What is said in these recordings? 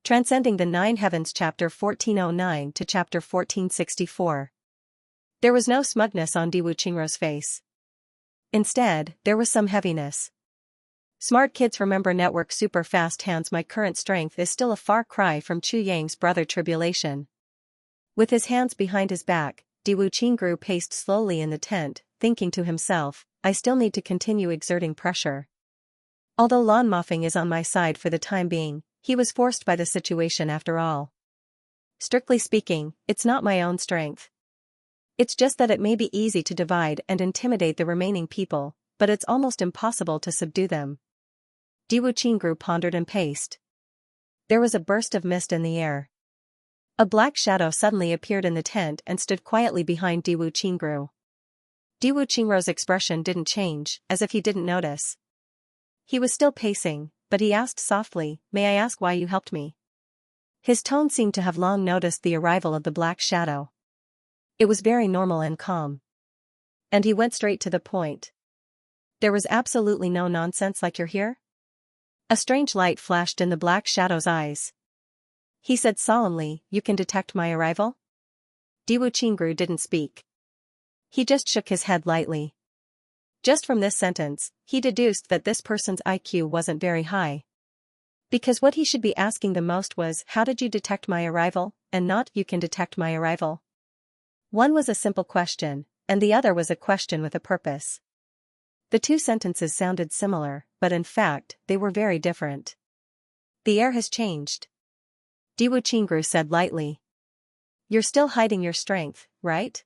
Transcending the Nine Heavens Chapter 1409 to Chapter 1464. There was no smugness on Diwu Qingrou's face. Instead, there was some heaviness. Smart kids remember network super fast hands. My current strength is still a far cry from Chu Yang's brother tribulation. With his hands behind his back, Diwu Qingrou paced slowly in the tent, thinking to himself, I still need to continue exerting pressure. Although lawn mopping is on my side for the time being, he was forced by the situation after all. Strictly speaking, it's not my own strength. It's just that it may be easy to divide and intimidate the remaining people, but it's almost impossible to subdue them. Diwu Qingrou pondered and paced. There was a burst of mist in the air. A black shadow suddenly appeared in the tent and stood quietly behind Diwu Qingrou. Diwu Qingrou's expression didn't change, as if he didn't notice. He was still pacing, but he asked softly, May I ask why you helped me? His tone seemed to have long noticed the arrival of the black shadow. It was very normal and calm. And he went straight to the point. There was absolutely no nonsense like you're here? A strange light flashed in the black shadow's eyes. He said solemnly, You can detect my arrival? Diwu Qingrou didn't speak. He just shook his head lightly. Just from this sentence, he deduced that this person's IQ wasn't very high. Because what he should be asking the most was, How did you detect my arrival, and not, You can detect my arrival. One was a simple question, and the other was a question with a purpose. The two sentences sounded similar, but in fact, they were very different. The air has changed. Diwu Qingrou said lightly. You're still hiding your strength, right?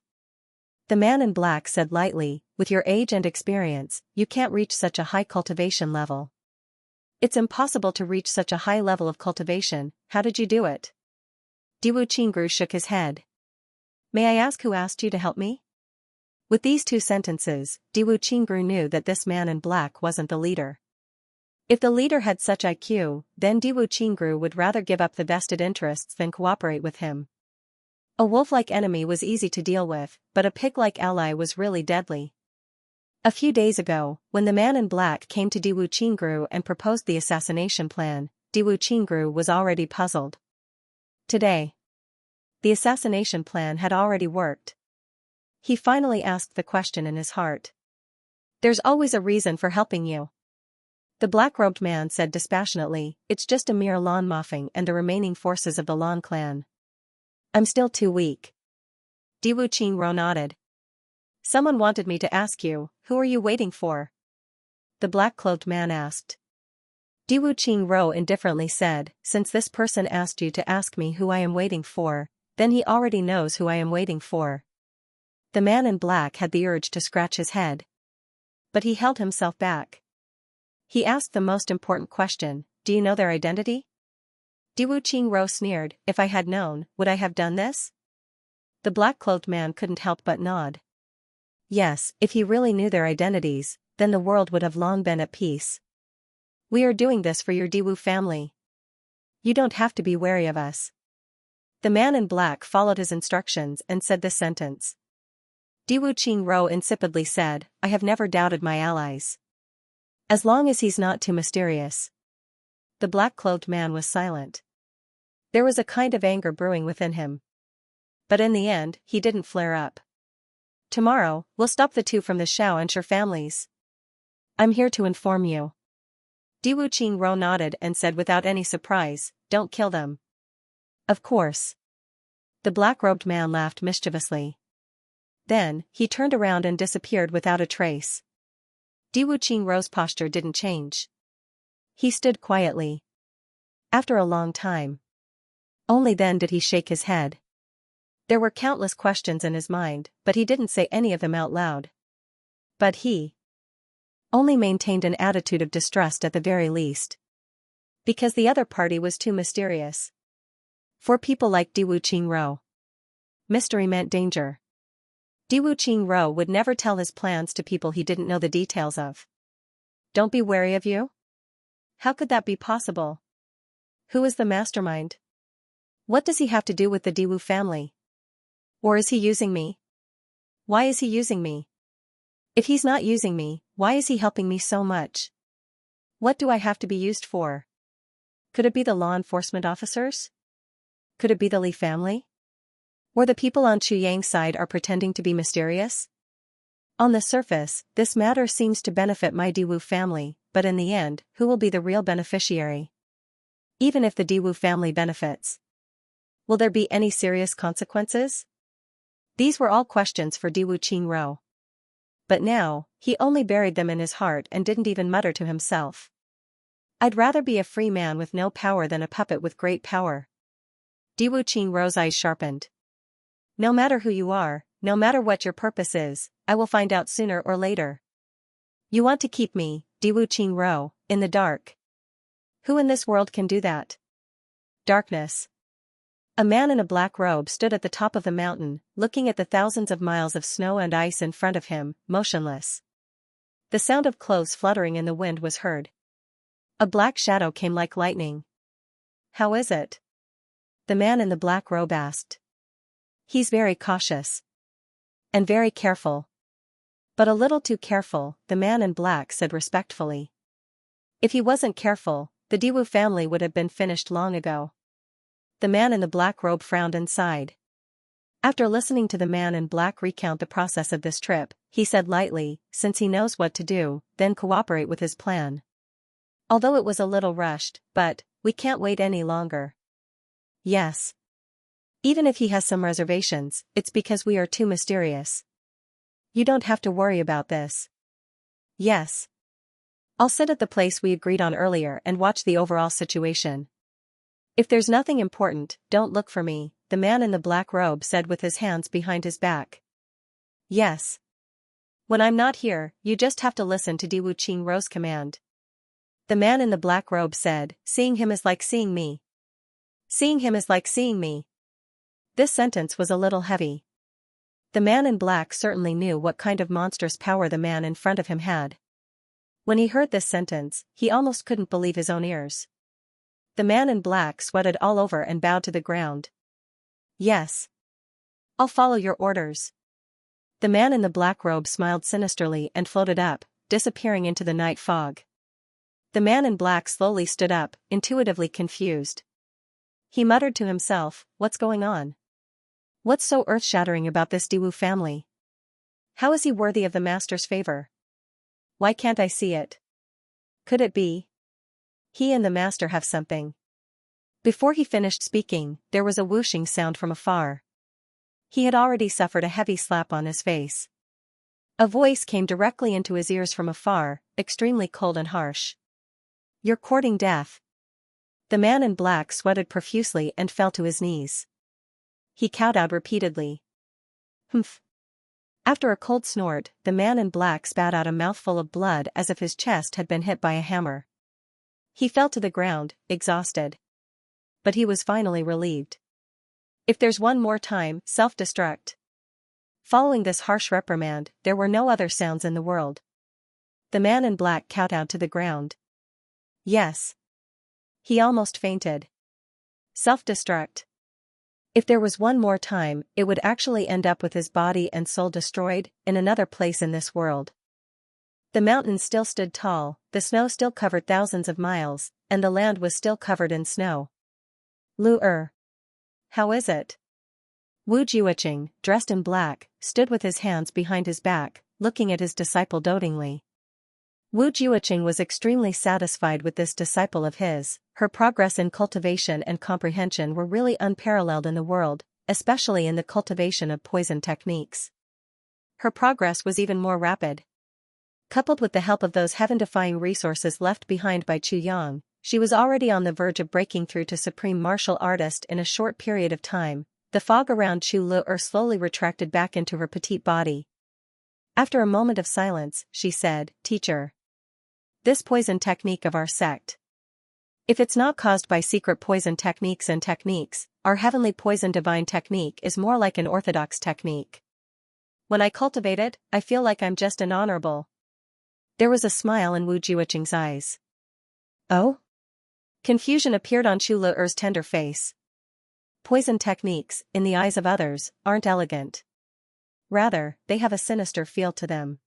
The man in black said lightly, With your age and experience, you can't reach such a high cultivation level. It's impossible to reach such a high level of cultivation. How did you do it? Diwu Qingrou shook his head. May I ask who asked you to help me? With these two sentences, Diwu Qingrou knew that this man in black wasn't the leader. If the leader had such IQ, then Diwu Qingrou would rather give up the vested interests than cooperate with him. A wolf-like enemy was easy to deal with, but a pig-like ally was really deadly. A few days ago, when the man in black came to Diwu Qingrou and proposed the assassination plan, Diwu Qingrou was already puzzled. Today, the assassination plan had already worked. He finally asked the question in his heart. There's always a reason for helping you. The black-robed man said dispassionately, It's just a mere lawn mopping and the remaining forces of the Lawn clan. I'm still too weak. Diwu Qingrou nodded. Someone wanted me to ask you, who are you waiting for? The black-clothed man asked. Diwu Qingrou indifferently said, Since this person asked you to ask me who I am waiting for, then he already knows who I am waiting for. The man in black had the urge to scratch his head. But he held himself back. He asked the most important question, Do you know their identity? Diwu Qingrou sneered, If I had known, would I have done this? The black-clothed man couldn't help but nod. Yes, if he really knew their identities, then the world would have long been at peace. We are doing this for your Diwu family. You don't have to be wary of us. The man in black followed his instructions and said this sentence. Diwu Qingrou insipidly said, I have never doubted my allies. As long as he's not too mysterious. The black-clothed man was silent. There was a kind of anger brewing within him. But in the end, he didn't flare up. Tomorrow, we'll stop the two from the Xianxia families. I'm here to inform you. Diwu Qingrou nodded and said without any surprise, Don't kill them. Of course. The black-robed man laughed mischievously. Then, he turned around and disappeared without a trace. Diwu Qingrou's posture didn't change. He stood quietly. After a long time. Only then did he shake his head. There were countless questions in his mind, but he didn't say any of them out loud. But he only maintained an attitude of distrust at the very least. Because the other party was too mysterious. For people like Diwu Qingrou, mystery meant danger. Diwu Qingrou would never tell his plans to people he didn't know the details of. Don't be wary of you? How could that be possible? Who is the mastermind? What does he have to do with the Diwu family? Or is he using me? Why is he using me? If he's not using me, why is he helping me so much? What do I have to be used for? Could it be the law enforcement officers? Could it be the Li family? Or the people on Chu Yang's side are pretending to be mysterious? On the surface, this matter seems to benefit my Diwu family, but in the end, who will be the real beneficiary? Even if the Diwu family benefits, will there be any serious consequences? These were all questions for Diwu Qingro. But now, he only buried them in his heart and didn't even mutter to himself. I'd rather be a free man with no power than a puppet with great power. Diwu Qingro's eyes sharpened. No matter who you are, no matter what your purpose is, I will find out sooner or later. You want to keep me, Diwu Qingro, in the dark. Who in this world can do that? Darkness. A man in a black robe stood at the top of the mountain, looking at the thousands of miles of snow and ice in front of him, motionless. The sound of clothes fluttering in the wind was heard. A black shadow came like lightning. How is it? The man in the black robe asked. He's very cautious. And very careful. But a little too careful, the man in black said respectfully. If he wasn't careful, the Diwu family would have been finished long ago. The man in the black robe frowned and sighed. After listening to the man in black recount the process of this trip, he said lightly, since he knows what to do, then cooperate with his plan. Although it was a little rushed, but, we can't wait any longer. Yes. Even if he has some reservations, it's because we are too mysterious. You don't have to worry about this. Yes. I'll sit at the place we agreed on earlier and watch the overall situation. If there's nothing important, don't look for me, the man in the black robe said with his hands behind his back. Yes. When I'm not here, you just have to listen to Diwu Qingro's command. The man in the black robe said, seeing him is like seeing me. Seeing him is like seeing me. This sentence was a little heavy. The man in black certainly knew what kind of monstrous power the man in front of him had. When he heard this sentence, he almost couldn't believe his own ears. The man in black sweated all over and bowed to the ground. Yes. I'll follow your orders. The man in the black robe smiled sinisterly and floated up, disappearing into the night fog. The man in black slowly stood up, intuitively confused. He muttered to himself, what's going on? What's so earth-shattering about this Diwu family? How is he worthy of the master's favor? Why can't I see it? Could it be? He and the master have something. Before he finished speaking, there was a whooshing sound from afar. He had already suffered a heavy slap on his face. A voice came directly into his ears from afar, extremely cold and harsh. You're courting death. The man in black sweated profusely and fell to his knees. He kowtowed repeatedly. Humph. After a cold snort, the man in black spat out a mouthful of blood as if his chest had been hit by a hammer. He fell to the ground, exhausted. But he was finally relieved. If there's one more time, self-destruct. Following this harsh reprimand, there were no other sounds in the world. The man in black kowtowed to the ground. Yes. He almost fainted. Self-destruct. If there was one more time, it would actually end up with his body and soul destroyed, in another place in this world. The mountains still stood tall, the snow still covered thousands of miles, and the land was still covered in snow. Lu-er. How is it? Wu Jiuqing, dressed in black, stood with his hands behind his back, looking at his disciple dotingly. Wu Jiuqing was extremely satisfied with this disciple of his. Her progress in cultivation and comprehension were really unparalleled in the world, especially in the cultivation of poison techniques. Her progress was even more rapid. Coupled with the help of those heaven-defying resources left behind by Chu Yang, she was already on the verge of breaking through to supreme martial artist in a short period of time. The fog around Chu Lu-er slowly retracted back into her petite body. After a moment of silence, she said, Teacher. This poison technique of our sect. If it's not caused by secret poison techniques and techniques, our heavenly poison divine technique is more like an orthodox technique. When I cultivate it, I feel like I'm just an honorable. There was a smile in Wu Jiuqing's eyes. Oh? Confusion appeared on Chu Lu-er's tender face. Poison techniques, in the eyes of others, aren't elegant. Rather, they have a sinister feel to them.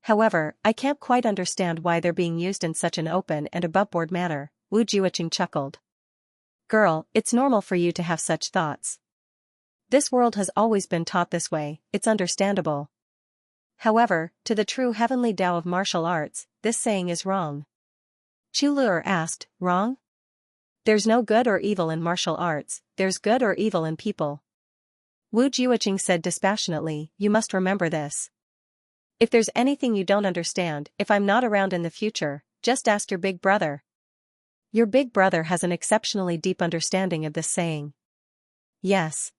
However, I can't quite understand why they're being used in such an open and aboveboard manner. Wu Juiqing chuckled. Girl, it's normal for you to have such thoughts. This world has always been taught this way, it's understandable. However, to the true heavenly Tao of martial arts, this saying is wrong. Chu Lu'er asked, wrong? There's no good or evil in martial arts, there's good or evil in people. Wu Juiqing said dispassionately, you must remember this. If there's anything you don't understand, if I'm not around in the future, just ask your big brother. Your big brother has an exceptionally deep understanding of this saying. Yes.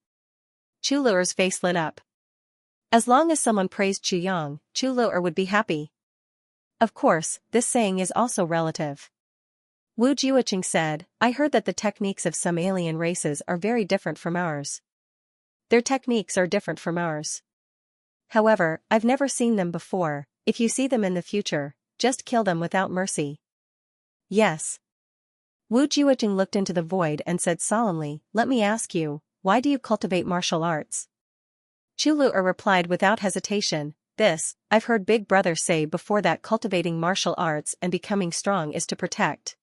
Chu Lu'er's face lit up. As long as someone praised Chu Yang, Chu Lu'er would be happy. Of course, this saying is also relative. Wu Juiqing said, I heard that the techniques of some alien races are very different from ours. Their techniques are different from ours. However, I've never seen them before. If you see them in the future, just kill them without mercy. Yes. Wu Juiqing looked into the void and said solemnly, let me ask you, why do you cultivate martial arts? Chu Lu'er replied without hesitation, this, I've heard Big Brother say before that cultivating martial arts and becoming strong is to protect.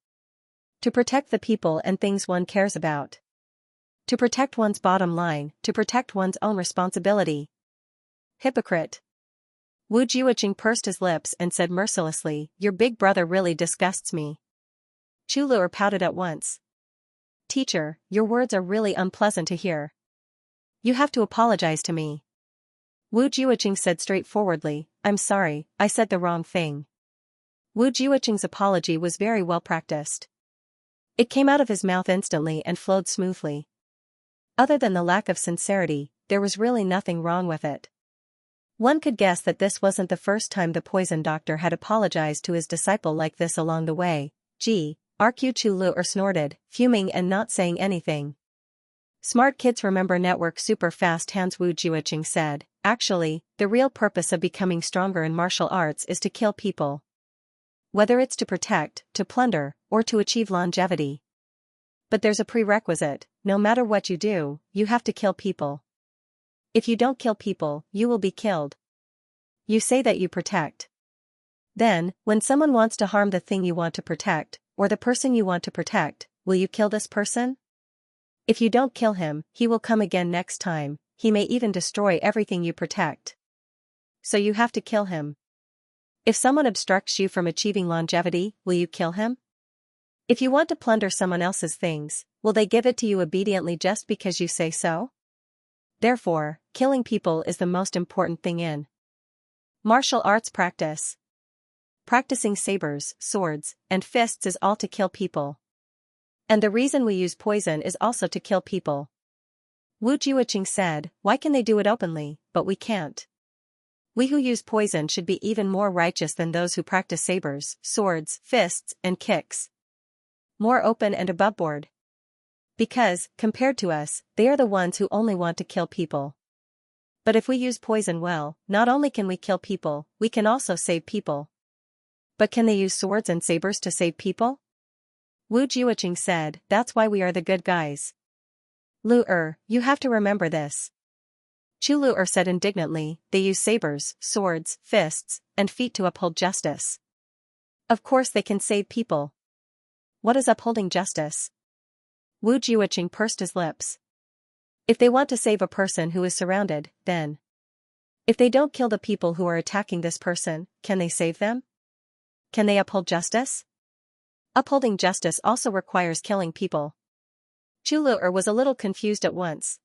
To protect the people and things one cares about. To protect one's bottom line, to protect one's own responsibility. Hypocrite. Wu Juiqing pursed his lips and said mercilessly, your big brother really disgusts me. Chu Lu'er pouted at once. Teacher, your words are really unpleasant to hear. You have to apologize to me. Wu Juiqing said straightforwardly, I'm sorry, I said the wrong thing. Wu Juiqing's apology was very well practiced. It came out of his mouth instantly and flowed smoothly. Other than the lack of sincerity, there was really nothing wrong with it. One could guess that this wasn't the first time the poison doctor had apologized to his disciple like this along the way. Gee, RQ Chu Lu'er snorted, fuming and not saying anything. Smart kids remember network super fast hands. Wu Juiqing said, actually, the real purpose of becoming stronger in martial arts is to kill people. Whether it's to protect, to plunder, or to achieve longevity. But there's a prerequisite, no matter what you do, you have to kill people. If you don't kill people, you will be killed. You say that you protect. Then, when someone wants to harm the thing you want to protect, or the person you want to protect, will you kill this person? If you don't kill him, he will come again next time, he may even destroy everything you protect. So you have to kill him. If someone obstructs you from achieving longevity, will you kill him? If you want to plunder someone else's things, will they give it to you obediently just because you say so? Therefore, killing people is the most important thing in martial arts practice. Practicing sabers, swords, and fists is all to kill people. And the reason we use poison is also to kill people. Wu Juiqing said, why can they do it openly, but we can't? We who use poison should be even more righteous than those who practice sabers, swords, fists, and kicks. More open and aboveboard. Because, compared to us, they are the ones who only want to kill people. But if we use poison well, not only can we kill people, we can also save people. But can they use swords and sabers to save people? Wu Juiqing said, that's why we are the good guys. Lu'er, you have to remember this. Chu Lu'er said indignantly, they use sabers, swords, fists, and feet to uphold justice. Of course they can save people. What is upholding justice? Wu Juiqing pursed his lips. If they want to save a person who is surrounded, then. If they don't kill the people who are attacking this person, can they save them? Can they uphold justice? Upholding justice also requires killing people. Chu Lu'er was a little confused at once.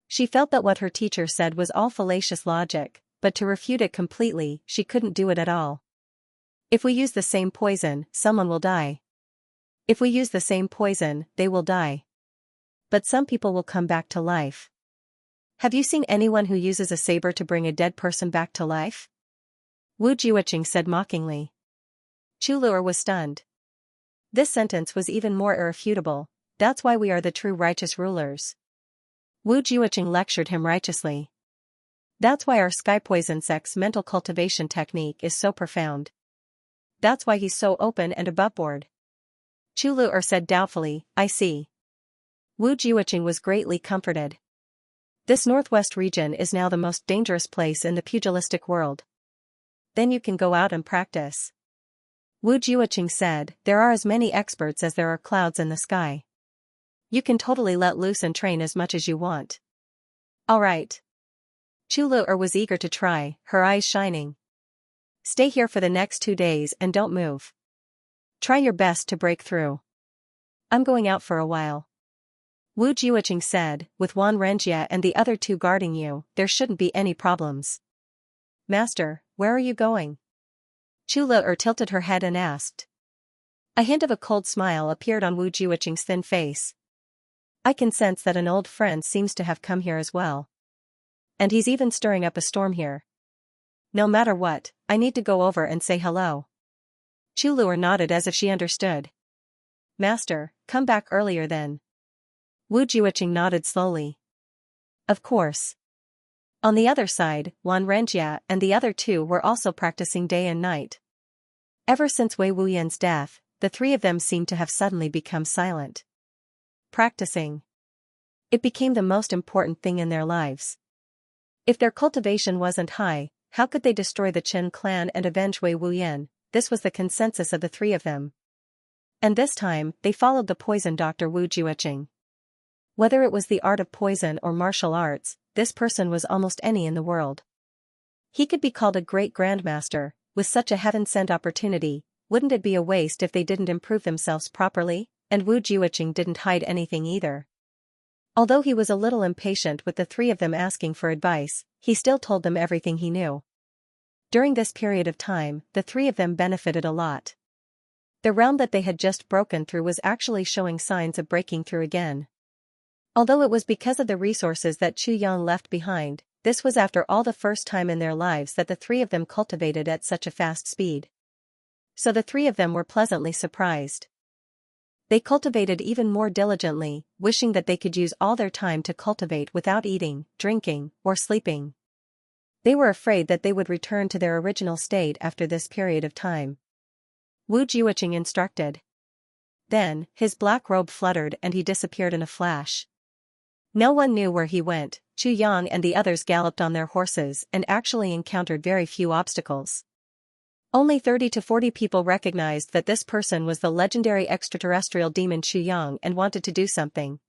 She felt that what her teacher said was all fallacious logic, but to refute it completely, she couldn't do it at all. If we use the same poison, someone will die. If we use the same poison, they will die. But some people will come back to life. Have you seen anyone who uses a saber to bring a dead person back to life? Wu Juiqing said mockingly. Chu Lu'er was stunned. This sentence was even more irrefutable, that's why we are the true righteous rulers. Wu Juiqing lectured him righteously. That's why our sky poison sect's mental cultivation technique is so profound. That's why he's so open and aboveboard. Chu Lu'er said doubtfully, I see. Wu Juiqing was greatly comforted. This northwest region is now the most dangerous place in the pugilistic world. Then you can go out and practice. Wu Jiuqing said, there are as many experts as there are clouds in the sky. You can totally let loose and train as much as you want. Alright. Chu Lu'er was eager to try, her eyes shining. Stay here for the next 2 days and don't move. Try your best to break through. I'm going out for a while. Wu Jiuqing said, with Wan Renjie and the other 2 guarding you, there shouldn't be any problems. Master, where are you going? Chu Lu'er tilted her head and asked. A hint of a cold smile appeared on Wu Jiuqing's thin face. I can sense that an old friend seems to have come here as well. And he's even stirring up a storm here. No matter what, I need to go over and say hello. Chu Lu'er nodded as if she understood. Master, come back earlier then. Wu Jiuqing nodded slowly. Of course. On the other side, Wan Renjie and the other 2 were also practicing day and night. Ever since Wei Wuyan's death, the 3 of them seemed to have suddenly become silent. Practicing. It became the most important thing in their lives. If their cultivation wasn't high, how could they destroy the Qin clan and avenge Wei Wuyan? This was the consensus of the 3 of them. And this time, they followed the poison doctor Wu Jiuqing. Whether it was the art of poison or martial arts, this person was almost any in the world. He could be called a great grandmaster. With such a heaven-sent opportunity, wouldn't it be a waste if they didn't improve themselves properly? And Wu Jiuqing didn't hide anything either. Although he was a little impatient with the 3 of them asking for advice, he still told them everything he knew. During this period of time, the 3 of them benefited a lot. The realm that they had just broken through was actually showing signs of breaking through again. Although it was because of the resources that Chu Yang left behind, this was after all the first time in their lives that the 3 of them cultivated at such a fast speed. So the 3 of them were pleasantly surprised. They cultivated even more diligently, wishing that they could use all their time to cultivate without eating, drinking, or sleeping. They were afraid that they would return to their original state after this period of time. Wu Jiuqing instructed. Then, his black robe fluttered and he disappeared in a flash. No one knew where he went. Chu Yang and the others galloped on their horses and actually encountered very few obstacles. Only 30 to 40 people recognized that this person was the legendary extraterrestrial demon Chu Yang and wanted to do something.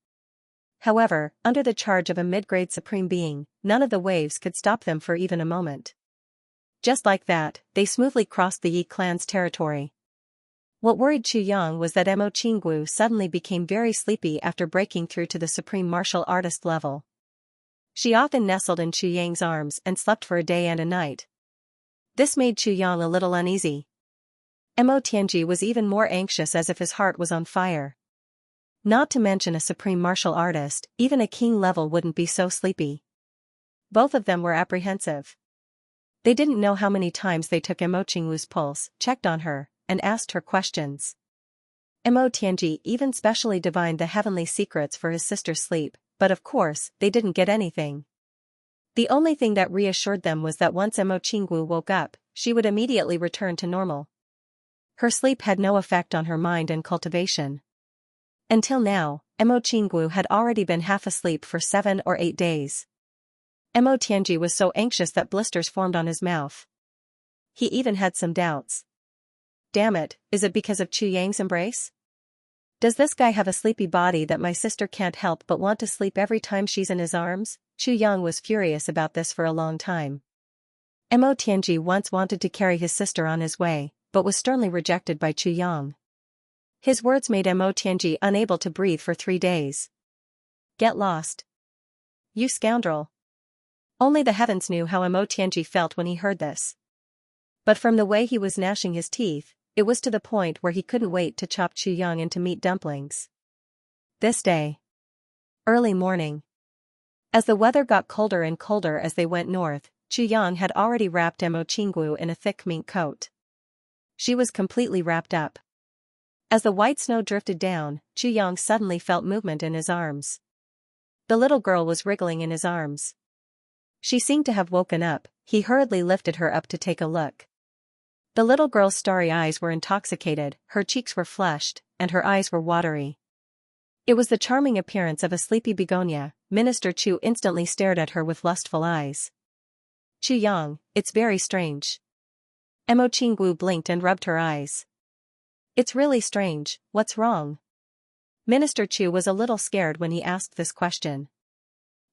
However, under the charge of a mid-grade supreme being, none of the waves could stop them for even a moment. Just like that, they smoothly crossed the Yi clan's territory. What worried Chu Yang was that Mo Qinggu suddenly became very sleepy after breaking through to the supreme martial artist level. She often nestled in Chu Yang's arms and slept for a day and a night. This made Chu Yang a little uneasy. Mo Tianji was even more anxious as if his heart was on fire. Not to mention a supreme martial artist, even a king level wouldn't be so sleepy. Both of them were apprehensive. They didn't know how many times they took Mo Qinggu's pulse, checked on her, and asked her questions. Mo Tianji even specially divined the heavenly secrets for his sister's sleep, but of course, they didn't get anything. The only thing that reassured them was that once Mo Qinggu woke up, she would immediately return to normal. Her sleep had no effect on her mind and cultivation. Until now, Mo Qinggu had already been half asleep for 7 or 8 days. Mo Tianji was so anxious that blisters formed on his mouth. He even had some doubts. Damn it, is it because of Chu Yang's embrace? Does this guy have a sleepy body that my sister can't help but want to sleep every time she's in his arms? Chu Yang was furious about this for a long time. Mo Tianji once wanted to carry his sister on his way, but was sternly rejected by Chu Yang. His words made Mo Tianji unable to breathe for 3 days. Get lost. You scoundrel. Only the heavens knew how Mo Tianji felt when he heard this. But from the way he was gnashing his teeth, it was to the point where he couldn't wait to chop Chu Yang into meat dumplings. This day. Early morning. As the weather got colder and colder as they went north, Chu Yang had already wrapped Mo Qinggu in a thick mink coat. She was completely wrapped up. As the white snow drifted down, Chu Yang suddenly felt movement in his arms. The little girl was wriggling in his arms. She seemed to have woken up. He hurriedly lifted her up to take a look. The little girl's starry eyes were intoxicated, her cheeks were flushed, and her eyes were watery. It was the charming appearance of a sleepy begonia. Minister Chu instantly stared at her with lustful eyes. Chu Yang, it's very strange. Mo Qinggu blinked and rubbed her eyes. It's really strange, what's wrong? Minister Chu was a little scared when he asked this question.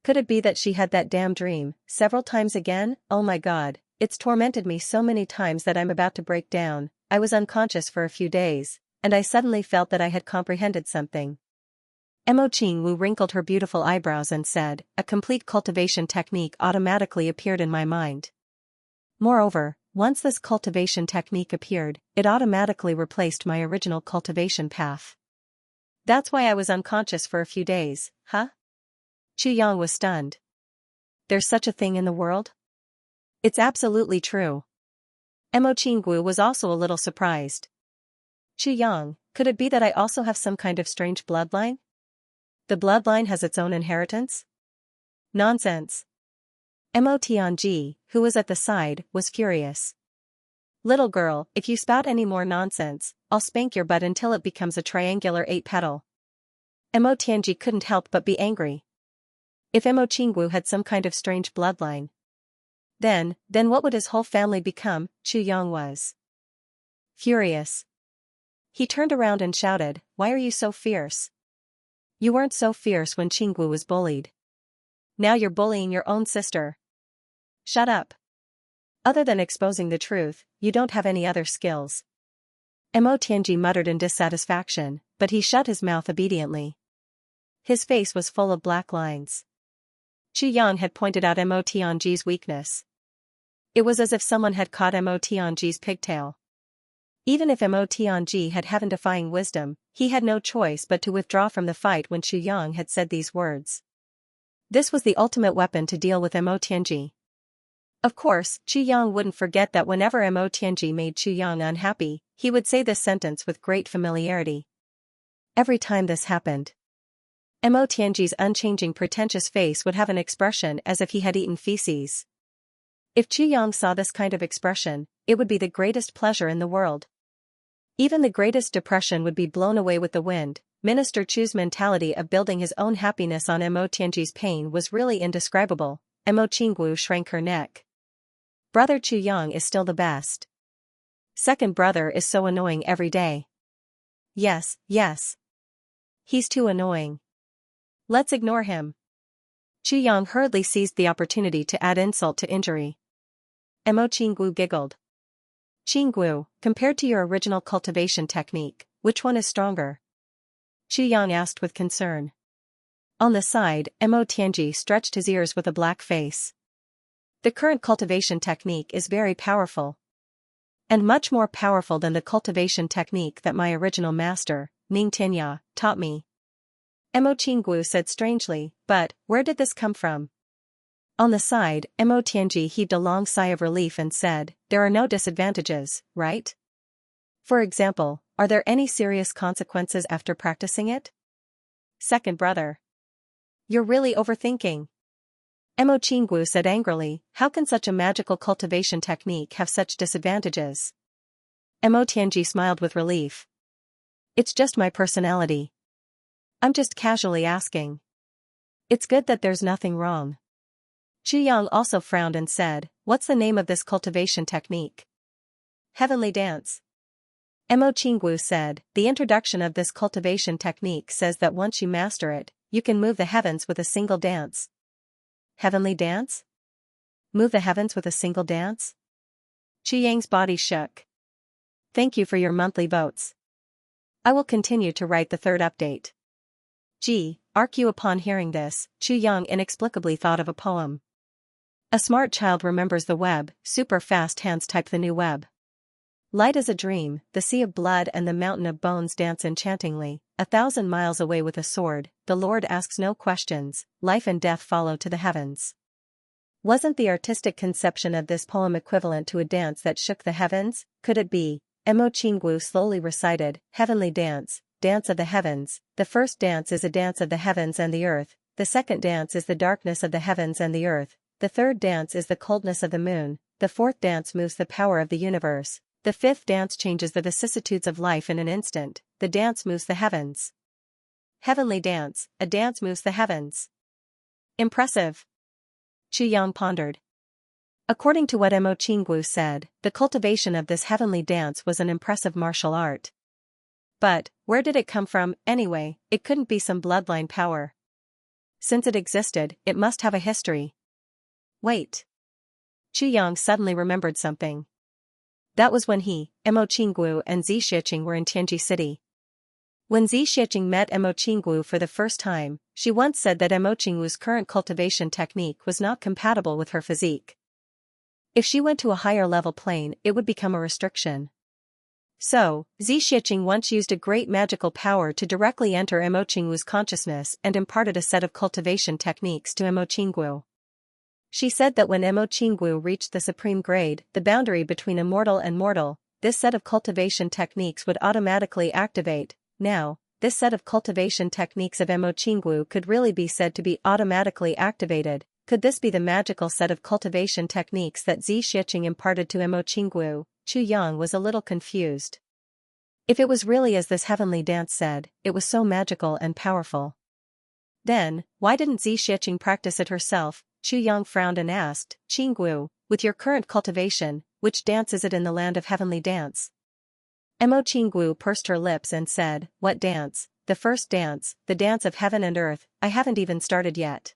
Could it be that she had that damn dream, several times again? Oh my god, it's tormented me so many times that I'm about to break down. I was unconscious for a few days, and I suddenly felt that I had comprehended something. Mo Qingwu wrinkled her beautiful eyebrows and said, a complete cultivation technique automatically appeared in my mind. Moreover, once this cultivation technique appeared, it automatically replaced my original cultivation path. That's why I was unconscious for a few days, huh? Chu Yang was stunned. There's such a thing in the world? It's absolutely true. Mo Qingwu was also a little surprised. Chu Yang, could it be that I also have some kind of strange bloodline? The bloodline has its own inheritance? Nonsense. Mo Tianji, who was at the side, was furious. Little girl, if you spout any more nonsense, I'll spank your butt until it becomes a triangular 8-petal. Mo Tianji couldn't help but be angry. If Mo Qingwu had some kind of strange bloodline, then what would his whole family become? Chu Yang was furious. He turned around and shouted, why are you so fierce? You weren't so fierce when Qingwu was bullied. Now you're bullying your own sister. Shut up. Other than exposing the truth, you don't have any other skills. Mo Tianji muttered in dissatisfaction, but he shut his mouth obediently. His face was full of black lines. Chu Yang had pointed out Mo Tianji's weakness. It was as if someone had caught Mo Tianji's pigtail. Even if Mo Tianji had heaven-defying wisdom, he had no choice but to withdraw from the fight when Chu Yang had said these words. This was the ultimate weapon to deal with Mo Tianji. Of course, Chu Yang wouldn't forget that whenever Mo Tianji made Chu Yang unhappy, he would say this sentence with great familiarity. Every time this happened, Mo Tianji's unchanging pretentious face would have an expression as if he had eaten feces. If Chu Yang saw this kind of expression, it would be the greatest pleasure in the world. Even the greatest depression would be blown away with the wind. Minister Chu's mentality of building his own happiness on Mo Tianji's pain was really indescribable. Mo Qingwu shrank her neck. Brother Chu Yang is still the best. Second brother is so annoying every day. Yes. He's too annoying. Let's ignore him. Chu Yang hurriedly seized the opportunity to add insult to injury. Mo Qingwu giggled. Qingwu, compared to your original cultivation technique, which one is stronger? Chu Yang asked with concern. On the side, Mo Tianji stretched his ears with a black face. The current cultivation technique is very powerful. And much more powerful than the cultivation technique that my original master, Ning Tinya, taught me. Mo Qingwu said strangely, but where did this come from? On the side, Mo Tianji heaved a long sigh of relief and said, there are no disadvantages, right? For example, are there any serious consequences after practicing it? Second brother. You're really overthinking. Mo Qingwu said angrily, how can such a magical cultivation technique have such disadvantages? Mo Tianji smiled with relief. It's just my personality. I'm just casually asking. It's good that there's nothing wrong. Chu Yang also frowned and said, what's the name of this cultivation technique? Heavenly Dance. Mo Qingwu said, the introduction of this cultivation technique says that once you master it, you can move the heavens with a single dance. Heavenly Dance? Move the heavens with a single dance? Chu Yang's body shook. Thank you for your monthly votes. I will continue to write the third update. Arcu. Upon hearing this, Chu Yang inexplicably thought of a poem. A smart child remembers the web, super fast hands type the new web. Light as a dream, the sea of blood and the mountain of bones dance enchantingly. 1,000 miles away with a sword, the Lord asks no questions, life and death follow to the heavens. Wasn't the artistic conception of this poem equivalent to a dance that shook the heavens? Could it be? Mo Qingwu slowly recited, Heavenly Dance, Dance of the Heavens. The first dance is a dance of the heavens and the earth, the second dance is the darkness of the heavens and the earth, the third dance is the coldness of the moon, the fourth dance moves the power of the universe. The fifth dance changes the vicissitudes of life in an instant, the dance moves the heavens. Heavenly Dance, a dance moves the heavens. Impressive. Chu Yang pondered. According to what Mo Qingwu said, the cultivation of this heavenly dance was an impressive martial art. But, where did it come from, anyway? It couldn't be some bloodline power. Since it existed, it must have a history. Wait. Chu Yang suddenly remembered something. That was when he, Mo Qingguo and Zi Shiqing were in Tianji City. When Zi Shiqing met Mo Qingguo for the first time, she once said that Mo Qingguo's current cultivation technique was not compatible with her physique. If she went to a higher level plane, it would become a restriction. So, Zi Shiqing once used a great magical power to directly enter Mo Qingguo's consciousness and imparted a set of cultivation techniques to Mo Qingguo. She said that when Mo Qingguo reached the supreme grade, the boundary between immortal and mortal, this set of cultivation techniques would automatically activate. Now, this set of cultivation techniques of Mo Qingguo could really be said to be automatically activated. Could this be the magical set of cultivation techniques that Zi Shiqing imparted to Mo Qingguo? Chu Yang was a little confused. If it was really as this heavenly dance said, it was so magical and powerful. Then, why didn't Zi Shiqing practice it herself? Chu Yang frowned and asked, Qingguo, with your current cultivation, which dance is it in the land of heavenly dance? Mo Qingguo pursed her lips and said, what dance? The first dance, the dance of heaven and earth. I haven't even started yet.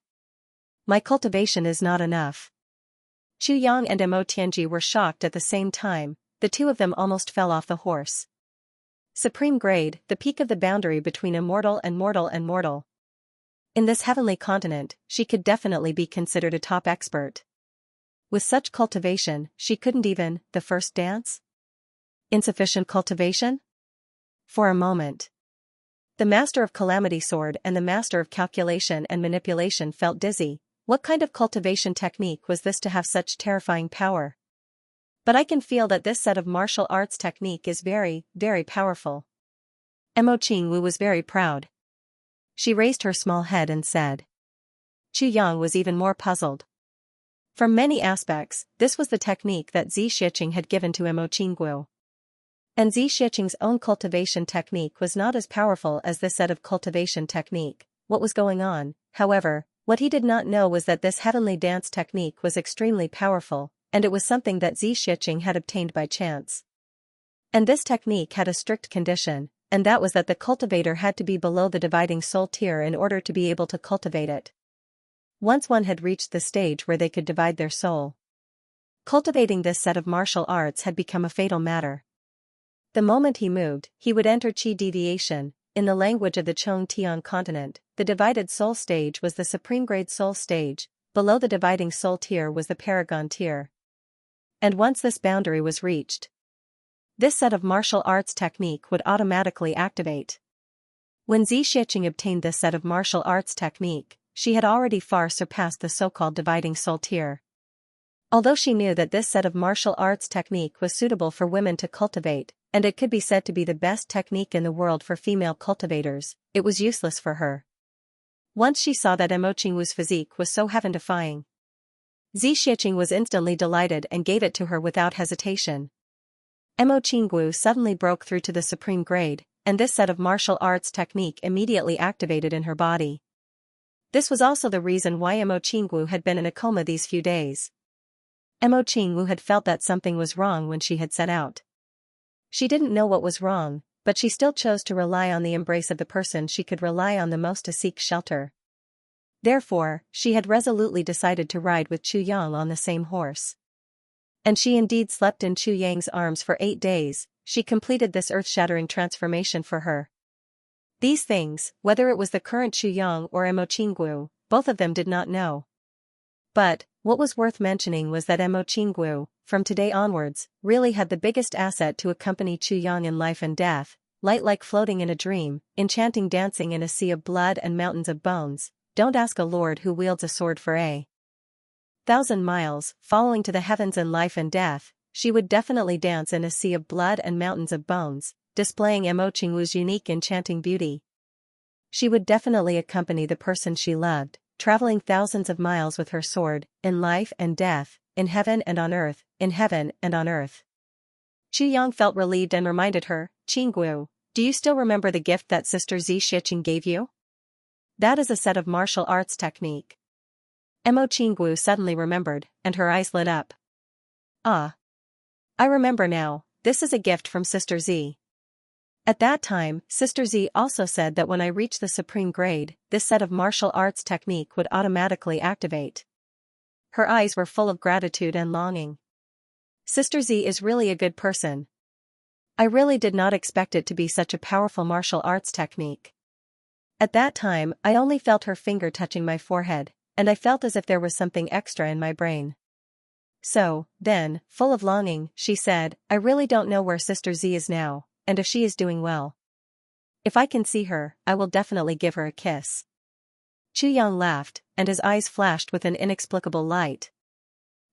My cultivation is not enough. Chu Yang and Mo Tianji were shocked at the same time, the two of them almost fell off the horse. Supreme grade, the peak of the boundary between immortal and mortal and mortal. In this heavenly continent, she could definitely be considered a top expert. With such cultivation, she couldn't even, the first dance? Insufficient cultivation? For a moment. The master of Calamity Sword and the master of Calculation and Manipulation felt dizzy. What kind of cultivation technique was this to have such terrifying power? But I can feel that this set of martial arts technique is very, very powerful. Mo Qingguo was very proud. She raised her small head and said. Chu Yang was even more puzzled. From many aspects, this was the technique that Zi Shiqing had given to Mo Qingguo. And Zi Shiqing's own cultivation technique was not as powerful as this set of cultivation technique. What was going on, however, what he did not know was that this heavenly dance technique was extremely powerful, and it was something that Zi Shiqing had obtained by chance. And this technique had a strict condition, and that was that the cultivator had to be below the dividing soul tier in order to be able to cultivate it. Once one had reached the stage where they could divide their soul, cultivating this set of martial arts had become a fatal matter. The moment he moved, he would enter Qi deviation. In the language of the Chongtian continent, the divided soul stage was the supreme grade soul stage, below the dividing soul tier was the paragon tier. And once this boundary was reached, this set of martial arts technique would automatically activate. When Zi Shiqing obtained this set of martial arts technique, she had already far surpassed the so-called dividing soul tier. Although she knew that this set of martial arts technique was suitable for women to cultivate, and it could be said to be the best technique in the world for female cultivators, it was useless for her. Once she saw that Mo Qingguo's physique was so heaven-defying, Zi Shiqing was instantly delighted and gave it to her without hesitation. Mo Qingguo suddenly broke through to the supreme grade, and this set of martial arts technique immediately activated in her body. This was also the reason why Mo Qingguo had been in a coma these few days. Mo Qingguo had felt that something was wrong when she had set out. She didn't know what was wrong, but she still chose to rely on the embrace of the person she could rely on the most to seek shelter. Therefore, she had resolutely decided to ride with Chu Yang on the same horse. And she indeed slept in Chu Yang's arms for 8 days. She completed this earth-shattering transformation for her. These things, whether it was the current Chu Yang or Mo Qingguo, both of them did not know. But, what was worth mentioning was that Mo Qingguo, from today onwards, really had the biggest asset to accompany Chu Yang in life and death, light like floating in a dream, enchanting dancing in a sea of blood and mountains of bones. Don't ask a lord who wields a sword for 1,000 miles, following to the heavens in life and death. She would definitely dance in a sea of blood and mountains of bones, displaying Mo Qingguo's unique enchanting beauty. She would definitely accompany the person she loved, traveling thousands of miles with her sword, in life and death, in heaven and on earth, in heaven and on earth. Chu Yang felt relieved and reminded her, Qingguo, do you still remember the gift that Sister Zi Shiqing gave you? That is a set of martial arts technique. Mo Qingguo suddenly remembered, and her eyes lit up. Ah. I remember now, this is a gift from Sister Zi. At that time, Sister Z also said that when I reach the supreme grade, this set of martial arts technique would automatically activate. Her eyes were full of gratitude and longing. Sister Z is really a good person. I really did not expect it to be such a powerful martial arts technique. At that time, I only felt her finger touching my forehead, and I felt as if there was something extra in my brain. So, then, full of longing, she said, I really don't know where Sister Z is now, and if she is doing well. If I can see her, I will definitely give her a kiss. Chu Yang laughed, and his eyes flashed with an inexplicable light.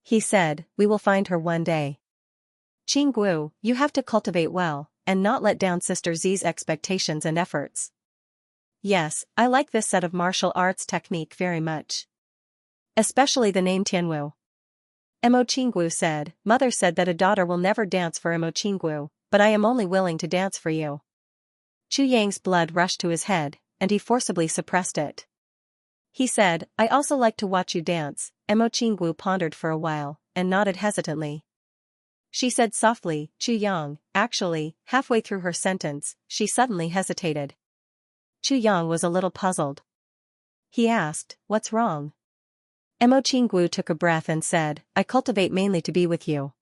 He said, we will find her one day. Qing Guo, you have to cultivate well, and not let down Sister Z's expectations and efforts. Yes, I like this set of martial arts technique very much. Especially the name Tianwu. Mo Qinggu said, Mother said that a daughter will never dance for Mo Qinggu, but I am only willing to dance for you. Chu Yang's blood rushed to his head, and he forcibly suppressed it. He said, I also like to watch you dance. Mo Qinggu pondered for a while, and nodded hesitantly. She said softly, Chu Yang, actually, halfway through her sentence, she suddenly hesitated. Chu Yang was a little puzzled. He asked, what's wrong? Mo Qinggu took a breath and said, I cultivate mainly to be with you.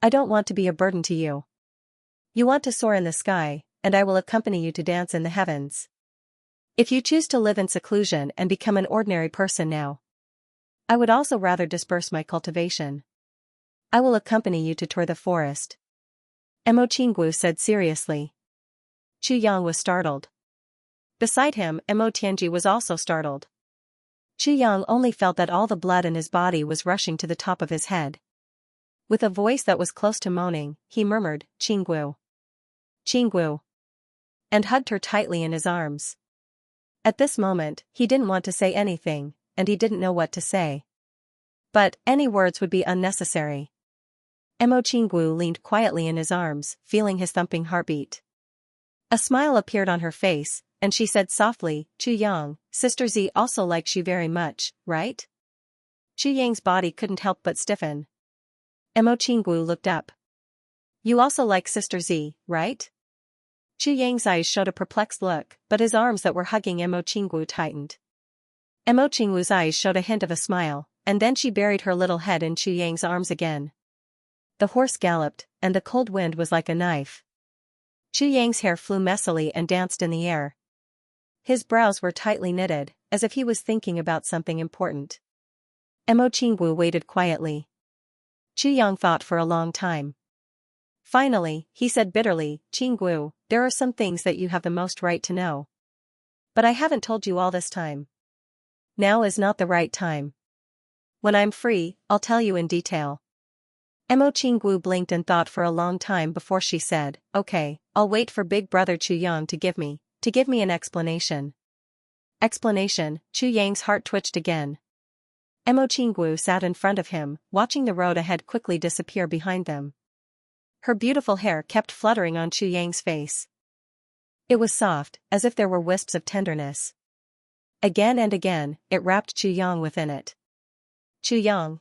I don't want to be a burden to you. You want to soar in the sky, and I will accompany you to dance in the heavens. If you choose to live in seclusion and become an ordinary person now, I would also rather disperse my cultivation. I will accompany you to tour the forest. Mo Qinggu said seriously. Chu Yang was startled. Beside him, Mo Tianji was also startled. Chu Yang only felt that all the blood in his body was rushing to the top of his head. With a voice that was close to moaning, he murmured, Qinggu. Qinggu. And hugged her tightly in his arms. At this moment, he didn't want to say anything, and he didn't know what to say. But, any words would be unnecessary. Mo Qinggu leaned quietly in his arms, feeling his thumping heartbeat. A smile appeared on her face, and she said softly, Chu Yang, Sister Z also likes you very much, right? Chu Yang's body couldn't help but stiffen. Mo Qinggu looked up. You also like Sister Z, right? Chu Yang's eyes showed a perplexed look, but his arms that were hugging Mo Qinggu tightened. Mo Qinggu's eyes showed a hint of a smile, and then she buried her little head in Chu Yang's arms again. The horse galloped, and the cold wind was like a knife. Chu Yang's hair flew messily and danced in the air. His brows were tightly knitted, as if he was thinking about something important. Mo Qinggu waited quietly. Chu Yang thought for a long time. Finally, he said bitterly, Qinggu, there are some things that you have the most right to know. But I haven't told you all this time. Now is not the right time. When I'm free, I'll tell you in detail. Mo Qinggu blinked and thought for a long time before she said, okay, I'll wait for big brother Chu Yang to give me an explanation. Explanation, Chu Yang's heart twitched again. Mo Qinggu sat in front of him, watching the road ahead quickly disappear behind them. Her beautiful hair kept fluttering on Chu Yang's face. It was soft, as if there were wisps of tenderness. Again and again, it wrapped Chu Yang within it. Chu Yang.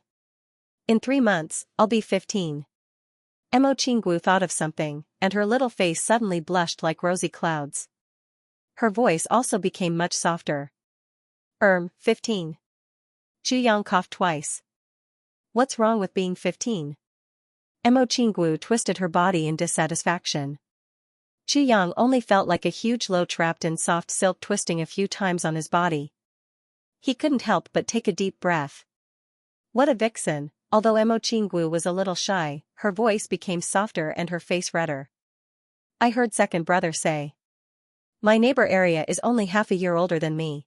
In 3 months, I'll be 15. Mo Qinggu thought of something, and her little face suddenly blushed like rosy clouds. Her voice also became much softer. 15. Chu Yang coughed twice. What's wrong with being 15? Mo Qinggu twisted her body in dissatisfaction. Chu Yang only felt like a huge low trapped in soft silk twisting a few times on his body. He couldn't help but take a deep breath. What a vixen! Although Mo Qinggu was a little shy, her voice became softer and her face redder. I heard second brother say. My neighbor Area is only half a year older than me.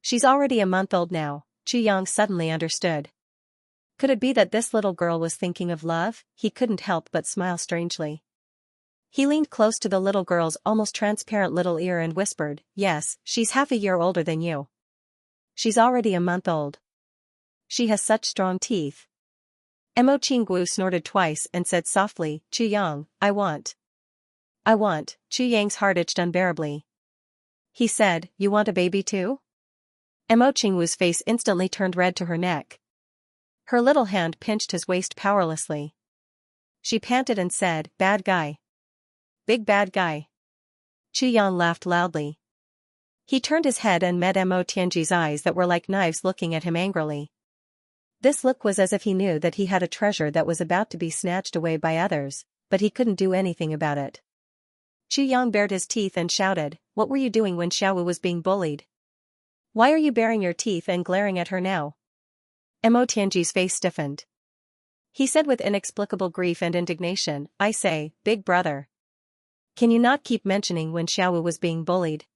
She's already a month old now, Chu Yang suddenly understood. Could it be that this little girl was thinking of love? He couldn't help but smile strangely. He leaned close to the little girl's almost transparent little ear and whispered, yes, she's half a year older than you. She's already a month old. She has such strong teeth. Mo Qinggu snorted twice and said softly, Chu Yang, I want. Chu Yang's heart itched unbearably. He said, you want a baby too? Mo Qinggu's face instantly turned red to her neck. Her little hand pinched his waist powerlessly. She panted and said, bad guy. big bad guy. Chu Yang laughed loudly. He turned his head and met Mo Tianji's eyes that were like knives looking at him angrily. This look was as if he knew that he had a treasure that was about to be snatched away by others, but he couldn't do anything about it. Chu Yang bared his teeth and shouted, "What were you doing when Xiaowu was being bullied? Why are you baring your teeth and glaring at her now?" Mo Tianji's face stiffened. He said with inexplicable grief and indignation, "I say, big brother. Can you not keep mentioning when Xiaowu was being bullied?"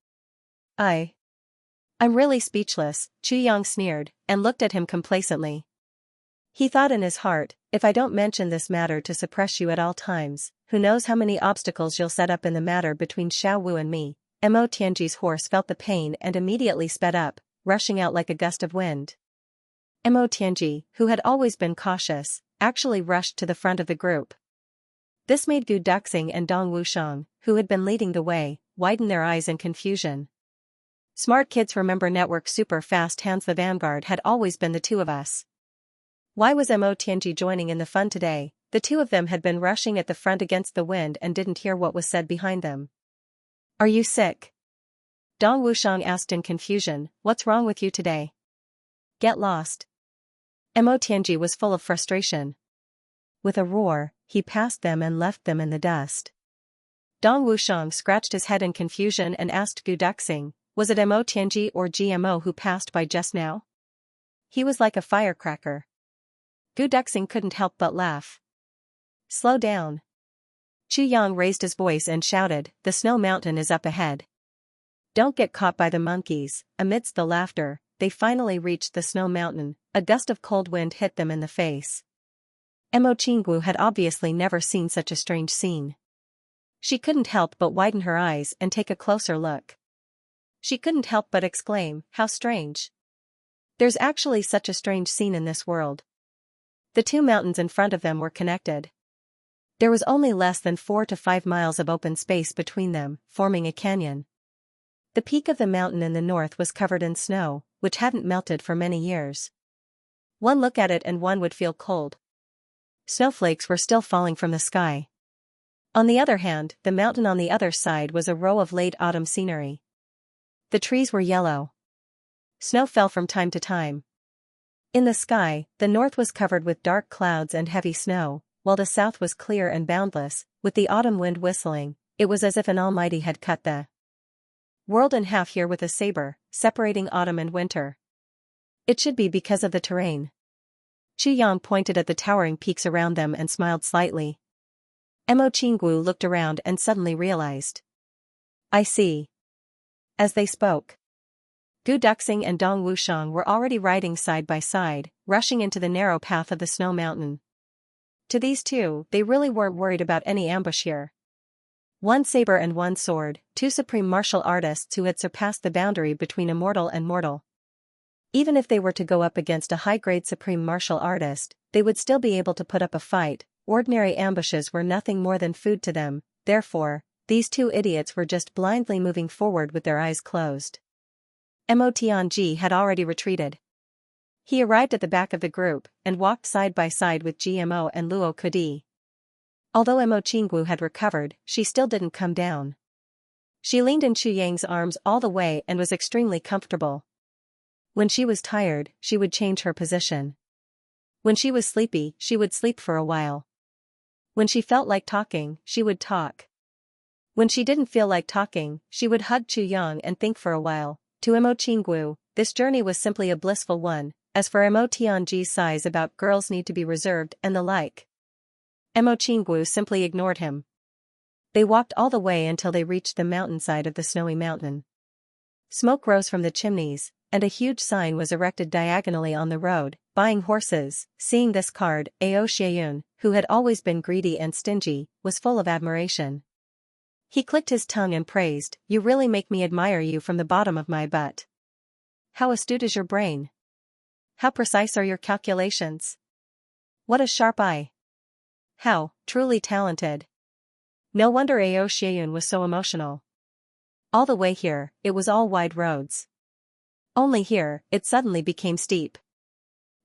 I'm really speechless," Chu Yang sneered, and looked at him complacently. He thought in his heart, "If I don't mention this matter to suppress you at all times, who knows how many obstacles you'll set up in the matter between Xiaowu and me." Mo Tianji's horse felt the pain and immediately sped up, rushing out like a gust of wind. Mo Tianji, who had always been cautious, actually rushed to the front of the group. This made Gu Duxing and Dong Wushang, who had been leading the way, widen their eyes in confusion. Smart kids remember network super fast hands. The vanguard had always been the two of us. Why was Mo Tianji joining in the fun today? The two of them had been rushing at the front against the wind and didn't hear what was said behind them. "Are you sick?" Dong Wushang asked in confusion, "What's wrong with you today? Get lost." Mo Tianji was full of frustration. With a roar, he passed them and left them in the dust. Dong Wushang scratched his head in confusion and asked Gu Duxing, "Was it Mo Tianji or GMO who passed by just now? He was like a firecracker." Gu Duxing couldn't help but laugh. "Slow down." Chu Yang raised his voice and shouted, "The snow mountain is up ahead. Don't get caught by the monkeys." Amidst the laughter, they finally reached the snow mountain. A gust of cold wind hit them in the face. Mo Qinggu had obviously never seen such a strange scene. She couldn't help but widen her eyes and take a closer look. She couldn't help but exclaim, "How strange. There's actually such a strange scene in this world." The two mountains in front of them were connected. There was only less than 4 to 5 miles of open space between them, forming a canyon. The peak of the mountain in the north was covered in snow, which hadn't melted for many years. One look at it and one would feel cold. Snowflakes were still falling from the sky. On the other hand, the mountain on the other side was a row of late autumn scenery. The trees were yellow. Snow fell from time to time. In the sky, the north was covered with dark clouds and heavy snow, while the south was clear and boundless, with the autumn wind whistling. It was as if an almighty had cut the world in half here with a saber, separating autumn and winter. It should be because of the terrain. Chu Yang pointed at the towering peaks around them and smiled slightly. Mo Qinggu looked around and suddenly realized. "I see." As they spoke, Gu Duxing and Dong Wushang were already riding side by side, rushing into the narrow path of the snow mountain. To these two, they really weren't worried about any ambush here. One saber and one sword, two supreme martial artists who had surpassed the boundary between immortal and mortal. Even if they were to go up against a high-grade supreme martial artist, they would still be able to put up a fight. Ordinary ambushes were nothing more than food to them, therefore, these two idiots were just blindly moving forward with their eyes closed. Mo Tianji had already retreated. He arrived at the back of the group and walked side by side with GMO and Luo Kudi. Although Mo Qinggu had recovered, she still didn't come down. She leaned in Chu Yang's arms all the way and was extremely comfortable. When she was tired, she would change her position. When she was sleepy, she would sleep for a while. When she felt like talking, she would talk. When she didn't feel like talking, she would hug Chu Yang and think for a while. To Mo Qinggu, this journey was simply a blissful one. As for Mo Tianji's sighs about girls need to be reserved and the like, Mo Qinggu simply ignored him. They walked all the way until they reached the mountainside of the snowy mountain. Smoke rose from the chimneys, and a huge sign was erected diagonally on the road, "Buying horses." Seeing this card, Ao Xiayun, who had always been greedy and stingy, was full of admiration. He clicked his tongue and praised, "You really make me admire you from the bottom of my butt. How astute is your brain? How precise are your calculations? What a sharp eye. How truly talented." No wonder Ao Xiayun was so emotional. All the way here, it was all wide roads. Only here, it suddenly became steep.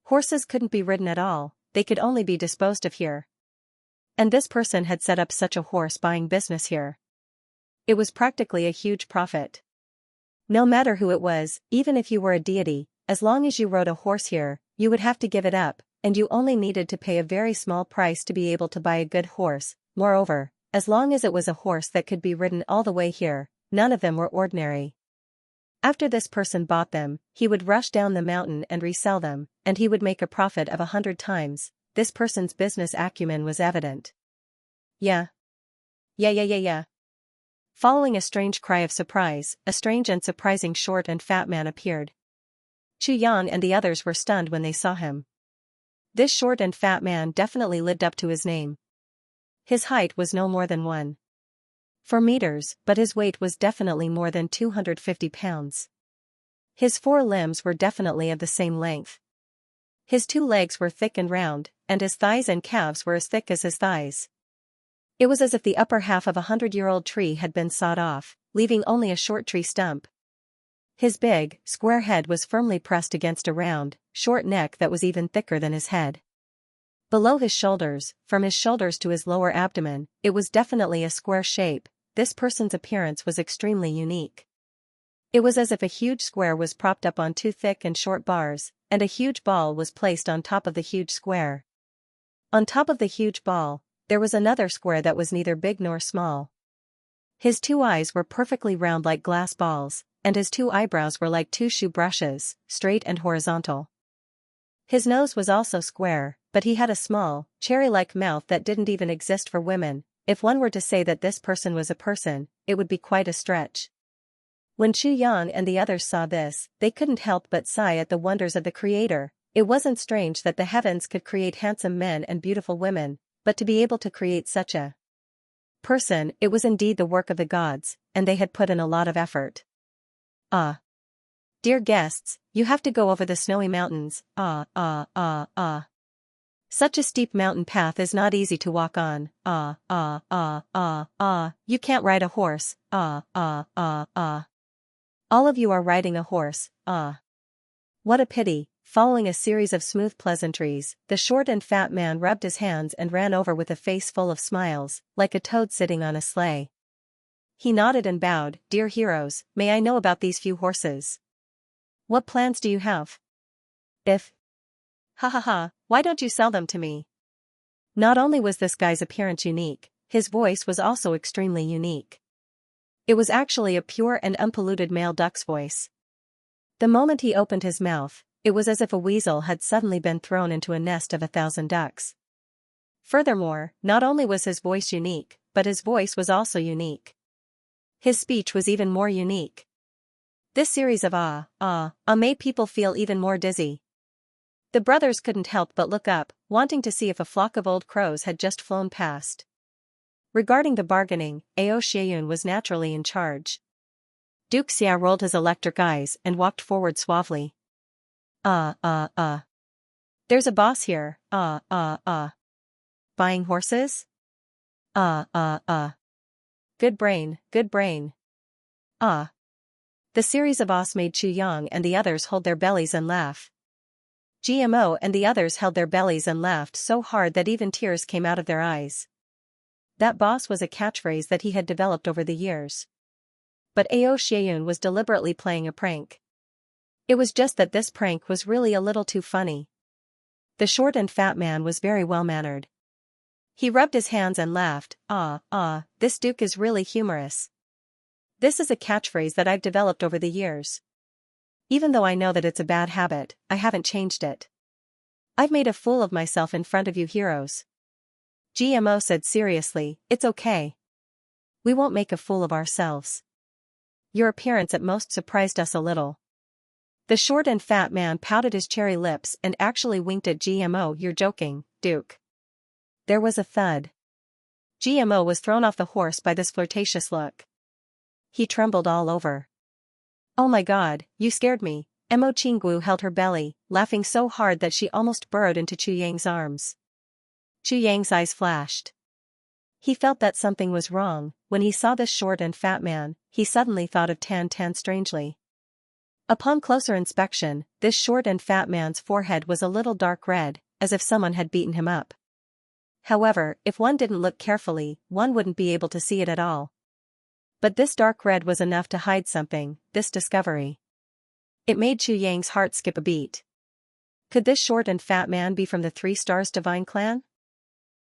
Horses couldn't be ridden at all, they could only be disposed of here. And this person had set up such a horse-buying business here. It was practically a huge profit. No matter who it was, even if you were a deity, as long as you rode a horse here, you would have to give it up, and you only needed to pay a very small price to be able to buy a good horse. Moreover, as long as it was a horse that could be ridden all the way here, none of them were ordinary. After this person bought them, he would rush down the mountain and resell them, and he would make a profit of 100 times. This person's business acumen was evident. Yeah. Yeah. Following a strange cry of surprise, a strange and surprising short and fat man appeared. Chu Yang and the others were stunned when they saw him. This short and fat man definitely lived up to his name. His height was no more than 1.4 meters, but his weight was definitely more than 250 pounds. His 4 limbs were definitely of the same length. His 2 legs were thick and round, and his thighs and calves were as thick as his thighs. It was as if the upper half of a 100-year-old tree had been sawed off, leaving only a short tree stump. His big, square head was firmly pressed against a round, short neck that was even thicker than his head. Below his shoulders, from his shoulders to his lower abdomen, it was definitely a square shape. This person's appearance was extremely unique. It was as if a huge square was propped up on 2 thick and short bars, and a huge ball was placed on top of the huge square. On top of the huge ball, there was another square that was neither big nor small. His 2 eyes were perfectly round like glass balls, and his 2 eyebrows were like 2 shoe brushes, straight and horizontal. His nose was also square, but he had a small, cherry-like mouth that didn't even exist for women. If one were to say that this person was a person, it would be quite a stretch. When Chu Yang and the others saw this, they couldn't help but sigh at the wonders of the Creator. It wasn't strange that the heavens could create handsome men and beautiful women, but to be able to create such a person, it was indeed the work of the gods, and they had put in a lot of effort. Dear guests, you have to go over the snowy mountains. Such a steep mountain path is not easy to walk on. You can't ride a horse. All of you are riding a horse. What a pity. Following a series of smooth pleasantries, the short and fat man rubbed his hands and ran over with a face full of smiles, like a toad sitting on a sleigh. He nodded and bowed. Dear heroes, may I know about these few horses? What plans do you have? Why don't you sell them to me? Not only was this guy's appearance unique, his voice was also extremely unique. It was actually a pure and unpolluted male duck's voice. The moment he opened his mouth, it was as if a weasel had suddenly been thrown into a nest of 1,000 ducks. Furthermore, not only was his voice unique, but his voice was also unique. His speech was even more unique. This series of made people feel even more dizzy. The brothers couldn't help but look up, wanting to see if a flock of old crows had just flown past. Regarding the bargaining, Xianxia was naturally in charge. Duke Xia rolled his electric eyes and walked forward suavely. There's a boss here. Buying horses? Good brain. The series of ahs made Chu Yang and the others hold their bellies and laugh. GMO and the others held their bellies and laughed so hard that even tears came out of their eyes. That boss was a catchphrase that he had developed over the years. But Xianxia was deliberately playing a prank. It was just that this prank was really a little too funny. The short and fat man was very well-mannered. He rubbed his hands and laughed. This Duke is really humorous. This is a catchphrase that I've developed over the years. Even though I know that it's a bad habit, I haven't changed it. I've made a fool of myself in front of you heroes. GMO said seriously, it's okay. We won't make a fool of ourselves. Your appearance at most surprised us a little. The short and fat man pouted his cherry lips and actually winked at GMO. You're joking, Duke. There was a thud. GMO was thrown off the horse by this flirtatious look. He trembled all over. Oh my god, you scared me. Mo Qinggu held her belly, laughing so hard that she almost burrowed into Chu Yang's arms. Chu Yang's eyes flashed. He felt that something was wrong. When he saw this short and fat man, he suddenly thought of Tan Tan strangely. Upon closer inspection, this short and fat man's forehead was a little dark red, as if someone had beaten him up. However, if one didn't look carefully, one wouldn't be able to see it at all. But this dark red was enough to hide something, this discovery. It made Chu Yang's heart skip a beat. Could this short and fat man be from the Three Stars Divine Clan?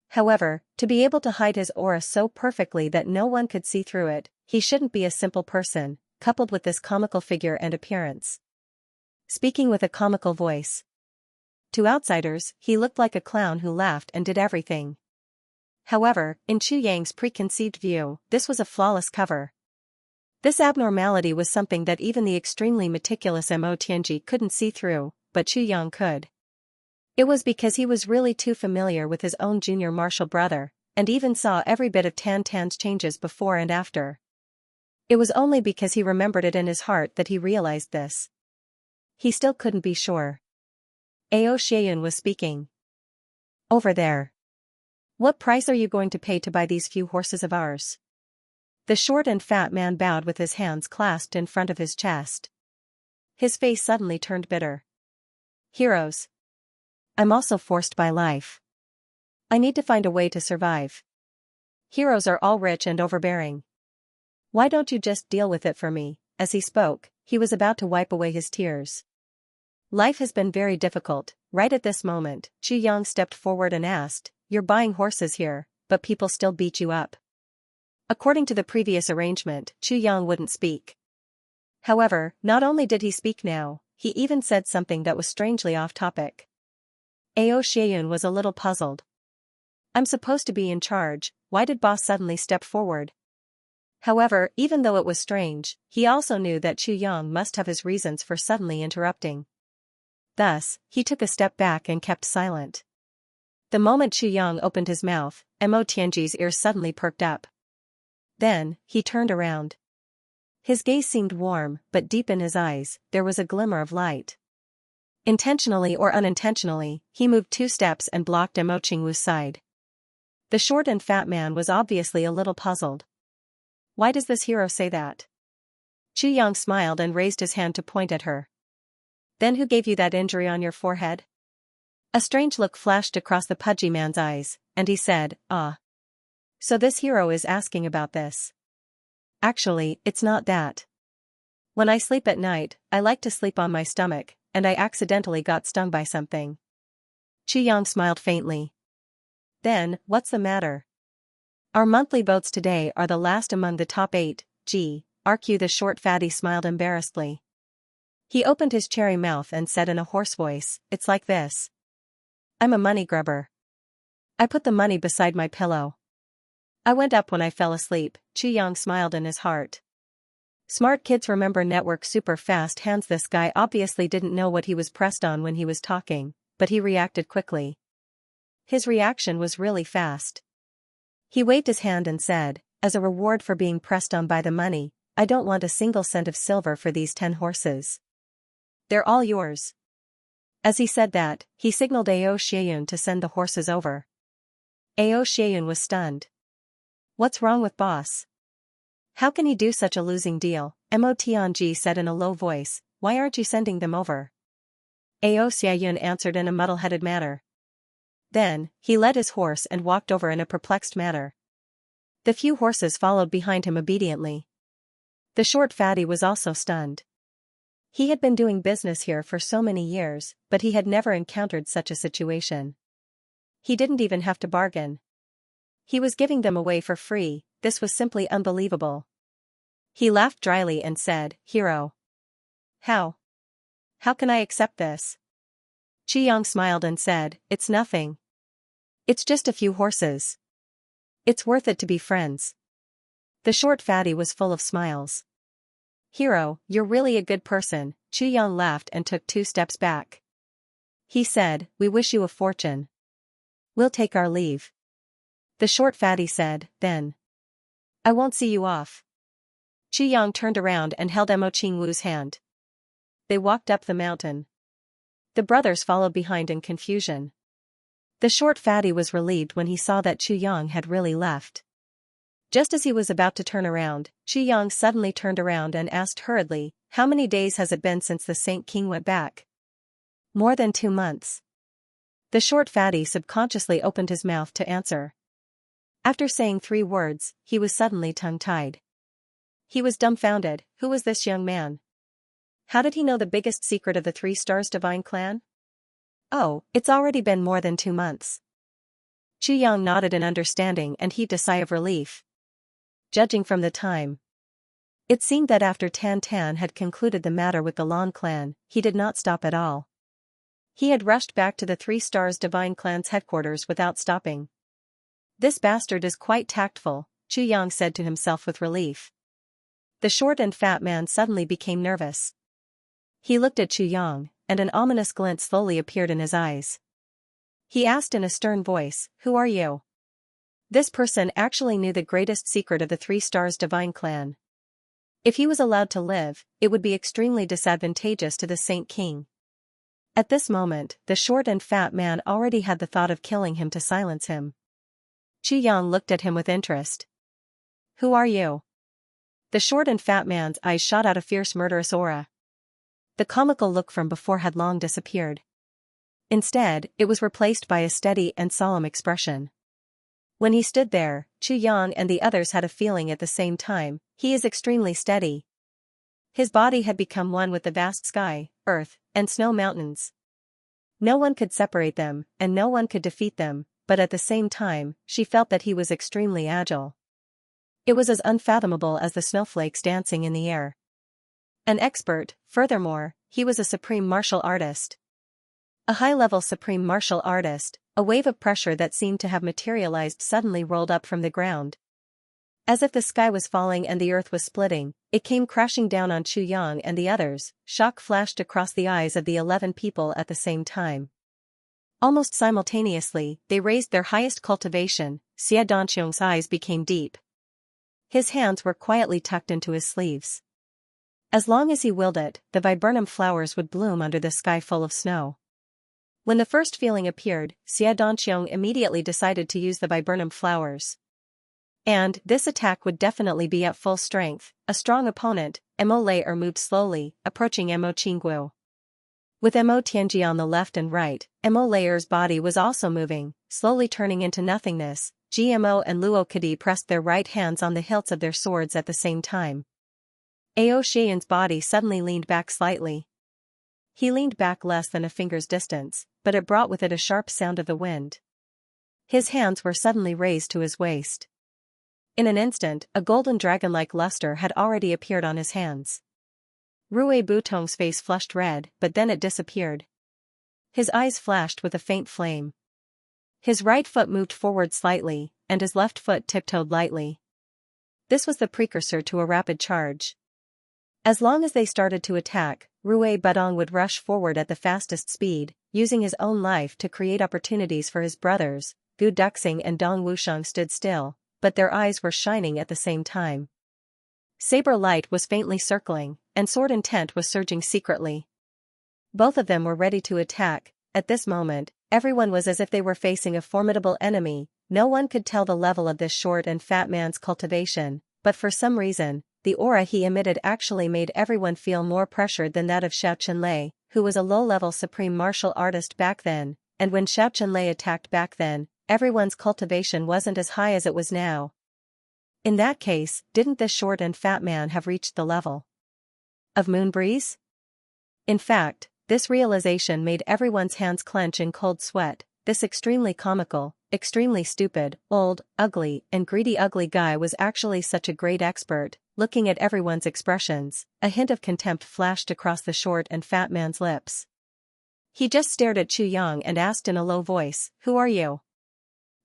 However, to be able to hide his aura so perfectly that no one could see through it, he shouldn't be a simple person, coupled with this comical figure and appearance. Speaking with a comical voice. To outsiders, he looked like a clown who laughed and did everything. However, in Chu Yang's preconceived view, this was a flawless cover. This abnormality was something that even the extremely meticulous Mo Tianji couldn't see through, but Chu Yang could. It was because he was really too familiar with his own junior martial brother, and even saw every bit of Tan Tan's changes before and after. It was only because he remembered it in his heart that he realized this. He still couldn't be sure. Ao Xieyun was speaking. Over there. What price are you going to pay to buy these few horses of ours? The short and fat man bowed with his hands clasped in front of his chest. His face suddenly turned bitter. Heroes. I'm also forced by life. I need to find a way to survive. Heroes are all rich and overbearing. Why don't you just deal with it for me? As he spoke, he was about to wipe away his tears. Life has been very difficult. Right at this moment, Chu Yang stepped forward and asked, "You're buying horses here, but people still beat you up." According to the previous arrangement, Chu Yang wouldn't speak. However, not only did he speak now, he even said something that was strangely off-topic. Ao Xieyun was a little puzzled. I'm supposed to be in charge, why did boss suddenly step forward? However, even though it was strange, he also knew that Chu Yang must have his reasons for suddenly interrupting. Thus, he took a step back and kept silent. The moment Chu Yang opened his mouth, Mo Tianji's ears suddenly perked up. Then, he turned around. His gaze seemed warm, but deep in his eyes, there was a glimmer of light. Intentionally or unintentionally, he moved 2 steps and blocked Mo Qingwu's side. The short and fat man was obviously a little puzzled. Why does this hero say that? Chu Yang smiled and raised his hand to point at her. Then who gave you that injury on your forehead? A strange look flashed across the pudgy man's eyes, and he said, "Ah. So this hero is asking about this. Actually, it's not that. When I sleep at night, I like to sleep on my stomach, and I accidentally got stung by something." Chu Yang smiled faintly. Then, what's the matter? Our monthly votes today are the last among the top 8, RQ. The short fatty smiled embarrassedly. He opened his cherry mouth and said in a hoarse voice, "It's like this. I'm a money grubber. I put the money beside my pillow. I went up when I fell asleep." Chu Yang smiled in his heart. Smart kids remember network super fast hands. This guy obviously didn't know what he was pressed on when he was talking, but he reacted quickly. His reaction was really fast. He waved his hand and said, "As a reward for being pressed on by the money, I don't want a single cent of silver for these 10 horses. They're all yours." As he said that, he signaled Ao Xieyun to send the horses over. Ao Xieyun was stunned. What's wrong with boss? How can he do such a losing deal? Mo Tianji said in a low voice, "Why aren't you sending them over?" Ao Xieyun answered in a muddle-headed manner. Then, he led his horse and walked over in a perplexed manner. The few horses followed behind him obediently. The short fatty was also stunned. He had been doing business here for so many years, but he had never encountered such a situation. He didn't even have to bargain. He was giving them away for free. This was simply unbelievable. He laughed dryly and said, "Hero. How? How can I accept this?" Chu Yang smiled and said, "It's nothing. It's just a few horses. It's worth it to be friends." The short fatty was full of smiles. "Hero, you're really a good person." Chu Yang laughed and took 2 steps back. He said, "We wish you a fortune. We'll take our leave." The short fatty said, "Then I won't see you off." Chu Yang turned around and held Mo Qingwu's hand. They walked up the mountain. The brothers followed behind in confusion. The short fatty was relieved when he saw that Chu Yang had really left. Just as he was about to turn around, Chu Yang suddenly turned around and asked hurriedly, "How many days has it been since the Saint King went back?" "More than 2 months. The short fatty subconsciously opened his mouth to answer. After saying 3 words, he was suddenly tongue-tied. He was dumbfounded. Who was this young man? How did he know the biggest secret of the 3 Stars Divine Clan? Oh, it's already been more than 2 months. Chu Yang nodded in understanding and heaved a sigh of relief. Judging from the time, it seemed that after Tan Tan had concluded the matter with the Lan clan, he did not stop at all. He had rushed back to the 3 Stars Divine Clan's headquarters without stopping. This bastard is quite tactful, Chu Yang said to himself with relief. The short and fat man suddenly became nervous. He looked at Chu Yang, and an ominous glint slowly appeared in his eyes. He asked in a stern voice, "Who are you?" This person actually knew the greatest secret of the 3 Stars Divine Clan. If he was allowed to live, it would be extremely disadvantageous to the Saint King. At this moment, the short and fat man already had the thought of killing him to silence him. Chu Yang looked at him with interest. "Who are you?" The short and fat man's eyes shot out a fierce murderous aura. The comical look from before had long disappeared. Instead, it was replaced by a steady and solemn expression. When he stood there, Chu Yang and the others had a feeling at the same time, he is extremely steady. His body had become one with the vast sky, earth, and snow mountains. No one could separate them, and no one could defeat them, but at the same time, she felt that he was extremely agile. It was as unfathomable as the snowflakes dancing in the air. An expert, furthermore, he was a supreme martial artist. A high-level supreme martial artist, a wave of pressure that seemed to have materialized suddenly rolled up from the ground. As if the sky was falling and the earth was splitting, it came crashing down on Chu Yang and the others. Shock flashed across the eyes of the 11 people at the same time. Almost simultaneously, they raised their highest cultivation. Xianxia's eyes became deep. His hands were quietly tucked into his sleeves. As long as he willed it, the viburnum flowers would bloom under the sky full of snow. When the first feeling appeared, Xianxia immediately decided to use the viburnum flowers. And this attack would definitely be at full strength. A strong opponent, Mo Laer moved slowly, approaching Mo Qingguo. With Mo Tianji on the left and right, Mo Laer's body was also moving, slowly turning into nothingness. Gmo and Luo Kadi pressed their right hands on the hilts of their swords at the same time. Ao Xian's body suddenly leaned back slightly. He leaned back less than a finger's distance, but it brought with it a sharp sound of the wind. His hands were suddenly raised to his waist. In an instant, a golden dragon-like luster had already appeared on his hands. Rui Butong's face flushed red, but then it disappeared. His eyes flashed with a faint flame. His right foot moved forward slightly, and his left foot tiptoed lightly. This was the precursor to a rapid charge. As long as they started to attack, Rui Budong would rush forward at the fastest speed, using his own life to create opportunities for his brothers. Gu Duxing and Dong Wushang stood still, but their eyes were shining at the same time. Saber light was faintly circling, and sword intent was surging secretly. Both of them were ready to attack. At this moment, everyone was as if they were facing a formidable enemy. No one could tell the level of this short and fat man's cultivation, but for some reason, the aura he emitted actually made everyone feel more pressured than that of Xiao Chenlei, who was a low-level supreme martial artist back then, and when Xiao Chenlei attacked back then, everyone's cultivation wasn't as high as it was now. In that case, didn't this short and fat man have reached the level of Moonbreeze? In fact, this realization made everyone's hands clench in cold sweat. This extremely comical, extremely stupid, old, ugly, and greedy ugly guy was actually such a great expert. Looking at everyone's expressions, a hint of contempt flashed across the short and fat man's lips. He just stared at Chu Yang and asked in a low voice, "Who are you?"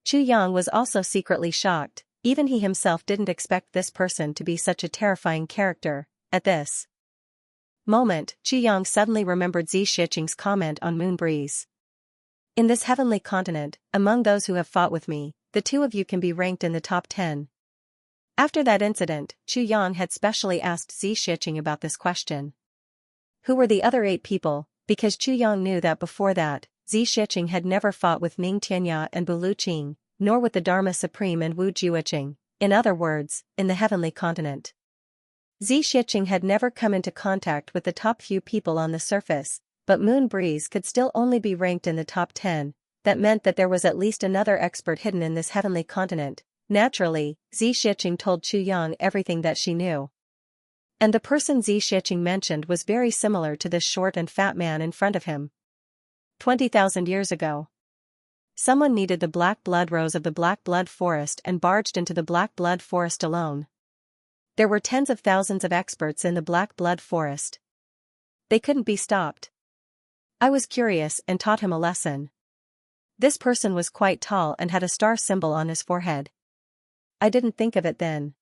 Chu Yang was also secretly shocked. Even he himself didn't expect this person to be such a terrifying character. At this moment, Chu Yang suddenly remembered Xianxia's comment on Moonbreeze. In this heavenly continent, among those who have fought with me, the 2 of you can be ranked in the top 10. After that incident, Chu Yang had specially asked Xianxia about this question. Who were the other 8 people? Because Chu Yang knew that before that, Xianxia had never fought with Ning Tianya and Bu Luqing, nor with the Dharma Supreme and Wu Juiqing. In other words, in the heavenly continent, Xianxia had never come into contact with the top few people on the surface, but Moonbreeze could still only be ranked in the top 10. that meant that there was at least another expert hidden in this heavenly continent. Naturally, Xianxia told Chu Yang everything that she knew. And the person Xianxia mentioned was very similar to this short and fat man in front of him. 20,000 years ago. Someone needed the black blood rose of the black blood forest and barged into the black blood forest alone. There were tens of thousands of experts in the black blood forest. They couldn't be stopped. I was curious and taught him a lesson. This person was quite tall and had a star symbol on his forehead. I didn't think of it then.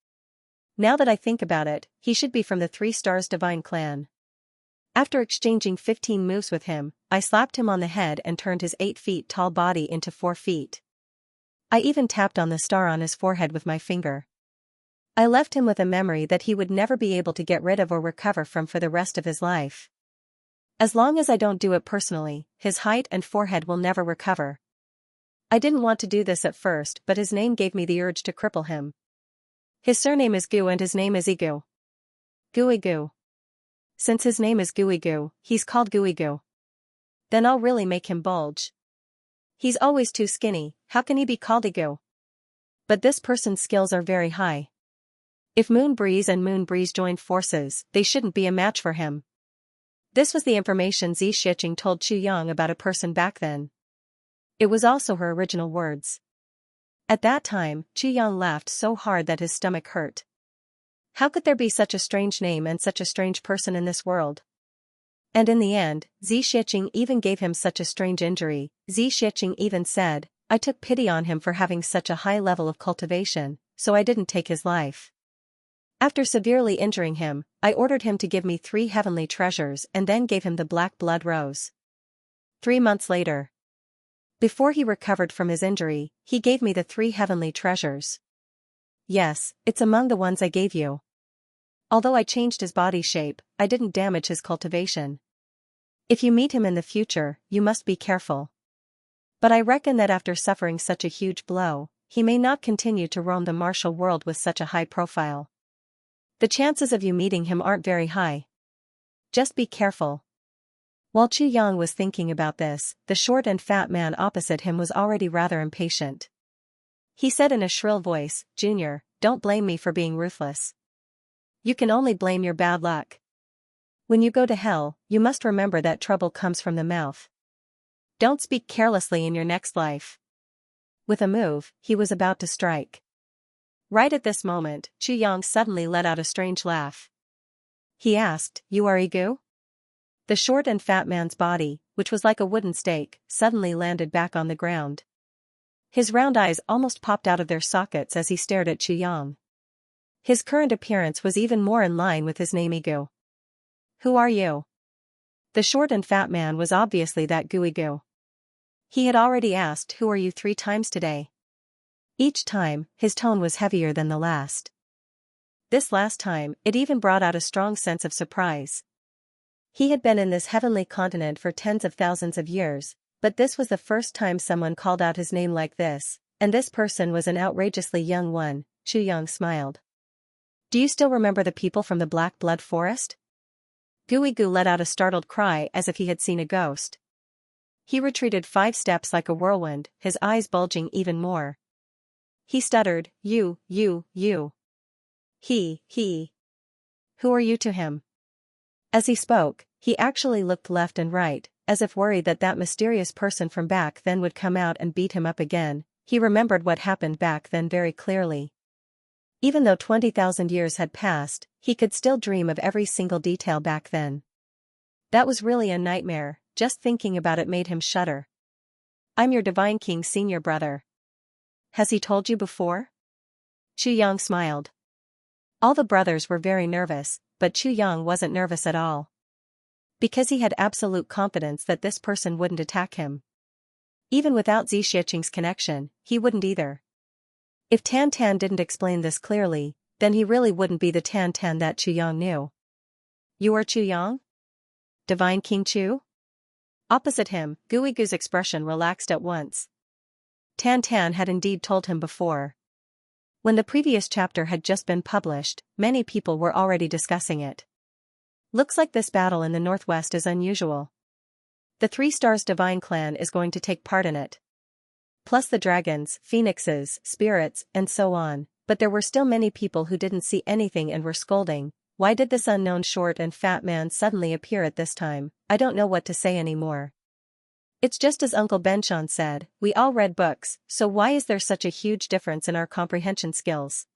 Now that I think about it, he should be from the 3 Stars Divine clan. After exchanging 15 moves with him, I slapped him on the head and turned his 8 feet tall body into 4 feet. I even tapped on the star on his forehead with my finger. I left him with a memory that he would never be able to get rid of or recover from for the rest of his life. As long as I don't do it personally, his height and forehead will never recover. I didn't want to do this at first, but his name gave me the urge to cripple him. His surname is Gu and his name is Igu. Gooey Goo. Since his name is Gooey Goo, he's called Gooey Goo. Then I'll really make him bulge. He's always too skinny, how can he be called Igu? But this person's skills are very high. If Moon Breeze and Moon Breeze joined forces, they shouldn't be a match for him. This was the information Xianxia told Chu Yang about a person back then. It was also her original words. At that time, Chu Yang laughed so hard that his stomach hurt. How could there be such a strange name and such a strange person in this world? And in the end, Xianxia even gave him such a strange injury. Xianxia even said, I took pity on him for having such a high level of cultivation, so I didn't take his life. After severely injuring him, I ordered him to give me 3 heavenly treasures and then gave him the black blood rose. 3 months later. Before he recovered from his injury, he gave me the 3 heavenly treasures. Yes, it's among the ones I gave you. Although I changed his body shape, I didn't damage his cultivation. If you meet him in the future, you must be careful. But I reckon that after suffering such a huge blow, he may not continue to roam the martial world with such a high profile. The chances of you meeting him aren't very high. Just be careful. While Chu Yang was thinking about this, the short and fat man opposite him was already rather impatient. He said in a shrill voice, Junior, don't blame me for being ruthless. You can only blame your bad luck. When you go to hell, you must remember that trouble comes from the mouth. Don't speak carelessly in your next life. With a move, he was about to strike. Right at this moment, Chu Yang suddenly let out a strange laugh. He asked, You are Igu? The short and fat man's body, which was like a wooden stake, suddenly landed back on the ground. His round eyes almost popped out of their sockets as he stared at Chu Yang. His current appearance was even more in line with his name Igu. Who are you? The short and fat man was obviously that Gu Igu. He had already asked who are you 3 times today. Each time, his tone was heavier than the last. This last time, it even brought out a strong sense of surprise. He had been in this heavenly continent for tens of thousands of years, but this was the first time someone called out his name like this, and this person was an outrageously young one. Chu Yang smiled. Do you still remember the people from the Black Blood Forest? Gooey Goo let out a startled cry as if he had seen a ghost. He retreated 5 steps like a whirlwind, his eyes bulging even more. He stuttered, You. He. Who are you to him? As he spoke, he actually looked left and right, as if worried that that mysterious person from back then would come out and beat him up again. He remembered what happened back then very clearly. Even though 20,000 years had passed, he could still dream of every single detail back then. That was really a nightmare, just thinking about it made him shudder. I'm your Divine King's senior brother. Has he told you before? Chu Yang smiled. All the brothers were very nervous, but Chu Yang wasn't nervous at all. Because he had absolute confidence that this person wouldn't attack him. Even without Xianxia's connection, he wouldn't either. If Tan Tan didn't explain this clearly, then he really wouldn't be the Tan Tan that Chu Yang knew. You are Chu Yang? Divine King Chu? Opposite him, Gooey Goo's expression relaxed at once. Tan Tan had indeed told him before. When the previous chapter had just been published, many people were already discussing it. Looks like this battle in the northwest is unusual. The 3 Stars Divine Clan is going to take part in it. plus the dragons, phoenixes, spirits, and so on, but there were still many people who didn't see anything and were scolding. Why did this unknown short and fat man suddenly appear at this time? I don't know what to say anymore. It's just as Uncle Benchon said, we all read books, so why is there such a huge difference in our comprehension skills?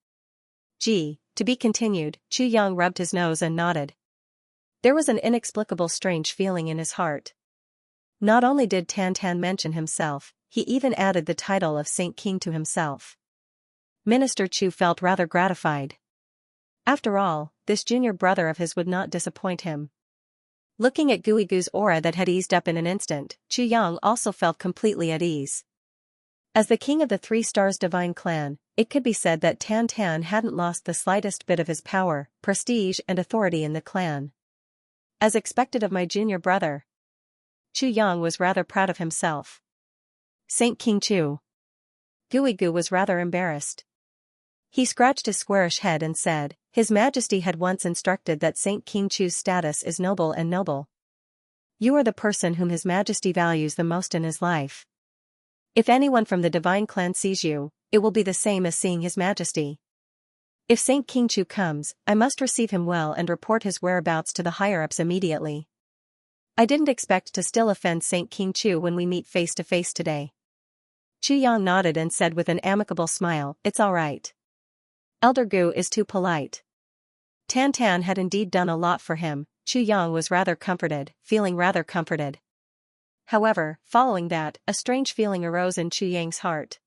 Gee, to be continued, Chu Yang rubbed his nose and nodded. There was an inexplicable strange feeling in his heart. Not only did Tan Tan mention himself, he even added the title of Saint King to himself. Minister Chu felt rather gratified. After all, this junior brother of his would not disappoint him. Looking at Guigu's aura that had eased up in an instant, Chu Yang also felt completely at ease. As the king of the 3 Stars Divine Clan, it could be said that Tan Tan hadn't lost the slightest bit of his power, prestige and authority in the clan. As expected of my junior brother. Chu Yang was rather proud of himself. Saint King Chu. Guigu was rather embarrassed. He scratched his squarish head and said, His Majesty had once instructed that Saint King Chu's status is noble and noble. You are the person whom His Majesty values the most in his life. If anyone from the Divine Clan sees you, it will be the same as seeing His Majesty. If Saint King Chu comes, I must receive him well and report his whereabouts to the higher-ups immediately. I didn't expect to still offend Saint King Chu when we meet face to face today. Chu Yang nodded and said with an amicable smile, It's all right. Elder Gu is too polite. Tan Tan had indeed done a lot for him. Chu Yang was rather comforted, feeling rather comforted. However, following that, a strange feeling arose in Chu Yang's heart.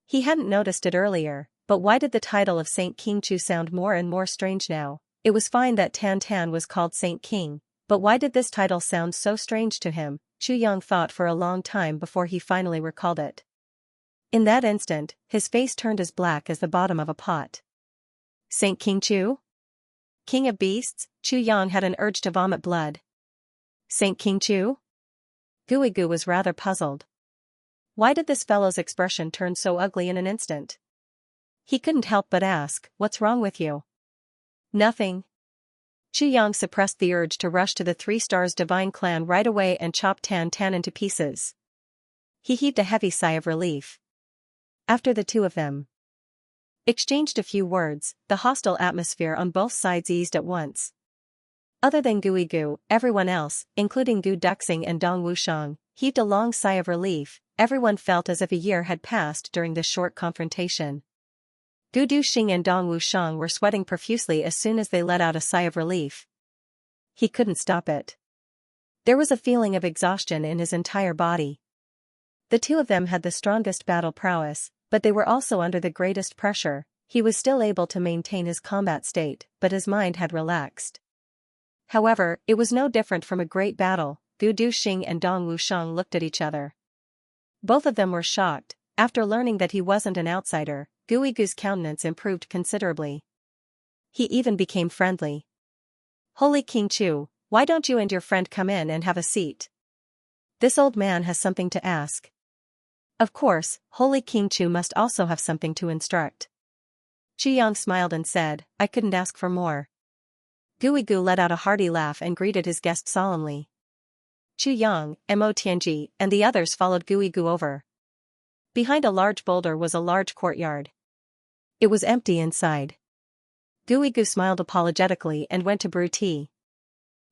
He hadn't noticed it earlier, but why did the title of Saint King Chu sound more and more strange now? It was fine that Tan Tan was called Saint King, but why did this title sound so strange to him? Chu Yang thought for a long time before he finally recalled it. In that instant, his face turned as black as the bottom of a pot. Saint King Chu? King of Beasts? Chu Yang had an urge to vomit blood. Saint King Chu? Guigu was rather puzzled. Why did this fellow's expression turn so ugly in an instant? He couldn't help but ask, What's wrong with you? Nothing. Chu Yang suppressed the urge to rush to the 3 Stars Divine Clan right away and chop Tan Tan into pieces. He heaved a heavy sigh of relief. After the two of them exchanged a few words, the hostile atmosphere on both sides eased at once. Other than Guigu, everyone else, including Gu Duxing and Dong Wushang, heaved a long sigh of relief. Everyone felt as if a year had passed during this short confrontation. Gu Duxing and Dong Wushang were sweating profusely as soon as they let out a sigh of relief. He couldn't stop it. There was a feeling of exhaustion in his entire body. The two of them had the strongest battle prowess, but they were also under the greatest pressure. He was still able to maintain his combat state, but his mind had relaxed. However, it was no different from a great battle. Gu Duxing and Dong Wushang looked at each other. Both of them were shocked. After learning that he wasn't an outsider, Guigu's countenance improved considerably. He even became friendly. Holy King Chu, why don't you and your friend come in and have a seat? This old man has something to ask. Of course, Holy King Chu must also have something to instruct. Chu Yang smiled and said, I couldn't ask for more. Guigu let out a hearty laugh and greeted his guest solemnly. Chu Yang, Mo Tianji, and the others followed Guigu over. Behind a large boulder was a large courtyard. It was empty inside. Guigu smiled apologetically and went to brew tea.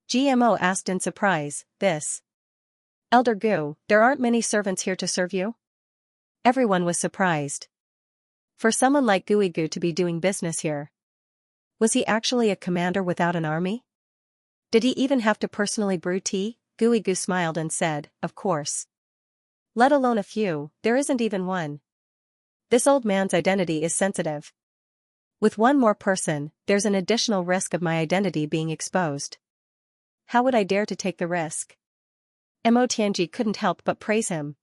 GMO asked in surprise, This? Elder Gu, there aren't many servants here to serve you? Everyone was surprised. For someone like Guigu to be doing business here. Was he actually a commander without an army? Did he even have to personally brew tea? Guigu smiled and said, Of course. Let alone a few, there isn't even one. This old man's identity is sensitive. With one more person, there's an additional risk of my identity being exposed. How would I dare to take the risk? Mo Tianji couldn't help but praise him.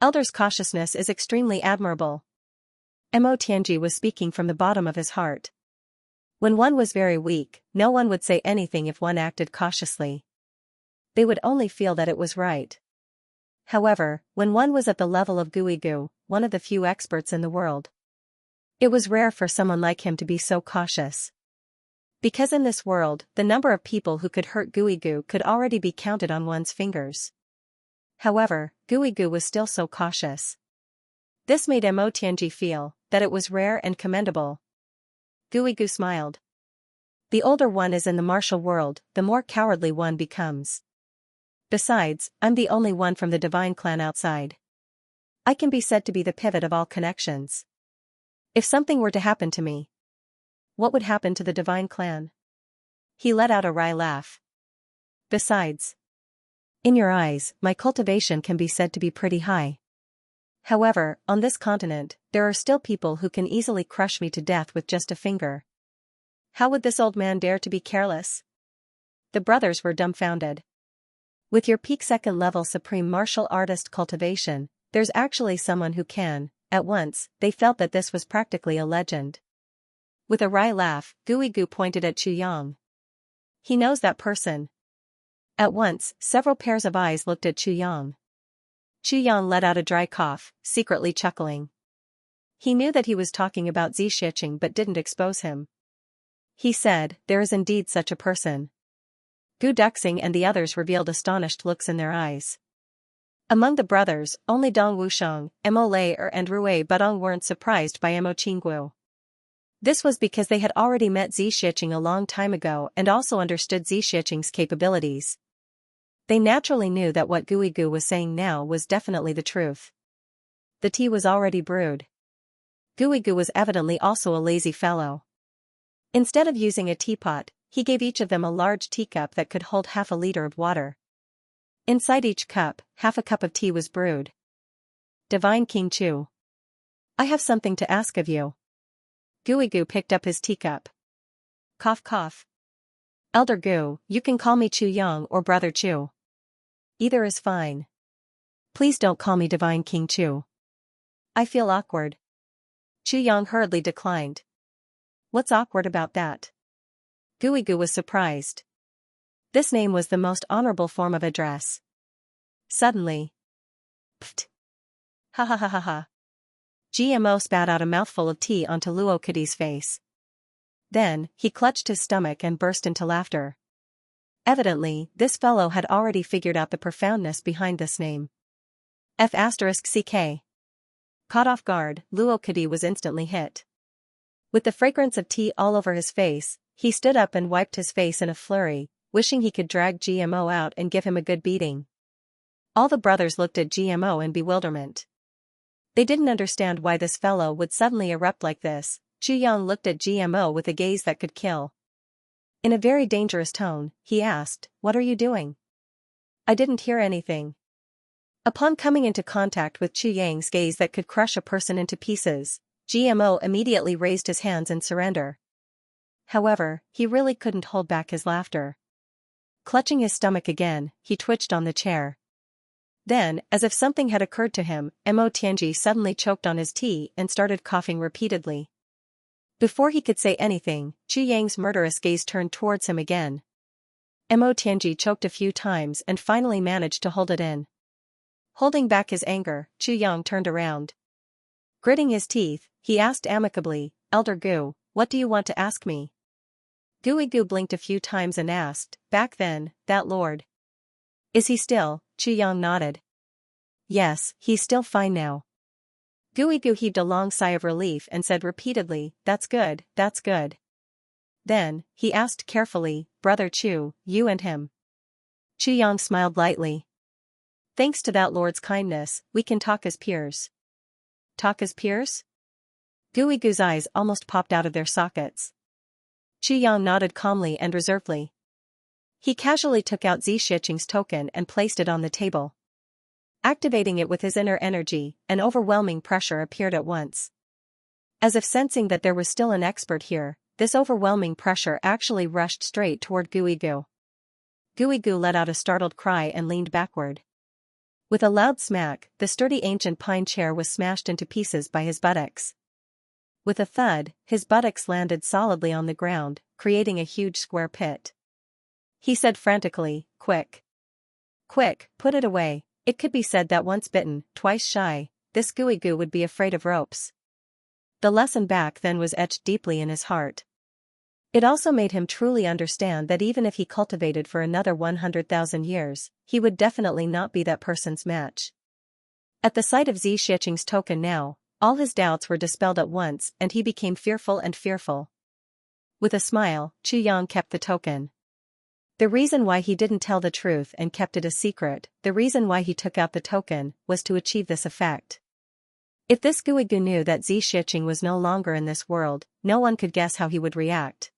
Elder's cautiousness is extremely admirable. Mo Tianji was speaking from the bottom of his heart. When one was very weak, no one would say anything if one acted cautiously. They would only feel that it was right. However, when one was at the level of Guigu, one of the few experts in the world, it was rare for someone like him to be so cautious. Because in this world, the number of people who could hurt Guigu could already be counted on one's fingers. However, Guigu was still so cautious. This made Mo Tianji feel that it was rare and commendable. Guigu smiled. The older one is in the martial world, the more cowardly one becomes. Besides, I'm the only one from the divine clan outside. I can be said to be the pivot of all connections. If something were to happen to me, what would happen to the divine clan? He let out a wry laugh. Besides, in your eyes, my cultivation can be said to be pretty high. However, on this continent, there are still people who can easily crush me to death with just a finger. How would this old man dare to be careless? The brothers were dumbfounded. With your peak second level supreme martial artist cultivation, there's actually someone who can. At once, they felt that this was practically a legend. With a wry laugh, Guigu pointed at Chu Yang. He knows that person. At once, several pairs of eyes looked at Chu Yang. Chu Yang let out a dry cough, secretly chuckling. He knew that he was talking about Xianxia but didn't expose him. He said, there is indeed such a person. Gu Duxing and the others revealed astonished looks in their eyes. Among the brothers, only Dong Wusheng, Mo Lei and Rui Budong weren't surprised by Mo Qingguo. This was because they had already met Xianxia a long time ago and also understood Xianxia's capabilities. They naturally knew that what Guigu was saying now was definitely the truth. The tea was already brewed. Guigu was evidently also a lazy fellow. Instead of using a teapot, he gave each of them a large teacup that could hold half a liter of water. Inside each cup, half a cup of tea was brewed. Divine King Chu. I have something to ask of you. Guigu picked up his teacup. Cough cough. Elder Gu, you can call me Chu Yang or Brother Chu. Either is fine. Please don't call me Divine King Chu. I feel awkward. Chu Yang hurriedly declined. What's awkward about that? Guigu was surprised. This name was the most honorable form of address. Suddenly. Pfft. Ha ha ha ha ha. GMO spat out a mouthful of tea onto Luo Kadi's face. Then, he clutched his stomach and burst into laughter. Evidently, this fellow had already figured out the profoundness behind this name. F***CK. Caught off guard, Luo Kadi was instantly hit. With the fragrance of tea all over his face, he stood up and wiped his face in a flurry, wishing he could drag GMO out and give him a good beating. All the brothers looked at GMO in bewilderment. They didn't understand why this fellow would suddenly erupt like this. Chu Yang looked at GMO with a gaze that could kill. In a very dangerous tone, he asked, "What are you doing?" I didn't hear anything. Upon coming into contact with Chu Yang's gaze that could crush a person into pieces, GMO immediately raised his hands in surrender. However, he really couldn't hold back his laughter. Clutching his stomach again, he twitched on the chair. Then, as if something had occurred to him, Mo Tianji suddenly choked on his tea and started coughing repeatedly. Before he could say anything, Chu Yang's murderous gaze turned towards him again. Mo Tianji choked a few times and finally managed to hold it in. Holding back his anger, Chu Yang turned around. Gritting his teeth, he asked amicably, "Elder Gu, what do you want to ask me?" Guigu blinked a few times and asked, "Back then, that lord. Is he still?" Chu Yang nodded. "Yes, he's still fine now." Guigu heaved a long sigh of relief and said repeatedly, "That's good, that's good." Then, he asked carefully, "Brother Chu, you and him?" Chu Yang smiled lightly. "Thanks to that lord's kindness, we can talk as peers." Talk as peers? Guigu's eyes almost popped out of their sockets. Chu Yang nodded calmly and reservedly. He casually took out Xianxia's token and placed it on the table. Activating it with his inner energy, an overwhelming pressure appeared at once. As if sensing that there was still an expert here, this overwhelming pressure actually rushed straight toward Guigu. Guigu let out a startled cry and leaned backward. With a loud smack, the sturdy ancient pine chair was smashed into pieces by his buttocks. With a thud, his buttocks landed solidly on the ground, creating a huge square pit. He said frantically, "Quick! Quick, put it away." It could be said that once bitten, twice shy, this Guigu would be afraid of ropes. The lesson back then was etched deeply in his heart. It also made him truly understand that even if he cultivated for another 100,000 years, he would definitely not be that person's match. At the sight of Xianxia's token now, all his doubts were dispelled at once and he became fearful and fearful. With a smile, Xianxia kept the token. The reason why he didn't tell the truth and kept it a secret, the reason why he took out the token, was to achieve this effect. If this Guigu knew that Xianxia was no longer in this world, no one could guess how he would react.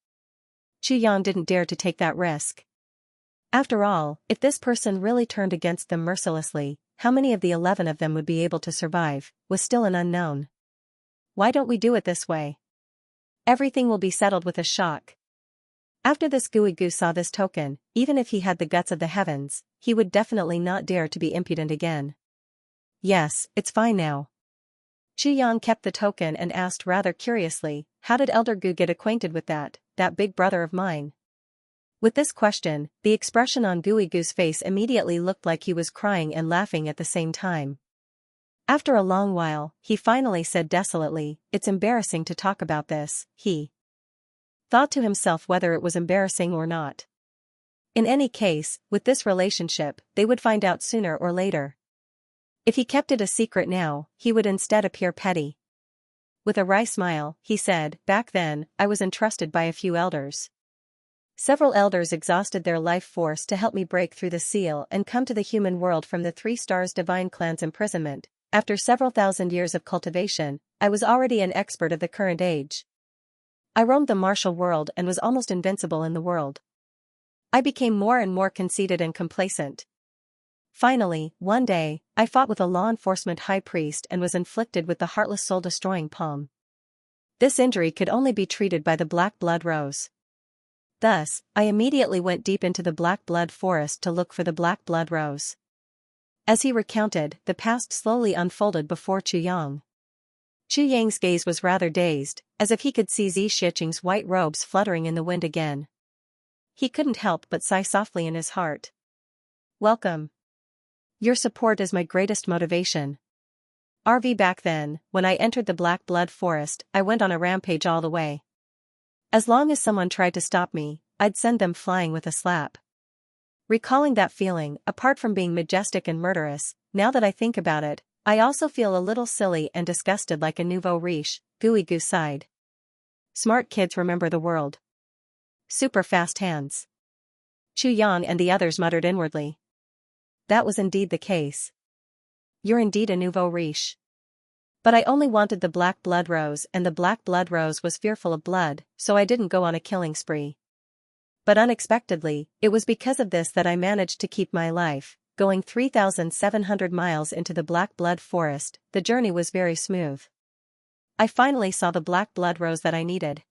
Xianxia didn't dare to take that risk. After all, if this person really turned against them mercilessly, how many of the 11 of them would be able to survive, was still an unknown. Why don't we do it this way? Everything will be settled with a shock. After this Guigu saw this token, even if he had the guts of the heavens, he would definitely not dare to be impudent again. Yes, it's fine now. Xianxia kept the token and asked rather curiously, how did Elder Gu get acquainted with that big brother of mine? With this question, the expression on Guigu's face immediately looked like he was crying and laughing at the same time. After a long while, he finally said desolately, "It's embarrassing to talk about this." He thought to himself whether it was embarrassing or not. In any case, with this relationship, they would find out sooner or later. If he kept it a secret now, he would instead appear petty. With a wry smile, he said, "Back then, I was entrusted by a few elders. Several elders exhausted their life force to help me break through the seal and come to the human world from the 3 Stars Divine Clan's imprisonment. After several thousand years of cultivation, I was already an expert of the current age. I roamed the martial world and was almost invincible in the world. I became more and more conceited and complacent. Finally, one day, I fought with a law enforcement high priest and was inflicted with the heartless soul-destroying palm. This injury could only be treated by the black blood rose. Thus, I immediately went deep into the black blood forest to look for the black blood rose." As he recounted, the past slowly unfolded before Xianxia. Xianxia's gaze was rather dazed, as if he could see Xianxia's white robes fluttering in the wind again. He couldn't help but sigh softly in his heart. "Welcome. Your support is my greatest motivation. Back then, when I entered the black blood forest, I went on a rampage all the way. As long as someone tried to stop me, I'd send them flying with a slap. Recalling that feeling, apart from being majestic and murderous, now that I think about it, I also feel a little silly and disgusted like a nouveau riche," Guigu sighed. "Smart kids remember the world. Super fast hands." Xianxia and the others muttered inwardly. That was indeed the case. "You're indeed a nouveau riche. But I only wanted the black blood rose and the black blood rose was fearful of blood, so I didn't go on a killing spree. But unexpectedly, it was because of this that I managed to keep my life, going 3,700 miles into the black blood forest. The journey was very smooth. I finally saw the black blood rose that I needed.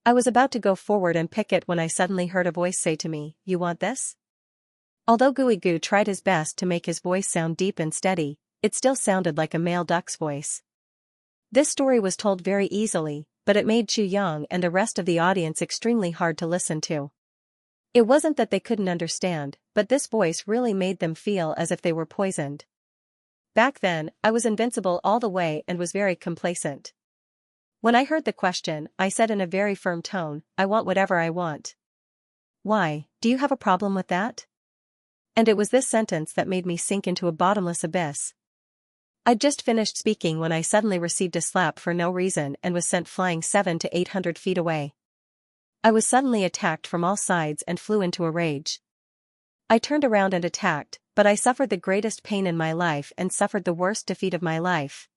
I was about to go forward and pick it when I suddenly heard a voice say to me, 'You want this?' Although Guigu tried his best to make his voice sound deep and steady, it still sounded like a male duck's voice. This story was told very easily, but it made Xianxia and the rest of the audience extremely hard to listen to. It wasn't that they couldn't understand, but this voice really made them feel as if they were poisoned. Back then, I was invincible all the way and was very complacent. When I heard the question, I said in a very firm tone, 'I want whatever I want.' 'Why, do you have a problem with that?' And it was this sentence that made me sink into a bottomless abyss. I'd just finished speaking when I suddenly received a slap for no reason and was sent flying 700 to 800 feet away. I was suddenly attacked from all sides and flew into a rage. I turned around and attacked, but I suffered the greatest pain in my life and suffered the worst defeat of my life.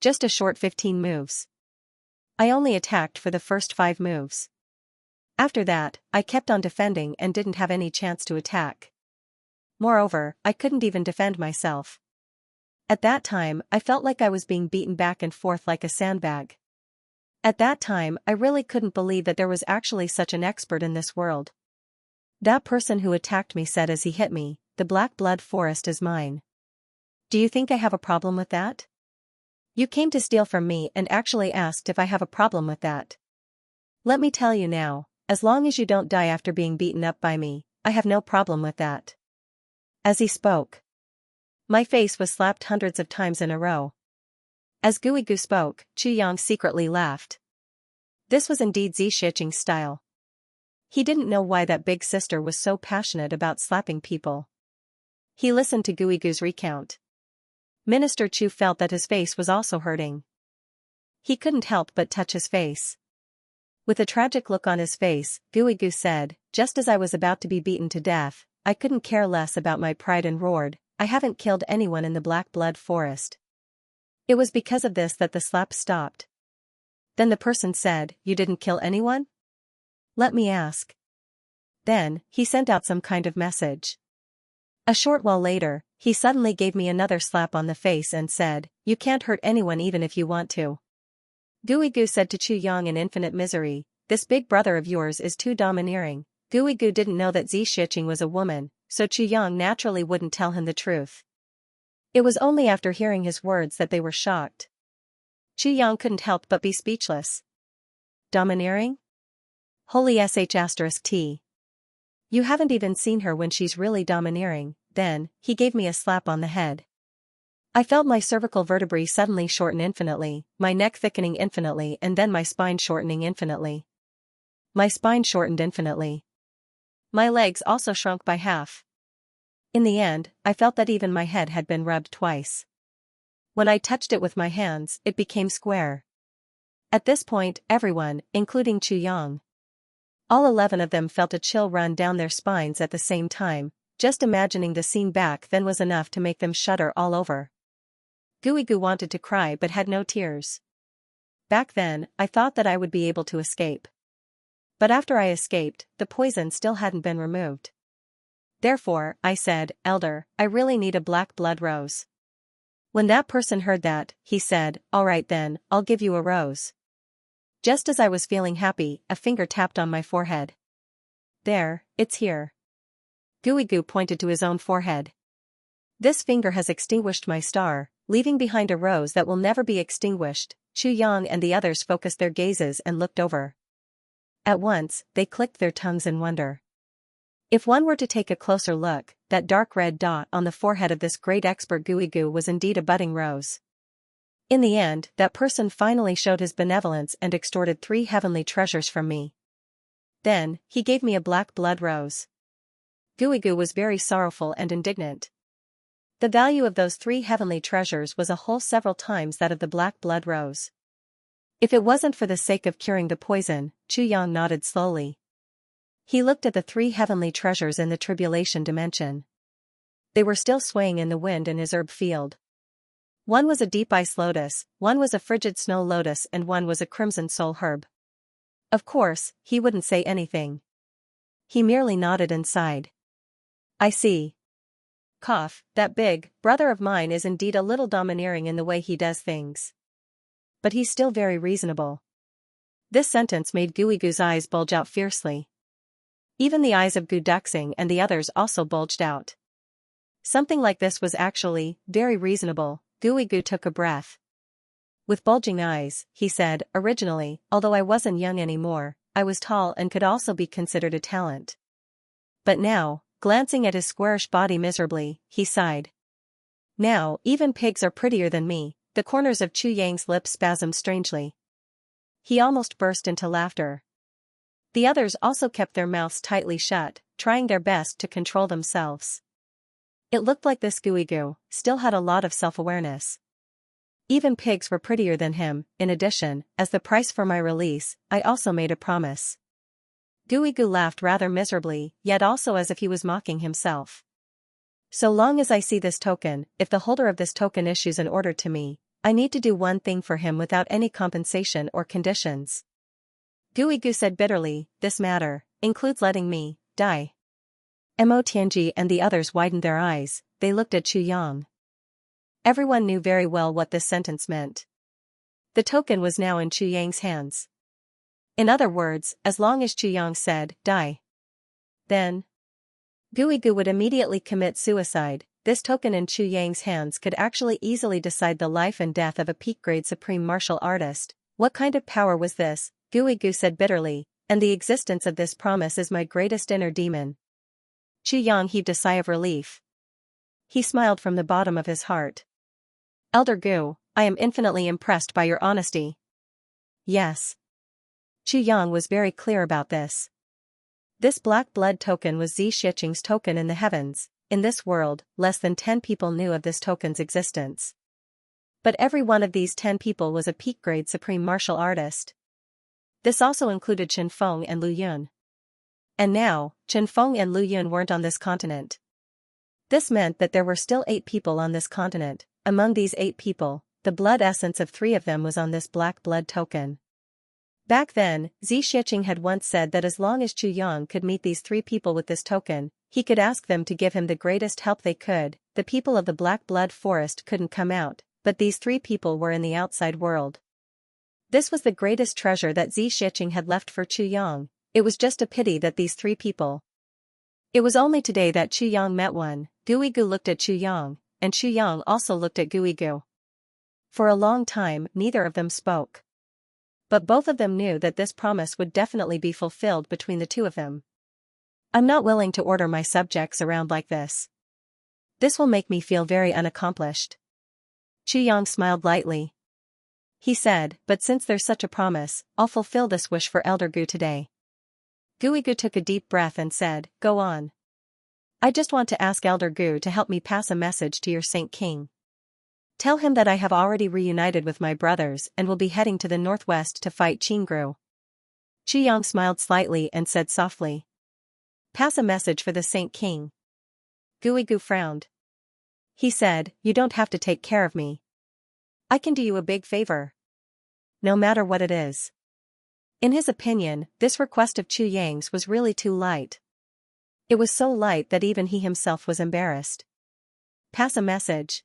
Just a short 15 moves. I only attacked for the first 5 moves. After that, I kept on defending and didn't have any chance to attack. Moreover, I couldn't even defend myself. At that time, I felt like I was being beaten back and forth like a sandbag. At that time, I really couldn't believe that there was actually such an expert in this world. That person who attacked me said as he hit me, 'The black blood forest is mine.' Do you think I have a problem with that? You came to steal from me and actually asked if I have a problem with that. Let me tell you now, as long as you don't die after being beaten up by me, I have no problem with that." As he spoke, my face was slapped hundreds of times in a row. As Guigu spoke, Xianxia secretly laughed. This was indeed Xianxia's style. He didn't know why that big sister was so passionate about slapping people. He listened to Guigu's recount. Minister Chu felt that his face was also hurting. He couldn't help but touch his face. With a tragic look on his face, Guigu said, "Just as I was about to be beaten to death, I couldn't care less about my pride and roared, 'I haven't killed anyone in the Black Blood Forest.' It was because of this that the slap stopped." Then the person said, "You didn't kill anyone? Let me ask." Then, he sent out some kind of message. A short while later, he suddenly gave me another slap on the face and said, "You can't hurt anyone even if you want to." Guigu said to Chu Yang in infinite misery, "This big brother of yours is too domineering." Guigu didn't know that Xianxia was a woman, so Chu Yang naturally wouldn't tell him the truth. It was only after hearing his words that they were shocked. Chu Yang couldn't help but be speechless. Domineering? Holy sh*t. You haven't even seen her when she's really domineering. Then, he gave me a slap on the head. I felt my cervical vertebrae suddenly shorten infinitely, my neck thickening infinitely, and then my spine shortening infinitely. My spine shortened infinitely. My legs also shrunk by half. In the end, I felt that even my head had been rubbed twice. When I touched it with my hands, it became square. At this point, everyone, including Chu Yang, all 11 of them, felt a chill run down their spines at the same time. Just imagining the scene back then was enough to make them shudder all over. Guigu wanted to cry but had no tears. Back then, I thought that I would be able to escape. But after I escaped, the poison still hadn't been removed. Therefore, I said, "Elder, I really need a black blood rose." When that person heard that, he said, "All right then, I'll give you a rose." Just as I was feeling happy, a finger tapped on my forehead. "There, it's here." Guigu pointed to his own forehead. "This finger has extinguished my star, leaving behind a rose that will never be extinguished." Chu Yang and the others focused their gazes and looked over. At once, they clicked their tongues in wonder. If one were to take a closer look, that dark red dot on the forehead of this great expert Guigu was indeed a budding rose. In the end, that person finally showed his benevolence and extorted 3 heavenly treasures from me. Then, he gave me a black blood rose. Guigu was very sorrowful and indignant. The value of those 3 heavenly treasures was a whole several times that of the black blood rose. If it wasn't for the sake of curing the poison, Chu Yang nodded slowly. He looked at the 3 heavenly treasures in the tribulation dimension. They were still swaying in the wind in his herb field. One was a deep ice lotus, one was a frigid snow lotus, and one was a crimson soul herb. Of course, he wouldn't say anything. He merely nodded and sighed. "I see. Cough, that big brother of mine is indeed a little domineering in the way he does things. But he's still very reasonable." This sentence made Guigu's eyes bulge out fiercely. Even the eyes of Gu Duxing and the others also bulged out. Something like this was actually very reasonable. Guigu took a breath. With bulging eyes, he said, "Originally, although I wasn't young anymore, I was tall and could also be considered a talent. But now," glancing at his squarish body miserably, he sighed. "Now, even pigs are prettier than me." The corners of Chu Yang's lips spasmed strangely. He almost burst into laughter. The others also kept their mouths tightly shut, trying their best to control themselves. It looked like this Guigu still had a lot of self-awareness. Even pigs were prettier than him. In addition, as the price for my release, I also made a promise. Guigu laughed rather miserably, yet also as if he was mocking himself. "So long as I see this token, if the holder of this token issues an order to me, I need to do one thing for him without any compensation or conditions." Guigu said bitterly, "This matter includes letting me die." Mo Tianji and the others widened their eyes. They looked at Chu Yang. Everyone knew very well what this sentence meant. The token was now in Chu Yang's hands. In other words, as long as Chu Yang said, "Die," then Guigu would immediately commit suicide. This token in Chu Yang's hands could actually easily decide the life and death of a peak-grade supreme martial artist. What kind of power was this? Guigu said bitterly, "And the existence of this promise is my greatest inner demon." Chu Yang heaved a sigh of relief. He smiled from the bottom of his heart. "Elder Gu, I am infinitely impressed by your honesty." Yes. Chu Yang was very clear about this. This black blood token was Xianxia's token in the heavens. in this world, less than 10 people knew of this token's existence. But every one of these 10 people was a peak-grade supreme martial artist. This also included Chen Feng and Lu Yun. And now, Chen Feng and Lu Yun weren't on this continent. This meant that there were still 8 people on this continent. Among these 8 people, the blood essence of 3 of them was on this black blood token. Back then, Xianxia had once said that as long as Chu Yang could meet these 3 people with this token, he could ask them to give him the greatest help they could. The people of the black blood forest couldn't come out, but these 3 people were in the outside world. This was the greatest treasure that Xianxia had left for Chu Yang. It was just a pity that these 3 people. It was only today that Chu Yang met one. Guigu looked at Chu Yang, and Chu Yang also looked at Guigu. For a long time, neither of them spoke. But both of them knew that this promise would definitely be fulfilled between the 2 of them. I'm not willing to order my subjects around like this. This will make me feel very unaccomplished. Chu Yang smiled lightly. He said, but since there's such a promise, I'll fulfill this wish for Elder Gu today. Guigu took a deep breath and said, go on. I just want to ask Elder Gu to help me pass a message to your Saint King. Tell him that I have already reunited with my brothers and will be heading to the northwest to fight Qingru. Chu Yang smiled slightly and said softly. Pass a message for the Saint King. Guigu frowned. He said, you don't have to take care of me. I can do you a big favor. No matter what it is. In his opinion, this request of Chu Yang's was really too light. It was so light that even he himself was embarrassed. Pass a message.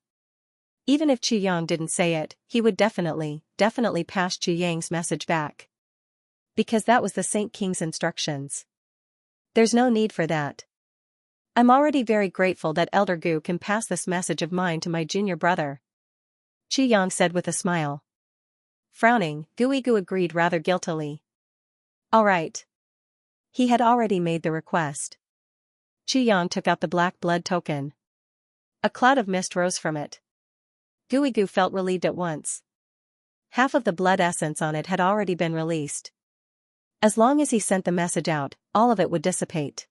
Even if Chu Yang didn't say it, he would definitely pass Chu Yang's message back. Because that was the Saint King's instructions. There's no need for that. I'm already very grateful that Elder Gu can pass this message of mine to my junior brother. Chu Yang said with a smile. Frowning, Guigu agreed rather guiltily. All right. He had already made the request. Chu Yang took out the black blood token. A cloud of mist rose from it. Guigu felt relieved at once. Half of the blood essence on it had already been released. As long as he sent the message out, all of it would dissipate.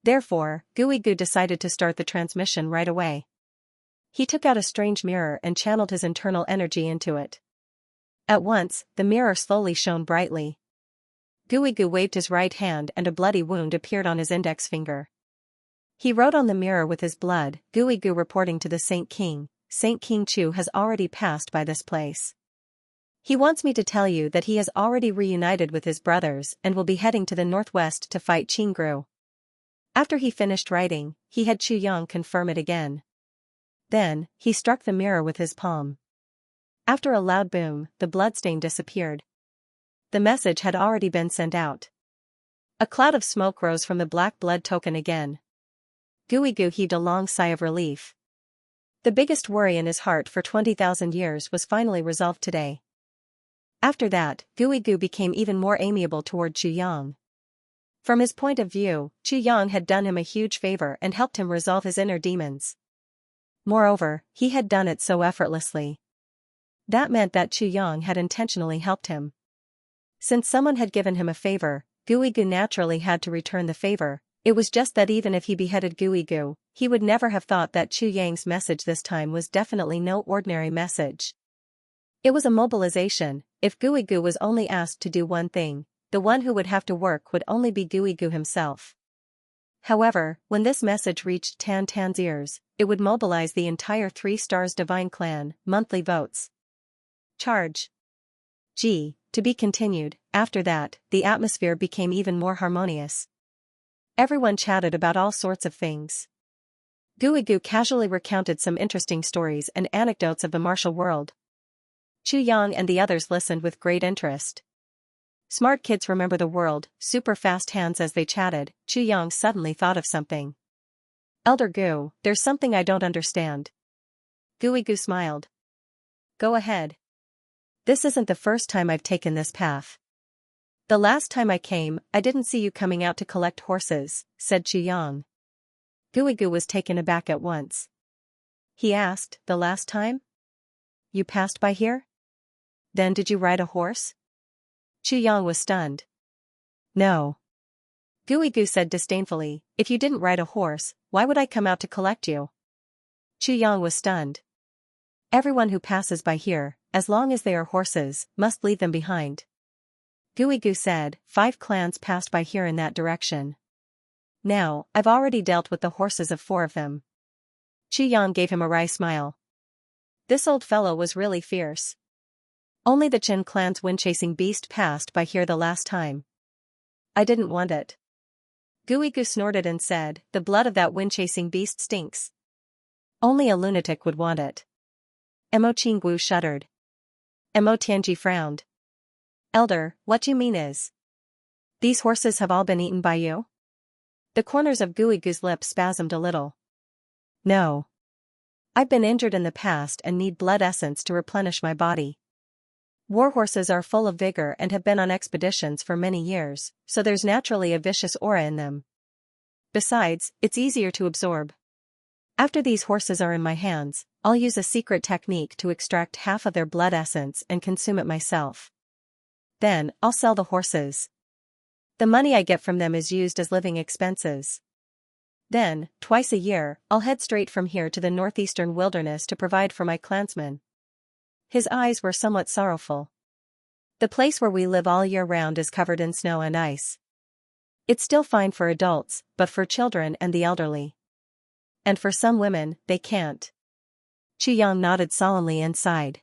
Therefore, Guigu decided to start the transmission right away. He took out a strange mirror and channeled his internal energy into it. At once, the mirror slowly shone brightly. Guigu waved his right hand and a bloody wound appeared on his index finger. He wrote on the mirror with his blood, Guigu reporting to the Saint King, Saint King Chu has already passed by this place. He wants me to tell you that he has already reunited with his brothers and will be heading to the northwest to fight Qingru. After he finished writing, he had Chu Yang confirm it again. Then, he struck the mirror with his palm. After a loud boom, the bloodstain disappeared. The message had already been sent out. A cloud of smoke rose from the black blood token again. Guigu heaved a long sigh of relief. The biggest worry in his heart for 20,000 years was finally resolved today. After that, Guigu became even more amiable toward Chu Yang. From his point of view, Chu Yang had done him a huge favor and helped him resolve his inner demons. Moreover, he had done it so effortlessly. That meant that Chu Yang had intentionally helped him. Since someone had given him a favor, Guigu naturally had to return the favor. It was just that even if he beheaded Guigu, he would never have thought that Chu Yang's message this time was definitely no ordinary message. It was a mobilization. If Guigu was only asked to do one thing, the one who would have to work would only be Guigu himself. However, when this message reached Tan Tan's ears, it would mobilize the entire 3 Stars Divine Clan, monthly votes. Charge. G. To be continued. After that, the atmosphere became even more harmonious. Everyone chatted about all sorts of things. Guigu casually recounted some interesting stories and anecdotes of the martial world. Chu Yang and the others listened with great interest. Smart kids remember the world, super fast hands. As they chatted, Chu Yang suddenly thought of something. Elder Gu, there's something I don't understand. Guigu smiled. Go ahead. This isn't the first time I've taken this path. The last time I came, I didn't see you coming out to collect horses, said Chu Yang. Guigu was taken aback at once. He asked, the last time? You passed by here? Then did you ride a horse? Chu Yang was stunned. No. Guigu said disdainfully, if you didn't ride a horse, why would I come out to collect you? Xianxia was stunned. Everyone who passes by here, as long as they are horses, must leave them behind. Guigu said, 5 clans passed by here in that direction. Now, I've already dealt with the horses of 4 of them. Xianxia gave him a wry smile. This old fellow was really fierce. Only the Qin clan's wind-chasing beast passed by here the last time. I didn't want it. Guigu snorted and said, the blood of that wind-chasing beast stinks. Only a lunatic would want it. Mo Qinggu shuddered. Mo Tianji frowned. Elder, what you mean is? These horses have all been eaten by you? The corners of Guigu's lips spasmed a little. No. I've been injured in the past and need blood essence to replenish my body. War horses are full of vigor and have been on expeditions for many years, so there's naturally a vicious aura in them. Besides, it's easier to absorb. After these horses are in my hands, I'll use a secret technique to extract half of their blood essence and consume it myself. Then, I'll sell the horses. The money I get from them is used as living expenses. Then, twice a year, I'll head straight from here to the northeastern wilderness to provide for my clansmen. His eyes were somewhat sorrowful. The place where we live all year round is covered in snow and ice. It's still fine for adults, but for children and the elderly. And for some women, they can't. Xianxia nodded solemnly and sighed.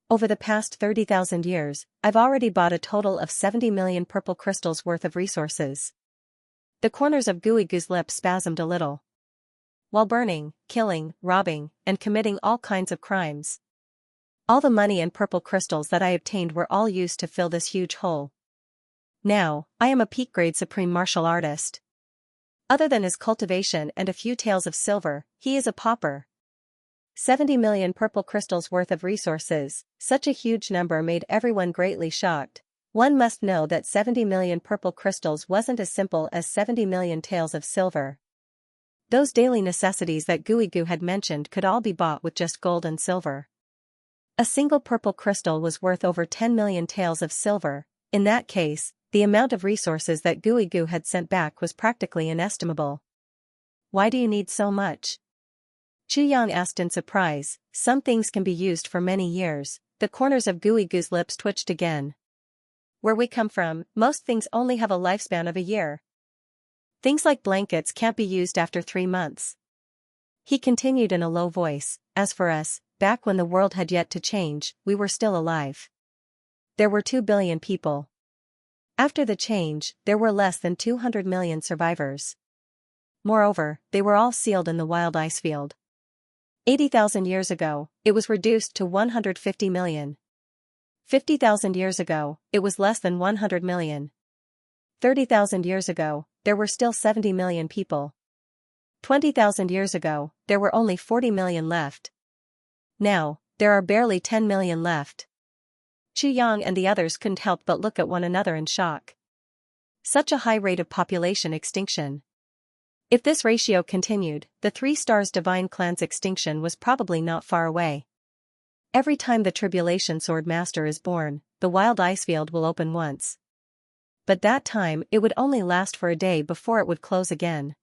Over the past 30,000 years, I've already bought a total of 70 million purple crystals worth of resources. The corners of Guigu's lips spasmed a little. While burning, killing, robbing, and committing all kinds of crimes. All the money and purple crystals that I obtained were all used to fill this huge hole. Now, I am a peak-grade supreme martial artist. Other than his cultivation and a few taels of silver, he is a pauper. 70 million purple crystals worth of resources, such a huge number made everyone greatly shocked. One must know that 70 million purple crystals wasn't as simple as 70 million taels of silver. Those daily necessities that Guigu had mentioned could all be bought with just gold and silver. A single purple crystal was worth over 10 million taels of silver. In that case, the amount of resources that Guigu had sent back was practically inestimable. Why do you need so much? Xianxia asked in surprise. Some things can be used for many years. The corners of Guigu's lips twitched again. Where we come from, most things only have a lifespan of a year. Things like blankets can't be used after 3 months. He continued in a low voice, as for us, back when the world had yet to change, we were still alive. There were 2 billion people. After the change, there were less than 200 million survivors. Moreover, they were all sealed in the wild ice field. 80,000 years ago, it was reduced to 150 million. 50,000 years ago, it was less than 100 million. 30,000 years ago, there were still 70 million people. 20,000 years ago, there were only 40 million left. Now, there are barely 10 million left. Xianxia and the others couldn't help but look at one another in shock. Such a high rate of population extinction. If this ratio continued, the 3 Stars Divine Clan's extinction was probably not far away. Every time the Tribulation Sword Master is born, the wild ice field will open once. But that time it would only last for a day before it would close again.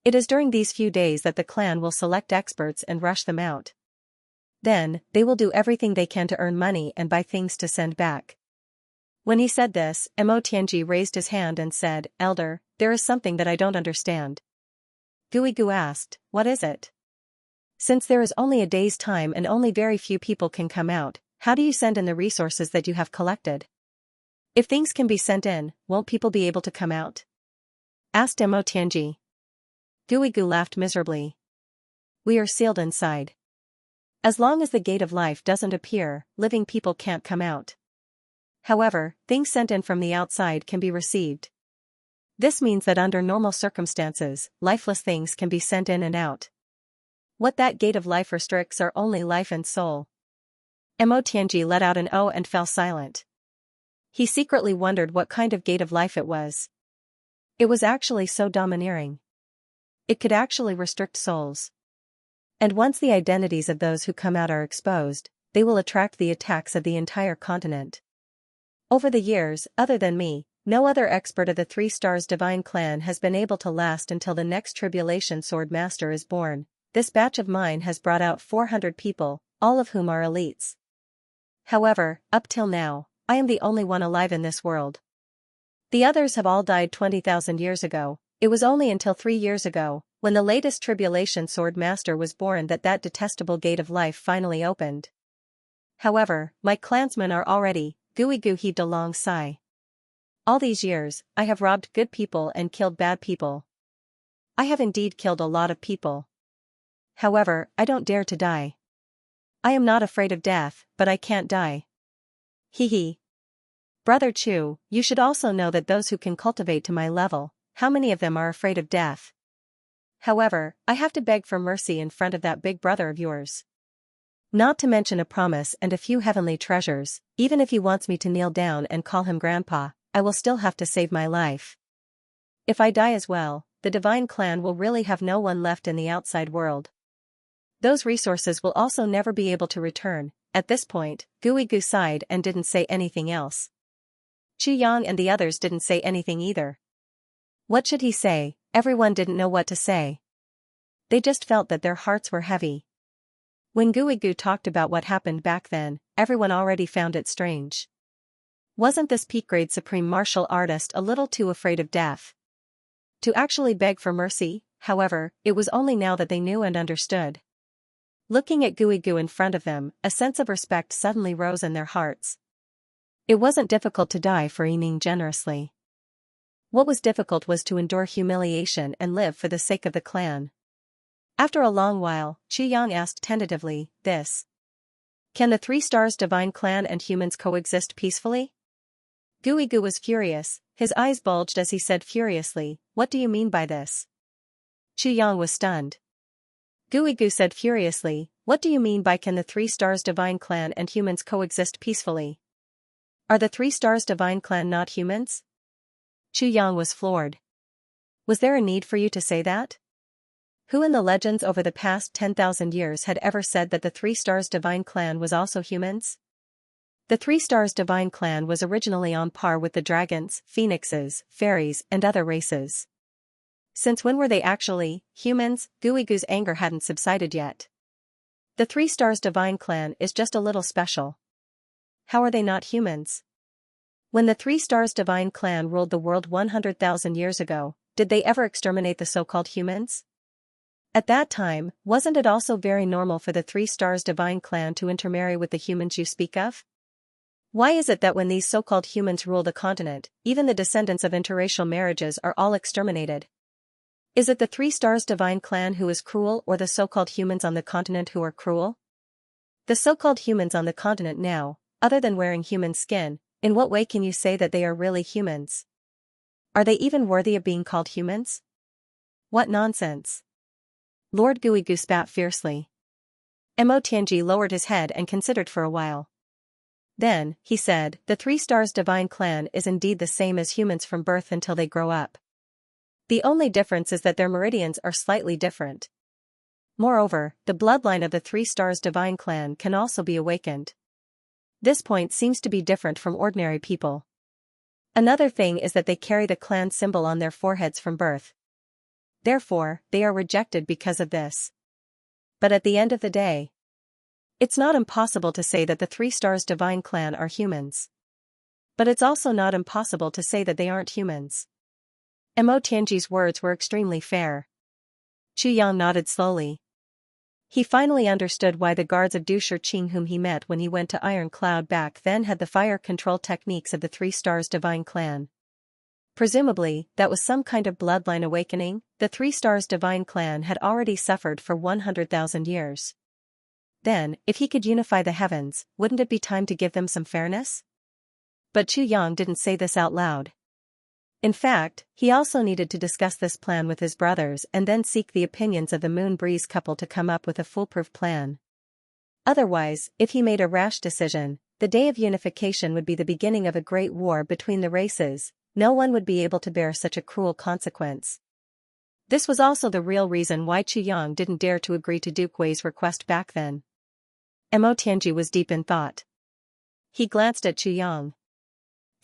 It is during these few days that the clan will select experts and rush them out. Then, they will do everything they can to earn money and buy things to send back. When he said this, Mo Tianji raised his hand and said, Elder, there is something that I don't understand. Guigu asked, what is it? Since there is only a day's time and only very few people can come out, how do you send in the resources that you have collected? If things can be sent in, won't people be able to come out? Asked Mo Tianji. Guigu laughed miserably. We are sealed inside. As long as the gate of life doesn't appear, living people can't come out. However, things sent in from the outside can be received. This means that under normal circumstances, lifeless things can be sent in and out. What that gate of life restricts are only life and soul. Mo Tianji let out an "oh" and fell silent. He secretly wondered what kind of gate of life it was. It was actually so domineering. It could actually restrict souls. And once the identities of those who come out are exposed, they will attract the attacks of the entire continent. Over the years, other than me, no other expert of the Three Stars Divine Clan has been able to last until the next Tribulation Sword Master is born. This batch of mine has brought out 400 people, all of whom are elites. However, up till now, I am the only one alive in this world. The others have all died 20,000 years ago. It was only until 3 years ago, when the latest Tribulation Sword Master was born, that detestable gate of life finally opened. However, my clansmen are already. Guigu heaved a long sigh. All these years, I have robbed good people and killed bad people. I have indeed killed a lot of people. However, I don't dare to die. I am not afraid of death, but I can't die. Hee. Brother Chu, you should also know that those who can cultivate to my level, how many of them are afraid of death? However, I have to beg for mercy in front of that big brother of yours. Not to mention a promise and a few heavenly treasures. Even if he wants me to kneel down and call him grandpa, I will still have to save my life. If I die as well, the Divine Clan will really have no one left in the outside world. Those resources will also never be able to return. At this point, Guigu sighed and didn't say anything else. Yang and the others didn't say anything either. What should he say? Everyone didn't know what to say. They just felt that their hearts were heavy. When Guigu talked about what happened back then, everyone already found it strange. Wasn't this peak-grade supreme martial artist a little too afraid of death to actually beg for mercy? However, it was only now that they knew and understood. Looking at Guigu in front of them, a sense of respect suddenly rose in their hearts. It wasn't difficult to die for Yiming generously. What was difficult was to endure humiliation and live for the sake of the clan. After a long while, Yang asked tentatively, Can the Three Stars Divine Clan and humans coexist peacefully? Guigu was furious, his eyes bulged as he said furiously, What do you mean by this? Yang was stunned. Guigu said furiously, What do you mean by can the Three Stars Divine Clan and humans coexist peacefully? Are the Three Stars Divine Clan not humans? Yang was floored. Was there a need for you to say that? Who in the legends over the past 10,000 years had ever said that the Three Stars Divine Clan was also humans? The Three Stars Divine Clan was originally on par with the dragons, phoenixes, fairies, and other races. Since when were they actually humans? Guigu's anger hadn't subsided yet. The Three Stars Divine Clan is just a little special. How are they not humans? When the Three Stars Divine Clan ruled the world 100,000 years ago, did they ever exterminate the so-called humans? At that time, wasn't it also very normal for the Three Stars Divine Clan to intermarry with the humans you speak of? Why is it that when these so-called humans rule the continent, even the descendants of interracial marriages are all exterminated? Is it the Three Stars Divine Clan who is cruel or the so-called humans on the continent who are cruel? The so-called humans on the continent now, other than wearing human skin, in what way can you say that they are really humans? Are they even worthy of being called humans? What nonsense! Lord Guigu spat fiercely. Mo Tianji lowered his head and considered for a while. Then, he said, the Three Stars Divine Clan is indeed the same as humans from birth until they grow up. The only difference is that their meridians are slightly different. Moreover, the bloodline of the Three Stars Divine Clan can also be awakened. This point seems to be different from ordinary people. Another thing is that they carry the clan symbol on their foreheads from birth. Therefore, they are rejected because of this. But at the end of the day, it's not impossible to say that the Three Stars Divine Clan are humans. But it's also not impossible to say that they aren't humans. Mo Tianji's words were extremely fair. Yang nodded slowly. He finally understood why the guards of Du Shiqing whom he met when he went to Iron Cloud back then had the fire control techniques of the Three Stars Divine Clan. Presumably, that was some kind of bloodline awakening. The Three Stars Divine Clan had already suffered for 100,000 years. Then, if he could unify the heavens, wouldn't it be time to give them some fairness? But Yang didn't say this out loud. In fact, he also needed to discuss this plan with his brothers and then seek the opinions of the Moon Breeze couple to come up with a foolproof plan. Otherwise, if he made a rash decision, the day of unification would be the beginning of a great war between the races. No one would be able to bear such a cruel consequence. This was also the real reason why Yang didn't dare to agree to Duke Wei's request back then. Mo Tianji was deep in thought. He glanced at Yang.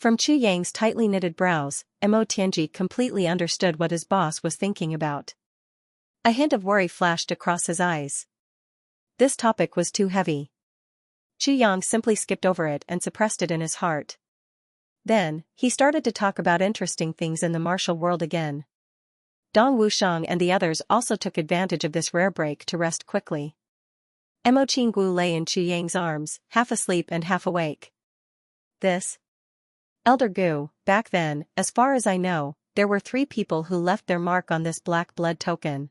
From Chu Yang's tightly knitted brows, Mo Tianji completely understood what his boss was thinking about. A hint of worry flashed across his eyes. This topic was too heavy. Chu Yang simply skipped over it and suppressed it in his heart. Then, he started to talk about interesting things in the martial world again. Dong Wushang and the others also took advantage of this rare break to rest quickly. Mo Qinggu lay in Chu Yang's arms, half asleep and half awake. This? Elder Gu, back then, as far as I know, there were 3 people who left their mark on this black blood token.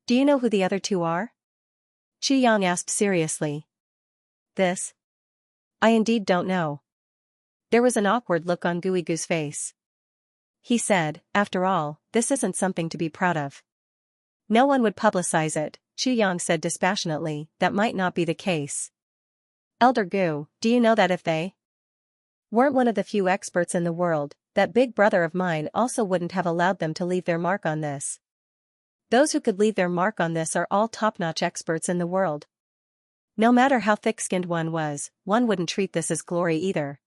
Do you know who the other 2 are? Chu Yang asked seriously. This? I indeed don't know. There was an awkward look on Guigu's face. He said, after all, this isn't something to be proud of. No one would publicize it, Chu Yang said dispassionately, that might not be the case. Elder Gu, do you know that if they weren't one of the few experts in the world, that big brother of mine also wouldn't have allowed them to leave their mark on this? Those who could leave their mark on this are all top-notch experts in the world. No matter how thick-skinned one was, one wouldn't treat this as glory either.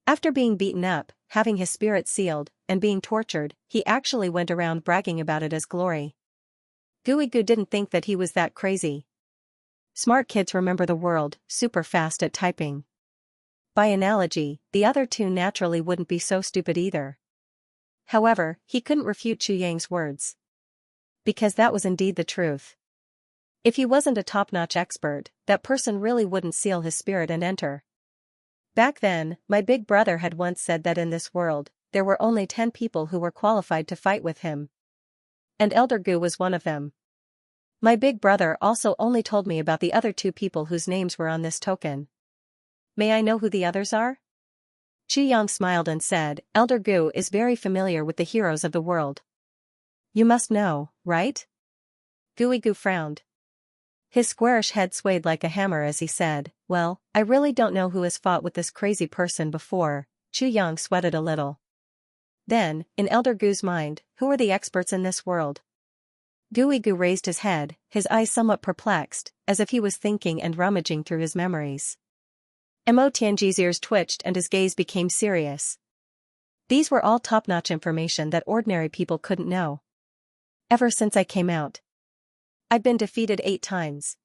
After being beaten up, having his spirit sealed, and being tortured, he actually went around bragging about it as glory. Guigu didn't think that he was that crazy. Smart kids remember the world, super fast at typing. By analogy, the other 2 naturally wouldn't be so stupid either. However, he couldn't refute Chu Yang's words. Because that was indeed the truth. If he wasn't a top-notch expert, that person really wouldn't seal his spirit and enter. Back then, my big brother had once said that in this world, there were only 10 people who were qualified to fight with him. And Elder Gu was one of them. My big brother also only told me about the other 2 people whose names were on this token. May I know who the others are? Chu Yang smiled and said, Elder Gu is very familiar with the heroes of the world. You must know, right? Guigu frowned. His squarish head swayed like a hammer as he said, well, I really don't know who has fought with this crazy person before. Chu Yang sweated a little. Then, in Elder Gu's mind, who are the experts in this world? Guigu raised his head, his eyes somewhat perplexed, as if he was thinking and rummaging through his memories. Mo Tianji's ears twitched and his gaze became serious. These were all top-notch information that ordinary people couldn't know. Ever since I came out, I've been defeated 8 times.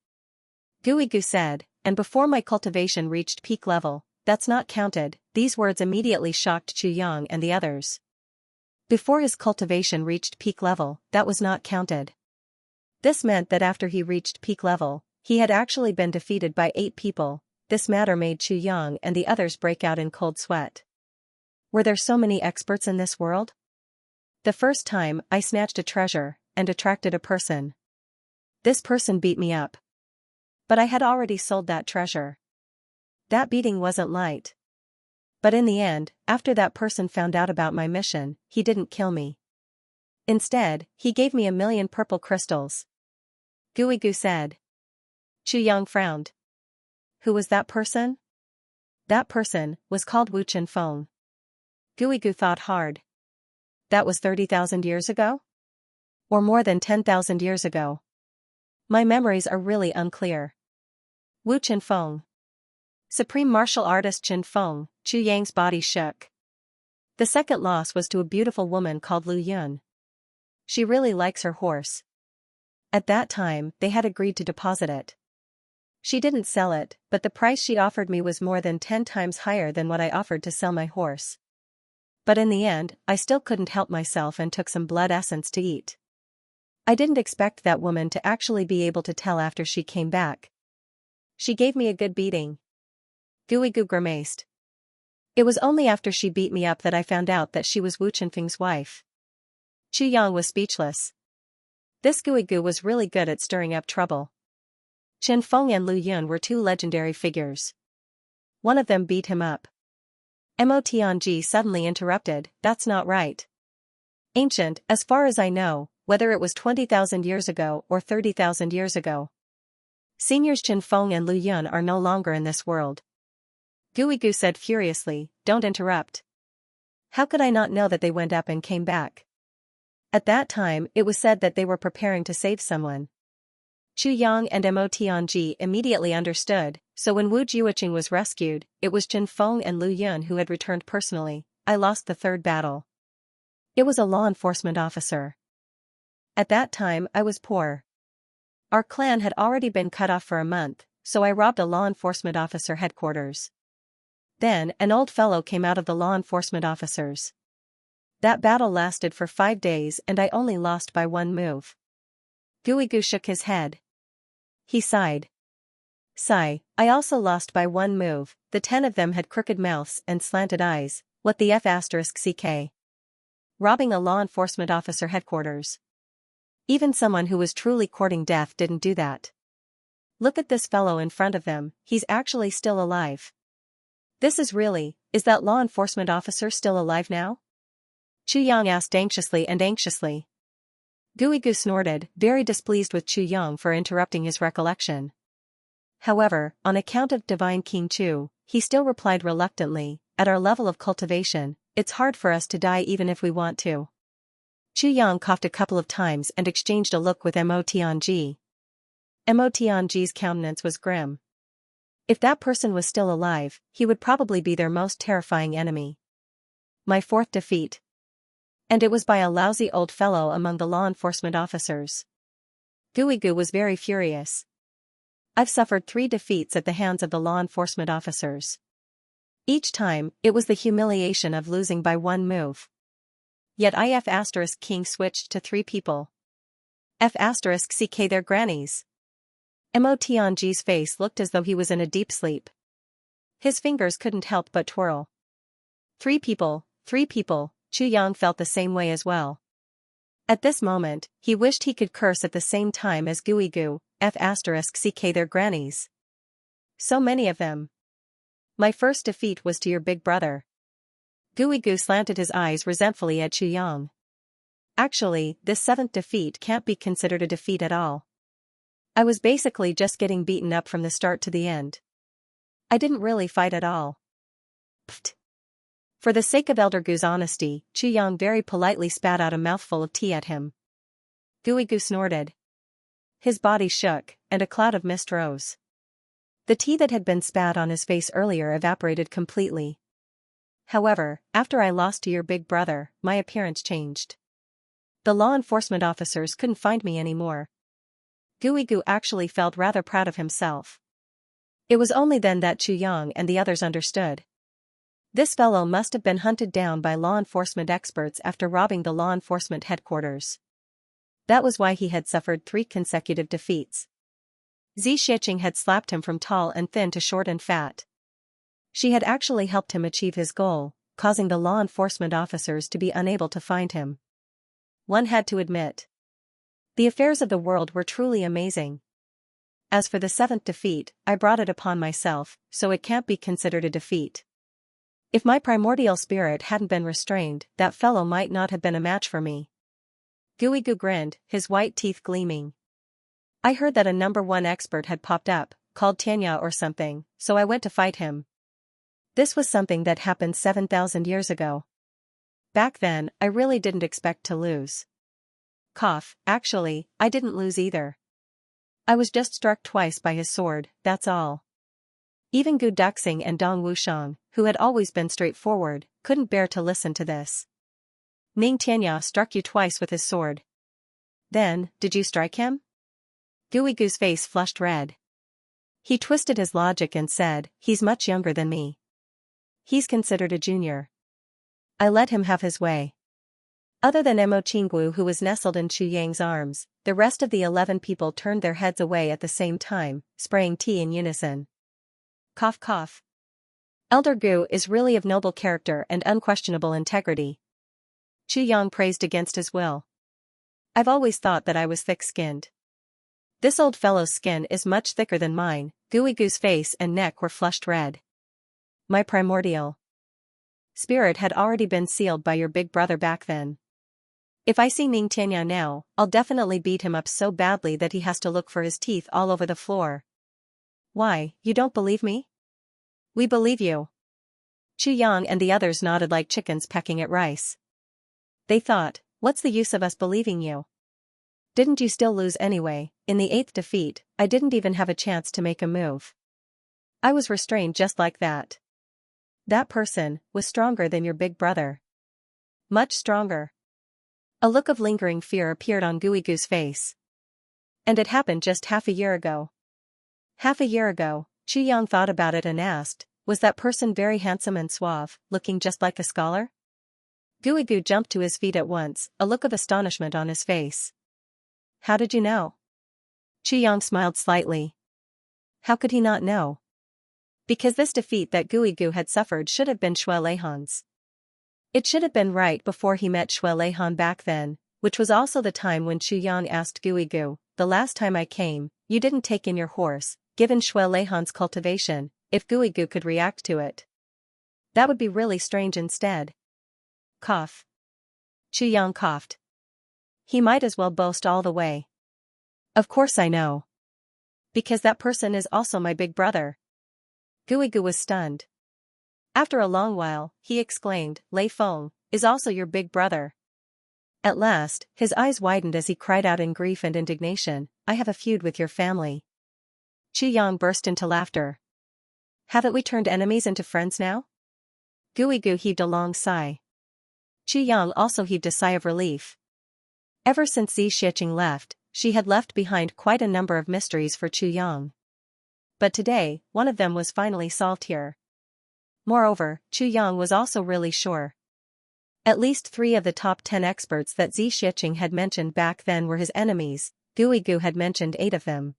Guigu said, and before my cultivation reached peak level, that's not counted. These words immediately shocked Chu Yang and the others. Before his cultivation reached peak level, that was not counted. This meant that after he reached peak level, he had actually been defeated by 8 people. This matter made Chu Yang and the others break out in cold sweat. Were there so many experts in this world? The first time, I snatched a treasure, and attracted a person. This person beat me up. But I had already sold that treasure. That beating wasn't light. But in the end, after that person found out about my mission, he didn't kill me. Instead, he gave me 1,000,000 purple crystals. Guigu said. Chu Yang frowned. Who was that person? That person was called Wu Chenfeng. Guigu thought hard. That was 30,000 years ago? Or more than 10,000 years ago? My memories are really unclear. Wu Chenfeng. Supreme martial artist Chenfeng. Chu Yang's body shook. The second loss was to a beautiful woman called Lu Yun. She really likes her horse. At that time, they had agreed to deposit it. She didn't sell it, but the price she offered me was more than 10 times higher than what I offered to sell my horse. But in the end, I still couldn't help myself and took some blood essence to eat. I didn't expect that woman to actually be able to tell after she came back. She gave me a good beating. Guigu grimaced. It was only after she beat me up that I found out that she was Wu Chenfeng's wife. Chu Yang was speechless. This Guigu was really good at stirring up trouble. Chenfeng and Lu Yun were 2 legendary figures. One of them beat him up. Mo Tianji suddenly interrupted, that's not right. Ancient, as far as I know, whether it was 20,000 years ago or 30,000 years ago. Seniors Chenfeng and Lu Yun are no longer in this world. Guigu said furiously, don't interrupt. How could I not know that they went up and came back? At that time, it was said that they were preparing to save someone. Chu Yang and Mo Tianji immediately understood, So when Wu Jiuqing was rescued, it was Jin Feng and Lu Yun who had returned personally. I lost the third battle. It was a law enforcement officer. At that time I was poor. Our clan had already been cut off for a month, so I robbed a law enforcement officer headquarters. Then an old fellow came out of the law enforcement officers. That battle lasted for 5 days and I only lost by one move. Guigu shook his head. He sighed. Sigh, I also lost by one move. The 10 of them had crooked mouths and slanted eyes. What the F***ck? Robbing a law enforcement officer headquarters. Even someone who was truly courting death didn't do that. Look at this fellow in front of them, he's actually still alive. Is that law enforcement officer still alive now? Chu Yang asked anxiously. Guigu snorted, very displeased with Chu Yang for interrupting his recollection. However, on account of Divine King Chu, he still replied reluctantly, at our level of cultivation, it's hard for us to die even if we want to. Chu Yang coughed a couple of times and exchanged a look with Mo Tianji. Mo Tianji's countenance was grim. If that person was still alive, he would probably be their most terrifying enemy. My fourth defeat. And it was by a lousy old fellow among the law enforcement officers. Guigu was very furious. I've suffered 3 defeats at the hands of the law enforcement officers. Each time, it was the humiliation of losing by one move. Yet F** King switched to 3 people. F***ck their grannies. Mo Tianji's face looked as though he was in a deep sleep. His fingers couldn't help but twirl. 3 people, Chu Yang felt the same way as well. At this moment, he wished he could curse at the same time as Guigu, F***ck their grannies. So many of them. My first defeat was to your big brother. Guigu slanted his eyes resentfully at Chu Yang. Actually, this 7th defeat can't be considered a defeat at all. I was basically just getting beaten up from the start to the end. I didn't really fight at all. Pfft. For the sake of Elder Gu's honesty, Chu Yang very politely spat out a mouthful of tea at him. Guigu snorted. His body shook, and a cloud of mist rose. The tea that had been spat on his face earlier evaporated completely. However, after I lost to your big brother, my appearance changed. The law enforcement officers couldn't find me anymore. Guigu actually felt rather proud of himself. It was only then that Chu Yang and the others understood. This fellow must have been hunted down by law enforcement experts after robbing the law enforcement headquarters. That was why he had suffered 3 consecutive defeats. Xianxia had slapped him from tall and thin to short and fat. She had actually helped him achieve his goal, causing the law enforcement officers to be unable to find him. One had to admit. The affairs of the world were truly amazing. As for the 7th defeat, I brought it upon myself, so it can't be considered a defeat. If my primordial spirit hadn't been restrained, that fellow might not have been a match for me. Guigu grinned, his white teeth gleaming. I heard that a number 1 expert had popped up, called Xianxia or something, so I went to fight him. This was something that happened 7,000 years ago. Back then, I really didn't expect to lose. Actually, I didn't lose either. I was just struck twice by his sword, that's all. Even Gu Duxing and Dong Wushang, who had always been straightforward, couldn't bear to listen to this. Ning Xianxia struck you twice with his sword. Then, did you strike him? Guigu's face flushed red. He twisted his logic and said, he's much younger than me. He's considered a junior. I let him have his way. Other than Mo Qinggu, who was nestled in Chu Yang's arms, the rest of the 11 people turned their heads away at the same time, spraying tea in unison. Cough. Elder Gu is really of noble character and unquestionable integrity. Chu Yang praised against his will. I've always thought that I was thick-skinned. This old fellow's skin is much thicker than mine. Guigu's face and neck were flushed red. My primordial spirit had already been sealed by your big brother back then. If I see Ning Xianxia now, I'll definitely beat him up so badly that he has to look for his teeth all over the floor. Why, you don't believe me? We believe you. Chu Yang and the others nodded like chickens pecking at rice. They thought, what's the use of us believing you? Didn't you still lose anyway? In the 8th defeat, I didn't even have a chance to make a move. I was restrained just like that. That person was stronger than your big brother. Much stronger. A look of lingering fear appeared on Guigu's face. And it happened just half a year ago. Half a year ago, Chu Yang thought about it and asked, was that person very handsome and suave, looking just like a scholar? Guigu jumped to his feet at once, a look of astonishment on his face. How did you know? Chu Yang smiled slightly. How could he not know? Because this defeat that Guigu had suffered should have been Xue Leihan's. It should have been right before he met Xue Leihan back then, which was also the time when Chu Yang asked Guigu, the last time I came, you didn't take in your horse, given Xue Leihan's cultivation, if Guigu could react to it. That would be really strange instead. Cough. Chu Yang coughed. He might as well boast all the way. Of course I know. Because that person is also my big brother. Guigu was stunned. After a long while, he exclaimed, Lei Feng, is also your big brother. At last, his eyes widened as he cried out in grief and indignation, I have a feud with your family. Chu Yang burst into laughter. Haven't we turned enemies into friends now? Guigu heaved a long sigh. Chu Yang also heaved a sigh of relief. Ever since Xianxia left, she had left behind quite a number of mysteries for Chu Yang. But today, one of them was finally solved here. Moreover, Chu Yang was also really sure. At least 3 of the top 10 experts that Xianxia had mentioned back then were his enemies. Guigu had mentioned 8 of them.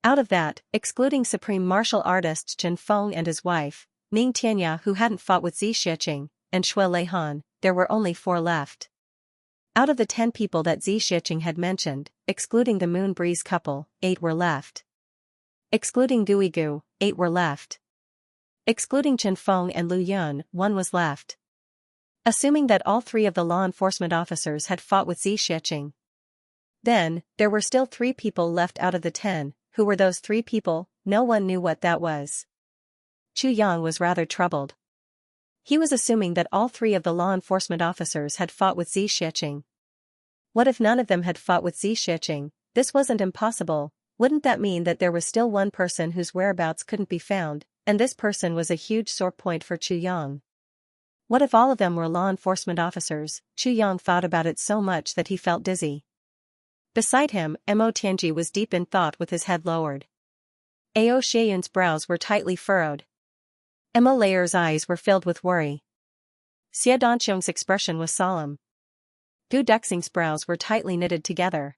Out of that, excluding supreme martial artist Chen Feng and his wife, Ning Tianya who hadn't fought with Xianxia, and Xue Leihan, there were only 4 left. Out of the 10 people that Xianxia had mentioned, excluding the Moon Breeze couple, 8 were left. Excluding Guigu, 8 were left. Excluding Chen Feng and Lu Yun, 1 was left. Assuming that all 3 of the law enforcement officers had fought with Xianxia. Then, there were still 3 people left out of the 10, who were those 3 people? No one knew what that was. Chu Yang was rather troubled. He was assuming that all 3 of the law enforcement officers had fought with Xianxia. What if none of them had fought with Xianxia? This wasn't impossible. Wouldn't that mean that there was still one person whose whereabouts couldn't be found, and this person was a huge sore point for Chu Yang? What if all of them were law enforcement officers? Chu Yang thought about it so much that he felt dizzy. Beside him, Mo Tianji was deep in thought with his head lowered. Ao Xieyun's brows were tightly furrowed. Mo Layer's eyes were filled with worry. Xie Danxiong's expression was solemn. Gu Duxing's brows were tightly knitted together.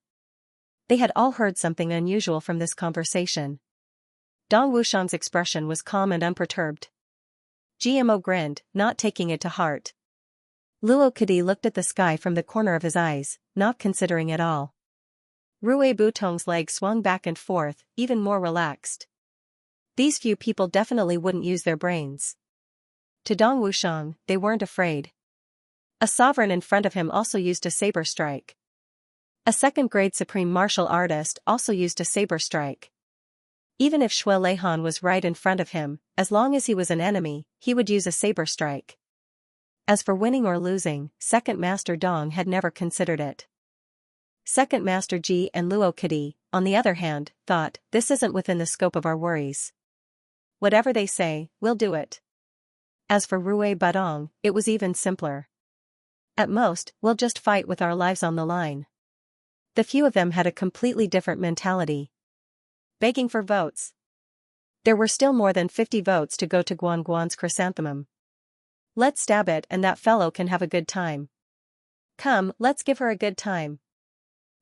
They had all heard something unusual from this conversation. Dong Wushan's expression was calm and unperturbed. GMO grinned, not taking it to heart. Luo Kadi looked at the sky from the corner of his eyes, not considering at all. Rui Butong's legs swung back and forth, even more relaxed. These few people definitely wouldn't use their brains. To Dong Wushang, they weren't afraid. A sovereign in front of him also used a saber strike. A second-grade supreme martial artist also used a saber strike. Even if Xue Leihan was right in front of him, as long as he was an enemy, he would use a saber strike. As for winning or losing, Second Master Dong had never considered it. Second Master Ji and Luo Kadi, on the other hand, thought, this isn't within the scope of our worries. Whatever they say, we'll do it. As for Rui Badong, it was even simpler. At most, we'll just fight with our lives on the line. The few of them had a completely different mentality. Begging for votes. There were still more than 50 votes to go to Guan Guan's chrysanthemum. Let's stab it and that fellow can have a good time. Come, let's give her a good time.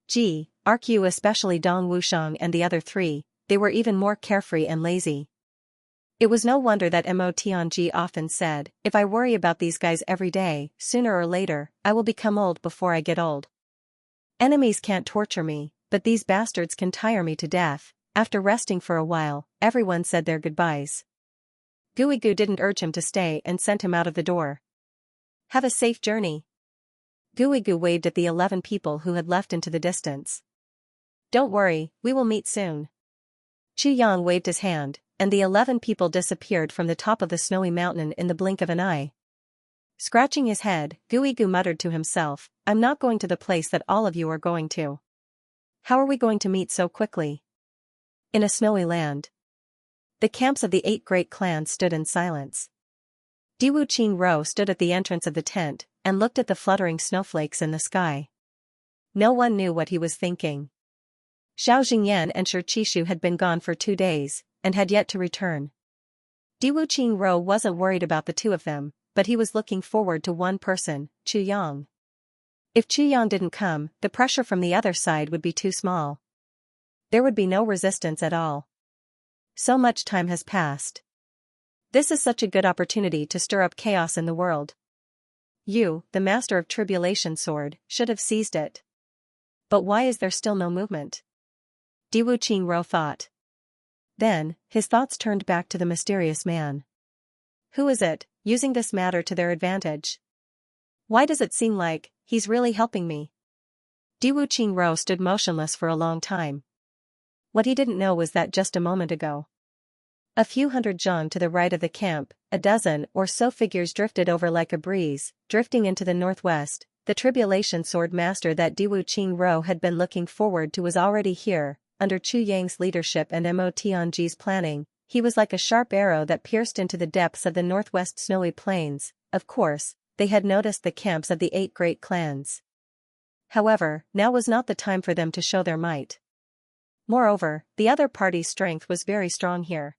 Gee, RQ especially Dong Wushang and the other 3, they were even more carefree and lazy. It was no wonder that Mo Tianji often said, if I worry about these guys every day, sooner or later, I will become old before I get old. Enemies can't torture me, but these bastards can tire me to death. After resting for a while, everyone said their goodbyes. Guigu didn't urge him to stay and sent him out of the door. Have a safe journey. Guigu waved at the 11 people who had left into the distance. Don't worry, we will meet soon. Chu Yang waved his hand, and the 11 people disappeared from the top of the snowy mountain in the blink of an eye. Scratching his head, Guigu muttered to himself, I'm not going to the place that all of you are going to. How are we going to meet so quickly? In a snowy land. The camps of the 8 great clans stood in silence. Diwu Qingro stood at the entrance of the tent and looked at the fluttering snowflakes in the sky. No one knew what he was thinking. Xiao Jingyan and Shi Qishu had been gone for 2 days and had yet to return. Diwu Qingro wasn't worried about the two of them, but he was looking forward to one person, Chu Yang. If Chu Yang didn't come, the pressure from the other side would be too small. There would be no resistance at all. So much time has passed. This is such a good opportunity to stir up chaos in the world. You, the master of Tribulation Sword, should have seized it. But why is there still no movement? Diwu Qingro thought. Then, his thoughts turned back to the mysterious man. Who is it, using this matter to their advantage? Why does it seem like he's really helping me? Diwu Qingro stood motionless for a long time. What he didn't know was that just a moment ago, a few hundred zhang to the right of the camp, a dozen or so figures drifted over like a breeze, drifting into the northwest. The Tribulation Sword Master that Diwu Qingro had been looking forward to was already here. Under Chu Yang's leadership and Mo Tianji's planning, he was like a sharp arrow that pierced into the depths of the northwest snowy plains. Of course, they had noticed the camps of the 8 great clans. However, now was not the time for them to show their might. Moreover, the other party's strength was very strong here.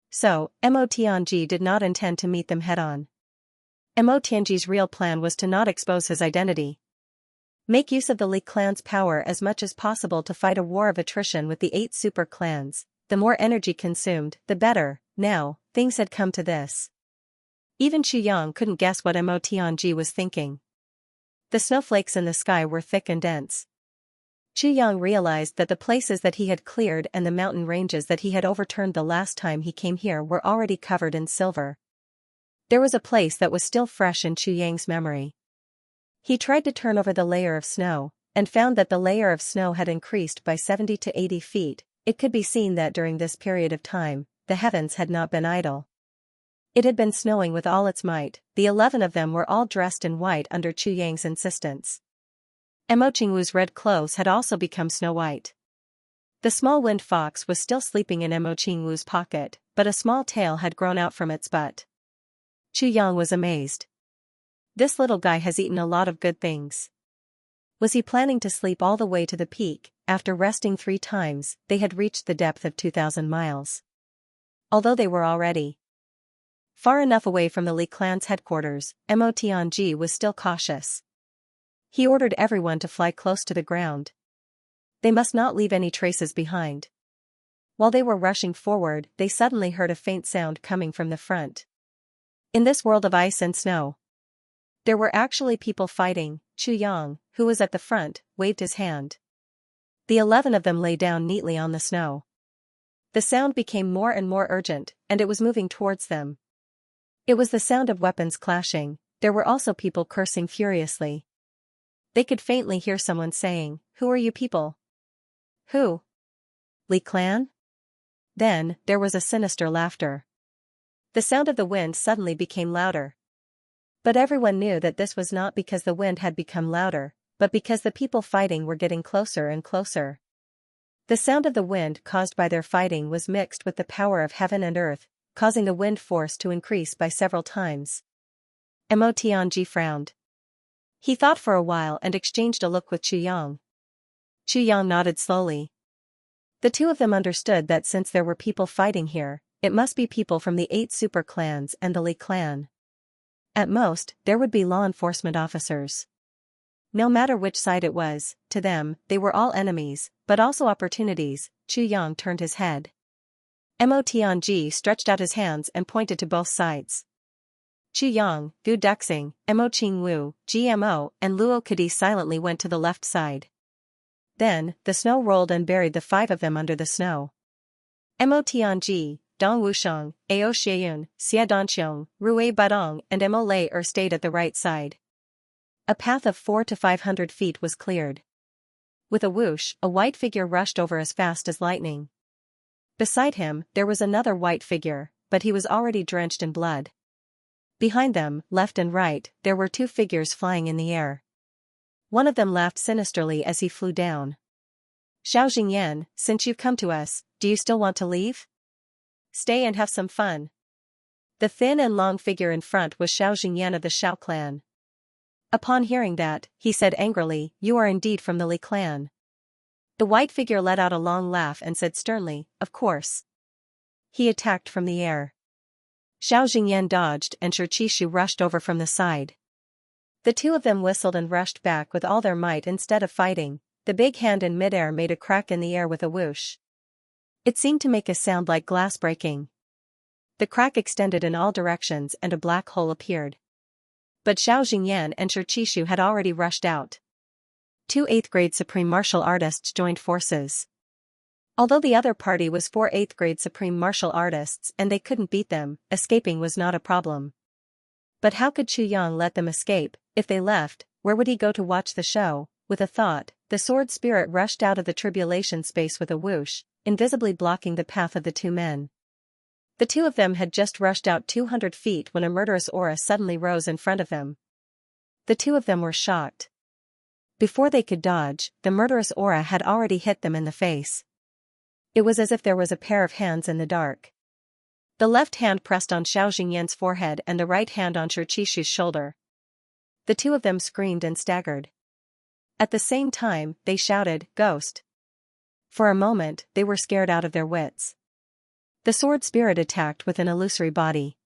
So, Mo Tianji did not intend to meet them head-on. Mo Tianji's real plan was to not expose his identity. Make use of the Li clan's power as much as possible to fight a war of attrition with the 8 super clans. The more energy consumed, the better. Now, things had come to this. Even Chu Yang couldn't guess what Mo Tianji was thinking. The snowflakes in the sky were thick and dense. Chu Yang realized that the places that he had cleared and the mountain ranges that he had overturned the last time he came here were already covered in silver. There was a place that was still fresh in Chu Yang's memory. He tried to turn over the layer of snow, and found that the layer of snow had increased by 70 to 80 feet. It could be seen that during this period of time, the heavens had not been idle. It had been snowing with all its might. The 11 of them were all dressed in white under Chu Yang's insistence. Mo Qingwu's red clothes had also become snow-white. The small wind fox was still sleeping in Mo Qingwu's pocket, but a small tail had grown out from its butt. Chu Yang was amazed. This little guy has eaten a lot of good things. Was he planning to sleep all the way to the peak? After resting 3 times, they had reached the depth of 2,000 miles. Although they were already far enough away from the Li clan's headquarters, Mo Tianji was still cautious. He ordered everyone to fly close to the ground. They must not leave any traces behind. While they were rushing forward, they suddenly heard a faint sound coming from the front. In this world of ice and snow, there were actually people fighting. Chu Yang, who was at the front, waved his hand. The 11 of them lay down neatly on the snow. The sound became more and more urgent, and it was moving towards them. It was the sound of weapons clashing. There were also people cursing furiously. They could faintly hear someone saying, "Who are you people?" "Who? Li clan?" Then, there was a sinister laughter. The sound of the wind suddenly became louder. But everyone knew that this was not because the wind had become louder, but because the people fighting were getting closer and closer. The sound of the wind caused by their fighting was mixed with the power of heaven and earth, causing the wind force to increase by several times. Mo Tianji frowned. He thought for a while and exchanged a look with Chu Yang. Chu Yang nodded slowly. The two of them understood that since there were people fighting here, it must be people from the 8 super clans and the Li clan. At most, there would be law enforcement officers. No matter which side it was, to them, they were all enemies, but also opportunities. Chu Yang turned his head. Mo Tianji stretched out his hands and pointed to both sides. Chu Yang, Gu Duxing, Mo Qingwu, GMO, and Luo Kadi silently went to the left side. Then, the snow rolled and buried the 5 of them under the snow. Mo Tianji, Dong Wusheng, Ao Xieyun, Xia Donqiong, Rui Badong, and Mo Lei stayed at the right side. A path of 400 to 500 feet was cleared. With a whoosh, a white figure rushed over as fast as lightning. Beside him, there was another white figure, but he was already drenched in blood. Behind them, left and right, there were 2 figures flying in the air. One of them laughed sinisterly as he flew down. "Xiao Jingyan, since you've come to us, do you still want to leave?" stay and have some fun. The thin and long figure in front was Xianxia of the Xiao clan. Upon hearing that, he said angrily, "You are indeed from the Li clan." The white figure let out a long laugh and said sternly, "Of course." He attacked from the air. Xiao Jingyan dodged and Shichishu rushed over from the side. The two of them whistled and rushed back with all their might instead of fighting. The big hand in midair made a crack in the air with a whoosh. It seemed to make a sound like glass breaking. The crack extended in all directions and a black hole appeared. But Xiao Jingyan and Shichishu had already rushed out. Two 8th grade supreme martial artists joined forces. Although the other party was 4 8th grade supreme martial artists and they couldn't beat them, escaping was not a problem. But how could Chu Yang let them escape? If they left, where would he go to watch the show? With a thought, the sword spirit rushed out of the tribulation space with a whoosh, invisibly blocking the path of the two men. The two of them had just rushed out 200 feet when a murderous aura suddenly rose in front of them. The two of them were shocked. Before they could dodge, the murderous aura had already hit them in the face. It was as if there was a pair of hands in the dark. The left hand pressed on Xiao Jingyan's forehead and the right hand on Shichishu's shoulder. The two of them screamed and staggered. At the same time, they shouted, "Ghost!" For a moment, they were scared out of their wits. The sword spirit attacked with an illusory body.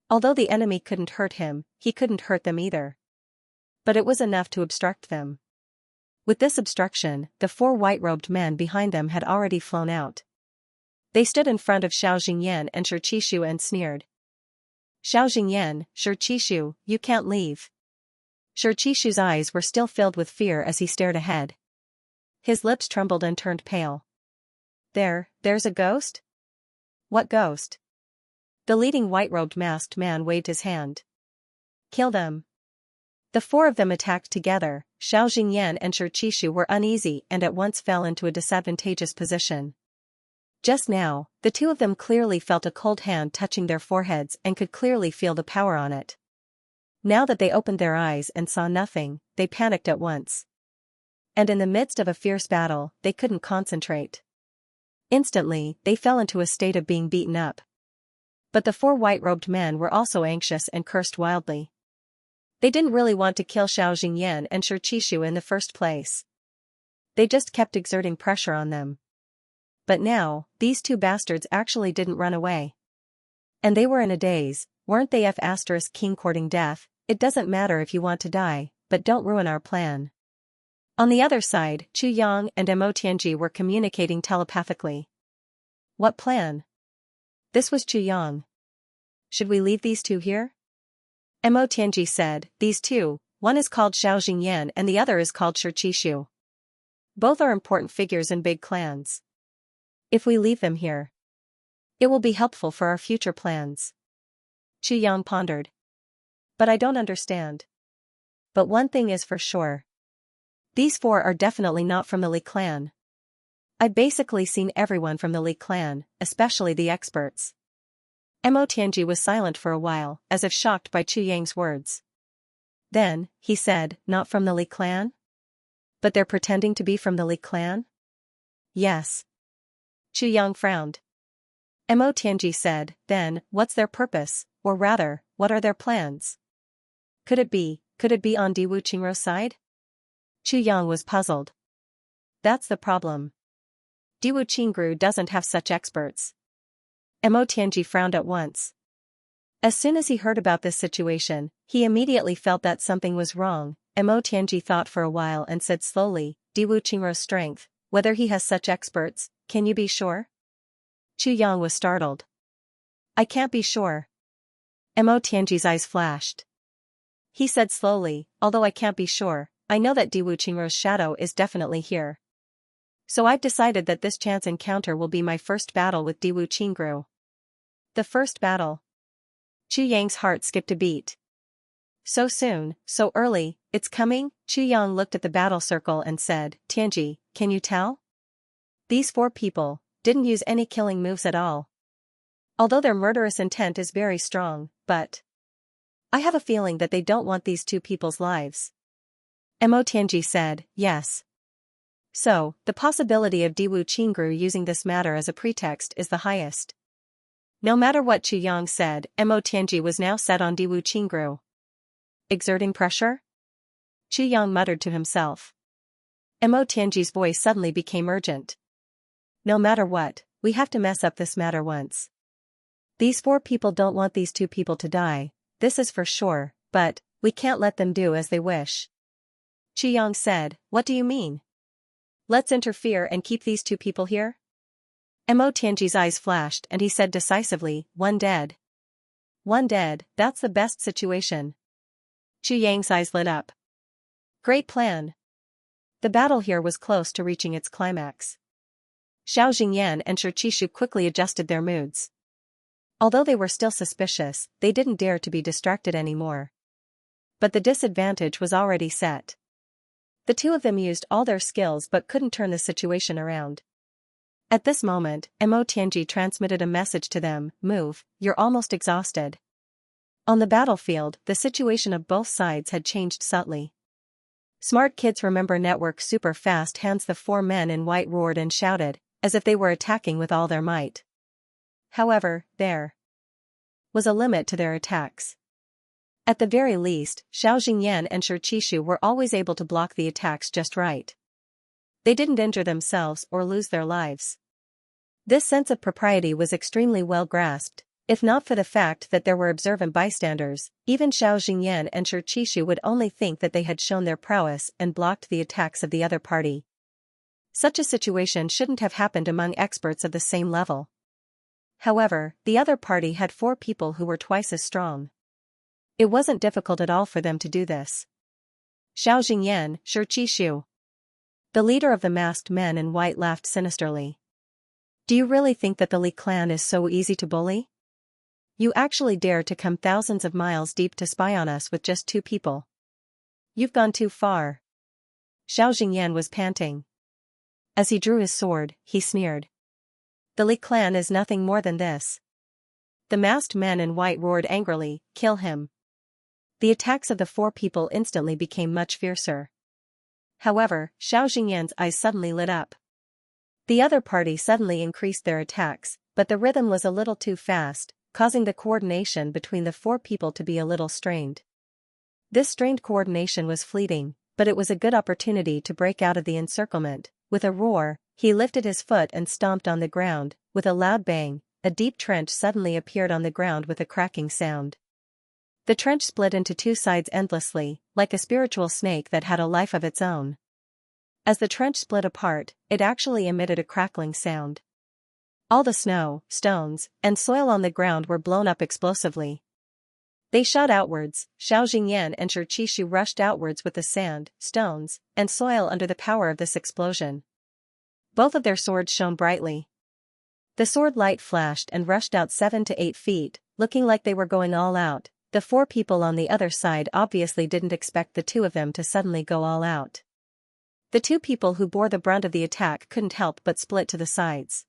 Although the enemy couldn't hurt him, he couldn't hurt them either. But it was enough to obstruct them. With this obstruction, the 4 white-robed men behind them had already flown out. They stood in front of Xiao Jingyan and Shichishu and sneered. "Xiao Jingyan, Shichishu, you can't leave." Shichishu's eyes were still filled with fear as he stared ahead. His lips trembled and turned pale. There's a ghost?" "What ghost?" The leading white-robed masked man waved his hand. "Kill them." The 4 of them attacked together. Xiao Jingyan and Shichishu were uneasy and at once fell into a disadvantageous position. Just now, the two of them clearly felt a cold hand touching their foreheads and could clearly feel the power on it. Now that they opened their eyes and saw nothing, they panicked at once. And in the midst of a fierce battle, they couldn't concentrate. Instantly, they fell into a state of being beaten up. But the 4 white-robed men were also anxious and cursed wildly. They didn't really want to kill Xiao Jingyan and Shichishu in the first place. They just kept exerting pressure on them. But now, these 2 bastards actually didn't run away. And they were in a daze, weren't they? King courting death, it doesn't matter if you want to die, but don't ruin our plan. On the other side, Chu Yang and Mo Tianji were communicating telepathically. What plan? This was Chu Yang. Should we leave these 2 here? Mo Tianji said, "These 2, one is called Xiao Jingyan and the other is called Shichishu. Both are important figures in big clans. If we leave them here, it will be helpful for our future plans." Chu Yang pondered. "But I don't understand. But one thing is for sure. These 4 are definitely not from the Li clan. I've basically seen everyone from the Li clan, especially the experts." Mo Tianji was silent for a while, as if shocked by Chu Yang's words. Then, he said, "Not from the Li clan? But they're pretending to be from the Li clan?" "Yes." Chu Yang frowned. Mo Tianji said, "Then, what's their purpose, or rather, what are their plans? Could it be on Diwu Qingrou's side?" Chu Yang was puzzled. "That's the problem. Diwu Qingrou doesn't have such experts." Mo Tianji frowned at once. As soon as he heard about this situation, he immediately felt that something was wrong. Mo Tianji thought for a while and said slowly, "Diwu Qingrou's strength, whether he has such experts, can you be sure?" Chu Yang was startled. "I can't be sure." Mo Tianji's eyes flashed. He said slowly, "Although I can't be sure, I know that Diwu Qingrou's shadow is definitely here. So I've decided that this chance encounter will be my first battle with Diwu Qingrou." The first battle. Chu Yang's heart skipped a beat. "So soon, so early, it's coming?" Chu Yang looked at the battle circle and said, "Tianji, can you tell? These 4 people didn't use any killing moves at all. Although their murderous intent is very strong, but I have a feeling that they don't want these 2 people's lives." Mo Tianji said, "Yes. So, the possibility of Diwu Qingrou using this matter as a pretext is the highest." No matter what Qu Yang said, Mo Tianji was now set on Diwu Qingru. Exerting pressure? Qu Yang muttered to himself. Mo Tianji's voice suddenly became urgent. No matter what, we have to mess up this matter once. These 4 people don't want these 2 people to die, this is for sure, but we can't let them do as they wish. Qu Yang said, what do you mean? Let's interfere and keep these 2 people here? Mo Tianji's eyes flashed and he said decisively, 1 dead. 1 dead, that's the best situation. Qu Yang's eyes lit up. Great plan. The battle here was close to reaching its climax. Xiao Jingyan and Shi Qishu quickly adjusted their moods. Although they were still suspicious, they didn't dare to be distracted anymore. But the disadvantage was already set. The 2 of them used all their skills but couldn't turn the situation around. At this moment, Mo Tianji transmitted a message to them, move, you're almost exhausted. On the battlefield, the situation of both sides had changed subtly. Smart kids remember network super fast hands. The 4 men in white roared and shouted, as if they were attacking with all their might. However, there was a limit to their attacks. At the very least, Xiao Jingyan and Shi Qishu were always able to block the attacks just right. They didn't injure themselves or lose their lives. This sense of propriety was extremely well grasped. If not for the fact that there were observant bystanders, even Xiao Jingyan and Shi Qishu would only think that they had shown their prowess and blocked the attacks of the other party. Such a situation shouldn't have happened among experts of the same level. However, the other party had 4 people who were twice as strong. It wasn't difficult at all for them to do this. Xiao Jingyan, Shi Qishu. The leader of the masked men in white laughed sinisterly. Do you really think that the Li clan is so easy to bully? You actually dare to come thousands of miles deep to spy on us with just 2 people. You've gone too far. Xiao Jingyan was panting. As he drew his sword, he sneered. The Li clan is nothing more than this. The masked men in white roared angrily, kill him. The attacks of the 4 people instantly became much fiercer. However, Xiao Jingyan's eyes suddenly lit up. The other party suddenly increased their attacks, but the rhythm was a little too fast, causing the coordination between the 4 people to be a little strained. This strained coordination was fleeting, but it was a good opportunity to break out of the encirclement. With a roar, he lifted his foot and stomped on the ground. With a loud bang, a deep trench suddenly appeared on the ground with a cracking sound. The trench split into 2 sides endlessly, like a spiritual snake that had a life of its own. As the trench split apart, it actually emitted a crackling sound. All the snow, stones, and soil on the ground were blown up explosively. They shot outwards. Xiao Jingyan and Shi Qishu rushed outwards with the sand, stones, and soil under the power of this explosion. Both of their swords shone brightly. The sword light flashed and rushed out 7 to 8 feet, looking like they were going all out. The 4 people on the other side obviously didn't expect the 2 of them to suddenly go all out. The 2 people who bore the brunt of the attack couldn't help but split to the sides.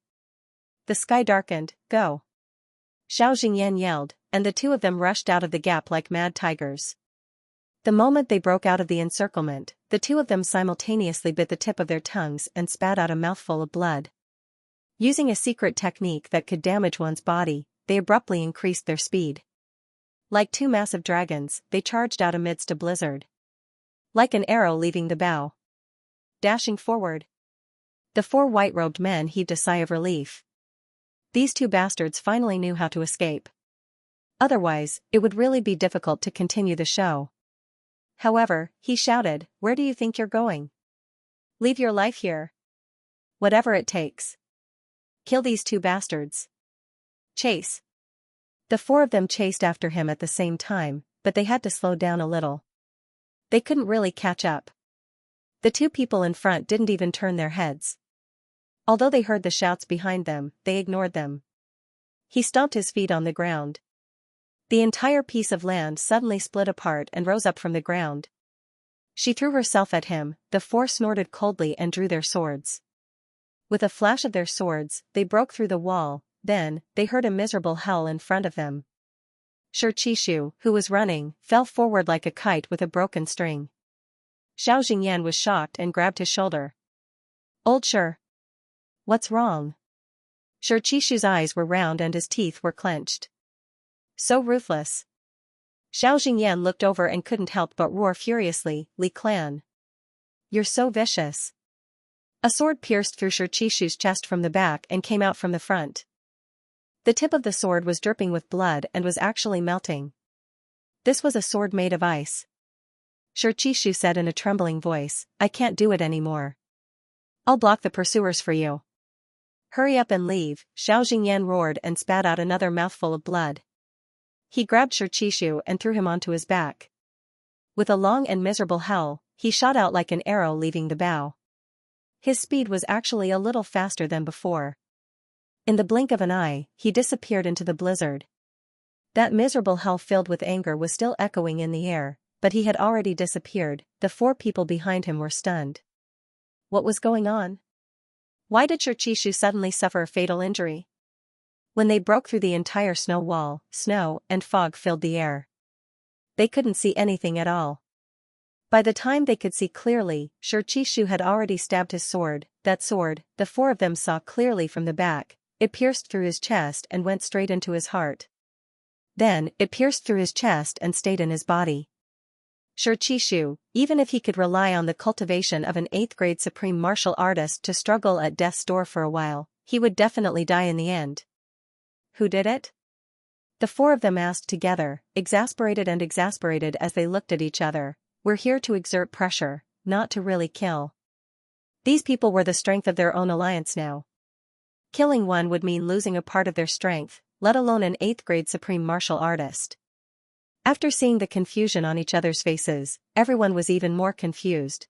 The sky darkened, go! Xiao Jingyan yelled, and the 2 of them rushed out of the gap like mad tigers. The moment they broke out of the encirclement, the 2 of them simultaneously bit the tip of their tongues and spat out a mouthful of blood. Using a secret technique that could damage one's body, they abruptly increased their speed. Like 2 massive dragons, they charged out amidst a blizzard. Like an arrow leaving the bow. Dashing forward. The 4 white-robed men heaved a sigh of relief. These 2 bastards finally knew how to escape. Otherwise, it would really be difficult to continue the show. However, he shouted, where do you think you're going? Leave your life here. Whatever it takes. Kill these 2 bastards. Chase. The 4 of them chased after him at the same time, but they had to slow down a little. They couldn't really catch up. The 2 people in front didn't even turn their heads. Although they heard the shouts behind them, they ignored them. He stomped his feet on the ground. The entire piece of land suddenly split apart and rose up from the ground. She threw herself at him. The 4 snorted coldly and drew their swords. With a flash of their swords, they broke through the wall. Then, they heard a miserable howl in front of them. Shi Qishu, who was running, fell forward like a kite with a broken string. Xiao Jingyan was shocked and grabbed his shoulder. Old Shi. What's wrong? Xianxia's eyes were round and his teeth were clenched. So ruthless. Xiao Jingyan looked over and couldn't help but roar furiously, "Li Clan. You're so vicious." A sword pierced through Xianxia's chest from the back and came out from the front. The tip of the sword was dripping with blood and was actually melting. This was a sword made of ice. Xianxia said in a trembling voice, "I can't do it anymore. I'll block the pursuers for you." "Hurry up and leave," Xiao Jingyan roared and spat out another mouthful of blood. He grabbed Xianxia and threw him onto his back. With a long and miserable howl, he shot out like an arrow leaving the bow. His speed was actually a little faster than before. In the blink of an eye, he disappeared into the blizzard. That miserable howl filled with anger was still echoing in the air, but he had already disappeared. The four people behind him were stunned. What was going on? Why did Xianxia suddenly suffer a fatal injury? When they broke through the entire snow wall, snow and fog filled the air. They couldn't see anything at all. By the time they could see clearly, Xianxia had already stabbed his sword. That sword, the four of them saw clearly from the back. It pierced through his chest and went straight into his heart. Then, it pierced through his chest and stayed in his body. Xianxia, even if he could rely on the cultivation of an 8th-grade supreme martial artist to struggle at death's door for a while, he would definitely die in the end. Who did it? The four of them asked together, exasperated as they looked at each other. "We're here to exert pressure, not to really kill." These people were the strength of their own alliance now. Killing one would mean losing a part of their strength, let alone an 8th-grade supreme martial artist. After seeing the confusion on each other's faces, everyone was even more confused.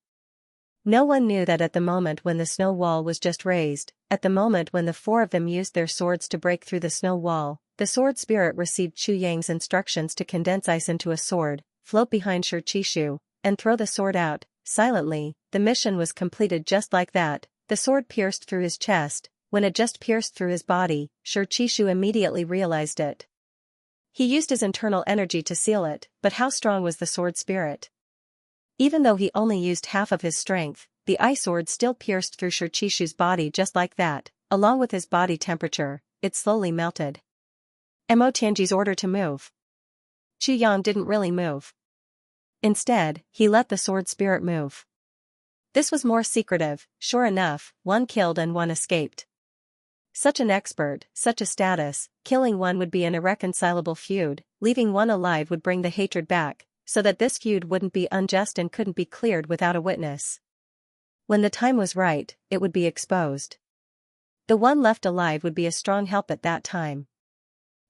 No one knew that at the moment when the snow wall was just raised, at the moment when the four of them used their swords to break through the snow wall, the sword spirit received Chu Yang's instructions to condense ice into a sword, float behind Xianxia, and throw the sword out. Silently, the mission was completed just like that. The sword pierced through his chest. When it just pierced through his body, Xianxia immediately realized it. He used his internal energy to seal it, but how strong was the sword spirit? Even though he only used half of his strength, the ice sword still pierced through Xianxia's body just like that. Along with his body temperature, it slowly melted. Mo Tianji's order to move. Chu Yang didn't really move. Instead, he let the sword spirit move. This was more secretive. Sure enough, one killed and one escaped. Such an expert, such a status, killing one would be an irreconcilable feud, leaving one alive would bring the hatred back, so that this feud wouldn't be unjust and couldn't be cleared without a witness. When the time was right, it would be exposed. The one left alive would be a strong help at that time.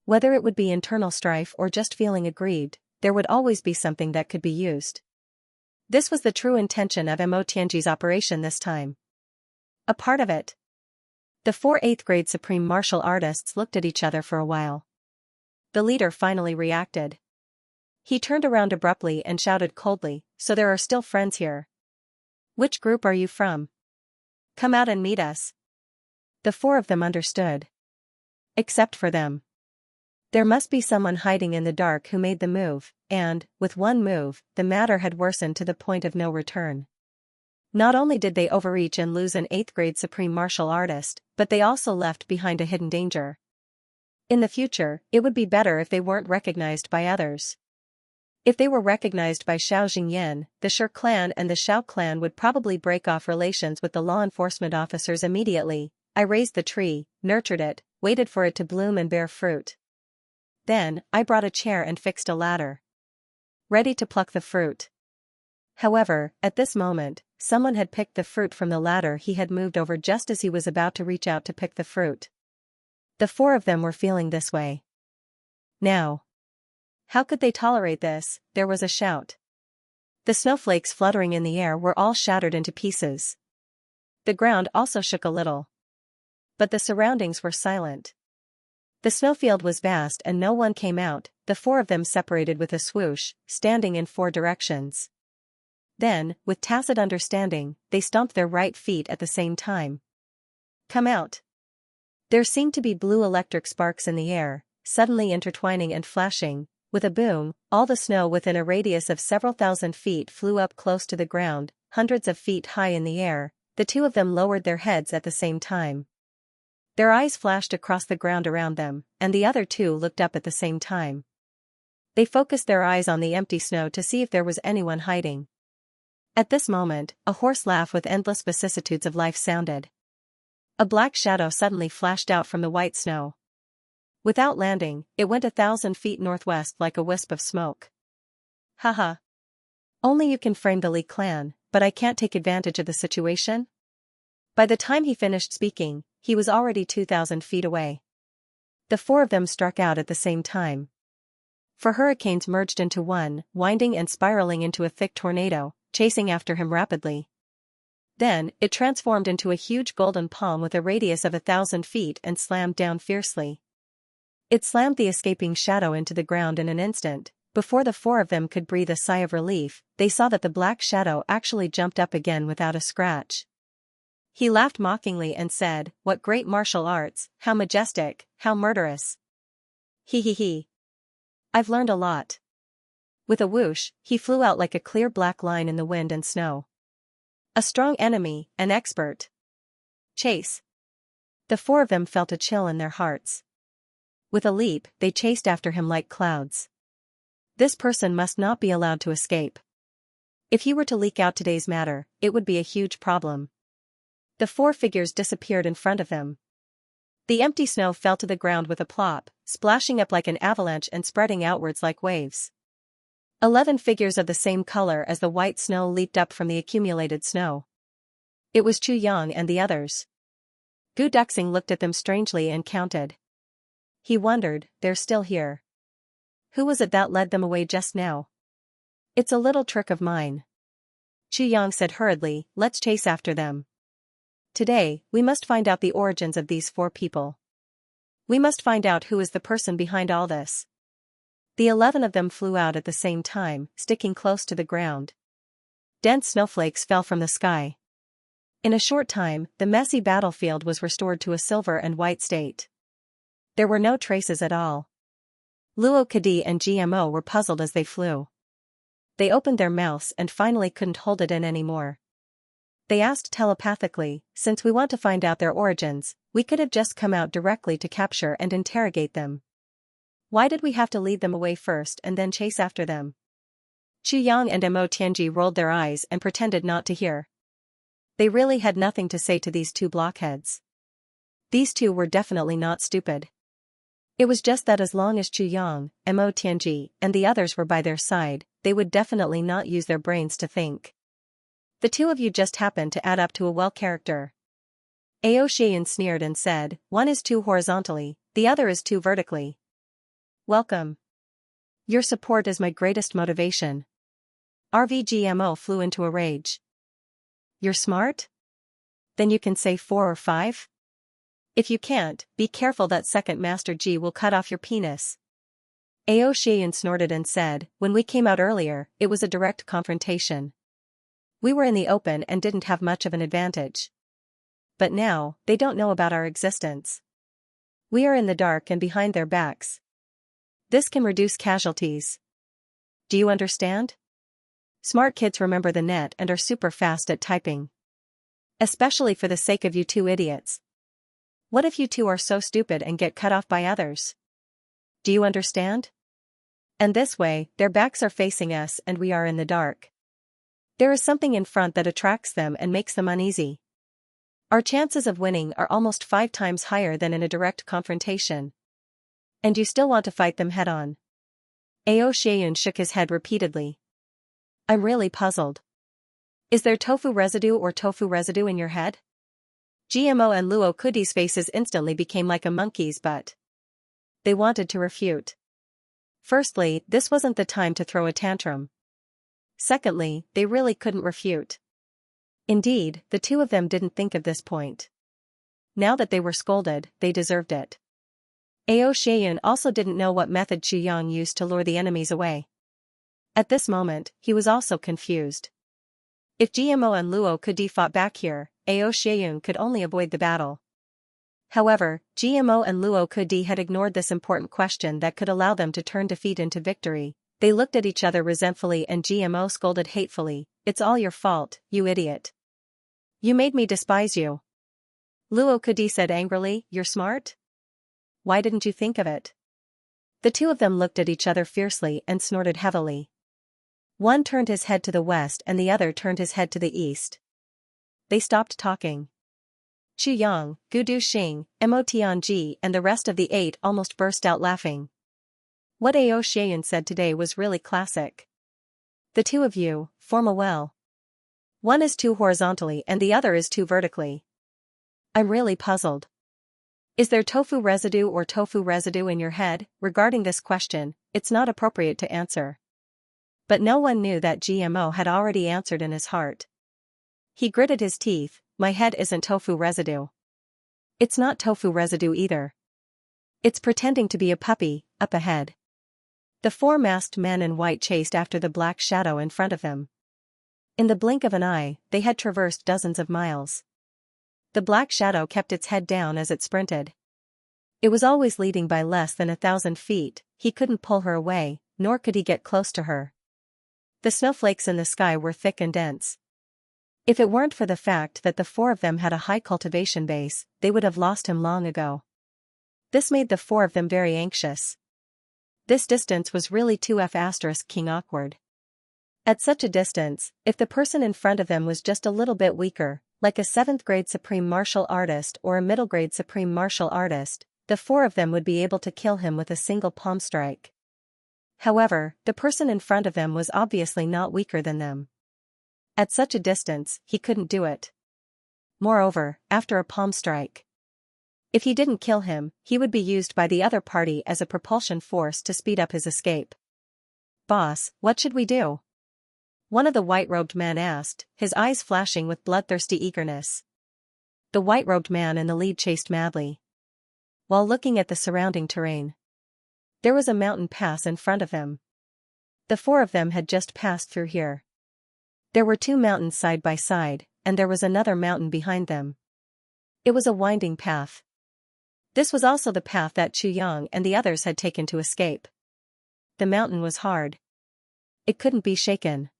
Whether it would be internal strife or just feeling aggrieved, there would always be something that could be used. This was the true intention of Mo Tianji's operation this time. A part of it. The four 8th-grade supreme martial artists looked at each other for a while. The leader finally reacted. He turned around abruptly and shouted coldly, "So there are still friends here. Which group are you from? Come out and meet us." The four of them understood. Except for them. There must be someone hiding in the dark who made the move, and, with one move, the matter had worsened to the point of no return. Not only did they overreach and lose an 8th-grade supreme martial artist, but they also left behind a hidden danger. In the future, it would be better if they weren't recognized by others. If they were recognized by Xiao Jingyan, the Shi clan and the Xiao clan would probably break off relations with the law enforcement officers immediately. I raised the tree, nurtured it, waited for it to bloom and bear fruit. Then, I brought a chair and fixed a ladder. Ready to pluck the fruit. However, at this moment, someone had picked the fruit from the ladder he had moved over just as he was about to reach out to pick the fruit. The four of them were feeling this way. Now. How could they tolerate this? There was a shout. The snowflakes fluttering in the air were all shattered into pieces. The ground also shook a little. But the surroundings were silent. The snowfield was vast and no one came out. The four of them separated with a swoosh, standing in four directions. Then, with tacit understanding, they stomped their right feet at the same time. Come out. There seemed to be blue electric sparks in the air, suddenly intertwining and flashing. With a boom, all the snow within a radius of several thousand feet flew up close to the ground, hundreds of feet high in the air. The two of them lowered their heads at the same time. Their eyes flashed across the ground around them, and the other two looked up at the same time. They focused their eyes on the empty snow to see if there was anyone hiding. At this moment, a hoarse laugh with endless vicissitudes of life sounded. A black shadow suddenly flashed out from the white snow. Without landing, it went 1,000 feet northwest like a wisp of smoke. Haha. Only you can frame the Li clan, but I can't take advantage of the situation? By the time he finished speaking, he was already 2,000 feet away. The four of them struck out at the same time. Four hurricanes merged into one, winding and spiraling into a thick tornado, chasing after him rapidly. Then, it transformed into a huge golden palm with a radius of 1,000 feet and slammed down fiercely. It slammed the escaping shadow into the ground in an instant. Before the four of them could breathe a sigh of relief, they saw that the black shadow actually jumped up again without a scratch. He laughed mockingly and said, "What great martial arts, how majestic, how murderous. He. I've learned a lot." With a whoosh, he flew out like a clear black line in the wind and snow. A strong enemy, an expert. Chase. The four of them felt a chill in their hearts. With a leap, they chased after him like clouds. This person must not be allowed to escape. If he were to leak out today's matter, it would be a huge problem. The four figures disappeared in front of them. The empty snow fell to the ground with a plop, splashing up like an avalanche and spreading outwards like waves. 11 figures of the same color as the white snow leaped up from the accumulated snow. It was Xianxia and the others. Gu Duxing looked at them strangely and counted. He wondered, they're still here. Who was it that led them away just now? It's a little trick of mine. Xianxia said hurriedly, let's chase after them. Today, we must find out the origins of these four people. We must find out who is the person behind all this. The 11 of them flew out at the same time, sticking close to the ground. Dense snowflakes fell from the sky. In a short time, the messy battlefield was restored to a silver and white state. There were no traces at all. Luo Kadi and GMO were puzzled as they flew. They opened their mouths and finally couldn't hold it in anymore. They asked telepathically, since we want to find out their origins, we could have just come out directly to capture and interrogate them. Why did we have to lead them away first and then chase after them? Xianxia and Mo Tianji rolled their eyes and pretended not to hear. They really had nothing to say to these two blockheads. These two were definitely not stupid. It was just that as long as Xianxia, Mo Tianji, and the others were by their side, they would definitely not use their brains to think. The two of you just happened to add up to a well character. Ao Xian sneered and said, one is too horizontally, the other is too vertically. Welcome. Your support is my greatest motivation. RVGMO flew into a rage. You're smart? Then you can say 4 or 5? If you can't, be careful that second Master G will cut off your penis. Ao Xian snorted and said, when we came out earlier, it was a direct confrontation. We were in the open and didn't have much of an advantage. But now, they don't know about our existence. We are in the dark and behind their backs. This can reduce casualties. Do you understand? Smart kids remember the net and are super fast at typing. Especially for the sake of you two idiots. What if you two are so stupid and get cut off by others? Do you understand? And this way, their backs are facing us and we are in the dark. There is something in front that attracts them and makes them uneasy. Our chances of winning are almost 5 times higher than in a direct confrontation. And you still want to fight them head-on. Ao Xian shook his head repeatedly. I'm really puzzled. Is there tofu residue in your head? GMO and Luo Kudi's faces instantly became like a monkey's but they wanted to refute. Firstly, this wasn't the time to throw a tantrum. Secondly, they really couldn't refute. Indeed, the two of them didn't think of this point. Now that they were scolded, they deserved it. Ao Xian also didn't know what method Xianxia used to lure the enemies away. At this moment, he was also confused. If GMO and Luo Kudi fought back here, Ao Xian could only avoid the battle. However, GMO and Luo Kudi had ignored this important question that could allow them to turn defeat into victory. They looked at each other resentfully and GMO scolded hatefully, it's all your fault, you idiot. You made me despise you. Luo Kudi said angrily, "You're smart? Why didn't you think of it?" The two of them looked at each other fiercely and snorted heavily. One turned his head to the west and the other turned his head to the east. They stopped talking. Chu Yang, Gu Du Xing, Mo Tianji and the rest of the 8 almost burst out laughing. What Ao Xian said today was really classic. The two of you form a well. One is too horizontally and the other is too vertically. I'm really puzzled. Is there tofu residue in your head? Regarding this question, it's not appropriate to answer. But no one knew that GMO had already answered in his heart. He gritted his teeth. My head isn't tofu residue. It's not tofu residue either. It's pretending to be a puppy, up ahead. The 4 masked men in white chased after the black shadow in front of them. In the blink of an eye, they had traversed dozens of miles. The black shadow kept its head down as it sprinted. It was always leading by less than 1,000 feet, he couldn't pull her away, nor could he get close to her. The snowflakes in the sky were thick and dense. If it weren't for the fact that the 4 of them had a high cultivation base, they would have lost him long ago. This made the 4 of them very anxious. This distance was really too King awkward. At such a distance, if the person in front of them was just a little bit weaker, like a 7th grade supreme martial artist or a middle grade supreme martial artist, the 4 of them would be able to kill him with a single palm strike. However, the person in front of them was obviously not weaker than them. At such a distance, he couldn't do it. Moreover, after a palm strike, if he didn't kill him, he would be used by the other party as a propulsion force to speed up his escape. "Boss, what should we do?" one of the white-robed men asked, his eyes flashing with bloodthirsty eagerness. The white-robed man in the lead chased madly, while looking at the surrounding terrain. There was a mountain pass in front of him. The 4 of them had just passed through here. There were 2 mountains side by side, and there was another mountain behind them. It was a winding path. This was also the path that Chu Yang and the others had taken to escape. The mountain was hard. It couldn't be shaken.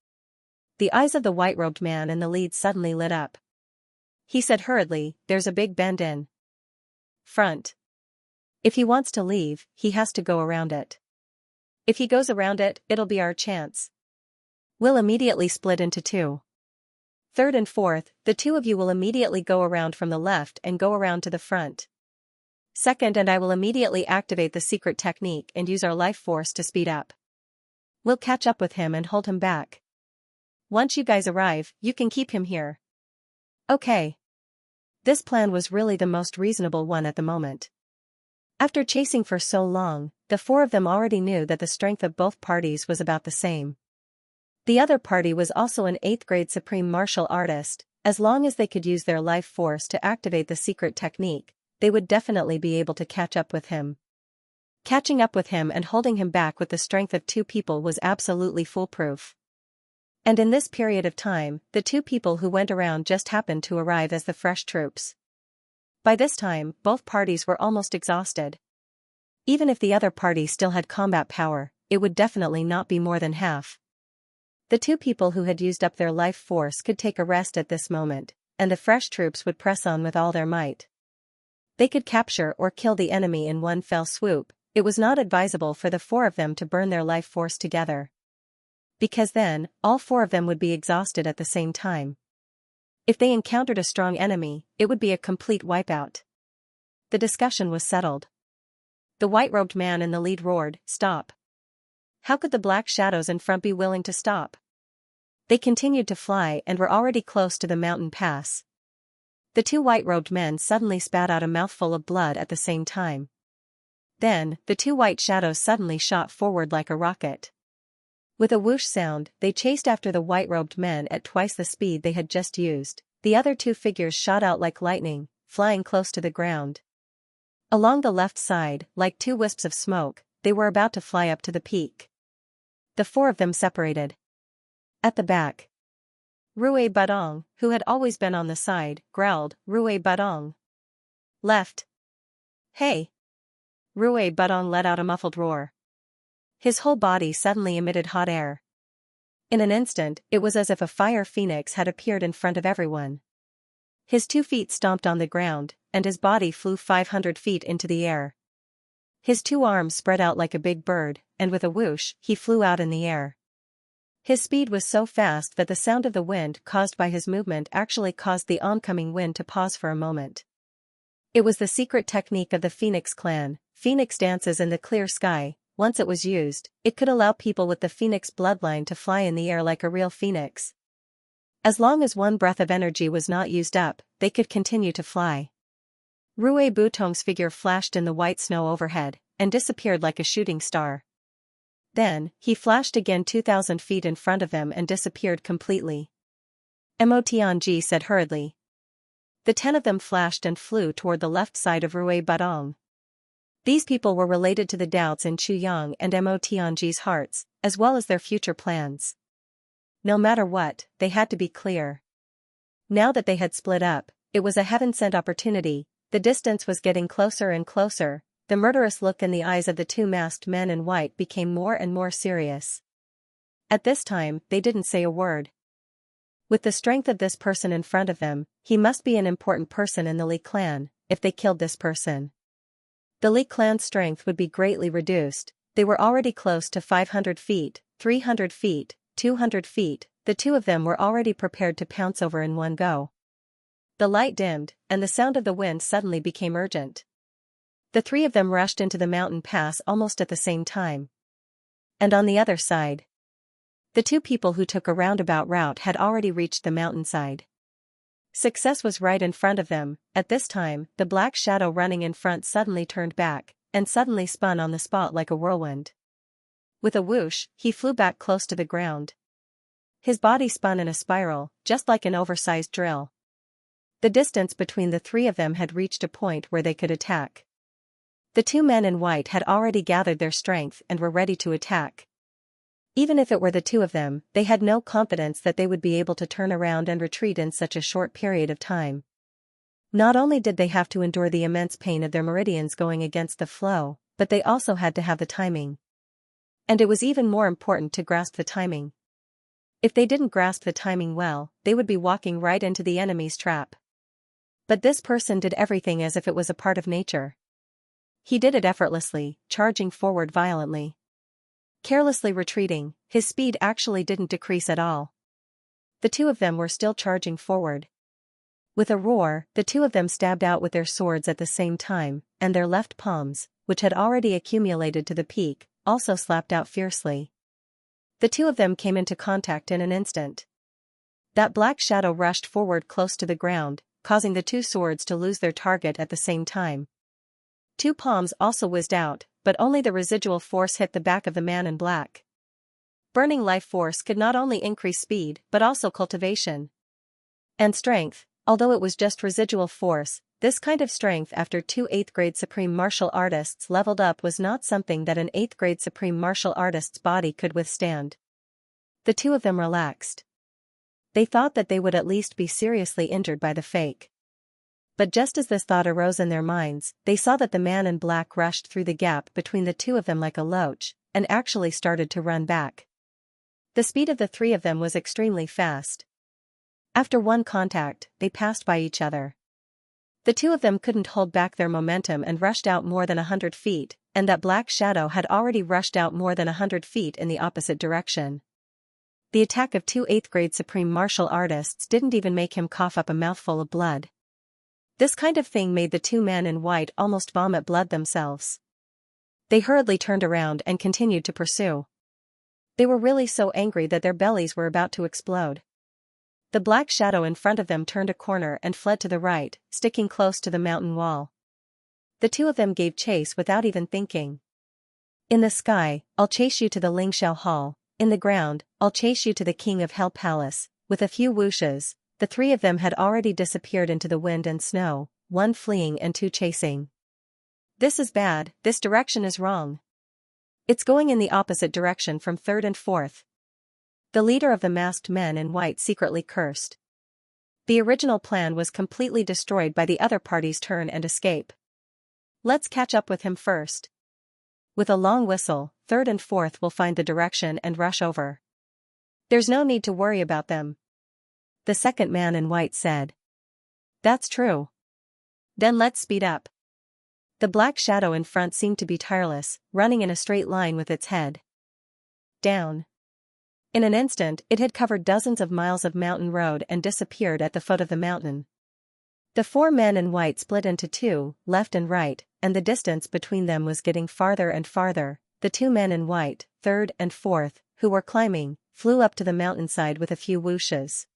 The eyes of the white-robed man in the lead suddenly lit up. He said hurriedly, "There's a big bend in front. If he wants to leave, he has to go around it. If he goes around it, it'll be our chance. We'll immediately split into 2. 3rd and 4th, the 2 of you will immediately go around from the left and go around to the front. 2nd and I will immediately activate the secret technique and use our life force to speed up. We'll catch up with him and hold him back. Once you guys arrive, you can keep him here." Okay. This plan was really the most reasonable one at the moment. After chasing for so long, the 4 of them already knew that the strength of both parties was about the same. The other party was also an 8th grade supreme martial artist. As long as they could use their life force to activate the secret technique, they would definitely be able to catch up with him. Catching up with him and holding him back with the strength of 2 people was absolutely foolproof. And in this period of time, the 2 people who went around just happened to arrive as the fresh troops. By this time, both parties were almost exhausted. Even if the other party still had combat power, it would definitely not be more than half. The 2 people who had used up their life force could take a rest at this moment, and the fresh troops would press on with all their might. They could capture or kill the enemy in one fell swoop. It was not advisable for the 4 of them to burn their life force together, because then, all 4 of them would be exhausted at the same time. If they encountered a strong enemy, it would be a complete wipeout. The discussion was settled. The white-robed man in the lead roared, "Stop." How could the black shadows in front be willing to stop? They continued to fly and were already close to the mountain pass. The 2 white-robed men suddenly spat out a mouthful of blood at the same time. Then, the 2 white shadows suddenly shot forward like a rocket. With a whoosh sound, they chased after the white-robed men at twice the speed they had just used. The other 2 figures shot out like lightning, flying close to the ground. Along the left side, like 2 wisps of smoke, they were about to fly up to the peak. The 4 of them separated. At the back, Rue Badong, who had always been on the side, growled, "Rue Badong. Left." "Hey!" Rue Badong let out a muffled roar. His whole body suddenly emitted hot air. In an instant, it was as if a fire phoenix had appeared in front of everyone. His 2 feet stomped on the ground, and his body flew 500 feet into the air. His two arms spread out like a big bird, and with a whoosh, he flew out in the air. His speed was so fast that the sound of the wind caused by his movement actually caused the oncoming wind to pause for a moment. It was the secret technique of the Phoenix clan, Phoenix dances in the clear sky. Once it was used, it could allow people with the Phoenix bloodline to fly in the air like a real phoenix. As long as one breath of energy was not used up, they could continue to fly. Rui Butong's figure flashed in the white snow overhead, and disappeared like a shooting star. Then, he flashed again 2,000 feet in front of them and disappeared completely. Mo Tianji said hurriedly. The 10 of them flashed and flew toward the left side of Rui Butong. These people were related to the doubts in Chu Yang and Mo Tianji's hearts, as well as their future plans. No matter what, they had to be clear. Now that they had split up, it was a heaven-sent opportunity. The distance was getting closer and closer. The murderous look in the eyes of the two masked men in white became more and more serious. At this time, they didn't say a word. With the strength of this person in front of them, he must be an important person in the Li clan. If they killed this person, the Li clan's strength would be greatly reduced. They were already close to 500 feet, 300 feet, 200 feet, the two of them were already prepared to pounce over in one go. The light dimmed, and the sound of the wind suddenly became urgent. The three of them rushed into the mountain pass almost at the same time. And on the other side, the two people who took a roundabout route had already reached the mountainside. Success was right in front of them. At this time, the black shadow running in front suddenly turned back, and suddenly spun on the spot like a whirlwind. With a whoosh, he flew back close to the ground. His body spun in a spiral, just like an oversized drill. The distance between the three of them had reached a point where they could attack. The two men in white had already gathered their strength and were ready to attack. Even if it were the two of them, they had no confidence that they would be able to turn around and retreat in such a short period of time. Not only did they have to endure the immense pain of their meridians going against the flow, but they also had to have the timing. And it was even more important to grasp the timing. If they didn't grasp the timing well, they would be walking right into the enemy's trap. But this person did everything as if it was a part of nature. He did it effortlessly, charging forward violently. Carelessly retreating, his speed actually didn't decrease at all. The two of them were still charging forward. With a roar, the two of them stabbed out with their swords at the same time, and their left palms, which had already accumulated to the peak, also slapped out fiercely. The two of them came into contact in an instant. That black shadow rushed forward close to the ground, causing the two swords to lose their target at the same time. Two palms also whizzed out, but only the residual force hit the back of the man in black. Burning life force could not only increase speed but also cultivation and strength. Although it was just residual force, this kind of strength after two 8th grade supreme martial artists leveled up was not something that an 8th grade supreme martial artist's body could withstand. The two of them relaxed. They thought that they would at least be seriously injured by the fake. But just as this thought arose in their minds, they saw that the man in black rushed through the gap between the two of them like a loach, and actually started to run back. The speed of the three of them was extremely fast. After one contact, they passed by each other. The two of them couldn't hold back their momentum and rushed out more than 100 feet, and that black shadow had already rushed out more than 100 feet in the opposite direction. The attack of two 8th grade supreme martial artists didn't even make him cough up a mouthful of blood. This kind of thing made the two men in white almost vomit blood themselves. They hurriedly turned around and continued to pursue. They were really so angry that their bellies were about to explode. The black shadow in front of them turned a corner and fled to the right, sticking close to the mountain wall. The two of them gave chase without even thinking. In the sky, I'll chase you to the Lingxiao Hall. In the ground, I'll chase you to the King of Hell Palace. With a few whooshes, the three of them had already disappeared into the wind and snow, one fleeing and two chasing. This is bad, this direction is wrong. It's going in the opposite direction from 3rd and 4th. The leader of the masked men in white secretly cursed. The original plan was completely destroyed by the other party's turn and escape. Let's catch up with him first. With a long whistle, 3rd and 4th will find the direction and rush over. There's no need to worry about them. The second man in white said. That's true. Then let's speed up. The black shadow in front seemed to be tireless, running in a straight line with its head down. In an instant, it had covered dozens of miles of mountain road and disappeared at the foot of the mountain. The four men in white split into two, left and right, and the distance between them was getting farther and farther. The two men in white, third and fourth, who were climbing, flew up to the mountainside with a few whooshes.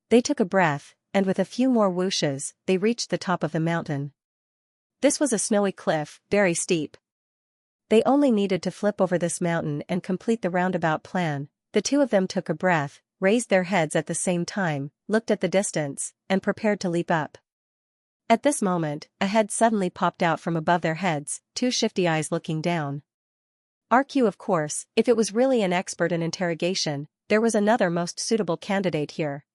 They took a breath, and with a few more whooshes, they reached the top of the mountain. This was a snowy cliff, very steep. They only needed to flip over this mountain and complete the roundabout plan. The two of them took a breath, raised their heads at the same time, looked at the distance, and prepared to leap up. At this moment, a head suddenly popped out from above their heads, two shifty eyes looking down. RQ, of course, if it was really an expert in interrogation, there was another most suitable candidate here.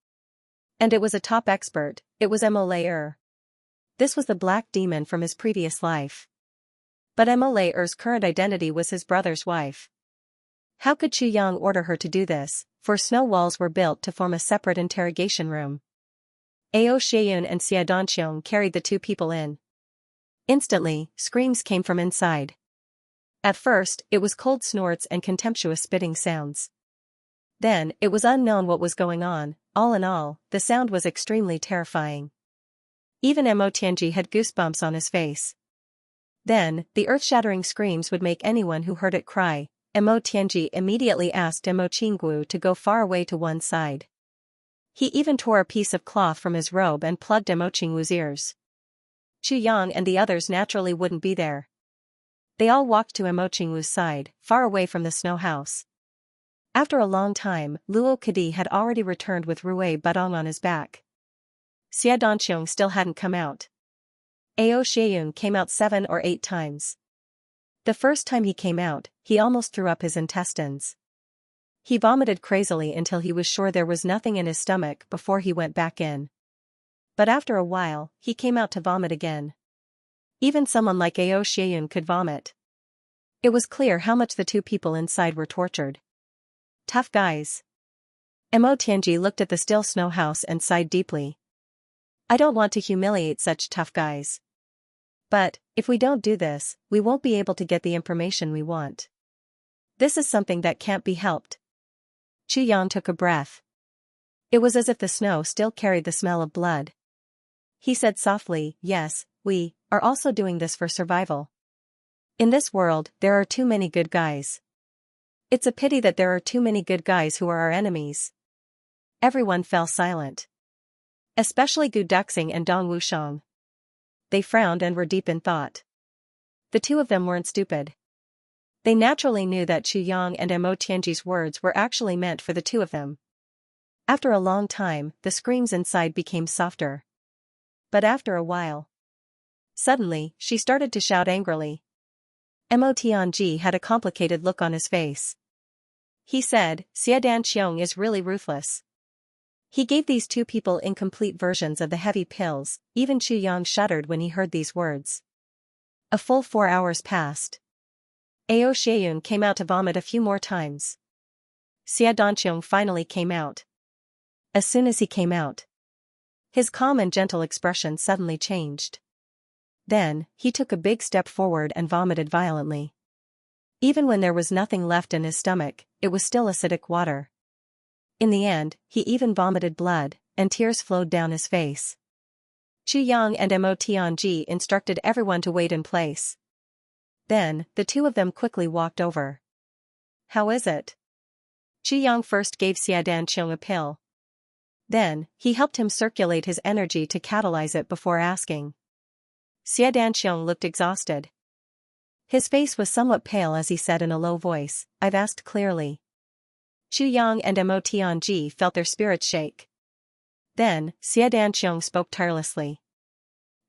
And it was a top expert, it was Mole. This was the black demon from his previous life. But Mole's current identity was his brother's wife. How could Chu Yang order her to do this, for snow walls were built to form a separate interrogation room. Ao Xieyun and Xianxia carried the two people in. Instantly, screams came from inside. At first, it was cold snorts and contemptuous spitting sounds. Then, it was unknown what was going on. All in all, the sound was extremely terrifying. Even Mo Tianji had goosebumps on his face. Then, the earth-shattering screams would make anyone who heard it cry. Mo Tianji immediately asked Mo Qinggu to go far away to one side. He even tore a piece of cloth from his robe and plugged Mo Qinggu's ears. Chu Yang and the others naturally wouldn't be there. They all walked to Mo Qinggu's side, far away from the snow house. After a long time, Luo Kadi had already returned with Rui Budong on his back. Xianxia still hadn't come out. Ao Xieyun came out 7 or 8 times. The first time he came out, he almost threw up his intestines. He vomited crazily until he was sure there was nothing in his stomach before he went back in. But after a while, he came out to vomit again. Even someone like Ao Xieyun could vomit. It was clear how much the two people inside were tortured. Tough guys. Mo Tianji looked at the still snow house and sighed deeply. I don't want to humiliate such tough guys. But, if we don't do this, we won't be able to get the information we want. This is something that can't be helped. Chu Yang took a breath. It was as if the snow still carried the smell of blood. He said softly, yes, we are also doing this for survival. In this world, there are too many good guys. It's a pity that there are too many good guys who are our enemies. Everyone fell silent. Especially Gu Duxing and Dong Wushang. They frowned and were deep in thought. The two of them weren't stupid. They naturally knew that Chu Yang and Mo Tianji's words were actually meant for the two of them. After a long time, the screams inside became softer. But after a while, suddenly, she started to shout angrily. Mo Tianji had a complicated look on his face. He said, Xianxia is really ruthless. He gave these two people incomplete versions of the heavy pills. Even Chu Yang shuddered when he heard these words. A full 4 hours passed. Ao Xieyun came out to vomit a few more times. Xianxia finally came out. As soon as he came out, his calm and gentle expression suddenly changed. Then, he took a big step forward and vomited violently. Even when there was nothing left in his stomach, it was still acidic water. In the end, he even vomited blood, and tears flowed down his face. Chu Yang and Mo Tianji instructed everyone to wait in place. Then, the two of them quickly walked over. How is it? Chu Yang first gave Xianxia a pill. Then, he helped him circulate his energy to catalyze it before asking. Xianxia looked exhausted. His face was somewhat pale as he said in a low voice, I've asked clearly. Chu Yang and Mo Tianji felt their spirits shake. Then, Xianxia spoke tirelessly.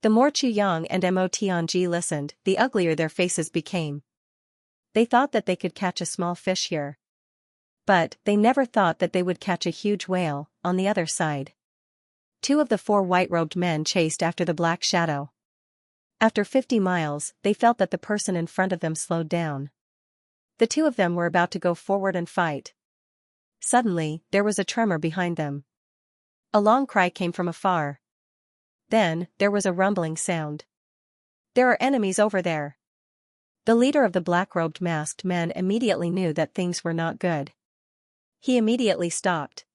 The more Chu Yang and Mo Tianji listened, the uglier their faces became. They thought that they could catch a small fish here. But, they never thought that they would catch a huge whale, on the other side. 2 of the 4 white-robed men chased after the black shadow. After 50 miles, they felt that the person in front of them slowed down. The 2 of them were about to go forward and fight. Suddenly, there was a tremor behind them. A long cry came from afar. Then, there was a rumbling sound. There are enemies over there. The leader of the black-robed masked men immediately knew that things were not good. He immediately stopped.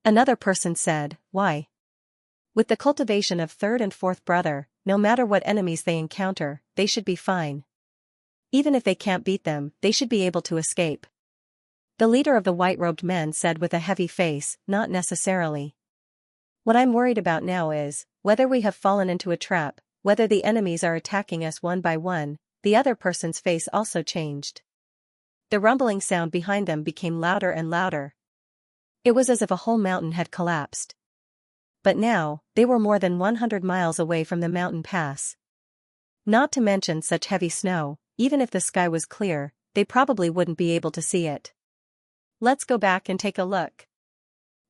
Another person said, "Why?" With the cultivation of third and fourth brother, no matter what enemies they encounter, they should be fine. Even if they can't beat them, they should be able to escape. The leader of the white-robed men said with a heavy face, "Not necessarily. What I'm worried about now is, whether we have fallen into a trap, whether the enemies are attacking us one by one." The other person's face also changed. The rumbling sound behind them became louder and louder. It was as if a whole mountain had collapsed. But now, they were more than 100 miles away from the mountain pass. Not to mention such heavy snow, even if the sky was clear, they probably wouldn't be able to see it. "Let's go back and take a look."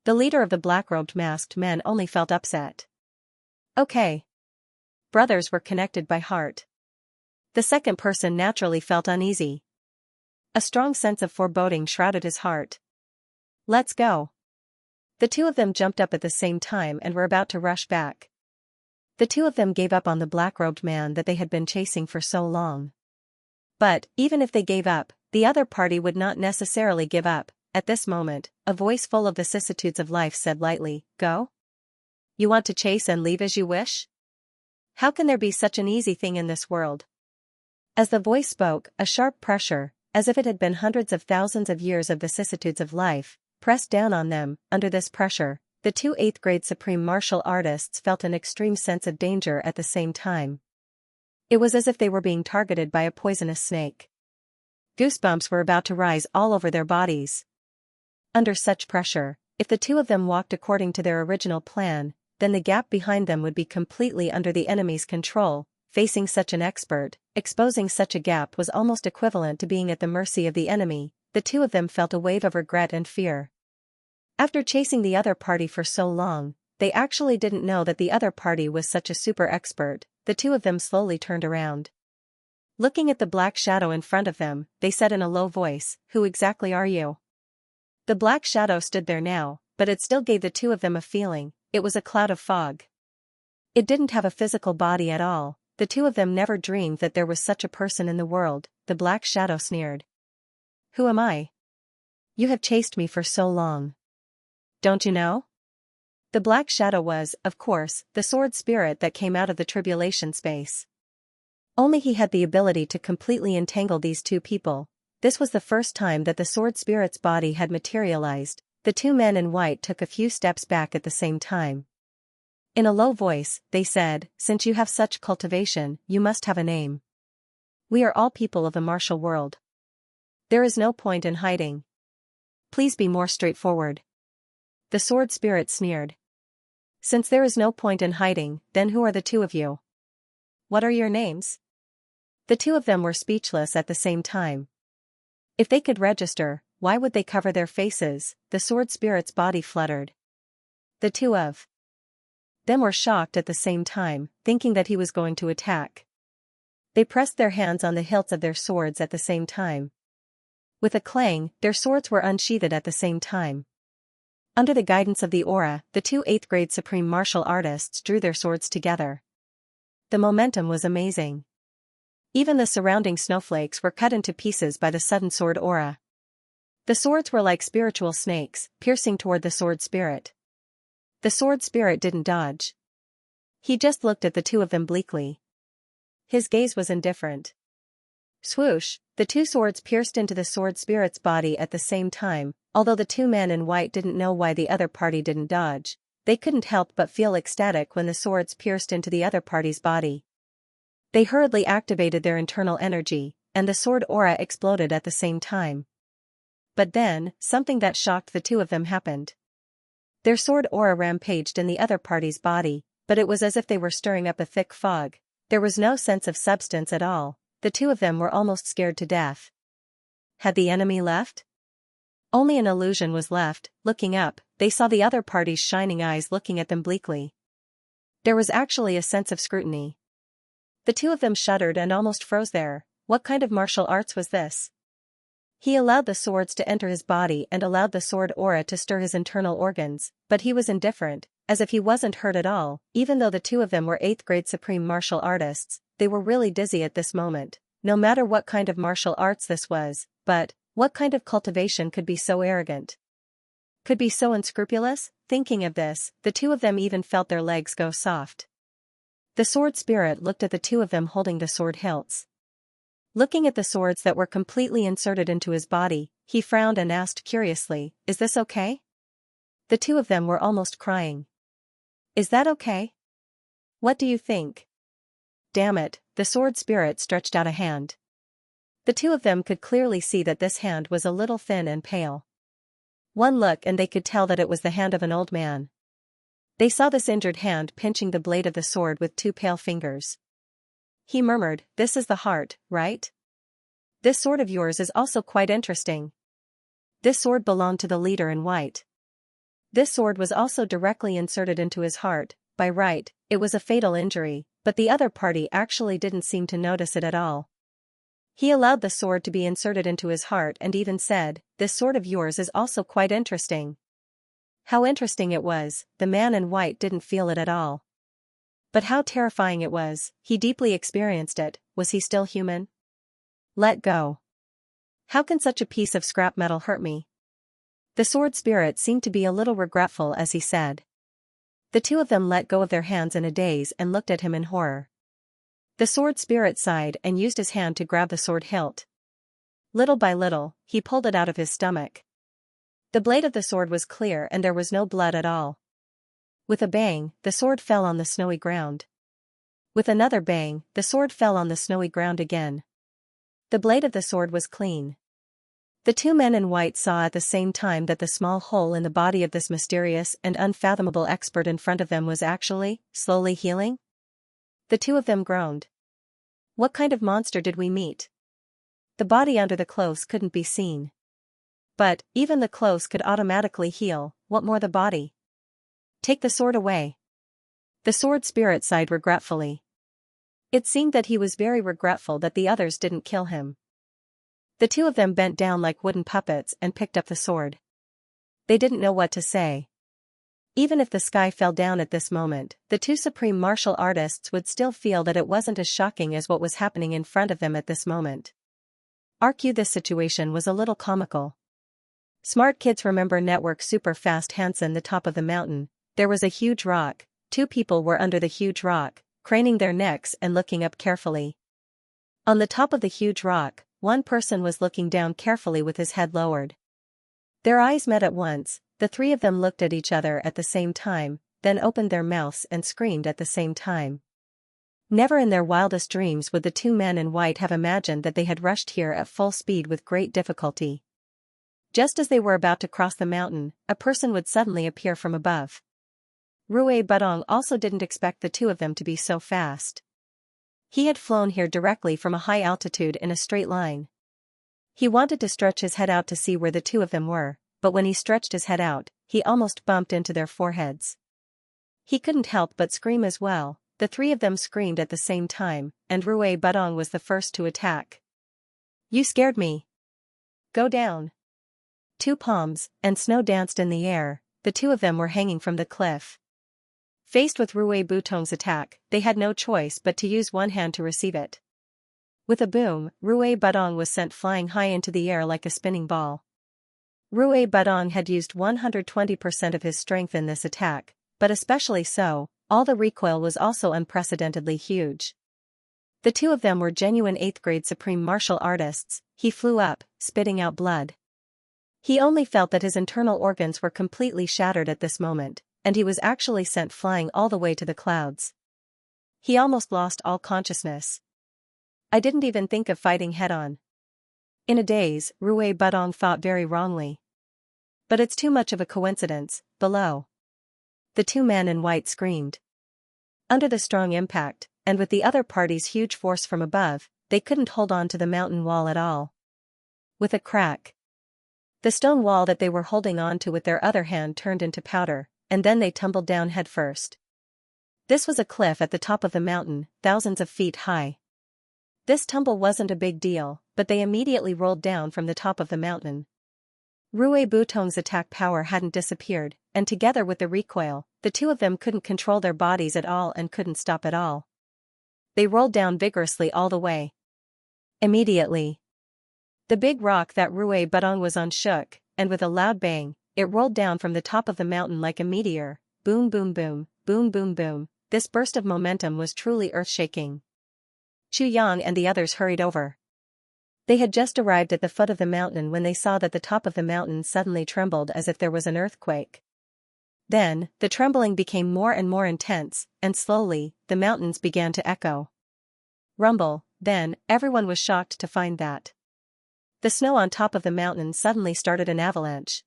The leader of the black-robed masked men only felt upset. Okay. Brothers were connected by heart. The second person naturally felt uneasy. A strong sense of foreboding shrouded his heart. "Let's go." The two of them jumped up at the same time and were about to rush back. The two of them gave up on the black-robed man that they had been chasing for so long. But, even if they gave up, the other party would not necessarily give up. At this moment, a voice full of vicissitudes of life said lightly, "Go? You want to chase and leave as you wish? How can there be such an easy thing in this world?" As the voice spoke, a sharp pressure, as if it had been hundreds of thousands of years of vicissitudes of life, pressed down on them. Under this pressure, the two 8th-grade supreme martial artists felt an extreme sense of danger at the same time. It was as if they were being targeted by a poisonous snake. Goosebumps were about to rise all over their bodies. Under such pressure, if the two of them walked according to their original plan, then the gap behind them would be completely under the enemy's control. Facing such an expert, exposing such a gap was almost equivalent to being at the mercy of the enemy. The two of them felt a wave of regret and fear. After chasing the other party for so long, they actually didn't know that the other party was such a super expert. The two of them slowly turned around. Looking at the black shadow in front of them, they said in a low voice, "Who exactly are you?" The black shadow stood there now, but it still gave the two of them a feeling. It was a cloud of fog. It didn't have a physical body at all. The two of them never dreamed that there was such a person in the world. The black shadow sneered. "Who am I? You have chased me for so long. Don't you know?" The black shadow was, of course, the sword spirit that came out of the tribulation space. Only he had the ability to completely entangle these two people. This was the first time that the sword spirit's body had materialized. The two men in white took a few steps back at the same time. In a low voice, they said, "Since you have such cultivation, you must have a name. We are all people of the martial world. There is no point in hiding. Please be more straightforward." The sword spirit sneered. "Since there is no point in hiding, then who are the two of you? What are your names?" The two of them were speechless at the same time. If they could register, why would they cover their faces? The sword spirit's body fluttered. The two of them were shocked at the same time, thinking that he was going to attack. They pressed their hands on the hilts of their swords at the same time. With a clang, their swords were unsheathed at the same time. Under the guidance of the aura, the two 8th-grade supreme martial artists drew their swords together. The momentum was amazing. Even the surrounding snowflakes were cut into pieces by the sudden sword aura. The swords were like spiritual snakes, piercing toward the sword spirit. The sword spirit didn't dodge. He just looked at the two of them bleakly. His gaze was indifferent. Swoosh, the two swords pierced into the sword spirit's body at the same time. Although the two men in white didn't know why the other party didn't dodge, they couldn't help but feel ecstatic when the swords pierced into the other party's body. They hurriedly activated their internal energy, and the sword aura exploded at the same time. But then, something that shocked the two of them happened. Their sword aura rampaged in the other party's body, but it was as if they were stirring up a thick fog. There was no sense of substance at all. The two of them were almost scared to death. Had the enemy left? Only an illusion was left. Looking up, they saw the other party's shining eyes looking at them bleakly. There was actually a sense of scrutiny. The two of them shuddered and almost froze there. What kind of martial arts was this? He allowed the swords to enter his body and allowed the sword aura to stir his internal organs, but he was indifferent. as if he wasn't hurt at all. Even though the two of them were 8th grade supreme martial artists, they were really dizzy at this moment. No matter what kind of martial arts this was, but what kind of cultivation could be so arrogant? Could be so unscrupulous? Thinking of this, the two of them even felt their legs go soft. The sword spirit looked at the two of them holding the sword hilts. Looking at the swords that were completely inserted into his body, he frowned and asked curiously, "Is this okay?" The two of them were almost crying. "Is that okay? What do you think?" Damn it, the sword spirit stretched out a hand. The two of them could clearly see that this hand was a little thin and pale. One look and they could tell that it was the hand of an old man. They saw this injured hand pinching the blade of the sword with 2 pale fingers. He murmured, "This is the heart, right? This sword of yours is also quite interesting. This sword belonged to the leader in white. This sword was also directly inserted into his heart. By right, it was a fatal injury, but the other party actually didn't seem to notice it at all. He allowed the sword to be inserted into his heart and even said, 'This sword of yours is also quite interesting.' How interesting it was, the man in white didn't feel it at all. But how terrifying it was, he deeply experienced it. Was he still human? Let go. How can such a piece of scrap metal hurt me? The sword spirit seemed to be a little regretful as he said. The two of them let go of their hands in a daze and looked at him in horror. The sword spirit sighed and used his hand to grab the sword hilt. Little by little, he pulled it out of his stomach. The blade of the sword was clear and there was no blood at all. With a bang, the sword fell on the snowy ground. With another bang, the sword fell on the snowy ground again. The blade of the sword was clean. The two men in white saw at the same time that the small hole in the body of this mysterious and unfathomable expert in front of them was actually, slowly healing. The two of them groaned. What kind of monster did we meet? The body under the clothes couldn't be seen. But, even the clothes could automatically heal, what more the body? Take the sword away. The sword spirit sighed regretfully. It seemed that he was very regretful that the others didn't kill him. The two of them bent down like wooden puppets and picked up the sword. They didn't know what to say. Even if the sky fell down at this moment, the two supreme martial artists would still feel that it wasn't as shocking as what was happening in front of them at this moment. This situation was a little comical. Smart kids remember Network Super Fast Hansen the top of the mountain. There was a huge rock. 2 people were under the huge rock, craning their necks and looking up carefully. On the top of the huge rock, one person was looking down carefully with his head lowered. Their eyes met at once. The 3 of them looked at each other at the same time, then opened their mouths and screamed at the same time. Never in their wildest dreams would the 2 men in white have imagined that they had rushed here at full speed with great difficulty. Just as they were about to cross the mountain, a person would suddenly appear from above. Rue Budong also didn't expect the 2 of them to be so fast. He had flown here directly from a high altitude in a straight line. He wanted to stretch his head out to see where the 2 of them were, but when he stretched his head out, he almost bumped into their foreheads. He couldn't help but scream as well. The 3 of them screamed at the same time, and Rue Budong was the first to attack. "You scared me. Go down." 2 palms, and snow danced in the air. The 2 of them were hanging from the cliff. Faced with Rue Budong's attack, they had no choice but to use one hand to receive it. With a boom, Rue Budong was sent flying high into the air like a spinning ball. Rue Budong had used 120% of his strength in this attack, but especially so, all the recoil was also unprecedentedly huge. The 2 of them were genuine 8th grade supreme martial artists. He flew up, spitting out blood. He only felt that his internal organs were completely shattered at this moment, and he was actually sent flying all the way to the clouds. He almost lost all consciousness. I didn't even think of fighting head-on. In a daze, Rue Budong thought very wrongly. But it's too much of a coincidence. Below. The 2 men in white screamed. Under the strong impact, and with the other party's huge force from above, they couldn't hold on to the mountain wall at all. With a crack, the stone wall that they were holding on to with their other hand turned into powder, and then they tumbled down headfirst. This was a cliff at the top of the mountain, thousands of feet high. This tumble wasn't a big deal, but they immediately rolled down from the top of the mountain. Rui Butong's attack power hadn't disappeared, and together with the recoil, the two of them couldn't control their bodies at all and couldn't stop at all. They rolled down vigorously all the way. Immediately, the big rock that Rui Butong was on shook, and with a loud bang, it rolled down from the top of the mountain like a meteor. Boom boom boom, boom boom boom. This burst of momentum was truly earth-shaking. Chu Yang and the others hurried over. They had just arrived at the foot of the mountain when they saw that the top of the mountain suddenly trembled as if there was an earthquake. Then, the trembling became more and more intense, and slowly, the mountains began to echo. Rumble. Then, everyone was shocked to find that the snow on top of the mountain suddenly started an avalanche.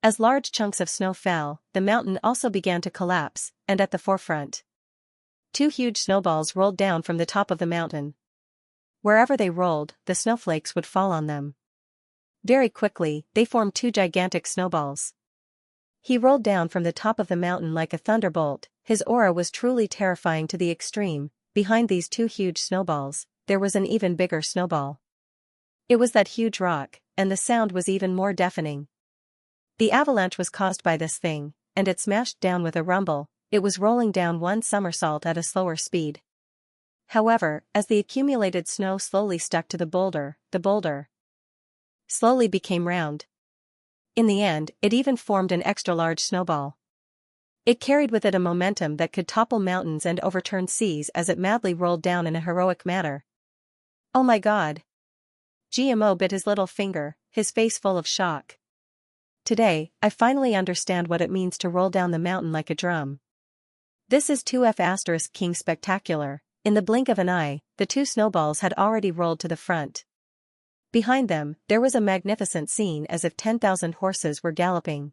As large chunks of snow fell, the mountain also began to collapse, and at the forefront, two huge snowballs rolled down from the top of the mountain. Wherever they rolled, the snowflakes would fall on them. Very quickly, they formed two gigantic snowballs. He rolled down from the top of the mountain like a thunderbolt. His aura was truly terrifying to the extreme. Behind these two huge snowballs, there was an even bigger snowball. It was that huge rock, and the sound was even more deafening. The avalanche was caused by this thing, and it smashed down with a rumble. It was rolling down one somersault at a slower speed. However, as the accumulated snow slowly stuck to the boulder slowly became round. In the end, it even formed an extra-large snowball. It carried with it a momentum that could topple mountains and overturn seas as it madly rolled down in a heroic manner. Oh my God! GMO bit his little finger, his face full of shock. Today, I finally understand what it means to roll down the mountain like a drum. This is 2F** King Spectacular. In the blink of an eye, the two snowballs had already rolled to the front. Behind them, there was a magnificent scene as if 10,000 horses were galloping.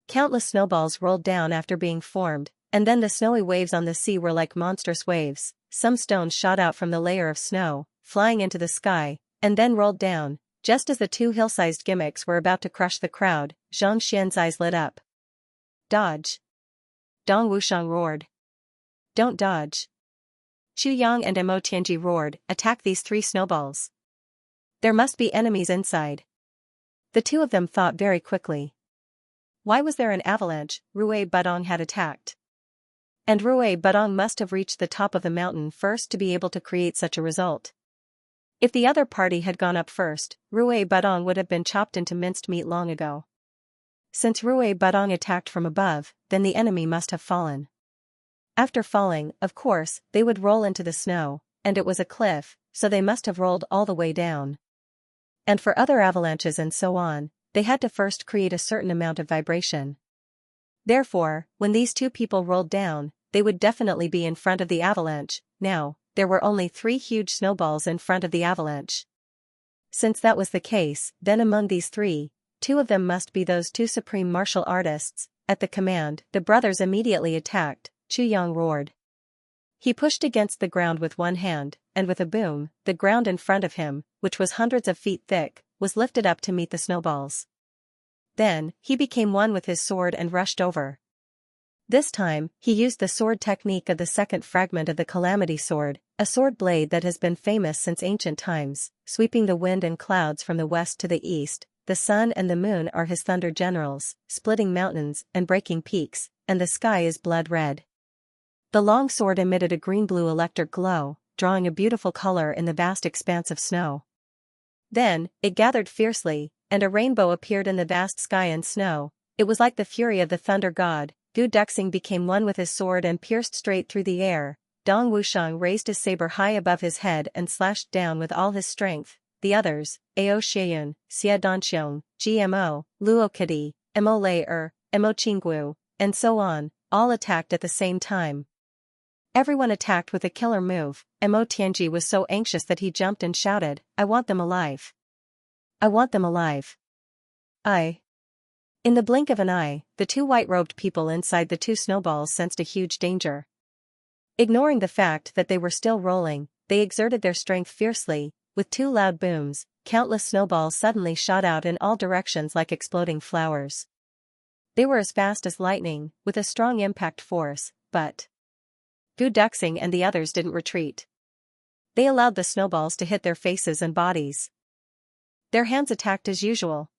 Countless snowballs rolled down after being formed, and then the snowy waves on the sea were like monstrous waves. Some stones shot out from the layer of snow, flying into the sky, and then rolled down. Just as the two hill-sized gimmicks were about to crush the crowd, Xianxia's eyes lit up. Dodge! Dong Wushang roared. Don't dodge! Chu Yang and Mo Tianji roared, attack these three snowballs. There must be enemies inside. The two of them thought very quickly. Why was there an avalanche? Rui Butong had attacked. And Rui Butong must have reached the top of the mountain first to be able to create such a result. If the other party had gone up first, Rui Butong would have been chopped into minced meat long ago. Since Rui Butong attacked from above, then the enemy must have fallen. After falling, of course, they would roll into the snow, and it was a cliff, so they must have rolled all the way down. And for other avalanches and so on, they had to first create a certain amount of vibration. Therefore, when these two people rolled down, they would definitely be in front of the avalanche. Now, there were only 3 huge snowballs in front of the avalanche. Since that was the case, then among these 3, 2 of them must be those 2 supreme martial artists. At the command, the brothers immediately attacked. Chu Yang roared. He pushed against the ground with one hand, and with a boom, the ground in front of him, which was hundreds of feet thick, was lifted up to meet the snowballs. Then, he became one with his sword and rushed over. This time, he used the sword technique of the second fragment of the Calamity Sword, a sword blade that has been famous since ancient times, sweeping the wind and clouds from the west to the east. The sun and the moon are his thunder generals, splitting mountains and breaking peaks, and the sky is blood red. The long sword emitted a green-blue electric glow, drawing a beautiful color in the vast expanse of snow. Then, it gathered fiercely, and a rainbow appeared in the vast sky and snow. It was like the fury of the thunder god. Gu Duxing became one with his sword and pierced straight through the air. Dong Wushang raised his saber high above his head and slashed down with all his strength. The others, Ao Xieyun, Xia Danxiong, GMO, Luo Kadi, Mo Lei Mo Qinggu, and so on, all attacked at the same time. Everyone attacked with a killer move. Mo Tianji was so anxious that he jumped and shouted, I want them alive. I want them alive. In the blink of an eye, the 2 white-robed people inside the 2 snowballs sensed a huge danger. Ignoring the fact that they were still rolling, they exerted their strength fiercely. With 2 loud booms, countless snowballs suddenly shot out in all directions like exploding flowers. They were as fast as lightning, with a strong impact force, but Gu Duxing and the others didn't retreat. They allowed the snowballs to hit their faces and bodies. Their hands attacked as usual.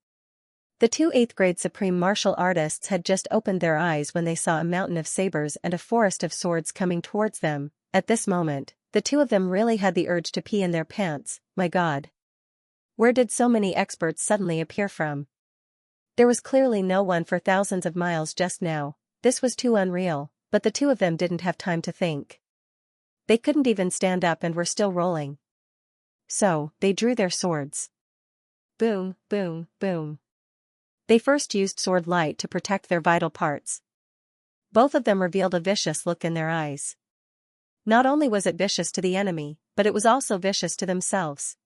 The two 8th grade supreme martial artists had just opened their eyes when they saw a mountain of sabers and a forest of swords coming towards them. At this moment, the two of them really had the urge to pee in their pants. My God. Where did so many experts suddenly appear from? There was clearly no one for thousands of miles just now. This was too unreal, but the two of them didn't have time to think. They couldn't even stand up and were still rolling. So, they drew their swords. Boom, boom, boom. They first used sword light to protect their vital parts. Both of them revealed a vicious look in their eyes. Not only was it vicious to the enemy, but it was also vicious to themselves.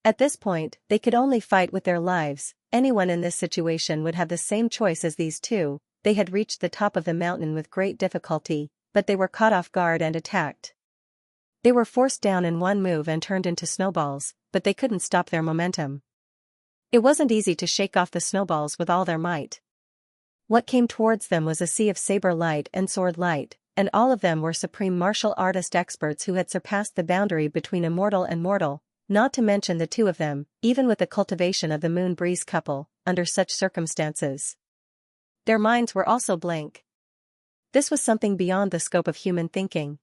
At this point, they could only fight with their lives. Anyone in this situation would have the same choice as these two. They had reached the top of the mountain with great difficulty, but they were caught off guard and attacked. They were forced down in one move and turned into snowballs, but they couldn't stop their momentum. It wasn't easy to shake off the snowballs with all their might. What came towards them was a sea of saber light and sword light, and all of them were supreme martial artist experts who had surpassed the boundary between immortal and mortal, not to mention the two of them, even with the cultivation of the moon breeze couple, under such circumstances. Their minds were also blank. This was something beyond the scope of human thinking.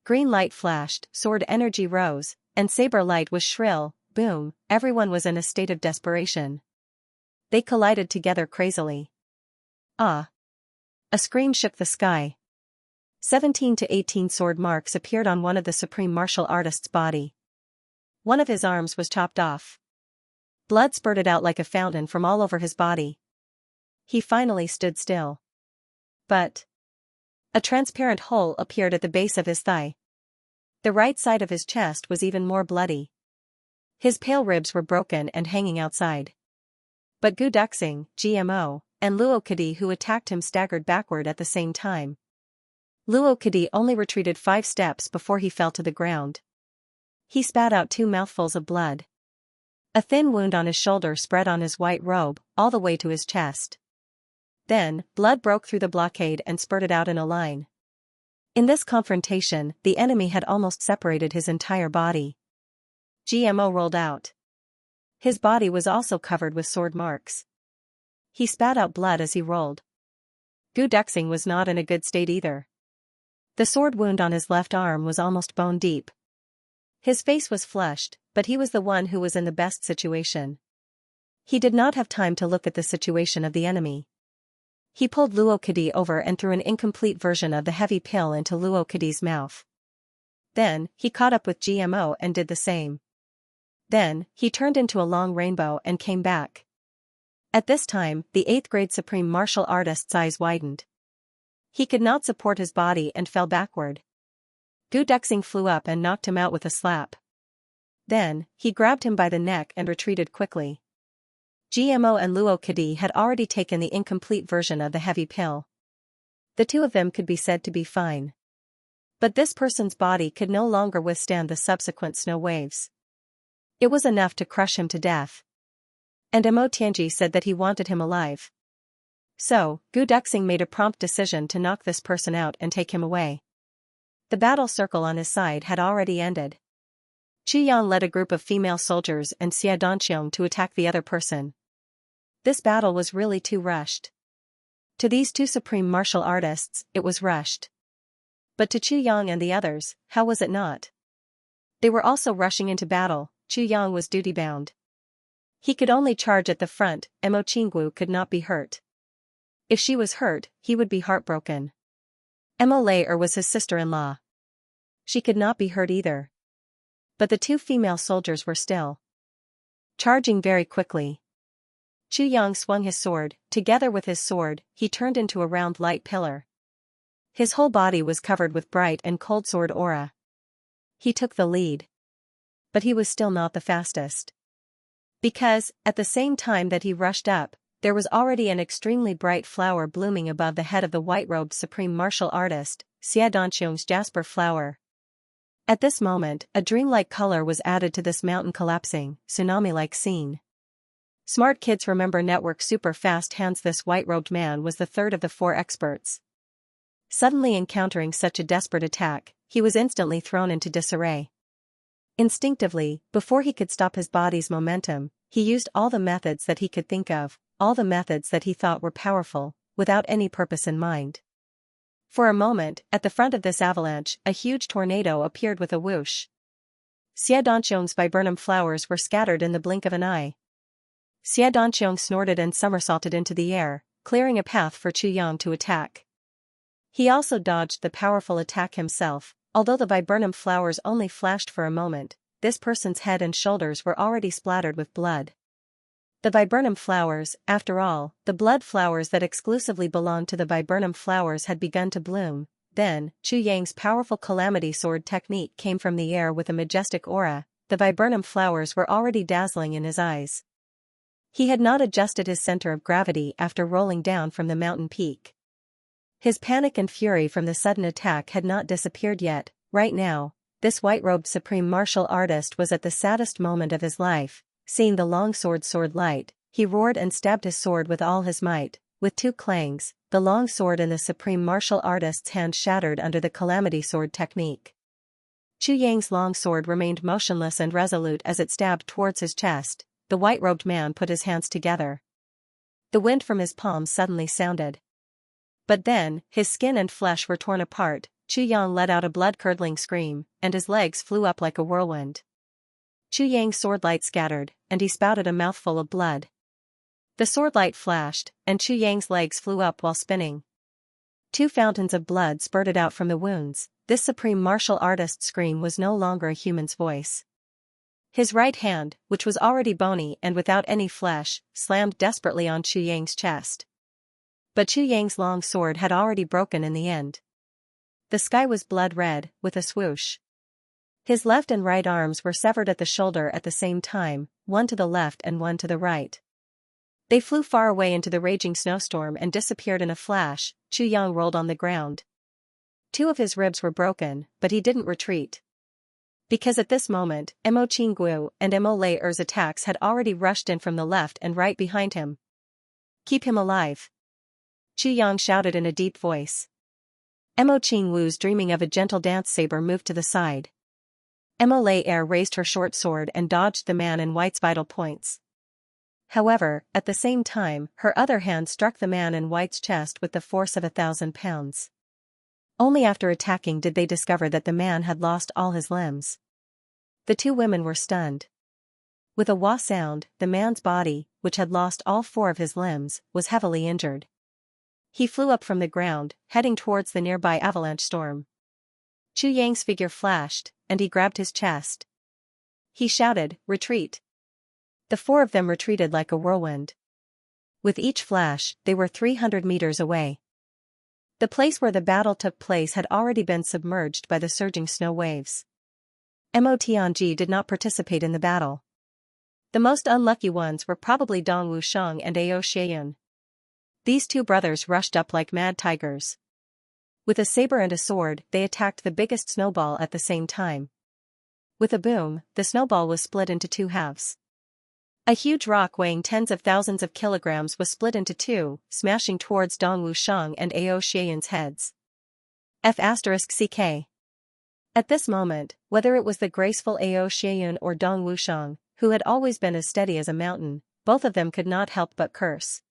Green light flashed, sword energy rose, and saber light was shrill. Boom, everyone was in a state of desperation. They collided together crazily. Ah! A scream shook the sky. 17 to 18 sword marks appeared on one of the supreme martial artist's body. One of his arms was chopped off. Blood spurted out like a fountain from all over his body. He finally stood still. But a transparent hole appeared at the base of his thigh. The right side of his chest was even more bloody. His pale ribs were broken and hanging outside. But Gu Duxing, GMO, and Luo Kadi who attacked him staggered backward at the same time. Luo Kadi only retreated 5 steps before he fell to the ground. He spat out 2 mouthfuls of blood. A thin wound on his shoulder spread on his white robe, all the way to his chest. Then, blood broke through the blockade and spurted out in a line. In this confrontation, the enemy had almost separated his entire body. GMO rolled out. His body was also covered with sword marks. He spat out blood as he rolled. Gu Duxing was not in a good state either. The sword wound on his left arm was almost bone deep. His face was flushed, but he was the one who was in the best situation. He did not have time to look at the situation of the enemy. He pulled Luo Kadi over and threw an incomplete version of the heavy pill into Luo Kadi's mouth. Then, he caught up with GMO and did the same. Then, he turned into a long rainbow and came back. At this time, the 8th grade supreme martial artist's eyes widened. He could not support his body and fell backward. Gu Duxing flew up and knocked him out with a slap. Then, he grabbed him by the neck and retreated quickly. GMO and Luo Kadi had already taken the incomplete version of the heavy pill. The two of them could be said to be fine. But this person's body could no longer withstand the subsequent snow waves. It was enough to crush him to death. And Mo Tianji said that he wanted him alive. So, Gu Duxing made a prompt decision to knock this person out and take him away. The battle circle on his side had already ended. Qu Yang led a group of female soldiers and Xianxia to attack the other person. This battle was really too rushed. To these two supreme martial artists, it was rushed. But to Qu Yang and the others, how was it not? They were also rushing into battle. Qu Yang was duty-bound. He could only charge at the front, and Mo Qinggu could not be hurt. If she was hurt, he would be heartbroken. Mo Lei was his sister-in-law. She could not be hurt either. But the two female soldiers were still charging very quickly. Qu Yang swung his sword. Together with his sword, he turned into a round light pillar. His whole body was covered with bright and cold sword aura. He took the lead. But he was still not the fastest. Because, at the same time that he rushed up, there was already an extremely bright flower blooming above the head of the white-robed supreme martial artist, Xiadanqiong's jasper flower. At this moment, a dreamlike color was added to this mountain-collapsing, tsunami-like scene. Smart kids remember network super fast hands. This white-robed man was the third of the 4 experts. Suddenly encountering such a desperate attack, he was instantly thrown into disarray. Instinctively, before he could stop his body's momentum, he used all the methods that he could think of. all the methods that he thought were powerful, without any purpose in mind. For a moment, at the front of this avalanche, a huge tornado appeared with a whoosh. Xianxia's viburnum flowers were scattered in the blink of an eye. Xianxia snorted and somersaulted into the air, clearing a path for Chu Yang to attack. He also dodged the powerful attack himself, although the viburnum flowers only flashed for a moment. This person's head and shoulders were already splattered with blood. The viburnum flowers, after all, the blood flowers that exclusively belonged to the viburnum flowers had begun to bloom. Then, Chu Yang's powerful calamity sword technique came from the air with a majestic aura. The viburnum flowers were already dazzling in his eyes. He had not adjusted his center of gravity after rolling down from the mountain peak. His panic and fury from the sudden attack had not disappeared yet. Right now, this white-robed supreme martial artist was at the saddest moment of his life. Seeing the long sword light, he roared and stabbed his sword with all his might. With two clangs, the long sword in the supreme martial artist's hand shattered under the calamity sword technique. Chu Yang's long sword remained motionless and resolute as it stabbed towards his chest. The white-robed man put his hands together. The wind from his palms suddenly sounded. But then, his skin and flesh were torn apart. Chu Yang let out a blood-curdling scream, and his legs flew up like a whirlwind. Chu Yang's sword light scattered, and he spouted a mouthful of blood. The sword light flashed, and Chu Yang's legs flew up while spinning. Two fountains of blood spurted out from the wounds. This supreme martial artist's scream was no longer a human's voice. His right hand, which was already bony and without any flesh, slammed desperately on Chu Yang's chest. But Chu Yang's long sword had already broken in the end. The sky was blood red, with a swoosh. His left and right arms were severed at the shoulder at the same time, one to the left and one to the right. They flew far away into the raging snowstorm and disappeared in a flash. Chu Yang rolled on the ground. Two of his ribs were broken, but he didn't retreat. Because at this moment, Mo Qingguo and Mo Lei Er's attacks had already rushed in from the left and right behind him. "Keep him alive!" Chu Yang shouted in a deep voice. Mo Qingguo's dreaming of a gentle dance saber moved to the side. Mo Lei Er raised her short sword and dodged the man in white's vital points. However, at the same time, her other hand struck the man in white's chest with the force of 1,000 pounds. Only after attacking did they discover that the man had lost all his limbs. The two women were stunned. With a wah sound, the man's body, which had lost all 4 of his limbs, was heavily injured. He flew up from the ground, heading towards the nearby avalanche storm. Chu Yang's figure flashed, and he grabbed his chest. He shouted, "Retreat!" The 4 of them retreated like a whirlwind. With each flash, they were 300 meters away. The place where the battle took place had already been submerged by the surging snow waves. Mo Tianji did not participate in the battle. The most unlucky ones were probably Dong Wusheng and Ao Xieyun. These two brothers rushed up like mad tigers. With a saber and a sword, they attacked the biggest snowball at the same time. With a boom, the snowball was split into 2 halves. A huge rock weighing tens of thousands of kilograms was split into 2, smashing towards Dong Wusheng and Ao Xieyun's heads. F***ck. At this moment, whether it was the graceful Ao Xieyun or Dong Wusheng, who had always been as steady as a mountain, both of them could not help but curse.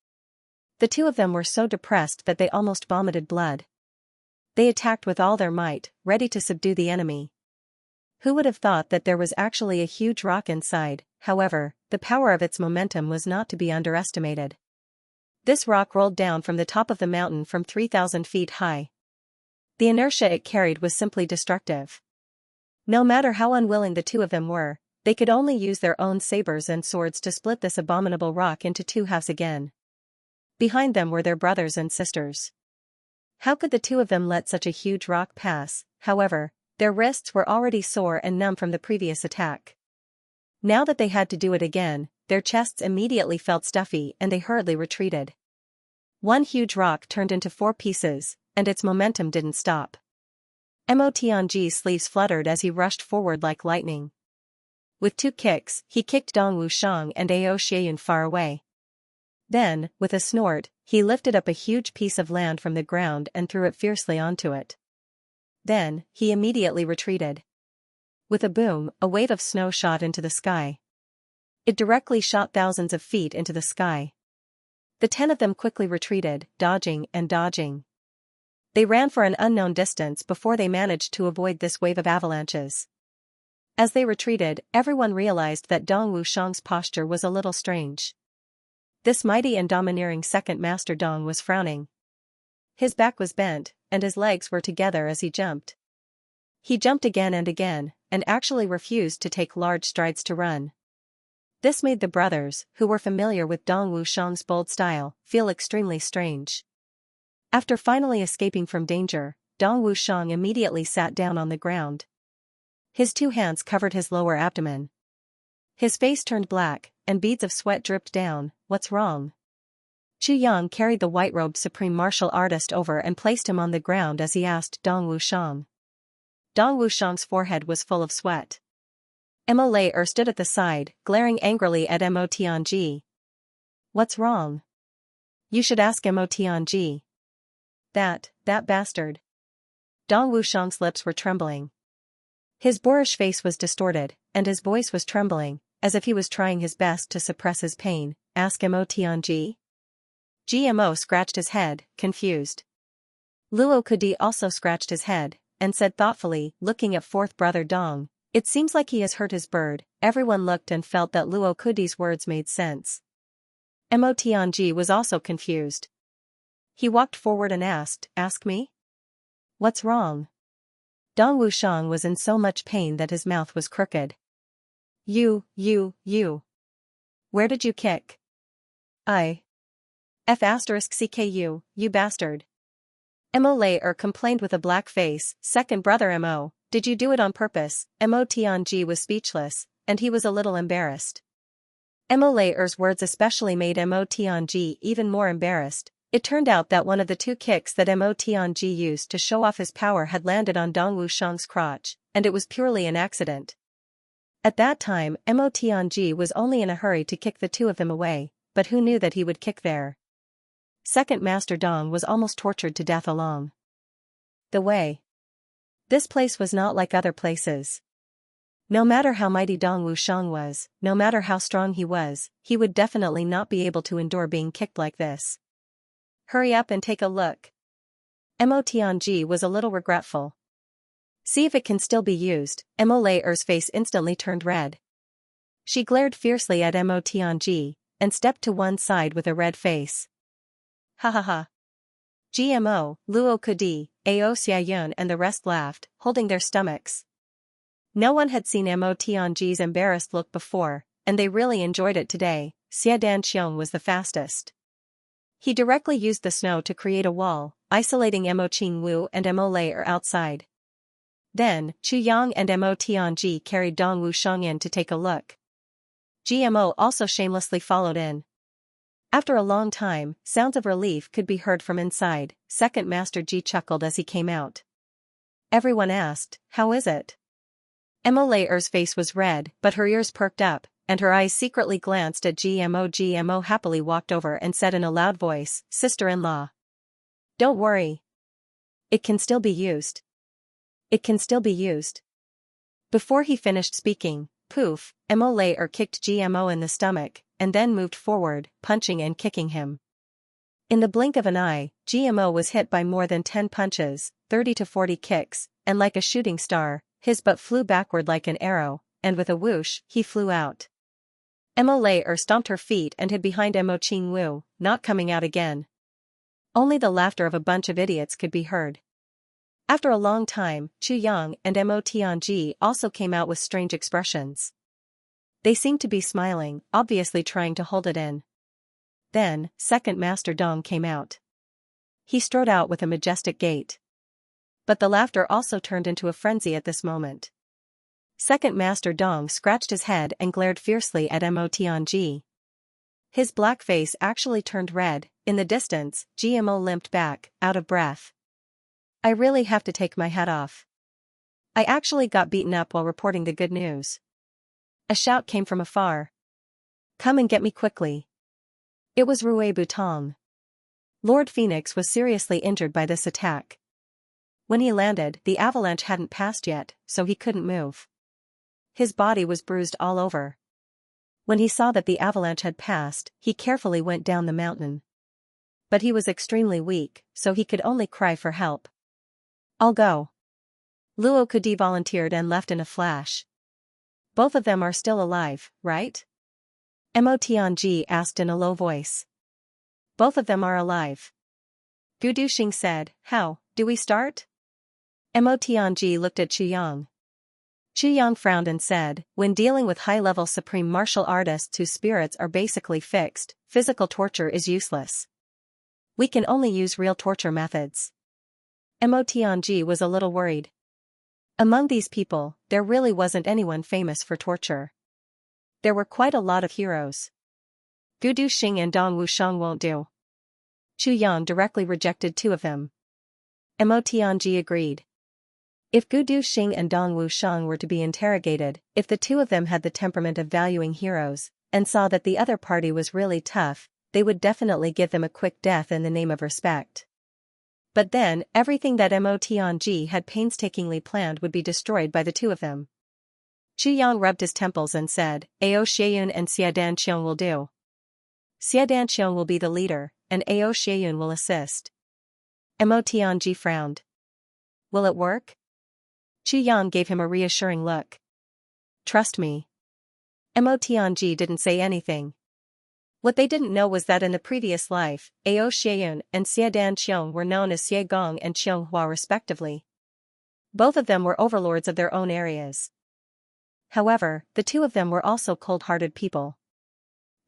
The two of them were so depressed that they almost vomited blood. They attacked with all their might, ready to subdue the enemy. Who would have thought that there was actually a huge rock inside? However, the power of its momentum was not to be underestimated. This rock rolled down from the top of the mountain from 3,000 feet high. The inertia it carried was simply destructive. No matter how unwilling the two of them were, they could only use their own sabers and swords to split this abominable rock into 2 halves again. Behind them were their brothers and sisters. How could the two of them let such a huge rock pass? However, their wrists were already sore and numb from the previous attack. Now that they had to do it again, their chests immediately felt stuffy and they hurriedly retreated. One huge rock turned into 4 pieces, and its momentum didn't stop. Mo Tianji's sleeves fluttered as he rushed forward like lightning. With 2 kicks, he kicked Dong Wusheng and Ao Xieyun far away. Then, with a snort, he lifted up a huge piece of land from the ground and threw it fiercely onto it. Then, he immediately retreated. With a boom, a wave of snow shot into the sky. It directly shot thousands of feet into the sky. The 10 of them quickly retreated, dodging and dodging. They ran for an unknown distance before they managed to avoid this wave of avalanches. As they retreated, everyone realized that Dong Wushang's posture was a little strange. This mighty and domineering second master Dong was frowning. His back was bent, and his legs were together as he jumped. He jumped again, and actually refused to take large strides to run. This made the brothers, who were familiar with Dong Wushang's bold style, feel extremely strange. After finally escaping from danger, Dong Wushang immediately sat down on the ground. His 2 hands covered his lower abdomen. His face turned black, and beads of sweat dripped down. "What's wrong?" Chu Yang carried the white-robed supreme martial artist over and placed him on the ground as he asked Dong Wushang. Dong Wushang's forehead was full of sweat. Mo Lei stood at the side, glaring angrily at Mo Tianji. "What's wrong? You should ask Mo Tianji. That bastard." Dong Wushang's lips were trembling. His boorish face was distorted, and his voice was trembling, as if he was trying his best to suppress his pain. "Ask Mo Tianji?" GMO scratched his head, confused. Luo Kudi also scratched his head, and said thoughtfully, looking at fourth brother Dong, "It seems like he has hurt his bird." Everyone looked and felt that Luo Kudi's words made sense. Mo Tianji was also confused. He walked forward and asked, "Ask me? What's wrong?" Dong Wushang was in so much pain that his mouth was crooked. You. Where did you kick?" F***CKU, you bastard." Mo Lei complained with a black face. "Second brother Mo, did you do it on purpose?" Mo Tianji was speechless, and he was a little embarrassed. Mo Lei's words especially made Mo Tianji even more embarrassed. It turned out that one of the 2 kicks that Mo Tianji used to show off his power had landed on Dong Wushang's crotch, and it was purely an accident. At that time, Mo Tianji was only in a hurry to kick the 2 of them away, but who knew that he would kick there? Second Master Dong was almost tortured to death along the way. This place was not like other places. No matter how mighty Dong Wushang was, no matter how strong he was, he would definitely not be able to endure being kicked like this. "Hurry up and take a look." Mo Tianji was a little regretful. "See if it can still be used." Mo Lei's face instantly turned red. She glared fiercely at Mo Tianji, and stepped to one side with a red face. "Ha ha ha." GMO, Luo Kudi, Ao Xiayun and the rest laughed, holding their stomachs. No one had seen Mo Tianji's embarrassed look before, and they really enjoyed it today. Xia Danqiong was the fastest. He directly used the snow to create a wall, isolating Mo Qingwu and Mo Lei outside. Then, Chu Yang and Mo Tianji carried Dong Wushang in to take a look. GMO also shamelessly followed in. After a long time, sounds of relief could be heard from inside. Second Master Ji chuckled as he came out. Everyone asked, "How is it?" Mo Lei's face was red, but her ears perked up, and her eyes secretly glanced at GMO. GMO happily walked over and said in a loud voice, "Sister-in-law, don't worry. It can still be used. It can still be used." Before he finished speaking, poof, Mo Lei kicked GMO in the stomach, and then moved forward, punching and kicking him. In the blink of an eye, GMO was hit by more than 10 punches, 30 to 40 kicks, and like a shooting star, his butt flew backward like an arrow, and with a whoosh, he flew out. Mo Lei stomped her feet and hid behind Mo Qingwu, not coming out again. Only the laughter of a bunch of idiots could be heard. After a long time, Chu Yang and Mo Tianji also came out with strange expressions. They seemed to be smiling, obviously trying to hold it in. Then, Second Master Dong came out. He strode out with a majestic gait. But the laughter also turned into a frenzy at this moment. Second Master Dong scratched his head and glared fiercely at Mo Tianji. His black face actually turned red. In the distance, GMO limped back, out of breath. "I really have to take my hat off. I actually got beaten up while reporting the good news." A shout came from afar. "Come and get me quickly." It was Rui Butong. Lord Phoenix was seriously injured by this attack. When he landed, the avalanche hadn't passed yet, so he couldn't move. His body was bruised all over. When he saw that the avalanche had passed, he carefully went down the mountain. But he was extremely weak, so he could only cry for help. I'll go. Luo Kudi volunteered and left in a flash. Both of them are still alive, right? Mo Tianji asked in a low voice. Both of them are alive. Gu Duxing said, how, do we start? Mo Tianji looked at Qu Yang. Qu Yang frowned and said, when dealing with high-level supreme martial artists whose spirits are basically fixed, physical torture is useless. We can only use real torture methods. Mo Tianji was a little worried. Among these people, there really wasn't anyone famous for torture. There were quite a lot of heroes. Gu Duxing and Dong Wushang won't do. Qu Yang directly rejected two of them. Mo Tianji agreed. If Gu Duxing and Dong Wushang were to be interrogated, if the two of them had the temperament of valuing heroes, and saw that the other party was really tough, they would definitely give them a quick death in the name of respect. But then, everything that Mo Tianji had painstakingly planned would be destroyed by the two of them. Qu Yang rubbed his temples and said, Ao Xieyun and Xiadan Qiong will do. Xiadan Qiong will be the leader, and Ao Xieyun will assist. Mo Tianji frowned. Will it work? Qu Yang gave him a reassuring look. Trust me. Mo Tianji didn't say anything. What they didn't know was that in the previous life, Ao Xieyun and Xiadan Qiong were known as Xie Gong and Qiong Hua respectively. Both of them were overlords of their own areas. However, the two of them were also cold-hearted people.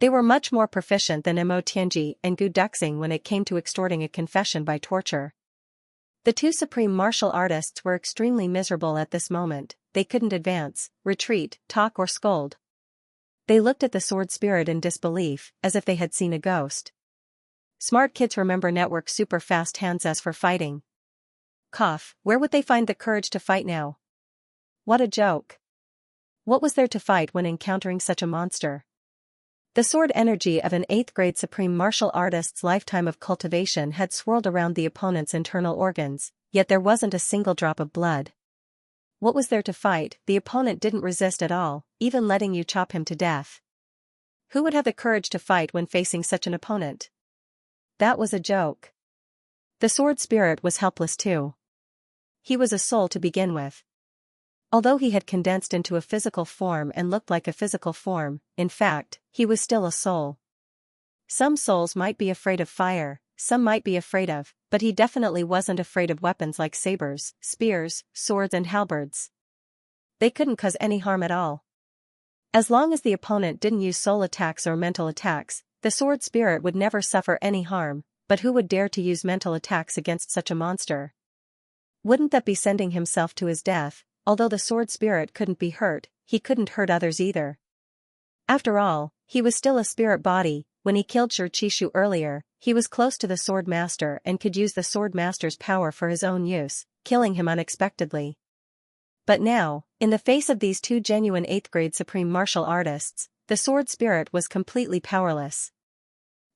They were much more proficient than Mo Tianji and Gu Duxing when it came to extorting a confession by torture. The two supreme martial artists were extremely miserable at this moment. They couldn't advance, retreat, talk or scold. They looked at the sword spirit in disbelief, as if they had seen a ghost. Smart kids remember network super fast hands as for fighting. Cough, where would they find the courage to fight now? What a joke. What was there to fight when encountering such a monster? The sword energy of an 8th grade supreme martial artist's lifetime of cultivation had swirled around the opponent's internal organs, yet there wasn't a single drop of blood. What was there to fight? The opponent didn't resist at all, even letting you chop him to death. Who would have the courage to fight when facing such an opponent? That was a joke. The sword spirit was helpless too. He was a soul to begin with. Although he had condensed into a physical form and looked like a physical form, in fact, he was still a soul. Some souls might be afraid of fire, some might be afraid of, but he definitely wasn't afraid of weapons like sabers, spears, swords and halberds. They couldn't cause any harm at all. As long as the opponent didn't use soul attacks or mental attacks, the sword spirit would never suffer any harm, but who would dare to use mental attacks against such a monster? Wouldn't that be sending himself to his death? Although the sword spirit couldn't be hurt, he couldn't hurt others either. After all, he was still a spirit body. When he killed Shi Qishu earlier, he was close to the sword master and could use the sword master's power for his own use, killing him unexpectedly. But now, in the face of these two genuine 8th grade supreme martial artists, the sword spirit was completely powerless.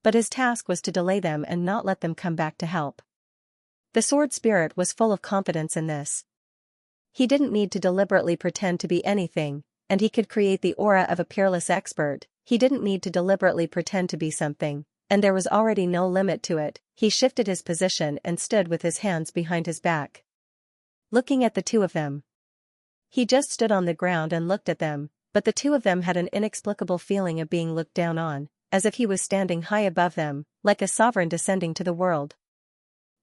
But his task was to delay them and not let them come back to help. The sword spirit was full of confidence in this. He didn't need to deliberately pretend to be anything, and he could create the aura of a peerless expert. He didn't need to deliberately pretend to be something, and there was already no limit to it. He shifted his position and stood with his hands behind his back, looking at the two of them. He just stood on the ground and looked at them, but the two of them had an inexplicable feeling of being looked down on, as if he was standing high above them, like a sovereign descending to the world.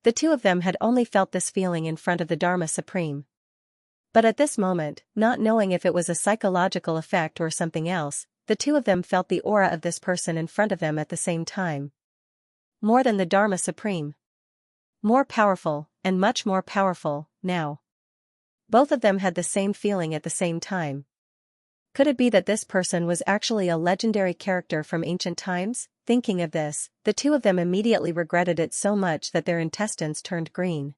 The two of them had only felt this feeling in front of the Dharma Supreme. But at this moment, not knowing if it was a psychological effect or something else, the two of them felt the aura of this person in front of them at the same time. More than the Dharma Supreme. More powerful, and much more powerful, now. Both of them had the same feeling at the same time. Could it be that this person was actually a legendary character from ancient times? Thinking of this, the two of them immediately regretted it so much that their intestines turned green.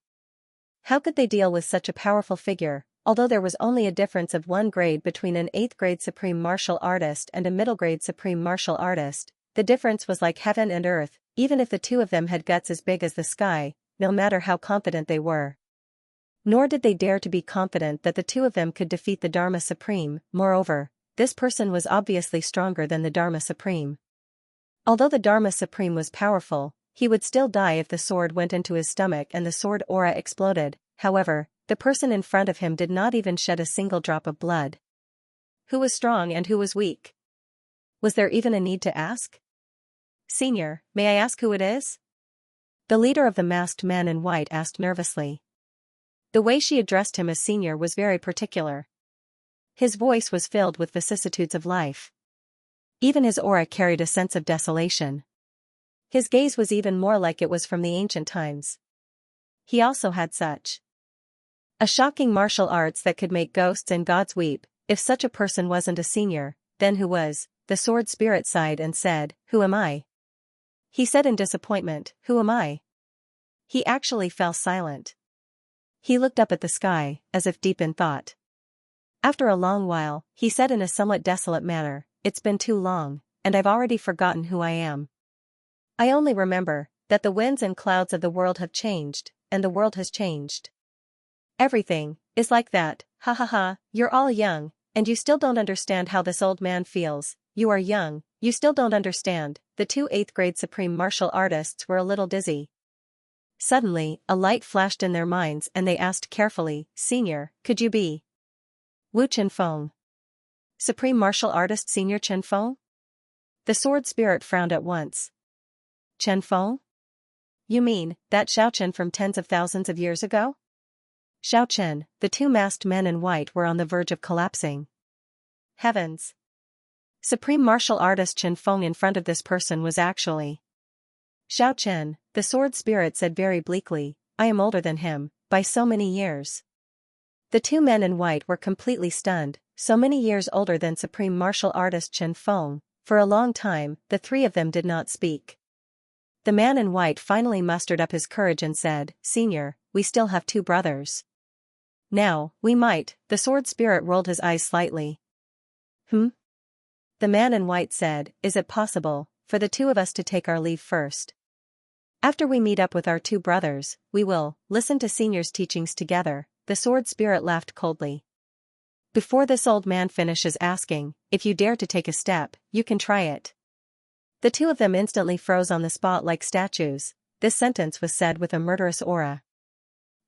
How could they deal with such a powerful figure? Although there was only a difference of 1 grade between an 8th grade supreme martial artist and a middle grade supreme martial artist, the difference was like heaven and earth. Even if the two of them had guts as big as the sky, no matter how confident they were. Nor did they dare to be confident that the two of them could defeat the Dharma Supreme. Moreover, this person was obviously stronger than the Dharma Supreme. Although the Dharma Supreme was powerful, He would still die if the sword went into his stomach and the sword aura exploded. However, the person in front of him did not even shed a single drop of blood. Who was strong and who was weak? Was there even a need to ask? Senior, may I ask who it is? The leader of the masked man in white asked nervously. The way she addressed him as senior was very particular. His voice was filled with vicissitudes of life. Even his aura carried a sense of desolation. His gaze was even more like it was from the ancient times. He also had such a shocking martial arts that could make ghosts and gods weep. If such a person wasn't a senior, then who was? The sword spirit sighed and said, "Who am I?" He said in disappointment, "Who am I?" He actually fell silent. He looked up at the sky, as if deep in thought. After a long while, he said in a somewhat desolate manner, "It's been too long, and I've already forgotten who I am. I only remember that the winds and clouds of the world have changed, and the world has changed. Everything is like that, ha ha ha, you're all young, and you still don't understand how this old man feels. You are young, you still don't understand." The two 8th grade supreme martial artists were a little dizzy. Suddenly, a light flashed in their minds and they asked carefully, "Senior, could you be Wu Chenfeng? Supreme martial artist Senior Chenfeng?" The sword spirit frowned at once. "Chenfeng? You mean, that Xiao Chen from tens of thousands of years ago?" Xiao Chen, the two masked men in white were on the verge of collapsing. Heavens! Supreme martial artist Chen Feng in front of this person was actually Xiao Chen. The sword spirit said very bleakly, "I am older than him, by so many years." The two men in white were completely stunned, so many years older than supreme martial artist Chen Feng. For a long time, the three of them did not speak. The man in white finally mustered up his courage and said, "Senior, we still have two brothers. Now, we might." The sword spirit rolled his eyes slightly. The man in white said, "Is it possible for the two of us to take our leave first? After we meet up with our two brothers, we will listen to Senior's teachings together." The sword spirit laughed coldly. "Before this old man finishes asking, if you dare to take a step, you can try it." The two of them instantly froze on the spot like statues. This sentence was said with a murderous aura.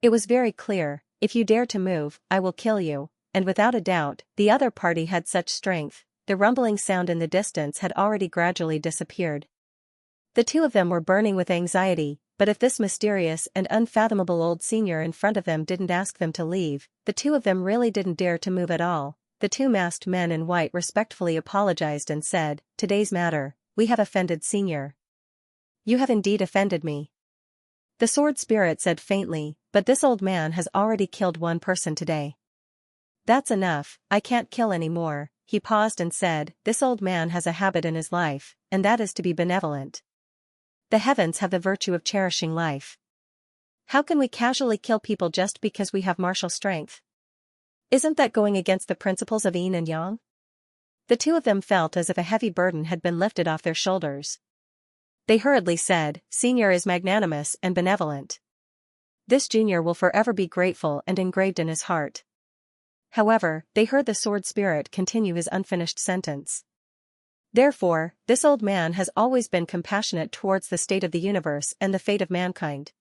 It was very clear, "If you dare to move, I will kill you," and without a doubt, the other party had such strength. The rumbling sound in the distance had already gradually disappeared. The two of them were burning with anxiety, but if this mysterious and unfathomable old senior in front of them didn't ask them to leave, the two of them really didn't dare to move at all. The two masked men in white respectfully apologized and said, "Today's matter, we have offended Senior." "You have indeed offended me," the sword spirit said faintly, "but this old man has already killed one person today. That's enough, I can't kill any more." He paused and said, "This old man has a habit in his life, and that is to be benevolent. The heavens have the virtue of cherishing life. How can we casually kill people just because we have martial strength? Isn't that going against the principles of yin and yang?" The two of them felt as if a heavy burden had been lifted off their shoulders. They hurriedly said, "Senior is magnanimous and benevolent. This junior will forever be grateful and engraved in his heart." However, they heard the sword spirit continue his unfinished sentence. "Therefore, this old man has always been compassionate towards the state of the universe and the fate of mankind.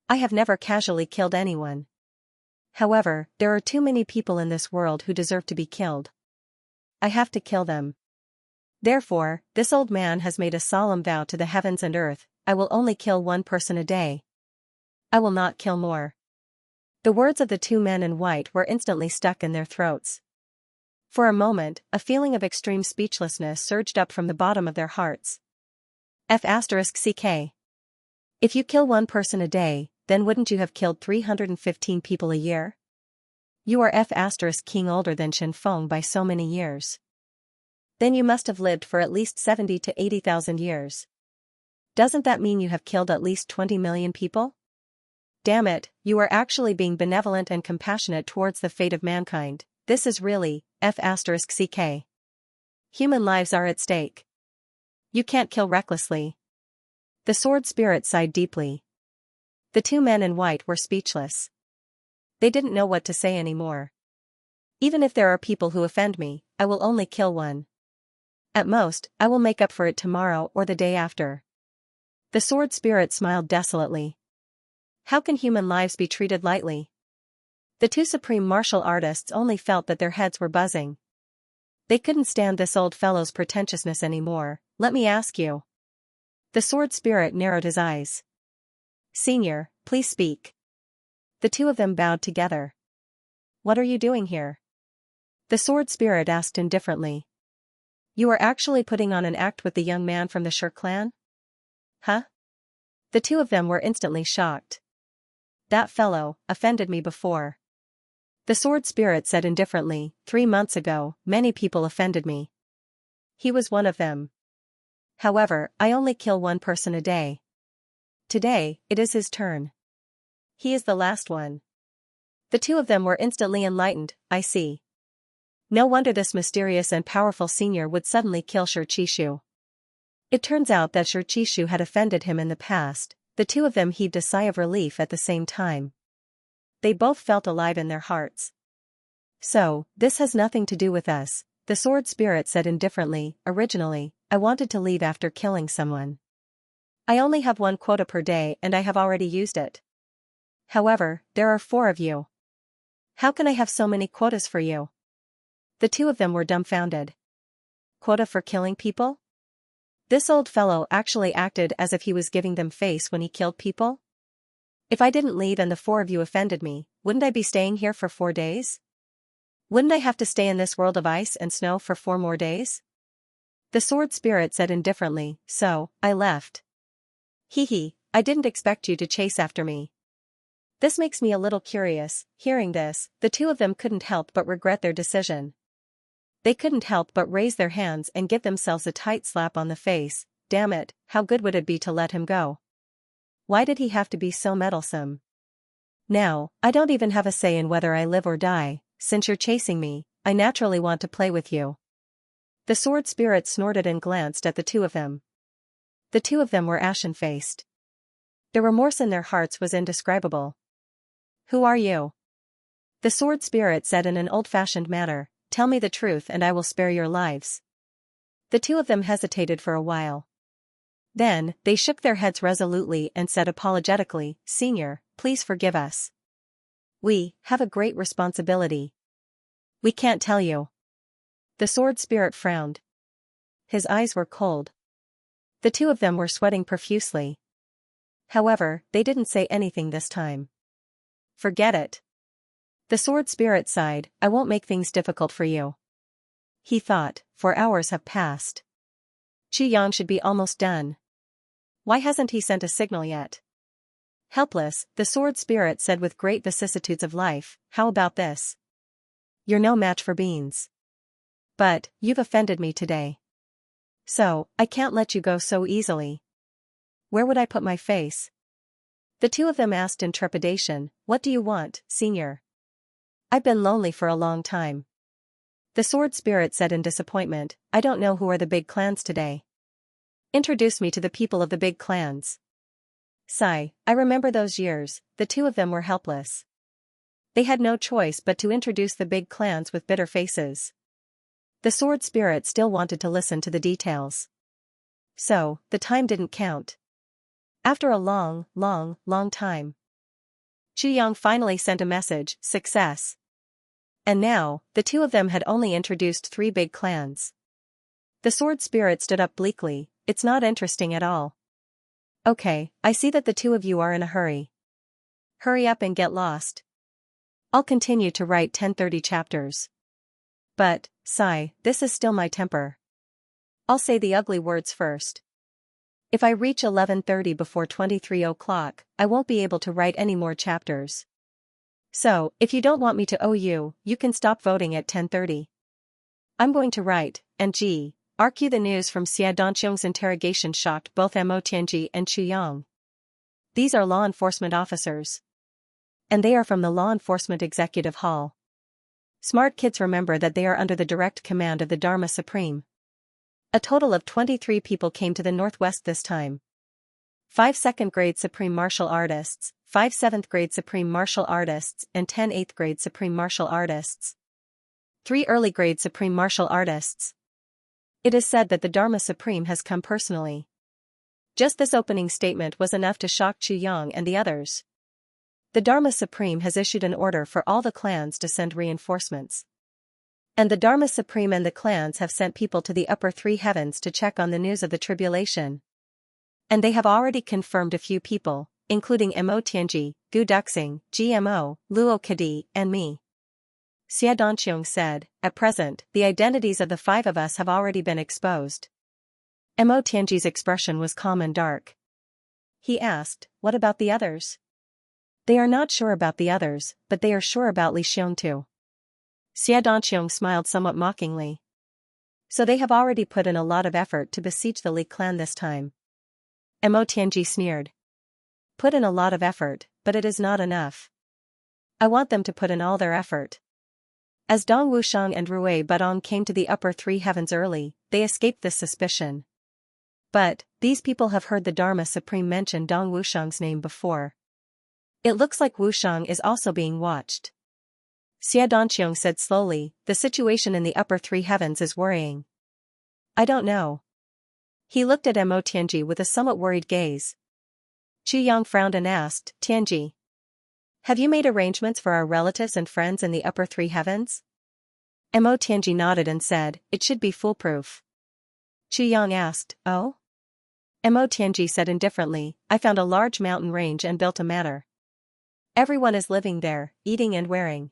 I have never casually killed anyone. However, there are too many people in this world who deserve to be killed. I have to kill them. Therefore, this old man has made a solemn vow to the heavens and earth, I will only kill one person a day. I will not kill more." The words of the two men in white were instantly stuck in their throats. For a moment, a feeling of extreme speechlessness surged up from the bottom of their hearts. F***ck. If you kill one person a day, then wouldn't you have killed 315 people a year? You are F***king older than Chen Feng by so many years. Then you must have lived for at least 70 to 80,000 years. Doesn't that mean you have killed at least 20 million people? Damn it, you are actually being benevolent and compassionate towards the fate of mankind. This is really F***ck. Human lives are at stake. You can't kill recklessly." The sword spirit sighed deeply. The two men in white were speechless. They didn't know what to say anymore. "Even if there are people who offend me, I will only kill one. At most, I will make up for it tomorrow or the day after." The sword spirit smiled desolately. How can human lives be treated lightly? The two supreme martial artists only felt that their heads were buzzing. They couldn't stand this old fellow's pretentiousness anymore. Let me ask you. The sword spirit narrowed his eyes. Senior, please speak. The two of them bowed together. What are you doing here? The sword spirit asked indifferently. You are actually putting on an act with the young man from the Shur clan? Huh? The two of them were instantly shocked. That fellow offended me before. The sword spirit said indifferently, 3 months ago, many people offended me. He was one of them. However, I only kill one person a day. Today, it is his turn. He is the last one. The two of them were instantly enlightened. I see. No wonder this mysterious and powerful senior would suddenly kill Xianxia. It turns out that Xianxia had offended him in the past. The two of them heaved a sigh of relief at the same time. They both felt alive in their hearts. So, this has nothing to do with us, the sword spirit said indifferently. Originally, I wanted to leave after killing someone. I only have 1 quota per day and I have already used it. However, there are 4 of you. How can I have so many quotas for you? The two of them were dumbfounded. Quota for killing people? This old fellow actually acted as if he was giving them face when he killed people? If I didn't leave and the 4 of you offended me, wouldn't I be staying here for 4 days? Wouldn't I have to stay in this world of ice and snow for 4 more days? The sword spirit said indifferently, so, I left. Hee, I didn't expect you to chase after me. This makes me a little curious. Hearing this, the two of them couldn't help but regret their decision. They couldn't help but raise their hands and give themselves a tight slap on the face. Damn it, how good would it be to let him go? Why did he have to be so meddlesome? Now, I don't even have a say in whether I live or die. Since you're chasing me, I naturally want to play with you. The sword spirit snorted and glanced at the two of them. The two of them were ashen-faced. The remorse in their hearts was indescribable. Who are you? The sword spirit said in an old-fashioned manner, tell me the truth and I will spare your lives. The two of them hesitated for a while. Then, they shook their heads resolutely and said apologetically, Senior, please forgive us. We have a great responsibility. We can't tell you. The sword spirit frowned. His eyes were cold. The two of them were sweating profusely. However, they didn't say anything this time. Forget it. The sword spirit sighed, I won't make things difficult for you. He thought, 4 hours have passed. Xianxia should be almost done. Why hasn't he sent a signal yet? Helpless, the sword spirit said with great vicissitudes of life, how about this? You're no match for beans. But, you've offended me today. So, I can't let you go so easily. Where would I put my face? The two of them asked in trepidation, what do you want, Senior? I've been lonely for a long time. The sword spirit said in disappointment, I don't know who are the big clans today. Introduce me to the people of the big clans. Sigh, I remember those years. The two of them were helpless. They had no choice but to introduce the big clans with bitter faces. The sword spirit still wanted to listen to the details. So, the time didn't count. After a long time, Xianxia finally sent a message, success. And now, the two of them had only introduced 3 big clans. The sword spirit stood up bleakly, it's not interesting at all. Okay, I see that the two of you are in a hurry. Hurry up and get lost. I'll continue to write 1030 chapters. But, sigh, this is still my temper. I'll say the ugly words first. If I reach 11:30 before 23 o'clock, I won't be able to write any more chapters. So, if you don't want me to owe you, you can stop voting at 10:30. I'm going to write, and RQ the news from Xia Dongqiong's interrogation shocked both Mo Tianji and Xianxia. These are law enforcement officers. And they are from the Law Enforcement Executive Hall. Smart kids remember that they are under the direct command of the Dharma Supreme. A total of 23 people came to the Northwest this time. 5 second-grade Supreme Martial Artists, 5 7th-grade Supreme Martial Artists and 10 8th-grade Supreme Martial Artists. 3 early-grade Supreme Martial Artists. It is said that the Dharma Supreme has come personally. Just this opening statement was enough to shock Chu Yang and the others. The Dharma Supreme has issued an order for all the clans to send reinforcements. And the Dharma Supreme and the clans have sent people to the upper three heavens to check on the news of the tribulation. And they have already confirmed a few people, including Mo Tianji, Gu Duxing, GMO, Luo Kadi, and me. Xia Donqiong said, at present, the identities of the five of us have already been exposed. Mo Tianji's expression was calm and dark. He asked, what about the others? They are not sure about the others, but they are sure about Li Xiong too. Xia Donqiong smiled somewhat mockingly. So they have already put in a lot of effort to besiege the Li clan this time. Mo Tianji sneered. Put in a lot of effort, but it is not enough. I want them to put in all their effort. As Dong Wushang and Rui Budong came to the upper three heavens early, they escaped this suspicion. But, these people have heard the Dharma Supreme mention Dong Wushang's name before. It looks like Wushang is also being watched. Xia Donqiong said slowly, the situation in the upper three heavens is worrying. I don't know. He looked at Mo Tianji with a somewhat worried gaze. Chu Yang frowned and asked, Tianji, have you made arrangements for our relatives and friends in the upper three heavens? Mo Tianji nodded and said, it should be foolproof. Chu Yang asked, oh? Mo Tianji said indifferently, I found a large mountain range and built a manor. Everyone is living there, eating and wearing.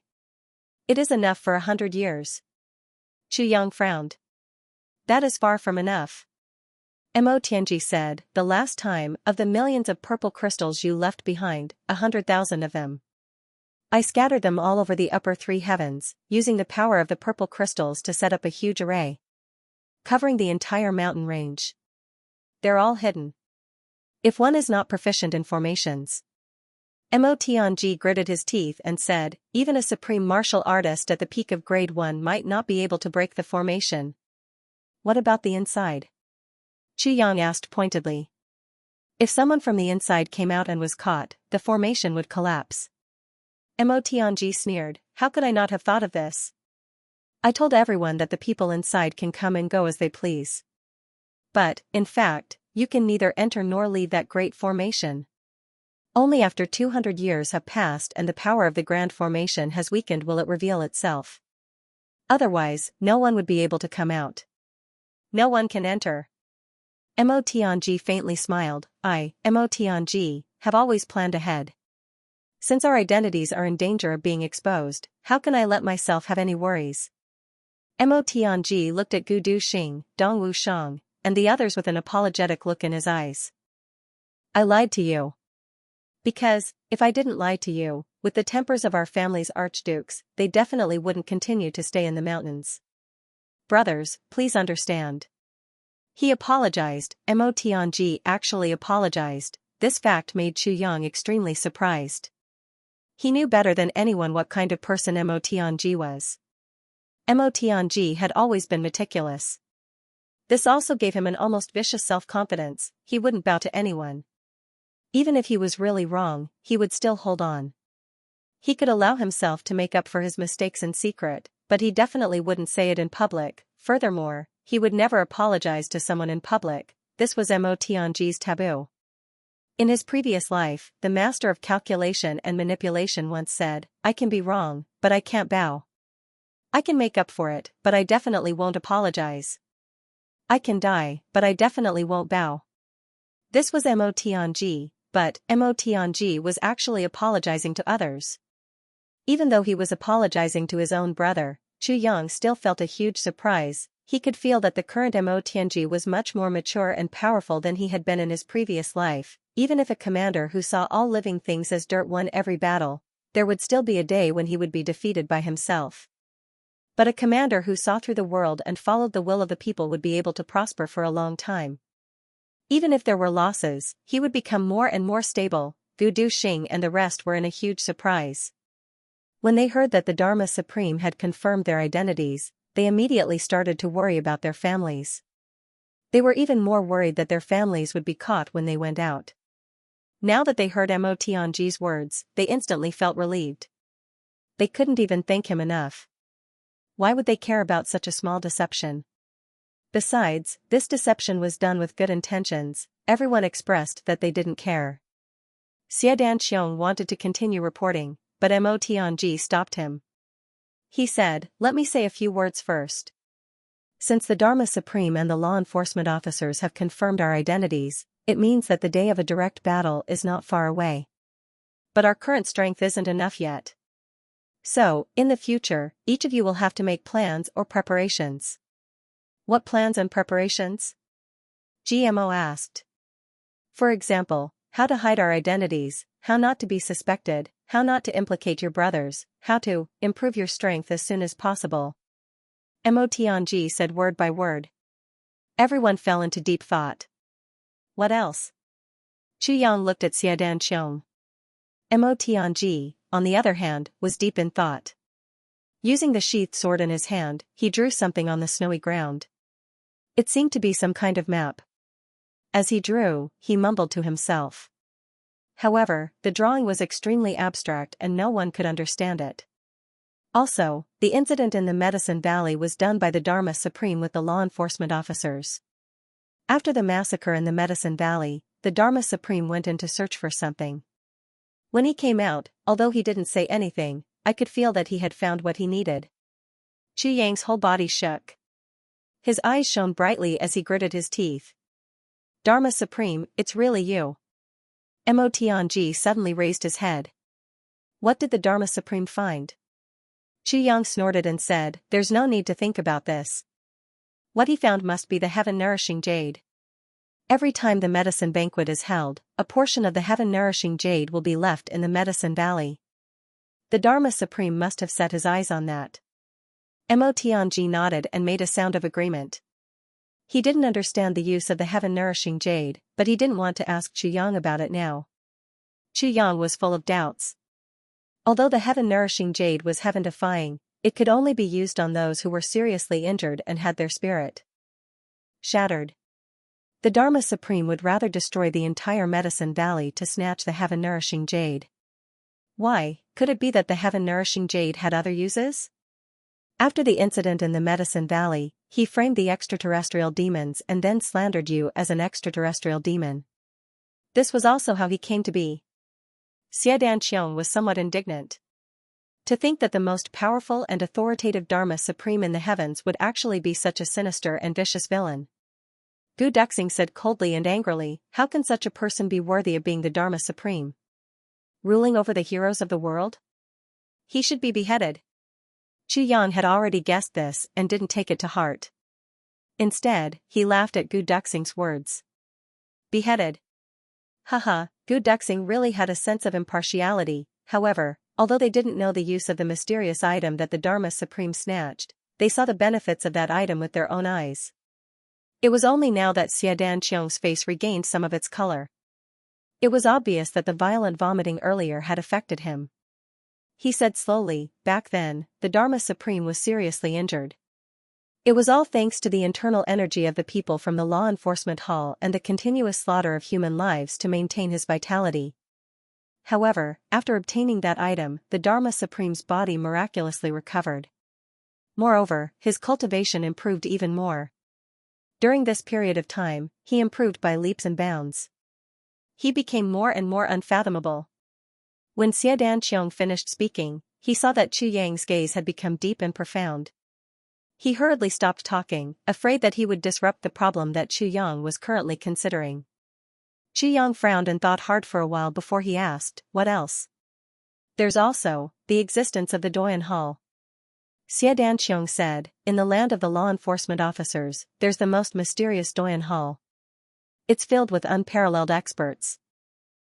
It is enough for 100 years. Chu Yang frowned. That is far from enough. Mo Tianji said, the last time, of the millions of purple crystals you left behind, 100,000 of them. I scattered them all over the upper three heavens, using the power of the purple crystals to set up a huge array, covering the entire mountain range. They're all hidden. If one is not proficient in formations. Mo Tianji gritted his teeth and said, even a supreme martial artist at the peak of grade 1 might not be able to break the formation. What about the inside? Chu Yang asked pointedly. If someone from the inside came out and was caught, the formation would collapse. Mo Tianji sneered, how could I not have thought of this? I told everyone that the people inside can come and go as they please. But, in fact, you can neither enter nor leave that great formation. Only after 200 years have passed and the power of the grand formation has weakened will it reveal itself. Otherwise, no one would be able to come out. No one can enter. Mo Tianji faintly smiled, Mo Tianji, have always planned ahead. Since our identities are in danger of being exposed, how can I let myself have any worries? Mo Tianji looked at Gu Duxing, Dong Wushang, and the others with an apologetic look in his eyes. I lied to you. Because, if I didn't lie to you, with the tempers of our family's archdukes, they definitely wouldn't continue to stay in the mountains. Brothers, please understand. He apologized. Mo Tianji actually apologized. This fact made Chu Yang extremely surprised. He knew better than anyone what kind of person Mo Tianji was. Mo Tianji had always been meticulous. This also gave him an almost vicious self-confidence. He wouldn't bow to anyone. Even if he was really wrong, he would still hold on. He could allow himself to make up for his mistakes in secret, but he definitely wouldn't say it in public. Furthermore, he would never apologize to someone in public. This was Mo Tianji's taboo. In his previous life, the master of calculation and manipulation once said, I can be wrong, but I can't bow. I can make up for it, but I definitely won't apologize. I can die, but I definitely won't bow. This was Mo Tianji, but Mo Tianji was actually apologizing to others. Even though he was apologizing to his own brother, Chu Yang still felt a huge surprise. He could feel that the current Mo Tianji was much more mature and powerful than he had been in his previous life. Even if a commander who saw all living things as dirt won every battle, there would still be a day when he would be defeated by himself. But a commander who saw through the world and followed the will of the people would be able to prosper for a long time. Even if there were losses, he would become more and more stable. Gu Duxing and the rest were in a huge surprise. When they heard that the Dharma Supreme had confirmed their identities, they immediately started to worry about their families. They were even more worried that their families would be caught when they went out. Now that they heard Mo Tianji's words, they instantly felt relieved. They couldn't even thank him enough. Why would they care about such a small deception? Besides, this deception was done with good intentions. Everyone expressed that they didn't care. Xianxiang wanted to continue reporting, but Mo Tianji stopped him. He said, "Let me say a few words first. Since the Dharma Supreme and the law enforcement officers have confirmed our identities, it means that the day of a direct battle is not far away. But our current strength isn't enough yet. So, in the future, each of you will have to make plans or preparations." "What plans and preparations?" GMO asked. "For example, how to hide our identities, how not to be suspected, how not to implicate your brothers, how to improve your strength as soon as possible." Mo Tianji said word by word. Everyone fell into deep thought. "What else?" Chu Yang looked at Xianxiang. Mo Tianji, on the other hand, was deep in thought. Using the sheathed sword in his hand, he drew something on the snowy ground. It seemed to be some kind of map. As he drew, he mumbled to himself. However, the drawing was extremely abstract and no one could understand it. Also, the incident in the Medicine Valley was done by the Dharma Supreme with the law enforcement officers. After the massacre in the Medicine Valley, the Dharma Supreme went in to search for something. When he came out, although he didn't say anything, I could feel that he had found what he needed. Chu Yang's whole body shook. His eyes shone brightly as he gritted his teeth. "Dharma Supreme, it's really you." Mo Tianji suddenly raised his head. "What did the Dharma Supreme find?" Chu Yang snorted and said, "There's no need to think about this. What he found must be the heaven-nourishing jade. Every time the medicine banquet is held, a portion of the heaven-nourishing jade will be left in the Medicine Valley. The Dharma Supreme must have set his eyes on that." Mo Tianji nodded and made a sound of agreement. He didn't understand the use of the heaven-nourishing jade, but he didn't want to ask Chu Yang about it now. Chu Yang was full of doubts. Although the heaven-nourishing jade was heaven-defying, it could only be used on those who were seriously injured and had their spirit shattered. The Dharma Supreme would rather destroy the entire Medicine Valley to snatch the heaven-nourishing jade. Why, could it be that the heaven-nourishing jade had other uses? After the incident in the Medicine Valley, he framed the extraterrestrial demons and then slandered you as an extraterrestrial demon. This was also how he came to be. Xianxiang was somewhat indignant. To think that the most powerful and authoritative Dharma Supreme in the heavens would actually be such a sinister and vicious villain. Gu Duxing said coldly and angrily, "How can such a person be worthy of being the Dharma Supreme? Ruling over the heroes of the world? He should be beheaded." Chu Yang had already guessed this and didn't take it to heart. Instead, he laughed at Gu Duxing's words. "Beheaded? Haha, Gu Duxing really had a sense of impartiality. However, although they didn't know the use of the mysterious item that the Dharma Supreme snatched, they saw the benefits of that item with their own eyes. It was only now that Xianxiang's face regained some of its color. It was obvious that the violent vomiting earlier had affected him. He said slowly, "Back then, the Dharma Supreme was seriously injured. It was all thanks to the internal energy of the people from the law enforcement hall and the continuous slaughter of human lives to maintain his vitality. However, after obtaining that item, the Dharma Supreme's body miraculously recovered. Moreover, his cultivation improved even more. During this period of time, he improved by leaps and bounds. He became more and more unfathomable." When Xianxiang finished speaking, he saw that Chu Yang's gaze had become deep and profound. He hurriedly stopped talking, afraid that he would disrupt the problem that Chu Yang was currently considering. Chu Yang frowned and thought hard for a while before he asked, "What else?" "There's also the existence of the Doyan Hall." Xianxiang said, "In the land of the law enforcement officers, there's the most mysterious Doyan Hall. It's filled with unparalleled experts."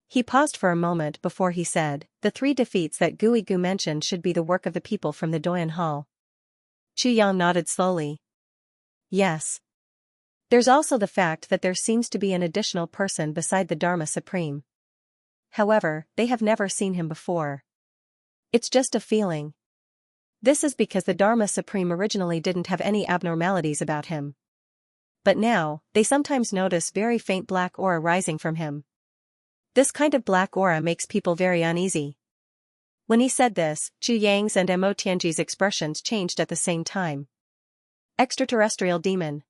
He paused for a moment before he said, "The 3 defeats that Gui Gu mentioned should be the work of the people from the Doyan Hall." Chu Yang nodded slowly. "Yes. There's also the fact that there seems to be an additional person beside the Dharma Supreme. However, they have never seen him before. It's just a feeling. This is because the Dharma Supreme originally didn't have any abnormalities about him. But now, they sometimes notice very faint black aura rising from him. This kind of black aura makes people very uneasy." When he said this, Chu Yang's and Mo Tianji's expressions changed at the same time. "Extraterrestrial demon."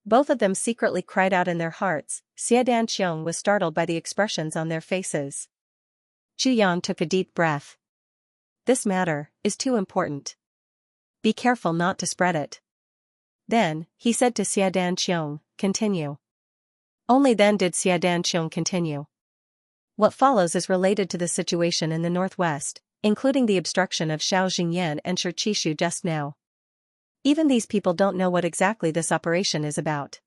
Both of them secretly cried out in their hearts. Xianxiang was startled by the expressions on their faces. Chu Yang took a deep breath. This matter is too important. Be careful not to spread it. Then, he said to Xianxiang, continue. Only then did Xianxiang continue. What follows is related to the situation in the northwest, including the obstruction of Shao Jingyan and Shi just now. Even these people don't know what exactly this operation is about.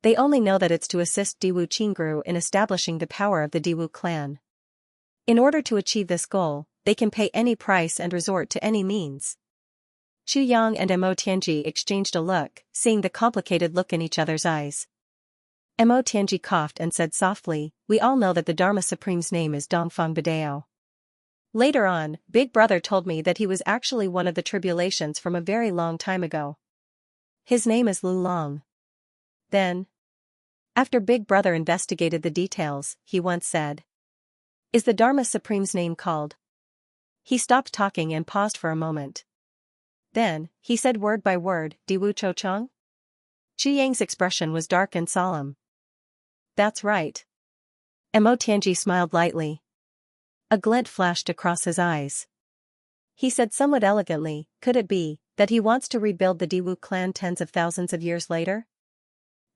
They only know that it's to assist Diwu Qingru in establishing the power of the Diwu clan. In order to achieve this goal, they can pay any price and resort to any means. Chu Yang and Mo Tianji exchanged a look, seeing the complicated look in each other's eyes. Mo Tianji coughed and said softly, we all know that the Dharma Supreme's name is Dongfang Badao. Later on, Big Brother told me that he was actually one of the tribulations from a very long time ago. His name is Lu Long. Then, after Big Brother investigated the details, he once said, is the Dharma Supreme's name called? He stopped talking and paused for a moment. Then, he said word by word, Diwu Chouchong? Chu Yang's expression was dark and solemn. That's right. Mo Tianji smiled lightly. A glint flashed across his eyes. He said somewhat elegantly, could it be, that he wants to rebuild the Diwu clan tens of thousands of years later?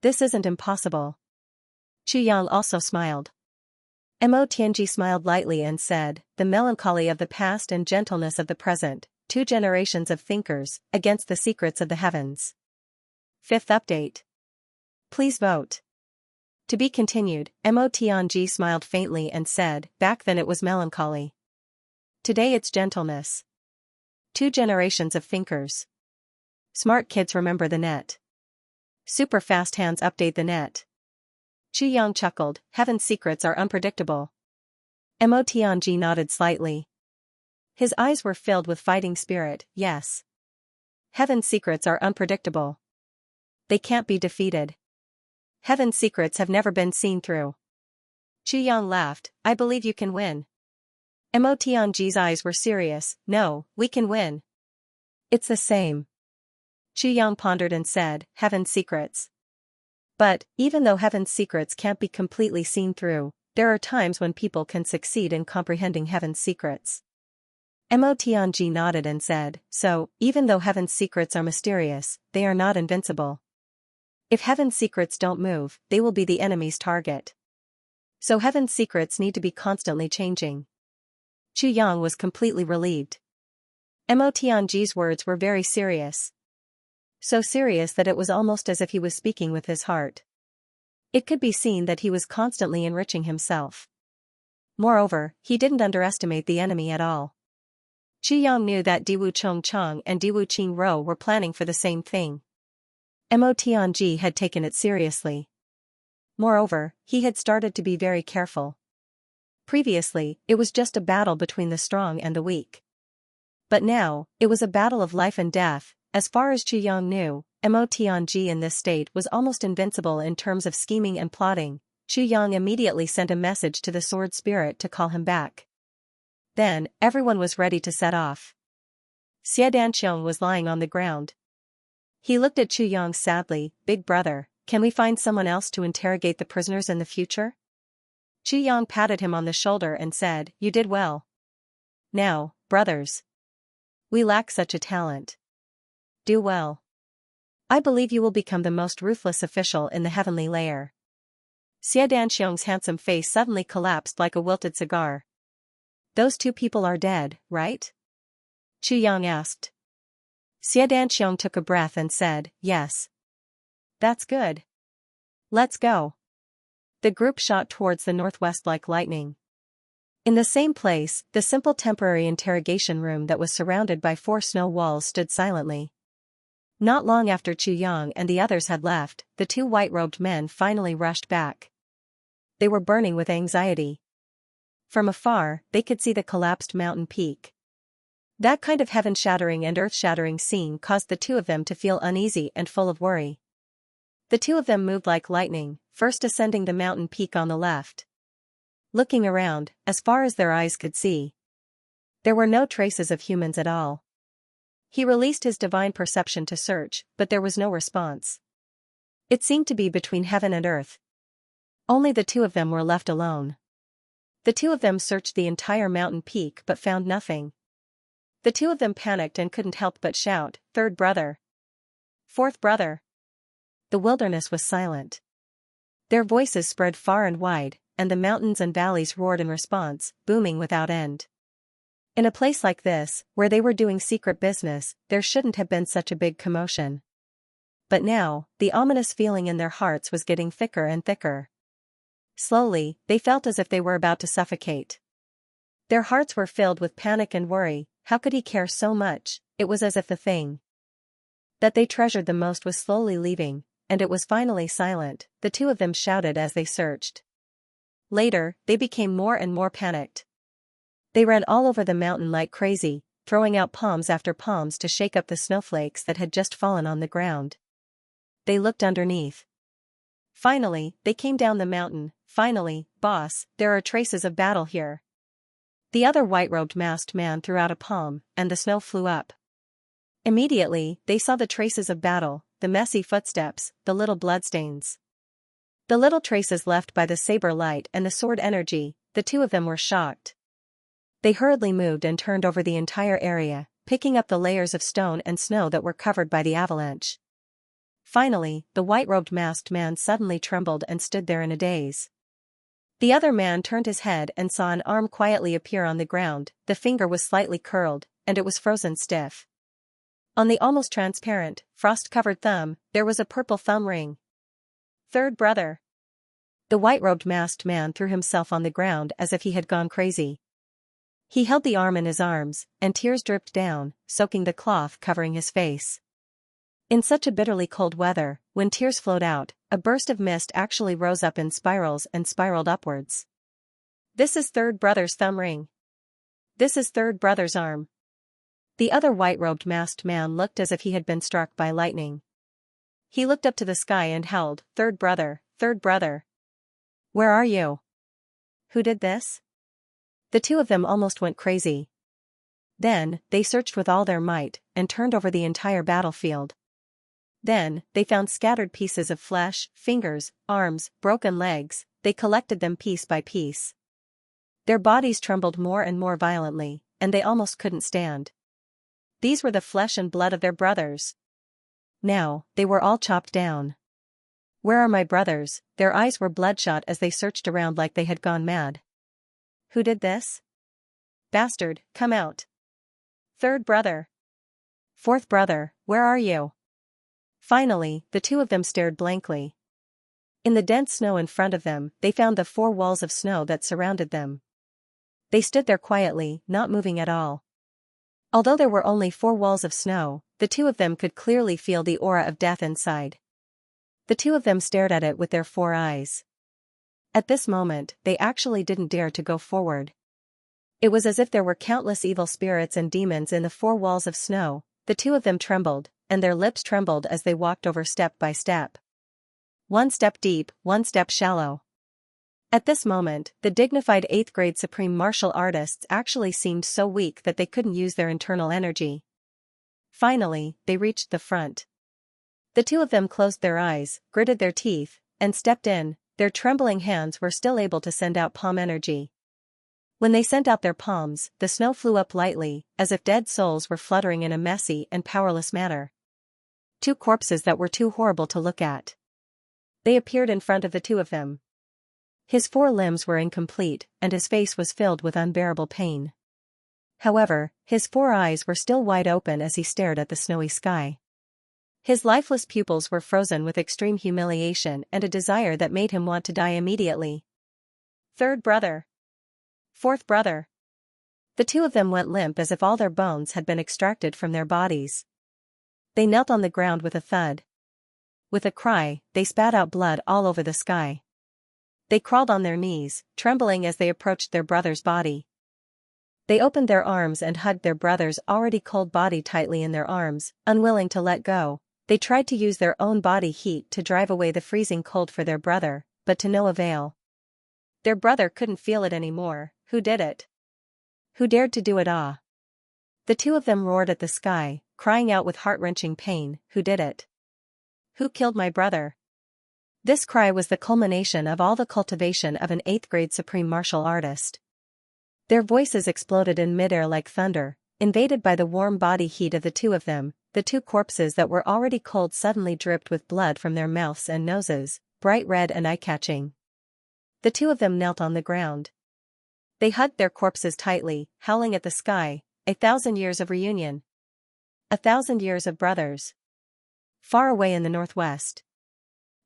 This isn't impossible. Chu Yang also smiled. Mo Tianji smiled lightly and said, the melancholy of the past and gentleness of the present, 2 generations of thinkers, against the secrets of the heavens. 5th update. Please vote. To be continued. Mo Tianji smiled faintly and said, back then it was melancholy. Today it's gentleness. 2 generations of thinkers. Smart kids remember the net. Super fast hands update the net. Chu Yang chuckled, heaven's secrets are unpredictable. Mo Tianji nodded slightly. His eyes were filled with fighting spirit, yes. Heaven's secrets are unpredictable. They can't be defeated. Heaven's secrets have never been seen through. Chu Yang laughed, I believe you can win. Mo Tianji's eyes were serious, no, we can win. It's the same. Chu Yang pondered and said, heaven's secrets. But, even though heaven's secrets can't be completely seen through, there are times when people can succeed in comprehending heaven's secrets. Mo Tianji nodded and said, so, even though heaven's secrets are mysterious, they are not invincible. If heaven's secrets don't move, they will be the enemy's target. So heaven's secrets need to be constantly changing. Chu Yang was completely relieved. Mo Tianji's words were very serious. So serious that it was almost as if he was speaking with his heart. It could be seen that he was constantly enriching himself. Moreover, he didn't underestimate the enemy at all. Chu Yang knew that Diwu Chongcheng and Diwu Qingru were planning for the same thing. Mo Tianji had taken it seriously. Moreover, he had started to be very careful. Previously, it was just a battle between the strong and the weak. But now, it was a battle of life and death. As far as Chu Yang knew, Mo Tianji in this state was almost invincible in terms of scheming and plotting. Chu Yang immediately sent a message to the sword spirit to call him back. Then, everyone was ready to set off. Xianxiang was lying on the ground. He looked at Chu Yang sadly, Big Brother, can we find someone else to interrogate the prisoners in the future? Chu Yang patted him on the shoulder and said, you did well. Now, brothers. We lack such a talent. Do well. I believe you will become the most ruthless official in the heavenly layer. Xianxiang's handsome face suddenly collapsed like a wilted cigar. Those 2 people are dead, right? Chu Yang asked. Xianxiang took a breath and said, yes. That's good. Let's go. The group shot towards the northwest like lightning. In the same place, the simple temporary interrogation room that was surrounded by 4 snow walls stood silently. Not long after Chu Yang and the others had left, the 2 white-robed men finally rushed back. They were burning with anxiety. From afar, they could see the collapsed mountain peak. That kind of heaven-shattering and earth-shattering scene caused the 2 of them to feel uneasy and full of worry. The 2 of them moved like lightning, first ascending the mountain peak on the left. Looking around, as far as their eyes could see, there were no traces of humans at all. He released his divine perception to search, but there was no response. It seemed to be between heaven and earth. Only the two of them were left alone. The two of them searched the entire mountain peak but found nothing. The two of them panicked and couldn't help but shout, "Third brother! Fourth brother!" The wilderness was silent. Their voices spread far and wide, and the mountains and valleys roared in response, booming without end. In a place like this, where they were doing secret business, there shouldn't have been such a big commotion. But now, the ominous feeling in their hearts was getting thicker and thicker. Slowly, they felt as if they were about to suffocate. Their hearts were filled with panic and worry. How could he care so much? It was as if the thing that they treasured the most was slowly leaving, and it was finally silent, the two of them shouted as they searched. Later, they became more and more panicked. They ran all over the mountain like crazy, throwing out palms after palms to shake up the snowflakes that had just fallen on the ground. They looked underneath. Finally, they came down the mountain. "Finally, boss, there are traces of battle here." The other white-robed masked man threw out a palm, and the snow flew up. Immediately, they saw the traces of battle, the messy footsteps, the little bloodstains. The little traces left by the saber light and the sword energy. The two of them were shocked. They hurriedly moved and turned over the entire area, picking up the layers of stone and snow that were covered by the avalanche. Finally, the white-robed masked man suddenly trembled and stood there in a daze. The other man turned his head and saw an arm quietly appear on the ground. The finger was slightly curled, and it was frozen stiff. On the almost transparent, frost-covered thumb, there was a purple thumb ring. "Third brother." The white-robed masked man threw himself on the ground as if he had gone crazy. He held the arm in his arms, and tears dripped down, soaking the cloth covering his face. In such a bitterly cold weather, when tears flowed out, a burst of mist actually rose up in spirals and spiraled upwards. "This is third brother's thumb ring. This is third brother's arm." The other white-robed masked man looked as if he had been struck by lightning. He looked up to the sky and howled, "Third brother, third brother. Where are you? Who did this?" The two of them almost went crazy. Then, they searched with all their might, and turned over the entire battlefield. Then, they found scattered pieces of flesh, fingers, arms, broken legs. They collected them piece by piece. Their bodies trembled more and more violently, and they almost couldn't stand. These were the flesh and blood of their brothers. Now, they were all chopped down. "Where are my brothers?" Their eyes were bloodshot as they searched around like they had gone mad. "Who did this? Bastard, come out. Third brother. Fourth brother, where are you?" Finally, the two of them stared blankly. In the dense snow in front of them, they found the four walls of snow that surrounded them. They stood there quietly, not moving at all. Although there were only four walls of snow, the two of them could clearly feel the aura of death inside. The two of them stared at it with their four eyes. At this moment, they actually didn't dare to go forward. It was as if there were countless evil spirits and demons in the four walls of snow. The two of them trembled, and their lips trembled as they walked over step by step. One step deep, one step shallow. At this moment, the dignified 8th grade supreme martial artists actually seemed so weak that they couldn't use their internal energy. Finally, they reached the front. The two of them closed their eyes, gritted their teeth, and stepped in. Their trembling hands were still able to send out palm energy. When they sent out their palms, the snow flew up lightly, as if dead souls were fluttering in a messy and powerless manner. Two corpses that were too horrible to look at. They appeared in front of the two of them. His four limbs were incomplete, and his face was filled with unbearable pain. However, his four eyes were still wide open as he stared at the snowy sky. His lifeless pupils were frozen with extreme humiliation and a desire that made him want to die immediately. "Third brother. Fourth brother." The two of them went limp as if all their bones had been extracted from their bodies. They knelt on the ground with a thud. With a cry, they spat out blood all over the sky. They crawled on their knees, trembling as they approached their brother's body. They opened their arms and hugged their brother's already cold body tightly in their arms, unwilling to let go. They tried to use their own body heat to drive away the freezing cold for their brother, but to no avail. Their brother couldn't feel it anymore. Who did it? Who dared to do it? The two of them roared at the sky, crying out with heart-wrenching pain, "Who did it? Who killed my brother? This cry was the culmination of all the cultivation of an 8th-grade supreme martial artist. Their voices exploded in midair like thunder, invaded by the warm body heat of the two of them. The two corpses that were already cold suddenly dripped with blood from their mouths and noses, bright red and eye-catching. The two of them knelt on the ground. They hugged their corpses tightly, howling at the sky. 1,000 years of reunion. 1,000 years of brothers. Far away in the northwest.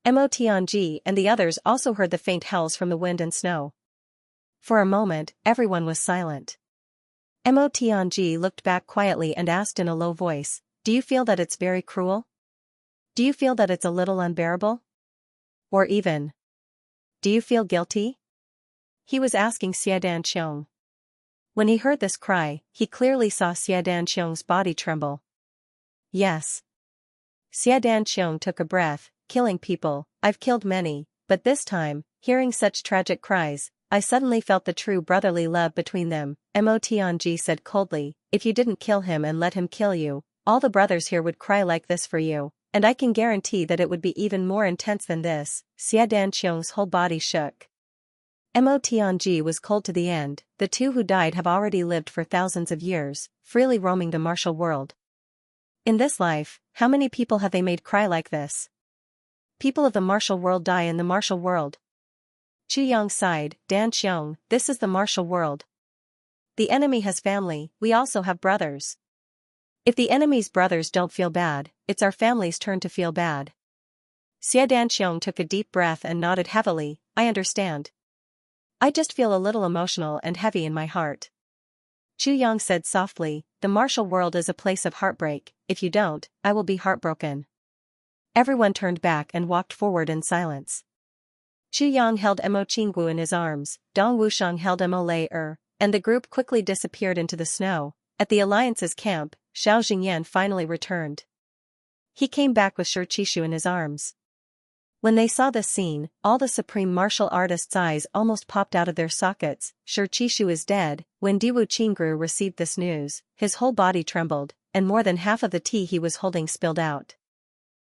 Mo Tianji and the others also heard the faint howls from the wind and snow. For a moment, everyone was silent. Mo Tianji looked back quietly and asked in a low voice, "Do you feel that it's very cruel? Do you feel that it's a little unbearable? Or even, do you feel guilty?" He was asking Xiadan Qiong. When he heard this cry, he clearly saw Xiadan Qiong's body tremble. Yes. Xiadan Qiong took a breath. Killing people, I've killed many, but this time, hearing such tragic cries, I suddenly felt the true brotherly love between them. Mo Tianji said coldly, "If you didn't kill him and let him kill you, all the brothers here would cry like this for you, and I can guarantee that it would be even more intense than this." Xiadan Qiong's whole body shook. Mo Tianji was cold to the end. The two who died have already lived for thousands of years, freely roaming the martial world. In this life, how many people have they made cry like this? People of the martial world die in the martial world. Chu Yang sighed, "Dan Qiong, this is the martial world. The enemy has family, we also have brothers. If the enemy's brothers don't feel bad, it's our family's turn to feel bad." Xiadan Qiong took a deep breath and nodded heavily, "I understand. I just feel a little emotional and heavy in my heart." Chu Yang said softly, "The martial world is a place of heartbreak. If you don't, I will be heartbroken." Everyone turned back and walked forward in silence. Chu Yang held Mo Qinggu in his arms, Dong Wushang held Mo Lei and the group quickly disappeared into the snow. At the Alliance's camp, Xiao Jingyan finally returned. He came back with Shi Qishu in his arms. When they saw this scene, all the supreme martial artists' eyes almost popped out of their sockets. Shi Qishu is dead. When Diwu Qingru received this news, his whole body trembled, and more than half of the tea he was holding spilled out.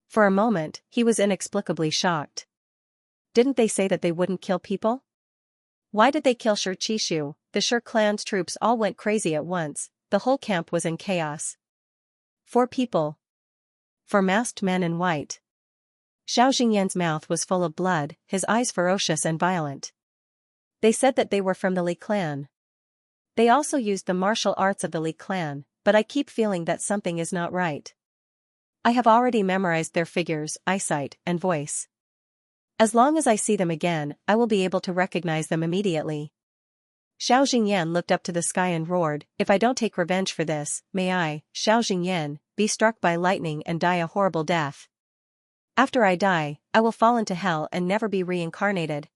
For a moment, he was inexplicably shocked. Didn't they say that they wouldn't kill people? Why did they kill Shi Qishu? The Shi clan's troops all went crazy at once. The whole camp was in chaos. 4 people. 4 masked men in white. Xiao Jingyan's mouth was full of blood, his eyes ferocious and violent. They said that they were from the Li clan. They also used the martial arts of the Li clan, but I keep feeling that something is not right. I have already memorized their figures, eyesight, and voice. As long as I see them again, I will be able to recognize them immediately. Xiao Jingyan looked up to the sky and roared, "If I don't take revenge for this, may I, Xiao Jingyan, be struck by lightning and die a horrible death. After I die, I will fall into hell and never be reincarnated."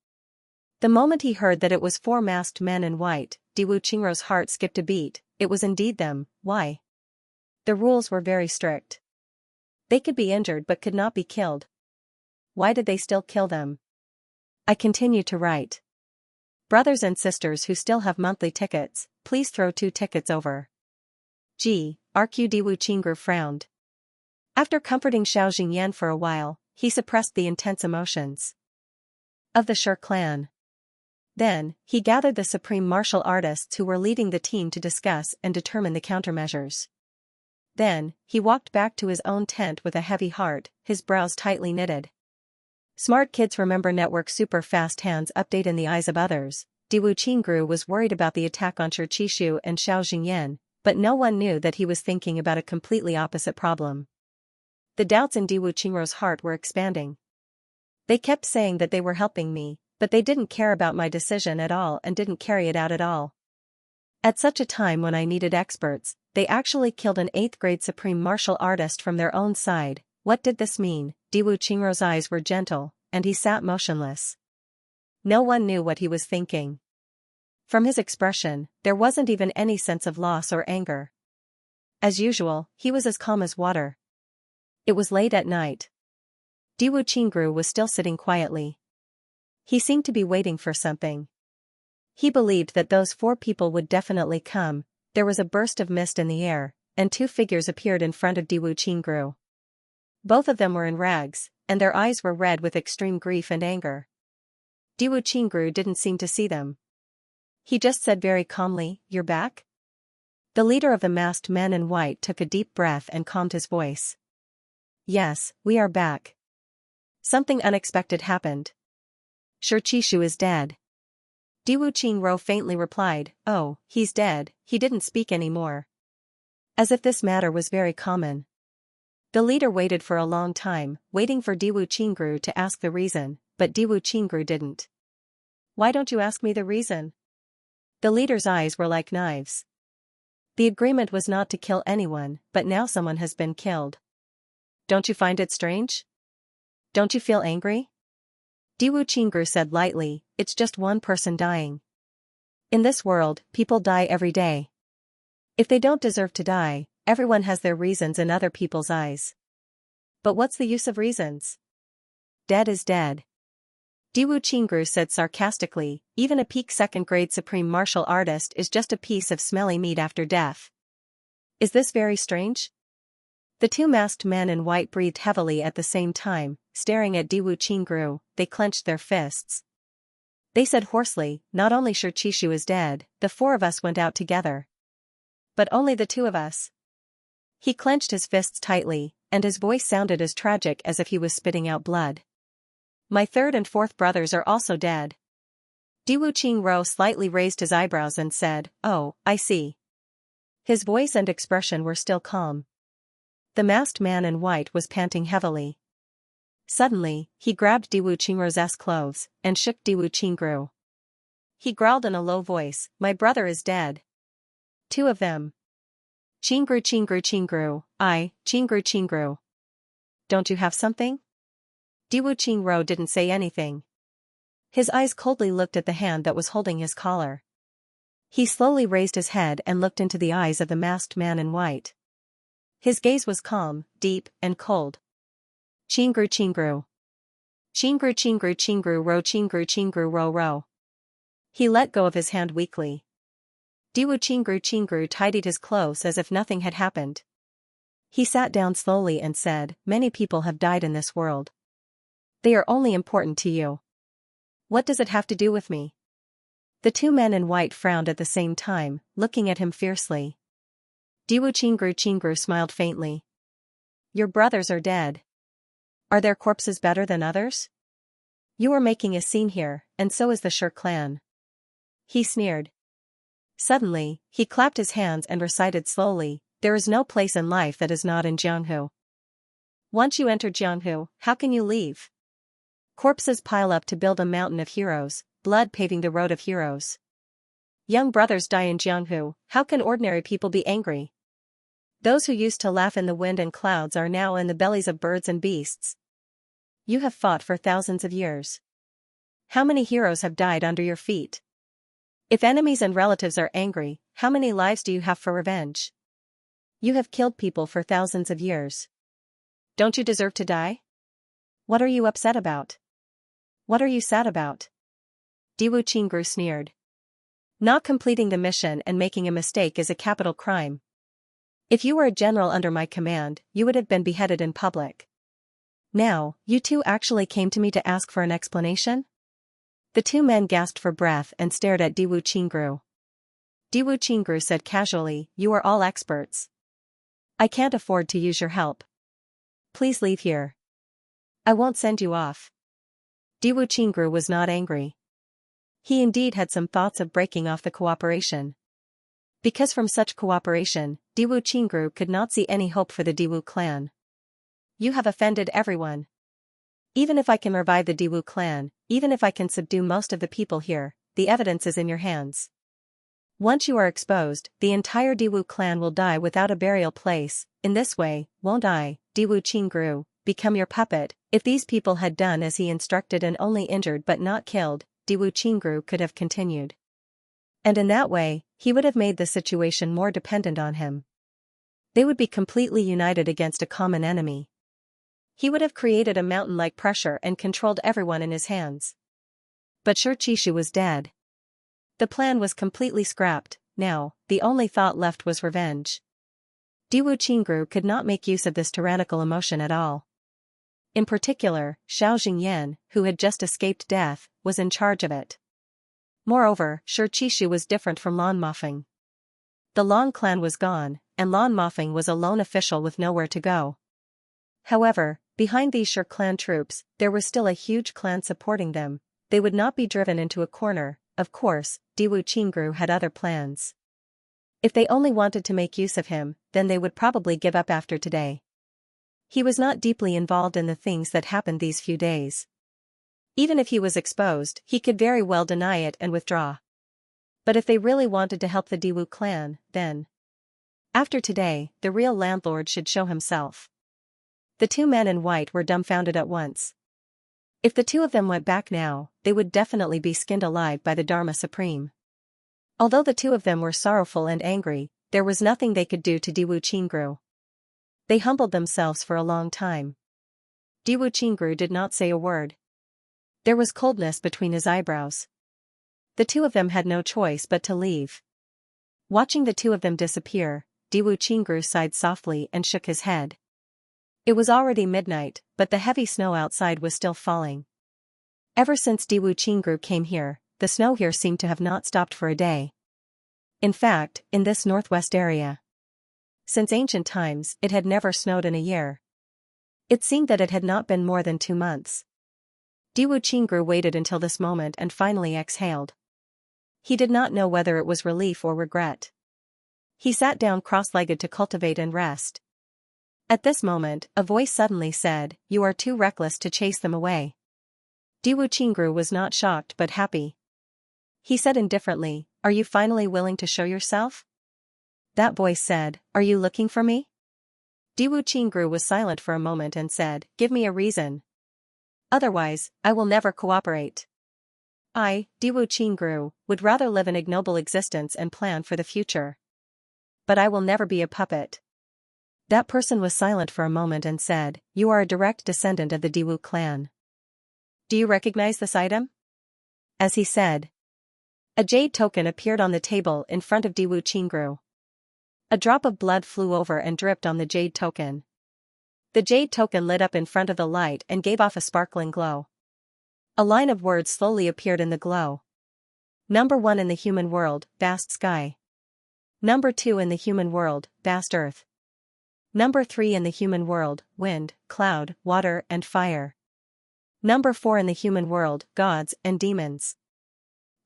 The moment he heard that it was 4 masked men in white, Diwu Qingru's heart skipped a beat. It was indeed them. Why? The rules were very strict. They could be injured but could not be killed. Why did they still kill them? I continue to write. Brothers and sisters who still have monthly tickets, please throw 2 tickets over. RQ Diwu Qingru frowned. After comforting Xiao Jingyan for a while, he suppressed the intense emotions of the Shi clan. Then, he gathered the supreme martial artists who were leading the team to discuss and determine the countermeasures. Then, he walked back to his own tent with a heavy heart, his brows tightly knitted. Smart kids remember network super fast hands update in the eyes of others. Diwu Qingru was worried about the attack on Shi Qishu and Xiao Jingyan, but no one knew that he was thinking about a completely opposite problem. The doubts in Diwu Qingru's heart were expanding. They kept saying that they were helping me, but they didn't care about my decision at all and didn't carry it out at all. At such a time when I needed experts, they actually killed an 8th-grade supreme martial artist from their own side. What did this mean? Diwu Qingru's eyes were gentle, and he sat motionless. No one knew what he was thinking. From his expression, there wasn't even any sense of loss or anger. As usual, he was as calm as water. It was late at night. Diwu Qingru was still sitting quietly. He seemed to be waiting for something. He believed that those 4 people would definitely come. There was a burst of mist in the air, and 2 figures appeared in front of Diwu Qingru. Both of them were in rags, and their eyes were red with extreme grief and anger. Diwu Qingru didn't seem to see them. He just said very calmly, "You're back?" The leader of the masked men in white took a deep breath and calmed his voice. "Yes, we are back. Something unexpected happened. Xianxia is dead." Diwu Qingru faintly replied, "Oh, he's dead." He didn't speak anymore. As if this matter was very common. The leader waited for a long time, waiting for Diwu Qingru to ask the reason, but Diwu Qingru didn't. "Why don't you ask me the reason?" The leader's eyes were like knives. The agreement was not to kill anyone, but now someone has been killed. Don't you find it strange? Don't you feel angry? Diwu Qingru said lightly, "It's just one person dying. In this world, people die every day. If they don't deserve to die, everyone has their reasons in other people's eyes. But what's the use of reasons? Dead is dead." Diwu Qingru said sarcastically, "Even a peak second-grade supreme martial artist is just a piece of smelly meat after death. Is this very strange?" The two masked men in white breathed heavily at the same time, staring at Diwu Qingru. They clenched their fists. They said hoarsely, "Not only Xianxia is dead, the four of us went out together. But only the two of us." He clenched his fists tightly, and his voice sounded as tragic as if he was spitting out blood. "My third and fourth brothers are also dead." Diwu Qingru slightly raised his eyebrows and said, "Oh, I see." His voice and expression were still calm. The masked man in white was panting heavily. Suddenly, he grabbed Diwu Qingru's clothes and shook Diwu Qingru. He growled in a low voice, "My brother is dead. Two of them. Qingru Qingru Qingru, Qingru Qingru. Don't you have something?" Diwu Qingru didn't say anything. His eyes coldly looked at the hand that was holding his collar. He slowly raised his head and looked into the eyes of the masked man in white. His gaze was calm, deep, and cold. "Qingru Qingru. Qingru Qingru Qingru ro Qingru Qingru ro ro." He let go of his hand weakly. Diwu Qingru tidied his clothes as if nothing had happened. He sat down slowly and said, "Many people have died in this world. They are only important to you. What does it have to do with me?" The two men in white frowned at the same time, looking at him fiercely. Diwu Qingru smiled faintly. "Your brothers are dead. Are their corpses better than others? You are making a scene here, and so is the Shi clan." He sneered. Suddenly, he clapped his hands and recited slowly, "There is no place in life that is not in Jianghu. Once you enter Jianghu, how can you leave? Corpses pile up to build a mountain of heroes, blood paving the road of heroes. Young brothers die in Jianghu, how can ordinary people be angry? Those who used to laugh in the wind and clouds are now in the bellies of birds and beasts. You have fought for thousands of years. How many heroes have died under your feet? If enemies and relatives are angry, how many lives do you have for revenge? You have killed people for thousands of years. Don't you deserve to die? What are you upset about? What are you sad about?" Diwu Qingru sneered. "Not completing the mission and making a mistake is a capital crime. If you were a general under my command, you would have been beheaded in public. Now, you two actually came to me to ask for an explanation?" The two men gasped for breath and stared at Diwu Qingru. Diwu Qingru said casually, "You are all experts. I can't afford to use your help. Please leave here. I won't send you off." Diwu Qingru was not angry. He indeed had some thoughts of breaking off the cooperation. Because from such cooperation, Diwu Qingru could not see any hope for the Diwu clan. "You have offended everyone. Even if I can revive the Diwu clan, even if I can subdue most of the people here, the evidence is in your hands. Once you are exposed, the entire Diwu clan will die without a burial place. In this way, won't I, Diwu Qingru, become your puppet?" If these people had done as he instructed and only injured but not killed, Diwu Qingru could have continued. And in that way, he would have made the situation more dependent on him. They would be completely united against a common enemy. He would have created a mountain-like pressure and controlled everyone in his hands. But Xianxia was dead. The plan was completely scrapped. Now, the only thought left was revenge. Diwu Qingru could not make use of this tyrannical emotion at all. In particular, Xianxia, who had just escaped death, was in charge of it. Moreover, Xianxia was different from Lan Mafeng. The Lan clan was gone, and Lan Mafeng was a lone official with nowhere to go. However, behind these Shi clan troops, there was still a huge clan supporting them. They would not be driven into a corner. Of course, Diwu Qingru had other plans. If they only wanted to make use of him, then they would probably give up after today. He was not deeply involved in the things that happened these few days. Even if he was exposed, he could very well deny it and withdraw. But if they really wanted to help the Diwu clan, then after today, the real landlord should show himself. The two men in white were dumbfounded at once. If the two of them went back now, they would definitely be skinned alive by the Dharma Supreme. Although the two of them were sorrowful and angry, there was nothing they could do to Diwu Qingru. They humbled themselves for a long time. Diwu Qingru did not say a word. There was coldness between his eyebrows. The two of them had no choice but to leave. Watching the two of them disappear, Diwu Qingru sighed softly and shook his head. It was already midnight, but the heavy snow outside was still falling. Ever since Diwu Qingru came here, the snow here seemed to have not stopped for a day. In fact, in this northwest area, since ancient times, it had never snowed in a year. It seemed that it had not been more than 2 months. Diwu Qingru waited until this moment and finally exhaled. He did not know whether it was relief or regret. He sat down cross-legged to cultivate and rest. At this moment, a voice suddenly said, "You are too reckless to chase them away." Diwu Qingru was not shocked but happy. He said indifferently, "Are you finally willing to show yourself?" That voice said, "Are you looking for me?" Diwu Qingru was silent for a moment and said, "Give me a reason. Otherwise, I will never cooperate. I, Diwu Qingru, would rather live an ignoble existence and plan for the future. But I will never be a puppet." That person was silent for a moment and said, "You are a direct descendant of the Diwu clan. Do you recognize this item?" As he said, a jade token appeared on the table in front of Diwu Qingru. A drop of blood flew over and dripped on the jade token. The jade token lit up in front of the light and gave off a sparkling glow. A line of words slowly appeared in the glow. Number 1 in the human world, vast sky. Number 2 in the human world, vast earth. Number 3 in the human world, wind, cloud, water and fire. Number 4 in the human world, gods and demons.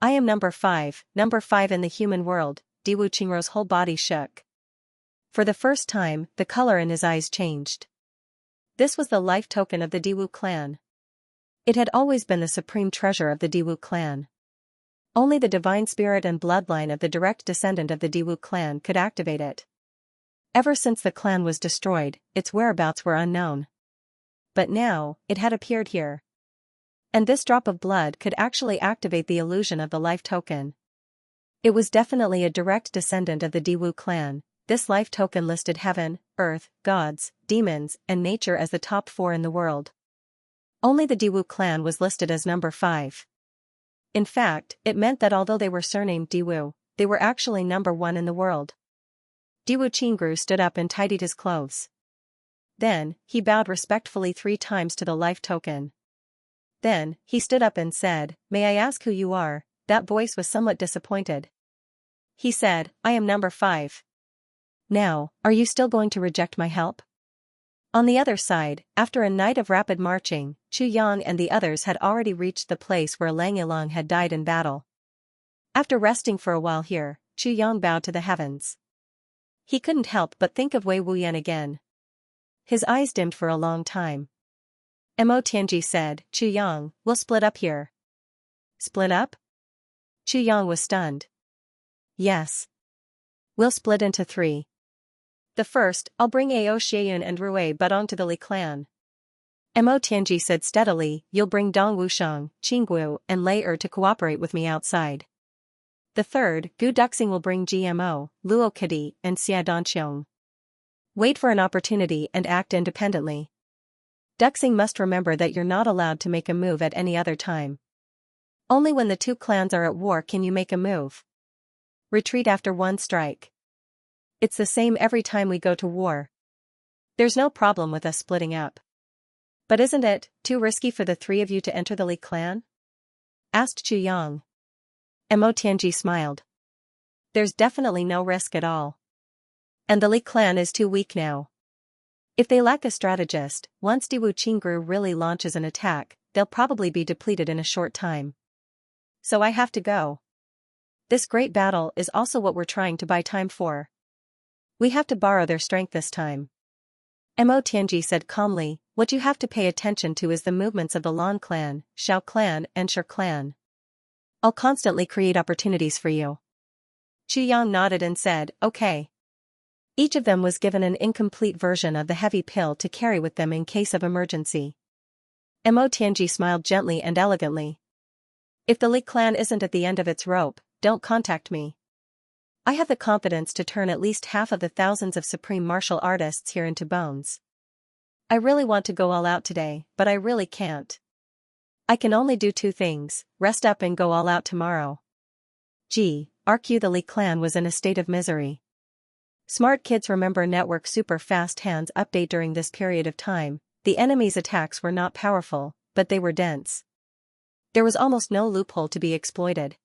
I am number 5 in the human world. Diwu Qingru's whole body shook. For the first time, the color in his eyes changed. This was the life token of the Diwu clan. It had always been the supreme treasure of the Diwu clan. Only the divine spirit and bloodline of the direct descendant of the Diwu clan could activate it. Ever since the clan was destroyed, its whereabouts were unknown. But now, it had appeared here. And this drop of blood could actually activate the illusion of the life token. It was definitely a direct descendant of the Diwu clan. This life token listed heaven, earth, gods, demons, and nature as the top 4 in the world. Only the Diwu clan was listed as number 5. In fact, it meant that although they were surnamed Diwu, they were actually number 1 in the world. Diwu Qingru stood up and tidied his clothes. Then, he bowed respectfully 3 times to the life token. Then, he stood up and said, "May I ask who you are?" That voice was somewhat disappointed. He said, "I am number 5. Now, are you still going to reject my help?" On the other side, after a night of rapid marching, Chu Yang and the others had already reached the place where Lang Ilang had died in battle. After resting for a while here, Chu Yang bowed to the heavens. He couldn't help but think of Wei Wuyan again. His eyes dimmed for a long time. Mo Tianji said, "Chu Yang, we'll split up here." Split up? Chu Yang was stunned. Yes. We'll split into 3. The first, I'll bring Ao Xieyun and Rui Budong to the Li clan. Mo Tianji said steadily, "You'll bring Dong Wushang, Qinggu, and Lei Er to cooperate with me outside. The third, Gu Duxing will bring GMO, Luo Kadi, and Xia Danqiong. Wait for an opportunity and act independently. Duxing must remember that you're not allowed to make a move at any other time. Only when the 2 clans are at war can you make a move. Retreat after 1 strike. It's the same every time we go to war. There's no problem with us splitting up." But isn't it too risky for the three of you to enter the Li clan? Asked Chu Yang. Mo Tianji smiled. There's definitely no risk at all. And the Li clan is too weak now. If they lack a strategist, once Diwu Qingru really launches an attack, they'll probably be depleted in a short time. So I have to go. This great battle is also what we're trying to buy time for. We have to borrow their strength this time. Mo Tianji said calmly, what you have to pay attention to is the movements of the Lan clan, Shao clan and Shi clan. I'll constantly create opportunities for you. Chu Yang nodded and said, okay. Each of them was given an incomplete version of the heavy pill to carry with them in case of emergency. Mo Tianji smiled gently and elegantly. If the Li clan isn't at the end of its rope, don't contact me. I have the confidence to turn at least half of the thousands of supreme martial artists here into bones. I really want to go all out today, but I really can't. I can only do two things, rest up and go all out tomorrow. Gee, RQ the Li clan was in a state of misery. Smart kids remember network super fast hands update during this period of time. The enemy's attacks were not powerful, but they were dense. There was almost no loophole to be exploited.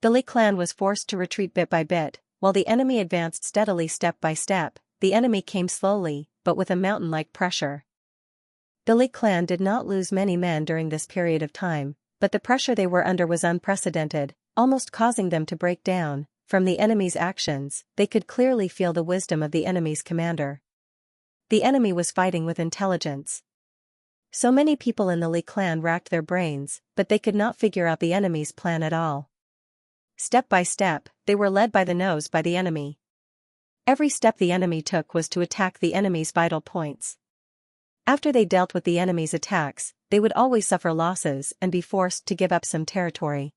The Li clan was forced to retreat bit by bit, while the enemy advanced steadily step by step. The enemy came slowly, but with a mountain-like pressure. The Li clan did not lose many men during this period of time, but the pressure they were under was unprecedented, almost causing them to break down. From the enemy's actions, they could clearly feel the wisdom of the enemy's commander. The enemy was fighting with intelligence. So many people in the Li clan racked their brains, but they could not figure out the enemy's plan at all. Step by step, they were led by the nose by the enemy. Every step the enemy took was to attack the enemy's vital points. After they dealt with the enemy's attacks, they would always suffer losses and be forced to give up some territory.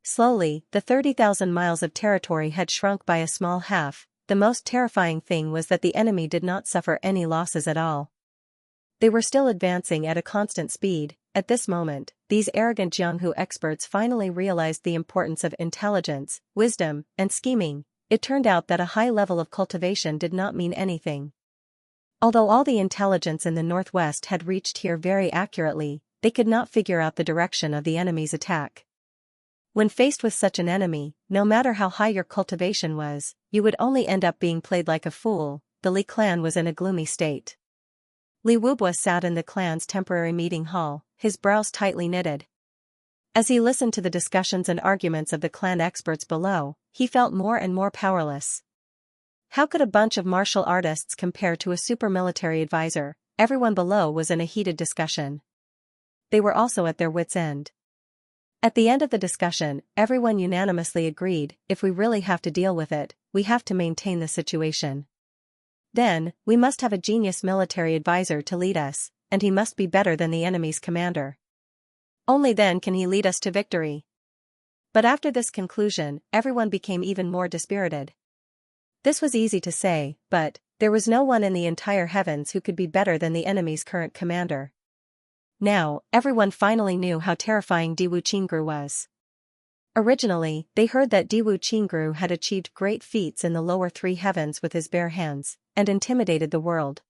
Slowly, the 30,000 miles of territory had shrunk by a small half. The most terrifying thing was that the enemy did not suffer any losses at all. They were still advancing at a constant speed. At this moment, these arrogant Jianghu experts finally realized the importance of intelligence, wisdom, and scheming. It turned out that a high level of cultivation did not mean anything. Although all the intelligence in the northwest had reached here very accurately, they could not figure out the direction of the enemy's attack. When faced with such an enemy, no matter how high your cultivation was, you would only end up being played like a fool. The Li clan was in a gloomy state. Li Wubwa sat in the clan's temporary meeting hall, his brows tightly knitted. As he listened to the discussions and arguments of the clan experts below, he felt more and more powerless. How could a bunch of martial artists compare to a super military advisor? Everyone below was in a heated discussion. They were also at their wits' end. At the end of the discussion, everyone unanimously agreed, if we really have to deal with it, we have to maintain the situation. Then, we must have a genius military advisor to lead us, and he must be better than the enemy's commander. Only then can he lead us to victory. But after this conclusion, everyone became even more dispirited. This was easy to say, but there was no one in the entire heavens who could be better than the enemy's current commander. Now, everyone finally knew how terrifying Diwu Qingru was. Originally, they heard that Diwu Qingru had achieved great feats in the lower three heavens with his bare hands, and intimidated the world.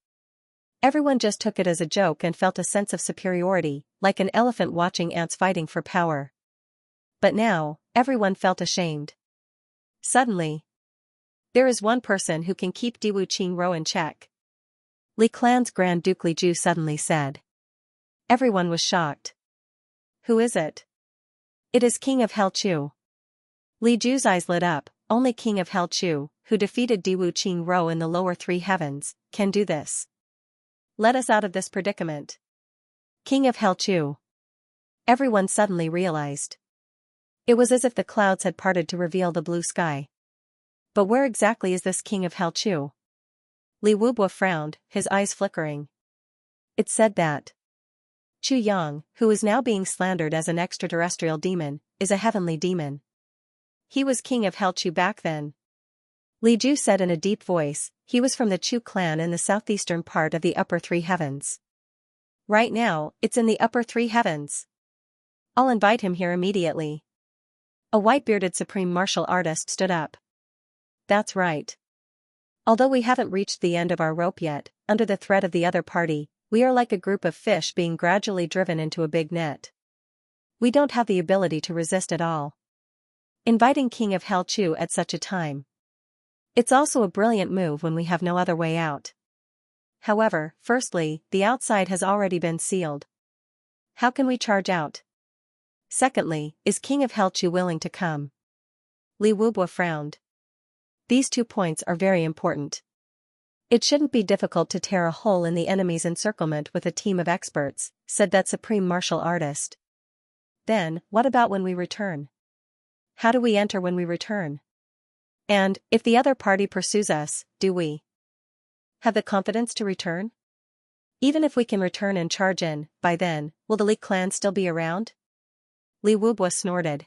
Everyone just took it as a joke and felt a sense of superiority, like an elephant watching ants fighting for power. But now, everyone felt ashamed. Suddenly, there is one person who can keep Diwu Qingru in check. Li clan's Grand Duke Li Ju suddenly said. Everyone was shocked. Who is it? It is King of Hell Chu. Li Ju's eyes lit up. Only King of Hell Chu, who defeated Diwu Qingru in the lower three heavens, can do this. Let us out of this predicament. King of Hell Chu. Everyone suddenly realized. It was as if the clouds had parted to reveal the blue sky. But where exactly is this King of Hell Chu? Li Wubwa frowned, his eyes flickering. It said that Chu Yang, who is now being slandered as an extraterrestrial demon, is a heavenly demon. He was King of Hell Chu back then. Li Ju said in a deep voice, he was from the Chu clan in the southeastern part of the upper three heavens. Right now, it's in the upper three heavens. I'll invite him here immediately. A white-bearded supreme martial artist stood up. That's right. Although we haven't reached the end of our rope yet, under the threat of the other party, We are like a group of fish being gradually driven into a big net. We don't have the ability to resist at all. Inviting King of Hell Chu at such a time. It's also a brilliant move when we have no other way out. However, firstly, the outside has already been sealed. How can we charge out? Secondly, is King of Hell Chu willing to come? Li Wubo frowned. These 2 points are very important. It shouldn't be difficult to tear a hole in the enemy's encirclement with a team of experts, said that supreme martial artist. Then, what about when we return? How do we enter when we return? And, if the other party pursues us, do we have the confidence to return? Even if we can return and charge in, by then, will the Li clan still be around? Li Wubo snorted.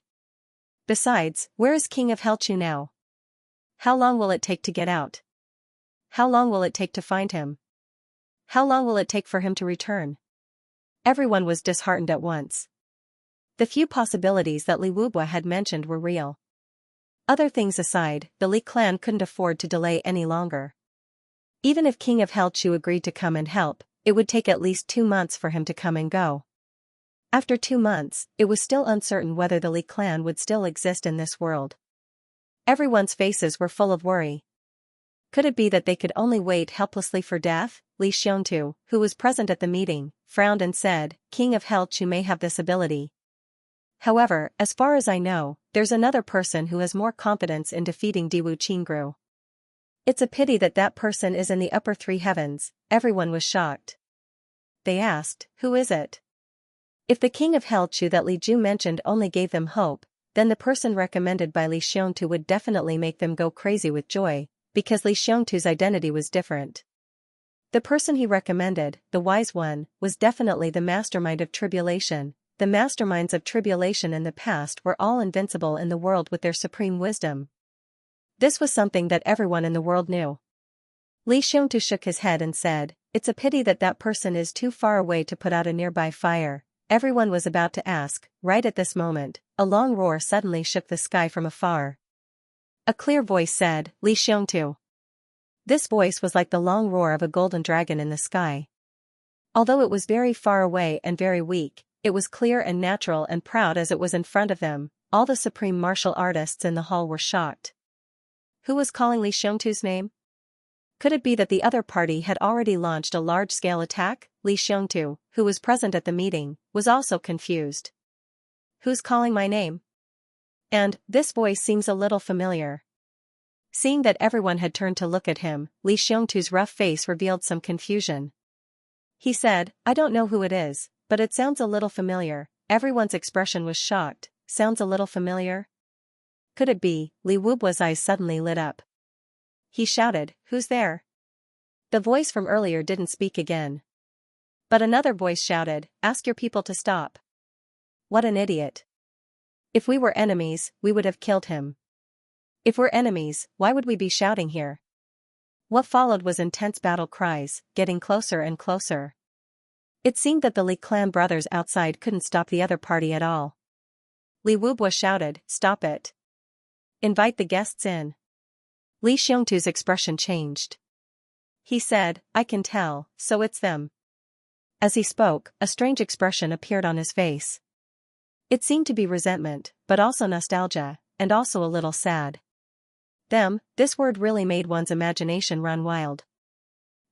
Besides, where is King of Hell Chu now? How long will it take to get out? How long will it take to find him? How long will it take for him to return? Everyone was disheartened at once. The few possibilities that Li Wubo had mentioned were real. Other things aside, the Li clan couldn't afford to delay any longer. Even if King of Hell Chu agreed to come and help, it would take at least 2 months for him to come and go. After 2 months, it was still uncertain whether the Li clan would still exist in this world. Everyone's faces were full of worry. Could it be that they could only wait helplessly for death? Li Xianxia, who was present at the meeting, frowned and said, King of Hell Chu may have this ability. However, as far as I know, there's another person who has more confidence in defeating Diwu Qingru. It's a pity that that person is in the upper 3 heavens. Everyone was shocked. They asked, who is it? If the King of Hell Chu that Li Ju mentioned only gave them hope, then the person recommended by Li Xianxia would definitely make them go crazy with joy, because Li Xianxia's identity was different. The person he recommended, the wise one, was definitely the mastermind of tribulation. The masterminds of tribulation in the past were all invincible in the world with their supreme wisdom. This was something that everyone in the world knew. Li Xianxia shook his head and said, it's a pity that that person is too far away to put out a nearby fire. Everyone was about to ask. Right at this moment, a long roar suddenly shook the sky from afar. A clear voice said, Li Xianxia. This voice was like the long roar of a golden dragon in the sky. Although it was very far away and very weak, it was clear and natural and proud as it was in front of them. All the supreme martial artists in the hall were shocked. Who was calling Li Xianxia's name? Could it be that the other party had already launched a large-scale attack? Li Xianxia, who was present at the meeting, was also confused. Who's calling my name? And, this voice seems a little familiar. Seeing that everyone had turned to look at him, Li Xianxia's rough face revealed some confusion. He said, I don't know who it is, but it sounds a little familiar. Everyone's expression was shocked. Sounds a little familiar? Could it be? Li Wubo's eyes suddenly lit up. He shouted, who's there? The voice from earlier didn't speak again. But another voice shouted, ask your people to stop. What an idiot. If we were enemies, we would have killed him. If we're enemies, why would we be shouting here? What followed was intense battle cries, getting closer and closer. It seemed that the Li clan brothers outside couldn't stop the other party at all. Li Wubo shouted, stop it. Invite the guests in. Li Xianxia's expression changed. He said, I can tell, so it's them. As he spoke, a strange expression appeared on his face. It seemed to be resentment, but also nostalgia, and also a little sad. Them, this word really made one's imagination run wild.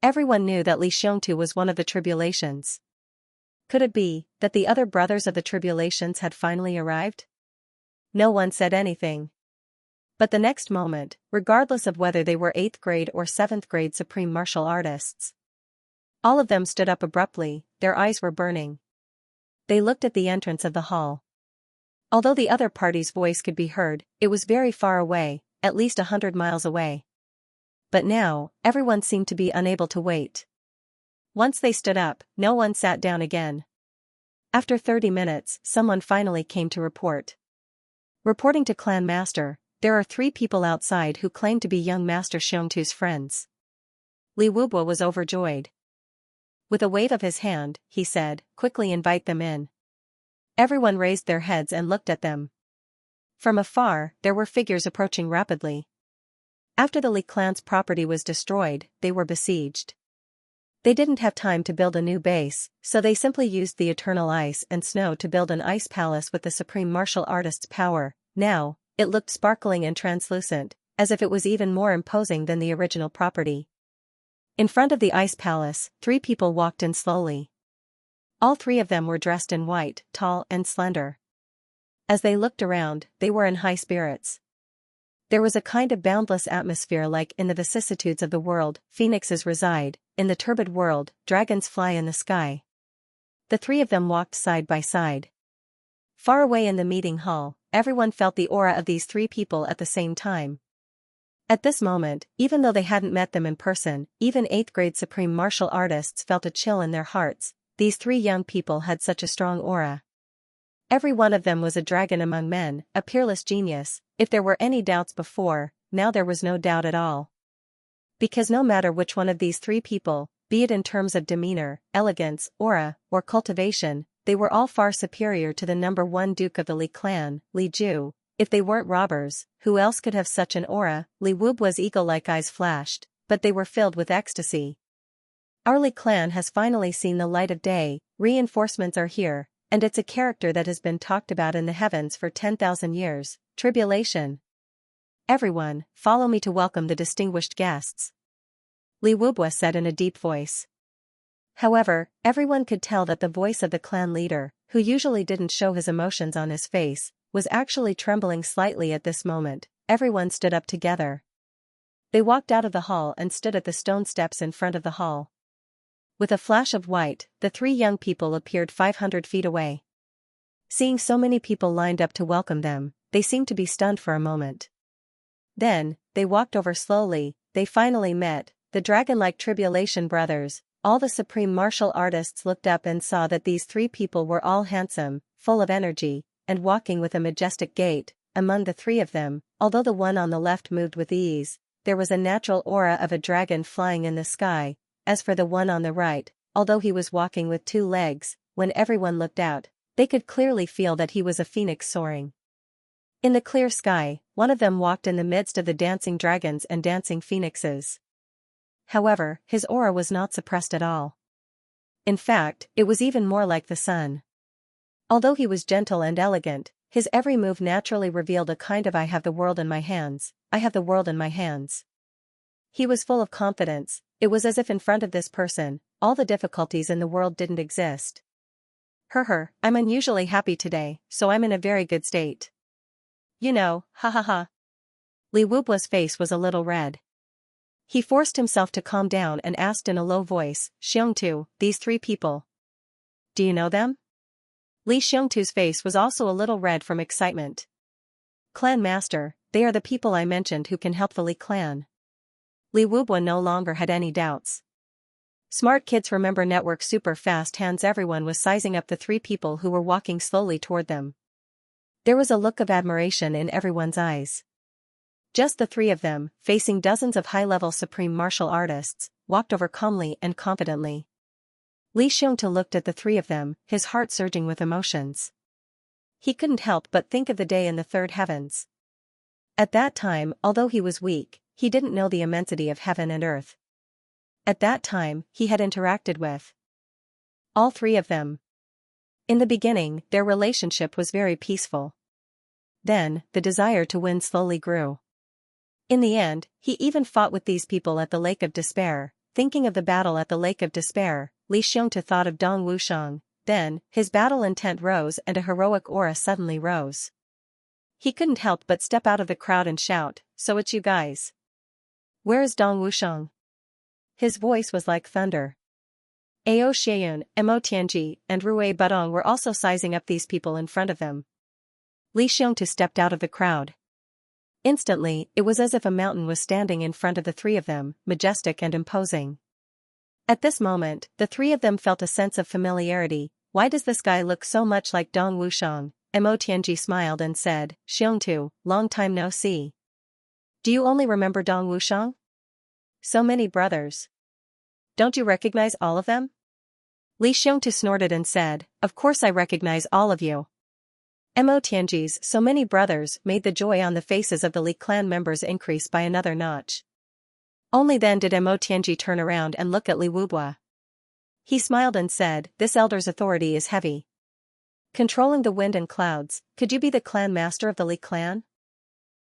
Everyone knew that Li Xianxia was one of the tribulations. Could it be that the other brothers of the tribulations had finally arrived? No one said anything. But the next moment, regardless of whether they were 8th grade or 7th grade supreme martial artists, all of them stood up abruptly, their eyes were burning. They looked at the entrance of the hall. Although the other party's voice could be heard, it was very far away, at least 100 miles away. But now, everyone seemed to be unable to wait. Once they stood up, no one sat down again. After 30 minutes, someone finally came to report. Reporting to Clan Master, there are 3 people outside who claim to be young Master Xianxia's friends. Li Wubo was overjoyed. With a wave of his hand, he said, quickly invite them in. Everyone raised their heads and looked at them. From afar, there were figures approaching rapidly. After the Li clan's property was destroyed, they were besieged. They didn't have time to build a new base, so they simply used the eternal ice and snow to build an ice palace with the supreme martial artist's power. Now, it looked sparkling and translucent, as if it was even more imposing than the original property. In front of the ice palace, 3 people walked in slowly. All 3 of them were dressed in white, tall and slender. As they looked around, they were in high spirits. There was a kind of boundless atmosphere like in the vicissitudes of the world, phoenixes reside, in the turbid world, dragons fly in the sky. The 3 of them walked side by side. Far away in the meeting hall, everyone felt the aura of these 3 people at the same time. At this moment, even though they hadn't met them in person, even 8th grade supreme martial artists felt a chill in their hearts. These 3 young people had such a strong aura. Every one of them was a dragon among men, a peerless genius. If there were any doubts before, now there was no doubt at all. Because no matter which one of these 3 people, be it in terms of demeanor, elegance, aura, or cultivation, they were all far superior to the number 1 duke of the Li clan, Li Ju. If they weren't robbers, who else could have such an aura? Li Wubua's eagle-like eyes flashed, but they were filled with ecstasy. Our Li clan has finally seen the light of day, reinforcements are here, and it's a character that has been talked about in the heavens for 10,000 years, tribulation. Everyone, follow me to welcome the distinguished guests. Li Wubua said in a deep voice. However, everyone could tell that the voice of the clan leader, who usually didn't show his emotions on his face, was actually trembling slightly at this moment. Everyone stood up together. They walked out of the hall and stood at the stone steps in front of the hall. With a flash of white, the 3 young people appeared 500 feet away. Seeing so many people lined up to welcome them, they seemed to be stunned for a moment. Then, they walked over slowly. They finally met, the dragon-like tribulation brothers. All the supreme martial artists looked up and saw that these 3 people were all handsome, full of energy, and walking with a majestic gait. Among the 3 of them, although the one on the left moved with ease, there was a natural aura of a dragon flying in the sky. As for the one on the right, although he was walking with 2 legs, when everyone looked out, they could clearly feel that he was a phoenix soaring. In the clear sky, one of them walked in the midst of the dancing dragons and dancing phoenixes. However, his aura was not suppressed at all. In fact, it was even more like the sun. Although he was gentle and elegant, his every move naturally revealed a kind of "I have the world in my hands, I have the world in my hands." He was full of confidence. It was as if in front of this person, all the difficulties in the world didn't exist. I'm unusually happy today, so I'm in a very good state. You know, ha ha ha. Li Wubua's face was a little red. He forced himself to calm down and asked in a low voice, Xiongtu, these 3 people. Do you know them? Li Xiongtu's face was also a little red from excitement. Clan Master, they are the people I mentioned who can help the Li clan. Li Wubua no longer had any doubts. Smart kids remember network super fast hands. Everyone was sizing up the 3 people who were walking slowly toward them. There was a look of admiration in everyone's eyes. Just the 3 of them, facing dozens of high-level supreme martial artists, walked over calmly and confidently. Li Xiongtu looked at the 3 of them, his heart surging with emotions. He couldn't help but think of the day in the 3rd heavens. At that time, although he was weak, he didn't know the immensity of heaven and earth. At that time, he had interacted with all 3 of them. In the beginning, their relationship was very peaceful. Then, the desire to win slowly grew. In the end, he even fought with these people at the Lake of Despair. Thinking of the battle at the Lake of Despair, Li Xiongtu thought of Dong Wushang. Then, his battle intent rose and a heroic aura suddenly rose. He couldn't help but step out of the crowd and shout, "So it's you guys. Where is Dong Wushang?" His voice was like thunder. Ao Xieyun, Mo Tianji, and Rui Budong were also sizing up these people in front of them. Li Xiongtu stepped out of the crowd. Instantly, it was as if a mountain was standing in front of the 3 of them, majestic and imposing. At this moment, the 3 of them felt a sense of familiarity. Why does this guy look so much like Dong Wushang? Mo Tianji smiled and said, Xiongtu, long time no see. Do you only remember Dong Wushang? So many brothers. Don't you recognize all of them? Li Xiongtu snorted and said, Of course I recognize all of you. Mo Tianji's so many brothers made the joy on the faces of the Li clan members increase by another notch. Only then did Mo Tianji turn around and look at Li Wubua. He smiled and said, this elder's authority is heavy. Controlling the wind and clouds, could you be the clan master of the Li clan?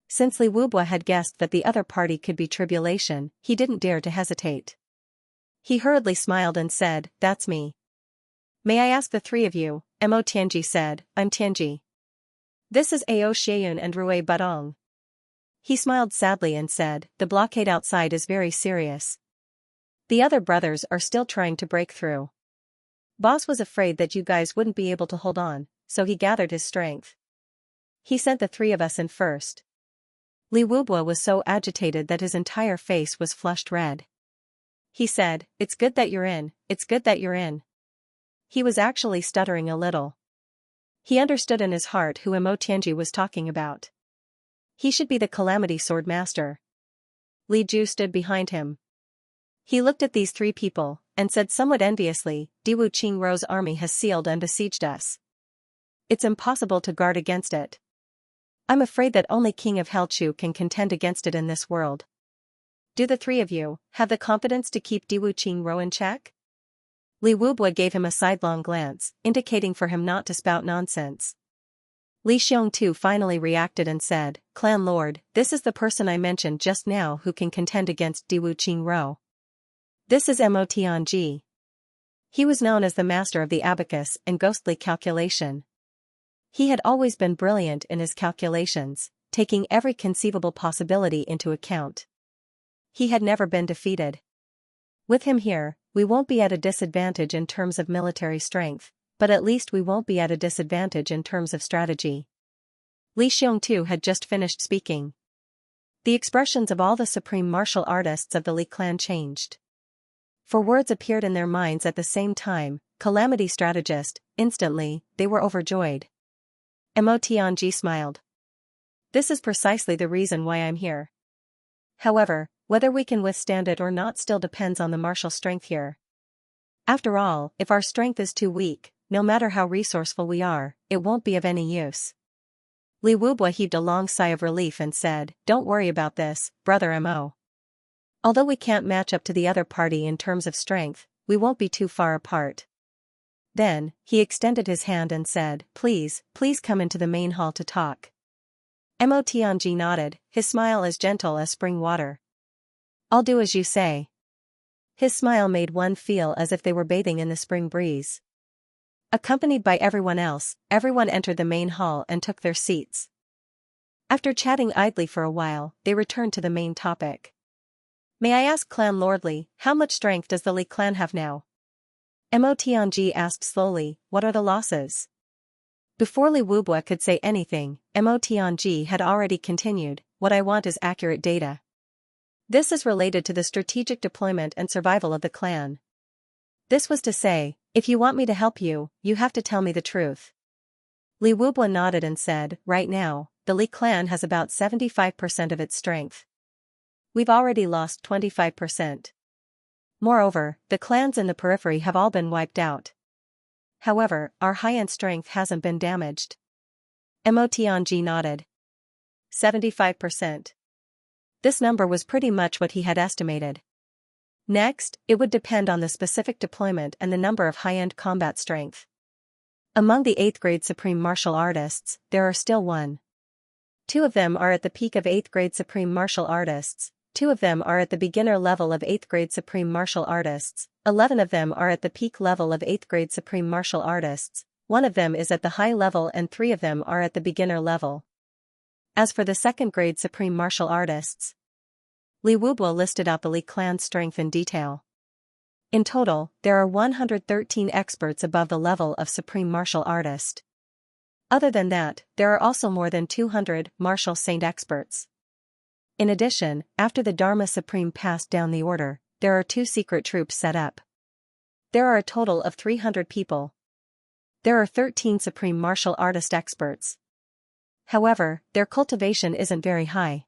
Since Li Wubwa had guessed that the other party could be Tribulation, he didn't dare to hesitate. He hurriedly smiled and said, that's me. May I ask the three of you? Mo Tianji said, I'm Tianji. This is Ao Xieyun and Rui Badong. He smiled sadly and said, the blockade outside is very serious. The other brothers are still trying to break through. Boss was afraid that you guys wouldn't be able to hold on, so he gathered his strength. He sent the three of us in first. Li Wubwa was so agitated that his entire face was flushed red. He said, it's good that you're in, it's good that you're in. He was actually stuttering a little. He understood in his heart who Mo Tianji was talking about. He should be the Calamity Sword Master. Li Ju stood behind him. He looked at these three people, and said somewhat enviously, Diwu Qingrou's army has sealed and besieged us. It's impossible to guard against it. I'm afraid that only King of Helchu can contend against it in this world. Do the three of you have the confidence to keep Diwu Qingrou in check? Li Wubwa gave him a sidelong glance, indicating for him not to spout nonsense. Li Xiongtu finally reacted and said, Clan Lord, this is the person I mentioned just now who can contend against Diwu Qingrou. This is Mo Tianji. He was known as the master of the abacus and ghostly calculation. He had always been brilliant in his calculations, taking every conceivable possibility into account. He had never been defeated. With him here, we won't be at a disadvantage in terms of military strength, but at least we won't be at a disadvantage in terms of strategy. Li Xiongtu had just finished speaking. The expressions of all the supreme martial artists of the Li clan changed. For words appeared in their minds at the same time, Calamity Strategist, instantly, they were overjoyed. Mo Tianji smiled. This is precisely the reason why I'm here. However, whether we can withstand it or not still depends on the martial strength here. After all, if our strength is too weak, no matter how resourceful we are, it won't be of any use. Li Wubwa heaved a long sigh of relief and said, don't worry about this, brother Mo. Although we can't match up to the other party in terms of strength, we won't be too far apart. Then, he extended his hand and said, please come into the main hall to talk. Mo Tianji nodded, his smile as gentle as spring water. I'll do as you say. His smile made one feel as if they were bathing in the spring breeze. Accompanied by everyone else, everyone entered the main hall and took their seats. After chatting idly for a while, they returned to the main topic. May I ask Clan Lordly, how much strength does the Li clan have now? Mo Tianji asked slowly, what are the losses? Before Li Wubwa could say anything, Mo Tianji had already continued, what I want is accurate data. This is related to the strategic deployment and survival of the clan. This was to say, if you want me to help you, you have to tell me the truth. Li Wubwa nodded and said, right now, the Li clan has about 75% of its strength. We've already lost 25%. Moreover, the clans in the periphery have all been wiped out. However, our high-end strength hasn't been damaged. Mo Tianji nodded. 75%. This number was pretty much what he had estimated. Next, it would depend on the specific deployment and the number of high-end combat strength. Among the 8th grade Supreme Martial Artists, there are still 1. 2 of them are at the peak of 8th grade Supreme Martial Artists, 2 of them are at the beginner level of 8th grade Supreme Martial Artists, 11 of them are at the peak level of 8th grade Supreme Martial Artists, 1 of them is at the high level and 3 of them are at the beginner level. As for the 2nd grade Supreme Martial Artists, Li Wubwa listed out the Li clan's strength in detail. In total, there are 113 experts above the level of Supreme Martial Artist. Other than that, there are also more than 200 Martial Saint experts. In addition, after the Dharma Supreme passed down the order, there are 2 secret troops set up. There are a total of 300 people. There are 13 Supreme Martial Artist experts. However, their cultivation isn't very high.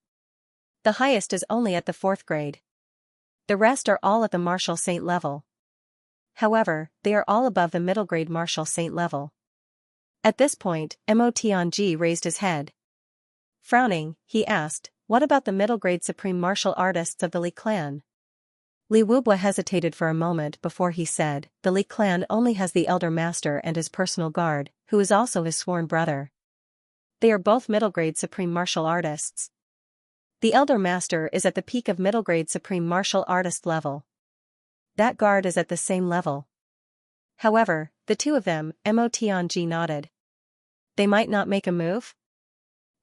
The highest is only at the 4th grade. The rest are all at the Martial Saint level. However, they are all above the middle grade Martial Saint level. At this point, Mo Tianji raised his head. Frowning, he asked, what about the middle grade Supreme Martial Artists of the Li clan? Li Wubwa hesitated for a moment before he said, the Li clan only has the Elder Master and his personal guard, who is also his sworn brother. They are both middle-grade supreme martial artists. The Elder Master is at the peak of middle-grade supreme martial artist level. That guard is at the same level. However, the two of them, Mo Tianji nodded. They might not make a move?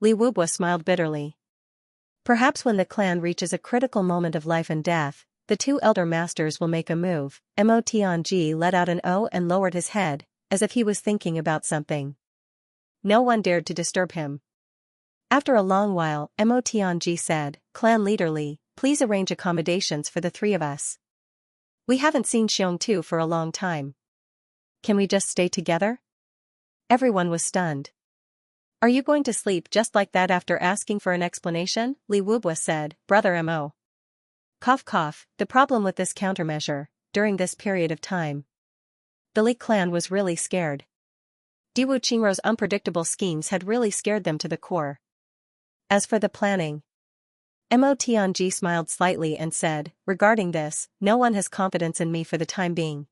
Li Wubwa smiled bitterly. Perhaps when the clan reaches a critical moment of life and death, the two Elder Masters will make a move. Mo Tianji let out an "oh" and lowered his head, as if he was thinking about something. No one dared to disturb him. After a long while, Mo Tianji said, Clan Leader Li, please arrange accommodations for the three of us. We haven't seen Xianxia for a long time. Can we just stay together? Everyone was stunned. Are you going to sleep just like that after asking for an explanation? Li Wubwa said, Brother Mo. Cough cough, the problem with this countermeasure, during this period of time. The Li clan was really scared. Diwu Qingrou's unpredictable schemes had really scared them to the core. As for the planning, Mo Tianji smiled slightly and said, regarding this, no one has confidence in me for the time being.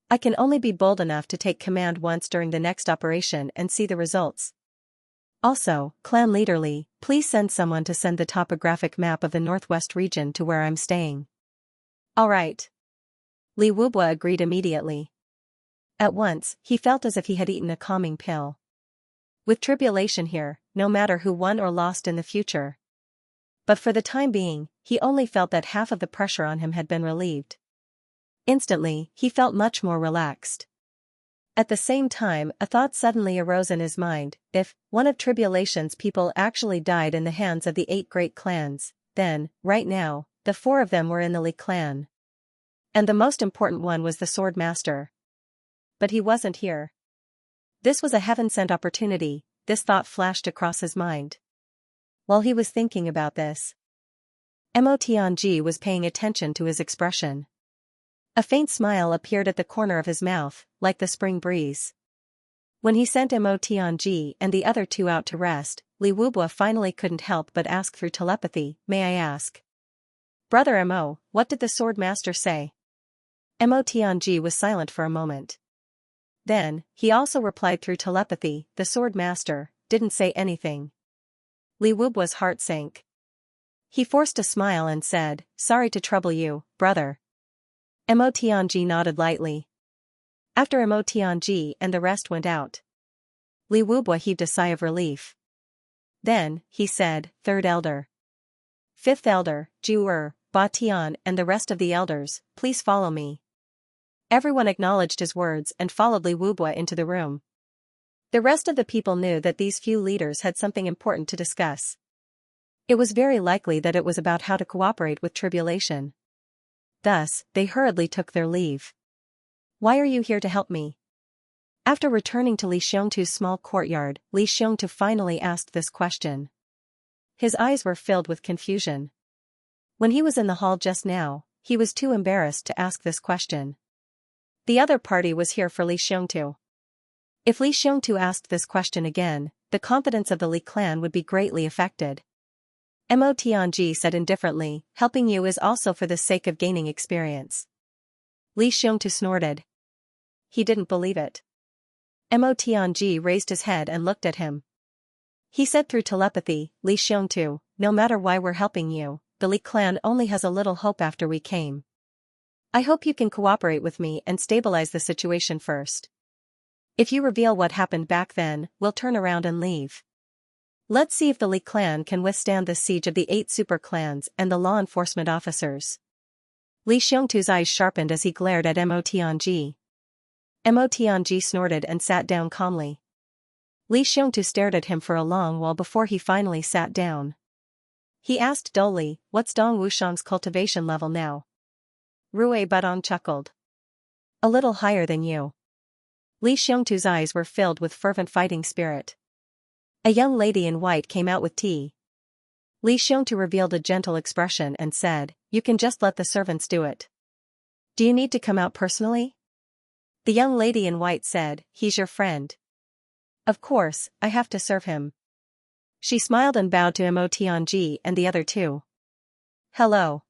I can only be bold enough to take command once during the next operation and see the results. Also, Clan Leader Li, please send someone to send the topographic map of the northwest region to where I'm staying. All right. Li Wubwa agreed immediately. At once, he felt as if he had eaten a calming pill. With tribulation here, no matter who won or lost in the future. But for the time being, he only felt that half of the pressure on him had been relieved. Instantly, he felt much more relaxed. At the same time, a thought suddenly arose in his mind: if one of Tribulation's people actually died in the hands of the 8 great clans, then, right now, the 4 of them were in the Li clan. And the most important one was the Sword Master. But he wasn't here. This was a heaven-sent opportunity, this thought flashed across his mind. While he was thinking about this, Mo Tianji was paying attention to his expression. A faint smile appeared at the corner of his mouth, like the spring breeze. When he sent Mo Tianji and the other 2 out to rest, Li Wubwa finally couldn't help but ask through telepathy, may I ask? Brother Mo, what did the Sword Master say? Mo Tianji was silent for a moment. Then, he also replied through telepathy, the Sword Master didn't say anything. Li Wubwa's heart sank. He forced a smile and said, sorry to trouble you, brother. Mo Tianji nodded lightly. After Mo Tianji and the rest went out, Li Wubwa heaved a sigh of relief. Then, he said, Third Elder. 5th Elder, Zhu Ba Tian and the rest of the elders, please follow me. Everyone acknowledged his words and followed Li Wubwa into the room. The rest of the people knew that these few leaders had something important to discuss. It was very likely that it was about how to cooperate with Tribulation. Thus, they hurriedly took their leave. Why are you here to help me? After returning to Li Xianxu's small courtyard, Li Xianxu finally asked this question. His eyes were filled with confusion. When he was in the hall just now, he was too embarrassed to ask this question. The other party was here for Li Xianxu. If Li Xianxu asked this question again, the confidence of the Li clan would be greatly affected. Mo Tianji said indifferently, helping you is also for the sake of gaining experience. Li Xianxu snorted. He didn't believe it. Mo Tianji raised his head and looked at him. He said through telepathy, Li Xianxu, no matter why we're helping you, the Li clan only has a little hope after we came. I hope you can cooperate with me and stabilize the situation first. If you reveal what happened back then, we'll turn around and leave. Let's see if the Li clan can withstand the siege of the 8 super clans and the law enforcement officers. Li Xianxu's eyes sharpened as he glared at Mo Tianji. Mo Tianji snorted and sat down calmly. Li Xianxu stared at him for a long while before he finally sat down. He asked dully, what's Dong Wushang's cultivation level now? Rui Budong chuckled. A little higher than you. Li Xianxu's eyes were filled with fervent fighting spirit. A young lady in white came out with tea. Li Xianxu revealed a gentle expression and said, you can just let the servants do it. Do you need to come out personally? The young lady in white said, he's your friend. Of course, I have to serve him. She smiled and bowed to Mo Tianji and the other 2. Hello.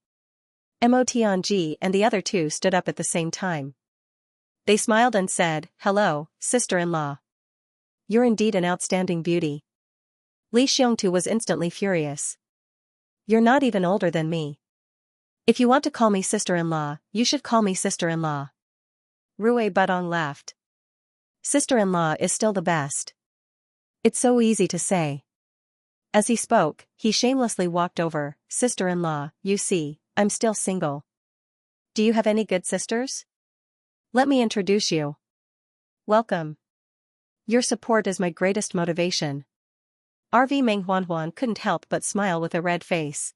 Mo Tianji and the other two stood up at the same time. They smiled and said, "Hello, sister-in-law. You're indeed an outstanding beauty." Li Xiongtu was instantly furious. "You're not even older than me. If you want to call me sister-in-law, you should call me sister-in-law." Rui Budong laughed. "Sister-in-law is still the best. It's so easy to say." As he spoke, he shamelessly walked over. "Sister-in-law, you see, I'm still single. Do you have any good sisters? Let me introduce you. Welcome. Your support is my greatest motivation." RV Meng Huanhuan couldn't help but smile with a red face.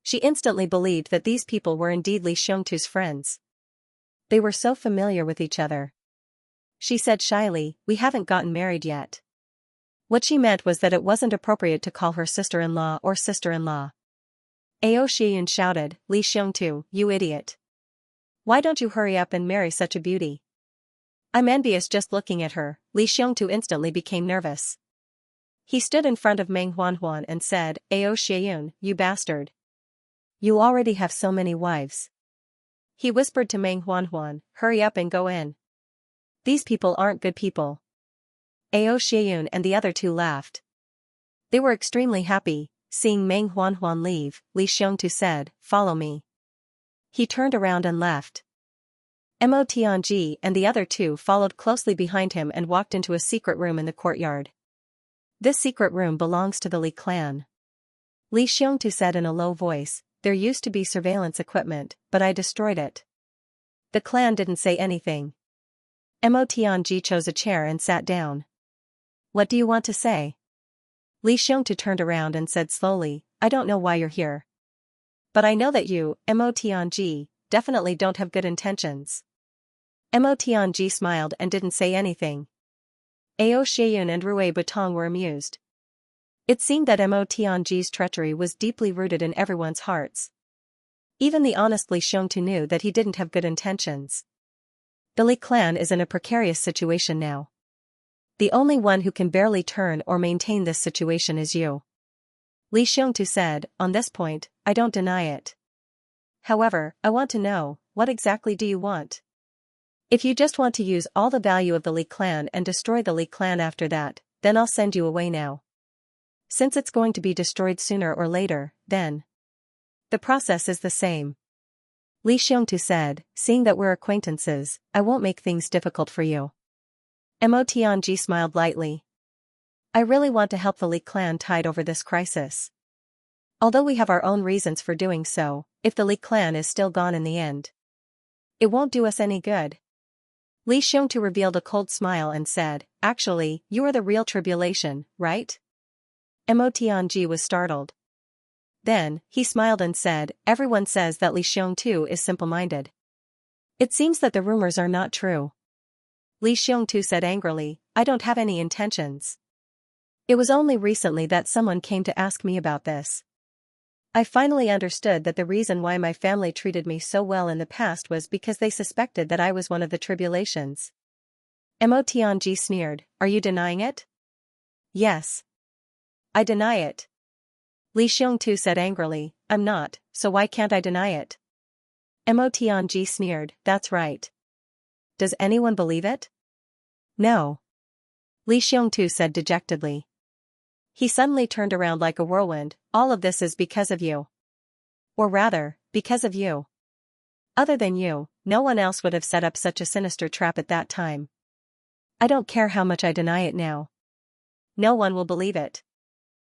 She instantly believed that these people were indeed Li Xiongtu's friends. They were so familiar with each other. She said shyly, "We haven't gotten married yet." What she meant was that it wasn't appropriate to call her sister-in-law or sister-in-law. Ao Shiyun shouted, "Li Xiongtu, you idiot. Why don't you hurry up and marry such a beauty? I'm envious just looking at her." Li Xiongtu instantly became nervous. He stood in front of Meng Huanhuan and said, "Ao Shiyun, you bastard. You already have so many wives." He whispered to Meng Huanhuan, "Hurry up and go in. These people aren't good people." Ao Shiyun and the other two laughed. They were extremely happy. Seeing Meng Huanhuan leave, Li Xiongtu said, "Follow me." He turned around and left. Mo Tianji and the other two followed closely behind him and walked into a secret room in the courtyard. "This secret room belongs to the Li clan." Li Xiongtu said in a low voice, "There used to be surveillance equipment, but I destroyed it." The clan didn't say anything. Mo Tianji chose a chair and sat down. "What do you want to say?" Li Xiongtu turned around and said slowly, "I don't know why you're here. But I know that you, Mo Tianji, definitely don't have good intentions." Mo Tianji smiled and didn't say anything. Ao Shiyun and Rui Butong were amused. It seemed that Mo Tianji's treachery was deeply rooted in everyone's hearts. Even the honest Li Xiongtu knew that he didn't have good intentions. The Li clan is in a precarious situation now. The only one who can barely turn or maintain this situation is you. Li Xiongtu said, "On this point, I don't deny it. However, I want to know, what exactly do you want? If you just want to use all the value of the Li clan and destroy the Li clan after that, then I'll send you away now. Since it's going to be destroyed sooner or later, then the process is the same." Li Xiongtu said, "Seeing that we're acquaintances, I won't make things difficult for you." Mo Tianji smiled lightly. "I really want to help the Li clan tide over this crisis. Although we have our own reasons for doing so, if the Li clan is still gone in the end, it won't do us any good." Li Xiongtu revealed a cold smile and said, "Actually, you are the real tribulation, right?" Mo Tianji was startled. Then, he smiled and said, "Everyone says that Li Xiongtu is simple-minded. It seems that the rumors are not true." Li Xiongtu said angrily, "I don't have any intentions. It was only recently that someone came to ask me about this. I finally understood that the reason why my family treated me so well in the past was because they suspected that I was one of the tribulations." Mo Tianji sneered, "Are you denying it?" "Yes. I deny it." Li Xiongtu said angrily, "I'm not, so why can't I deny it?" Mo Tianji sneered, "That's right. Does anyone believe it?" "No." Li Xiongtu said dejectedly. He suddenly turned around like a whirlwind, "All of this is because of you. Or rather, because of you. Other than you, no one else would have set up such a sinister trap at that time. I don't care how much I deny it now. No one will believe it."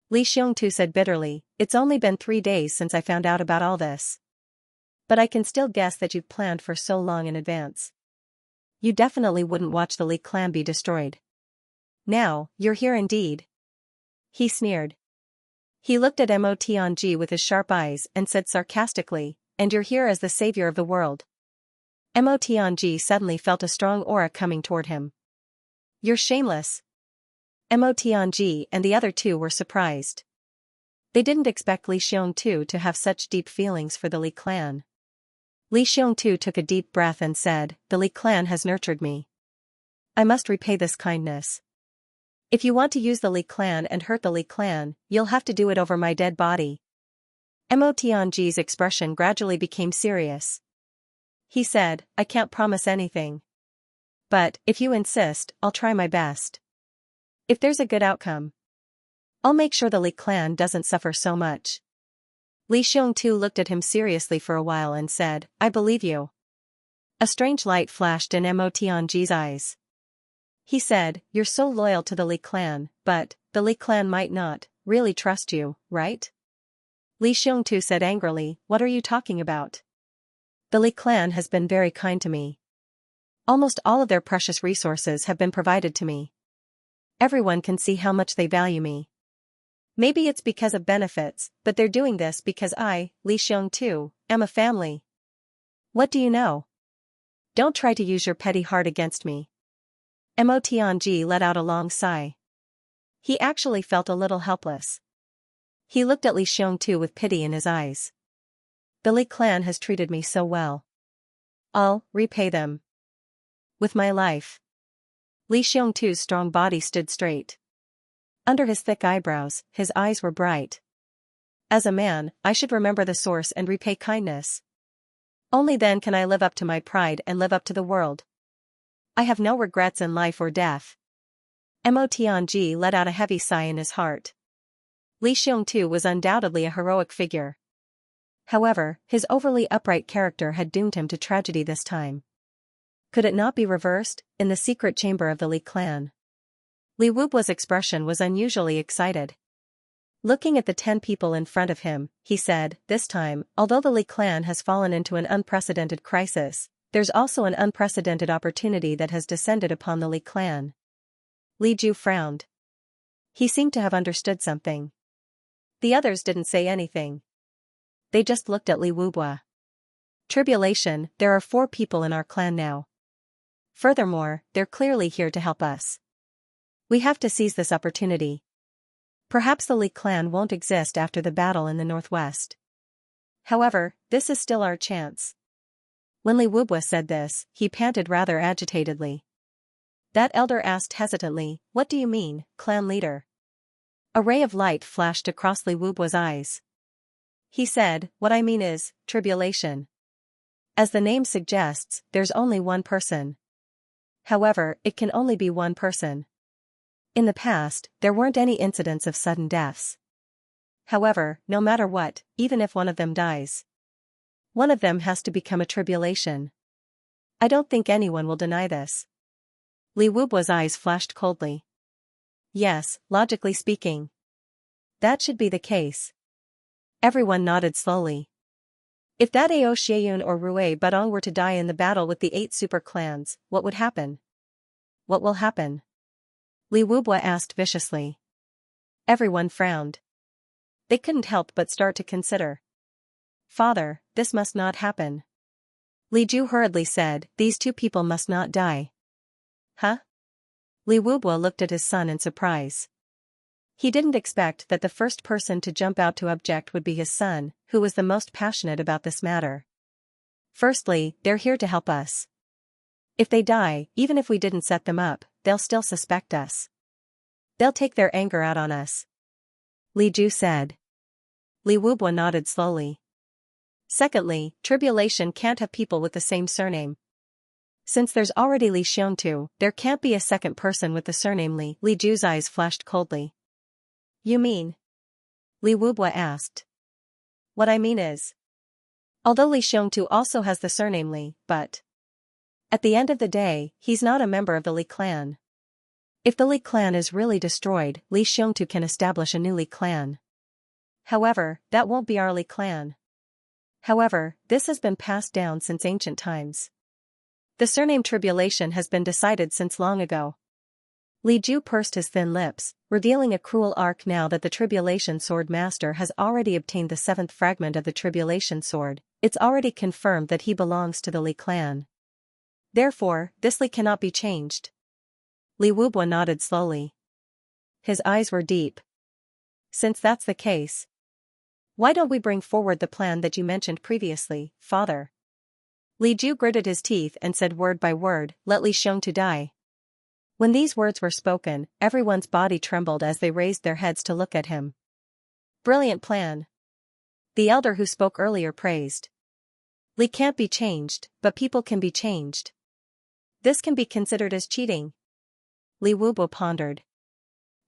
Li Xiongtu said bitterly, "It's only been 3 days since I found out about all this. But I can still guess that you've planned for so long in advance. You definitely wouldn't watch the Li clan be destroyed. Now, you're here indeed." He sneered. He looked at Mo Tianji with his sharp eyes and said sarcastically, "And you're here as the savior of the world." Mo Tianji suddenly felt a strong aura coming toward him. "You're shameless." Mo Tianji and the other two were surprised. They didn't expect Li Xiongtu to have such deep feelings for the Li clan. Li Xiongtu took a deep breath and said, "The Li clan has nurtured me. I must repay this kindness. If you want to use the Li clan and hurt the Li clan, you'll have to do it over my dead body." Mo Tianji's expression gradually became serious. He said, I can't promise anything. But, if you insist, I'll try my best. If there's a good outcome, I'll make sure the Li clan doesn't suffer so much. Li Xiongtu looked at him seriously for a while and said, I believe you. A strange light flashed in Mo Tianji's eyes. He said, you're so loyal to the Li clan, but, the Li clan might not really trust you, right? Li Xiongtu said angrily, what are you talking about? The Li clan has been very kind to me. Almost all of their precious resources have been provided to me. Everyone can see how much they value me. Maybe it's because of benefits, but they're doing this because I, Li Xiongtu, am a family. What do you know? Don't try to use your petty heart against me. Mo Tianji let out a long sigh. He actually felt a little helpless. He looked at Li Xiongtu with pity in his eyes. The Li clan has treated me so well. I'll repay them. With my life. Li Xiongtu's strong body stood straight. Under his thick eyebrows, his eyes were bright. As a man, I should remember the source and repay kindness. Only then can I live up to my pride and live up to the world. I have no regrets in life or death. Mo Tianji let out a heavy sigh in his heart. Li Xiongtu was undoubtedly a heroic figure. However, his overly upright character had doomed him to tragedy this time. Could it not be reversed, in the secret chamber of the Li clan? Li Wubua's expression was unusually excited. Looking at the 10 people in front of him, he said, this time, although the Li clan has fallen into an unprecedented crisis, there's also an unprecedented opportunity that has descended upon the Li clan. Li Ju frowned. He seemed to have understood something. The others didn't say anything. They just looked at Li Wubua. Tribulation, there are 4 people in our clan now. Furthermore, they're clearly here to help us. We have to seize this opportunity. Perhaps the Li clan won't exist after the battle in the northwest. However, this is still our chance. When Li Wubua said this, he panted rather agitatedly. That elder asked hesitantly, what do you mean, clan leader? A ray of light flashed across Li Wubua's eyes. He said, what I mean is, tribulation. As the name suggests, there's only one person. However, it can only be one person. In the past, there weren't any incidents of sudden deaths. However, no matter what, even if one of them dies, one of them has to become a tribulation. I don't think anyone will deny this. Li Wubua's eyes flashed coldly. Yes, logically speaking. That should be the case. Everyone nodded slowly. If that Ao Xieyun or Rui Badong were to die in the battle with the 8 super clans, what would happen? What will happen? Li Wubua asked viciously. Everyone frowned. They couldn't help but start to consider. Father, this must not happen. Li Ju hurriedly said, these 2 people must not die. Huh? Li Wubua looked at his son in surprise. He didn't expect that the first person to jump out to object would be his son, who was the most passionate about this matter. Firstly, they're here to help us. If they die, even if we didn't set them up, they'll still suspect us. They'll take their anger out on us. Li Ju said. Li Wubua nodded slowly. Secondly, tribulation can't have people with the same surname. Since there's already Li Xiongtu, there can't be a second person with the surname Li. Li Ju's eyes flashed coldly. You mean? Li Wubua asked. What I mean is, although Li Xiongtu also has the surname Li, but at the end of the day, he's not a member of the Li clan. If the Li clan is really destroyed, Li Xiongtu can establish a new Li clan. However, that won't be our Li clan. However, this has been passed down since ancient times. The surname Tribulation has been decided since long ago. Li Ju pursed his thin lips, revealing a cruel arc now that the Tribulation Sword Master has already obtained the 7th fragment of the Tribulation Sword. It's already confirmed that he belongs to the Li clan. Therefore, this Li cannot be changed. Li Wubua nodded slowly. His eyes were deep. Since that's the case, why don't we bring forward the plan that you mentioned previously, father? Li Ju gritted his teeth and said word by word, let Li Xiongtu die. When these words were spoken, everyone's body trembled as they raised their heads to look at him. Brilliant plan. The elder who spoke earlier praised. Li can't be changed, but people can be changed. This can be considered as cheating. Li Wubo pondered.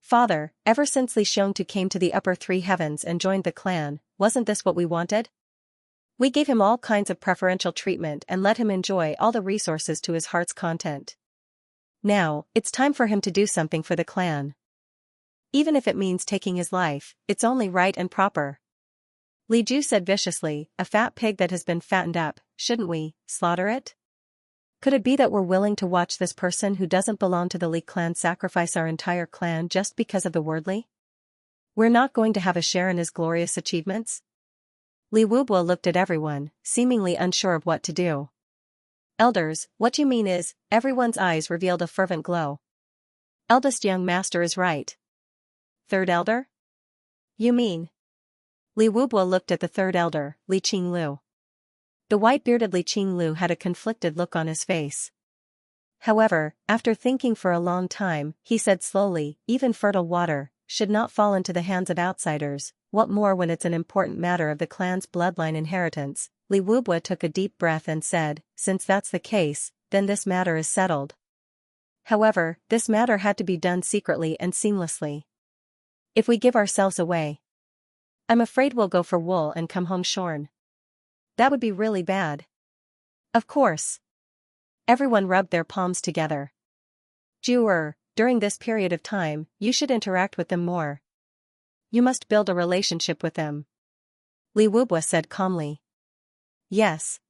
Father, ever since Li Xiongtu came to the upper three heavens and joined the clan, wasn't this what we wanted? We gave him all kinds of preferential treatment and let him enjoy all the resources to his heart's content. Now, it's time for him to do something for the clan. Even if it means taking his life, it's only right and proper. Li Ju said viciously, a fat pig that has been fattened up, shouldn't we slaughter it? Could it be that we're willing to watch this person who doesn't belong to the Li clan sacrifice our entire clan just because of the word Li? We're not going to have a share in his glorious achievements? Li Wubo looked at everyone, seemingly unsure of what to do. Elders, what you mean is, everyone's eyes revealed a fervent glow. Eldest young master is right. Third elder? You mean? Li Wubo looked at the third elder, Li Qinglu. The white-bearded Li Qinglu had a conflicted look on his face. However, after thinking for a long time, he said slowly, even fertile water should not fall into the hands of outsiders, what more when it's an important matter of the clan's bloodline inheritance. Li Wubo took a deep breath and said, since that's the case, then this matter is settled. However, this matter had to be done secretly and seamlessly. If we give ourselves away, I'm afraid we'll go for wool and come home shorn. That would be really bad. Of course. Everyone rubbed their palms together. Jewer, during this period of time, you should interact with them more. You must build a relationship with them. Li Wubo said calmly. Yes.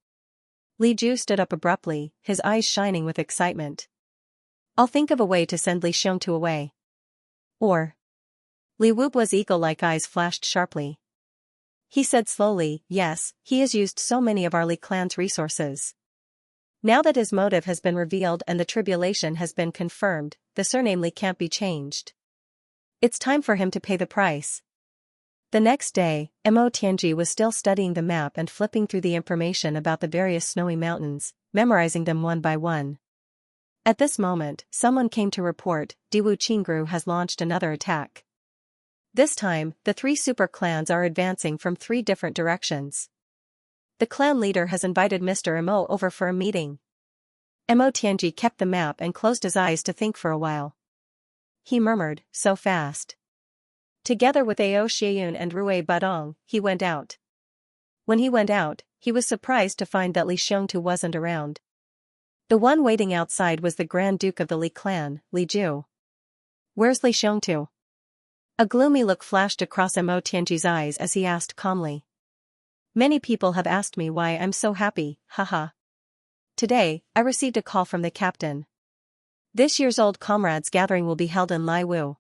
Li Ju stood up abruptly, his eyes shining with excitement. I'll think of a way to send Li Xiongtu away. Or. Li Wubo's eagle-like eyes flashed sharply. He said slowly, yes, he has used so many of our Li clan's resources. Now that his motive has been revealed and the tribulation has been confirmed, the surname Li can't be changed. It's time for him to pay the price. The next day, Mo Tianji was still studying the map and flipping through the information about the various snowy mountains, memorizing them one by one. At this moment, someone came to report, Diwu Qingru has launched another attack. This time, the three super clans are advancing from three different directions. The clan leader has invited Mr. Mo over for a meeting. Mo Tianji kept the map and closed his eyes to think for a while. He murmured, so fast. Together with Ao Xieyun and Rui Badong, he went out. When he went out, he was surprised to find that Li Xiongtu wasn't around. The one waiting outside was the Grand Duke of the Li clan, Li Ju. Where's Li Xiongtu? A gloomy look flashed across Mo Tianji's eyes as he asked calmly. Many people have asked me why I'm so happy, haha. Today, I received a call from the captain. This year's old comrades gathering will be held in Lai Wu.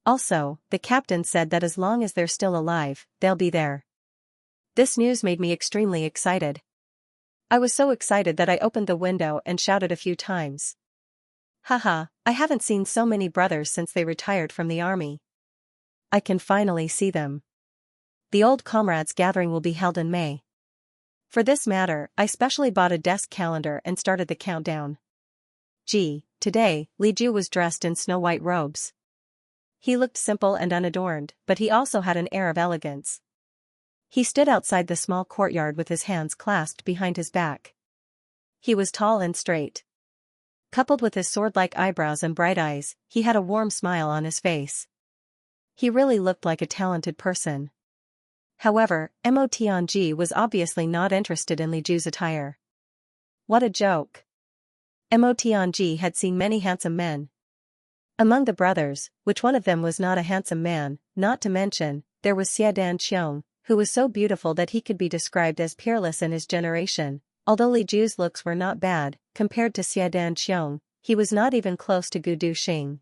Also, the captain said that as long as they're still alive, they'll be there. This news made me extremely excited. I was so excited that I opened the window and shouted a few times. Haha, I haven't seen so many brothers since they retired from the army. I can finally see them. The old comrades gathering will be held in May. For this matter, I specially bought a desk calendar and started the countdown. Gee, today, Li Ju was dressed in snow-white robes. He looked simple and unadorned, but he also had an air of elegance. He stood outside the small courtyard with his hands clasped behind his back. He was tall and straight. Coupled with his sword-like eyebrows and bright eyes, he had a warm smile on his face. He really looked like a talented person. However, Mo Tianji was obviously not interested in Li Ju's attire. What a joke. Mo Tianji had seen many handsome men. Among the brothers, which one of them was not a handsome man, not to mention, there was Xiadan Qiong, who was so beautiful that he could be described as peerless in his generation. Although Li Ju's looks were not bad, compared to Xiadan Qiong, he was not even close to Gu Duxing.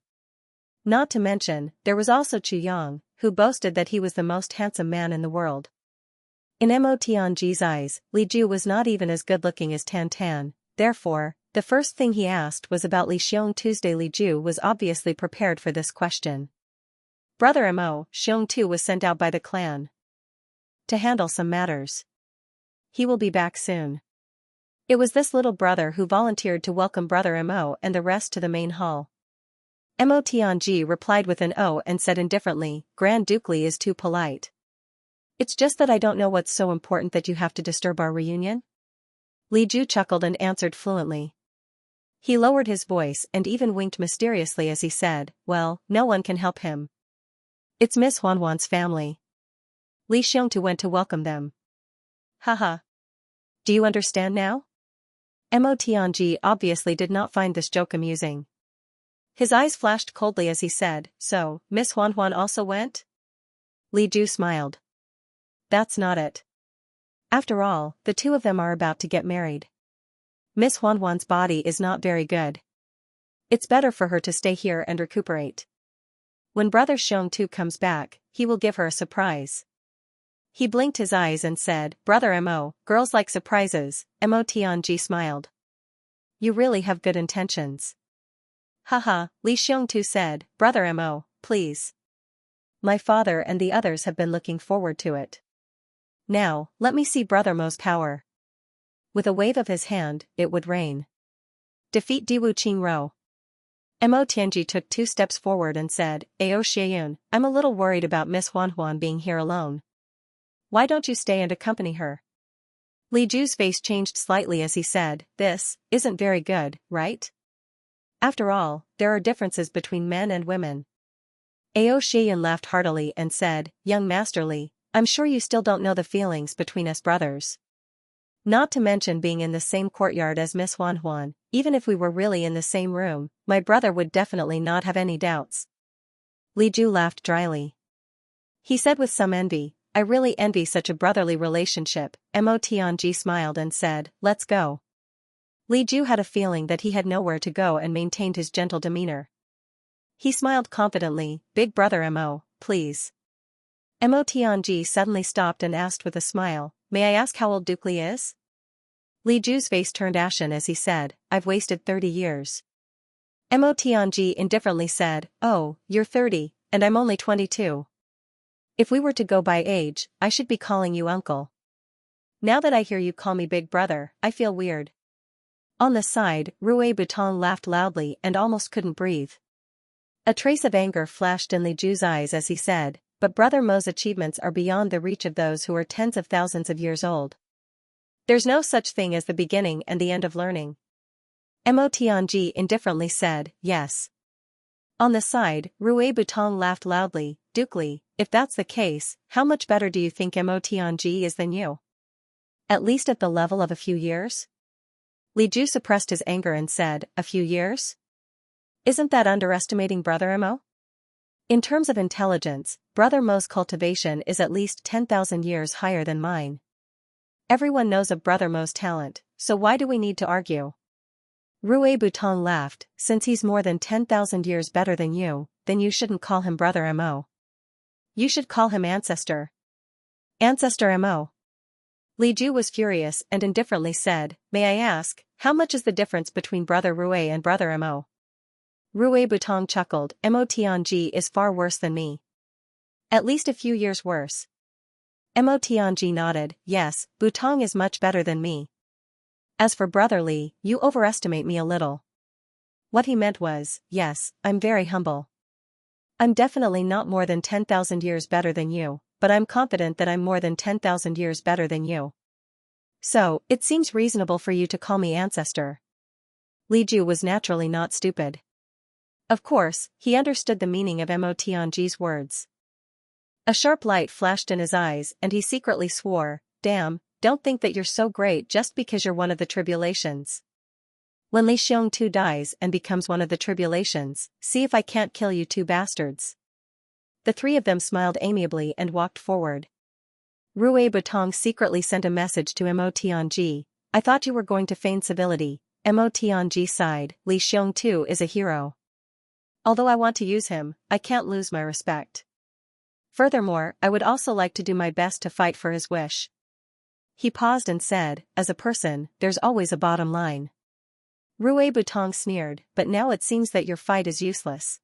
Not to mention, there was also Chu Yang, who boasted that he was the most handsome man in the world. In Mo Tianji's eyes, Li Ju was not even as good-looking as Tan Tan, therefore, the first thing he asked was about Li Xiongtu's. Li Ju was obviously prepared for this question. Brother Mo Xiongtu was sent out by the clan to handle some matters. He will be back soon. It was this little brother who volunteered to welcome Brother Mo and the rest to the main hall. Mo Tianji replied with an O and said indifferently, Grand Duke Li is too polite. It's just that I don't know what's so important that you have to disturb our reunion. Li Ju chuckled and answered fluently. He lowered his voice and even winked mysteriously as he said, well, no one can help him. It's Miss Huanhuan's family. Li Xiongtu went to welcome them. Haha. Do you understand now? Mo Tianji obviously did not find this joke amusing. His eyes flashed coldly as he said, so, Miss Huanhuan also went? Li Ju smiled. That's not it. After all, the two of them are about to get married. Miss Huanhuan's body is not very good. It's better for her to stay here and recuperate. When Brother Xiongtu comes back, he will give her a surprise. He blinked his eyes and said, Brother Mo, girls like surprises. Mo Tianji smiled. You really have good intentions. Haha, Li Xiongtu said, Brother Mo, please. My father and the others have been looking forward to it. Now, let me see Brother Mo's power. With a wave of his hand, it would rain. Defeat Diwu Qingro. Mo Tianji took 2 steps forward and said, Ao Xieyun, I'm a little worried about Miss Huanhuan being here alone. Why don't you stay and accompany her? Li Ju's face changed slightly as he said, this isn't very good, right? After all, there are differences between men and women. Ao Xieyun laughed heartily and said, Young Master Li, I'm sure you still don't know the feelings between us brothers. Not to mention being in the same courtyard as Miss Huanhuan, even if we were really in the same room, my brother would definitely not have any doubts. Li Ju laughed dryly. He said with some envy, I really envy such a brotherly relationship. Mo Tianji smiled and said, let's go. Li Ju had a feeling that he had nowhere to go and maintained his gentle demeanor. He smiled confidently, Big Brother Mo, please. Mo Tianji suddenly stopped and asked with a smile, may I ask how old Duke Li is? Li Ju's face turned ashen as he said, I've wasted 30 years. Mo Tianji indifferently said, oh, you're 30, and I'm only 22. If we were to go by age, I should be calling you uncle. Now that I hear you call me big brother, I feel weird. On the side, Rue Bouton laughed loudly and almost couldn't breathe. A trace of anger flashed in Li Ju's eyes as he said, but Brother Mo's achievements are beyond the reach of those who are tens of thousands of years old. There's no such thing as the beginning and the end of learning. Mo Tianji indifferently said, yes. On the side, Rue Bouton laughed loudly, Duke Li, if that's the case, how much better do you think Mo Tianji is than you? At least at the level of a few years? Li Ju suppressed his anger and said, a few years? Isn't that underestimating Brother Mo? In terms of intelligence, Brother Mo's cultivation is at least 10,000 years higher than mine. Everyone knows of Brother Mo's talent, so why do we need to argue? Rue Bouton laughed, since he's more than 10,000 years better than you, then you shouldn't call him Brother Mo. You should call him Ancestor. Ancestor Mo. Li Ju was furious and indifferently said, may I ask, how much is the difference between Brother Rue and Brother Mo? Rue Bouton chuckled, Mo Tianji is far worse than me. At least a few years worse. Mo Tianji nodded, yes, Bouton is much better than me. As for Brother Li, you overestimate me a little. What he meant was, yes, I'm very humble. I'm definitely not more than 10,000 years better than you, but I'm confident that I'm more than 10,000 years better than you. So, it seems reasonable for you to call me Ancestor. Li Ju was naturally not stupid. Of course, he understood the meaning of Mo Tianji's words. A sharp light flashed in his eyes and he secretly swore, damn, don't think that you're so great just because you're one of the tribulations. When Li Xiongtu dies and becomes one of the tribulations, see if I can't kill you two bastards. The 3 of them smiled amiably and walked forward. Rue Bouton secretly sent a message to Mo Tianji, I thought you were going to feign civility. Mo Tianji sighed, Li Xiongtu is a hero. Although I want to use him, I can't lose my respect. Furthermore, I would also like to do my best to fight for his wish. He paused and said, as a person, there's always a bottom line. Rue Bouton sneered, but now it seems that your fight is useless.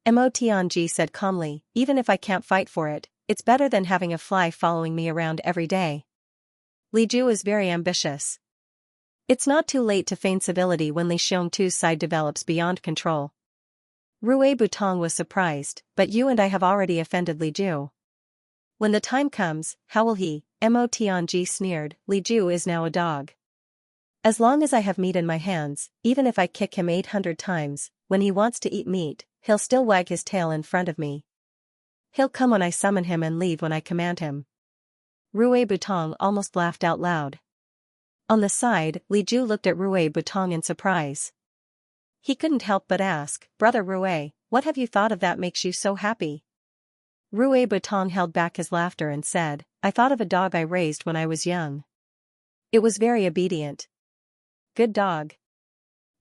Mo Tianji said calmly, even if I can't fight for it, it's better than having a fly following me around every day. Li Ju is very ambitious. It's not too late to feign civility when Li Xiongtu's side develops beyond control. Rue Bouton was surprised, but you and I have already offended Li Ju. When the time comes, how will he? Mo Tianji sneered, Li Ju is now a dog. As long as I have meat in my hands, even if I kick him 800 times, when he wants to eat meat, he'll still wag his tail in front of me. He'll come when I summon him and leave when I command him. Rue Butong almost laughed out loud. On the side, Li Ju looked at Rue Butong in surprise. He couldn't help but ask, Brother Rue, what have you thought of that makes you so happy? Rue Butong held back his laughter and said, I thought of a dog I raised when I was young. It was very obedient. Good dog.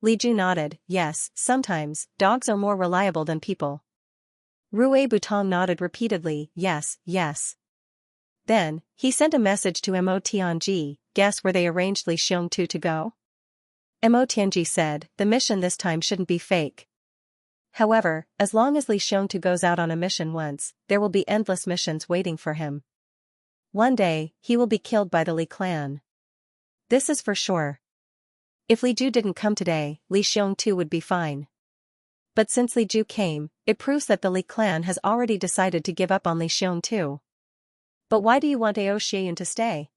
Li Ju nodded, yes, sometimes, dogs are more reliable than people. Rue Butong nodded repeatedly, yes, yes. Then, he sent a message to Mo Tianji, guess where they arranged Li Xiongtu to go? Mo Tianji said, the mission this time shouldn't be fake. However, as long as Li Xiongtu goes out on a mission once, there will be endless missions waiting for him. One day, he will be killed by the Li clan. This is for sure. If Li Ju didn't come today, Li Xiongtu would be fine. But since Li Ju came, it proves that the Li clan has already decided to give up on Li Xiongtu. But why do you want Ao Xieyun to stay?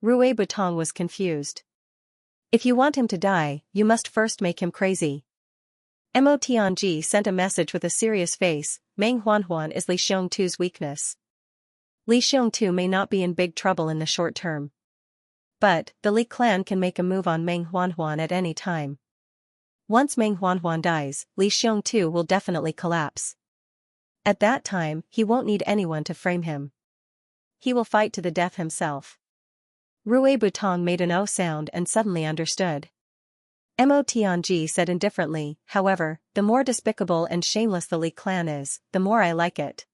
Rue Butong was confused. If you want him to die, you must first make him crazy. Mo Tianji sent a message with a serious face, Meng Huanhuan is Li Xiongtu's weakness. Li Xiongtu may not be in big trouble in the short term. But, the Li clan can make a move on Meng Huanhuan at any time. Once Meng Huanhuan dies, Li Xiongtu will definitely collapse. At that time, he won't need anyone to frame him. He will fight to the death himself. Rue Butong made an O sound and suddenly understood. Mo Tianji said indifferently, however, the more despicable and shameless the Li clan is, the more I like it.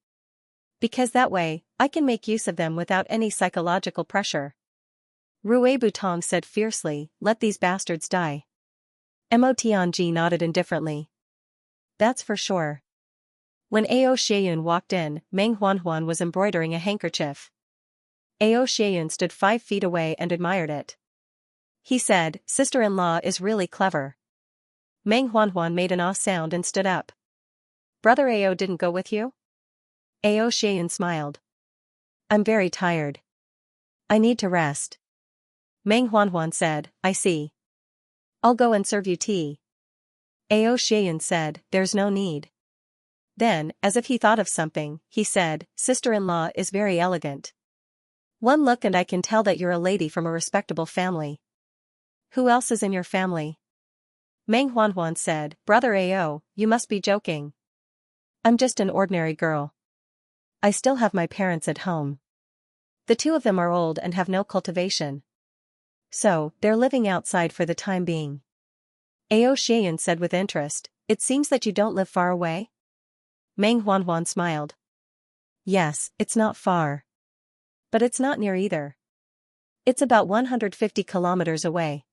Because that way, I can make use of them without any psychological pressure. Rue Butong said fiercely, let these bastards die. Mo Tianji nodded indifferently. That's for sure. When Ao Xieyun walked in, Meng Huanhuan was embroidering a handkerchief. Ao Xieyun stood 5 feet away and admired it. He said, sister-in-law is really clever. Meng Huanhuan made an ah sound and stood up. Brother Ao didn't go with you? Ao Xieyun smiled. I'm very tired. I need to rest. Meng Huanhuan said, I see. I'll go and serve you tea. Ao Xieyun said, there's no need. Then, as if he thought of something, he said, sister-in-law is very elegant. One look and I can tell that you're a lady from a respectable family. Who else is in your family? Meng Huanhuan said, Brother Ao, you must be joking. I'm just an ordinary girl. I still have my parents at home. The two of them are old and have no cultivation. So, they're living outside for the time being. Ao Xieyun said with interest, it seems that you don't live far away? Meng Huanhuan smiled. Yes, it's not far. But it's not near either. It's about 150 kilometers away.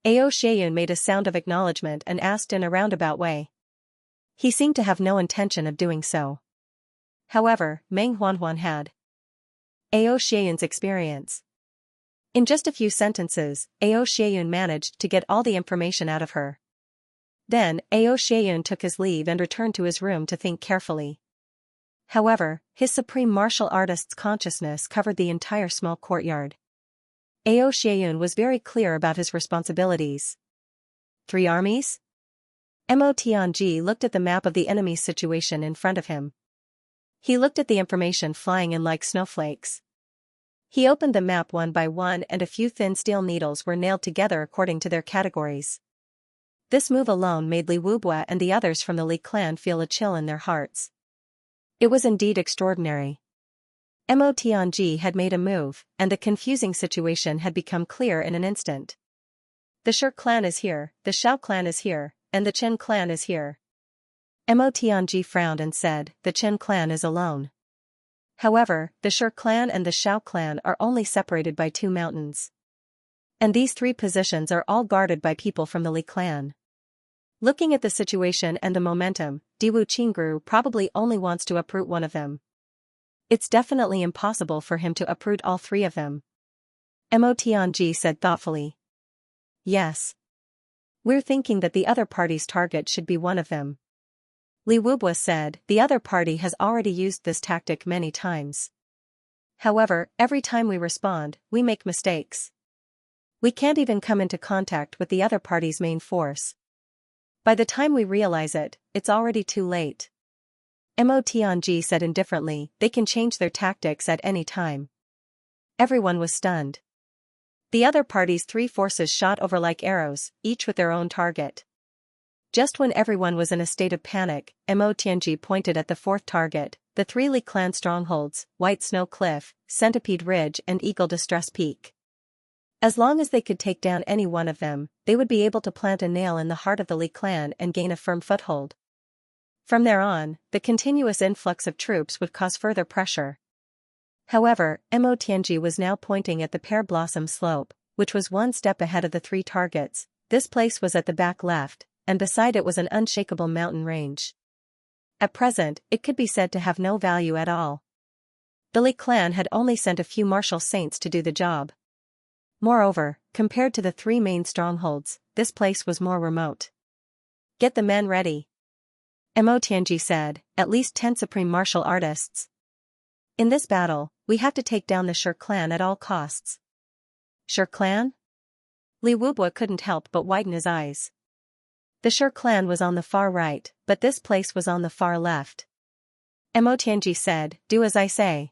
Ao Xieyun made a sound of acknowledgement and asked in a roundabout way. He seemed to have no intention of doing so. However, Meng Huanhuan had. Ao Xieyun's experience. In just a few sentences, Ao Xieyun managed to get all the information out of her. Then, Ao Xieyun took his leave and returned to his room to think carefully. However, his supreme martial artist's consciousness covered the entire small courtyard. Ao Xieyun was very clear about his responsibilities. 3 armies? Mo Tianji looked at the map of the enemy's situation in front of him. He looked at the information flying in like snowflakes. He opened the map one by one and a few thin steel needles were nailed together according to their categories. This move alone made Li Wubua and the others from the Li clan feel a chill in their hearts. It was indeed extraordinary. Mo Tianji had made a move, and the confusing situation had become clear in an instant. The Shi clan is here, the Shao clan is here, and the Qin clan is here. Mo Tianji frowned and said, the Qin clan is alone. However, the Shi clan and the Shao clan are only separated by 2 mountains. And these 3 positions are all guarded by people from the Li clan. Looking at the situation and the momentum, Diwu Qingru probably only wants to uproot one of them. It's definitely impossible for him to uproot all 3 of them. Mo Tianji said thoughtfully. Yes. We're thinking that the other party's target should be one of them. Li Wubua said, the other party has already used this tactic many times. However, every time we respond, we make mistakes. We can't even come into contact with the other party's main force. By the time we realize it, it's already too late. Mo Tianji said indifferently, they can change their tactics at any time. Everyone was stunned. The other party's three forces shot over like arrows, each with their own target. Just when everyone was in a state of panic, Mo Tianji pointed at the fourth target, the three Li clan strongholds, White Snow Cliff, Centipede Ridge and Eagle Distress Peak. As long as they could take down any one of them, they would be able to plant a nail in the heart of the Li clan and gain a firm foothold. From there on, the continuous influx of troops would cause further pressure. However, Mo Tianji was now pointing at the Pear Blossom Slope, which was one step ahead of the three targets. This place was at the back left, and beside it was an unshakable mountain range. At present, it could be said to have no value at all. The Li clan had only sent a few martial saints to do the job. Moreover, compared to the three main strongholds, this place was more remote. Get the men ready. Mo Tianji said, at least 10 supreme martial artists. In this battle, we have to take down the Shi clan at all costs. Shi clan? Li Wubua couldn't help but widen his eyes. The Shi clan was on the far right, but this place was on the far left. Mo Tianji said, do as I say.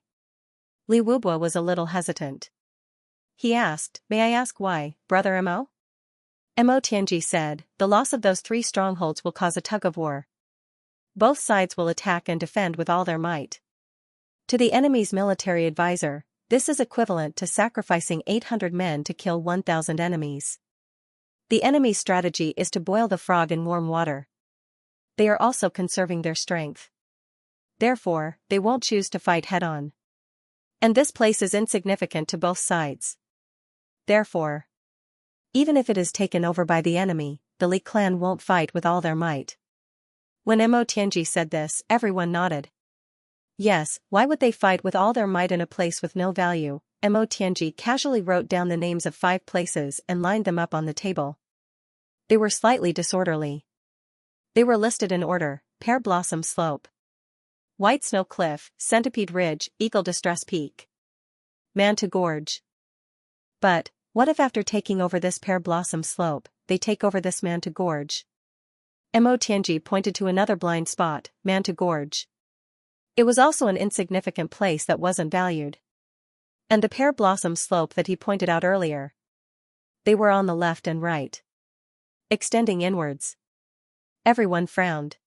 Li Wubua was a little hesitant. He asked, may I ask why, Brother Mo? Mo Tianji said, the loss of those three strongholds will cause a tug-of-war. Both sides will attack and defend with all their might. To the enemy's military advisor, this is equivalent to sacrificing 800 men to kill 1,000 enemies. The enemy's strategy is to boil the frog in warm water. They are also conserving their strength. Therefore, they won't choose to fight head-on. And this place is insignificant to both sides. Therefore, even if it is taken over by the enemy, the Li clan won't fight with all their might. When Mo Tianji said this, everyone nodded. Yes, why would they fight with all their might in a place with no value? Mo Tianji casually wrote down the names of 5 places and lined them up on the table. They were slightly disorderly. They were listed in order: Pear Blossom Slope, White Snow Cliff, Centipede Ridge, Eagle Distress Peak, Manta Gorge. But, what if after taking over this Pear Blossom Slope, they take over this Manta Gorge? Mo Tianji pointed to another blind spot, Manta Gorge. It was also an insignificant place that wasn't valued. And the Pear Blossom Slope that he pointed out earlier. They were on the left and right, extending inwards. Everyone frowned.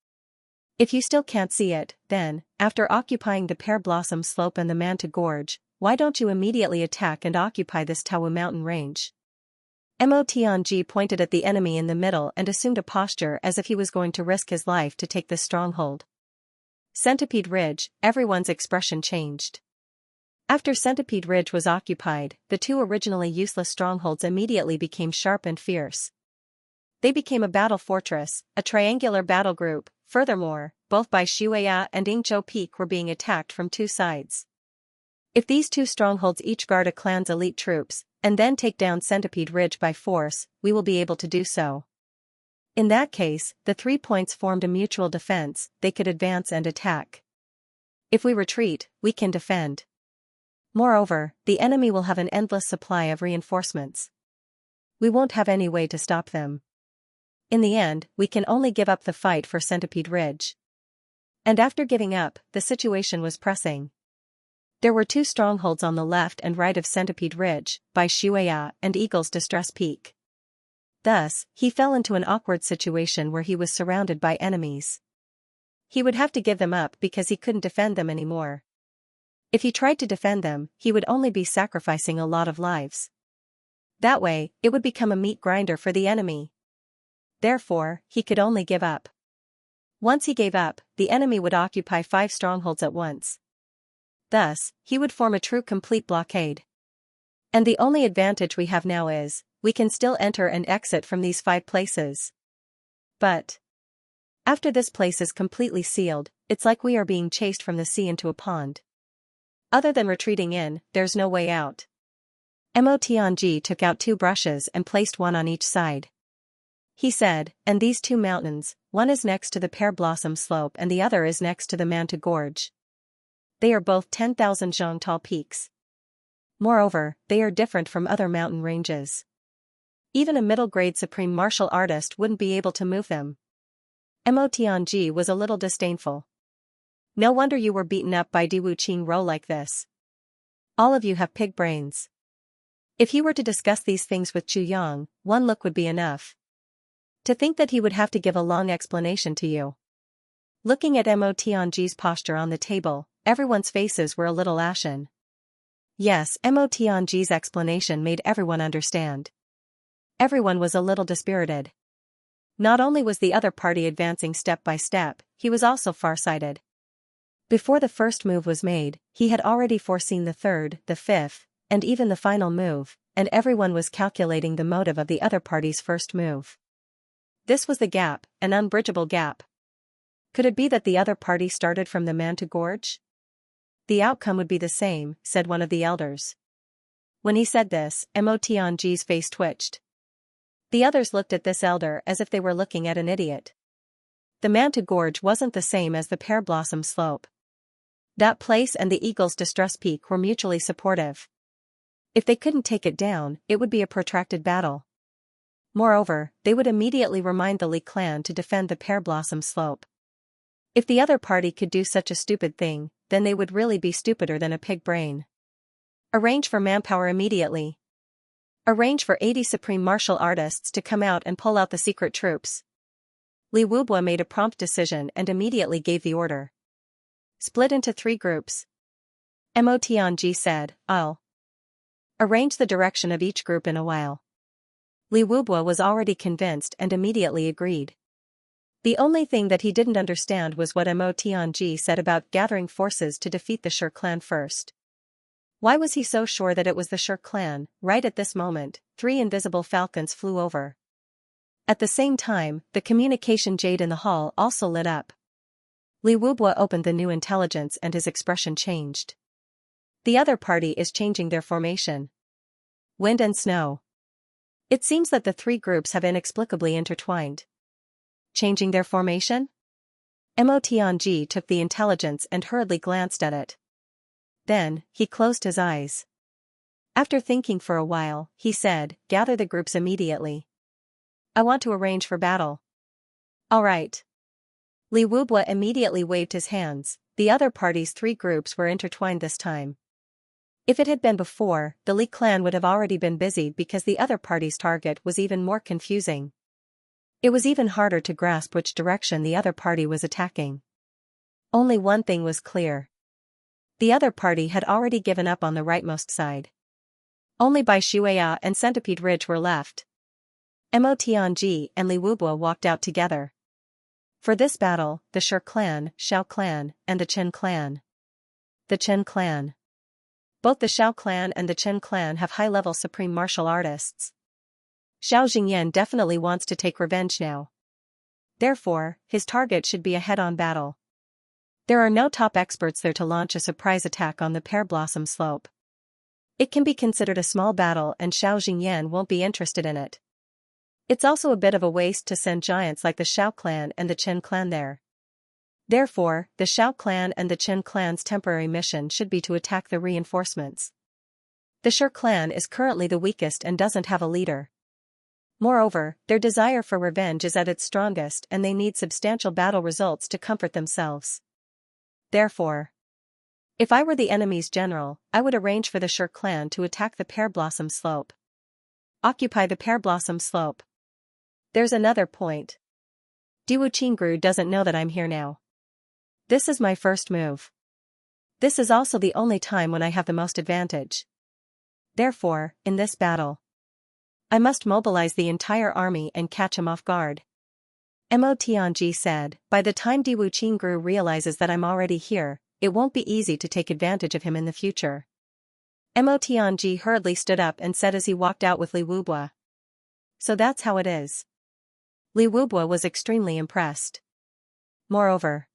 If you still can't see it, then, after occupying the Pear Blossom Slope and the Manta Gorge, why don't you immediately attack and occupy this Tawu mountain range? Mo Tianji pointed at the enemy in the middle and assumed a posture as if he was going to risk his life to take this stronghold. Centipede Ridge, everyone's expression changed. After Centipede Ridge was occupied, the 2 originally useless strongholds immediately became sharp and fierce. They became a battle fortress, a triangular battle group. Furthermore, both Bai Shuaya and Yingzhou Peak were being attacked from 2 sides. If these 2 strongholds each guard a clan's elite troops, and then take down Centipede Ridge by force, we will be able to do so. In that case, the 3 points formed a mutual defense. They could advance and attack. If we retreat, we can defend. Moreover, the enemy will have an endless supply of reinforcements. We won't have any way to stop them. In the end, we can only give up the fight for Centipede Ridge. And after giving up, the situation was pressing. There were 2 strongholds on the left and right of Centipede Ridge, Bai Shuaya and Eagle's Distress Peak. Thus, he fell into an awkward situation where he was surrounded by enemies. He would have to give them up because he couldn't defend them anymore. If he tried to defend them, he would only be sacrificing a lot of lives. That way, it would become a meat grinder for the enemy. Therefore, he could only give up. Once he gave up, the enemy would occupy 5 strongholds at once. Thus, he would form a true complete blockade. And the only advantage we have now is, we can still enter and exit from these 5 places. But after this place is completely sealed, it's like we are being chased from the sea into a pond. Other than retreating in, there's no way out. Mo Tianji took out 2 brushes and placed one on each side. He said, and these 2 mountains, one is next to the Pear Blossom Slope and the other is next to the Manta Gorge. They are both 10,000 zhong tall peaks. Moreover, they are different from other mountain ranges. Even a middle-grade supreme martial artist wouldn't be able to move them. Mo Tianji was a little disdainful. No wonder you were beaten up by Diwu Qingro like this. All of you have pig brains. If he were to discuss these things with Chu Yang, one look would be enough. To think that he would have to give a long explanation to you. Looking at Mo Tianji's posture on the table, everyone's faces were a little ashen. Yes, Mo Tianji's explanation made everyone understand. Everyone was a little dispirited. Not only was the other party advancing step by step, he was also farsighted. Before the first move was made, he had already foreseen the third, the fifth, and even the final move, and everyone was calculating the motive of the other party's first move. This was the gap, an unbridgeable gap. Could it be that the other party started from the Manta Gorge? The outcome would be the same, said one of the elders. When he said this, Mo Tianji's face twitched. The others looked at this elder as if they were looking at an idiot. The Manta Gorge wasn't the same as the Pear Blossom Slope. That place and the Eagle's Distress Peak were mutually supportive. If they couldn't take it down, it would be a protracted battle. Moreover, they would immediately remind the Li clan to defend the Pear Blossom Slope. If the other party could do such a stupid thing, then they would really be stupider than a pig brain. Arrange for manpower immediately. Arrange for 80 supreme martial artists to come out and pull out the secret troops. Li Wubua made a prompt decision and immediately gave the order. Split into 3 groups. Mo Tianji said, I'll arrange the direction of each group in a while. Li Wubua was already convinced and immediately agreed. The only thing that he didn't understand was what Mo Tianji said about gathering forces to defeat the Shi clan first. Why was he so sure that it was the Shi clan? Right at this moment, 3 invisible falcons flew over. At the same time, the communication jade in the hall also lit up. Li Wubua opened the new intelligence and his expression changed. The other party is changing their formation. Wind and snow. It seems that the 3 groups have inexplicably intertwined. Changing their formation? Mo Tianji took the intelligence and hurriedly glanced at it. Then, he closed his eyes. After thinking for a while, he said, gather the groups immediately. I want to arrange for battle. All right. Li Wubua immediately waved his hands. The other party's 3 groups were intertwined this time. If it had been before, the Li clan would have already been busy because the other party's target was even more confusing. It was even harder to grasp which direction the other party was attacking. Only one thing was clear. The other party had already given up on the rightmost side. Only Bai Shuya and Centipede Ridge were left. Mo Tianji and Li Wubua walked out together. For this battle, the Shi clan, Xiao clan, and the Chen clan. The Chen clan. Both the Xiao clan and the Chen clan have high-level supreme martial artists. Xiao Jingyan definitely wants to take revenge now. Therefore, his target should be a head-on battle. There are no top experts there to launch a surprise attack on the Pear Blossom Slope. It can be considered a small battle and Xiao Jingyan won't be interested in it. It's also a bit of a waste to send giants like the Xiao clan and the Chen clan there. Therefore, the Xiao clan and the Chen clan's temporary mission should be to attack the reinforcements. The Shi clan is currently the weakest and doesn't have a leader. Moreover, their desire for revenge is at its strongest and they need substantial battle results to comfort themselves. Therefore, if I were the enemy's general, I would arrange for the Shi clan to attack the Pear Blossom Slope. Occupy the Pear Blossom Slope. There's another point. Diwu Qingru doesn't know that I'm here now. This is my first move. This is also the only time when I have the most advantage. Therefore, in this battle, I must mobilize the entire army and catch him off guard. Mo Tianji said, by the time Diwu Qingru realizes that I'm already here, it won't be easy to take advantage of him in the future. Mo Tianji hurriedly stood up and said as he walked out with Li Wubua. So that's how it is. Li Wubua was extremely impressed. Moreover,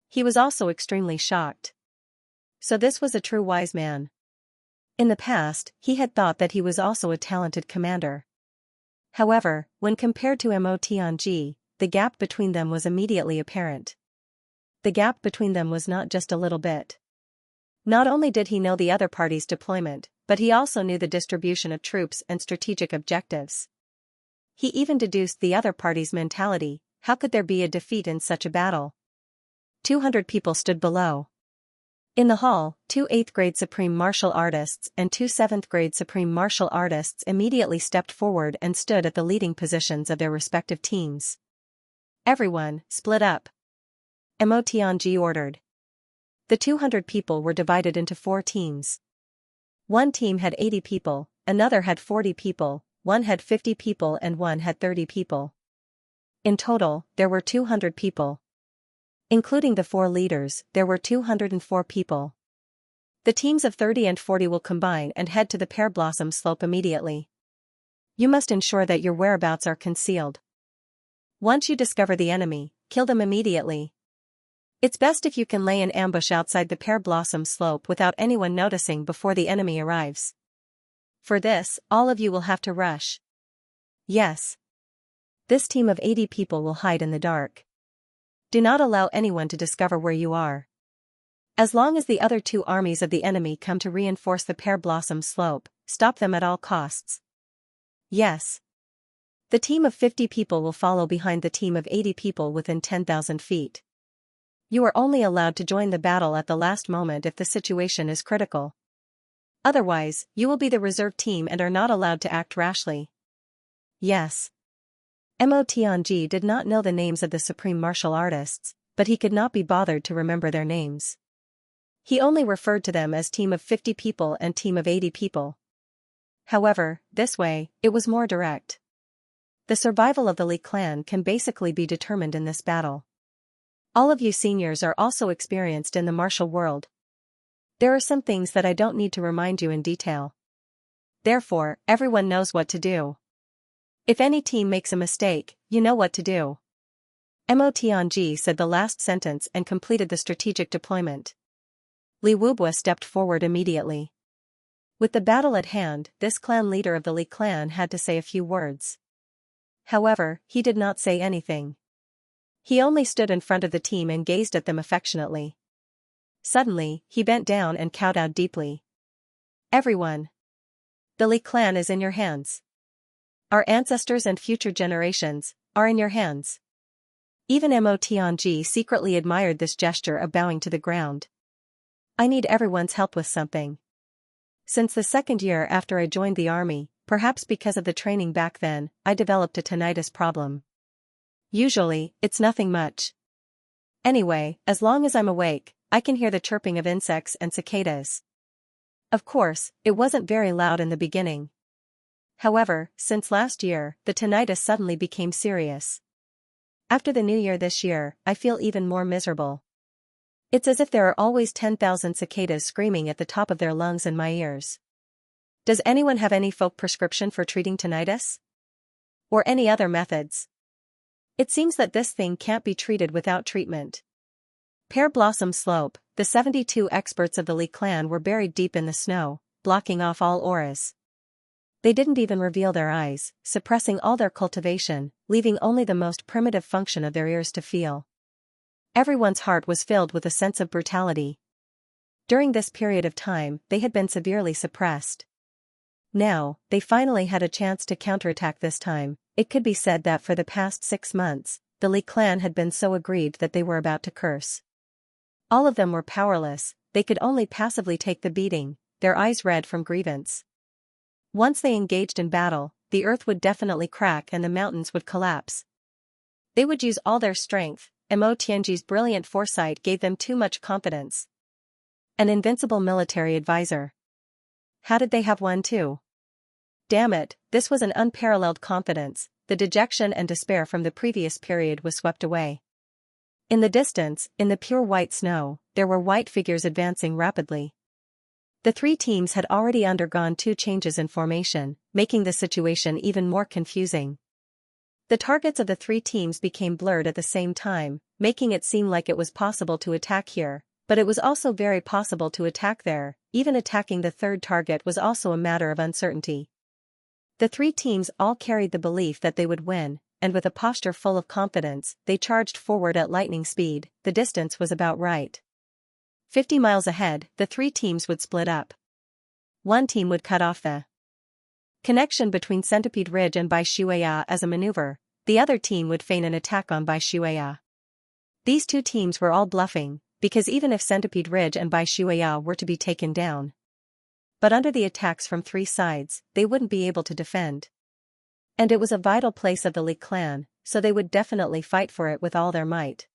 he was also extremely shocked. So this was a true wise man. In the past, he had thought that he was also a talented commander. However, when compared to Mo Tianji, the gap between them was immediately apparent. The gap between them was not just a little bit. Not only did he know the other party's deployment, but he also knew the distribution of troops and strategic objectives. He even deduced the other party's mentality. How could there be a defeat in such a battle? 200 people stood below. In the hall, 2 8th-grade Supreme Martial Artists and 2 7th-grade Supreme Martial Artists immediately stepped forward and stood at the leading positions of their respective teams. Everyone, split up. Mo Tianji ordered. The 200 people were divided into 4 teams. One team had 80 people, another had 40 people, one had 50 people and one had 30 people. In total, there were 200 people. Including the 4 leaders, there were 204 people. The teams of 30 and 40 will combine and head to the Pear Blossom Slope immediately. You must ensure that your whereabouts are concealed. Once you discover the enemy, kill them immediately. It's best if you can lay an ambush outside the Pear Blossom Slope without anyone noticing before the enemy arrives. For this, all of you will have to rush. Yes. This team of 80 people will hide in the dark. Do not allow anyone to discover where you are. As long as the other 2 armies of the enemy come to reinforce the Pear Blossom Slope, stop them at all costs. Yes. The team of 50 people will follow behind the team of 80 people within 10,000 feet. You are only allowed to join the battle at the last moment if the situation is critical. Otherwise, you will be the reserve team and are not allowed to act rashly. Yes. Mo Tianji did not know the names of the Supreme Martial Artists, but he could not be bothered to remember their names. He only referred to them as team of 50 people and team of 80 people. However, this way, it was more direct. The survival of the Li clan can basically be determined in this battle. All of you seniors are also experienced in the martial world. There are some things that I don't need to remind you in detail. Therefore, everyone knows what to do. If any team makes a mistake, you know what to do. Mo Tianji said the last sentence and completed the strategic deployment. Li Wubua stepped forward immediately. With the battle at hand, this clan leader of the Li clan had to say a few words. However, he did not say anything. He only stood in front of the team and gazed at them affectionately. Suddenly, he bent down and kowtowed deeply. Everyone. The Li clan is in your hands. Our ancestors and future generations are in your hands. Even Mo Tianji secretly admired this gesture of bowing to the ground. I need everyone's help with something. Since the 2nd year after I joined the army, perhaps because of the training back then, I developed a tinnitus problem. Usually, it's nothing much. Anyway, as long as I'm awake, I can hear the chirping of insects and cicadas. Of course, it wasn't very loud in the beginning. However, since last year, the tinnitus suddenly became serious. After the new year this year, I feel even more miserable. It's as if there are always 10,000 cicadas screaming at the top of their lungs in my ears. Does anyone have any folk prescription for treating tinnitus? Or any other methods? It seems that this thing can't be treated without treatment. Pear Blossom Slope, the 72 experts of the Li clan were buried deep in the snow, blocking off all auras. They didn't even reveal their eyes, suppressing all their cultivation, leaving only the most primitive function of their ears to feel. Everyone's heart was filled with a sense of brutality. During this period of time, they had been severely suppressed. Now, they finally had a chance to counterattack this time. It could be said that for the past 6 months, the Li clan had been so aggrieved that they were about to curse. All of them were powerless, they could only passively take the beating, their eyes red from grievance. Once they engaged in battle, the earth would definitely crack and the mountains would collapse. They would use all their strength. Mo Tianji's brilliant foresight gave them too much confidence. An invincible military advisor. How did they have one too? Damn it, this was an unparalleled confidence. The dejection and despair from the previous period was swept away. In the distance, in the pure white snow, there were white figures advancing rapidly. The 3 teams had already undergone 2 changes in formation, making the situation even more confusing. The targets of the 3 teams became blurred at the same time, making it seem like it was possible to attack here, but it was also very possible to attack there. Even attacking the 3rd target was also a matter of uncertainty. The 3 teams all carried the belief that they would win, and with a posture full of confidence, they charged forward at lightning speed. The distance was about right. 50 miles ahead, the three teams would split up. One team would cut off the connection between Centipede Ridge and Bai Shuaya as a maneuver, the other team would feign an attack on Bai Shuaya. These two teams were all bluffing, because even if Centipede Ridge and Bai Shuaya were to be taken down, but under the attacks from three sides, they wouldn't be able to defend. And it was a vital place of the Li clan, so they would definitely fight for it with all their might.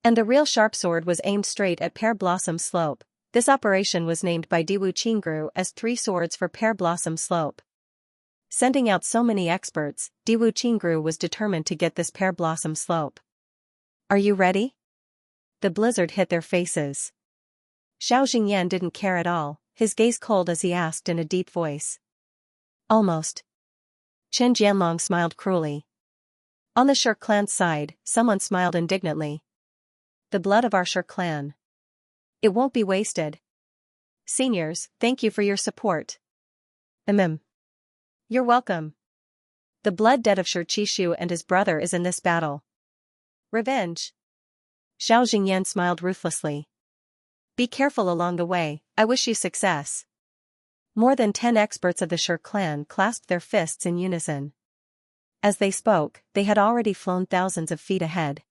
And the real sharp sword was aimed straight at Pear Blossom Slope. This operation was named by Diwu Qingru as Three Swords for Pear Blossom Slope. Sending out so many experts, Diwu Qingru was determined to get this Pear Blossom Slope. Are you ready? The blizzard hit their faces. Xiao Jingyan didn't care at all, his gaze cold as he asked in a deep voice. Almost. Chen Jianlong smiled cruelly. On the Shi clan's side, someone smiled indignantly. The blood of our Shi clan. It won't be wasted. Seniors, thank you for your support. You're welcome. The blood debt of Shi Qishu and his brother is in this battle. Revenge. Xiao Jingyan smiled ruthlessly. Be careful along the way, I wish you success. More than 10 experts of the Shi clan clasped their fists in unison. As they spoke, they had already flown thousands of feet ahead.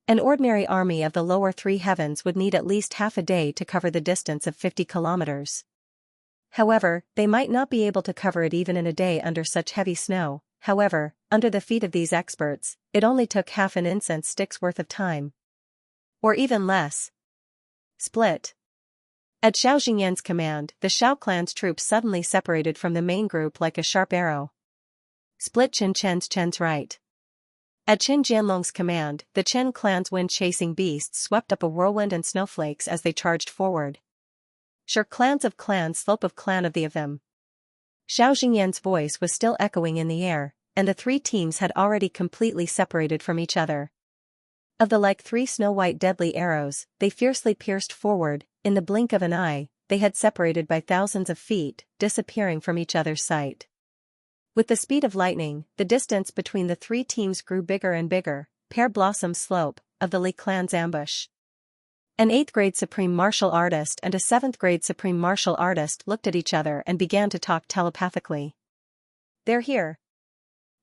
An ordinary army of the lower three heavens would need at least half a day to cover the distance of 50 kilometers. However, they might not be able to cover it even in a day under such heavy snow. However, under the feet of these experts, it only took half an incense stick's worth of time. Or even less. Split. At Xiao Jingyan's command, the Xiao clan's troops suddenly separated from the main group like a sharp arrow. Split Chen's right. At Chen Jianlong's command, the Chen clan's wind-chasing beasts swept up a whirlwind and snowflakes as they charged forward. Shi clans of clan slope of clan of the of them. Xiao Jingyan's voice was still echoing in the air, and the three teams had already completely separated from each other. Of the like three snow-white deadly arrows, they fiercely pierced forward. In the blink of an eye, they had separated by thousands of feet, disappearing from each other's sight. With the speed of lightning, the distance between the three teams grew bigger and bigger. Pear Blossom Slope, of the Li clan's ambush. An 8th grade supreme martial artist and a 7th grade supreme martial artist looked at each other and began to talk telepathically. They're here.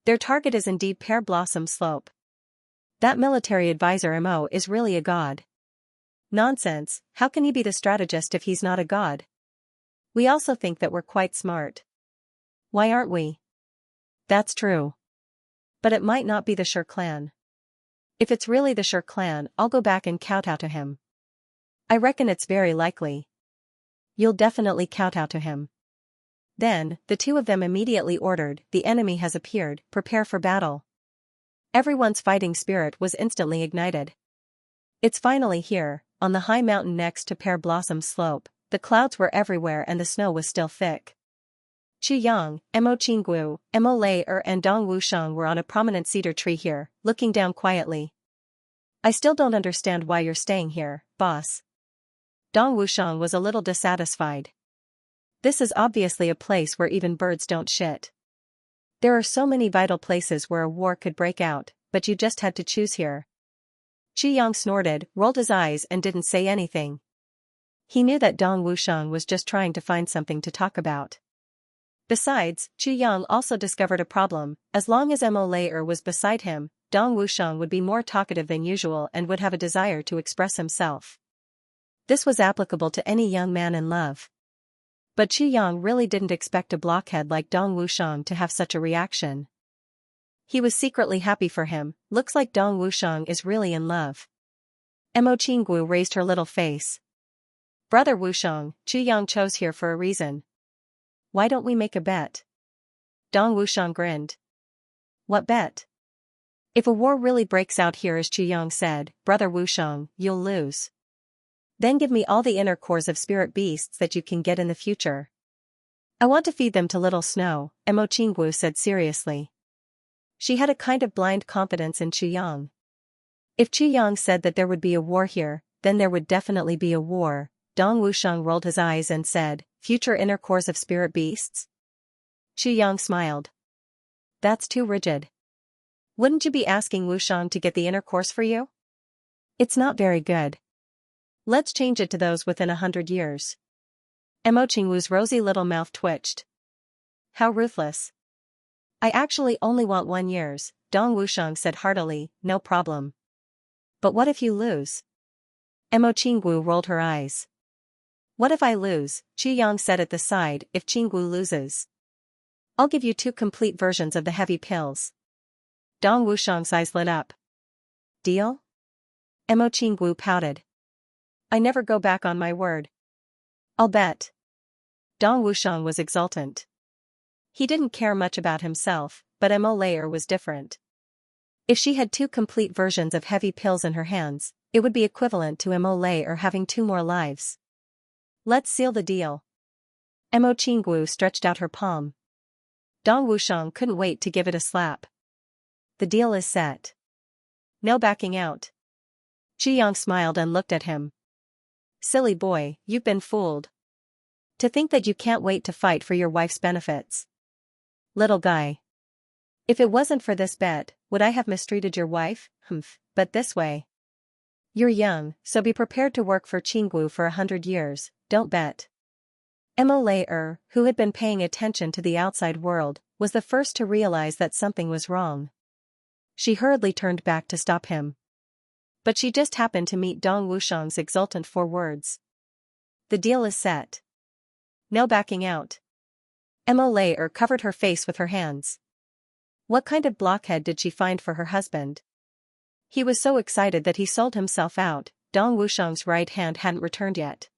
Their target is indeed Pear Blossom Slope. That military advisor Mo is really a god. Nonsense, how can he be the strategist if he's not a god? We also think that we're quite smart. Why aren't we? That's true. But it might not be the Shi clan. If it's really the Shi clan, I'll go back and kowtow to him. I reckon it's very likely. You'll definitely kowtow to him. Then, the two of them immediately ordered, the enemy has appeared, prepare for battle. Everyone's fighting spirit was instantly ignited. It's finally here, on the high mountain next to Pear Blossom Slope. The clouds were everywhere and the snow was still thick. Chu Yang, Mo Qinggu, Mo Lei and Dong Wushang were on a prominent cedar tree here, looking down quietly. I still don't understand why you're staying here, boss. Dong Wushang was a little dissatisfied. This is obviously a place where even birds don't shit. There are so many vital places where a war could break out, but you just had to choose here. Chu Yang snorted, rolled his eyes and didn't say anything. He knew that Dong Wushang was just trying to find something to talk about. Besides, Chu Yang also discovered a problem. As long as Mo Lei was beside him, Dong Wushang would be more talkative than usual and would have a desire to express himself. This was applicable to any young man in love. But Chu Yang really didn't expect a blockhead like Dong Wushang to have such a reaction. He was secretly happy for him. Looks like Dong Wushang is really in love. Mo Qinggu raised her little face. Brother Wushang, Chu Yang chose here for a reason. Why don't we make a bet? Dong Wushang grinned. What bet? If a war really breaks out here, as Chu Yang said, Brother Wushang, you'll lose. Then give me all the inner cores of spirit beasts that you can get in the future. I want to feed them to Little Snow, Mo Qinggu said seriously. She had a kind of blind confidence in Chu Yang. If Chu Yang said that there would be a war here, then there would definitely be a war. Dong Wushang rolled his eyes and said, future inner cores of spirit beasts? Chu Yang smiled. That's too rigid. Wouldn't you be asking Wushang to get the inner cores for you? It's not very good. Let's change it to those within 100 years. Mo Qingwu's rosy little mouth twitched. How ruthless. I actually only want 1 years, Dong Wushang said heartily, no problem. But what if you lose? Mo Qingwu rolled her eyes. What if I lose? Qi Yang said at the side, if Qingwu loses. I'll give you 2 complete versions of the heavy pills. Dong Wushang's eyes lit up. Deal? Mo Qingwu pouted. I never go back on my word. I'll bet. Dong Wushang was exultant. He didn't care much about himself, but Mo Layer was different. If she had 2 complete versions of heavy pills in her hands, it would be equivalent to Mo Layer having 2 more lives. Let's seal the deal. Mo Qingwu stretched out her palm. Dong Wushang couldn't wait to give it a slap. The deal is set. No backing out. Qi Yang smiled and looked at him. Silly boy, you've been fooled. To think that you can't wait to fight for your wife's benefits. Little guy. If it wasn't for this bet, would I have mistreated your wife? But this way. You're young, so be prepared to work for Qingwu for 100 years, don't bet. Mo Layer, who had been paying attention to the outside world, was the first to realize that something was wrong. She hurriedly turned back to stop him. But she just happened to meet Dong Wushang's exultant 4 words. The deal is set. No backing out. Mo Layer covered her face with her hands. What kind of blockhead did she find for her husband? He was so excited that he sold himself out. Dong Wushang's right hand hadn't returned yet.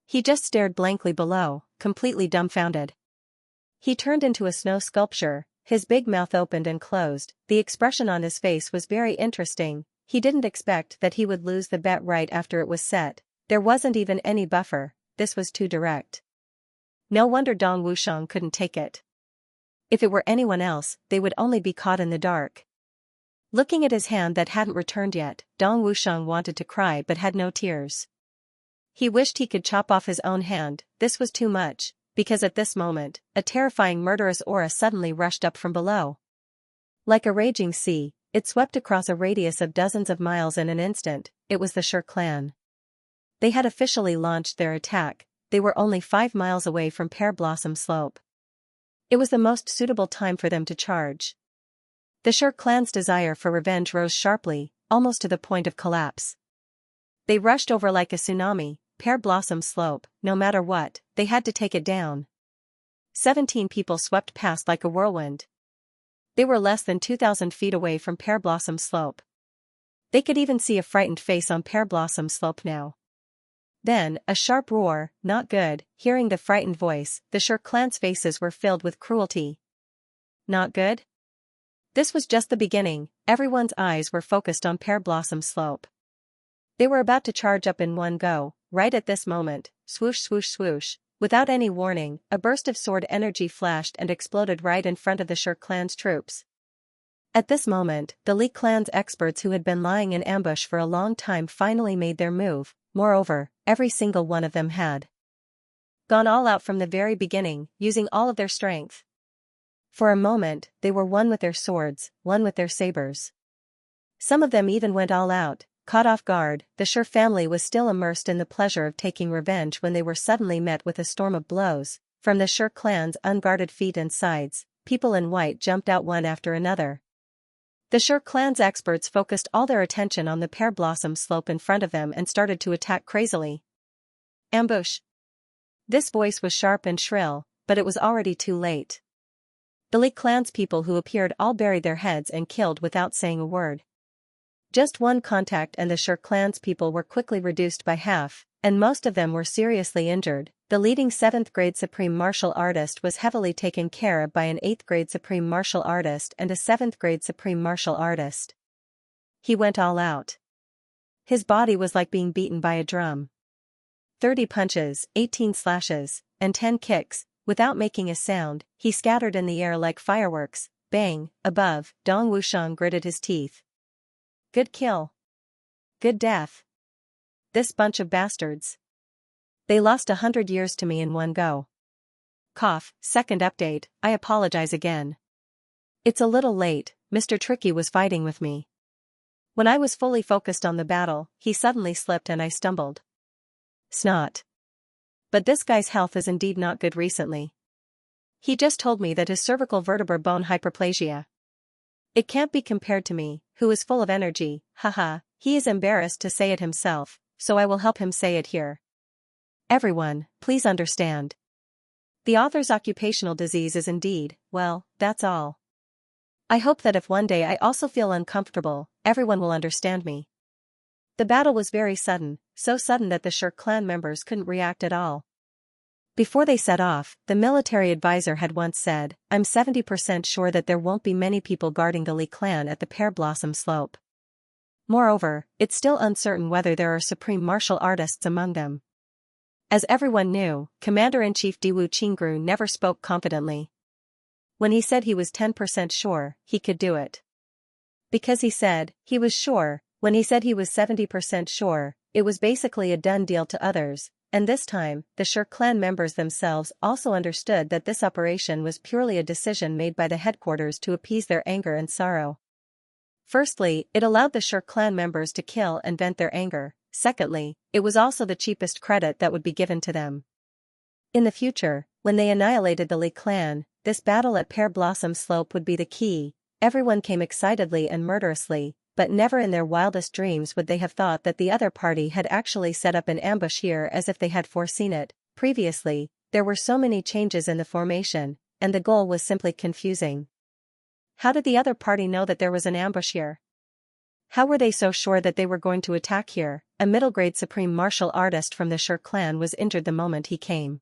He just stared blankly below, completely dumbfounded. He turned into a snow sculpture, his big mouth opened and closed. The expression on his face was very interesting. He didn't expect that he would lose the bet right after it was set. There wasn't even any buffer, this was too direct. No wonder Dong Wushang couldn't take it. If it were anyone else, they would only be caught in the dark. Looking at his hand that hadn't returned yet, Dong Wushang wanted to cry but had no tears. He wished he could chop off his own hand. This was too much, because at this moment, a terrifying murderous aura suddenly rushed up from below. Like a raging sea, it swept across a radius of dozens of miles in an instant. It was the Shi clan. They had officially launched their attack. They were only 5 miles away from Pear Blossom Slope. It was the most suitable time for them to charge. The Shi clan's desire for revenge rose sharply, almost to the point of collapse. They rushed over like a tsunami, Pear Blossom Slope, no matter what, they had to take it down. 17 people swept past like a whirlwind. They were less than 2,000 feet away from Pear Blossom Slope. They could even see a frightened face on Pear Blossom Slope now. Then, a sharp roar, not good. Hearing the frightened voice, the Shi clan's faces were filled with cruelty. Not good? This was just the beginning. Everyone's eyes were focused on Pear Blossom Slope. They were about to charge up in one go. Right at this moment, swoosh swoosh swoosh, without any warning, a burst of sword energy flashed and exploded right in front of the Shi clan's troops. At this moment, the Li clan's experts who had been lying in ambush for a long time finally made their move. Moreover, every single one of them had gone all out from the very beginning, using all of their strength. For a moment, they were one with their swords, one with their sabers. Some of them even went all out. Caught off guard, the Shi family was still immersed in the pleasure of taking revenge when they were suddenly met with a storm of blows. From the Shi clan's unguarded feet and sides, people in white jumped out one after another. The Shi clan's experts focused all their attention on the Pear Blossom Slope in front of them and started to attack crazily. Ambush! This voice was sharp and shrill, but it was already too late. The Li clan's people who appeared all buried their heads and killed without saying a word. Just one contact and the Shi clan's people were quickly reduced by half, and most of them were seriously injured. The leading 7th grade supreme martial artist was heavily taken care of by an 8th grade supreme martial artist and a 7th grade supreme martial artist. He went all out. His body was like being beaten by a drum. 30 punches, 18 slashes, and 10 kicks, without making a sound, he scattered in the air like fireworks. Bang, above, Dong Wushang gritted his teeth. Good kill. Good death. This bunch of bastards. They lost 100 years to me in one go. Cough, second update, I apologize again. It's a little late, Mr. Tricky was fighting with me. When I was fully focused on the battle, he suddenly slipped and I stumbled. Snot. But this guy's health is indeed not good recently. He just told me that his cervical vertebra bone hyperplasia. It can't be compared to me, who is full of energy, haha. He is embarrassed to say it himself, so I will help him say it here. Everyone, please understand. The author's occupational disease is indeed, well, that's all. I hope that if one day I also feel uncomfortable, everyone will understand me. The battle was very sudden, so sudden that the Shirk clan members couldn't react at all. Before they set off, the military advisor had once said, I'm 70% sure that there won't be many people guarding the Li clan at the Pear Blossom Slope. Moreover, it's still uncertain whether there are supreme martial artists among them. As everyone knew, Commander-in-Chief Diwu Qingru never spoke confidently. When he said he was 10% sure, he could do it. Because he said he was sure, when he said he was 70% sure, it was basically a done deal to others, and this time, the Shirk clan members themselves also understood that this operation was purely a decision made by the headquarters to appease their anger and sorrow. Firstly, it allowed the Shirk clan members to kill and vent their anger. Secondly, it was also the cheapest credit that would be given to them. In the future, when they annihilated the Li clan, this battle at Pear Blossom Slope would be the key. Everyone came excitedly and murderously, but never in their wildest dreams would they have thought that the other party had actually set up an ambush here as if they had foreseen it. Previously, there were so many changes in the formation, and the goal was simply confusing. How did the other party know that there was an ambush here? How were they so sure that they were going to attack here? A middle-grade supreme martial artist from the Shirk clan was injured the moment he came.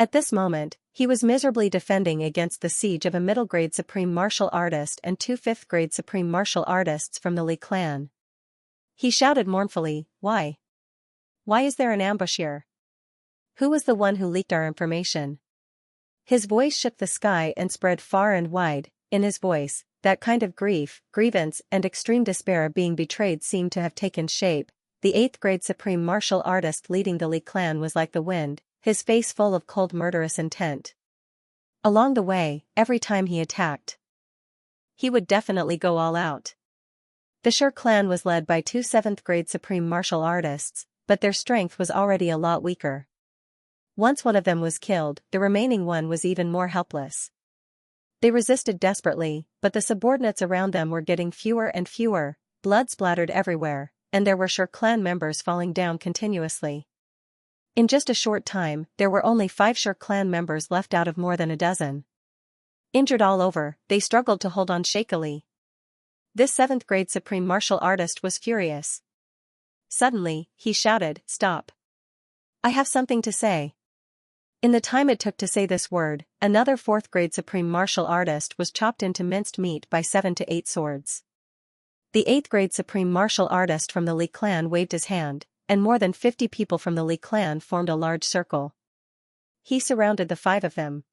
At this moment, he was miserably defending against the siege of a middle-grade supreme martial artist and two fifth-grade supreme martial artists from the Li clan. He shouted mournfully, Why? Why is there an ambush here? Who was the one who leaked our information? His voice shook the sky and spread far and wide. In his voice, that kind of grief, grievance and extreme despair of being betrayed seemed to have taken shape. The 8th-grade supreme martial artist leading the Li clan was like the wind, his face full of cold murderous intent. Along the way, every time he attacked, he would definitely go all out. The Shirk clan was led by two 7th-grade supreme martial artists, but their strength was already a lot weaker. Once one of them was killed, the remaining one was even more helpless. They resisted desperately, but the subordinates around them were getting fewer and fewer, blood splattered everywhere, and there were Shirk clan members falling down continuously. In just a short time, there were only 5 Shirk clan members left out of more than a dozen. Injured all over, they struggled to hold on shakily. This 7th-grade supreme martial artist was furious. Suddenly, he shouted, Stop! I have something to say. In the time it took to say this word, another 4th-grade supreme martial artist was chopped into minced meat by 7 to 8 swords. The 8th-grade supreme martial artist from the Li clan waved his hand, and more than 50 people from the Li clan formed a large circle. He surrounded the 5 of them.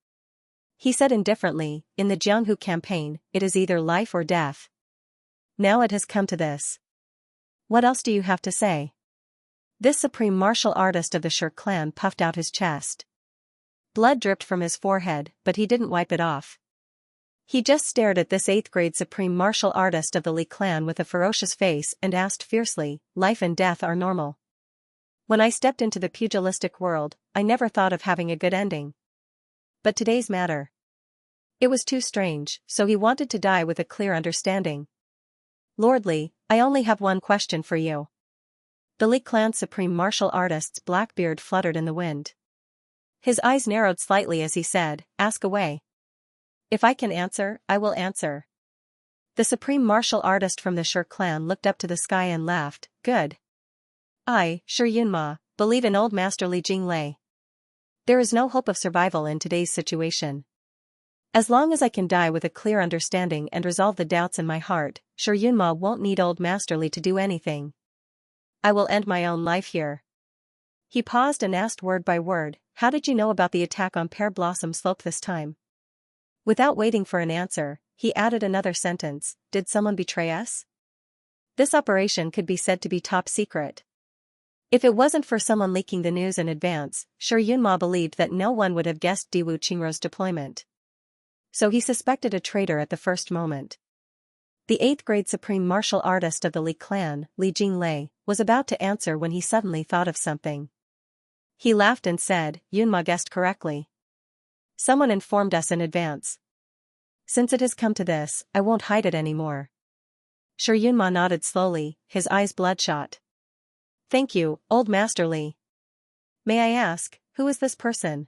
He said indifferently, in the Jianghu campaign, it is either life or death. Now it has come to this. What else do you have to say? This supreme martial artist of the Shirk clan puffed out his chest. Blood dripped from his forehead, but he didn't wipe it off. He just stared at this 8th-grade supreme martial artist of the Li clan with a ferocious face and asked fiercely, Life and death are normal. When I stepped into the pugilistic world, I never thought of having a good ending. But today's matter. It was too strange, so he wanted to die with a clear understanding. Lord Li, I only have one question for you. The Li clan's supreme martial artist's black beard fluttered in the wind. His eyes narrowed slightly as he said, Ask away. If I can answer, I will answer. The supreme martial artist from the Shirk clan looked up to the sky and laughed, Good. I, Shi Yunma, believe in old Master Li Jinglei. There is no hope of survival in today's situation. As long as I can die with a clear understanding and resolve the doubts in my heart, Shi Yunma won't need old Master Li to do anything. I will end my own life here. He paused and asked word by word, How did you know about the attack on Pear Blossom Slope this time? Without waiting for an answer, he added another sentence, Did someone betray us? This operation could be said to be top secret. If it wasn't for someone leaking the news in advance, Shi Yunma believed that no one would have guessed Diwu Qingruo's deployment. So he suspected a traitor at the first moment. The 8th-grade supreme martial artist of the Li clan, Li Jinglei, was about to answer when he suddenly thought of something. He laughed and said, Yunma guessed correctly. Someone informed us in advance. Since it has come to this, I won't hide it anymore. Sure, Yunma nodded slowly, his eyes bloodshot. Thank you, Old Master Li. May I ask, who is this person?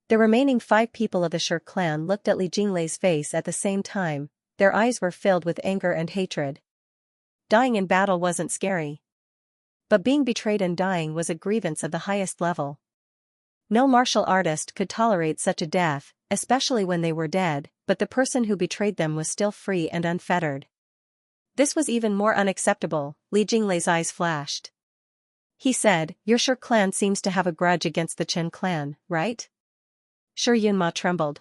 The remaining 5 people of the Shi clan looked at Li Jinglei's face at the same time, their eyes were filled with anger and hatred. Dying in battle wasn't scary. But being betrayed and dying was a grievance of the highest level. No martial artist could tolerate such a death, especially when they were dead, but the person who betrayed them was still free and unfettered. This was even more unacceptable, Li Jinglei's eyes flashed. He said, your Shi clan seems to have a grudge against the Chen clan, right? Shi Yunma trembled.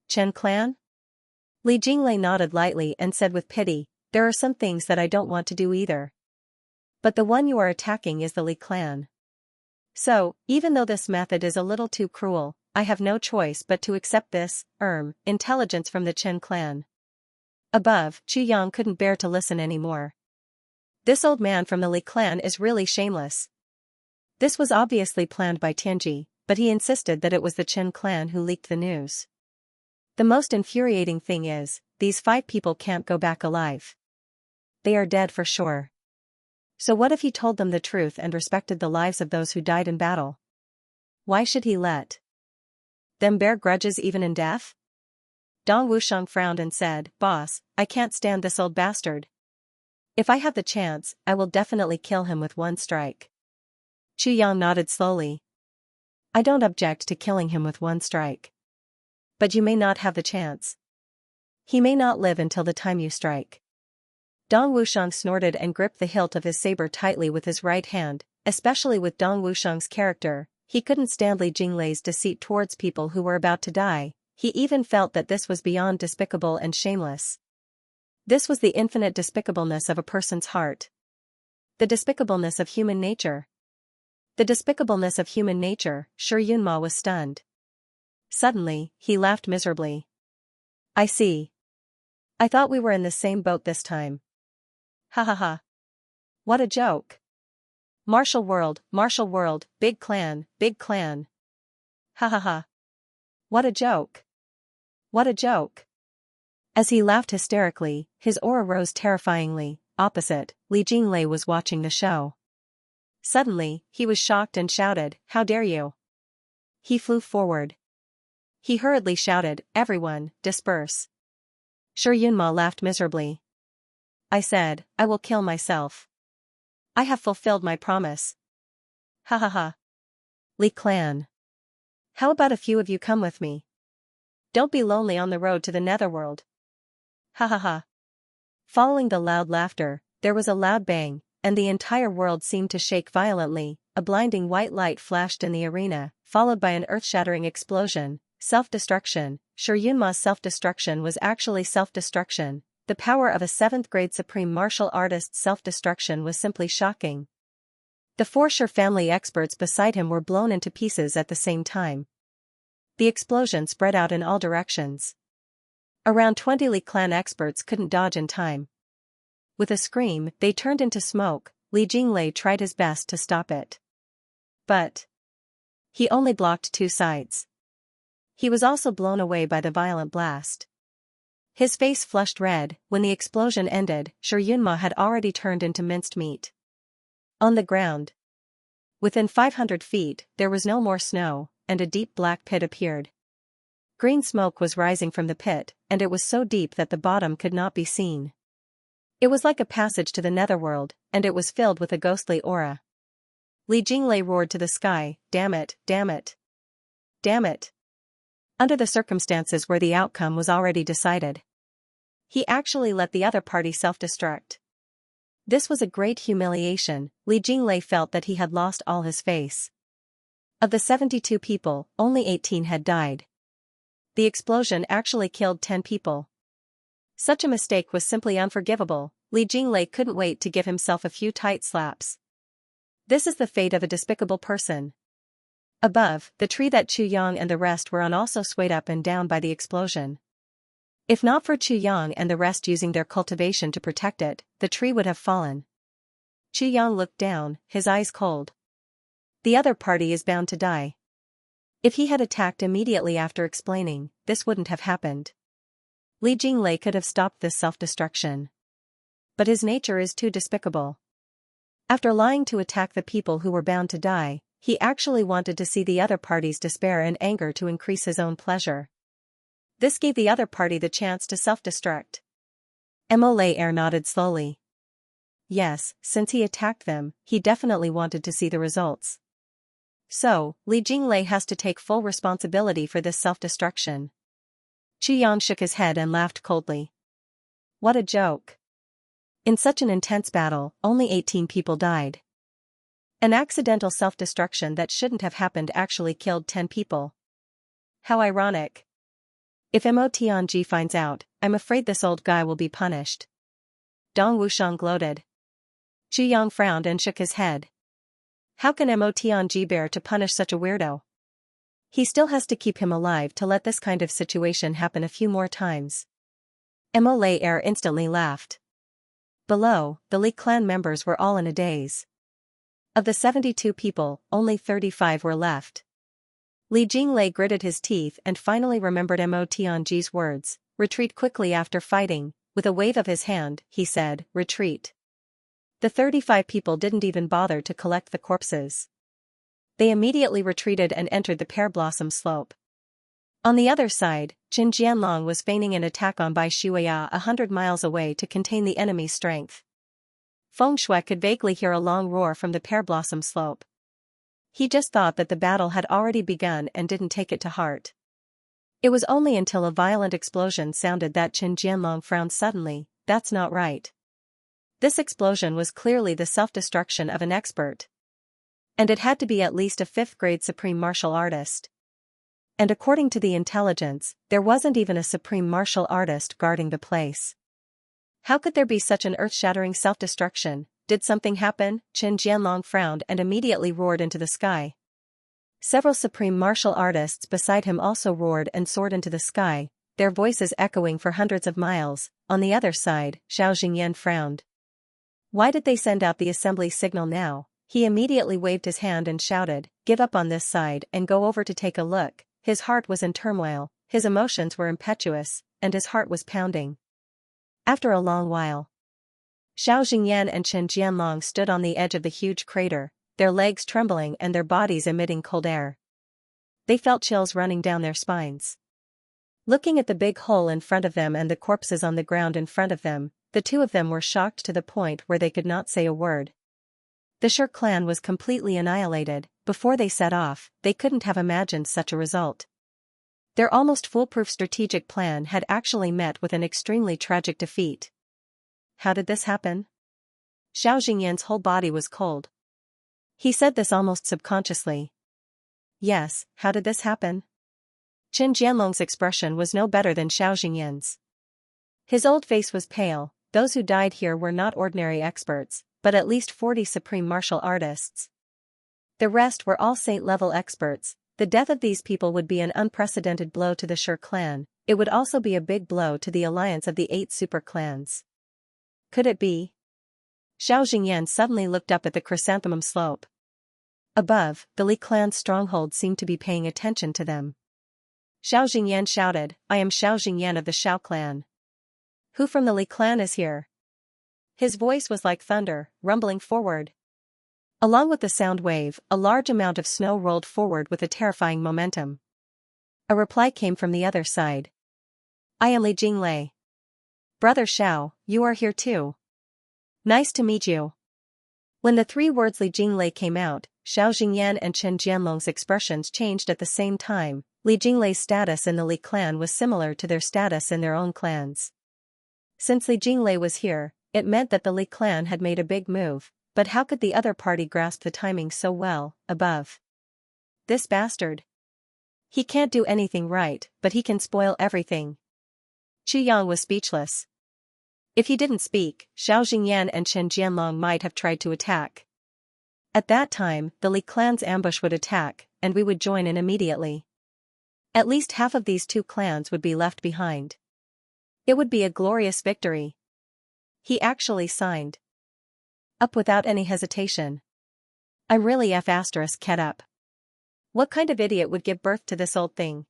Chen clan? Li Jinglei nodded lightly and said with pity, there are some things that I don't want to do either. But the one you are attacking is the Li clan. So, even though this method is a little too cruel, I have no choice but to accept this, intelligence from the Chen clan. Above, Chu Yang couldn't bear to listen anymore. This old man from the Li clan is really shameless. This was obviously planned by Tianji, but he insisted that it was the Chen clan who leaked the news. The most infuriating thing is, these 5 people can't go back alive. They are dead for sure. So what if he told them the truth and respected the lives of those who died in battle? Why should he let them bear grudges even in death? Dong Wusheng frowned and said, Boss, I can't stand this old bastard. If I have the chance, I will definitely kill him with one strike. Chu Yang nodded slowly. I don't object to killing him with one strike. But you may not have the chance. He may not live until the time you strike. Dong Wusheng snorted and gripped the hilt of his saber tightly with his right hand, especially with Dong Wusheng's character. He couldn't stand Li Jinglei's deceit towards people who were about to die. He even felt that this was beyond despicable and shameless. This was the infinite despicableness of a person's heart. The despicableness of human nature. The despicableness of human nature, Shi Yunma was stunned. Suddenly, he laughed miserably. I see. I thought we were in the same boat this time. Ha ha ha. What a joke. Martial world, big clan, big clan. Ha ha ha. What a joke. What a joke. As he laughed hysterically, his aura rose terrifyingly. Opposite, Li Jinglei was watching the show. Suddenly, he was shocked and shouted, How dare you? He flew forward. He hurriedly shouted, Everyone, disperse. Shi Yunma laughed miserably. I said, I will kill myself. I have fulfilled my promise. Ha ha ha. Li clan. How about a few of you come with me? Don't be lonely on the road to the netherworld. Ha ha ha. Following the loud laughter, there was a loud bang, and the entire world seemed to shake violently. A blinding white light flashed in the arena, followed by an earth-shattering explosion. Self-destruction. Shi Yunma's self-destruction was actually self-destruction. The power of a 7th-grade supreme martial artist's self-destruction was simply shocking. The 4 Shi family experts beside him were blown into pieces at the same time. The explosion spread out in all directions. Around 20 Li clan experts couldn't dodge in time. With a scream, they turned into smoke. Li Jinglei tried his best to stop it. But he only blocked 2 sides. He was also blown away by the violent blast. His face flushed red. When the explosion ended, Shi Yunma had already turned into minced meat. On the ground, within 500 feet, there was no more snow, and a deep black pit appeared. Green smoke was rising from the pit, and it was so deep that the bottom could not be seen. It was like a passage to the netherworld, and it was filled with a ghostly aura. Li Jinglei roared to the sky, Damn it, damn it. Damn it. Under the circumstances where the outcome was already decided. He actually let the other party self-destruct. This was a great humiliation. Li Jinglei felt that he had lost all his face. Of the 72 people, only 18 had died. The explosion actually killed 10 people. Such a mistake was simply unforgivable. Li Jinglei couldn't wait to give himself a few tight slaps. This is the fate of a despicable person. Above, the tree that Chu Yang and the rest were on also swayed up and down by the explosion. If not for Chu Yang and the rest using their cultivation to protect it, the tree would have fallen. Chu Yang looked down, his eyes cold. The other party is bound to die. If he had attacked immediately after explaining, this wouldn't have happened. Li Jinglei could have stopped this self-destruction. But his nature is too despicable. After lying to attack the people who were bound to die, he actually wanted to see the other party's despair and anger to increase his own pleasure. This gave the other party the chance to self-destruct. Mo nodded slowly. Yes, since he attacked them, he definitely wanted to see the results. So, Li Jinglei has to take full responsibility for this self-destruction. Qiang shook his head and laughed coldly. What a joke. In such an intense battle, only 18 people died. An accidental self-destruction that shouldn't have happened actually killed 10 people. How ironic. If Mo Tianji finds out, I'm afraid this old guy will be punished. Dong Wushang gloated. Qiang frowned and shook his head. How can Mo Tianji bear to punish such a weirdo? He still has to keep him alive to let this kind of situation happen a few more times. Mo instantly laughed. Below, the Li clan members were all in a daze. Of the 72 people, only 35 were left. Li Jinglei gritted his teeth and finally remembered Mo Tianji's words, retreat quickly after fighting. With a wave of his hand, he said, retreat. The 35 people didn't even bother to collect the corpses. They immediately retreated and entered the pear blossom slope. On the other side, Qin Jianlong was feigning an attack on Bai Shuya 100 miles away to contain the enemy's strength. Feng Shui could vaguely hear a long roar from the pear blossom slope. He just thought that the battle had already begun and didn't take it to heart. It was only until a violent explosion sounded that Qin Jianlong frowned suddenly. That's not right. This explosion was clearly the self-destruction of an expert. And it had to be at least a 5th-grade supreme martial artist. And according to the intelligence, there wasn't even a supreme martial artist guarding the place. How could there be such an earth-shattering self-destruction? Did something happen? Qin Jianlong frowned and immediately roared into the sky. Several supreme martial artists beside him also roared and soared into the sky, their voices echoing for hundreds of miles. On the other side, Xiao Jingyan frowned. Why did they send out the assembly signal now? He immediately waved his hand and shouted, give up on this side and go over to take a look. His heart was in turmoil, his emotions were impetuous, and his heart was pounding. After a long while, Xiao Jingyan and Qin Jianlong stood on the edge of the huge crater, their legs trembling and their bodies emitting cold air. They felt chills running down their spines. Looking at the big hole in front of them and the corpses on the ground in front of them, the two of them were shocked to the point where they could not say a word. The Shi clan was completely annihilated. Before they set off, they couldn't have imagined such a result. Their almost foolproof strategic plan had actually met with an extremely tragic defeat. How did this happen? Xiao Jingyan's whole body was cold. He said this almost subconsciously. Yes, how did this happen? Qin Jianlong's expression was no better than Xiao Jingyan's. His old face was pale. Those who died here were not ordinary experts, but at least 40 supreme martial artists. The rest were all saint-level experts. The death of these people would be an unprecedented blow to the Shi clan. It would also be a big blow to the alliance of the 8 super clans. Could it be? Xiao Jingyan suddenly looked up at the chrysanthemum slope. Above, the Li clan's stronghold seemed to be paying attention to them. Xiao Jingyan shouted, I am Xiao Jingyan of the Xiao clan. Who from the Li clan is here? His voice was like thunder, rumbling forward. Along with the sound wave, a large amount of snow rolled forward with a terrifying momentum. A reply came from the other side. I am Li Jinglei. Brother Xiao, you are here too. Nice to meet you. When the 3 words Li Jinglei came out, Xiao Jingyan and Qin Jianlong's expressions changed at the same time. Li Jinglei's status in the Li clan was similar to their status in their own clans. Since Li Jinglei was here, it meant that the Li clan had made a big move. But how could the other party grasp the timing so well? Above. This bastard. He can't do anything right, but he can spoil everything. Yang was speechless. If he didn't speak, Xiao Jingyan and Qin Jianlong might have tried to attack. At that time, the Li clan's ambush would attack, and we would join in immediately. At least half of these 2 clans would be left behind. It would be a glorious victory. He actually signed up without any hesitation. I'm really ket up. What kind of idiot would give birth to this old thing?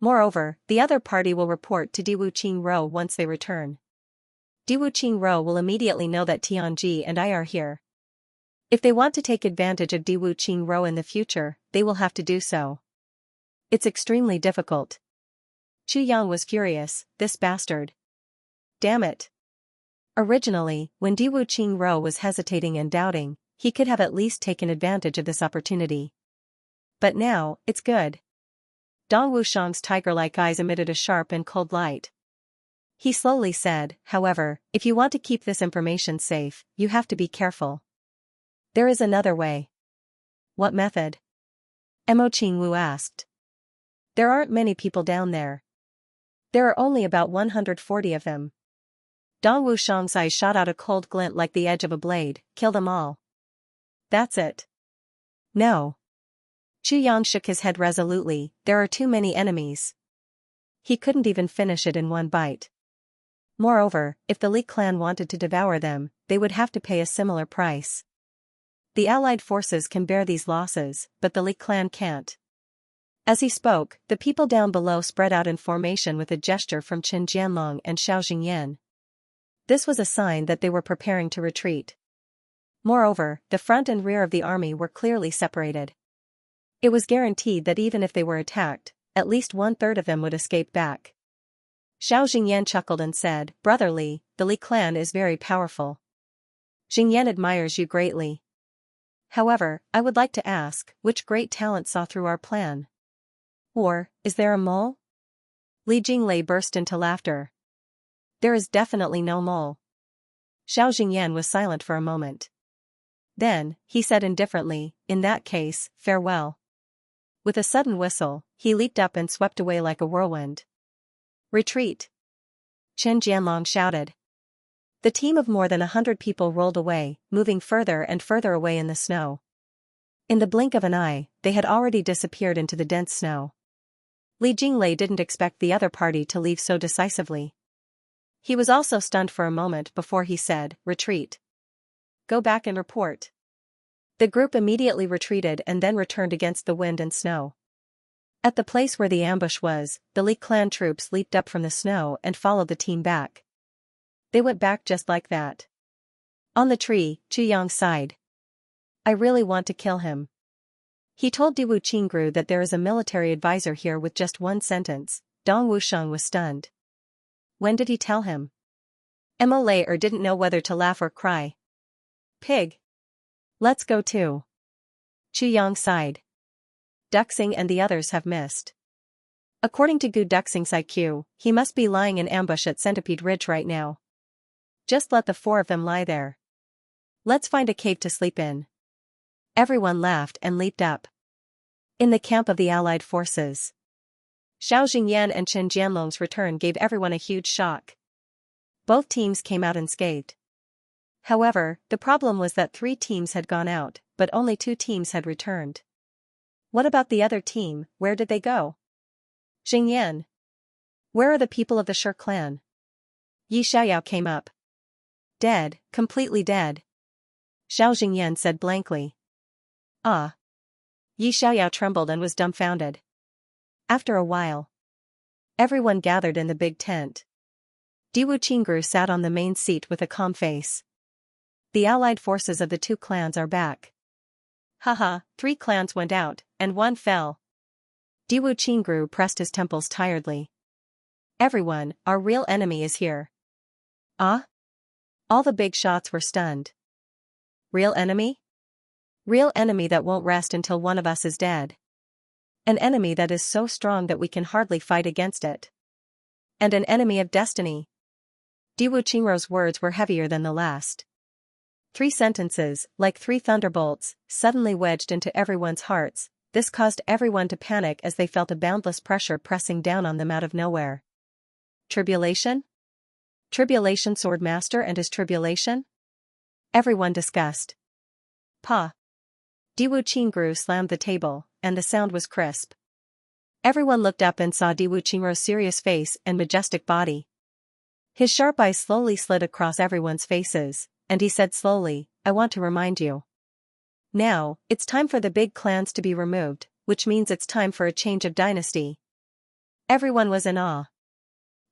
Moreover, the other party will report to Diwu Qingro once they return. Diwu Qingro will immediately know that Tianji and I are here. If they want to take advantage of Diwu Qingro in the future, they will have to do so. It's extremely difficult. Chu Yang was furious, this bastard. Damn it. Originally, when Diwu Qingro was hesitating and doubting, he could have at least taken advantage of this opportunity. But now, it's good. Dong Wushang's tiger-like eyes emitted a sharp and cold light. He slowly said, however, if you want to keep this information safe, you have to be careful. There is another way. What method? Mo Qingwu asked. There aren't many people down there. There are only about 140 of them. Dong Wushang's eyes shot out a cold glint like the edge of a blade. Kill them all. That's it. No. Chu Yang shook his head resolutely, there are too many enemies. He couldn't even finish it in one bite. Moreover, if the Li clan wanted to devour them, they would have to pay a similar price. The allied forces can bear these losses, but the Li clan can't. As he spoke, the people down below spread out in formation with a gesture from Qin Jianlong and Xiao Jingyan. This was a sign that they were preparing to retreat. Moreover, the front and rear of the army were clearly separated. It was guaranteed that even if they were attacked, at least 1/3 of them would escape back. Xiao Jingyan chuckled and said, Brother Li, the Li clan is very powerful. Jingyan admires you greatly. However, I would like to ask, which great talent saw through our plan? Or, is there a mole? Li Jinglei burst into laughter. There is definitely no mole. Xiao Jingyan was silent for a moment. Then, he said indifferently, in that case, farewell. With a sudden whistle, he leaped up and swept away like a whirlwind. Retreat! Qin Jianlong shouted. The team of more than 100 people rolled away, moving further and further away in the snow. In the blink of an eye, they had already disappeared into the dense snow. Li Jinglei didn't expect the other party to leave so decisively. He was also stunned for a moment before he said, Retreat. Go back and report. The group immediately retreated and then returned against the wind and snow. At the place where the ambush was, the Li clan troops leaped up from the snow and followed the team back. They went back just like that. On the tree, Chu Yang sighed. I really want to kill him. He told Diwu Qingru that there is a military advisor here with just one sentence. Dong Wushang was stunned. When did he tell him? Mo Lei didn't know whether to laugh or cry. Pig. Let's go too. Chu Yang sighed. Duxing and the others have missed. According to Gu Duxing's IQ, he must be lying in ambush at Centipede Ridge right now. Just let the 4 of them lie there. Let's find a cave to sleep in. Everyone laughed and leaped up. In the camp of the allied forces. Xiao Jingyan and Qin Jianlong's return gave everyone a huge shock. Both teams came out unscathed. However, the problem was that 3 teams had gone out, but only 2 teams had returned. What about the other team, where did they go? Jingyan. Where are the people of the Shi clan? Yi Xiaoyao came up. Dead, completely dead. Xiao Jingyan said blankly. Ah. Yi Xiaoyao trembled and was dumbfounded. After a while, everyone gathered in the big tent. Diwu Qingru sat on the main seat with a calm face. The allied forces of the 2 clans are back. Haha, 3 clans went out, and 1 fell. Diwu Qingru pressed his temples tiredly. Everyone, our real enemy is here. Ah? All the big shots were stunned. Real enemy? Real enemy that won't rest until one of us is dead. An enemy that is so strong that we can hardly fight against it. And an enemy of destiny. Diwu Qingru's words were heavier than the last. 3 sentences, like 3 thunderbolts, suddenly wedged into everyone's hearts. This caused everyone to panic as they felt a boundless pressure pressing down on them out of nowhere. Tribulation? Tribulation Swordmaster and his tribulation? Everyone discussed. Pa. Diwu Qingru slammed the table, and the sound was crisp. Everyone looked up and saw Diwu Qingru's serious face and majestic body. His sharp eyes slowly slid across everyone's faces, and he said slowly, I want to remind you. Now, it's time for the big clans to be removed, which means it's time for a change of dynasty. Everyone was in awe.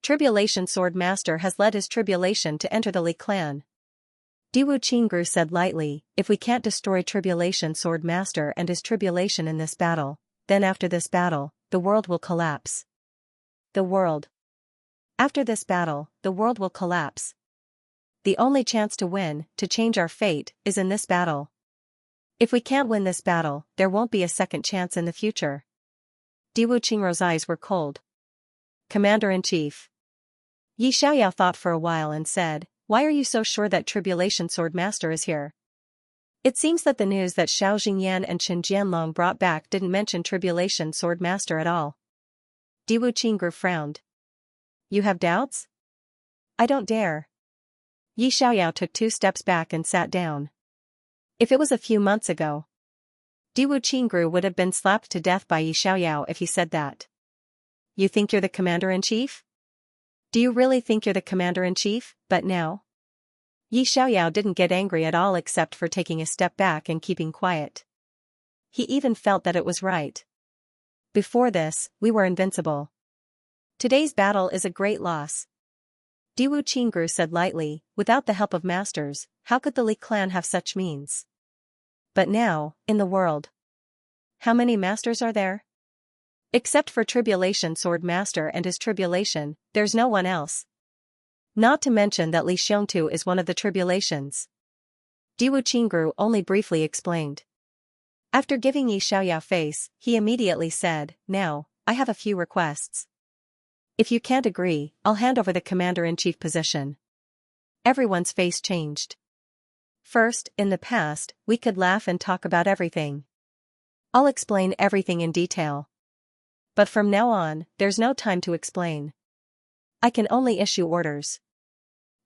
Tribulation Sword Master has led his tribulation to enter the Li clan. Diwu Qingru said lightly, if we can't destroy Tribulation Sword Master and his tribulation in this battle, then after this battle, the world will collapse. The world. After this battle, the world will collapse. The only chance to win, to change our fate, is in this battle. If we can't win this battle, there won't be a second chance in the future. Diwu Qingru's eyes were cold. Commander-in-Chief. Yi Xiaoyao thought for a while and said, why are you so sure that Tribulation Sword Master is here? It seems that the news that Xiao Jingyan and Qin Jianlong brought back didn't mention Tribulation Sword Master at all. Diwu Qingru frowned. You have doubts? I don't dare. Yi Xiaoyao took 2 steps back and sat down. If it was a few months ago, Diwu Qingru would have been slapped to death by Yi Xiaoyao if he said that. You think you're the commander-in-chief? Do you really think you're the commander-in-chief, but now? Yi Xiaoyao didn't get angry at all except for taking a step back and keeping quiet. He even felt that it was right. Before this, we were invincible. Today's battle is a great loss. Diwu Qingru said lightly, without the help of masters, how could the Li clan have such means? But now, in the world, how many masters are there? Except for Tribulation Sword Master and his tribulation, there's no one else. Not to mention that Li Xiongtu is one of the tribulations. Diwu Qingru only briefly explained. After giving Yi Xiaoyao face, he immediately said, now, I have a few requests. If you can't agree, I'll hand over the commander-in-chief position. Everyone's face changed. First, in the past, we could laugh and talk about everything. I'll explain everything in detail. But from now on, there's no time to explain. I can only issue orders.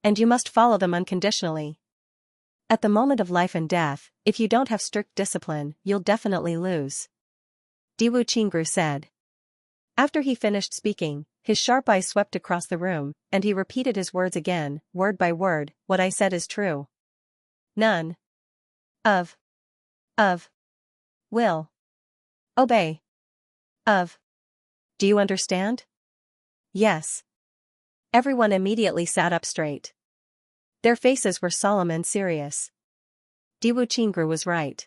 And you must follow them unconditionally. At the moment of life and death, if you don't have strict discipline, you'll definitely lose. Diwu Qingru said. After he finished speaking, his sharp eyes swept across the room, and he repeated his words again, word by word, what I said is true. None of will obey of. Do you understand? Yes. Everyone immediately sat up straight. Their faces were solemn and serious. Diwu Qingru was right.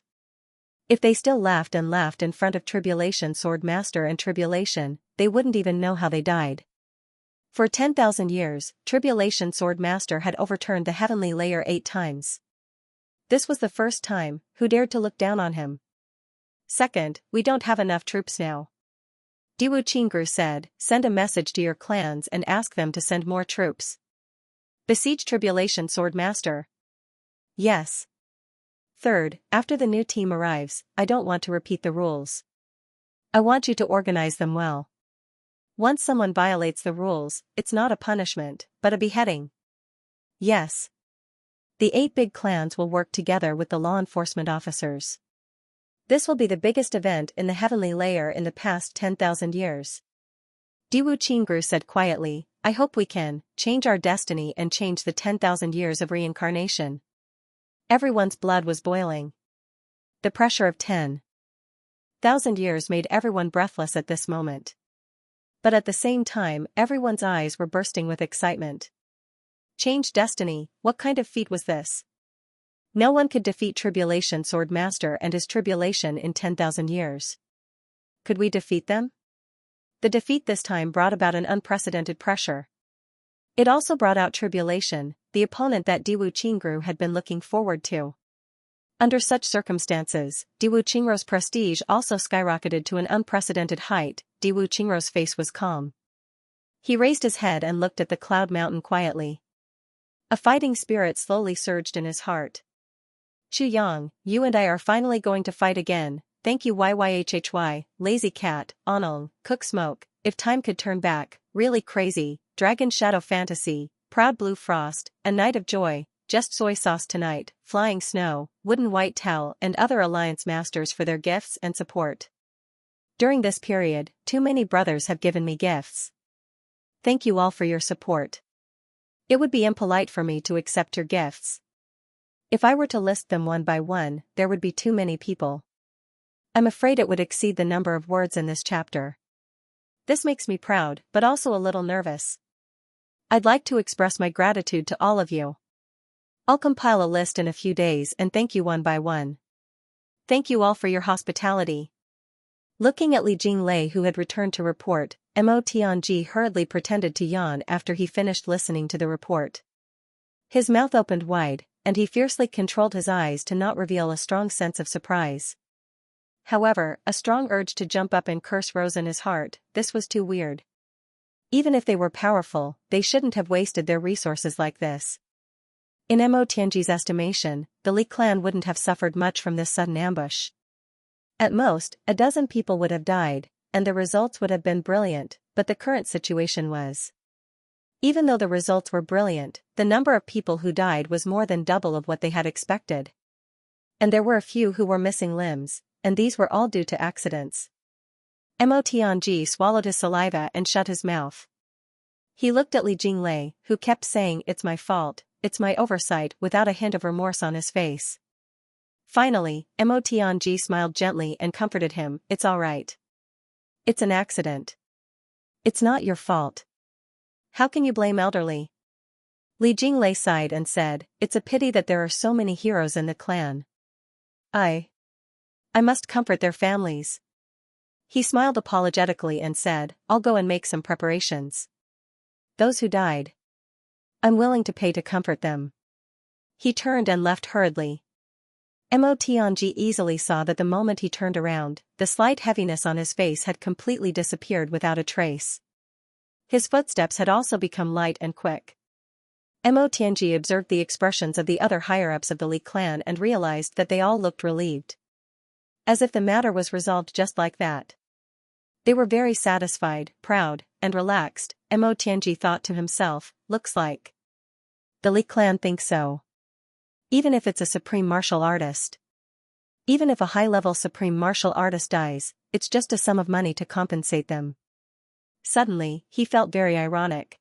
If they still laughed and laughed in front of Tribulation Sword Master and Tribulation, they wouldn't even know how they died. For 10,000 years, Tribulation Sword Master had overturned the heavenly layer 8 times. This was the first time, who dared to look down on him? Second, we don't have enough troops now. Diwu Qingru said, send a message to your clans and ask them to send more troops. Besiege Tribulation Sword Master. Yes. Third, after the new team arrives, I don't want to repeat the rules. I want you to organize them well. Once someone violates the rules, it's not a punishment, but a beheading. Yes. The 8 big clans will work together with the law enforcement officers. This will be the biggest event in the heavenly layer in the past 10,000 years. Diwu Qingru said quietly, I hope we can change our destiny and change the 10,000 years of reincarnation. Everyone's blood was boiling. The pressure of 10,000 years made everyone breathless at this moment. But at the same time, everyone's eyes were bursting with excitement. Change destiny, what kind of feat was this? No one could defeat Tribulation Sword Master and his tribulation in 10,000 years. Could we defeat them? The defeat this time brought about an unprecedented pressure. It also brought out Tribulation, the opponent that Diwu Qingru had been looking forward to. Under such circumstances, Diwu Qingru's prestige also skyrocketed to an unprecedented height. Diwu Qingru's face was calm. He raised his head and looked at the cloud mountain quietly. A fighting spirit slowly surged in his heart. Chu Yang, you and I are finally going to fight again. Thank you YYHHY, Lazy Cat, Onong, Cook Smoke, If Time Could Turn Back, Really Crazy, Dragon Shadow Fantasy, Proud Blue Frost, A Night of Joy, Just Soy Sauce Tonight, Flying Snow, Wooden White Towel and other Alliance Masters for their gifts and support. During this period, too many brothers have given me gifts. Thank you all for your support. It would be impolite for me to accept your gifts. If I were to list them one by one, there would be too many people. I'm afraid it would exceed the number of words in this chapter. This makes me proud, but also a little nervous. I'd like to express my gratitude to all of you. I'll compile a list in a few days and thank you one by one. Thank you all for your hospitality. Looking at Li Jinglei, who had returned to report, Mo Tianji hurriedly pretended to yawn after he finished listening to the report. His mouth opened wide, and he fiercely controlled his eyes to not reveal a strong sense of surprise. However, a strong urge to jump up and curse rose in his heart. This was too weird. Even if they were powerful, they shouldn't have wasted their resources like this. In Mo Tianji's estimation, the Li clan wouldn't have suffered much from this sudden ambush. At most, a dozen people would have died, and the results would have been brilliant, but the current situation was. Even though the results were brilliant, the number of people who died was more than double of what they had expected. And there were a few who were missing limbs, and these were all due to accidents. Mo Tianji swallowed his saliva and shut his mouth. He looked at Li Jinglei, who kept saying, "It's my fault, it's my oversight," without a hint of remorse on his face. Finally, Mo Tianji smiled gently and comforted him. "It's all right. It's an accident. It's not your fault. How can you blame elderly?" Li Jinglei sighed and said, "It's a pity that there are so many heroes in the clan. I must comfort their families." He smiled apologetically and said, "I'll go and make some preparations. Those who died, I'm willing to pay to comfort them." He turned and left hurriedly. Mo Tianji easily saw that the moment he turned around, the slight heaviness on his face had completely disappeared without a trace. His footsteps had also become light and quick. Mo Tianji observed the expressions of the other higher-ups of the Li clan and realized that they all looked relieved. As if the matter was resolved just like that. They were very satisfied, proud, and relaxed. Mo Tianji thought to himself, "Looks like the Li clan thinks so. Even if it's a supreme martial artist. Even if a high-level supreme martial artist dies, it's just a sum of money to compensate them." Suddenly, he felt very ironic.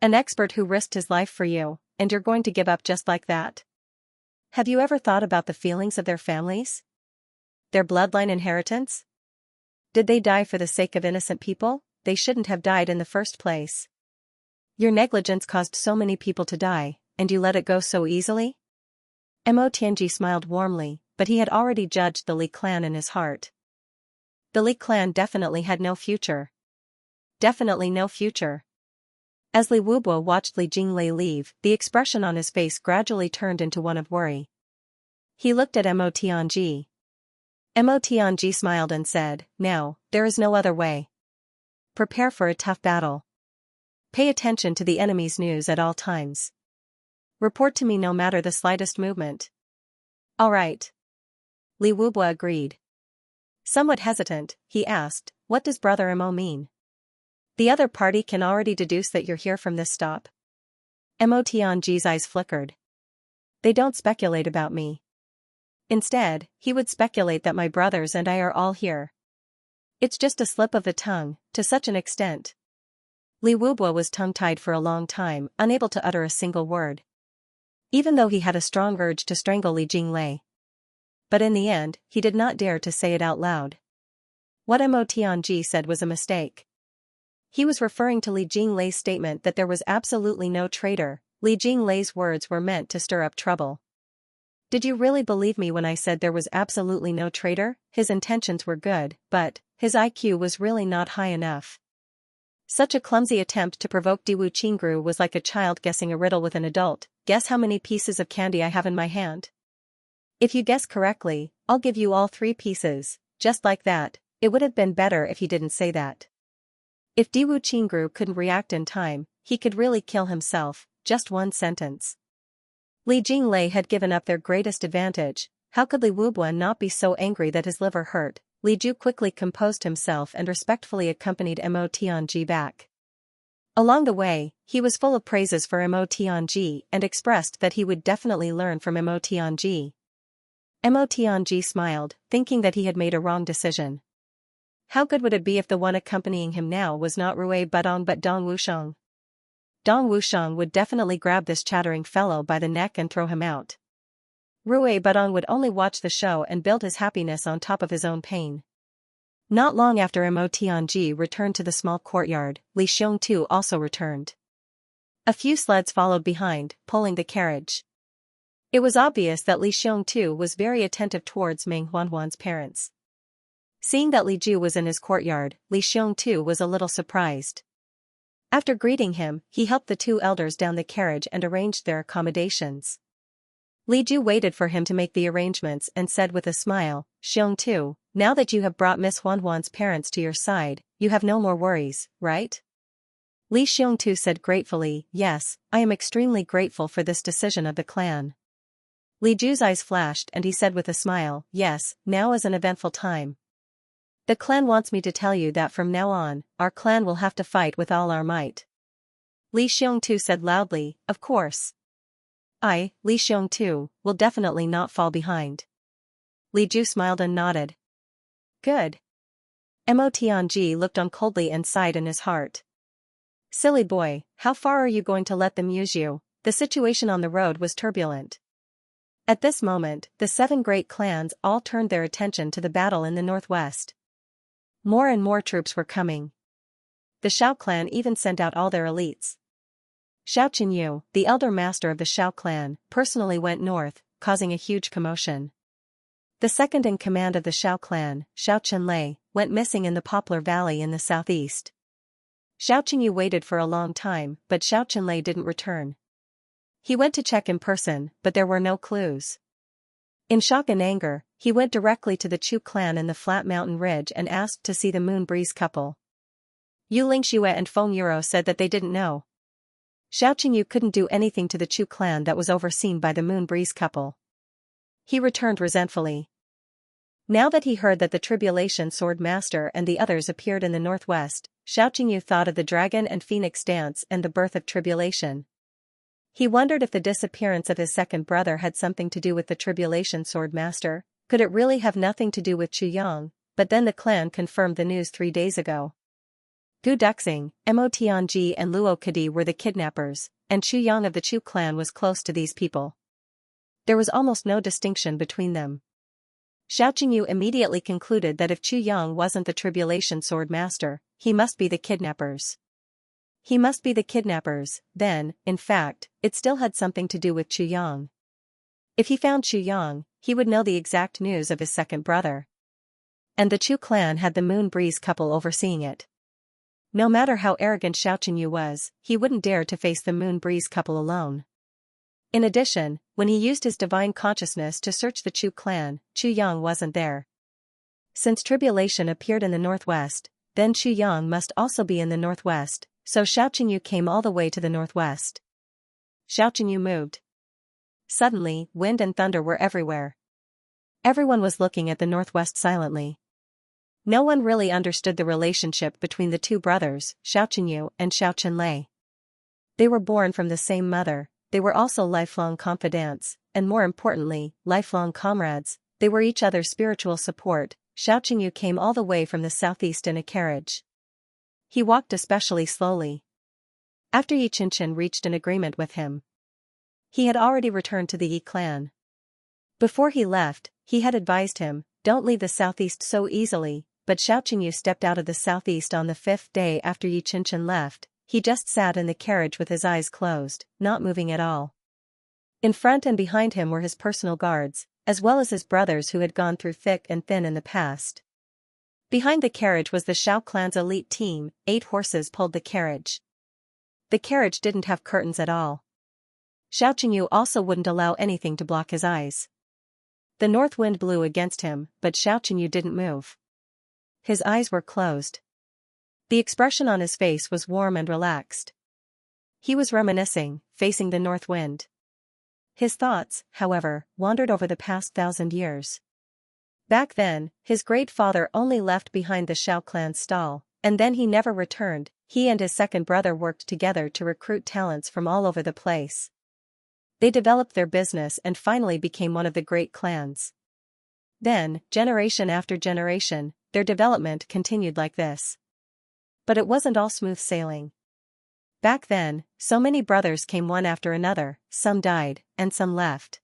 An expert who risked his life for you, and you're going to give up just like that? Have you ever thought about the feelings of their families? Their bloodline inheritance? Did they die for the sake of innocent people? They shouldn't have died in the first place. Your negligence caused so many people to die, and you let it go so easily? Mo Tianji smiled warmly, but he had already judged the Li clan in his heart. The Li clan definitely had no future. Definitely no future. As Li Wubo watched Li Jinglei leave, the expression on his face gradually turned into one of worry. He looked at Mo Tianji. Mo Tianji smiled and said, "Now, there is no other way. Prepare for a tough battle. Pay attention to the enemy's news at all times. Report to me no matter the slightest movement." "All right." Li Wubo agreed. Somewhat hesitant, he asked, "What does Brother Mo mean? The other party can already deduce that you're here from this stop." Mo Tianji's eyes flickered. "They don't speculate about me. Instead, he would speculate that my brothers and I are all here. It's just a slip of the tongue, to such an extent." Li Wubo was tongue-tied for a long time, unable to utter a single word. Even though he had a strong urge to strangle Li Jinglei. But in the end, he did not dare to say it out loud. What Mo Tianji said was a mistake. He was referring to Li Jinglei's statement that there was absolutely no traitor. Li Jinglei's words were meant to stir up trouble. Did you really believe me when I said there was absolutely no traitor? His intentions were good, but his IQ was really not high enough. Such a clumsy attempt to provoke Diwu Qingru was like a child guessing a riddle with an adult. "Guess how many pieces of candy I have in my hand? If you guess correctly, I'll give you all 3 pieces." Just like that. It would have been better if he didn't say that. If Diwu Qingru couldn't react in time, he could really kill himself. Just one sentence. Li Jinglei had given up their greatest advantage. How could Li Wubo not be so angry that his liver hurt? Li Ju quickly composed himself and respectfully accompanied Mo Tianji back. Along the way, he was full of praises for Mo Tianji and expressed that he would definitely learn from Mo Tianji. Mo Tianji smiled, thinking that he had made a wrong decision. How good would it be if the one accompanying him now was not Rui Budong but Dong Wusheng? Dong Wusheng would definitely grab this chattering fellow by the neck and throw him out. Rui Budong would only watch the show and build his happiness on top of his own pain. Not long after Mo Tianji returned to the small courtyard, Li Xiongtu also returned. A few sleds followed behind, pulling the carriage. It was obvious that Li Xiongtu was very attentive towards Meng Huanhuan's parents. Seeing that Li Ju was in his courtyard, Li Xiongtu was a little surprised. After greeting him, he helped the two elders down the carriage and arranged their accommodations. Li Ju waited for him to make the arrangements and said with a smile, "Xiongtu, now that you have brought Miss Huanhuan's parents to your side, you have no more worries, right?" Li Xiongtu said gratefully, "Yes, I am extremely grateful for this decision of the clan." Li Ju's eyes flashed and he said with a smile, "Yes, now is an eventful time. The clan wants me to tell you that from now on, our clan will have to fight with all our might." Li Xiongtu said loudly, "Of course. I, Li Xiongtu, will definitely not fall behind." Li Ju smiled and nodded. "Good." Mo Tianji looked on coldly and sighed in his heart. "Silly boy, how far are you going to let them use you?" The situation on the road was turbulent. At this moment, the 7 great clans all turned their attention to the battle in the northwest. More and more troops were coming. The Xiao clan even sent out all their elites. Xiao Qinyu, the elder master of the Xiao clan, personally went north, causing a huge commotion. The second in command of the Xiao clan, Xiao Qinlei, went missing in the Poplar Valley in the southeast. Xiao Qinyu waited for a long time, but Xiao Qinlei didn't return. He went to check in person, but there were no clues. In shock and anger, he went directly to the Chu clan in the flat mountain ridge and asked to see the Moon Breeze couple. Yu Lingxue and Feng Yuro said that they didn't know. Xiao Qinyu couldn't do anything to the Chu clan that was overseen by the Moon Breeze couple. He returned resentfully. Now that he heard that the Tribulation Sword Master and the others appeared in the northwest, Xiao Qinyu thought of the Dragon and Phoenix dance and the birth of Tribulation. He wondered if the disappearance of his second brother had something to do with the Tribulation Sword Master. Could it really have nothing to do with Chu Yang? But then the clan confirmed the news 3 days ago. Gu Duxing, Mo Tianji and Luo Kadi were the kidnappers, and Chu Yang of the Chu clan was close to these people. There was almost no distinction between them. Xiao Qinyu immediately concluded that if Chu Yang wasn't the Tribulation Sword Master, he must be the kidnappers. He must be the kidnappers, then, in fact, it still had something to do with Chu Yang. If he found Chu Yang, he would know the exact news of his second brother. And the Chu clan had the Moon Breeze couple overseeing it. No matter how arrogant Xiao Qinyu was, he wouldn't dare to face the Moon Breeze couple alone. In addition, when he used his divine consciousness to search the Chu clan, Chu Yang wasn't there. Since Tribulation appeared in the northwest, then Chu Yang must also be in the northwest, so Xiao Qinyu came all the way to the northwest. Xiao Qinyu moved. Suddenly, wind and thunder were everywhere. Everyone was looking at the northwest silently. No one really understood the relationship between the two brothers, Xiao Qinyu and Xiao Qinlei. They were born from the same mother, they were also lifelong confidants, and more importantly, lifelong comrades. They were each other's spiritual support. Xiao Qinyu came all the way from the southeast in a carriage. He walked especially slowly. After Yi Qinchin reached an agreement with him, he had already returned to the Yi clan. Before he left, he had advised him, "Don't leave the southeast so easily," but Xiao Qinyu stepped out of the southeast on the 5th day after Yi Qinchin left. He just sat in the carriage with his eyes closed, not moving at all. In front and behind him were his personal guards, as well as his brothers who had gone through thick and thin in the past. Behind the carriage was the Xiao clan's elite team. 8 horses pulled the carriage. The carriage didn't have curtains at all. Xiao Qinyu also wouldn't allow anything to block his eyes. The north wind blew against him, but Xiao Qinyu didn't move. His eyes were closed. The expression on his face was warm and relaxed. He was reminiscing, facing the north wind. His thoughts, however, wandered over the past 1,000 years. Back then, his great father only left behind the Xiao clan's stall, and then he never returned. He and his second brother worked together to recruit talents from all over the place. They developed their business and finally became one of the great clans. Then, generation after generation, their development continued like this. But it wasn't all smooth sailing. Back then, so many brothers came one after another, some died, and some left.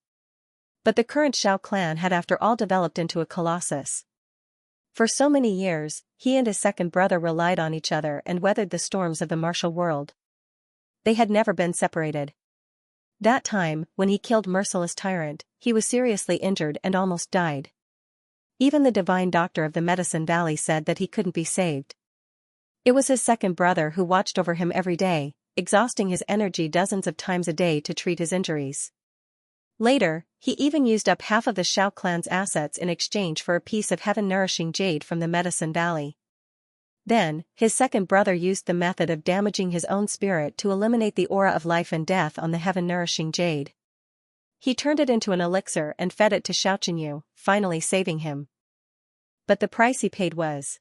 But the current Xiao clan had after all developed into a colossus. For so many years, he and his second brother relied on each other and weathered the storms of the martial world. They had never been separated. That time, when he killed merciless tyrant, he was seriously injured and almost died. Even the divine doctor of the Medicine Valley said that he couldn't be saved. It was his second brother who watched over him every day, exhausting his energy dozens of times a day to treat his injuries. Later, he even used up half of the Xiao clan's assets in exchange for a piece of heaven-nourishing jade from the Medicine Valley. Then, his second brother used the method of damaging his own spirit to eliminate the aura of life and death on the heaven-nourishing jade. He turned it into an elixir and fed it to Xianxia, finally saving him. But the price he paid was.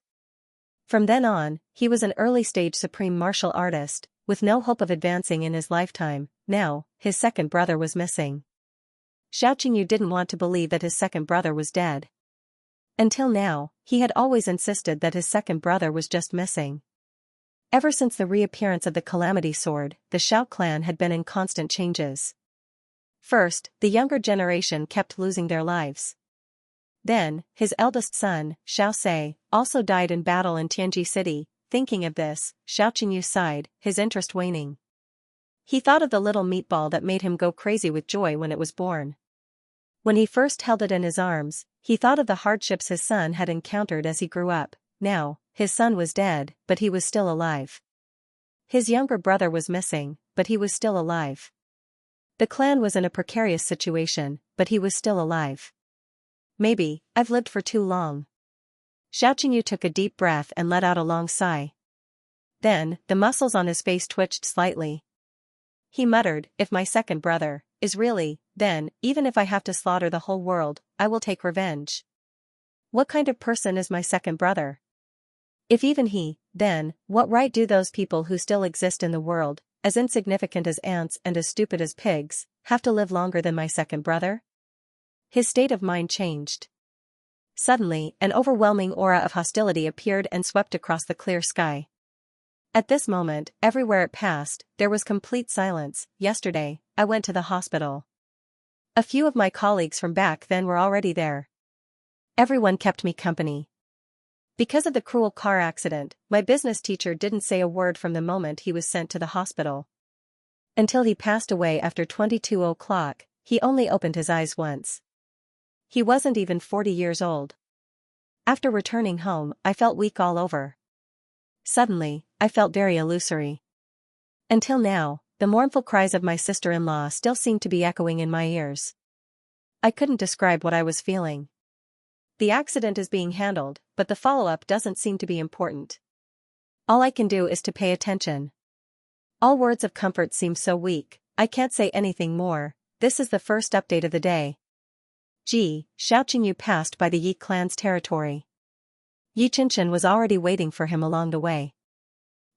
From then on, he was an early-stage supreme martial artist, with no hope of advancing in his lifetime. Now, his second brother was missing. Xianxia didn't want to believe that his second brother was dead. Until now, he had always insisted that his second brother was just missing. Ever since the reappearance of the Calamity Sword, the Xiao clan had been in constant changes. First, the younger generation kept losing their lives. Then, his eldest son, Xiaoxia, also died in battle in Tianji City. Thinking of this, Xianxia sighed, his interest waning. He thought of the little meatball that made him go crazy with joy when it was born. When he first held it in his arms, he thought of the hardships his son had encountered as he grew up. Now, his son was dead, but he was still alive. His younger brother was missing, but he was still alive. The clan was in a precarious situation, but he was still alive. Maybe, I've lived for too long. Xianxia took a deep breath and let out a long sigh. Then, the muscles on his face twitched slightly. He muttered, if my second brother is really, then, even if I have to slaughter the whole world, I will take revenge. What kind of person is my second brother? If even he, then, what right do those people who still exist in the world, as insignificant as ants and as stupid as pigs, have to live longer than my second brother? His state of mind changed. Suddenly, an overwhelming aura of hostility appeared and swept across the clear sky. At this moment, everywhere it passed, there was complete silence. Yesterday, I went to the hospital. A few of my colleagues from back then were already there. Everyone kept me company. Because of the cruel car accident, my business teacher didn't say a word from the moment he was sent to the hospital. Until he passed away after 22 o'clock, he only opened his eyes once. He wasn't even 40 years old. After returning home, I felt weak all over. Suddenly, I felt very illusory. Until now, the mournful cries of my sister-in-law still seemed to be echoing in my ears. I couldn't describe what I was feeling. The accident is being handled, but the follow-up doesn't seem to be important. All I can do is to pay attention. All words of comfort seem so weak, I can't say anything more. This is the first update of the day. Xiaoqingyu passed by the Yi clan's territory. Yi Qinshan was already waiting for him along the way.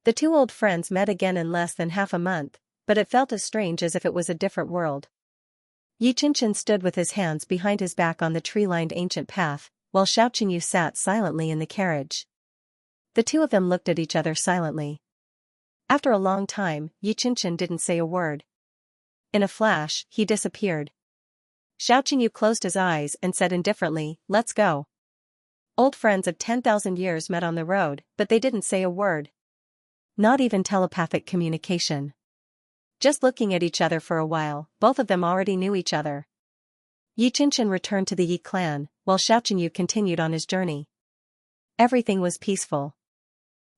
The two old friends met again in less than half a month, but it felt as strange as if it was a different world. Yi Qinshan stood with his hands behind his back on the tree-lined ancient path, while Xiaoqingyu sat silently in the carriage. The two of them looked at each other silently. After a long time, Yi Qinshan didn't say a word. In a flash, he disappeared. Xiaoqingyu closed his eyes and said indifferently, "Let's go." Old friends of 10,000 years met on the road, but they didn't say a word. Not even telepathic communication. Just looking at each other for a while, both of them already knew each other. Yi Qinshan returned to the Yi clan, while Xiaoqingyu continued on his journey. Everything was peaceful.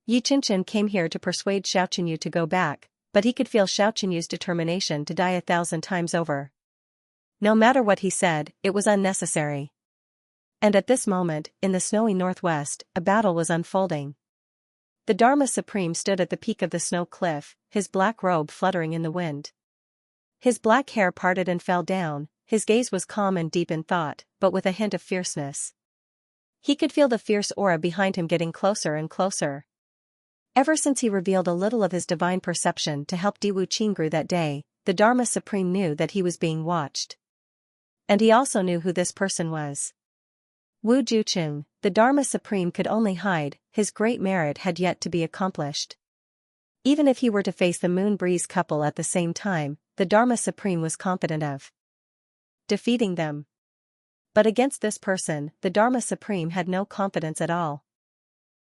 Yi Qinshan came here to persuade Xiaoqingyu to go back, but he could feel Xiaoqingyu's determination to die 1,000 times over. No matter what he said, it was unnecessary. And at this moment, in the snowy northwest, a battle was unfolding. The Dharma Supreme stood at the peak of the snow cliff, his black robe fluttering in the wind. His black hair parted and fell down, his gaze was calm and deep in thought, but with a hint of fierceness. He could feel the fierce aura behind him getting closer and closer. Ever since he revealed a little of his divine perception to help Diwu Qingru that day, the Dharma Supreme knew that he was being watched. And he also knew who this person was. Wu Juqing, the Dharma Supreme could only hide, his great merit had yet to be accomplished. Even if he were to face the Moon Breeze couple at the same time, the Dharma Supreme was confident of defeating them. But against this person, the Dharma Supreme had no confidence at all.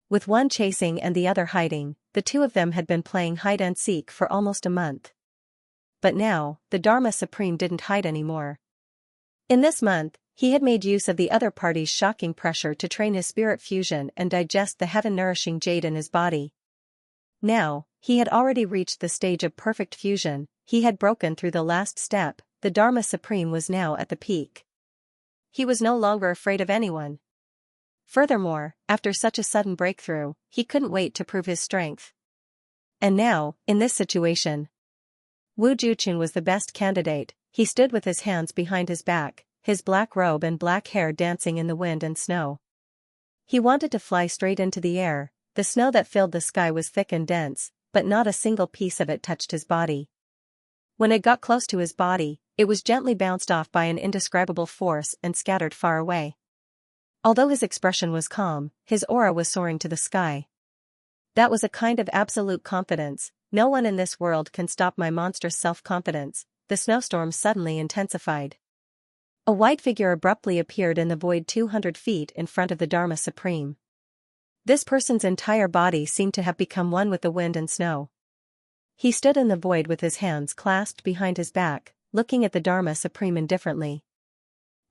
With one chasing and the other hiding, the two of them had been playing hide-and-seek for almost a month. But now, the Dharma Supreme didn't hide anymore. In this month, he had made use of the other party's shocking pressure to train his spirit fusion and digest the heaven-nourishing jade in his body. Now, he had already reached the stage of perfect fusion, he had broken through the last step, the Dharma Supreme was now at the peak. He was no longer afraid of anyone. Furthermore, after such a sudden breakthrough, he couldn't wait to prove his strength. And now, in this situation, Wu Juqing was the best candidate. He stood with his hands behind his back, his black robe and black hair dancing in the wind and snow. He wanted to fly straight into the air. The snow that filled the sky was thick and dense, but not a single piece of it touched his body. When it got close to his body, it was gently bounced off by an indescribable force and scattered far away. Although his expression was calm, his aura was soaring to the sky. That was a kind of absolute confidence. No one in this world can stop my monstrous self-confidence. The snowstorm suddenly intensified. A white figure abruptly appeared in the void 200 feet in front of the Dharma Supreme. This person's entire body seemed to have become one with the wind and snow. He stood in the void with his hands clasped behind his back, looking at the Dharma Supreme indifferently.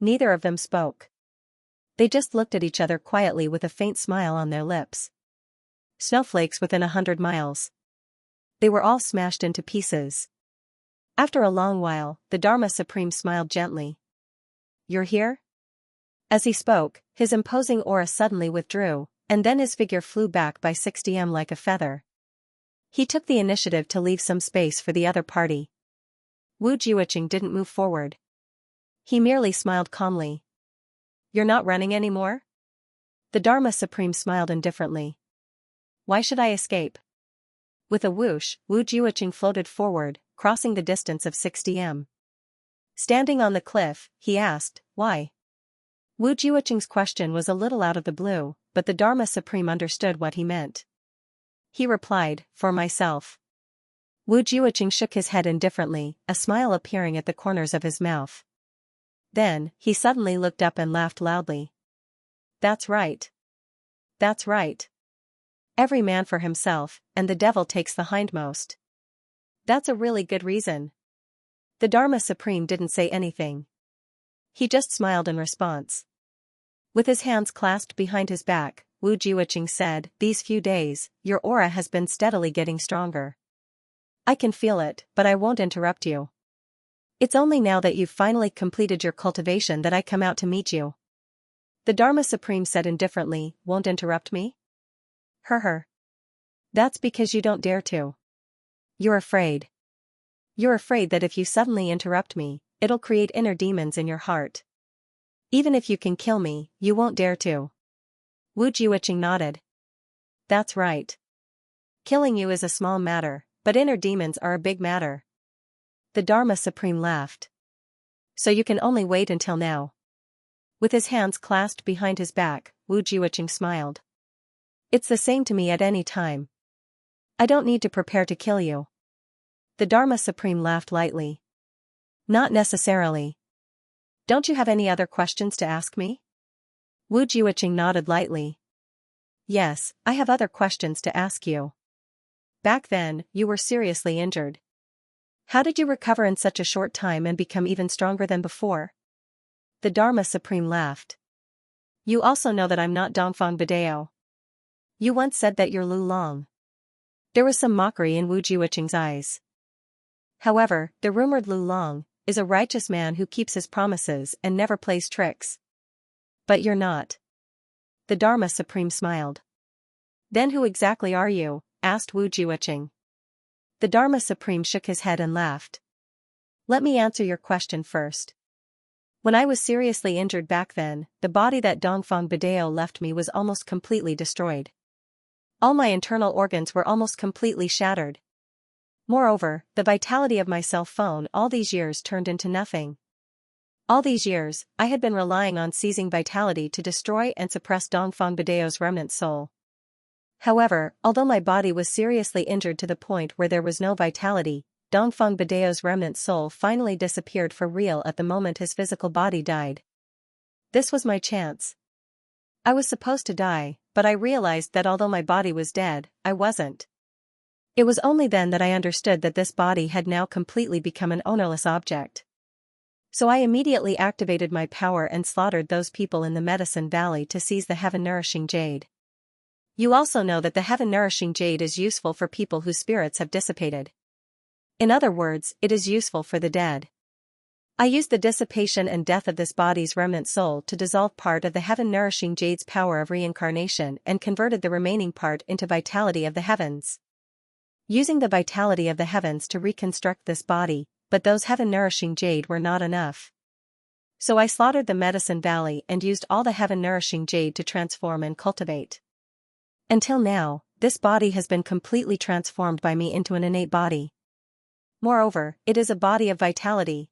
Neither of them spoke. They just looked at each other quietly with a faint smile on their lips. Snowflakes within 100 miles. They were all smashed into pieces. After a long while, the Dharma Supreme smiled gently. "You're here?" As he spoke, his imposing aura suddenly withdrew, and then his figure flew back by 60 m like a feather. He took the initiative to leave some space for the other party. Wu Juqing didn't move forward. He merely smiled calmly. "You're not running anymore?" The Dharma Supreme smiled indifferently. "Why should I escape?" With a whoosh, Wu Juqing floated forward, crossing the distance of 60 m. Standing on the cliff, he asked, "Why?" Wu Juqing's question was a little out of the blue, but the Dharma Supreme understood what he meant. He replied, "For myself." Wu Juqing shook his head indifferently, a smile appearing at the corners of his mouth. Then, he suddenly looked up and laughed loudly. "That's right. That's right. Every man for himself, and the devil takes the hindmost. That's a really good reason." The Dharma Supreme didn't say anything. He just smiled in response. With his hands clasped behind his back, Wu Juqing said, "These few days, your aura has been steadily getting stronger. I can feel it, but I won't interrupt you. It's only now that you've finally completed your cultivation that I come out to meet you." The Dharma Supreme said indifferently, "Won't interrupt me?" Her. "That's because you don't dare to. You're afraid. You're afraid that if you suddenly interrupt me, it'll create inner demons in your heart. Even if you can kill me, you won't dare to." Wu Juqing nodded. "That's right. Killing you is a small matter, but inner demons are a big matter." The Dharma Supreme laughed. "So you can only wait until now." With his hands clasped behind his back, Wu Juqing smiled. "It's the same to me at any time. I don't need to prepare to kill you." The Dharma Supreme laughed lightly. "Not necessarily. Don't you have any other questions to ask me?" Wu Juqing nodded lightly. "Yes, I have other questions to ask you. Back then, you were seriously injured. How did you recover in such a short time and become even stronger than before?" The Dharma Supreme laughed. "You also know that I'm not Dongfang Bidao. You once said that you're Lu Long." There was some mockery in Wu Juqing's eyes. "However, the rumored Lu Long is a righteous man who keeps his promises and never plays tricks. But you're not." The Dharma Supreme smiled. "Then who exactly are you?" asked Wu Juqing. The Dharma Supreme shook his head and laughed. "Let me answer your question first. When I was seriously injured back then, the body that Dongfang Bidao left me was almost completely destroyed. All my internal organs were almost completely shattered. Moreover, the vitality of my cell phone all these years turned into nothing. All these years, I had been relying on seizing vitality to destroy and suppress Dongfang Bidao's remnant soul. However, although my body was seriously injured to the point where there was no vitality, Dongfang Bidao's remnant soul finally disappeared for real at the moment his physical body died. This was my chance. I was supposed to die, but I realized that although my body was dead, I wasn't. It was only then that I understood that this body had now completely become an ownerless object. So I immediately activated my power and slaughtered those people in the Medicine Valley to seize the heaven-nourishing jade. You also know that the heaven-nourishing jade is useful for people whose spirits have dissipated. In other words, it is useful for the dead. I used the dissipation and death of this body's remnant soul to dissolve part of the heaven-nourishing jade's power of reincarnation and converted the remaining part into vitality of the heavens. Using the vitality of the heavens to reconstruct this body, but those heaven-nourishing jade were not enough. So I slaughtered the Medicine Valley and used all the heaven-nourishing jade to transform and cultivate. Until now, this body has been completely transformed by me into an innate body. Moreover, it is a body of vitality.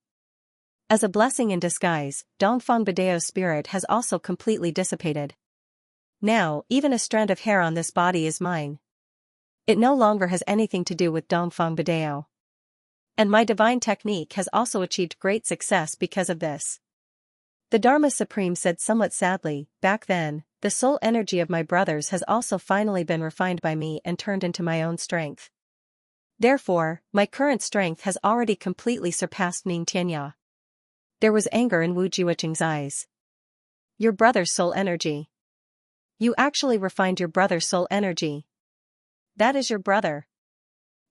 As a blessing in disguise, Dongfang Badeo's spirit has also completely dissipated. Now, even a strand of hair on this body is mine. It no longer has anything to do with Dongfang Badeo. And my divine technique has also achieved great success because of this. The Dharma Supreme said somewhat sadly, back then, the soul energy of my brothers has also finally been refined by me and turned into my own strength. Therefore, my current strength has already completely surpassed Ning Tianya. There was anger in Wu Jiuqing's eyes. Your brother's soul energy. You actually refined your brother's soul energy. That is your brother.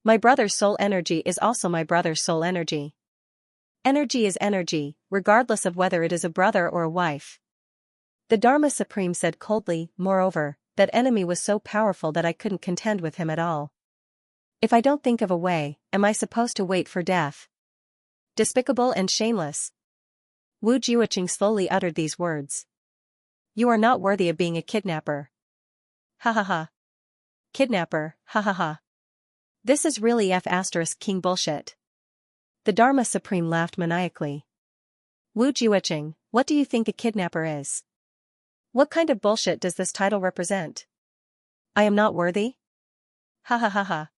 My brother's soul energy is also my brother's soul energy. Energy is energy, regardless of whether it is a brother or a wife. The Dharma Supreme said coldly, moreover, that enemy was so powerful that I couldn't contend with him at all. If I don't think of a way, am I supposed to wait for death? Despicable and shameless. Wu Jiuqing slowly uttered these words. You are not worthy of being a kidnapper. Ha ha ha. Kidnapper, ha ha ha. This is really King bullshit. The Dharma Supreme laughed maniacally. Wu Jiuqing, what do you think a kidnapper is? What kind of bullshit does this title represent? I am not worthy? Ha ha ha ha.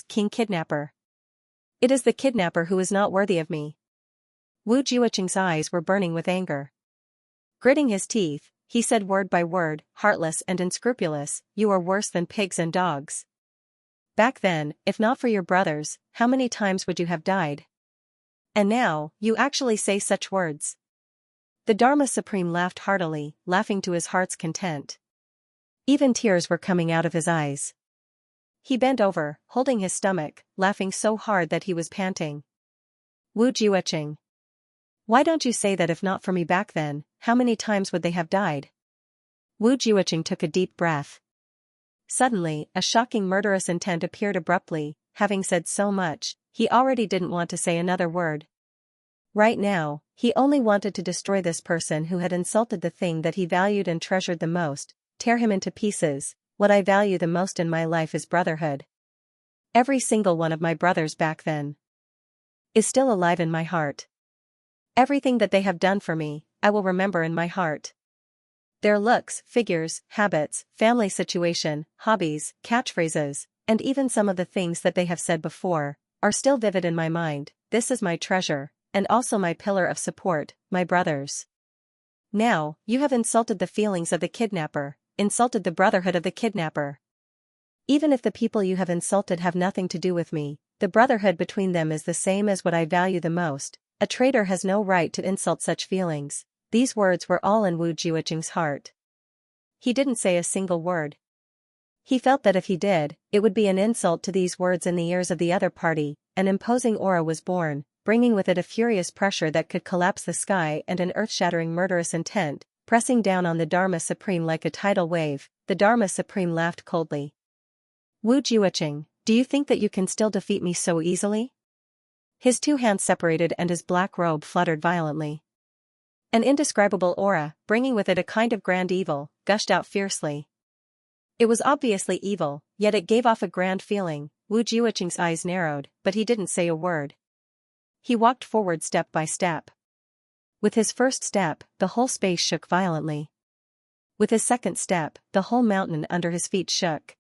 King kidnapper. It is the kidnapper who is not worthy of me. Wu Jiuqing's eyes were burning with anger. Gritting his teeth, he said word by word, heartless and unscrupulous, you are worse than pigs and dogs. Back then, if not for your brothers, how many times would you have died? And now, you actually say such words. The Dharma Supreme laughed heartily, laughing to his heart's content. Even tears were coming out of his eyes. He bent over, holding his stomach, laughing so hard that he was panting. Wu Jiuqing. Why don't you say that if not for me back then, how many times would they have died? Wu Jiuqing took a deep breath. Suddenly, a shocking murderous intent appeared abruptly. Having said so much, he already didn't want to say another word. Right now, he only wanted to destroy this person who had insulted the thing that he valued and treasured the most, tear him into pieces. What I value the most in my life is brotherhood. Every single one of my brothers back then is still alive in my heart. Everything that they have done for me, I will remember in my heart. Their looks, figures, habits, family situation, hobbies, catchphrases, and even some of the things that they have said before, are still vivid in my mind. This is my treasure, and also my pillar of support, my brothers. Now, you have insulted the feelings of the kidnapper, insulted the brotherhood of the kidnapper. Even if the people you have insulted have nothing to do with me, the brotherhood between them is the same as what I value the most. A traitor has no right to insult such feelings. These words were all in Wu Jiuqing's heart. He didn't say a single word. He felt that if he did, it would be an insult to these words in the ears of the other party. An imposing aura was born, bringing with it a furious pressure that could collapse the sky and an earth-shattering murderous intent, pressing down on the Dharma Supreme like a tidal wave. The Dharma Supreme laughed coldly. Wu Jiuqing, do you think that you can still defeat me so easily? His two hands separated and his black robe fluttered violently. An indescribable aura, bringing with it a kind of grand evil, gushed out fiercely. It was obviously evil, yet it gave off a grand feeling. Wu Jiuqing's eyes narrowed, but he didn't say a word. He walked forward step by step. With his first step, the whole space shook violently. With his second step, the whole mountain under his feet shook.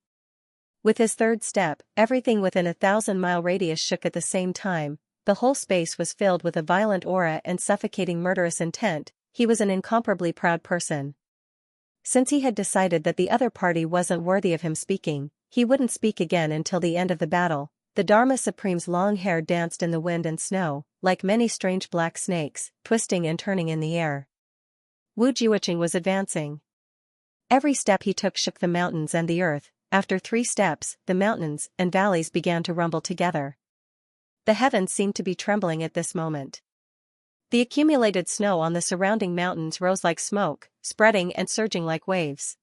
With his third step, everything within a 1,000-mile radius shook at the same time. The whole space was filled with a violent aura and suffocating murderous intent. he was an incomparably proud person. Since he had decided that the other party wasn't worthy of him speaking, he wouldn't speak again until the end of the battle. The Dharma Supreme's long hair danced in the wind and snow, like many strange black snakes, twisting and turning in the air. Wu Juoqing was advancing. Every step he took shook the mountains and the earth. After 3 steps, the mountains and valleys began to rumble together. The heavens seemed to be trembling at this moment. The accumulated snow on the surrounding mountains rose like smoke, spreading and surging like waves.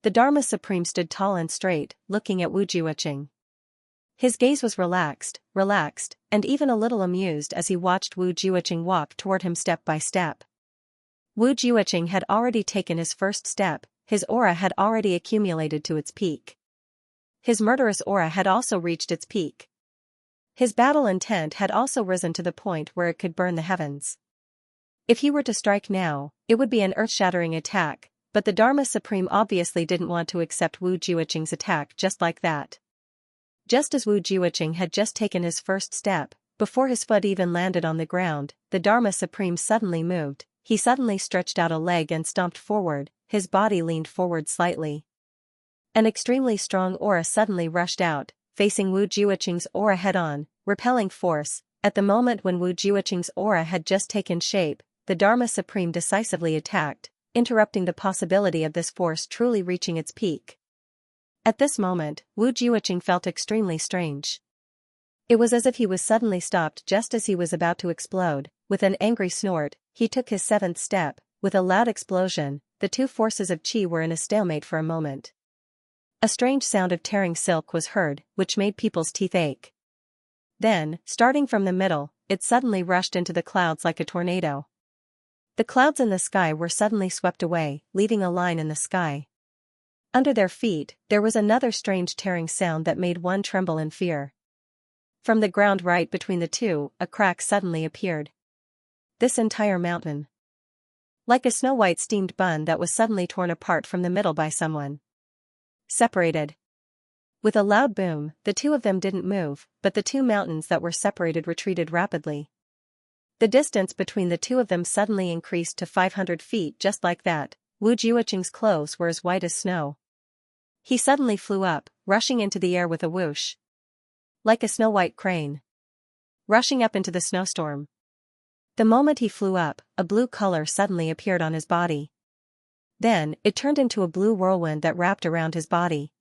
The Dharma Supreme stood tall and straight, looking at Wu Juoqing. His gaze was relaxed, and even a little amused as he watched Wu Juoqing walk toward him step by step. Wu Juoqing had already taken his first step, his aura had already accumulated to its peak. His murderous aura had also reached its peak. His battle intent had also risen to the point where it could burn the heavens. If he were to strike now, it would be an earth-shattering attack, but the Dharma Supreme obviously didn't want to accept Wu Juoqing's attack just like that. Just as Wu Juoqing had just taken his first step, before his foot even landed on the ground, the Dharma Supreme suddenly moved. He suddenly stretched out a leg and stomped forward, his body leaned forward slightly. An extremely strong aura suddenly rushed out, facing Wu Juoqing's aura head-on, repelling force. At the moment when Wu Juoqing's aura had just taken shape, the Dharma Supreme decisively attacked, interrupting the possibility of this force truly reaching its peak. At this moment, Wu Juoqing felt extremely strange. It was as if he was suddenly stopped just as he was about to explode. With an angry snort, he took his 7th step. With a loud explosion, the 2 forces of qi were in a stalemate for a moment. A strange sound of tearing silk was heard, which made people's teeth ache. Then, starting from the middle, it suddenly rushed into the clouds like a tornado. The clouds in the sky were suddenly swept away, leaving a line in the sky. Under their feet, there was another strange tearing sound that made one tremble in fear. From the ground right between the 2, a crack suddenly appeared. This entire mountain. Like a snow-white steamed bun that was suddenly torn apart from the middle by someone. Separated. With a loud boom, the 2 of them didn't move, but the 2 mountains that were separated retreated rapidly. The distance between the 2 of them suddenly increased to 500 feet just like that. Wu Juoqing's clothes were as white as snow. He suddenly flew up, rushing into the air with a whoosh. Like a snow-white crane. Rushing up into the snowstorm. The moment he flew up, a blue color suddenly appeared on his body. Then, it turned into a blue whirlwind that wrapped around his body.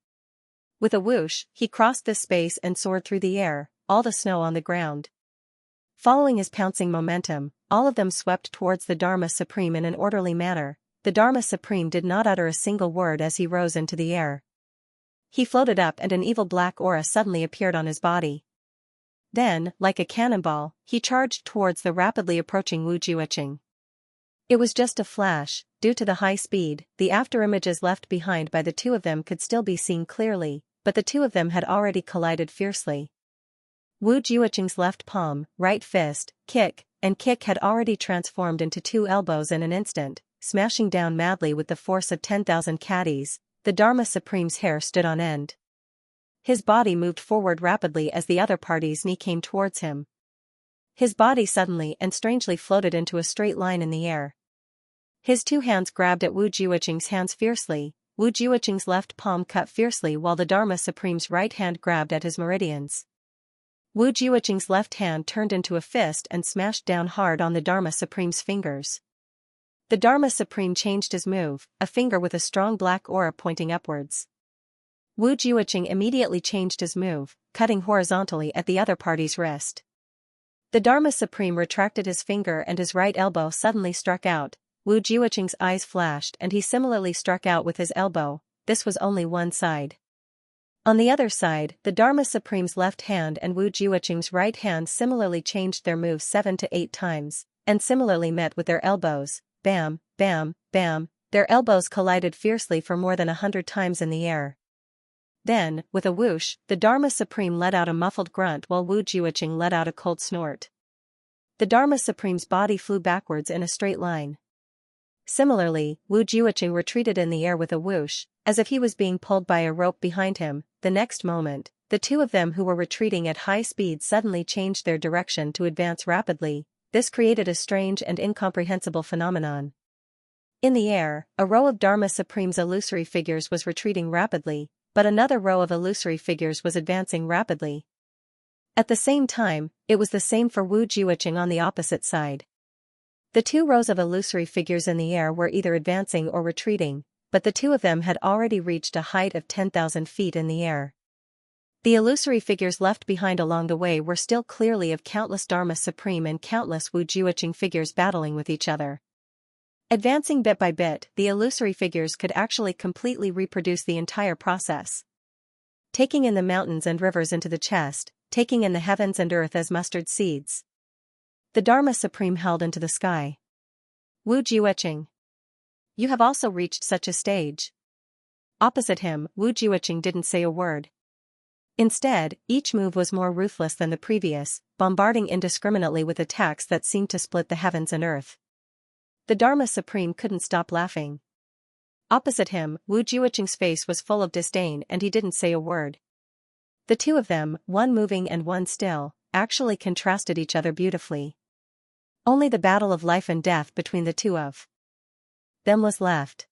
With a whoosh, he crossed this space and soared through the air, all the snow on the ground. Following his pouncing momentum, all of them swept towards the Dharma Supreme in an orderly manner. The Dharma Supreme did not utter a single word as he rose into the air. He floated up and an evil black aura suddenly appeared on his body. Then, like a cannonball, he charged towards the rapidly approaching Wu Juoqing. It was just a flash. Due to the high speed, the afterimages left behind by the 2 of them could still be seen clearly, but the 2 of them had already collided fiercely. Wu Juoqing's left palm, right fist, kick had already transformed into 2 elbows in an instant, smashing down madly with the force of 10,000 caddies. The Dharma Supreme's hair stood on end. His body moved forward rapidly as the other party's knee came towards him. His body suddenly and strangely floated into a straight line in the air. His 2 hands grabbed at Wu Juoqing's hands fiercely. Wu Juoqing's left palm cut fiercely while the Dharma Supreme's right hand grabbed at his meridians. Wu Juoqing's left hand turned into a fist and smashed down hard on the Dharma Supreme's fingers. The Dharma Supreme changed his move, a finger with a strong black aura pointing upwards. Wu Juoqing immediately changed his move, cutting horizontally at the other party's wrist. The Dharma Supreme retracted his finger and his right elbow suddenly struck out. Wu Juoqing's eyes flashed and he similarly struck out with his elbow. This was only one side. On the other side, the Dharma Supreme's left hand and Wu Juoqing's right hand similarly changed their moves 7 to 8 times, and similarly met with their elbows. Bam, bam, bam, their elbows collided fiercely for more than 100 times in the air. Then, with a whoosh, the Dharma Supreme let out a muffled grunt while Wu Juoqing let out a cold snort. The Dharma Supreme's body flew backwards in a straight line. Similarly, Wu Juoqing retreated in the air with a whoosh, as if he was being pulled by a rope behind him. The next moment, the 2 of them who were retreating at high speed suddenly changed their direction to advance rapidly. this created a strange and incomprehensible phenomenon. In the air, a row of Dharma Supreme's illusory figures was retreating rapidly, but another row of illusory figures was advancing rapidly. At the same time, it was the same for Wu Jiuqing on the opposite side. The two rows of illusory figures in the air were either advancing or retreating, but the two of them had already reached a height of 10,000 feet in the air. The illusory figures left behind along the way were still clearly of countless Dharma Supreme and countless Wu Jiuqing figures battling with each other. Advancing bit by bit, the illusory figures could actually completely reproduce the entire process. Taking in the mountains and rivers into the chest, taking in the heavens and earth as mustard seeds. The Dharma Supreme held into the sky. Wu Jiuqing. You have also reached such a stage. Opposite him, Wu Jiuqing didn't say a word. Instead, each move was more ruthless than the previous, bombarding indiscriminately with attacks that seemed to split the heavens and earth. The Dharma Supreme couldn't stop laughing. Opposite him, Wu Jiuqing's face was full of disdain and he didn't say a word. The two of them, one moving and one still, actually contrasted each other beautifully. Only the battle of life and death between the two of them was left.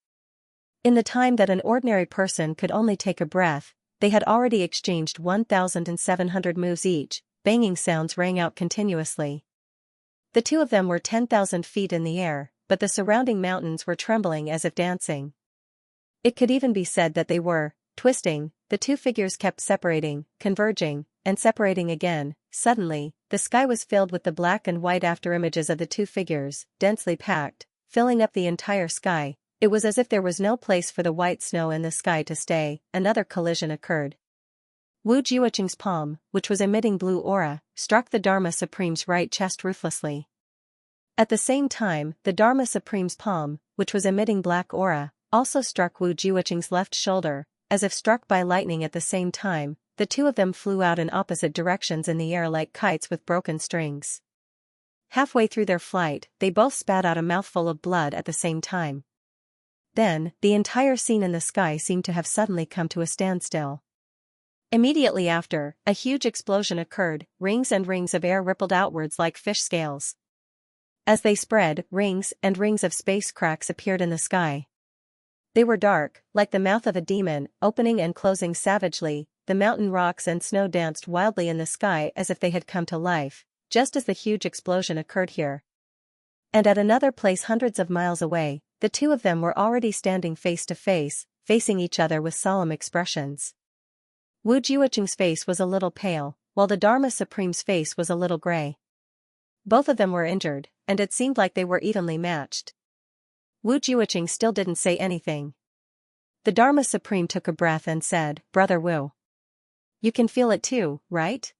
In the time that an ordinary person could only take a breath, they had already exchanged 1,700 moves each, banging sounds rang out continuously. The two of them were 10,000 feet in the air, but the surrounding mountains were trembling as if dancing. It could even be said that they were twisting. The two figures kept separating, converging, and separating again. Suddenly, the sky was filled with the black and white afterimages of the two figures, densely packed, filling up the entire sky. It was as if there was no place for the white snow in the sky to stay. Another collision occurred. Wu Jiuqing's palm, which was emitting blue aura, struck the Dharma Supreme's right chest ruthlessly. At the same time, the Dharma Supreme's palm, which was emitting black aura, also struck Wu Jiuqing's left shoulder. As if struck by lightning at the same time, the two of them flew out in opposite directions in the air like kites with broken strings. Halfway through their flight, they both spat out a mouthful of blood at the same time. Then, the entire scene in the sky seemed to have suddenly come to a standstill. Immediately after, a huge explosion occurred. Rings and rings of air rippled outwards like fish scales. As they spread, rings and rings of space cracks appeared in the sky. They were dark, like the mouth of a demon, opening and closing savagely. The mountain rocks and snow danced wildly in the sky as if they had come to life, just as the huge explosion occurred here. And at another place hundreds of miles away, the two of them were already standing face to face, facing each other with solemn expressions. Wu Jiuqing's face was a little pale, while the Dharma Supreme's face was a little gray. Both of them were injured, and it seemed like they were evenly matched. Wu Jiuqing still didn't say anything. The Dharma Supreme took a breath and said, "Brother Wu. You can feel it too, right?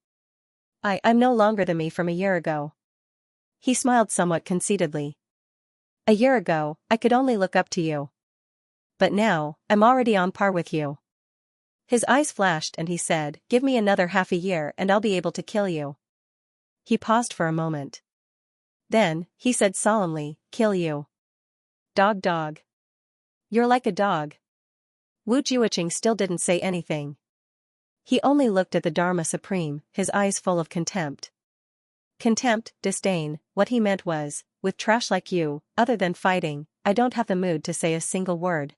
I'm no longer the me from a year ago." He smiled somewhat conceitedly. "A year ago, I could only look up to you. But now, I'm already on par with you." His eyes flashed and he said, "Give me another half a year and I'll be able to kill you." He paused for a moment. Then, he said solemnly, "Kill you. Dog. You're like a dog." Wu Jiuqing still didn't say anything. He only looked at the Dharma Supreme, his eyes full of contempt. Contempt, disdain. What he meant was, with trash like you, other than fighting, I don't have the mood to say a single word.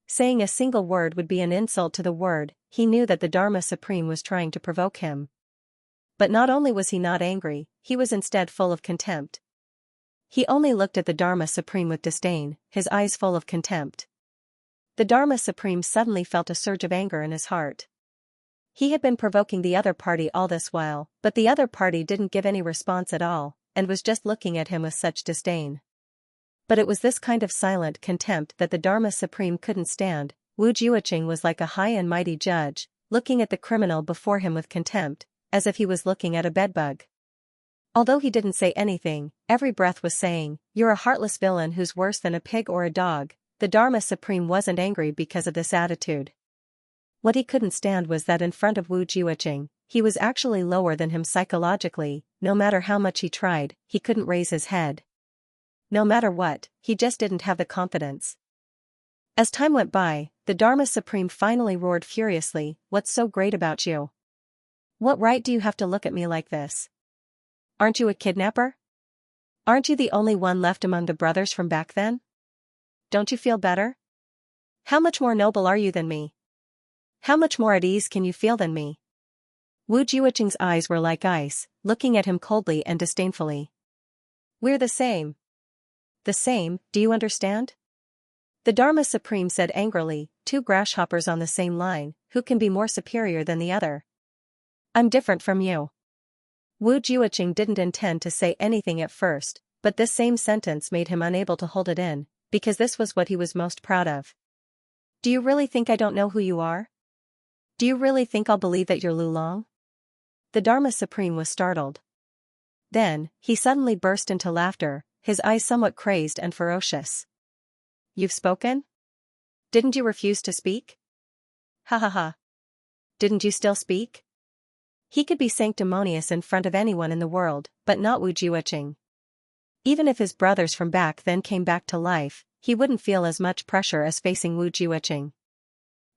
Saying a single word would be an insult to the word. He knew that the Dharma Supreme was trying to provoke him. But not only was he not angry, he was instead full of contempt. He only looked at the Dharma Supreme with disdain, his eyes full of contempt. The Dharma Supreme suddenly felt a surge of anger in his heart. He had been provoking the other party all this while, but the other party didn't give any response at all, and was just looking at him with such disdain. But it was this kind of silent contempt that the Dharma Supreme couldn't stand. Wu Jiuqing was like a high and mighty judge, looking at the criminal before him with contempt, as if he was looking at a bedbug. Although he didn't say anything, every breath was saying, "You're a heartless villain who's worse than a pig or a dog." The Dharma Supreme wasn't angry because of this attitude. What he couldn't stand was that in front of Wu Jiuqing, he was actually lower than him psychologically. No matter how much he tried, he couldn't raise his head. No matter what, he just didn't have the confidence. As time went by, the Dharma Supreme finally roared furiously, "What's so great about you? What right do you have to look at me like this? Aren't you a kidnapper? Aren't you the only one left among the brothers from back then? Don't you feel better? How much more noble are you than me? How much more at ease can you feel than me? Wu Jiuqing's eyes were like ice, looking at him coldly and disdainfully. We're the same. The same, do you understand? The Dharma Supreme said angrily, two grasshoppers on the same line, who can be more superior than the other? I'm different from you. Wu Jiuqing didn't intend to say anything at first, but this same sentence made him unable to hold it in, because this was what he was most proud of. Do you really think I don't know who you are? Do you really think I'll believe that you're Lu Long? The Dharma Supreme was startled. Then, he suddenly burst into laughter, his eyes somewhat crazed and ferocious. You've spoken? Didn't you refuse to speak? Ha ha ha. Didn't you still speak? He could be sanctimonious in front of anyone in the world, but not Wu Jiuqing. Even if his brothers from back then came back to life, he wouldn't feel as much pressure as facing Wu Jiuqing.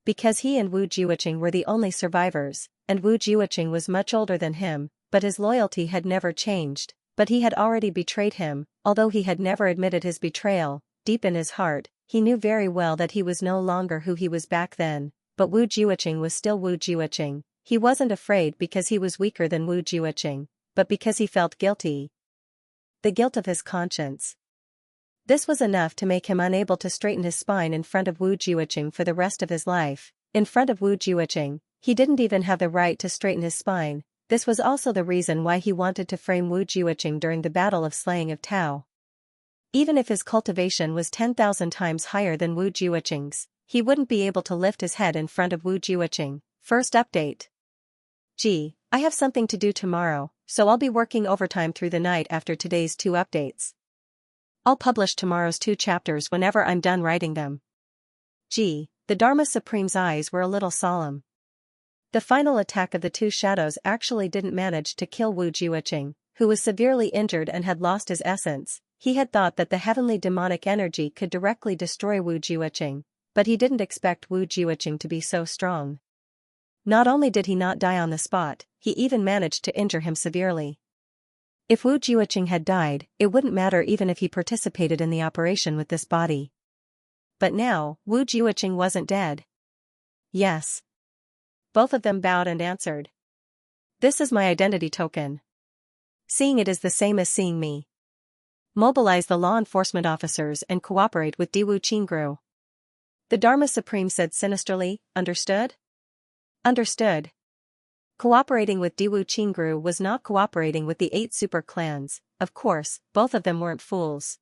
Because he and Wu Jiuqing were the only survivors, and Wu Jiuqing was much older than him, but his loyalty had never changed, but he had already betrayed him, although he had never admitted his betrayal. Deep in his heart, he knew very well that he was no longer who he was back then, but Wu Jiuqing was still Wu Jiuqing. He wasn't afraid because he was weaker than Wu Jiuqing, but because he felt guilty. The guilt of his conscience. This was enough to make him unable to straighten his spine in front of Wu Jiuqing for the rest of his life. In front of Wu Jiuqing, he didn't even have the right to straighten his spine. This was also the reason why he wanted to frame Wu Jiuqing during the battle of slaying of Tao. Even if his cultivation was 10,000 times higher than Wu Jiuqing's, he wouldn't be able to lift his head in front of Wu Jiuqing. First update. Gee, I have something to do tomorrow, so I'll be working overtime through the night after today's 2 updates. I'll publish tomorrow's 2 chapters whenever I'm done writing them. Gee, the Dharma Supreme's eyes were a little solemn. The final attack of the 2 shadows actually didn't manage to kill Wu Jiuqing, who was severely injured and had lost his essence. He had thought that the heavenly demonic energy could directly destroy Wu Jiuqing, but he didn't expect Wu Jiuqing to be so strong. Not only did he not die on the spot, he even managed to injure him severely. If Wu Jiuqing had died, it wouldn't matter even if he participated in the operation with this body. But now, Wu Jiuqing wasn't dead. Yes. Both of them bowed and answered. This is my identity token. Seeing it is the same as seeing me. Mobilize the law enforcement officers and cooperate with Diwu Qingru. The Dharma Supreme said sinisterly, understood? Understood. Cooperating with Diwu Qingru was not cooperating with the 8 super clans. Of course, both of them weren't fools.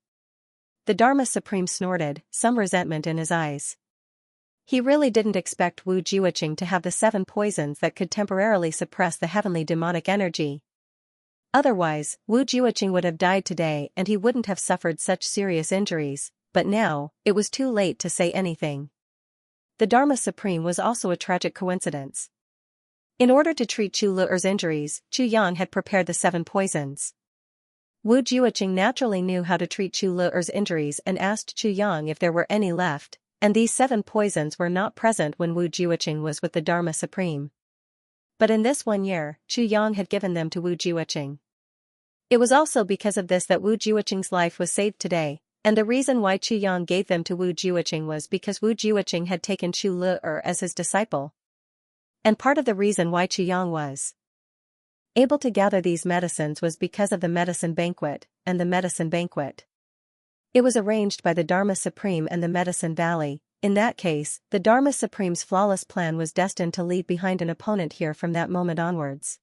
The Dharma Supreme snorted, some resentment in his eyes. He really didn't expect Wu Jiuqing to have the 7 poisons that could temporarily suppress the heavenly demonic energy. Otherwise, Wu Jiuqing would have died today and he wouldn't have suffered such serious injuries, but now, it was too late to say anything. The Dharma Supreme was also a tragic coincidence. In order to treat Chu Luer's injuries, Chu Yang had prepared the 7 poisons. Wu Jiuqing naturally knew how to treat Chu Luer's injuries and asked Chu Yang if there were any left, and these 7 poisons were not present when Wu Jiuqing was with the Dharma Supreme. But in this 1 year, Chu Yang had given them to Wu Jiuqing. It was also because of this that Wu Jiuqing's life was saved today, and the reason why Chu Yang gave them to Wu Jiuqing was because Wu Jiuqing had taken Chu Luer as his disciple. And part of the reason why Chu Yang was able to gather these medicines was because of the medicine banquet, and the medicine banquet. It was arranged by the Dharma Supreme and the Medicine Valley. In that case, the Dharma Supreme's flawless plan was destined to leave behind an opponent here from that moment onwards.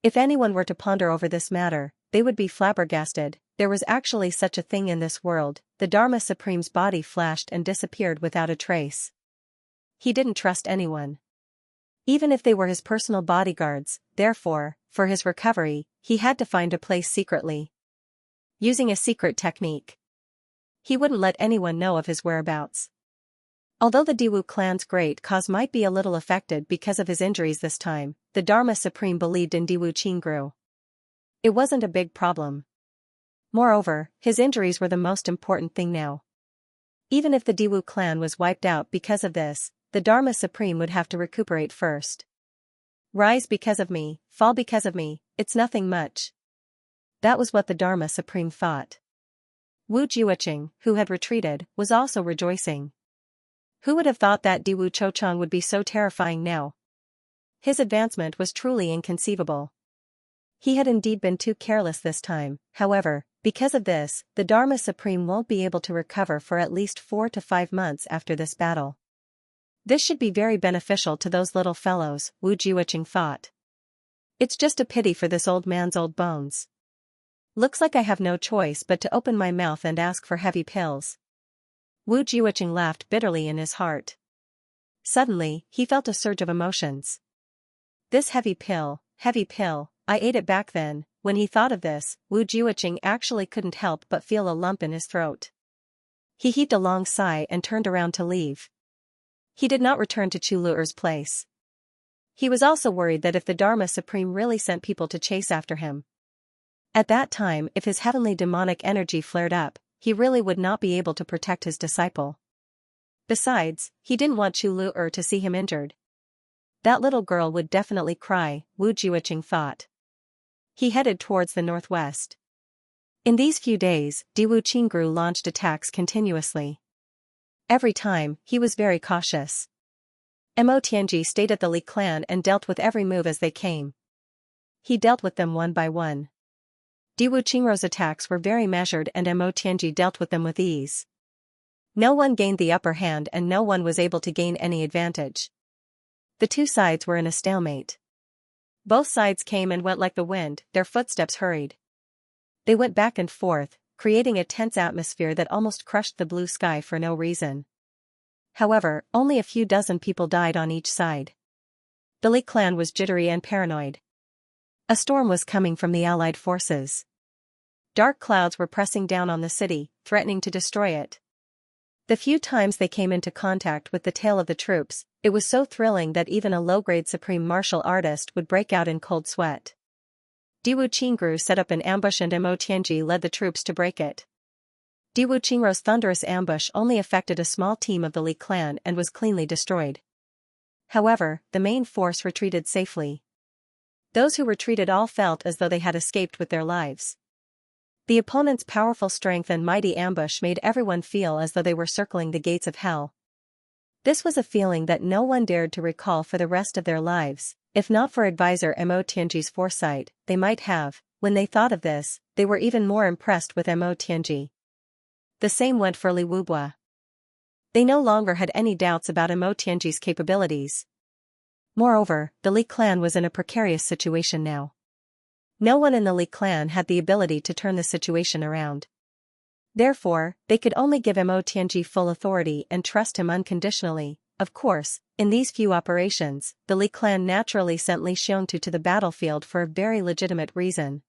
If anyone were to ponder over this matter, they would be flabbergasted. There was actually such a thing in this world. The Dharma Supreme's body flashed and disappeared without a trace. He didn't trust anyone. Even if they were his personal bodyguards, therefore, for his recovery, he had to find a place secretly. Using a secret technique. He wouldn't let anyone know of his whereabouts. Although the Diwu clan's great cause might be a little affected because of his injuries this time, the Dharma Supreme believed in Diwu Qingru. It wasn't a big problem. Moreover, his injuries were the most important thing now. Even if the Diwu clan was wiped out because of this, the Dharma Supreme would have to recuperate first. Rise because of me, fall because of me, it's nothing much. That was what the Dharma Supreme thought. Wu Jiuqing, who had retreated, was also rejoicing. Who would have thought that Diwu Chochang would be so terrifying now? His advancement was truly inconceivable. He had indeed been too careless this time. However, because of this, the Dharma Supreme won't be able to recover for at least 4 to 5 months after this battle. This should be very beneficial to those little fellows, Wu Jiuqing thought. It's just a pity for this old man's old bones. Looks like I have no choice but to open my mouth and ask for heavy pills. Wu Jiuqing laughed bitterly in his heart. Suddenly, he felt a surge of emotions. This heavy pill, I ate it back then. When he thought of this, Wu Jiuqing actually couldn't help but feel a lump in his throat. He heaved a long sigh and turned around to leave. He did not return to Chu Luer's place. He was also worried that if the Dharma Supreme really sent people to chase after him, at that time, if his heavenly demonic energy flared up, he really would not be able to protect his disciple. Besides, he didn't want Chu Luer to see him injured. That little girl would definitely cry, Wu Jiuqing thought. He headed towards the northwest. In these few days, Diwu Qingru launched attacks continuously. Every time, he was very cautious. Mo Tianji stayed at the Li clan and dealt with every move as they came. He dealt with them one by one. Diwu Qingru's attacks were very measured and Mo Tianji dealt with them with ease. No one gained the upper hand and no one was able to gain any advantage. The two sides were in a stalemate. Both sides came and went like the wind, their footsteps hurried. They went back and forth, creating a tense atmosphere that almost crushed the blue sky for no reason. However, only a few dozen people died on each side. The Li clan was jittery and paranoid. A storm was coming from the allied forces. Dark clouds were pressing down on the city, threatening to destroy it. The few times they came into contact with the tail of the troops, it was so thrilling that even a low-grade supreme martial artist would break out in cold sweat. Diwu Qingru set up an ambush and Mo Tianji led the troops to break it. Diwu Qingru's thunderous ambush only affected a small team of the Li clan and was cleanly destroyed. However, the main force retreated safely. Those who retreated all felt as though they had escaped with their lives. The opponent's powerful strength and mighty ambush made everyone feel as though they were circling the gates of hell. This was a feeling that no one dared to recall for the rest of their lives. If not for advisor Mo Tianji's foresight, they might have. When they thought of this, they were even more impressed with Mo Tianji. The same went for Li Wubua. They no longer had any doubts about Mo Tianji's capabilities. Moreover, the Li clan was in a precarious situation now. No one in the Li clan had the ability to turn the situation around. Therefore, they could only give Mo Tianji full authority and trust him unconditionally. Of course, in these few operations, the Li clan naturally sent Li Xiongtu to the battlefield for a very legitimate reason.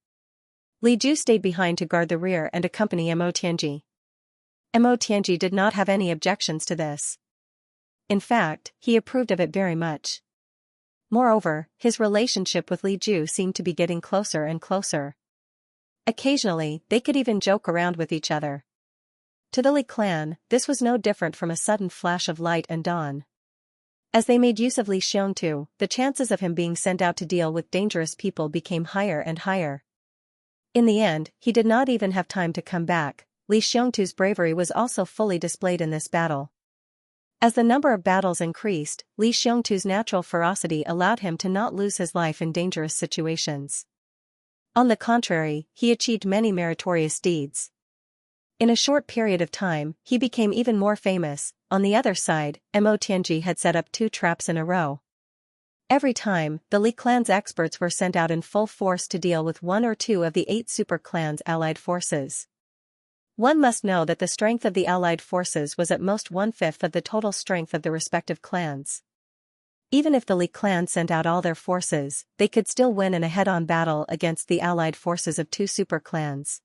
Li Ju stayed behind to guard the rear and accompany Mo Tianji. Mo Tianji did not have any objections to this. In fact, he approved of it very much. Moreover, his relationship with Li Ju seemed to be getting closer and closer. Occasionally, they could even joke around with each other. To the Li clan, this was no different from a sudden flash of light and dawn. As they made use of Li Xiongtu, the chances of him being sent out to deal with dangerous people became higher and higher. In the end, he did not even have time to come back. Li Xiongtu's bravery was also fully displayed in this battle. As the number of battles increased, Li Xiongtu's natural ferocity allowed him to not lose his life in dangerous situations. On the contrary, he achieved many meritorious deeds. In a short period of time, he became even more famous. On the other side, Mo Tianji had set up 2 traps in a row. Every time, the Li clan's experts were sent out in full force to deal with 1 or 2 of the 8 super clans' allied forces. One must know that the strength of the allied forces was at most 1/5 of the total strength of the respective clans. Even if the Li clan sent out all their forces, they could still win in a head-on battle against the allied forces of 2 super clans.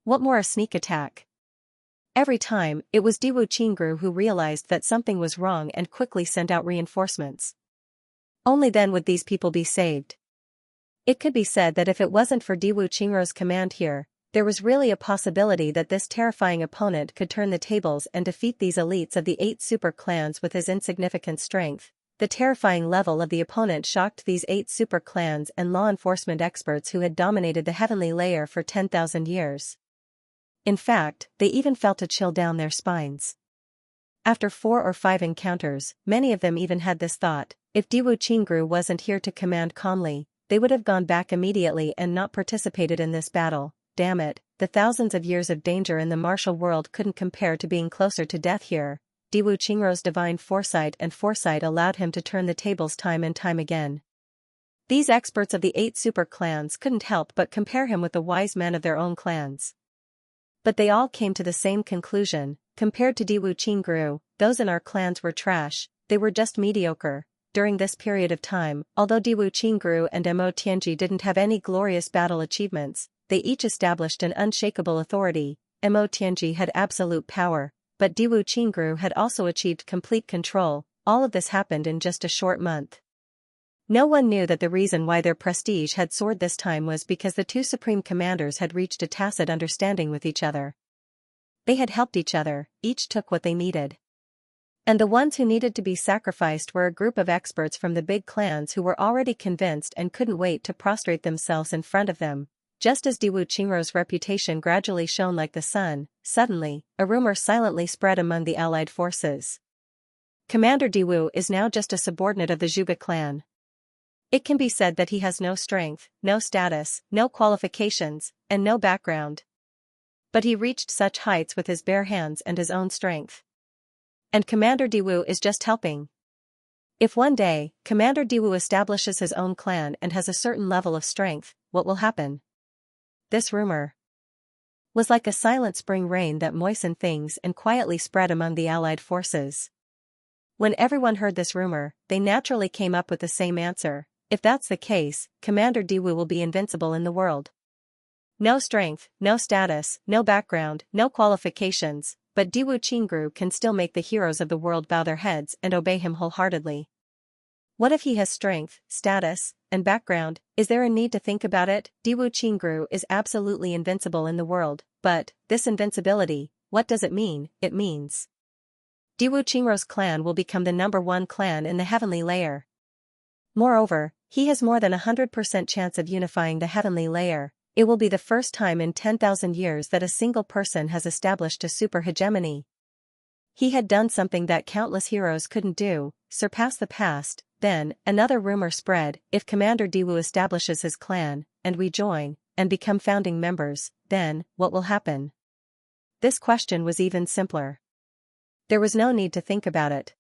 What more, a sneak attack? Every time, it was Diwu Qingru who realized that something was wrong and quickly sent out reinforcements. Only then would these people be saved. It could be said that if it wasn't for Diwu Qingru's command here, there was really a possibility that this terrifying opponent could turn the tables and defeat these elites of the 8 super clans with his insignificant strength. The terrifying level of the opponent shocked these 8 super clans and law enforcement experts who had dominated the heavenly layer for 10,000 years. In fact, they even felt a chill down their spines. After 4 or 5 encounters, many of them even had this thought: if Diwu Qingru wasn't here to command calmly, they would have gone back immediately and not participated in this battle. Damn it, the thousands of years of danger in the martial world couldn't compare to being closer to death here. Diwu Qingru's divine foresight allowed him to turn the tables time and time again. These experts of the 8 super clans couldn't help but compare him with the wise men of their own clans. But they all came to the same conclusion: compared to Diwu Qingru, those in our clans were trash, they were just mediocre. During this period of time, although Diwu Qingru and Mo Tianji didn't have any glorious battle achievements, they each established an unshakable authority. Mo Tianji had absolute power, but Diwu Qingru had also achieved complete control. All of this happened in just a short month. No one knew that the reason why their prestige had soared this time was because the 2 supreme commanders had reached a tacit understanding with each other. They had helped each other, each took what they needed. And the ones who needed to be sacrificed were a group of experts from the big clans who were already convinced and couldn't wait to prostrate themselves in front of them. Just as Diwu Qingru's reputation gradually shone like the sun, suddenly, a rumor silently spread among the allied forces. Commander Diwu is now just a subordinate of the Zhuge clan. It can be said that he has no strength, no status, no qualifications, and no background. But he reached such heights with his bare hands and his own strength. And Commander Diwu is just helping. If one day, Commander Diwu establishes his own clan and has a certain level of strength, what will happen? This rumor was like a silent spring rain that moistened things and quietly spread among the allied forces. When everyone heard this rumor, they naturally came up with the same answer: if that's the case, Commander Diwu will be invincible in the world. No strength, no status, no background, no qualifications, but Diwu Qingru can still make the heroes of the world bow their heads and obey him wholeheartedly. What if he has strength, status, and background? Is there a need to think about it? Diwu Qingru is absolutely invincible in the world, but this invincibility, what does it mean? It means Diwu Qingru's clan will become the #1 clan in the heavenly layer. Moreover, he has more than 100% chance of unifying the heavenly layer. It will be the first time in 10,000 years that a single person has established a super hegemony. He had done something that countless heroes couldn't do: surpass the past. Then, another rumor spread: if Commander Diwu establishes his clan, and we join, and become founding members, then, what will happen? This question was even simpler. There was no need to think about it.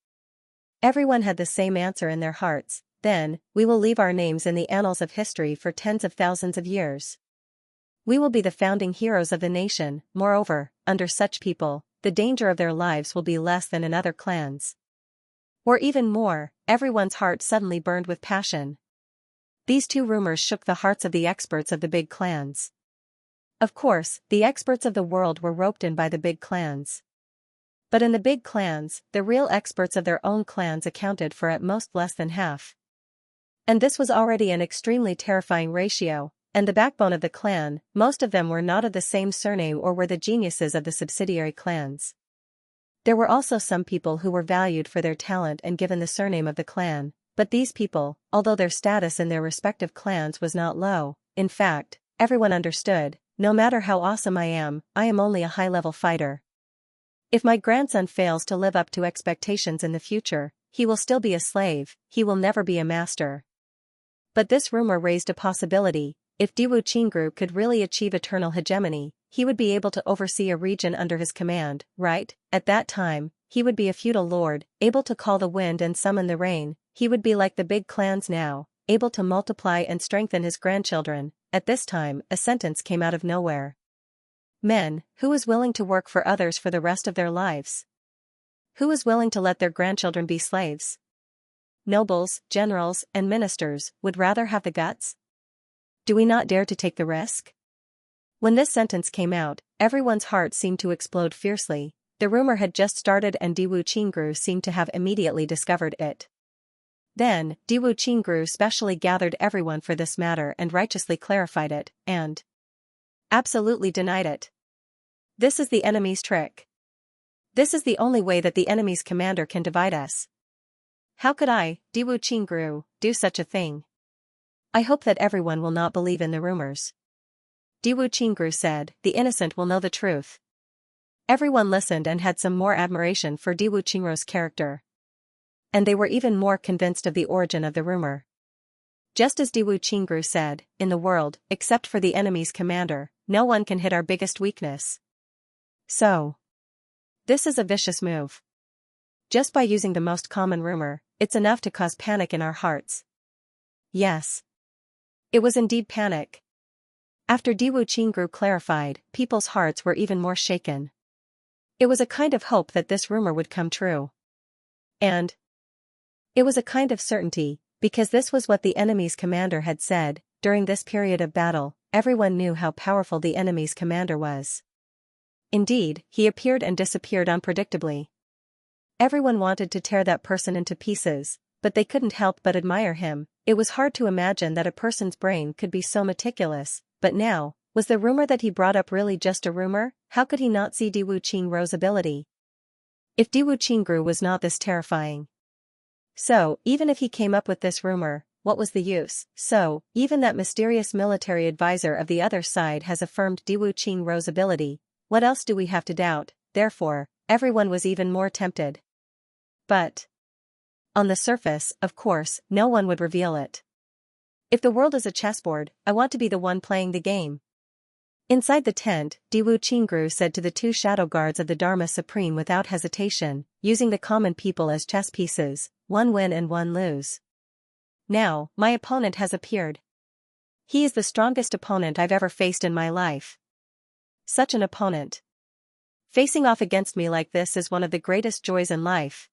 Everyone had the same answer in their hearts: then, we will leave our names in the annals of history for tens of thousands of years. We will be the founding heroes of the nation. Moreover, under such people, the danger of their lives will be less than in other clans. Or even more. Everyone's heart suddenly burned with passion. These 2 rumors shook the hearts of the experts of the big clans. Of course, the experts of the world were roped in by the big clans. But in the big clans, the real experts of their own clans accounted for at most less than half. And this was already an extremely terrifying ratio. And the backbone of the clan, most of them were not of the same surname or were the geniuses of the subsidiary clans. There were also some people who were valued for their talent and given the surname of the clan, but these people, although their status in their respective clans was not low, in fact, everyone understood: no matter how awesome I am only a high-level fighter. If my grandson fails to live up to expectations in the future, he will still be a slave, he will never be a master. But this rumor raised a possibility: if Diwu Qingru could really achieve eternal hegemony, he would be able to oversee a region under his command, right? At that time, he would be a feudal lord, able to call the wind and summon the rain. He would be like the big clans now, able to multiply and strengthen his grandchildren. At this time, a sentence came out of nowhere. Men, who is willing to work for others for the rest of their lives? Who is willing to let their grandchildren be slaves? Nobles, generals, and ministers would rather have the guts. Do we not dare to take the risk? When this sentence came out, everyone's heart seemed to explode fiercely. The rumor had just started and Diwu Qingru seemed to have immediately discovered it. Then, Diwu Qingru specially gathered everyone for this matter and righteously clarified it, and absolutely denied it. This is the enemy's trick. This is the only way that the enemy's commander can divide us. How could I, Diwu Qingru, do such a thing? I hope that everyone will not believe in the rumors. Diwu Qingru said, the innocent will know the truth. Everyone listened and had some more admiration for Diwu Qingru's character. And they were even more convinced of the origin of the rumor. Just as Diwu Qingru said, in the world, except for the enemy's commander, no one can hit our biggest weakness. So, this is a vicious move. Just by using the most common rumor, it's enough to cause panic in our hearts. Yes. It was indeed panic. After Diwu Qingru clarified, people's hearts were even more shaken. It was a kind of hope that this rumor would come true. And it was a kind of certainty, because this was what the enemy's commander had said. During this period of battle, everyone knew how powerful the enemy's commander was. Indeed, he appeared and disappeared unpredictably. Everyone wanted to tear that person into pieces, but they couldn't help but admire him. It was hard to imagine that a person's brain could be so meticulous, but now, was the rumor that he brought up really just a rumor? How could he not see Diwu Qingru's ability? If Diwu Qingru was not this terrifying. So, even if he came up with this rumor, what was the use? So, even that mysterious military advisor of the other side has affirmed Diwu Qingru's ability. What else do we have to doubt? Therefore, everyone was even more tempted. But on the surface, of course, no one would reveal it. If the world is a chessboard, I want to be the one playing the game. Inside the tent, Diwu Qingru said to the two shadow guards of the Dharma Supreme without hesitation, using the common people as chess pieces, one win and one lose. Now, my opponent has appeared. He is the strongest opponent I've ever faced in my life. Such an opponent. Facing off against me like this is one of the greatest joys in life.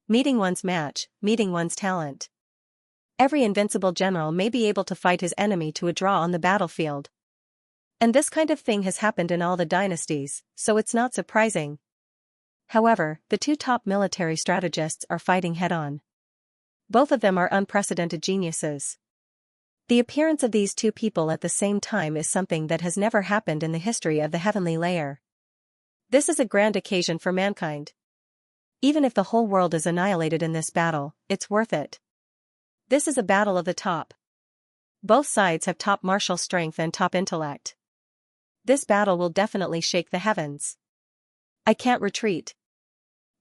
Meeting one's match, meeting one's talent. Every invincible general may be able to fight his enemy to a draw on the battlefield. And this kind of thing has happened in all the dynasties, so it's not surprising. However, the two top military strategists are fighting head-on. Both of them are unprecedented geniuses. The appearance of these two people at the same time is something that has never happened in the history of the heavenly layer. This is a grand occasion for mankind. Even if the whole world is annihilated in this battle, it's worth it. This is a battle of the top. Both sides have top martial strength and top intellect. This battle will definitely shake the heavens. I can't retreat.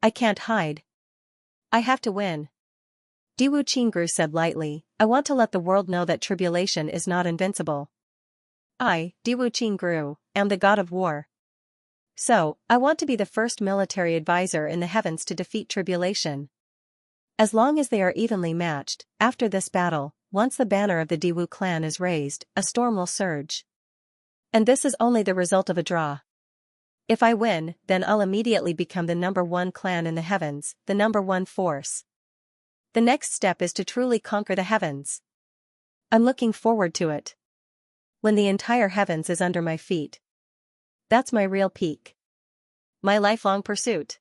I can't hide. I have to win. Diwu Qingru said lightly, I want to let the world know that tribulation is not invincible. I, Diwu Qingru, am the god of war. So, I want to be the first military advisor in the heavens to defeat tribulation. As long as they are evenly matched, after this battle, once the banner of the Diwu clan is raised, a storm will surge. And this is only the result of a draw. If I win, then I'll immediately become the #1 clan in the heavens, the #1 force. The next step is to truly conquer the heavens. I'm looking forward to it. When the entire heavens is under my feet. That's my real peak. My lifelong pursuit.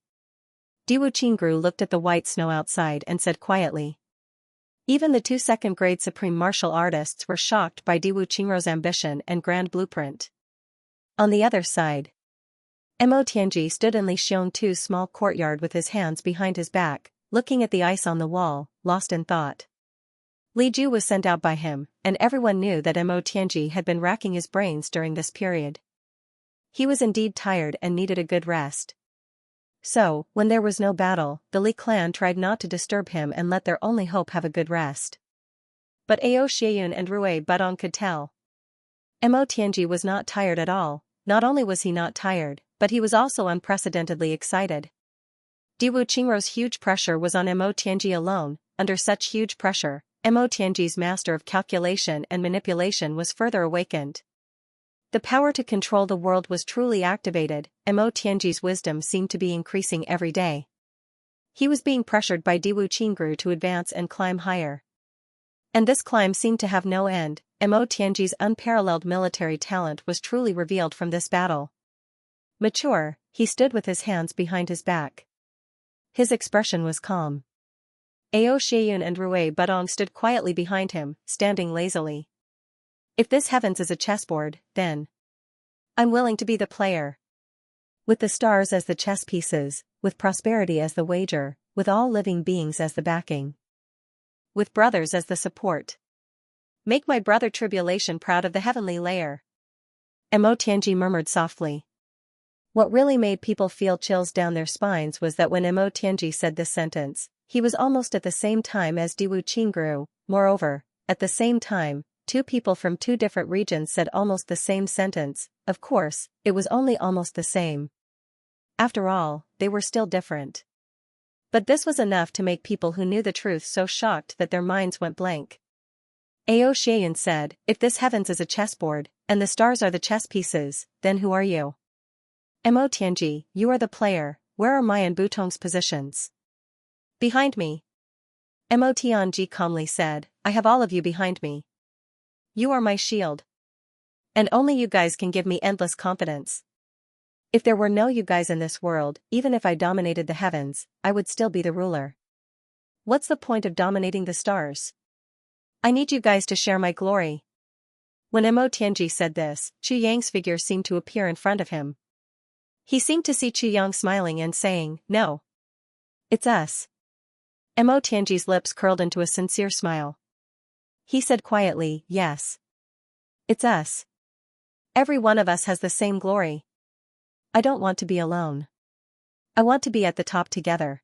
Diwu Qingru looked at the white snow outside and said quietly. Even the two second-grade supreme martial artists were shocked by Diwu Qingru's ambition and grand blueprint. On the other side, Mo Tianji stood in Li Xiongtu's small courtyard with his hands behind his back, looking at the ice on the wall, lost in thought. Li Ju was sent out by him, and everyone knew that Mo Tianji had been racking his brains during this period. He was indeed tired and needed a good rest. So, when there was no battle, the Li clan tried not to disturb him and let their only hope have a good rest. But Ao Xieyun and Rui Budong could tell. Mo Tianji was not tired at all. Not only was he not tired, but he was also unprecedentedly excited. Diwu Qingru's huge pressure was on Mo Tianji alone. Under such huge pressure, Mo Tianji's master of calculation and manipulation was further awakened. The power to control the world was truly activated. Mo Tianji's wisdom seemed to be increasing every day. He was being pressured by Diwu Qingru to advance and climb higher. And this climb seemed to have no end. Mo Tianji's unparalleled military talent was truly revealed from this battle. Mature, he stood with his hands behind his back. His expression was calm. Ao Xieyun and Rui Budong stood quietly behind him, standing lazily. If this heavens is a chessboard, then I'm willing to be the player. With the stars as the chess pieces, with prosperity as the wager, with all living beings as the backing, with brothers as the support. Make my brother Tribulation proud of the heavenly layer. Mo Tianji murmured softly. What really made people feel chills down their spines was that when Mo Tianji said this sentence, he was almost at the same time as Diwu Qingru. Moreover, at the same time, two people from two different regions said almost the same sentence. Of course, it was only almost the same. After all, they were still different. But this was enough to make people who knew the truth so shocked that their minds went blank. Ao Xian said, if this heavens is a chessboard, and the stars are the chess pieces, then who are you? Mo Tianji, you are the player. Where are my and Butong's positions? Behind me. Mo Tianji calmly said, I have all of you behind me. You are my shield. And only you guys can give me endless confidence. If there were no you guys in this world, even if I dominated the heavens, I would still be the ruler. What's the point of dominating the stars? I need you guys to share my glory. When Mo Tianji said this, Chu Yang's figure seemed to appear in front of him. He seemed to see Chu Yang smiling and saying, no. It's us. Mo Tianji's lips curled into a sincere smile. He said quietly, yes. It's us. Every one of us has the same glory. I don't want to be alone. I want to be at the top together.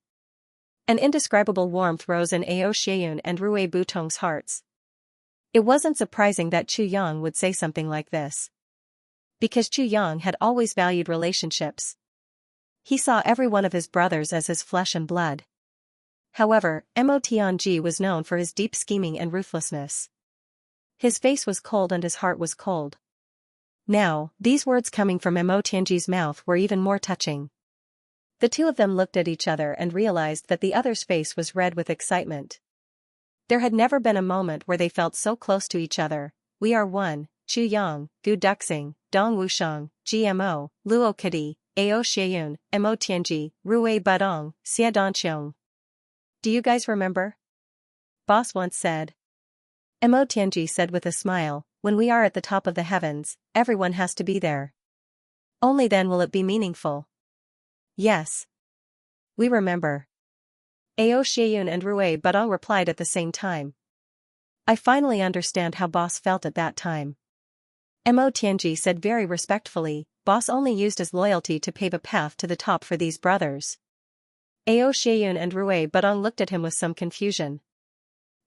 An indescribable warmth rose in Ao Xian and Rui Butong's hearts. It wasn't surprising that Chu Yang would say something like this. Because Chu Yang had always valued relationships. He saw every one of his brothers as his flesh and blood. However, Mo Tianji was known for his deep scheming and ruthlessness. His face was cold and his heart was cold. Now, these words coming from Mo Tianji's mouth were even more touching. The two of them looked at each other and realized that the other's face was red with excitement. There had never been a moment where they felt so close to each other. We are one, Chu Yang, Gu Duxing, Dong Wushang, GMO, Luo Kadi, Ao Xian, Mo Tianji, Rui Budong, Xia Danqiong. Do you guys remember? Boss once said. Mo Tianji said with a smile, when we are at the top of the heavens, everyone has to be there. Only then will it be meaningful. Yes. We remember. Ao Xian and Rui Budong replied at the same time. I finally understand how Boss felt at that time. Mo Tianji said very respectfully, Boss only used his loyalty to pave a path to the top for these brothers. Ao Xian and Rui Budong looked at him with some confusion.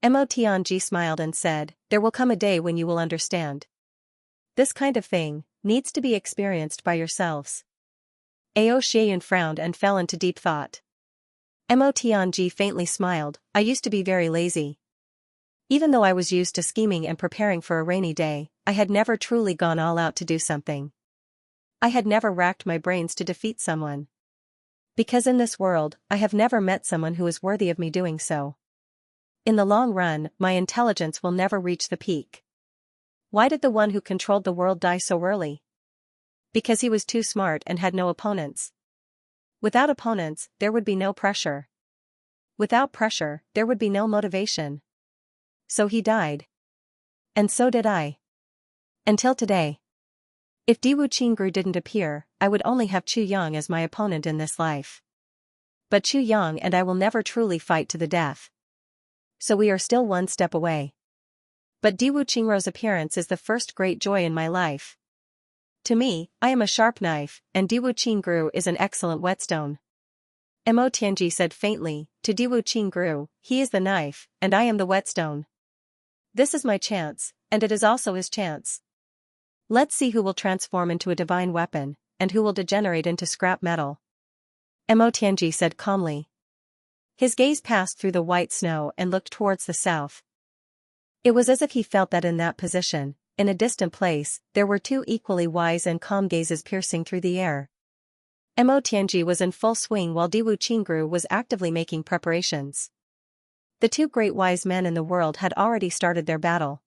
Mo Tianji smiled and said, there will come a day when you will understand. This kind of thing needs to be experienced by yourselves. Ao Xian frowned and fell into deep thought. Mo Tianji faintly smiled, I used to be very lazy. Even though I was used to scheming and preparing for a rainy day, I had never truly gone all out to do something. I had never racked my brains to defeat someone. Because in this world, I have never met someone who is worthy of me doing so. In the long run, my intelligence will never reach the peak. Why did the one who controlled the world die so early? Because he was too smart and had no opponents. Without opponents, there would be no pressure. Without pressure, there would be no motivation. So he died. And so did I. Until today. If Diwu Qingru didn't appear, I would only have Chu Yang as my opponent in this life. But Chu Yang and I will never truly fight to the death. So we are still one step away. But Diwu Qingru's appearance is the first great joy in my life. To me, I am a sharp knife, and Diwu Qingru is an excellent whetstone. Mo Tianji said faintly, to Diwu Qingru, he is the knife, and I am the whetstone. This is my chance, and it is also his chance. Let's see who will transform into a divine weapon, and who will degenerate into scrap metal. Mo Tianji said calmly. His gaze passed through the white snow and looked towards the south. It was as if he felt that in that position, in a distant place, there were two equally wise and calm gazes piercing through the air. Mo Tianji was in full swing while Diwu Qingru was actively making preparations. The two great wise men in the world had already started their battle.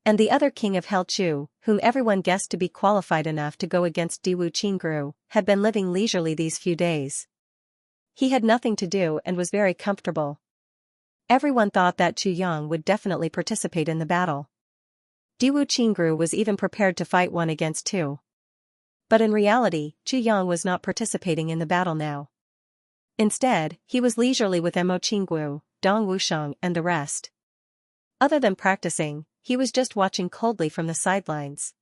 And the other king of Hell Chu, whom everyone guessed to be qualified enough to go against Diwu Qingru, had been living leisurely these few days. He had nothing to do and was very comfortable. Everyone thought that Chu Yang would definitely participate in the battle. Diwu Qingru was even prepared to fight one against two. But in reality, Chu Yang was not participating in the battle now. Instead, he was leisurely with Mo Qinggu, Dong Wushang and the rest. Other than practicing, he was just watching coldly from the sidelines.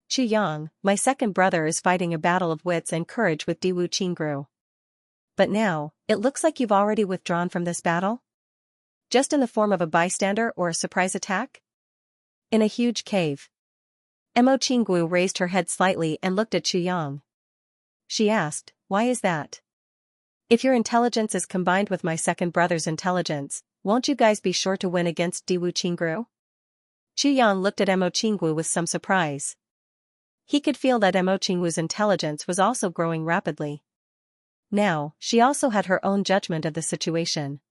Chu Yang, my second brother is fighting a battle of wits and courage with Diwu Qingru. But now, it looks like you've already withdrawn from this battle? Just in the form of a bystander or a surprise attack? In a huge cave. Mo Qinggu raised her head slightly and looked at Chu Yang. She asked, why is that? If your intelligence is combined with my second brother's intelligence, won't you guys be sure to win against Diwu Qingru? Chu Yang looked at Mo Qinggu with some surprise. He could feel that Mo Qinggu's intelligence was also growing rapidly. Now, she also had her own judgment of the situation.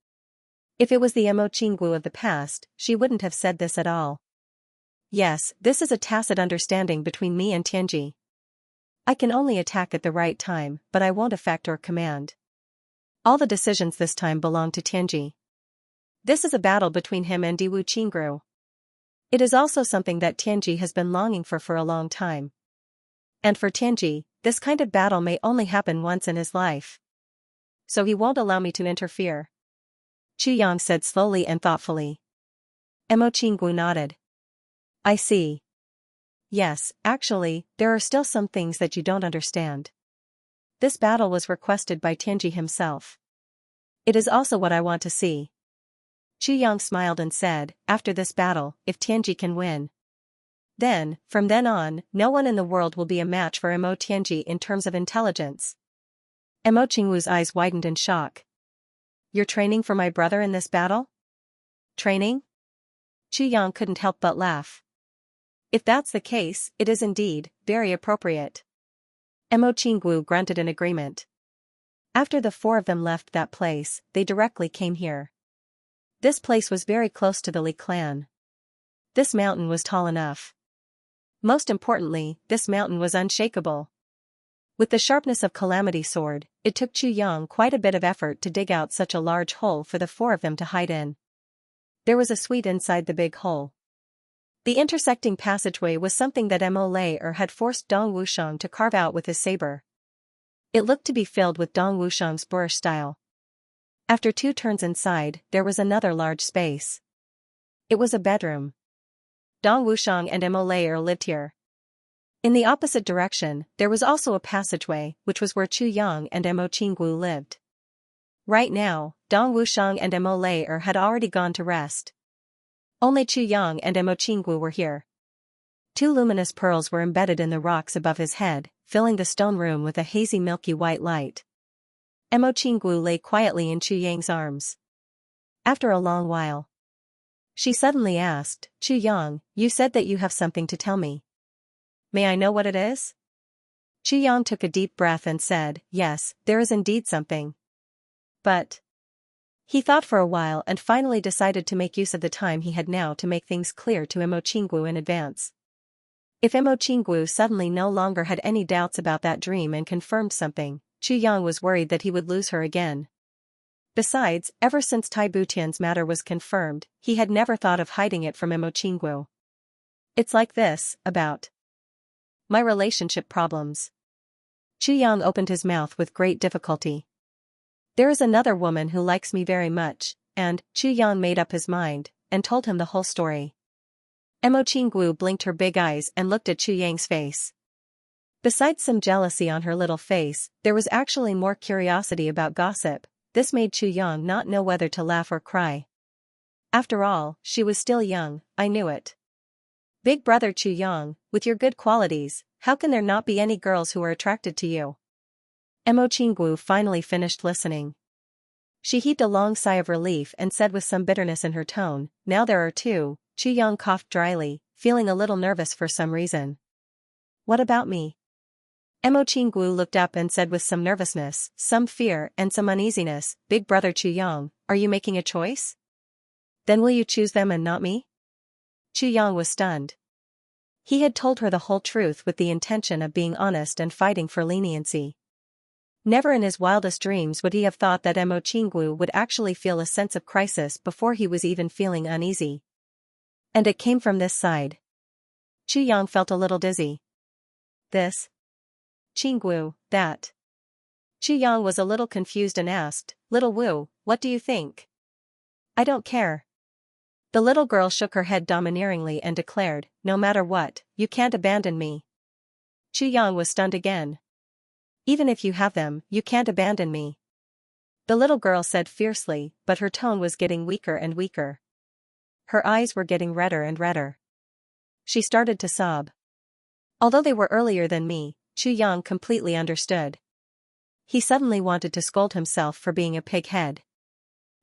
If it was the Mo Qinggu of the past, she wouldn't have said this at all. Yes, this is a tacit understanding between me and Tianji. I can only attack at the right time, but I won't affect or command. All the decisions this time belong to Tianji. This is a battle between him and Diwu Qingru. It is also something that Tianji has been longing for a long time. And for Tianji, this kind of battle may only happen once in his life. So he won't allow me to interfere. Chu Yang said slowly and thoughtfully. Mo Qinggu nodded. I see. Yes, actually, there are still some things that you don't understand. This battle was requested by Tianji himself. It is also what I want to see. Chu Yang smiled and said, after this battle, if Tianji can win. Then, from then on, no one in the world will be a match for Mo Tianji in terms of intelligence. Mo Qinggu's eyes widened in shock. You're training for my brother in this battle? Training? Chu Yang couldn't help but laugh. If that's the case, it is indeed very appropriate. Mo Qinggu grunted in agreement. After the four of them left that place, they directly came here. This place was very close to the Li clan. This mountain was tall enough. Most importantly, this mountain was unshakable. With the sharpness of Calamity Sword, it took Chu Yang quite a bit of effort to dig out such a large hole for the four of them to hide in. There was a suite inside the big hole. The intersecting passageway was something that Mo Lei had forced Dong Wushang to carve out with his saber. It looked to be filled with Dong Wushang's boorish style. After 2 turns inside, there was another large space. It was a bedroom. Dong Wushang and Mo Lei lived here. In the opposite direction, there was also a passageway, which was where Chu Yang and Mo Qinggu lived. Right now, Dong Wushang and Mo Lei had already gone to rest. Only Chu Yang and Mo Qinggu were here. 2 luminous pearls were embedded in the rocks above his head, filling the stone room with a hazy milky white light. Mo Qinggu lay quietly in Chu Yang's arms. After a long while, she suddenly asked, Chu Yang, you said that you have something to tell me. May I know what it is? Chu Yang took a deep breath and said, yes, there is indeed something. But he thought for a while and finally decided to make use of the time he had now to make things clear to Mo Qinggu in advance. If Mo Qinggu suddenly no longer had any doubts about that dream and confirmed something, Chu Yang was worried that he would lose her again. Besides, ever since Tai Butian's matter was confirmed, he had never thought of hiding it from Mo Qinggu. It's like this, about my relationship problems. Chu Yang opened his mouth with great difficulty. There is another woman who likes me very much, and Chu Yang made up his mind, and told him the whole story. Mo Qinggu blinked her big eyes and looked at Chu Yang's face. Besides some jealousy on her little face, there was actually more curiosity about gossip. This made Chu Yang not know whether to laugh or cry. After all, she was still young, I knew it. Big brother Chu Yang, with your good qualities, how can there not be any girls who are attracted to you? Mo Qinggu finally finished listening. She heaved a long sigh of relief and said with some bitterness in her tone, now there are 2. Chu Yang coughed dryly, feeling a little nervous for some reason. What about me? Mo Qinggu looked up and said with some nervousness, some fear and some uneasiness, Big brother Chu Yang, are you making a choice? Then will you choose them and not me? Chu Yang was stunned. He had told her the whole truth with the intention of being honest and fighting for leniency. Never in his wildest dreams would he have thought that Mo Qinggu would actually feel a sense of crisis before he was even feeling uneasy. And it came from this side. Chu Yang felt a little dizzy. This? Qinggu, that. Chu Yang was a little confused and asked, "Little Wu, what do you think?" "I don't care." The little girl shook her head domineeringly and declared, "No matter what, you can't abandon me." Chu Yang was stunned again. "Even if you have them, you can't abandon me," the little girl said fiercely, but her tone was getting weaker and weaker. Her eyes were getting redder and redder. She started to sob. Although they were earlier than me, Chu Yang completely understood. He suddenly wanted to scold himself for being a pighead.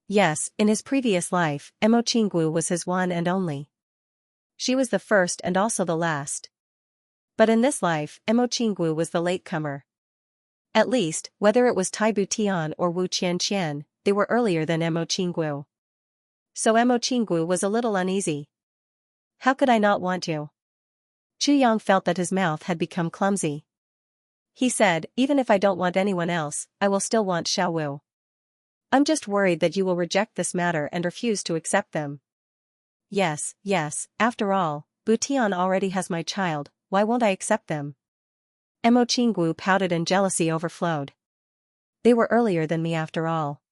Yes, in his previous life, Emo Qinggu was his one and only. She was the first and also the last. But in this life, Emo Qinggu was the latecomer. At least, whether it was Tai Butian or Wu Qianqian, they were earlier than Emo Qinggu. So Emo Qinggu was a little uneasy. "How could I not want you?" Chu Yang felt that his mouth had become clumsy. He said, "Even if I don't want anyone else, I will still want Xiao Wu. I'm just worried that you will reject this matter and refuse to accept them." Yes, after all, Butian already has my child, why won't I accept them?" Emo Qinggu pouted and jealousy overflowed. "They were earlier than me after all.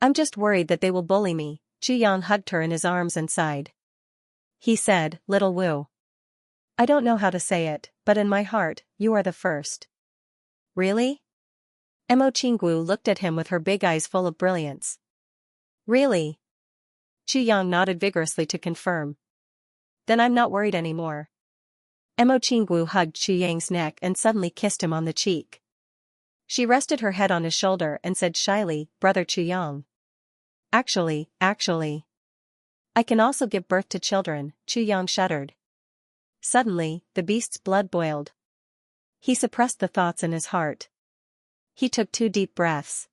I'm just worried that they will bully me." Chu Yang hugged her in his arms and sighed. He said, "Little Wu. I don't know how to say it, but in my heart, you are the first." "Really?" Emo Qinggu looked at him with her big eyes full of brilliance. "Really?" Chu Yang nodded vigorously to confirm. "Then I'm not worried anymore." Emo Qinggu hugged Chu Yang's neck and suddenly kissed him on the cheek. She rested her head on his shoulder and said shyly, "Brother Chu Yang. Actually, I can also give birth to children." Chu Yang shuddered. Suddenly, the beast's blood boiled. He suppressed the thoughts in his heart. He took 2 deep breaths.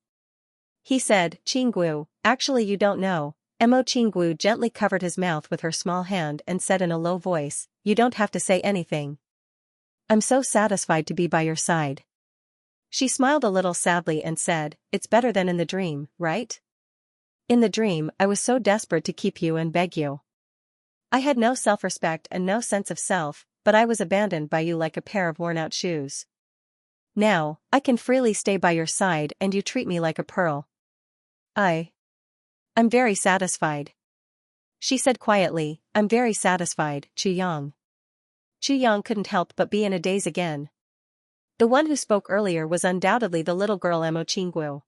He said, "Qinggu, actually you don't know." Emo Qinggu gently covered his mouth with her small hand and said in a low voice, "You don't have to say anything. I'm so satisfied to be by your side." She smiled a little sadly and said, "It's better than in the dream, right? In the dream, I was so desperate to keep you and beg you. I had no self-respect and no sense of self, but I was abandoned by you like a pair of worn-out shoes. Now, I can freely stay by your side and you treat me like a pearl. I'm very satisfied." She said quietly, "I'm very satisfied, Chu Yang." Chu Yang couldn't help but be in a daze again. The one who spoke earlier was undoubtedly the little girl Emo Qinggu.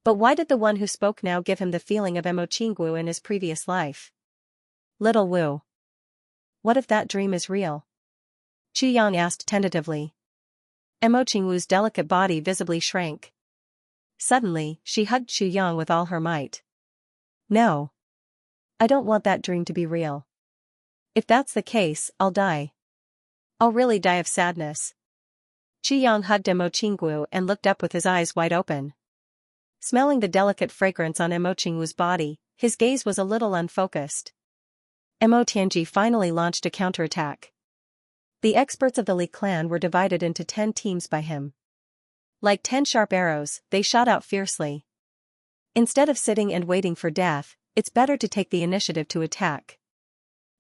But why did the one who spoke now give him the feeling of Emo Qinggu in his previous life? "Little Wu. What if that dream is real?" Chu Yang asked tentatively. Emo Qinggu's delicate body visibly shrank. Suddenly, she hugged Chu Yang with all her might. "No. I don't want that dream to be real. If that's the case, I'll die. I'll really die of sadness." Chu Yang hugged Emo Qinggu and looked up with his eyes wide open. Smelling the delicate fragrance on Emo Qinggu's body, his gaze was a little unfocused. Emo Tianji finally launched a counterattack. The experts of the Li clan were divided into 10 teams by him. Like 10 sharp arrows, they shot out fiercely. Instead of sitting and waiting for death, it's better to take the initiative to attack.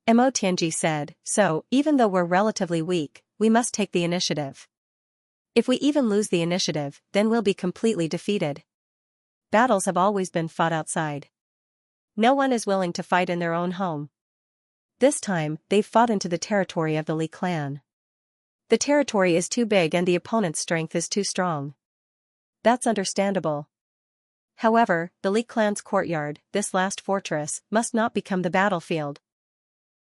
Emo Tianji said, "So, even though we're relatively weak, we must take the initiative. If we even lose the initiative, then we'll be completely defeated. Battles have always been fought outside. No one is willing to fight in their own home. This time, they've fought into the territory of the Li clan. The territory is too big and the opponent's strength is too strong. That's understandable. However, the Li clan's courtyard, this last fortress, must not become the battlefield.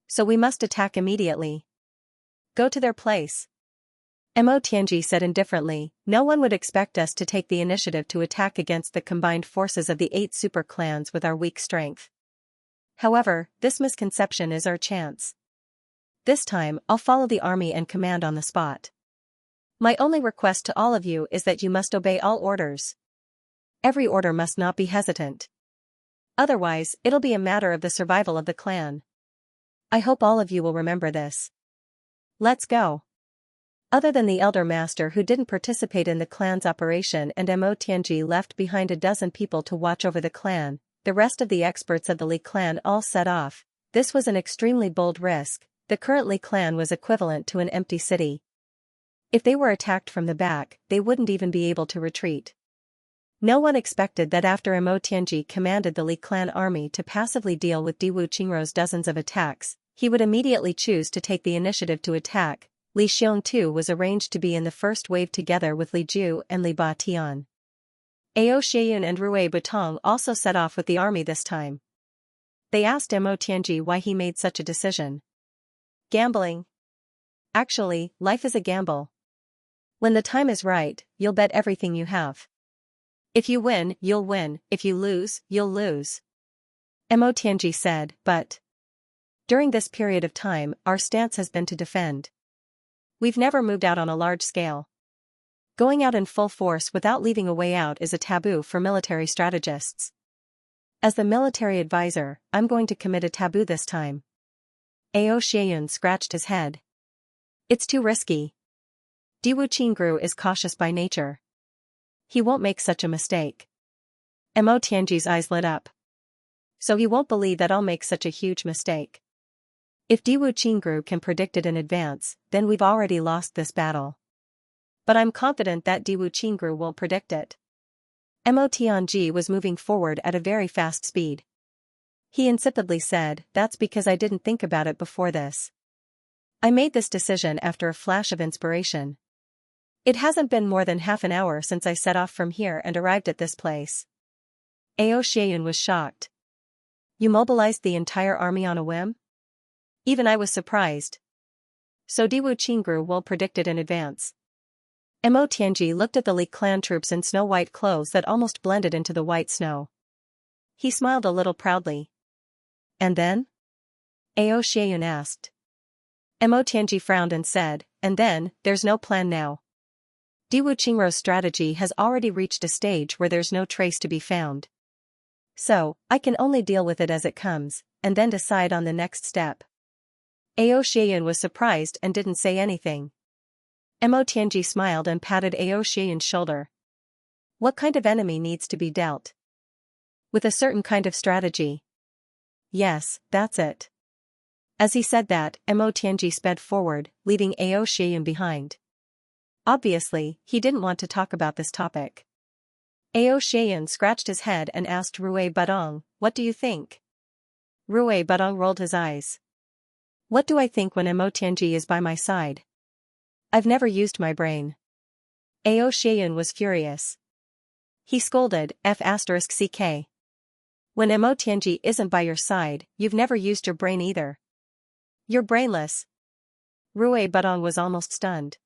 So we must attack immediately. Go to their place." Emo Tianji said indifferently, "No one would expect us to take the initiative to attack against the combined forces of the 8 super clans with our weak strength. However, this misconception is our chance. This time, I'll follow the army and command on the spot. My only request to all of you is that you must obey all orders. Every order must not be hesitant. Otherwise, it'll be a matter of the survival of the clan. I hope all of you will remember this. Let's go." Other than the elder master who didn't participate in the clan's operation and Emo Tianji left behind a dozen people to watch over the clan, the rest of the experts of the Li clan all set off. This was an extremely bold risk. The current Li clan was equivalent to an empty city. If they were attacked from the back, they wouldn't even be able to retreat. No one expected that after Mo Tianji commanded the Li clan army to passively deal with Diwu Qingrou's dozens of attacks, he would immediately choose to take the initiative to attack. Li Xiongtu was arranged to be in the first wave together with Li Ju and Li Ba Tian. Ao Xieyun and Rui Batong also set off with the army this time. They asked Mo Tianji why he made such a decision. Gambling. Actually, life is a gamble. When the time is right, you'll bet everything you have. If you win, you'll win, if you lose, you'll lose. Mo Tianji said, but during this period of time, our stance has been to defend. We've never moved out on a large scale. Going out in full force without leaving a way out is a taboo for military strategists. As the military advisor, I'm going to commit a taboo this time. Ao Xieyun scratched his head. It's too risky. Diwu Qingru is cautious by nature. He won't make such a mistake. Mo Tianji's eyes lit up. So he won't believe that I'll make such a huge mistake. If Diwu Qingru can predict it in advance, then we've already lost this battle. But I'm confident that Diwu Qingru will predict it. Mo Tianji was moving forward at a very fast speed. He insipidly said, that's because I didn't think about it before this. I made this decision after a flash of inspiration. It hasn't been more than half an hour since I set off from here and arrived at this place. Ao Xieyun was shocked. You mobilized the entire army on a whim? Even I was surprised. So Diwu Qingru will predict it in advance. Mo Tianji looked at the Li clan troops in snow-white clothes that almost blended into the white snow. He smiled a little proudly. And then? Ao Xieyun asked. Mo Tianji frowned and said, and then, there's no plan now. Diwu Qingrou's strategy has already reached a stage where there's no trace to be found. So, I can only deal with it as it comes, and then decide on the next step. Ao Xieyun was surprised and didn't say anything. Mo Tianji smiled and patted Ao Xieyun's shoulder. What kind of enemy needs to be dealt? With a certain kind of strategy. Yes, that's it. As he said that, Mo Tianji sped forward, leaving Ao Xieyun behind. Obviously, he didn't want to talk about this topic. Ao Xieyun scratched his head and asked Rui Batong, what do you think? Rui Batong rolled his eyes. What do I think when Mo Tianji is by my side? I've never used my brain. Ao Xieyun was furious. He scolded, F***ck. When Mo Tianji isn't by your side, you've never used your brain either. You're brainless. Rui Batong was almost stunned.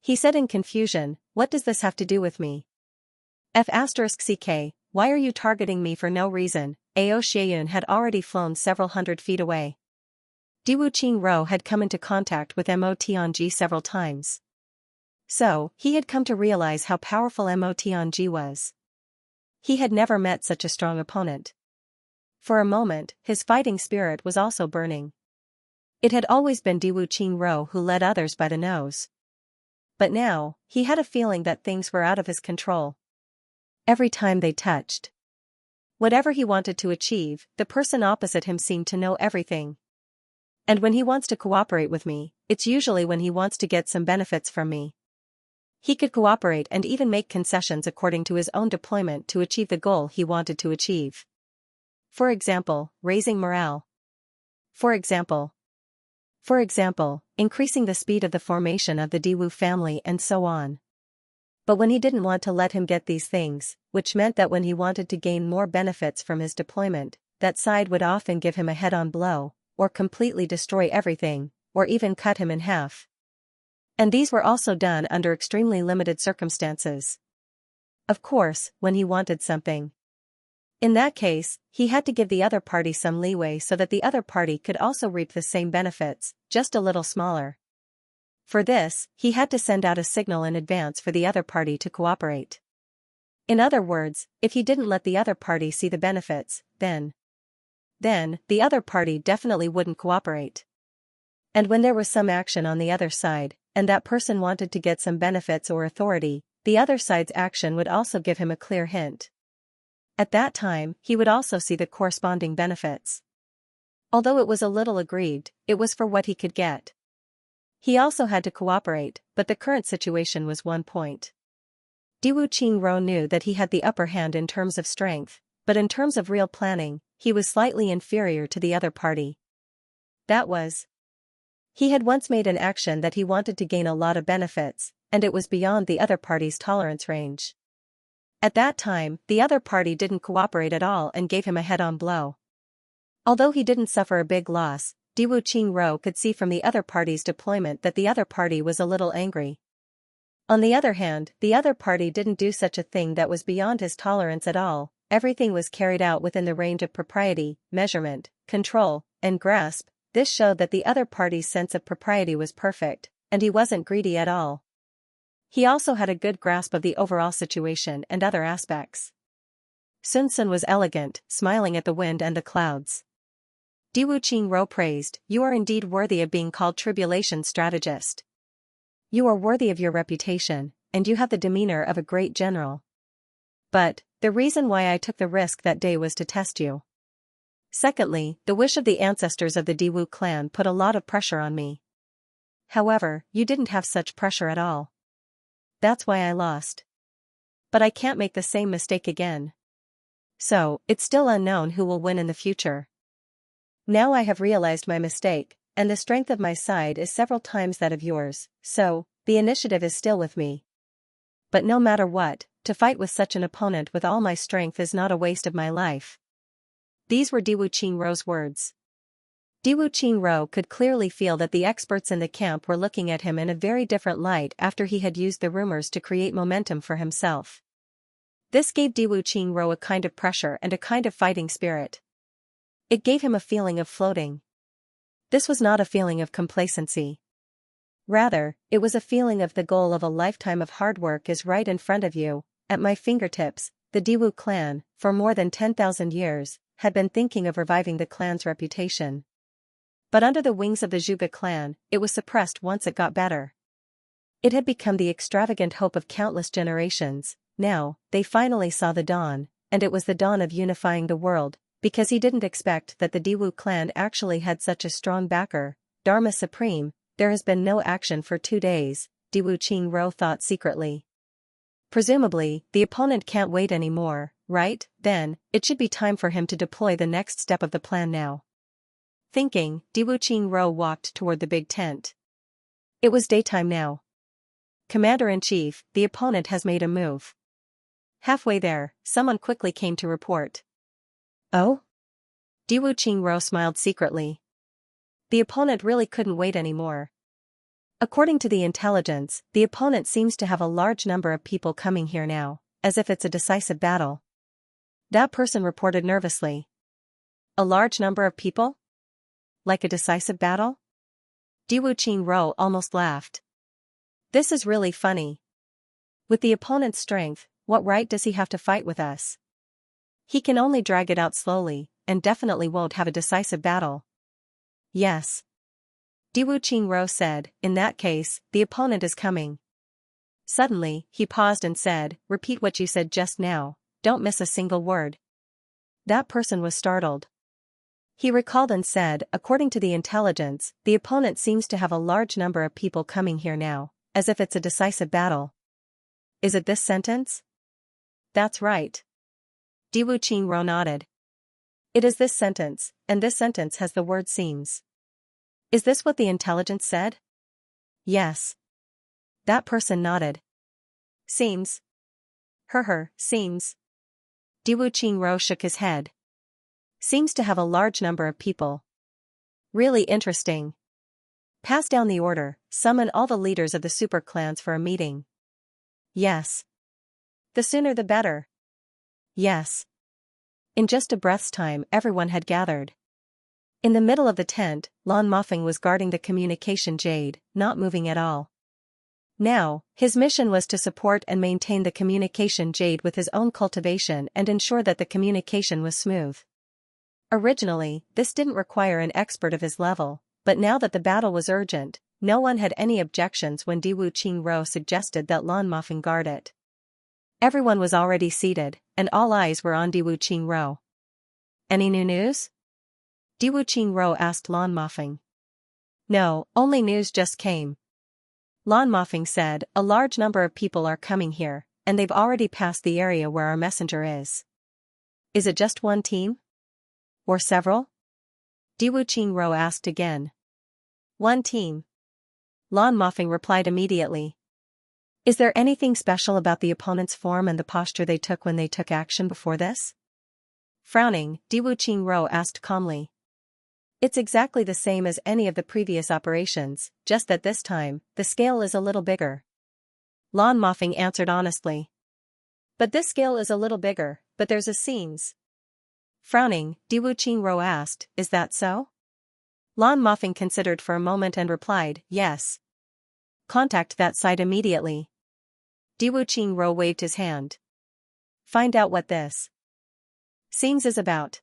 He said in confusion, what does this have to do with me? F***ck, why are you targeting me for no reason? Ao Xieyun had already flown several hundred feet away. Diwu Qingru had come into contact with Mo Tianji several times. So, he had come to realize how powerful Mo Tianji was. He had never met such a strong opponent. For a moment, his fighting spirit was also burning. It had always been Diwu Qingru who led others by the nose. But now, he had a feeling that things were out of his control. Every time they touched. Whatever he wanted to achieve, the person opposite him seemed to know everything. And when he wants to cooperate with me, it's usually when he wants to get some benefits from me. He could cooperate and even make concessions according to his own deployment to achieve the goal he wanted to achieve. For example, raising morale. For example, increasing the speed of the formation of the Diwu family and so on. But when he didn't want to let him get these things, which meant that when he wanted to gain more benefits from his deployment, that side would often give him a head-on blow, or completely destroy everything, or even cut him in half. And these were also done under extremely limited circumstances. Of course, when he wanted something. In that case, he had to give the other party some leeway so that the other party could also reap the same benefits, just a little smaller. For this, he had to send out a signal in advance for the other party to cooperate. In other words, if he didn't let the other party see the benefits, then the other party definitely wouldn't cooperate. And when there was some action on the other side, and that person wanted to get some benefits or authority, the other side's action would also give him a clear hint. At that time, he would also see the corresponding benefits. Although it was a little aggrieved, it was for what he could get. He also had to cooperate, but the current situation was one point. Diwu Qingruo knew that he had the upper hand in terms of strength, but in terms of real planning, he was slightly inferior to the other party. That was. He had once made an action that he wanted to gain a lot of benefits, and it was beyond the other party's tolerance range. At that time, the other party didn't cooperate at all and gave him a head-on blow. Although he didn't suffer a big loss, Diwu Qingruo could see from the other party's deployment that the other party was a little angry. On the other hand, the other party didn't do such a thing that was beyond his tolerance at all. Everything was carried out within the range of propriety, measurement, control, and grasp. This showed that the other party's sense of propriety was perfect, and he wasn't greedy at all. He also had a good grasp of the overall situation and other aspects. Sun Sun was elegant, smiling at the wind and the clouds. Diwu Qingruo praised, "You are indeed worthy of being called tribulation strategist. You are worthy of your reputation, and you have the demeanor of a great general. But, the reason why I took the risk that day was to test you. Secondly, the wish of the ancestors of the Diwu clan put a lot of pressure on me. However, you didn't have such pressure at all. That's why I lost. But I can't make the same mistake again. So, it's still unknown who will win in the future. Now I have realized my mistake, and the strength of my side is several times that of yours, so, the initiative is still with me. But no matter what, to fight with such an opponent with all my strength is not a waste of my life." These were Diwu Qingruo's words. Diwu Qingruo could clearly feel that the experts in the camp were looking at him in a very different light after he had used the rumors to create momentum for himself. This gave Diwu Qingruo a kind of pressure and a kind of fighting spirit. It gave him a feeling of floating. This was not a feeling of complacency. Rather, it was a feeling of the goal of a lifetime of hard work is right in front of you, at my fingertips. The Diwu clan, for more than 10,000 years, had been thinking of reviving the clan's reputation. But under the wings of the Zhuge clan, it was suppressed once it got better. It had become the extravagant hope of countless generations. Now, they finally saw the dawn, and it was the dawn of unifying the world, because he didn't expect that the Diwu clan actually had such a strong backer. Dharma Supreme, there has been no action for 2 days, Diwu Qingruo thought secretly. Presumably, the opponent can't wait anymore, right? Then, it should be time for him to deploy the next step of the plan now. Thinking, Diwu Qingruo walked toward the big tent. It was daytime now. Commander-in-Chief, the opponent has made a move. Halfway there, someone quickly came to report. Oh? Diwu Qingruo smiled secretly. The opponent really couldn't wait anymore. According to the intelligence, the opponent seems to have a large number of people coming here now, as if it's a decisive battle. That person reported nervously. A large number of people? Like a decisive battle? Diwu Qingruo almost laughed. This is really funny. With the opponent's strength, what right does he have to fight with us? He can only drag it out slowly, and definitely won't have a decisive battle. Yes. Diwu Qingruo said, in that case, the opponent is coming. Suddenly, he paused and said, repeat what you said just now, don't miss a single word. That person was startled. He recalled and said, according to the intelligence, the opponent seems to have a large number of people coming here now, as if it's a decisive battle. Is it this sentence? That's right. Diwu Qingruo nodded. It is this sentence, and this sentence has the word seems. Is this what the intelligence said? Yes. That person nodded. Seems. Seems. Diwu Qingruo shook his head. Seems to have a large number of people. Really interesting. Pass down the order, summon all the leaders of the super clans for a meeting. Yes. The sooner the better. Yes. In just a breath's time everyone had gathered. In the middle of the tent, Lan Mofeng was guarding the communication jade, not moving at all. Now, his mission was to support and maintain the communication jade with his own cultivation and ensure that the communication was smooth. Originally, this didn't require an expert of his level, but now that the battle was urgent, no one had any objections when Diwu Qingruo suggested that Lan Mofeng guard it. Everyone was already seated, and all eyes were on Diwu Qingruo. Any new news? Diwu Qingruo asked Lan Mofeng. No, only news just came. Lan Mofeng said, a large number of people are coming here, and they've already passed the area where our messenger is. Is it just one team? Or several? Diwu Qingruo asked again. One team. Lan Mofeng replied immediately. Is there anything special about the opponent's form and the posture they took when they took action before this? Frowning, Diwu Qingruo asked calmly. It's exactly the same as any of the previous operations, just that this time, the scale is a little bigger. Lan Mofeng answered honestly. But this scale is a little bigger, but there's a scenes. Frowning, Diwu Qingruo asked, is that so? Lan Mofeng considered for a moment and replied, yes. Contact that site immediately. Diwu Qingruo waved his hand. Find out what this scenes is about.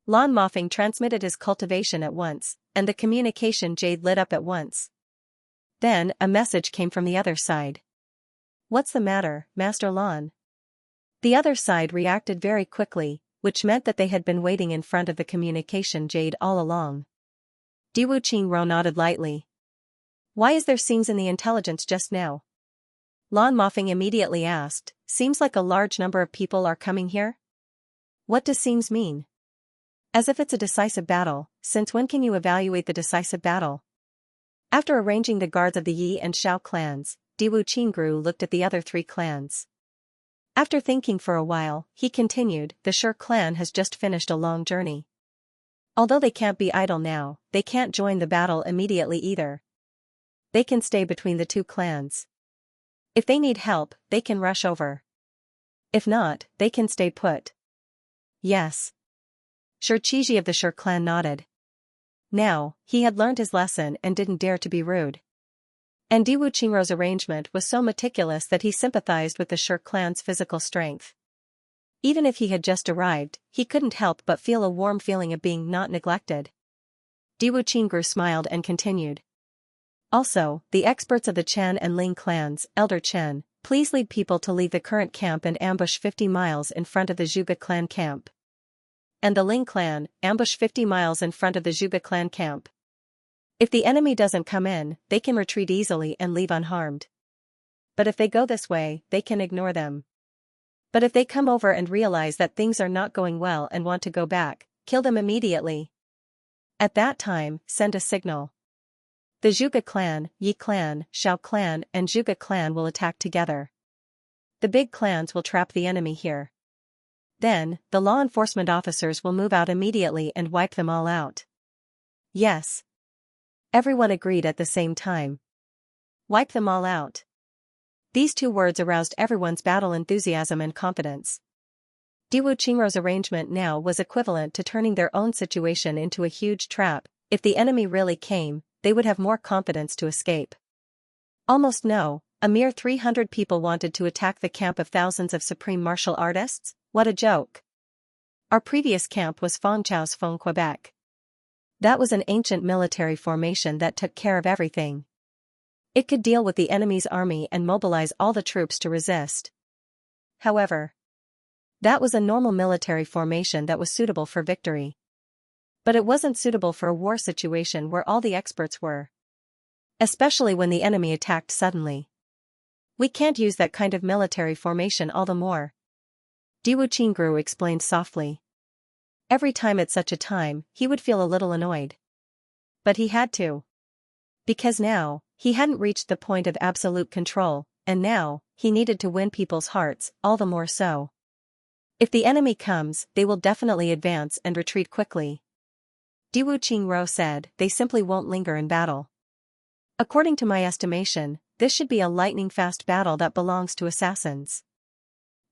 Lan Mofeng transmitted his cultivation at once, and the communication jade lit up at once. Then, a message came from the other side. What's the matter, Master Lan? The other side reacted very quickly, which meant that they had been waiting in front of the communication jade all along. Diwu Qingruo nodded lightly. Why is there scenes in the intelligence just now? Lan Mofeng immediately asked, seems like a large number of people are coming here? What does seems mean? As if it's a decisive battle, since when can you evaluate the decisive battle? After arranging the guards of the Yi and Xiao clans, Diwu Qingruo looked at the other three clans. After thinking for a while, he continued, the Shi clan has just finished a long journey. Although they can't be idle now, they can't join the battle immediately either. They can stay between the two clans. If they need help, they can rush over. If not, they can stay put. Yes. Shi Qizhi of the Shi clan nodded. Now, he had learned his lesson and didn't dare to be rude. And Diwu Qingruo's arrangement was so meticulous that he sympathized with the Shi clan's physical strength. Even if he had just arrived, he couldn't help but feel a warm feeling of being not neglected. Diwu Qingruo smiled and continued. Also, the experts of the Chen and Ling clans, Elder Chen, please lead people to leave the current camp and ambush 50 miles in front of the Zhuge clan camp. And the Ling clan, ambush 50 miles in front of the Zhuge clan camp. If the enemy doesn't come in, they can retreat easily and leave unharmed. But if they go this way, they can ignore them. But if they come over and realize that things are not going well and want to go back, kill them immediately. At that time, send a signal. The Zhuge clan, Yi clan, Xiao clan and Zhuge clan will attack together. The big clans will trap the enemy here. Then, the law enforcement officers will move out immediately and wipe them all out. Yes. Everyone agreed at the same time. Wipe them all out. These two words aroused everyone's battle enthusiasm and confidence. Diwu Qingruo's arrangement now was equivalent to turning their own situation into a huge trap. If the enemy really came, they would have more confidence to escape. Almost no, a mere 300 people wanted to attack the camp of thousands of supreme martial artists? What a joke. Our previous camp was Fengchao's Feng Quebec. That was an ancient military formation that took care of everything. It could deal with the enemy's army and mobilize all the troops to resist. However, that was a normal military formation that was suitable for victory. But it wasn't suitable for a war situation where all the experts were. Especially when the enemy attacked suddenly. We can't use that kind of military formation all the more. Diwu Qingruo explained softly. Every time at such a time, he would feel a little annoyed. But he had to. Because now, he hadn't reached the point of absolute control, and now, he needed to win people's hearts, all the more so. If the enemy comes, they will definitely advance and retreat quickly. Diwu Qingruo said, they simply won't linger in battle. According to my estimation, this should be a lightning-fast battle that belongs to assassins.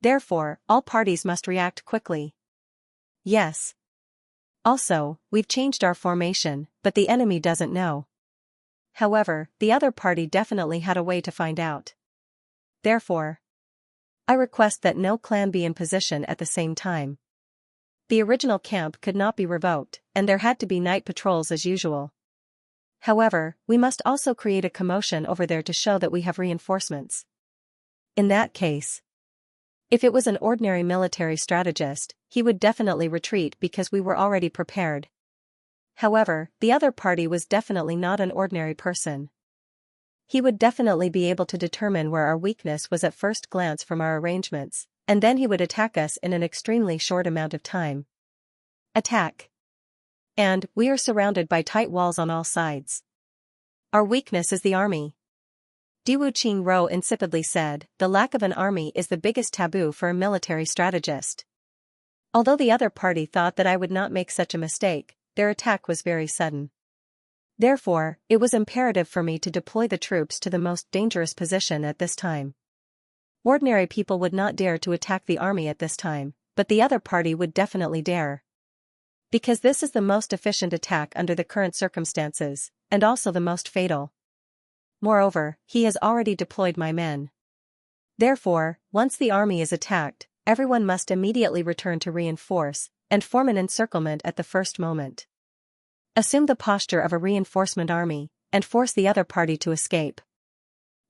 Therefore, all parties must react quickly. Yes. Also, we've changed our formation, but the enemy doesn't know. However, the other party definitely had a way to find out. Therefore, I request that no clan be in position at the same time. The original camp could not be revoked, and there had to be night patrols as usual. However, we must also create a commotion over there to show that we have reinforcements. In that case, if it was an ordinary military strategist, he would definitely retreat because we were already prepared. However, the other party was definitely not an ordinary person. he would definitely be able to determine where our weakness was at first glance from our arrangements, and then he would attack us in an extremely short amount of time. Attack. And we are surrounded by tight walls on all sides. Our weakness is the army. Diwu Qingro insipidly said, the lack of an army is the biggest taboo for a military strategist. Although the other party thought that I would not make such a mistake, their attack was very sudden. Therefore, it was imperative for me to deploy the troops to the most dangerous position at this time. Ordinary people would not dare to attack the army at this time, but the other party would definitely dare. Because this is the most efficient attack under the current circumstances, and also the most fatal. Moreover, he has already deployed my men. Therefore, once the army is attacked, everyone must immediately return to reinforce, and form an encirclement at the first moment. Assume the posture of a reinforcement army, and force the other party to escape.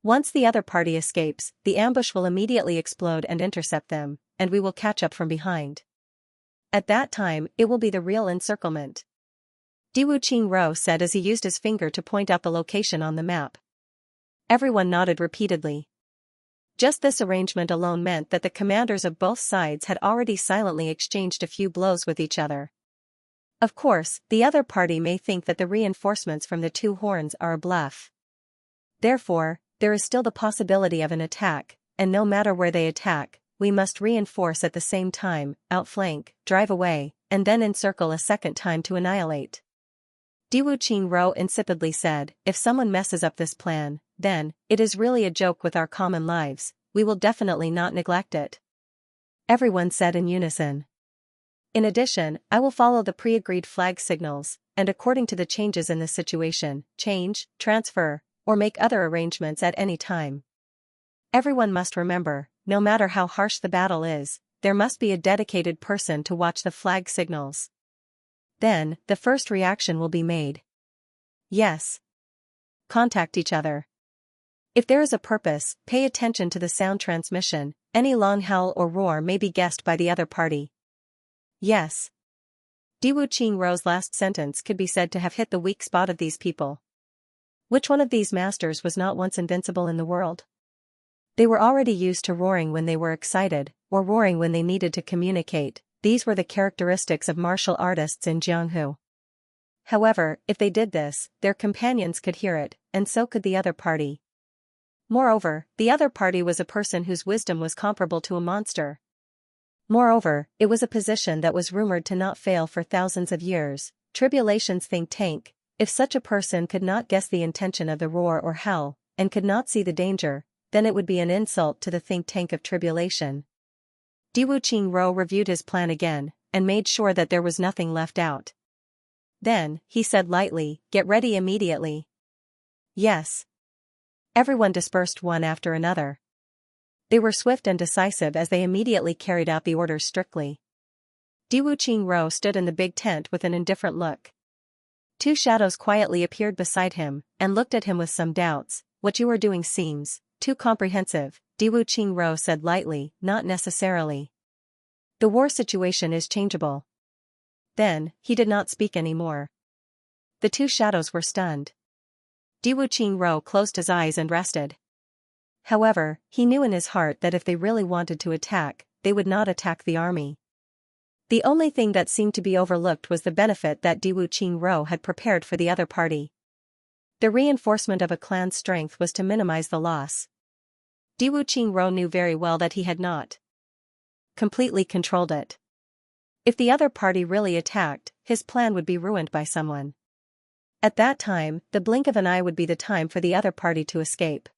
Once the other party escapes, the ambush will immediately explode and intercept them, and we will catch up from behind. At that time, it will be the real encirclement. Diwu Qingro said as he used his finger to point out the location on the map. Everyone nodded repeatedly. Just this arrangement alone meant that the commanders of both sides had already silently exchanged a few blows with each other. Of course, the other party may think that the reinforcements from the two horns are a bluff. Therefore, there is still the possibility of an attack, and no matter where they attack, we must reinforce at the same time, outflank, drive away, and then encircle a second time to annihilate. Diwu Qingro insipidly said, if someone messes up this plan, then, it is really a joke with our common lives, we will definitely not neglect it. Everyone said in unison. In addition, I will follow the pre-agreed flag signals, and according to the changes in the situation, change, transfer, or make other arrangements at any time. Everyone must remember, no matter how harsh the battle is, there must be a dedicated person to watch the flag signals. Then, the first reaction will be made. Yes. Contact each other. If there is a purpose, pay attention to the sound transmission, any long howl or roar may be guessed by the other party. Yes. Diwu Qingro's last sentence could be said to have hit the weak spot of these people. Which one of these masters was not once invincible in the world? They were already used to roaring when they were excited, or roaring when they needed to communicate. These were the characteristics of martial artists in Jianghu. However, if they did this, their companions could hear it, and so could the other party. Moreover, the other party was a person whose wisdom was comparable to a monster. Moreover, it was a position that was rumored to not fail for thousands of years. Tribulation's think tank. If such a person could not guess the intention of the roar or howl, and could not see the danger, then it would be an insult to the think tank of tribulation. Diwu Qingro reviewed his plan again, and made sure that there was nothing left out. Then, he said lightly, get ready immediately. Yes. Everyone dispersed one after another. They were swift and decisive as they immediately carried out the orders strictly. Diwu Qingro stood in the big tent with an indifferent look. Two shadows quietly appeared beside him, and looked at him with some doubts. What you are doing seems too comprehensive, Diwu Qingro said lightly, not necessarily. The war situation is changeable. Then, he did not speak any more. The two shadows were stunned. Diwu Qingro closed his eyes and rested. However, he knew in his heart that if they really wanted to attack, they would not attack the army. The only thing that seemed to be overlooked was the benefit that Diwu Qingro had prepared for the other party. The reinforcement of a clan's strength was to minimize the loss. Diwu Qingro knew very well that he had not completely controlled it. If the other party really attacked, his plan would be ruined by someone. At that time, the blink of an eye would be the time for the other party to escape.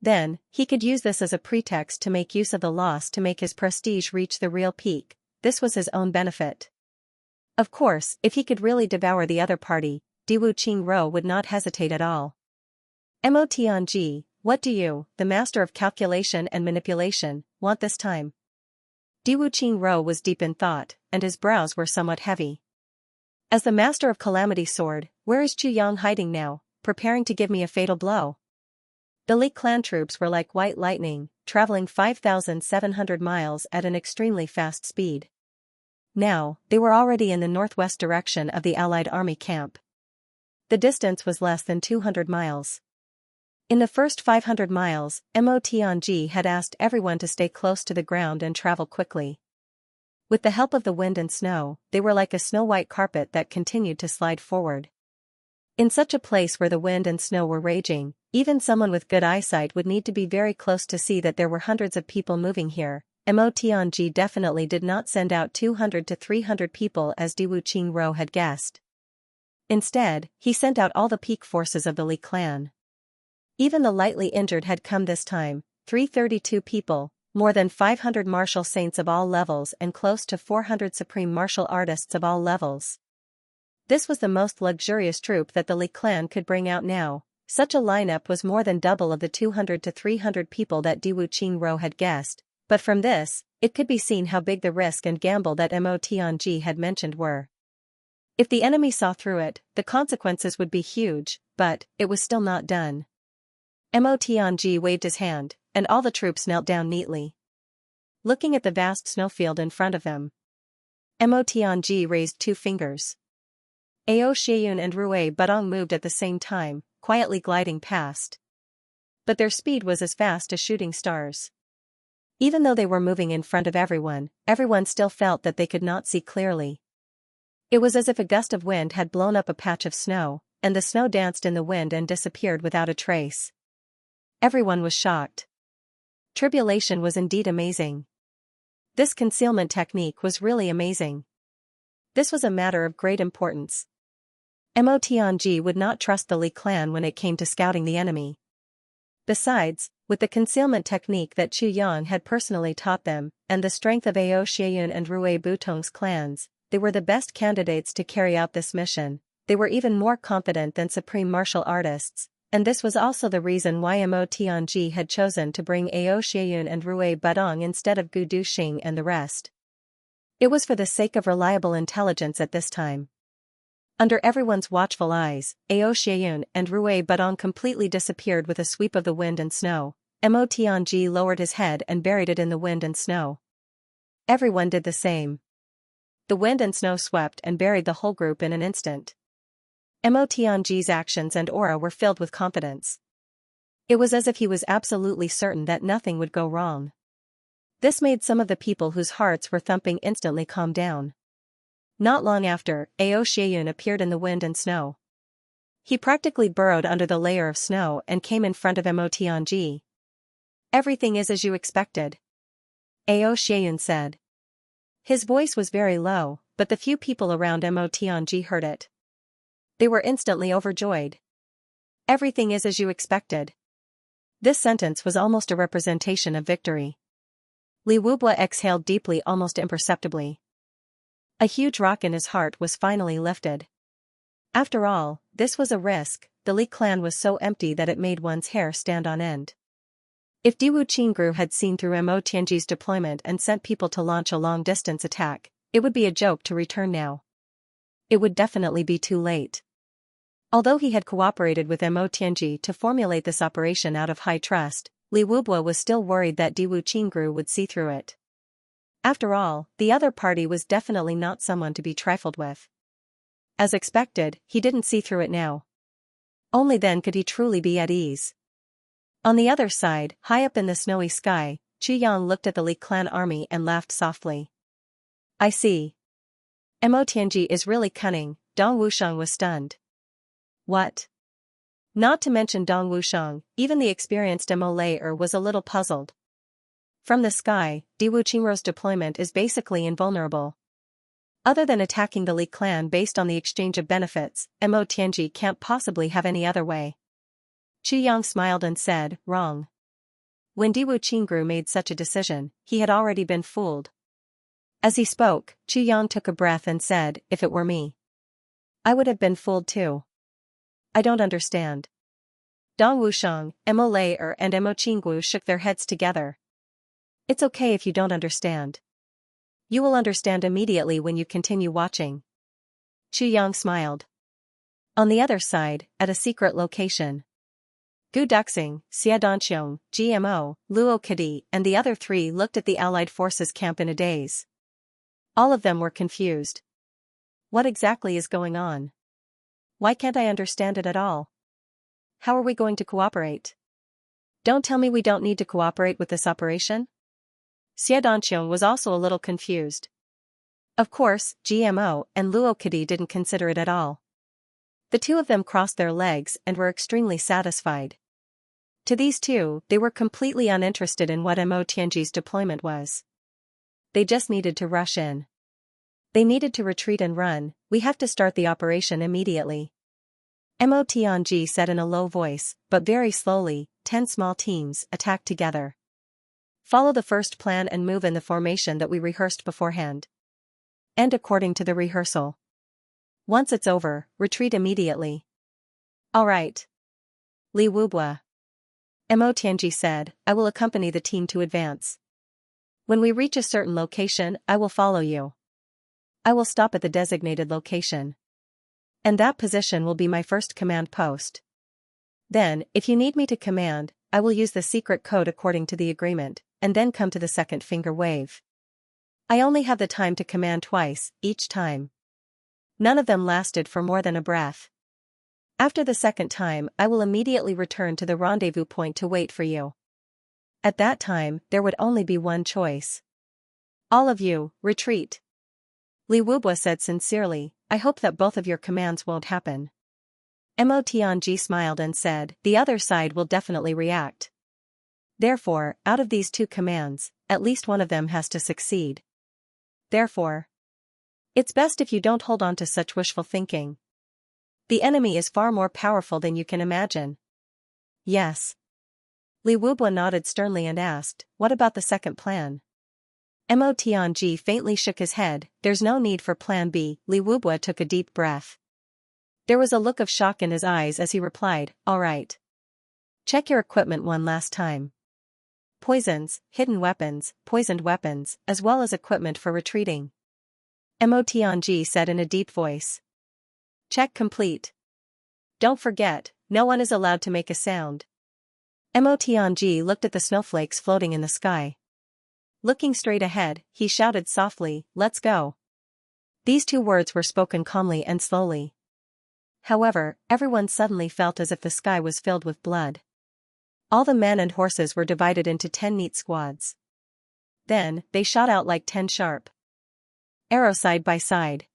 Then, he could use this as a pretext to make use of the loss to make his prestige reach the real peak. This was his own benefit. Of course, if he could really devour the other party, Diwu Qingro would not hesitate at all. Mo Tianji, what do you, the master of calculation and manipulation, want this time? Diwu Qingro was deep in thought, and his brows were somewhat heavy. As the master of Calamity Sword, where is Chu Yang hiding now, preparing to give me a fatal blow? The Li clan troops were like white lightning, traveling 5,700 miles at an extremely fast speed. Now, they were already in the northwest direction of the Allied army camp. The distance was less than 200 miles. In the first 500 miles, Mo Tianji had asked everyone to stay close to the ground and travel quickly. With the help of the wind and snow, they were like a snow-white carpet that continued to slide forward. In such a place where the wind and snow were raging, even someone with good eyesight would need to be very close to see that there were hundreds of people moving here. Mo Tianji definitely did not send out 200 to 300 people as Diwu Qingro had guessed. Instead, he sent out all the peak forces of the Li clan. Even the lightly injured had come this time, 332 people, more than 500 martial saints of all levels and close to 400 supreme martial artists of all levels. This was the most luxurious troop that the Li clan could bring out now. Such a lineup was more than double of the 200 to 300 people that Diwu Qingro had guessed, but from this, it could be seen how big the risk and gamble that Mo Tianji had mentioned were. If the enemy saw through it, the consequences would be huge, but it was still not done. Mo Tianji waved his hand, and all the troops knelt down neatly. Looking at the vast snowfield in front of them, Mo Tianji raised 2 fingers. Ao Xieyun and Rui Budong moved at the same time, quietly gliding past. But their speed was as fast as shooting stars. Even though they were moving in front of everyone still felt that they could not see clearly. It was as if a gust of wind had blown up a patch of snow, and the snow danced in the wind and disappeared without a trace. Everyone was shocked. Tribulation was indeed amazing. This concealment technique was really amazing. This was a matter of great importance. Mo Tianji would not trust the Li clan when it came to scouting the enemy. Besides, with the concealment technique that Chu Yang had personally taught them, and the strength of Ao Xieyun and Rui Butong's clans, they were the best candidates to carry out this mission. They were even more confident than supreme martial artists, and this was also the reason why Mo Tianji had chosen to bring Ao Xieyun and Rui Budong instead of Gu Duxing and the rest. It was for the sake of reliable intelligence at this time. Under everyone's watchful eyes, Ao Xieyun and Rui Budong completely disappeared with a sweep of the wind and snow. Mo Tianji lowered his head and buried it in the wind and snow. Everyone did the same. The wind and snow swept and buried the whole group in an instant. Mo Tianji's actions and aura were filled with confidence. It was as if he was absolutely certain that nothing would go wrong. This made some of the people whose hearts were thumping instantly calm down. Not long after, Ao Xieyun appeared in the wind and snow. He practically burrowed under the layer of snow and came in front of Mo Tianji. "Everything is as you expected," Ao Xieyun said. His voice was very low, but the few people around Mo Tianji heard it. They were instantly overjoyed. "Everything is as you expected." This sentence was almost a representation of victory. Li Wubua exhaled deeply, almost imperceptibly. A huge rock in his heart was finally lifted. After all, this was a risk. The Li clan was so empty that it made one's hair stand on end. If Diwu Qingru had seen through Mo Tianji's deployment and sent people to launch a long-distance attack, it would be a joke to return now. It would definitely be too late. Although he had cooperated with Mo Tianji to formulate this operation out of high trust, Li Wubua was still worried that Diwu Qingru would see through it. After all, the other party was definitely not someone to be trifled with. As expected, he didn't see through it now. Only then could he truly be at ease. On the other side, high up in the snowy sky, Chu Yang looked at the Li clan army and laughed softly. "I see. Mo Tianji is really cunning." Dong Wushang was stunned. "What?" Not to mention Dong Wushang, even the experienced Mo Layer was a little puzzled. From the sky, Diwu Qingru's deployment is basically invulnerable. Other than attacking the Li clan based on the exchange of benefits, Mo Tianji can't possibly have any other way. Chu Yang smiled and said, "Wrong." When Diwu Qingru made such a decision, he had already been fooled. As he spoke, Chu Yang took a breath and said, "If it were me, I would have been fooled too." "I don't understand." Dong Wushang, Mo Layer and Mo Qinggu shook their heads together. "It's okay if you don't understand. You will understand immediately when you continue watching." Chu Yang smiled. On the other side, at a secret location, Gu Duxing, Xia Danqiong, GMO, Luo Kadi, and the other 3 looked at the Allied forces camp in a daze. All of them were confused. What exactly is going on? Why can't I understand it at all? How are we going to cooperate? Don't tell me we don't need to cooperate with this operation? Xianxia was also a little confused. Of course, GMO and Luo Kadi didn't consider it at all. The two of them crossed their legs and were extremely satisfied. To these two, they were completely uninterested in what Mo Tianji's deployment was. They just needed to rush in. They needed to retreat and run. We have to start the operation immediately. Mo Tianji said in a low voice, but very slowly. 10 small teams attack together. Follow the first plan and move in the formation that we rehearsed beforehand. And according to the rehearsal. Once it's over, retreat immediately. All right. Li Wubua. Mo Tianji said, I will accompany the team to advance. When we reach a certain location, I will follow you. I will stop at the designated location. And that position will be my first command post. Then, if you need me to command, I will use the secret code according to the agreement, and then come to the second finger wave. I only have the time to command twice, each time. None of them lasted for more than a breath. After the second time, I will immediately return to the rendezvous point to wait for you. At that time, there would only be one choice. All of you, retreat. Li Wubua said sincerely, I hope that both of your commands won't happen. Mo Tianji smiled and said, the other side will definitely react. Therefore, out of these two commands, at least one of them has to succeed. Therefore, it's best if you don't hold on to such wishful thinking. The enemy is far more powerful than you can imagine. Yes. Li Wubua nodded sternly and asked, what about the second plan? Mo Tianji faintly shook his head, there's no need for plan B. Li Wubua took a deep breath. There was a look of shock in his eyes as he replied, all right. Check your equipment one last time. Poisons, hidden weapons, poisoned weapons, as well as equipment for retreating. Mo Tianji said in a deep voice. Check complete. Don't forget, no one is allowed to make a sound. Mo Tianji looked at the snowflakes floating in the sky. Looking straight ahead, he shouted softly, let's go. These two words were spoken calmly and slowly. However, everyone suddenly felt as if the sky was filled with blood. All the men and horses were divided into 10 neat squads. Then, they shot out like 10 sharp arrows side by side.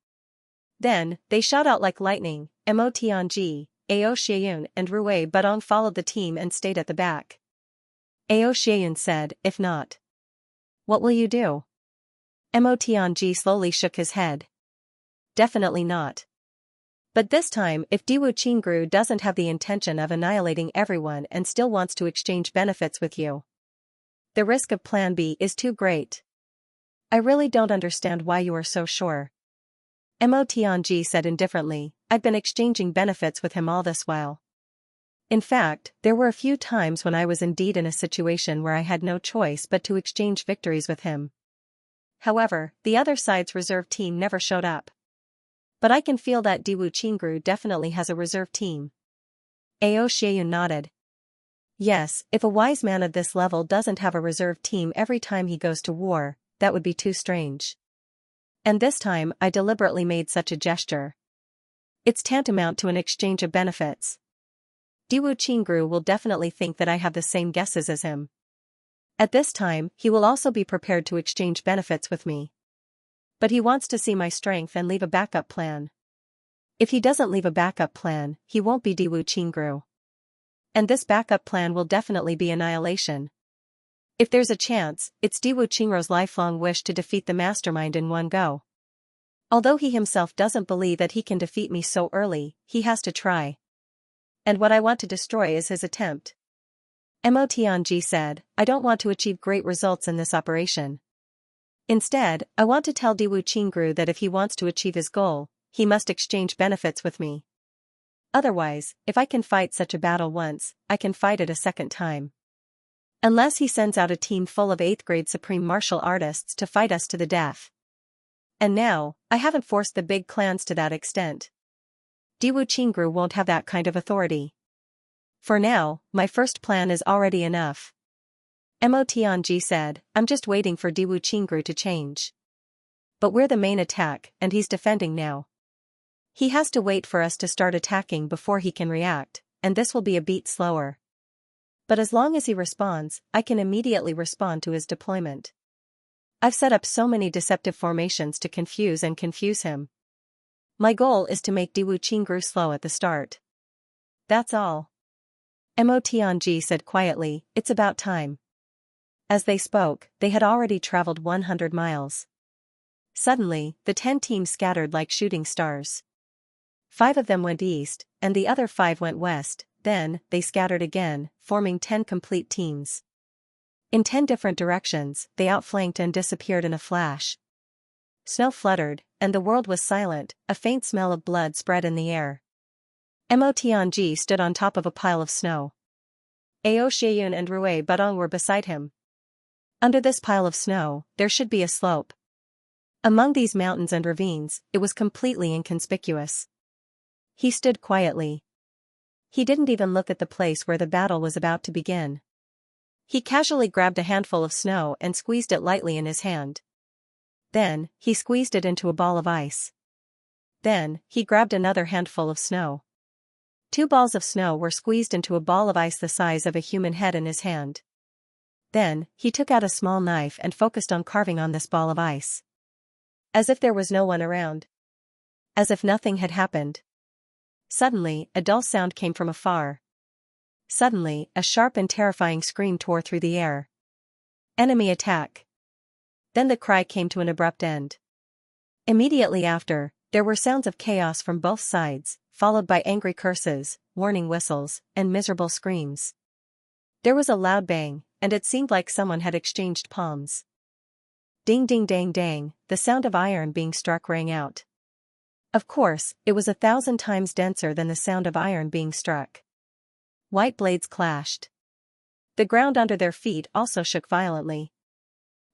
Then, they shot out like lightning. Mo Tianji, Ao Xieyun and Rui Budong followed the team and stayed at the back. Ao Xieyun said, if not, what will you do? Mo Tianji slowly shook his head. Definitely not. But this time, if Diwu Qingru doesn't have the intention of annihilating everyone and still wants to exchange benefits with you, the risk of Plan B is too great. I really don't understand why you are so sure. Mo Tianji said indifferently, I've been exchanging benefits with him all this while. In fact, there were a few times when I was indeed in a situation where I had no choice but to exchange victories with him. However, the other side's reserve team never showed up. But I can feel that Diwu Qingru definitely has a reserve team. Ao Xieyun nodded. Yes, if a wise man of this level doesn't have a reserve team every time he goes to war, that would be too strange. And this time I deliberately made such a gesture. It's tantamount to an exchange of benefits. Diwu Qingru will definitely think that I have the same guesses as him. At this time, he will also be prepared to exchange benefits with me. But he wants to see my strength and leave a backup plan. If he doesn't leave a backup plan, he won't be Diwu Qingru. And this backup plan will definitely be annihilation. If there's a chance, it's Diwu Qingru's lifelong wish to defeat the mastermind in one go. Although he himself doesn't believe that he can defeat me so early, he has to try. And what I want to destroy is his attempt. Mo Tianji said, I don't want to achieve great results in this operation. Instead, I want to tell Diwu Qingru that if he wants to achieve his goal, he must exchange benefits with me. Otherwise, if I can fight such a battle once, I can fight it a second time. Unless he sends out a team full of 8th grade supreme martial artists to fight us to the death. And now, I haven't forced the big clans to that extent. Diwu Qingru won't have that kind of authority. For now, my first plan is already enough. Mo Tianji said, I'm just waiting for Diwu Qingru to change. But we're the main attack, and he's defending now. He has to wait for us to start attacking before he can react, and this will be a beat slower. But as long as he responds, I can immediately respond to his deployment. I've set up so many deceptive formations to confuse him. My goal is to make Diwu Qingru slow at the start. That's all. Mo Tianji said quietly, it's about time. As they spoke, they had already traveled 100 miles. Suddenly, the 10 teams scattered like shooting stars. 5 of them went east, and the other 5 went west, then, they scattered again, forming 10 complete teams. In 10 different directions, they outflanked and disappeared in a flash. Snow fluttered, and the world was silent, a faint smell of blood spread in the air. Mo Tianji stood on top of a pile of snow. Ao Xieyun and Rui Budong were beside him. Under this pile of snow, there should be a slope. Among these mountains and ravines, it was completely inconspicuous. He stood quietly. He didn't even look at the place where the battle was about to begin. He casually grabbed a handful of snow and squeezed it lightly in his hand. Then, he squeezed it into a ball of ice. Then, he grabbed another handful of snow. 2 balls of snow were squeezed into a ball of ice the size of a human head in his hand. Then, he took out a small knife and focused on carving on this ball of ice. As if there was no one around. As if nothing had happened. Suddenly, a dull sound came from afar. Suddenly, a sharp and terrifying scream tore through the air. Enemy attack. Then the cry came to an abrupt end. Immediately after, there were sounds of chaos from both sides, followed by angry curses, warning whistles, and miserable screams. There was a loud bang, and it seemed like someone had exchanged palms. Ding ding dang dang, the sound of iron being struck rang out. Of course, it was 1,000 times denser than the sound of iron being struck. White blades clashed. The ground under their feet also shook violently.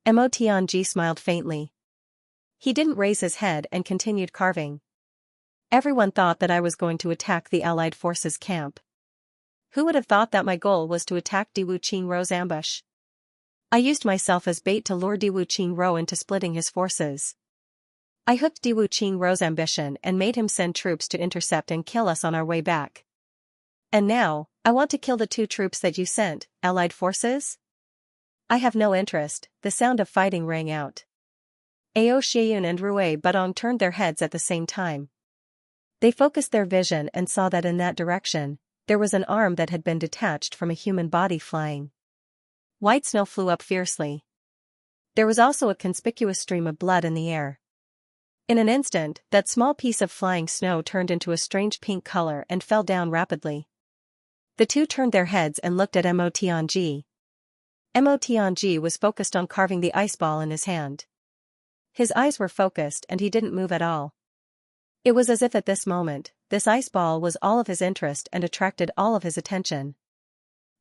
Mo Tianji smiled faintly. He didn't raise his head and continued carving. Everyone thought that I was going to attack the Allied forces' camp. Who would have thought that my goal was to attack Diwu Qingrou's ambush? I used myself as bait to lure Diwu Qingrou into splitting his forces. I hooked Diwu Qingrou's ambition and made him send troops to intercept and kill us on our way back. And now, I want to kill the 2 troops that you sent, Allied forces? I have no interest, the sound of fighting rang out. Ao Xieyun and Rui Budong turned their heads at the same time. They focused their vision and saw that in that direction, there was an arm that had been detached from a human body flying. White snow flew up fiercely. There was also a conspicuous stream of blood in the air. In an instant, that small piece of flying snow turned into a strange pink color and fell down rapidly. The 2 turned their heads and looked at Mo Tianji. Mo Tianji was focused on carving the ice ball in his hand. His eyes were focused and he didn't move at all. It was as if at this moment, this ice ball was all of his interest and attracted all of his attention.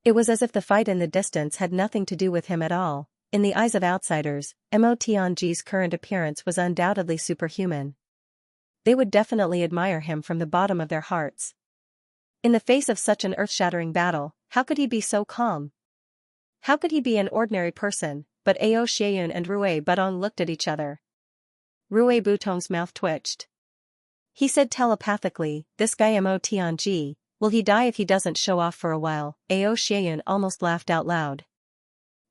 It was as if the fight in the distance had nothing to do with him at all. In the eyes of outsiders, Mo Tianji's current appearance was undoubtedly superhuman. They would definitely admire him from the bottom of their hearts. In the face of such an earth-shattering battle, how could he be so calm? How could he be an ordinary person? But Ao Xieyun and Rui Budong looked at each other. Rui Budong's mouth twitched. He said telepathically, this guy Mo Tianji, will he die if he doesn't show off for a while? Ao Xieyun almost laughed out loud.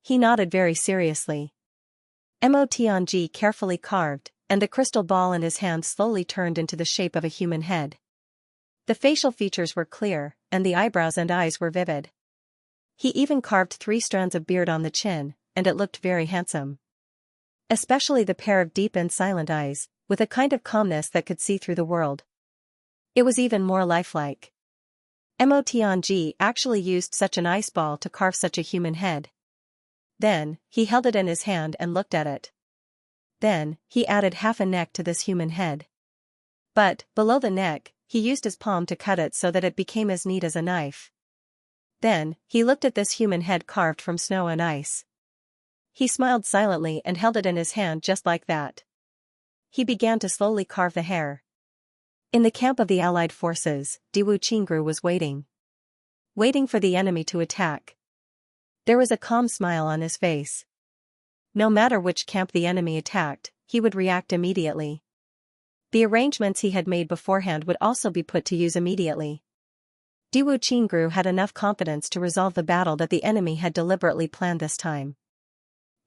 He nodded very seriously. Mo Tianji carefully carved, and the crystal ball in his hand slowly turned into the shape of a human head. The facial features were clear, and the eyebrows and eyes were vivid. He even carved 3 strands of beard on the chin, and it looked very handsome. Especially the pair of deep and silent eyes, with a kind of calmness that could see through the world. It was even more lifelike. Mo Tianji actually used such an ice ball to carve such a human head. Then, he held it in his hand and looked at it. Then, he added half a neck to this human head. But, below the neck, he used his palm to cut it so that it became as neat as a knife. Then, he looked at this human head carved from snow and ice. He smiled silently and held it in his hand just like that. He began to slowly carve the hair. In the camp of the Allied forces, Diwu Qingru was waiting. Waiting for the enemy to attack. There was a calm smile on his face. No matter which camp the enemy attacked, he would react immediately. The arrangements he had made beforehand would also be put to use immediately. Diwu Qingru had enough confidence to resolve the battle that the enemy had deliberately planned this time.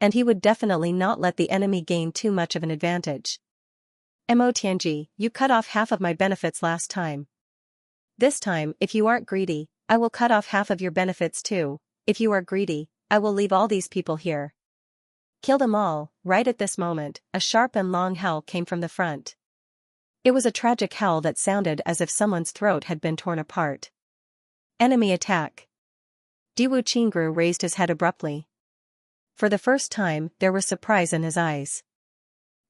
And he would definitely not let the enemy gain too much of an advantage. Mo Tianji, you cut off half of my benefits last time. This time, if you aren't greedy, I will cut off half of your benefits too. If you are greedy, I will leave all these people here. Kill them all. Right at this moment, a sharp and long howl came from the front. It was a tragic howl that sounded as if someone's throat had been torn apart. Enemy attack. Diwu Qingru raised his head abruptly. For the first time, there was surprise in his eyes.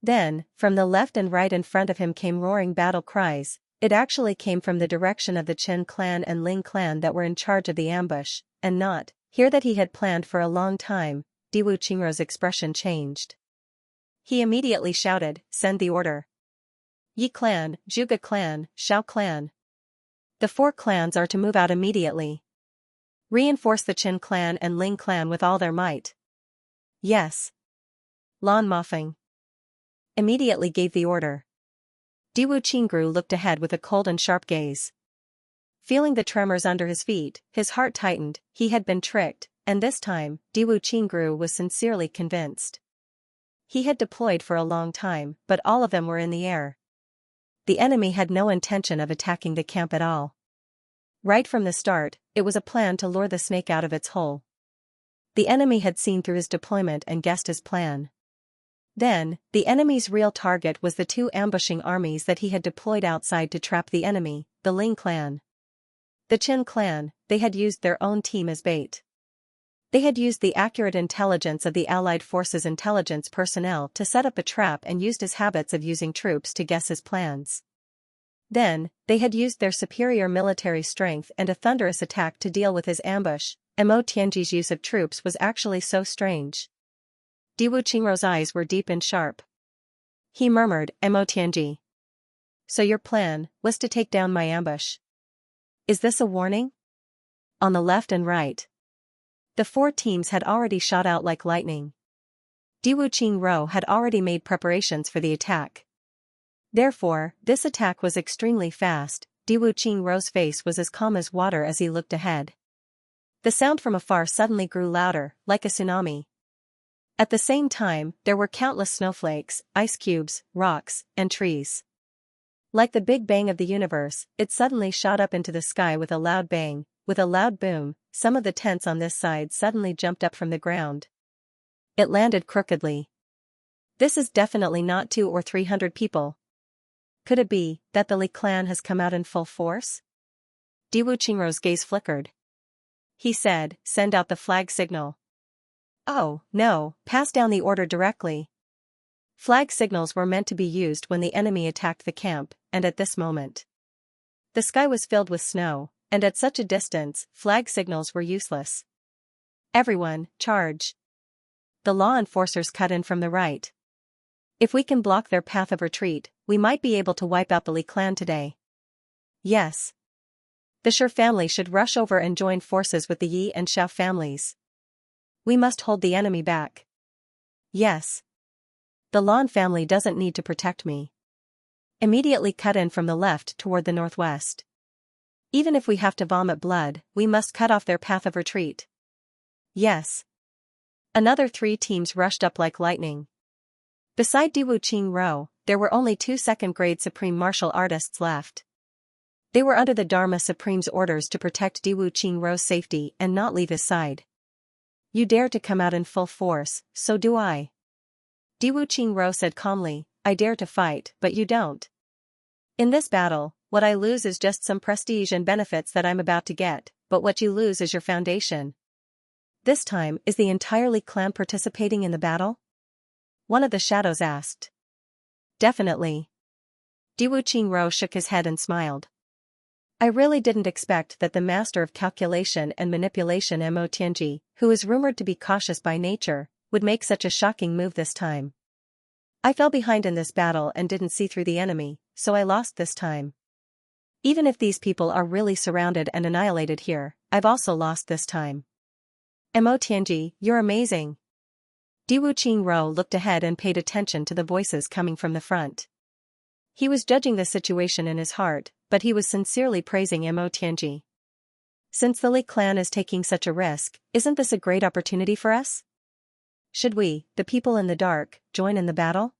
Then, from the left and right in front of him came roaring battle cries. It actually came from the direction of the Chen clan and Ling clan that were in charge of the ambush, and not here that he had planned for a long time. Diwu Qingru's expression changed. He immediately shouted, "Send the order. Yi clan, Zhuge clan, Shao clan. The 4 clans are to move out immediately. Reinforce the Chen clan and Ling clan with all their might." Yes. Lan Mafeng immediately gave the order. Diwu Qingru looked ahead with a cold and sharp gaze. Feeling the tremors under his feet, his heart tightened. He had been tricked, and this time, Diwu Qingru was sincerely convinced. He had deployed for a long time, but all of them were in the air. The enemy had no intention of attacking the camp at all. Right from the start, it was a plan to lure the snake out of its hole. The enemy had seen through his deployment and guessed his plan. Then, the enemy's real target was the 2 ambushing armies that he had deployed outside to trap the enemy, the Ling clan. The Chen clan, they had used their own team as bait. They had used the accurate intelligence of the Allied forces' intelligence personnel to set up a trap and used his habits of using troops to guess his plans. Then, they had used their superior military strength and a thunderous attack to deal with his ambush. Mo Tianji's use of troops was actually so strange. Diwu Qingru's eyes were deep and sharp. He murmured, "Mo Tianji. So your plan was to take down my ambush. Is this a warning?" On the left and right, the 4 teams had already shot out like lightning. Diwu Qingru had already made preparations for the attack. Therefore, this attack was extremely fast. Diwu Qingru's face was as calm as water as he looked ahead. The sound from afar suddenly grew louder, like a tsunami. At the same time, there were countless snowflakes, ice cubes, rocks, and trees. Like the Big Bang of the universe, it suddenly shot up into the sky with a loud bang. With a loud boom, some of the tents on this side suddenly jumped up from the ground. It landed crookedly. This is definitely not 200 or 300 people. Could it be that the Li clan has come out in full force? Diwu Qingru's gaze flickered. He said, "Send out the flag signal." Oh, no, pass down the order directly. Flag signals were meant to be used when the enemy attacked the camp, and at this moment, the sky was filled with snow, and at such a distance, flag signals were useless. Everyone, charge. The law enforcers cut in from the right. If we can block their path of retreat, we might be able to wipe out the Li clan today. Yes. The Shi family should rush over and join forces with the Yi and Xiao families. We must hold the enemy back. Yes. The Lan family doesn't need to protect me. Immediately cut in from the left toward the northwest. Even if we have to vomit blood, we must cut off their path of retreat. Yes. Another 3 teams rushed up like lightning. Beside Diwu Qingru, there were only 2 second-grade Supreme Martial Artists left. They were under the Dharma Supreme's orders to protect Diwu Qingru's safety and not leave his side. You dare to come out in full force, so do I. Diwu Qingru said calmly, "I dare to fight, but you don't. In this battle, what I lose is just some prestige and benefits that I'm about to get, but what you lose is your foundation." This time, is the entirely clan participating in the battle? One of the shadows asked. Definitely. Diwu Qingru shook his head and smiled. I really didn't expect that the master of calculation and manipulation Mo Tianji, who is rumored to be cautious by nature, would make such a shocking move this time. I fell behind in this battle and didn't see through the enemy, so I lost this time. Even if these people are really surrounded and annihilated here, I've also lost this time. Mo Tianji, you're amazing. Diwu Qingru looked ahead and paid attention to the voices coming from the front. He was judging the situation in his heart, but he was sincerely praising Mo Tianji. Since the Li clan is taking such a risk, isn't this a great opportunity for us? Should we, the people in the dark, join in the battle?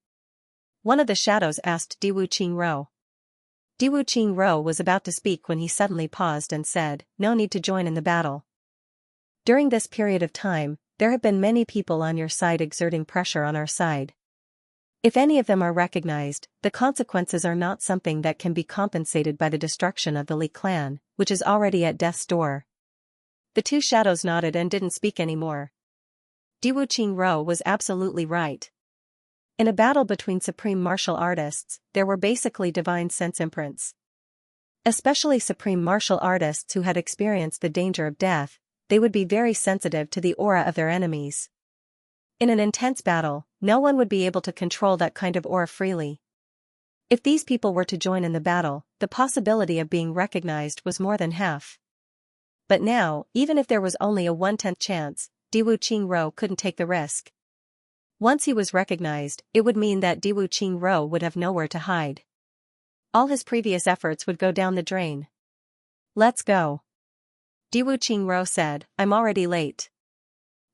One of the shadows asked Diwu Qingro. Diwu Qingro was about to speak when he suddenly paused and said, "No need to join in the battle. During this period of time, there have been many people on your side exerting pressure on our side. If any of them are recognized, the consequences are not something that can be compensated by the destruction of the Li clan, which is already at death's door." The two shadows nodded and didn't speak anymore. Diwu Qingro was absolutely right. In a battle between supreme martial artists, there were basically divine sense imprints. Especially supreme martial artists who had experienced the danger of death, they would be very sensitive to the aura of their enemies. In an intense battle, no one would be able to control that kind of aura freely. If these people were to join in the battle, the possibility of being recognized was more than half. But now, even if there was only a 1/10 chance, Diwu Qingro couldn't take the risk. Once he was recognized, it would mean that Diwu Qingro would have nowhere to hide. All his previous efforts would go down the drain. "Let's go," Diwu Qingro said. "I'm already late.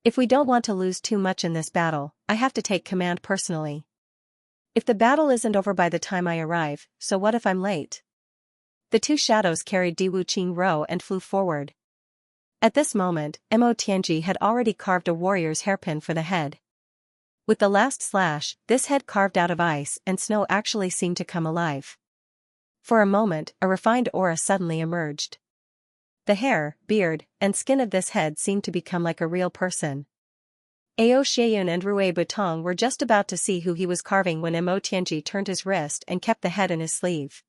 If we don't want to lose too much in this battle, I have to take command personally. If the battle isn't over by the time I arrive, so what if I'm late?" The two shadows carried Diwu Qingro and flew forward. At this moment, Mo Tianji had already carved a warrior's hairpin for the head. With the last slash, this head carved out of ice and snow actually seemed to come alive. For a moment, a refined aura suddenly emerged. The hair, beard, and skin of this head seemed to become like a real person. Ao Xieyun and Rue Butong were just about to see who he was carving when Mo Tianji turned his wrist and kept the head in his sleeve.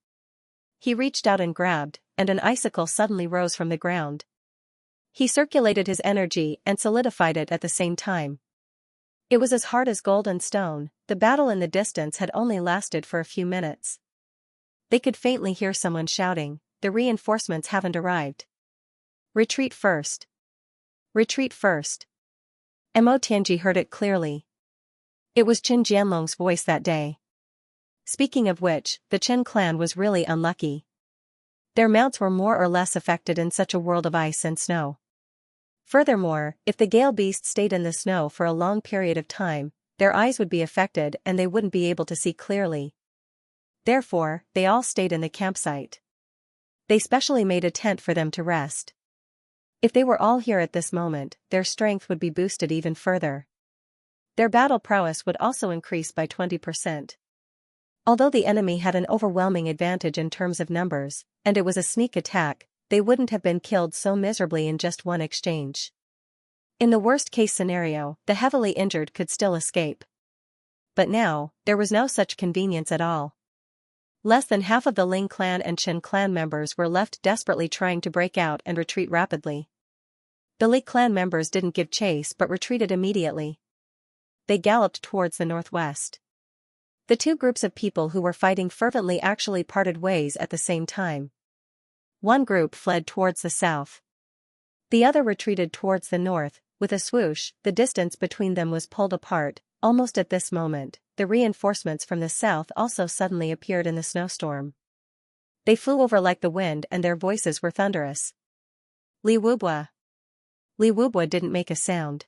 He reached out and grabbed, and an icicle suddenly rose from the ground. He circulated his energy and solidified it at the same time. It was as hard as gold and stone. The battle in the distance had only lasted for a few minutes. They could faintly hear someone shouting, "The reinforcements haven't arrived. Retreat first. Retreat first." Mo Tianji heard it clearly. It was Qin Jianlong's voice that day. Speaking of which, the Chen clan was really unlucky. Their mounts were more or less affected in such a world of ice and snow. Furthermore, if the gale beast stayed in the snow for a long period of time, their eyes would be affected and they wouldn't be able to see clearly. Therefore, they all stayed in the campsite. They specially made a tent for them to rest. If they were all here at this moment, their strength would be boosted even further. Their battle prowess would also increase by 20%. Although the enemy had an overwhelming advantage in terms of numbers, and it was a sneak attack, they wouldn't have been killed so miserably in just one exchange. In the worst-case scenario, the heavily injured could still escape. But now, there was no such convenience at all. Less than half of the Ling clan and Chen clan members were left desperately trying to break out and retreat rapidly. The Li clan members didn't give chase but retreated immediately. They galloped towards the northwest. The two groups of people who were fighting fervently actually parted ways at the same time. One group fled towards the south. The other retreated towards the north. With a swoosh, the distance between them was pulled apart. Almost at this moment, the reinforcements from the south also suddenly appeared in the snowstorm. They flew over like the wind and their voices were thunderous. "Li Wubwa." Li Wubwa didn't make a sound.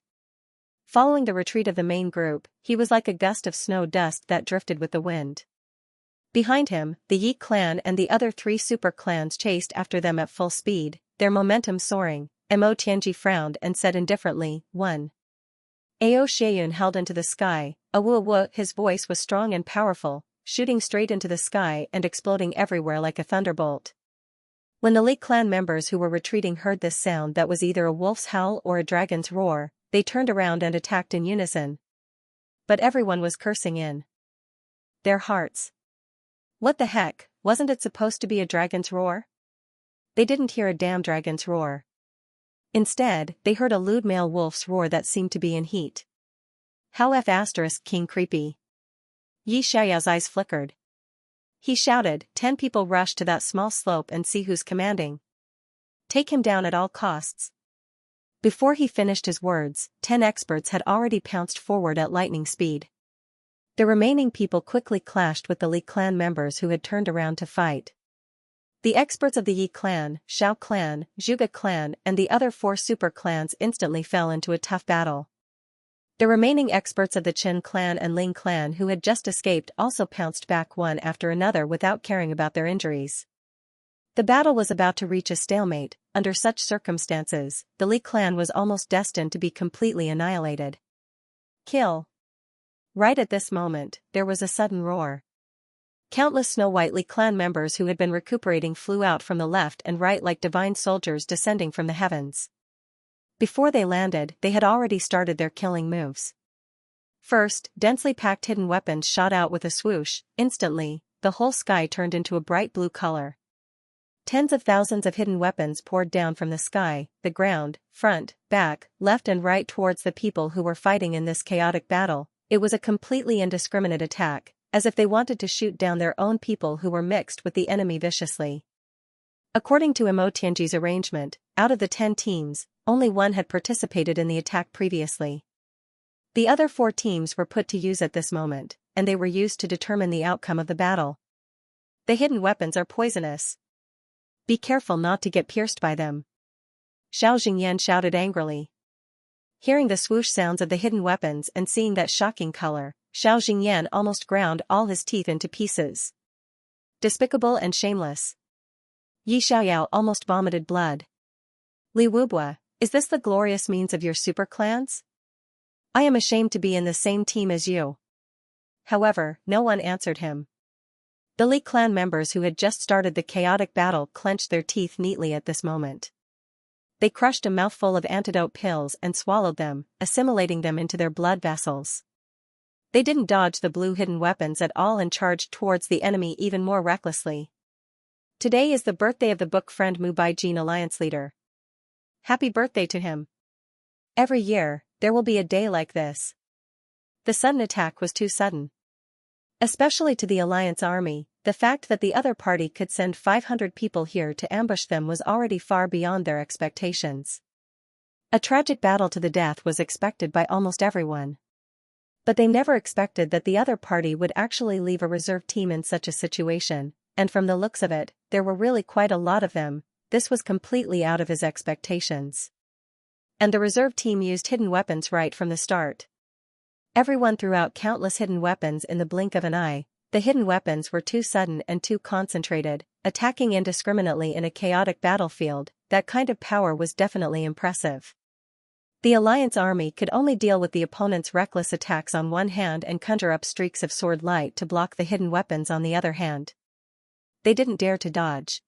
Following the retreat of the main group, he was like a gust of snow dust that drifted with the wind. Behind him, the Yi clan and the other three super clans chased after them at full speed, their momentum soaring. Mo Tianji frowned and said indifferently, "1." Ao Xieyun held into the sky. "Awu." His voice was strong and powerful, shooting straight into the sky and exploding everywhere like a thunderbolt. When the Li clan members who were retreating heard this sound that was either a wolf's howl or a dragon's roar, they turned around and attacked in unison. But everyone was cursing in their hearts. What the heck, wasn't it supposed to be a dragon's roar? They didn't hear a damn dragon's roar. Instead, they heard a lewd male wolf's roar that seemed to be in heat. How King creepy. Yi Xiaoyao's eyes flickered. He shouted, 10 people rush to that small slope and see who's commanding. Take him down at all costs." Before he finished his words, 10 experts had already pounced forward at lightning speed. The remaining people quickly clashed with the Li clan members who had turned around to fight. The experts of the Yi clan, Xiao clan, Zhuge clan and the other 4 super clans instantly fell into a tough battle. The remaining experts of the Qin clan and Ling clan who had just escaped also pounced back one after another without caring about their injuries. The battle was about to reach a stalemate. Under such circumstances, the Li clan was almost destined to be completely annihilated. Kill! Right at this moment, there was a sudden roar. Countless Snow White Li clan members who had been recuperating flew out from the left and right like divine soldiers descending from the heavens. Before they landed, they had already started their killing moves. First, densely packed hidden weapons shot out with a swoosh. Instantly, the whole sky turned into a bright blue color. Tens of thousands of hidden weapons poured down from the sky, the ground, front, back, left and right towards the people who were fighting in this chaotic battle. It was a completely indiscriminate attack, as if they wanted to shoot down their own people who were mixed with the enemy viciously. According to Imo Tianji's arrangement, out of the 10 teams, only one had participated in the attack previously. The other 4 teams were put to use at this moment, and they were used to determine the outcome of the battle. The hidden weapons are poisonous. Be careful not to get pierced by them. Xiao Jingyan shouted angrily. Hearing the swoosh sounds of the hidden weapons and seeing that shocking color, Xiao Jingyan almost ground all his teeth into pieces. Despicable and shameless. Yi Xiaoyao almost vomited blood. Li Wubua, is this the glorious means of your super clans? I am ashamed to be in the same team as you. However, no one answered him. The Li clan members who had just started the chaotic battle clenched their teeth neatly at this moment. They crushed a mouthful of antidote pills and swallowed them, assimilating them into their blood vessels. They didn't dodge the blue hidden weapons at all and charged towards the enemy even more recklessly. Today is the birthday of the book friend Mu Baijin Alliance leader. Happy birthday to him. Every year, there will be a day like this. The sudden attack was too sudden. Especially to the Alliance army, the fact that the other party could send 500 people here to ambush them was already far beyond their expectations. A tragic battle to the death was expected by almost everyone. But they never expected that the other party would actually leave a reserve team in such a situation, and from the looks of it, there were really quite a lot of them. This was completely out of his expectations. And the reserve team used hidden weapons right from the start. Everyone threw out countless hidden weapons in the blink of an eye. The hidden weapons were too sudden and too concentrated, attacking indiscriminately in a chaotic battlefield. That kind of power was definitely impressive. The Alliance army could only deal with the opponent's reckless attacks on one hand and conjure up streaks of sword light to block the hidden weapons on the other hand. They didn't dare to dodge.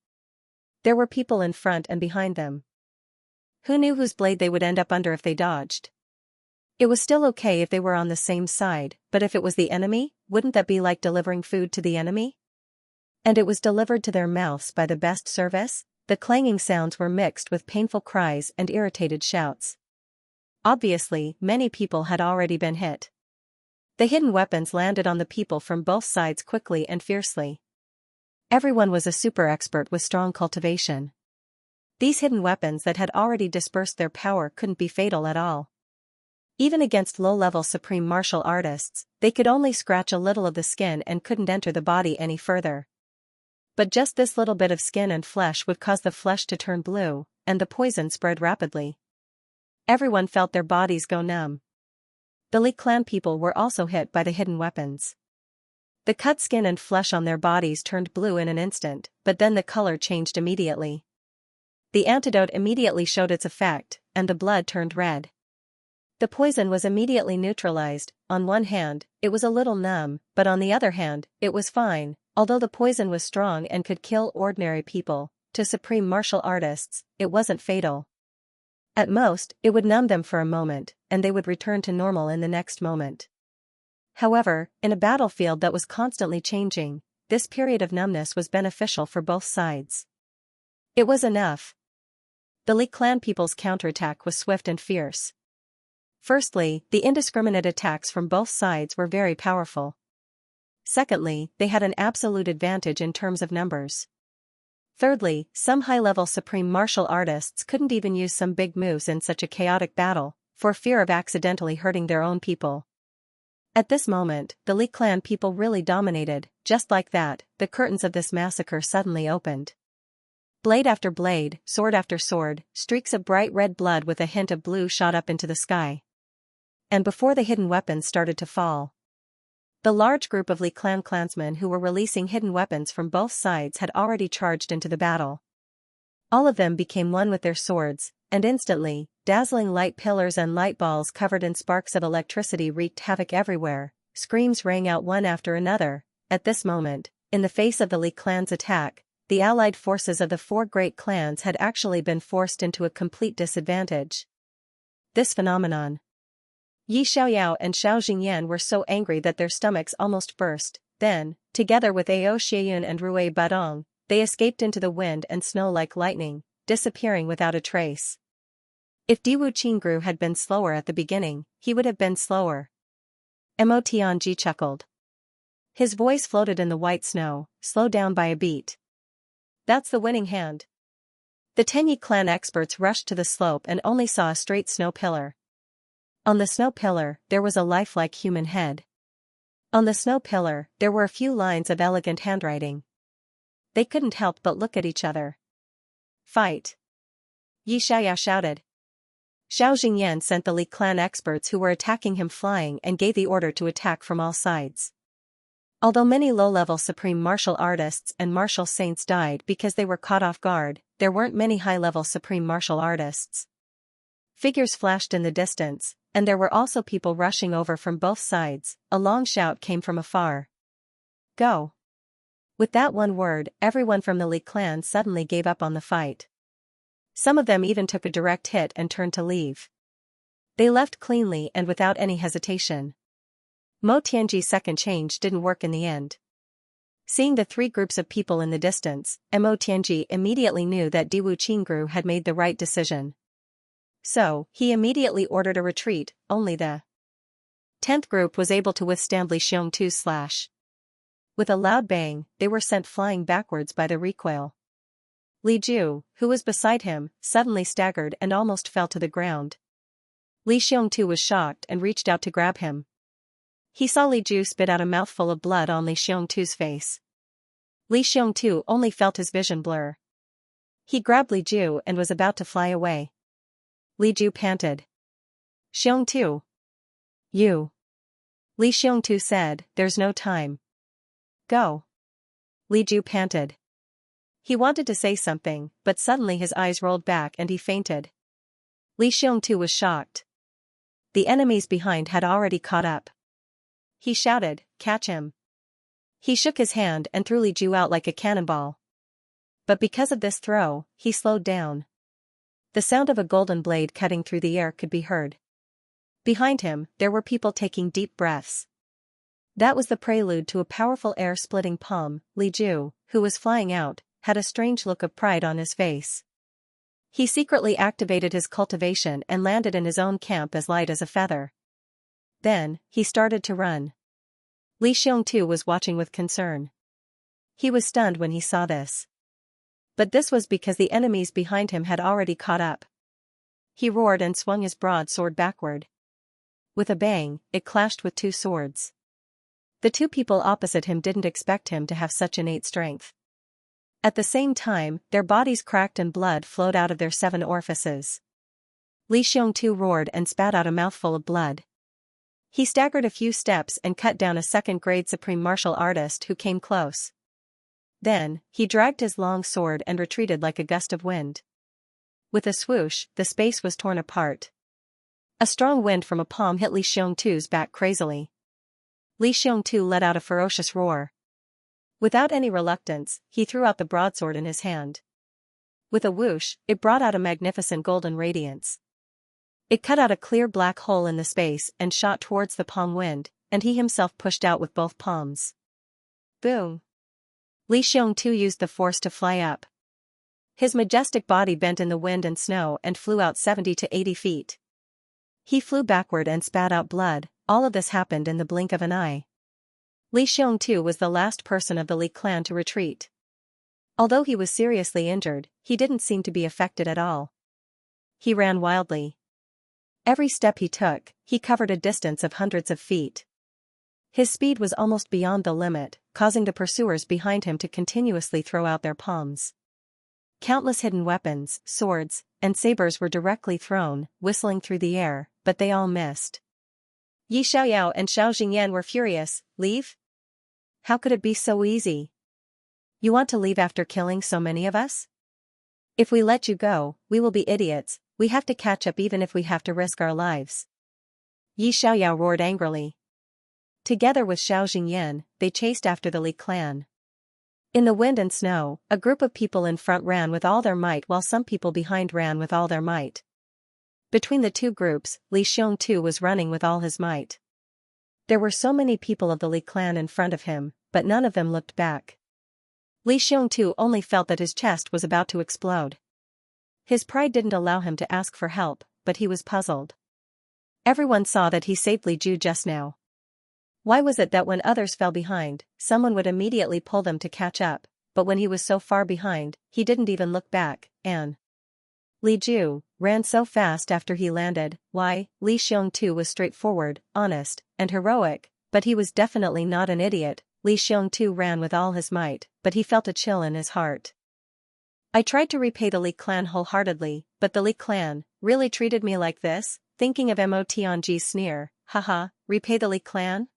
There were people in front and behind them. Who knew whose blade they would end up under if they dodged? It was still okay if they were on the same side, but if it was the enemy, wouldn't that be like delivering food to the enemy? And it was delivered to their mouths by the best service? The clanging sounds were mixed with painful cries and irritated shouts. Obviously, many people had already been hit. The hidden weapons landed on the people from both sides quickly and fiercely. Everyone was a super expert with strong cultivation. These hidden weapons that had already dispersed their power couldn't be fatal at all. Even against low-level supreme martial artists, they could only scratch a little of the skin and couldn't enter the body any further. But just this little bit of skin and flesh would cause the flesh to turn blue, and the poison spread rapidly. Everyone felt their bodies go numb. The Li clan people were also hit by the hidden weapons. The cut skin and flesh on their bodies turned blue in an instant, but then the color changed immediately. The antidote immediately showed its effect, and the blood turned red. The poison was immediately neutralized. On one hand, it was a little numb, but on the other hand, it was fine. Although the poison was strong and could kill ordinary people, to supreme martial artists, it wasn't fatal. At most, it would numb them for a moment, and they would return to normal in the next moment. However, in a battlefield that was constantly changing, this period of numbness was beneficial for both sides. It was enough. The Li clan people's counterattack was swift and fierce. Firstly, the indiscriminate attacks from both sides were very powerful. Secondly, they had an absolute advantage in terms of numbers. Thirdly, some high-level supreme martial artists couldn't even use some big moves in such a chaotic battle, for fear of accidentally hurting their own people. At this moment, the Li clan people really dominated. Just like that, the curtains of this massacre suddenly opened. Blade after blade, sword after sword, streaks of bright red blood with a hint of blue shot up into the sky. And before the hidden weapons started to fall, the large group of Li Clan clansmen who were releasing hidden weapons from both sides had already charged into the battle. All of them became one with their swords, and instantly, dazzling light pillars and light balls covered in sparks of electricity wreaked havoc everywhere. Screams rang out one after another. At this moment, in the face of the Li clan's attack, the allied forces of the four great clans had actually been forced into a complete disadvantage. This phenomenon. Yi Xiaoyao and Xiao Jingyan were so angry that their stomachs almost burst. Then, together with Ao Xieyun and Rui Badong, they escaped into the wind and snow like lightning, disappearing without a trace. If Diwu Qingru had been slower at the beginning, he would have been slower. Mo Tianji chuckled. His voice floated in the white snow, slow down by a beat. That's the winning hand. The Tenyi clan experts rushed to the slope and only saw a straight snow pillar. On the snow pillar, there was a lifelike human head. On the snow pillar, there were a few lines of elegant handwriting. They couldn't help but look at each other. Fight! Yi Xiaoyao shouted. Xiao Jingyan sent the Li clan experts who were attacking him flying and gave the order to attack from all sides. Although many low-level supreme martial artists and martial saints died because they were caught off guard, there weren't many high-level supreme martial artists. Figures flashed in the distance, and there were also people rushing over from both sides. A long shout came from afar. Go! With that one word, everyone from the Li clan suddenly gave up on the fight. Some of them even took a direct hit and turned to leave. They left cleanly and without any hesitation. Mo Tianji's second change didn't work in the end. Seeing the three groups of people in the distance, Mo Tianji immediately knew that Diwu Qingru had made the right decision. So, he immediately ordered a retreat. Only the 10th group was able to withstand Li Xiongtu's slash. With a loud bang, they were sent flying backwards by the recoil. Li Ju, who was beside him, suddenly staggered and almost fell to the ground. Li Xiongtu was shocked and reached out to grab him. He saw Li Ju spit out a mouthful of blood on Li Xiongtu's face. Li Xiongtu only felt his vision blur. He grabbed Li Ju and was about to fly away. Li Ju panted. Xiongtu. You. Li Xiongtu said, there's no time. Go. Li Ju panted. He wanted to say something, but suddenly his eyes rolled back and he fainted. Li Xiongtu was shocked. The enemies behind had already caught up. He shouted, catch him. He shook his hand and threw Li Ju out like a cannonball. But because of this throw, he slowed down. The sound of a golden blade cutting through the air could be heard. Behind him, there were people taking deep breaths. That was the prelude to a powerful air-splitting palm. Li Ju, who was flying out, had a strange look of pride on his face. He secretly activated his cultivation and landed in his own camp as light as a feather. Then, he started to run. Li Xiongtu was watching with concern. He was stunned when he saw this. But this was because the enemies behind him had already caught up. He roared and swung his broadsword backward. With a bang, it clashed with two swords. The two people opposite him didn't expect him to have such innate strength. At the same time, their bodies cracked and blood flowed out of their 7 orifices. Li Xiongtu roared and spat out a mouthful of blood. He staggered a few steps and cut down a second-grade supreme martial artist who came close. Then, he dragged his long sword and retreated like a gust of wind. With a swoosh, the space was torn apart. A strong wind from a palm hit Li Xiongtu's back crazily. Li Xiongtu let out a ferocious roar. Without any reluctance, he threw out the broadsword in his hand. With a whoosh, it brought out a magnificent golden radiance. It cut out a clear black hole in the space and shot towards the palm wind, and he himself pushed out with both palms. Boom! Li Xiongtu used the force to fly up. His majestic body bent in the wind and snow and flew out 70 to 80 feet. He flew backward and spat out blood. All of this happened in the blink of an eye. Li Xiongtu was the last person of the Li clan to retreat. Although he was seriously injured, he didn't seem to be affected at all. He ran wildly. Every step he took, he covered a distance of hundreds of feet. His speed was almost beyond the limit, causing the pursuers behind him to continuously throw out their palms. Countless hidden weapons, swords, and sabers were directly thrown, whistling through the air, but they all missed. Yi Xiaoyao and Xiao Jingyan were furious. Leave? How could it be so easy? You want to leave after killing so many of us? If we let you go, we will be idiots. We have to catch up even if we have to risk our lives. Yi Xiaoyao roared angrily. Together with Xiao Jingyan, they chased after the Li clan. In the wind and snow, a group of people in front ran with all their might while some people behind ran with all their might. Between the two groups, Li Xiongtu was running with all his might. There were so many people of the Li clan in front of him, but none of them looked back. Li Xiongtu only felt that his chest was about to explode. His pride didn't allow him to ask for help, but he was puzzled. Everyone saw that he saved Li Ju just now. Why was it that when others fell behind, someone would immediately pull them to catch up, but when he was so far behind, he didn't even look back, and Li Ju ran so fast after he landed. Why, Li Xiongtu was straightforward, honest, and heroic, but he was definitely not an idiot. Li Xiongtu ran with all his might, but he felt a chill in his heart. I tried to repay the Li clan wholeheartedly, but the Li clan really treated me like this, thinking of Mo Tianji's sneer. Haha, repay the Li clan?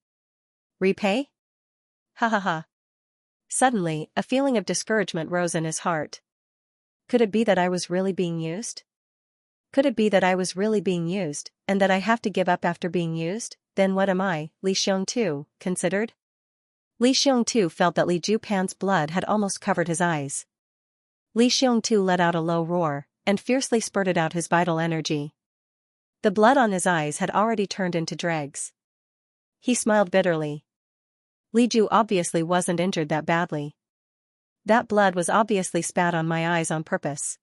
Repay? Ha ha ha. Suddenly, a feeling of discouragement rose in his heart. Could it be that I was really being used? Could it be that I was really being used, and that I have to give up after being used? Then what am I? Li Xiongtu considered. Li Xiongtu felt that Li Jupan's blood had almost covered his eyes. Li Xiongtu let out a low roar, and fiercely spurted out his vital energy. The blood on his eyes had already turned into dregs. He smiled bitterly. Li Ju obviously wasn't injured that badly. That blood was obviously spat on my eyes on purpose.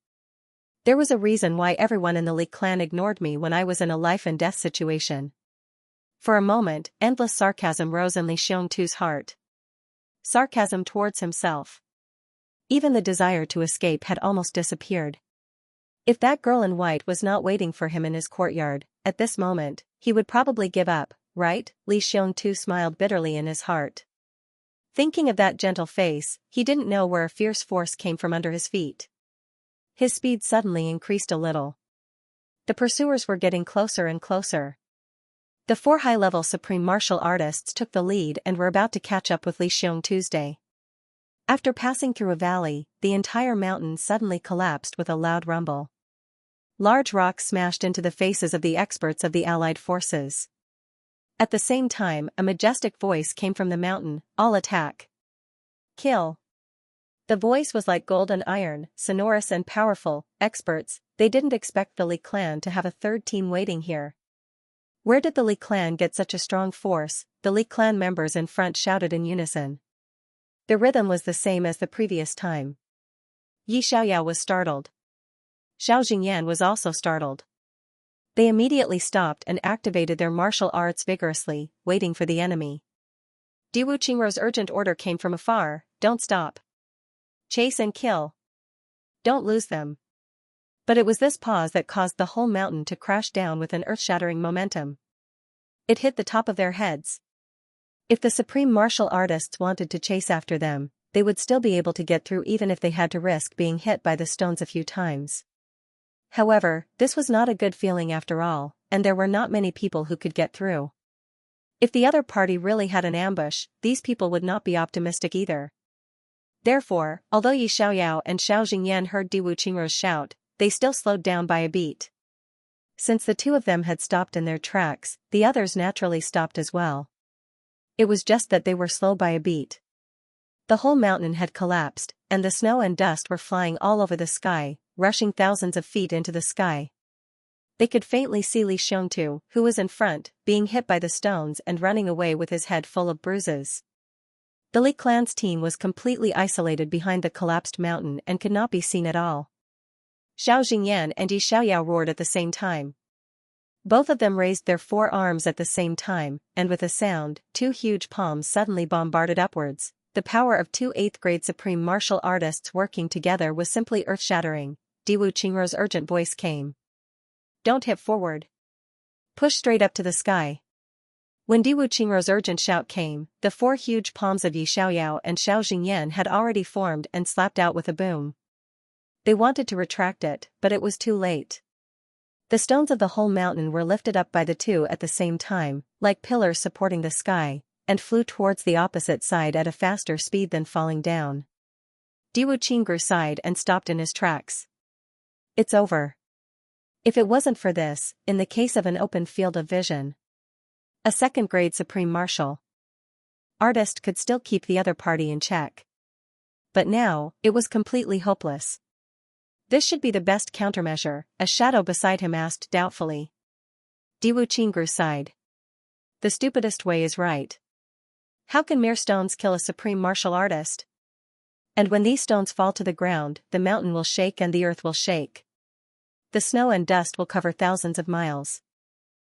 There was a reason why everyone in the Li clan ignored me when I was in a life-and-death situation. For a moment, endless sarcasm rose in Li Xiongtu's heart. Sarcasm towards himself. Even the desire to escape had almost disappeared. If that girl in white was not waiting for him in his courtyard, at this moment, he would probably give up, right? Li Xiongtu smiled bitterly in his heart. Thinking of that gentle face, he didn't know where a fierce force came from under his feet. His speed suddenly increased a little. The pursuers were getting closer and closer. The four high-level supreme martial artists took the lead and were about to catch up with Li Xiongtu's day. After passing through a valley, the entire mountain suddenly collapsed with a loud rumble. Large rocks smashed into the faces of the experts of the allied forces. At the same time, a majestic voice came from the mountain, "All attack! Kill!" The voice was like gold and iron, sonorous and powerful. Experts, they didn't expect the Li clan to have a third team waiting here. Where did the Li clan get such a strong force? The Li clan members in front shouted in unison. The rhythm was the same as the previous time. Yi Xiaoyao was startled. Xiao Jingyan was also startled. They immediately stopped and activated their martial arts vigorously, waiting for the enemy. Diwu Qingrou's urgent order came from afar: don't stop. Chase and kill. Don't lose them. But it was this pause that caused the whole mountain to crash down with an earth-shattering momentum. It hit the top of their heads. If the supreme martial artists wanted to chase after them, they would still be able to get through even if they had to risk being hit by the stones a few times. However, this was not a good feeling after all, and there were not many people who could get through. If the other party really had an ambush, these people would not be optimistic either. Therefore, although Yi Xiaoyao and Xiao Jingyan heard Diwu Qingrou's shout, they still slowed down by a beat. Since the two of them had stopped in their tracks, the others naturally stopped as well. It was just that they were slow by a beat. The whole mountain had collapsed, and the snow and dust were flying all over the sky, rushing thousands of feet into the sky. They could faintly see Li Xiongtu, who was in front, being hit by the stones and running away with his head full of bruises. The Li clan's team was completely isolated behind the collapsed mountain and could not be seen at all. Xiao Jingyan and Yi Xiaoyao roared at the same time. Both of them raised their four arms at the same time, and with a sound, two huge palms suddenly bombarded upwards. The power of two 8th-grade supreme martial artists working together was simply earth-shattering. Diwu Qingrou's urgent voice came. Don't hit forward. Push straight up to the sky. When Diwu Qingrou's urgent shout came, the four huge palms of Yi Xiaoyao and Xiao Jingyan had already formed and slapped out with a boom. They wanted to retract it, but it was too late. The stones of the whole mountain were lifted up by the two at the same time, like pillars supporting the sky, and flew towards the opposite side at a faster speed than falling down. Diwu Qingru sighed and stopped in his tracks. It's over. If it wasn't for this, in the case of an open field of vision, a second-grade supreme martial artist could still keep the other party in check. But now, it was completely hopeless. This should be the best countermeasure, a shadow beside him asked doubtfully. Diwu Qingru sighed. The stupidest way is right. How can mere stones kill a supreme martial artist? And when these stones fall to the ground, the mountain will shake and the earth will shake. The snow and dust will cover thousands of miles.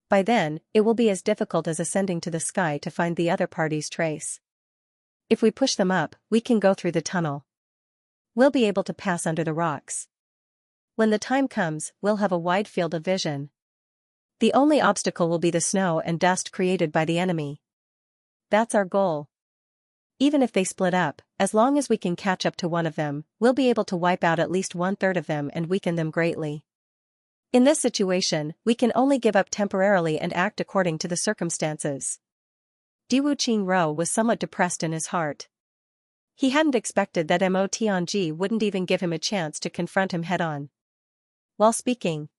By then, it will be as difficult as ascending to the sky to find the other party's trace. If we push them up, we can go through the tunnel. We'll be able to pass under the rocks. When the time comes, we'll have a wide field of vision. The only obstacle will be the snow and dust created by the enemy. That's our goal. Even if they split up, as long as we can catch up to one of them, we'll be able to wipe out at least 1/3 of them and weaken them greatly. In this situation, we can only give up temporarily and act according to the circumstances. Diwu Qingru was somewhat depressed in his heart. He hadn't expected that Mo Tianji wouldn't even give him a chance to confront him head-on. While speaking,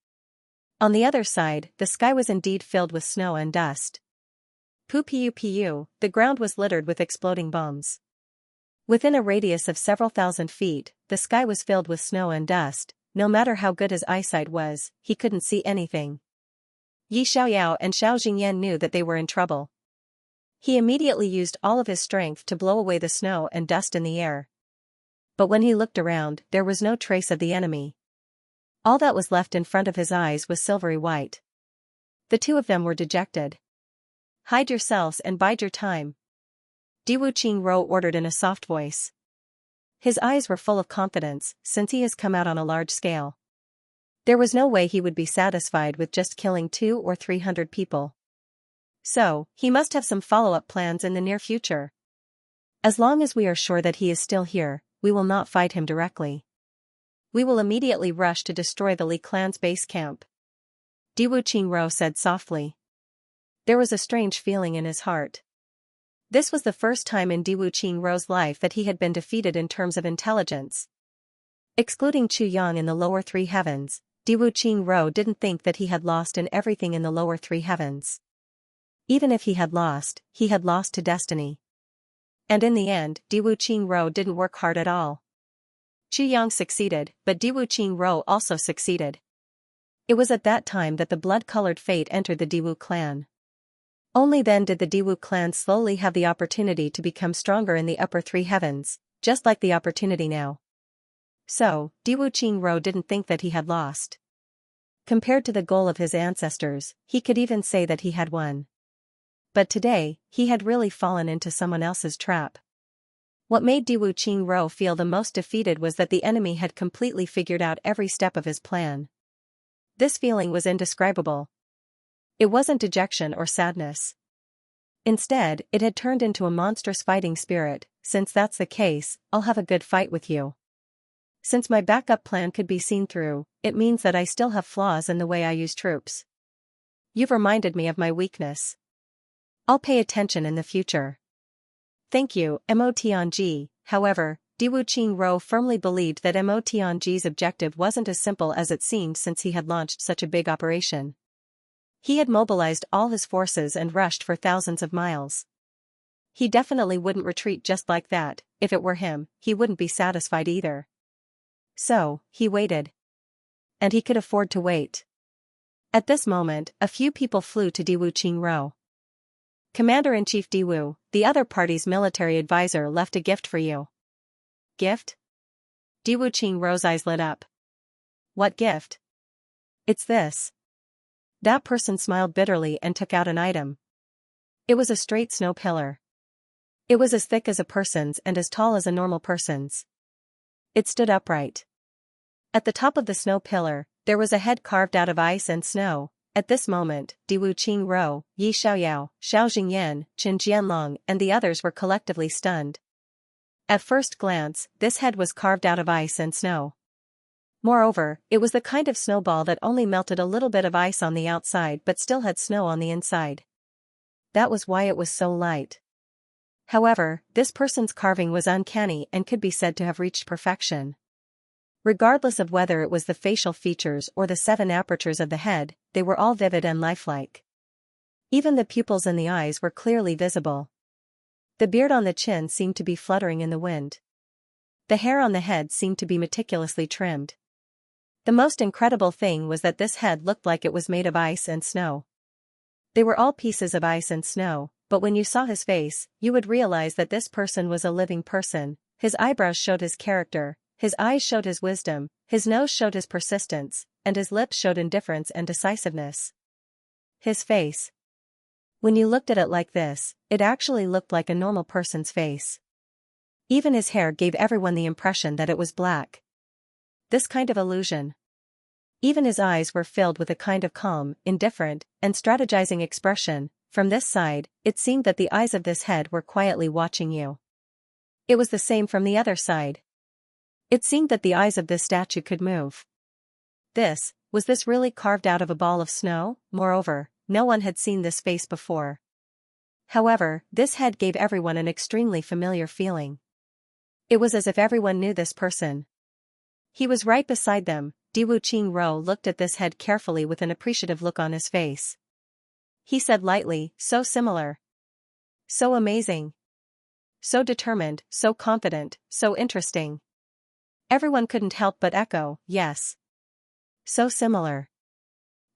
on the other side, the sky was indeed filled with snow and dust. Pu, the ground was littered with exploding bombs. Within a radius of several thousand feet, the sky was filled with snow and dust. No matter how good his eyesight was, he couldn't see anything. Yi Xiaoyao and Xiao Jingyan knew that they were in trouble. He immediately used all of his strength to blow away the snow and dust in the air. But when he looked around, there was no trace of the enemy. All that was left in front of his eyes was silvery white. The two of them were dejected. Hide yourselves and bide your time, Diwu Qingru ordered in a soft voice. His eyes were full of confidence, since he has come out on a large scale. There was no way he would be satisfied with just killing 200 or 300 people. So, he must have some follow-up plans in the near future. As long as we are sure that he is still here, we will not fight him directly. We will immediately rush to destroy the Li clan's base camp, Diwu Qingru said softly. There was a strange feeling in his heart. This was the first time in Diwu Qingru's life that he had been defeated in terms of intelligence. Excluding Chu Yang in the lower three heavens, Diwu Qingru didn't think that he had lost in everything in the lower three heavens. Even if he had lost to destiny. And in the end, Diwu Qingru didn't work hard at all. Chu Yang succeeded, but Diwu Qingru also succeeded. It was at that time that the blood-colored fate entered the Diwu clan. Only then did the Diwu clan slowly have the opportunity to become stronger in the upper three heavens, just like the opportunity now. So, Diwu Qingru didn't think that he had lost. Compared to the goal of his ancestors, he could even say that he had won. But today, he had really fallen into someone else's trap. What made Diwu Qingru feel the most defeated was that the enemy had completely figured out every step of his plan. This feeling was indescribable. It wasn't dejection or sadness. Instead, it had turned into a monstrous fighting spirit. Since that's the case, I'll have a good fight with you. Since my backup plan could be seen through, it means that I still have flaws in the way I use troops. You've reminded me of my weakness. I'll pay attention in the future. Thank you, Mo Tianji. However, Diwu Qingru firmly believed that Mo Tianji's objective wasn't as simple as it seemed since he had launched such a big operation. He had mobilized all his forces and rushed for thousands of miles. He definitely wouldn't retreat just like that. If it were him, he wouldn't be satisfied either. So, he waited. And he could afford to wait. At this moment, a few people flew to Diwu Qingru. Commander-in-Chief Diwu, the other party's military advisor left a gift for you. Gift? Diwu Qingru's eyes lit up. What gift? It's this. That person smiled bitterly and took out an item. It was a straight snow pillar. It was as thick as a person's and as tall as a normal person's. It stood upright. At the top of the snow pillar, there was a head carved out of ice and snow. At this moment, Diwu Qingru, Yi Xiaoyao, Xiao Jingyan, Qin Jianlong, and the others were collectively stunned. At first glance, this head was carved out of ice and snow. Moreover, it was the kind of snowball that only melted a little bit of ice on the outside but still had snow on the inside. That was why it was so light. However, this person's carving was uncanny and could be said to have reached perfection. Regardless of whether it was the facial features or the 7 apertures of the head, they were all vivid and lifelike. Even the pupils in the eyes were clearly visible. The beard on the chin seemed to be fluttering in the wind. The hair on the head seemed to be meticulously trimmed. The most incredible thing was that this head looked like it was made of ice and snow. They were all pieces of ice and snow, but when you saw his face, you would realize that this person was a living person. His eyebrows showed his character, his eyes showed his wisdom, his nose showed his persistence, and his lips showed indifference and decisiveness. His face. When you looked at it like this, it actually looked like a normal person's face. Even his hair gave everyone the impression that it was black. This kind of illusion. Even his eyes were filled with a kind of calm, indifferent, and strategizing expression. From this side, it seemed that the eyes of this head were quietly watching you. It was the same from the other side. It seemed that the eyes of this statue could move. Was this really carved out of a ball of snow? Moreover, no one had seen this face before. However, this head gave everyone an extremely familiar feeling. It was as if everyone knew this person. He was right beside them. Diwu Qingro looked at this head carefully with an appreciative look on his face. He said lightly, so similar. So amazing. So determined, so confident, so interesting. Everyone couldn't help but echo, yes. So similar.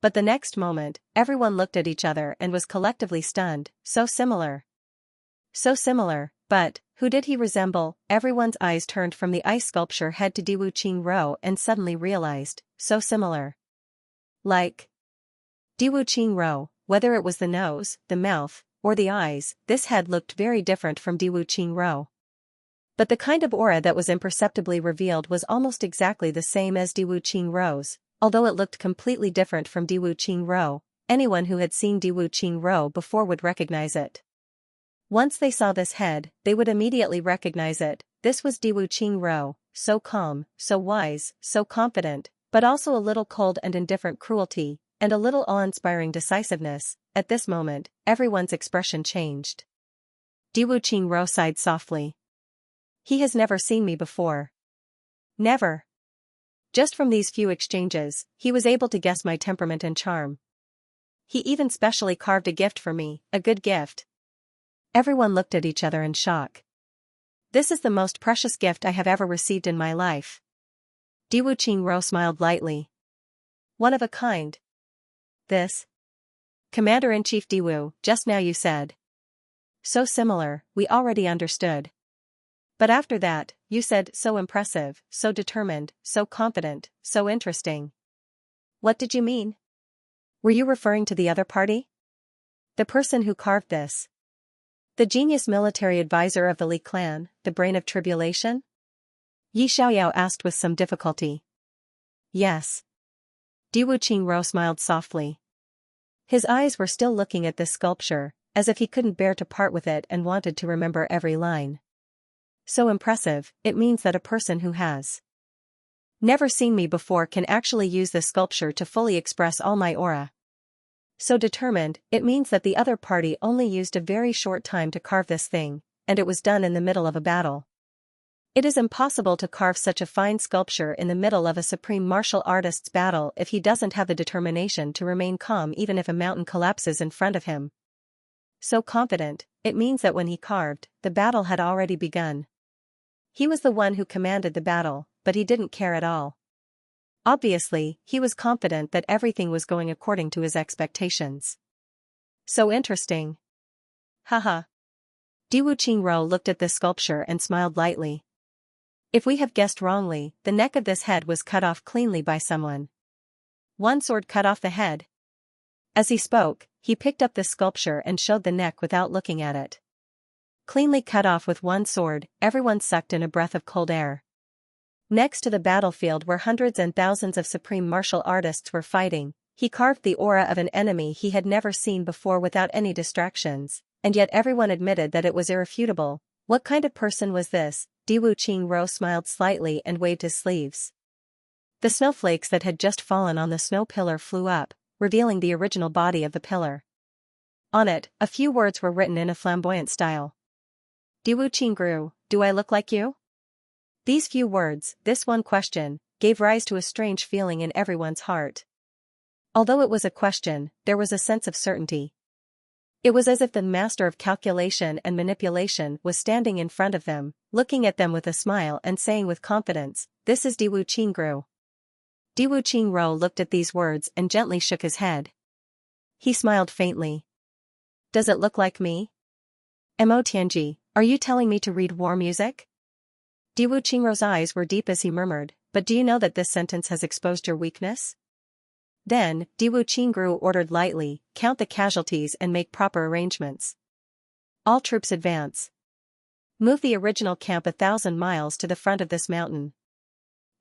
But the next moment, everyone looked at each other and was collectively stunned, so similar. So similar, but, who did he resemble? Everyone's eyes turned from the ice sculpture head to Diwu Qingro and suddenly realized, so similar. Like Diwu Qingro, whether it was the nose, the mouth, or the eyes, this head looked very different from Diwu Qingro. But the kind of aura that was imperceptibly revealed was almost exactly the same as Diwu Qingro's, although it looked completely different from Diwu Qingro. Anyone who had seen Diwu Qingro before would recognize it. Once they saw this head, they would immediately recognize it. This was Diwu Qingro, so calm, so wise, so confident, but also a little cold and indifferent cruelty, and a little awe-inspiring decisiveness. At this moment, everyone's expression changed. Diwu Qingro sighed softly. He has never seen me before. Never. Just from these few exchanges, he was able to guess my temperament and charm. He even specially carved a gift for me, a good gift. Everyone looked at each other in shock. This is the most precious gift I have ever received in my life. Diwu Qingro smiled lightly. One of a kind. This? Commander-in-Chief Diwu, just now you said. So similar, we already understood. But after that, you said, so impressive, so determined, so confident, so interesting. What did you mean? Were you referring to the other party? The person who carved this? The genius military advisor of the Li clan, the brain of tribulation? Yi Xiaoyao asked with some difficulty. Yes. Diwu Qingro smiled softly. His eyes were still looking at this sculpture, as if he couldn't bear to part with it and wanted to remember every line. So impressive, it means that a person who has never seen me before can actually use this sculpture to fully express all my aura. So determined, it means that the other party only used a very short time to carve this thing, and it was done in the middle of a battle. It is impossible to carve such a fine sculpture in the middle of a supreme martial artist's battle if he doesn't have the determination to remain calm even if a mountain collapses in front of him. So confident, it means that when he carved, the battle had already begun. He was the one who commanded the battle, but he didn't care at all. Obviously, he was confident that everything was going according to his expectations. So interesting. Haha. Diwu Qingro looked at this sculpture and smiled lightly. If we have guessed wrongly, the neck of this head was cut off cleanly by someone. One sword cut off the head. As he spoke, he picked up this sculpture and showed the neck without looking at it. Cleanly cut off with one sword, everyone sucked in a breath of cold air. Next to the battlefield where hundreds and thousands of supreme martial artists were fighting, he carved the aura of an enemy he had never seen before without any distractions, and yet everyone admitted that it was irrefutable. What kind of person was this? Diwu Qingro smiled slightly and waved his sleeves. The snowflakes that had just fallen on the snow pillar flew up, revealing the original body of the pillar. On it, a few words were written in a flamboyant style. Diwu Qingru, do I look like you? These few words, this one question, gave rise to a strange feeling in everyone's heart. Although it was a question, there was a sense of certainty. It was as if the master of calculation and manipulation was standing in front of them, looking at them with a smile and saying with confidence, "This is Diwu Qingru." Diwu Qingru looked at these words and gently shook his head. He smiled faintly. Does it look like me? Mo Tianji, are you telling me to read war music? Diwu Qingru's eyes were deep as he murmured, but do you know that this sentence has exposed your weakness? Then, Diwu Qingru ordered lightly, count the casualties and make proper arrangements. All troops advance. Move the original camp 1,000 miles to the front of this mountain.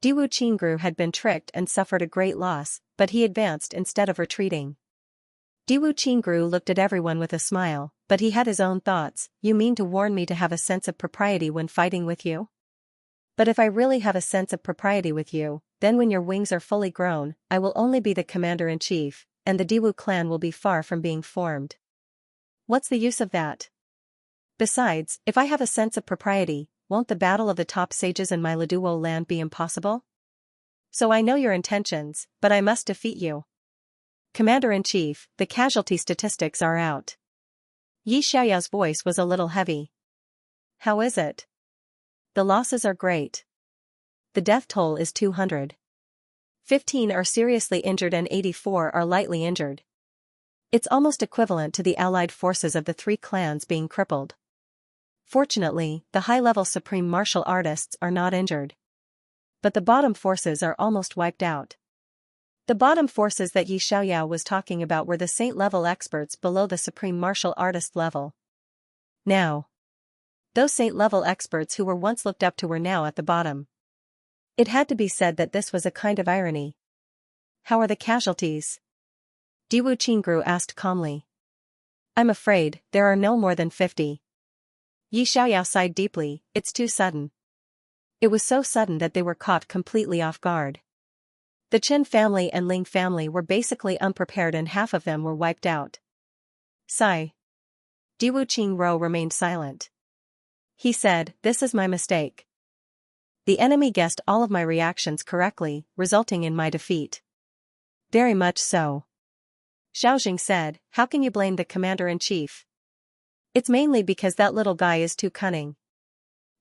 Diwu Qingru had been tricked and suffered a great loss, but he advanced instead of retreating. Diwu Qingru looked at everyone with a smile, but he had his own thoughts. You mean to warn me to have a sense of propriety when fighting with you? But if I really have a sense of propriety with you, then when your wings are fully grown, I will only be the commander-in-chief, and the Diwu clan will be far from being formed. What's the use of that? Besides, if I have a sense of propriety, won't the battle of the top sages in my Leduo land be impossible? So I know your intentions, but I must defeat you. Commander-in-chief, the casualty statistics are out. Yi Xiaoyao's voice was a little heavy. How is it? The losses are great. The death toll is 200. 15 are seriously injured and 84 are lightly injured. It's almost equivalent to the allied forces of the three clans being crippled. Fortunately, the high-level supreme martial artists are not injured. But the bottom forces are almost wiped out. The bottom forces that Yi Xiaoyao was talking about were the saint-level experts below the supreme martial artist level. Now, those saint-level experts who were once looked up to were now at the bottom. It had to be said that this was a kind of irony. How are the casualties? Diwu Qingru asked calmly. I'm afraid there are no more than 50. Yi Xiaoyao sighed deeply. It's too sudden. It was so sudden that they were caught completely off guard. The Chen family and Ling family were basically unprepared and half of them were wiped out. Sigh. Diwu Qingru remained silent. He said, this is my mistake. The enemy guessed all of my reactions correctly, resulting in my defeat. Very much so. Xiaojing said, how can you blame the commander-in-chief? It's mainly because that little guy is too cunning.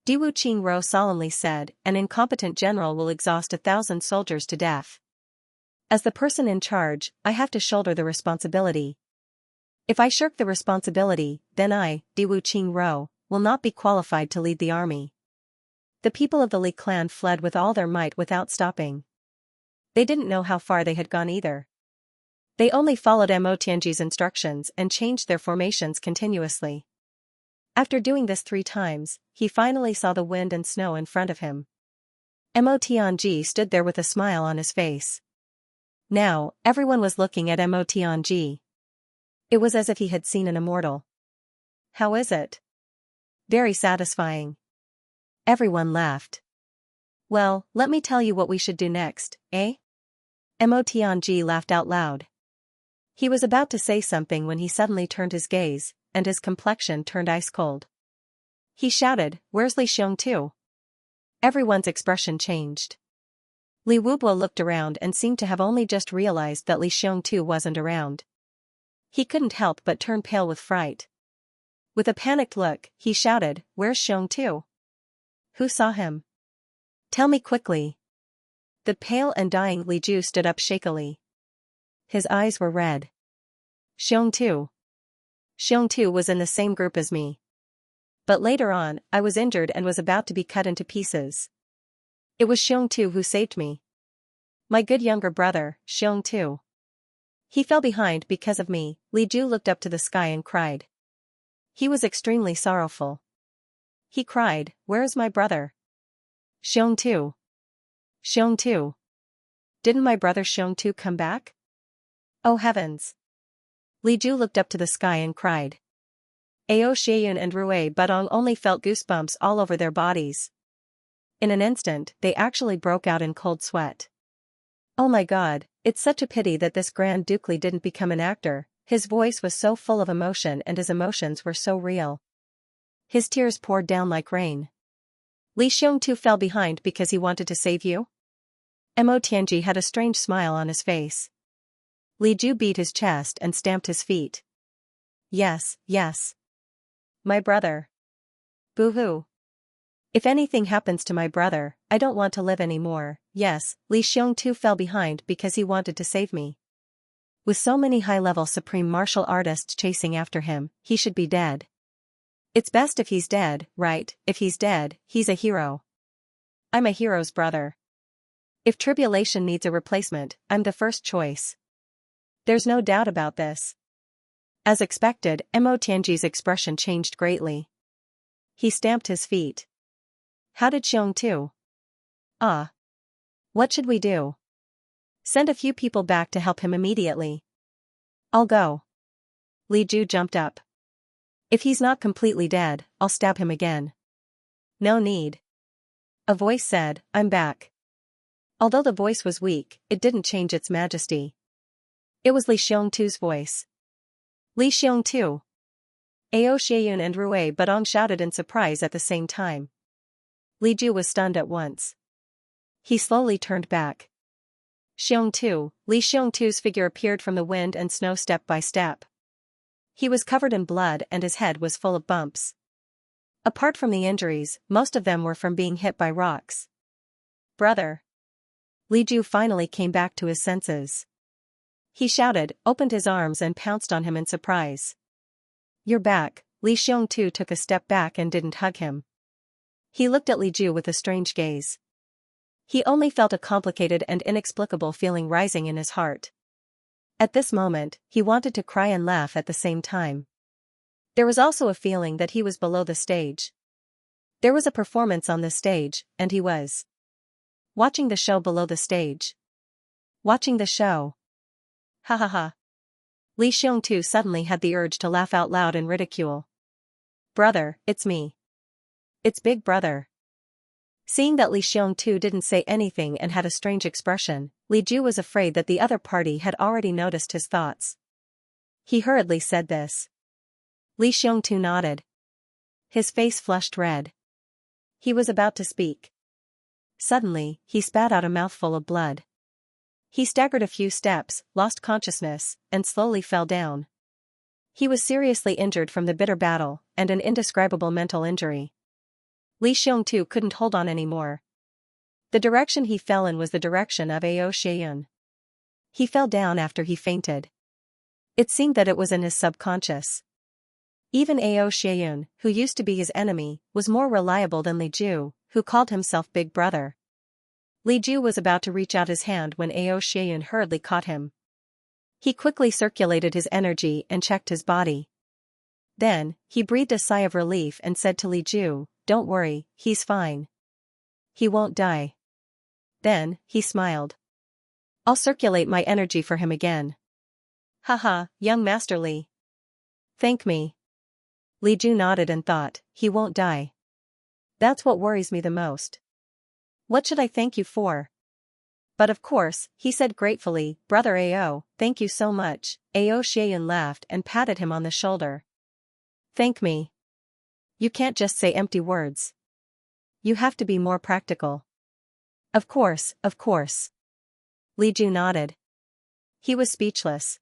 Diwu Qingru solemnly said, an incompetent general will exhaust 1,000 soldiers to death. As the person in charge, I have to shoulder the responsibility. If I shirk the responsibility, then I, Diwu Qingru, will not be qualified to lead the army. The people of the Li clan fled with all their might without stopping. They didn't know how far they had gone either. They only followed Mo Tianji's instructions and changed their formations continuously. After doing this 3 times, he finally saw the wind and snow in front of him. Mo Tianji stood there with a smile on his face. Now, everyone was looking at Mo Tianji. It was as if he had seen an immortal. How is it? Very satisfying. Everyone laughed. Well, let me tell you what we should do next, eh? Mo Tianji laughed out loud. He was about to say something when he suddenly turned his gaze, and his complexion turned ice cold. He shouted, where's Li Xiongtu? Everyone's expression changed. Li Wubo looked around and seemed to have only just realized that Li Xiongtu wasn't around. He couldn't help but turn pale with fright. With a panicked look, he shouted, where's Xiongtu? Who saw him? Tell me quickly. The pale and dying Li Ju stood up shakily. His eyes were red. Xiongtu. Xiongtu was in the same group as me. But later on, I was injured and was about to be cut into pieces. It was Xiongtu who saved me. My good younger brother, Xiongtu. He fell behind because of me. Li Ju looked up to the sky and cried. He was extremely sorrowful. He cried, where is my brother? Xiongtu. Xiongtu. Didn't my brother Xiongtu come back? Oh heavens. Li Ju looked up to the sky and cried. Ao Xieyun and Rui Budong only felt goosebumps all over their bodies. In an instant, they actually broke out in cold sweat. Oh my god, it's such a pity that this Grand Dukely didn't become an actor. His voice was so full of emotion and his emotions were so real. His tears poured down like rain. Li Xiongtu fell behind because he wanted to save you? Mo Tianji had a strange smile on his face. Li Ju beat his chest and stamped his feet. Yes, yes. My brother. Boo-hoo. If anything happens to my brother, I don't want to live anymore. Yes, Li Xiongtu fell behind because he wanted to save me. With so many high-level supreme martial artists chasing after him, he should be dead. It's best if he's dead, right? If he's dead, he's a hero. I'm a hero's brother. If tribulation needs a replacement, I'm the first choice. There's no doubt about this. As expected, Mo Tianji's expression changed greatly. He stamped his feet. How did Xiongtu? Ah. What should we do? Send a few people back to help him immediately. I'll go. Li Ju jumped up. If he's not completely dead, I'll stab him again. No need. A voice said, I'm back. Although the voice was weak, it didn't change its majesty. It was Li Xiongtu's voice. Li Xiongtu. Ao Xieyun and Rui Budong shouted in surprise at the same time. Li Ju was stunned at once. He slowly turned back. Xiongtu, Li Xiongtu's figure appeared from the wind and snow step by step. He was covered in blood and his head was full of bumps. Apart from the injuries, most of them were from being hit by rocks. Brother. Li Ju finally came back to his senses. He shouted, opened his arms and pounced on him in surprise. You're back. Li Xiongtu took a step back and didn't hug him. He looked at Li Ju with a strange gaze. He only felt a complicated and inexplicable feeling rising in his heart. At this moment, he wanted to cry and laugh at the same time. There was also a feeling that he was below the stage. There was a performance on the stage, and he was watching the show below the stage. Watching the show. Ha ha ha. Li Xiongtu suddenly had the urge to laugh out loud in ridicule. Brother, it's me. It's Big Brother. Seeing that Li Xiongtu didn't say anything and had a strange expression, Li Ju was afraid that the other party had already noticed his thoughts. He hurriedly said this. Li Xiongtu nodded. His face flushed red. He was about to speak. Suddenly, he spat out a mouthful of blood. He staggered a few steps, lost consciousness, and slowly fell down. He was seriously injured from the bitter battle, and an indescribable mental injury. Li Xiongtu couldn't hold on anymore. The direction he fell in was the direction of Ao Xieyun. He fell down after he fainted. It seemed that it was in his subconscious. Even Ao Xieyun, who used to be his enemy, was more reliable than Li Ju, who called himself Big Brother. Li Ju was about to reach out his hand when Ao Xieyun hurriedly caught him. He quickly circulated his energy and checked his body. Then, he breathed a sigh of relief and said to Li Ju, don't worry, he's fine. He won't die. Then, he smiled. I'll circulate my energy for him again. Haha, young Master Li. Thank me. Li Ju nodded and thought, he won't die. That's what worries me the most. What should I thank you for? But of course, he said gratefully, Brother Ao, thank you so much. Ao Xieyun laughed and patted him on the shoulder. Thank me. You can't just say empty words. You have to be more practical. Of course, of course. Li Ju nodded. He was speechless.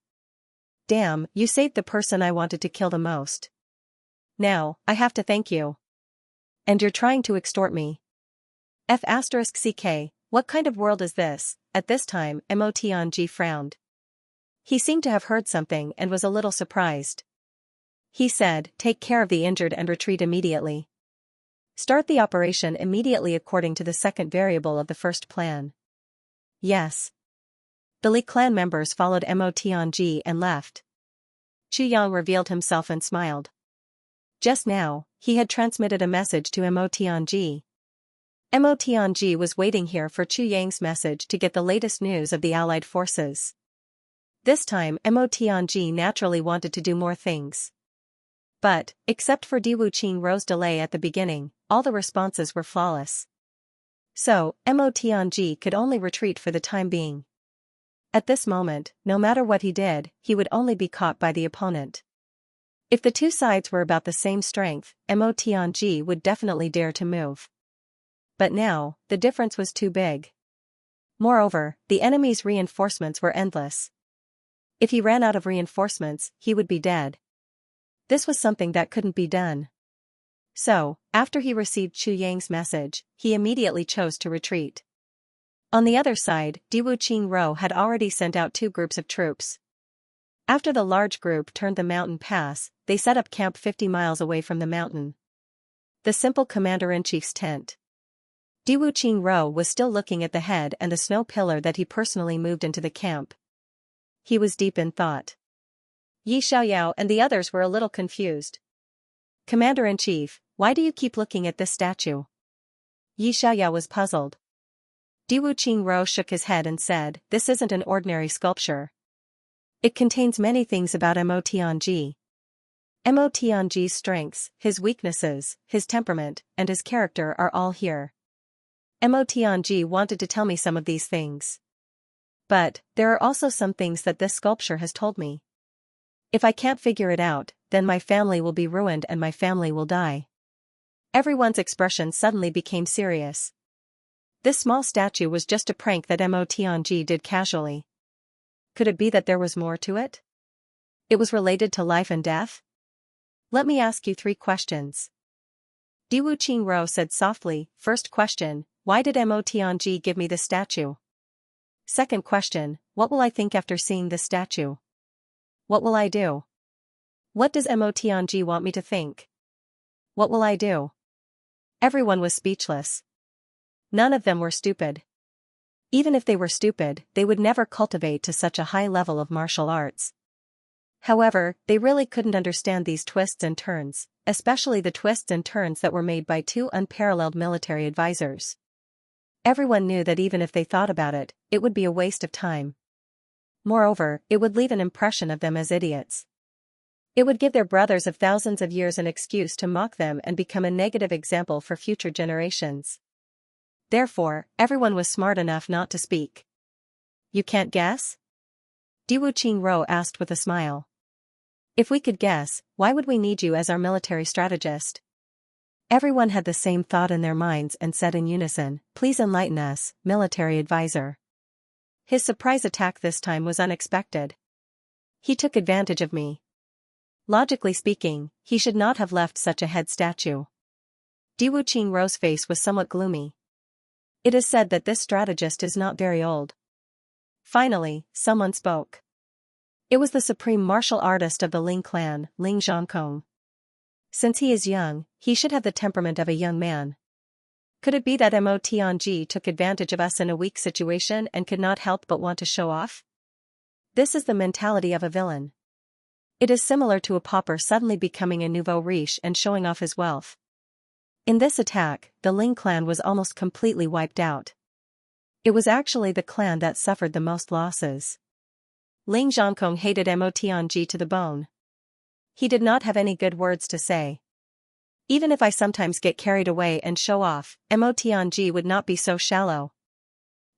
Damn, you saved the person I wanted to kill the most. Now, I have to thank you. And you're trying to extort me. F*CK, what kind of world is this? At this time, Mo Tianji frowned. He seemed to have heard something and was a little surprised. He said, take care of the injured and retreat immediately. Start the operation immediately according to the second variable of the first plan. Yes. The Li clan members followed Mo Tianji and left. Chu Yang revealed himself and smiled. Just now, he had transmitted a message to Mo Tianji. Mo Tianji was waiting here for Chu Yang's message to get the latest news of the Allied forces. This time Mo Tianji naturally wanted to do more things. But, except for Diwu Qingrou's delay at the beginning, all the responses were flawless. So, Mo Tianji could only retreat for the time being. At this moment, no matter what he did, he would only be caught by the opponent. If the two sides were about the same strength, Mo Tianji would definitely dare to move. But now, the difference was too big. Moreover, the enemy's reinforcements were endless. If he ran out of reinforcements, he would be dead. This was something that couldn't be done. So, after he received Chu Yang's message, he immediately chose to retreat. On the other side, Diwu Qingro had already sent out 2 groups of troops. After the large group turned the mountain pass, they set up camp 50 miles away from the mountain. The simple commander-in-chief's tent. Diwu Qingro was still looking at the head and the snow pillar that he personally moved into the camp. He was deep in thought. Yi Xiaoyao and the others were a little confused. Commander-in-chief, why do you keep looking at this statue? Yi Xiaoyao was puzzled. Diwu Qingro shook his head and said, this isn't an ordinary sculpture. It contains many things about Mo Tianji. Mo Tianji's strengths, his weaknesses, his temperament, and his character are all here. Mo Tianji wanted to tell me some of these things. But, there are also some things that this sculpture has told me. If I can't figure it out, then my family will be ruined and my family will die. Everyone's expression suddenly became serious. This small statue was just a prank that Mo Tianji did casually. Could it be that there was more to it? It was related to life and death? Let me ask you 3 questions. Diwu Qingro said softly, first question, why did Mo Tianji give me this statue? Second question, what will I think after seeing this statue? What will I do? What does Mo Tianji want me to think? What will I do? Everyone was speechless. None of them were stupid. Even if they were stupid, they would never cultivate to such a high level of martial arts. However, they really couldn't understand these twists and turns, especially the twists and turns that were made by 2 unparalleled military advisors. Everyone knew that even if they thought about it, it would be a waste of time. Moreover, it would leave an impression of them as idiots. It would give their brothers of thousands of years an excuse to mock them and become a negative example for future generations. Therefore, everyone was smart enough not to speak. You can't guess? Diwu Qingro asked with a smile. If we could guess, why would we need you as our military strategist? Everyone had the same thought in their minds and said in unison, please enlighten us, military advisor. His surprise attack this time was unexpected. He took advantage of me. Logically speaking, he should not have left such a head statue. Diwu Qingro's face was somewhat gloomy. It is said that this strategist is not very old. Finally, someone spoke. It was the supreme martial artist of the Ling clan, Ling Zhongkong. Since he is young, he should have the temperament of a young man. Could it be that Mo Tianji took advantage of us in a weak situation and could not help but want to show off? This is the mentality of a villain. It is similar to a pauper suddenly becoming a nouveau riche and showing off his wealth. In this attack, the Ling clan was almost completely wiped out. It was actually the clan that suffered the most losses. Ling Zhongkong hated Mo Tianji to the bone. He did not have any good words to say. Even if I sometimes get carried away and show off, Mo Tianji would not be so shallow.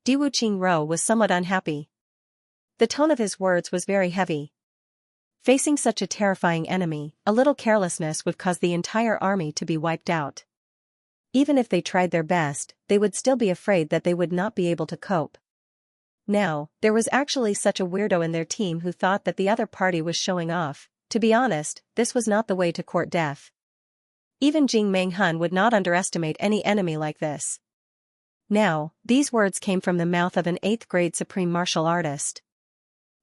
Diwu Qingro was somewhat unhappy. The tone of his words was very heavy. Facing such a terrifying enemy, a little carelessness would cause the entire army to be wiped out. Even if they tried their best, they would still be afraid that they would not be able to cope. Now, there was actually such a weirdo in their team who thought that the other party was showing off. To be honest, this was not the way to court death. Even Jing Manghun would not underestimate any enemy like this. Now, these words came from the mouth of an 8th-grade supreme martial artist.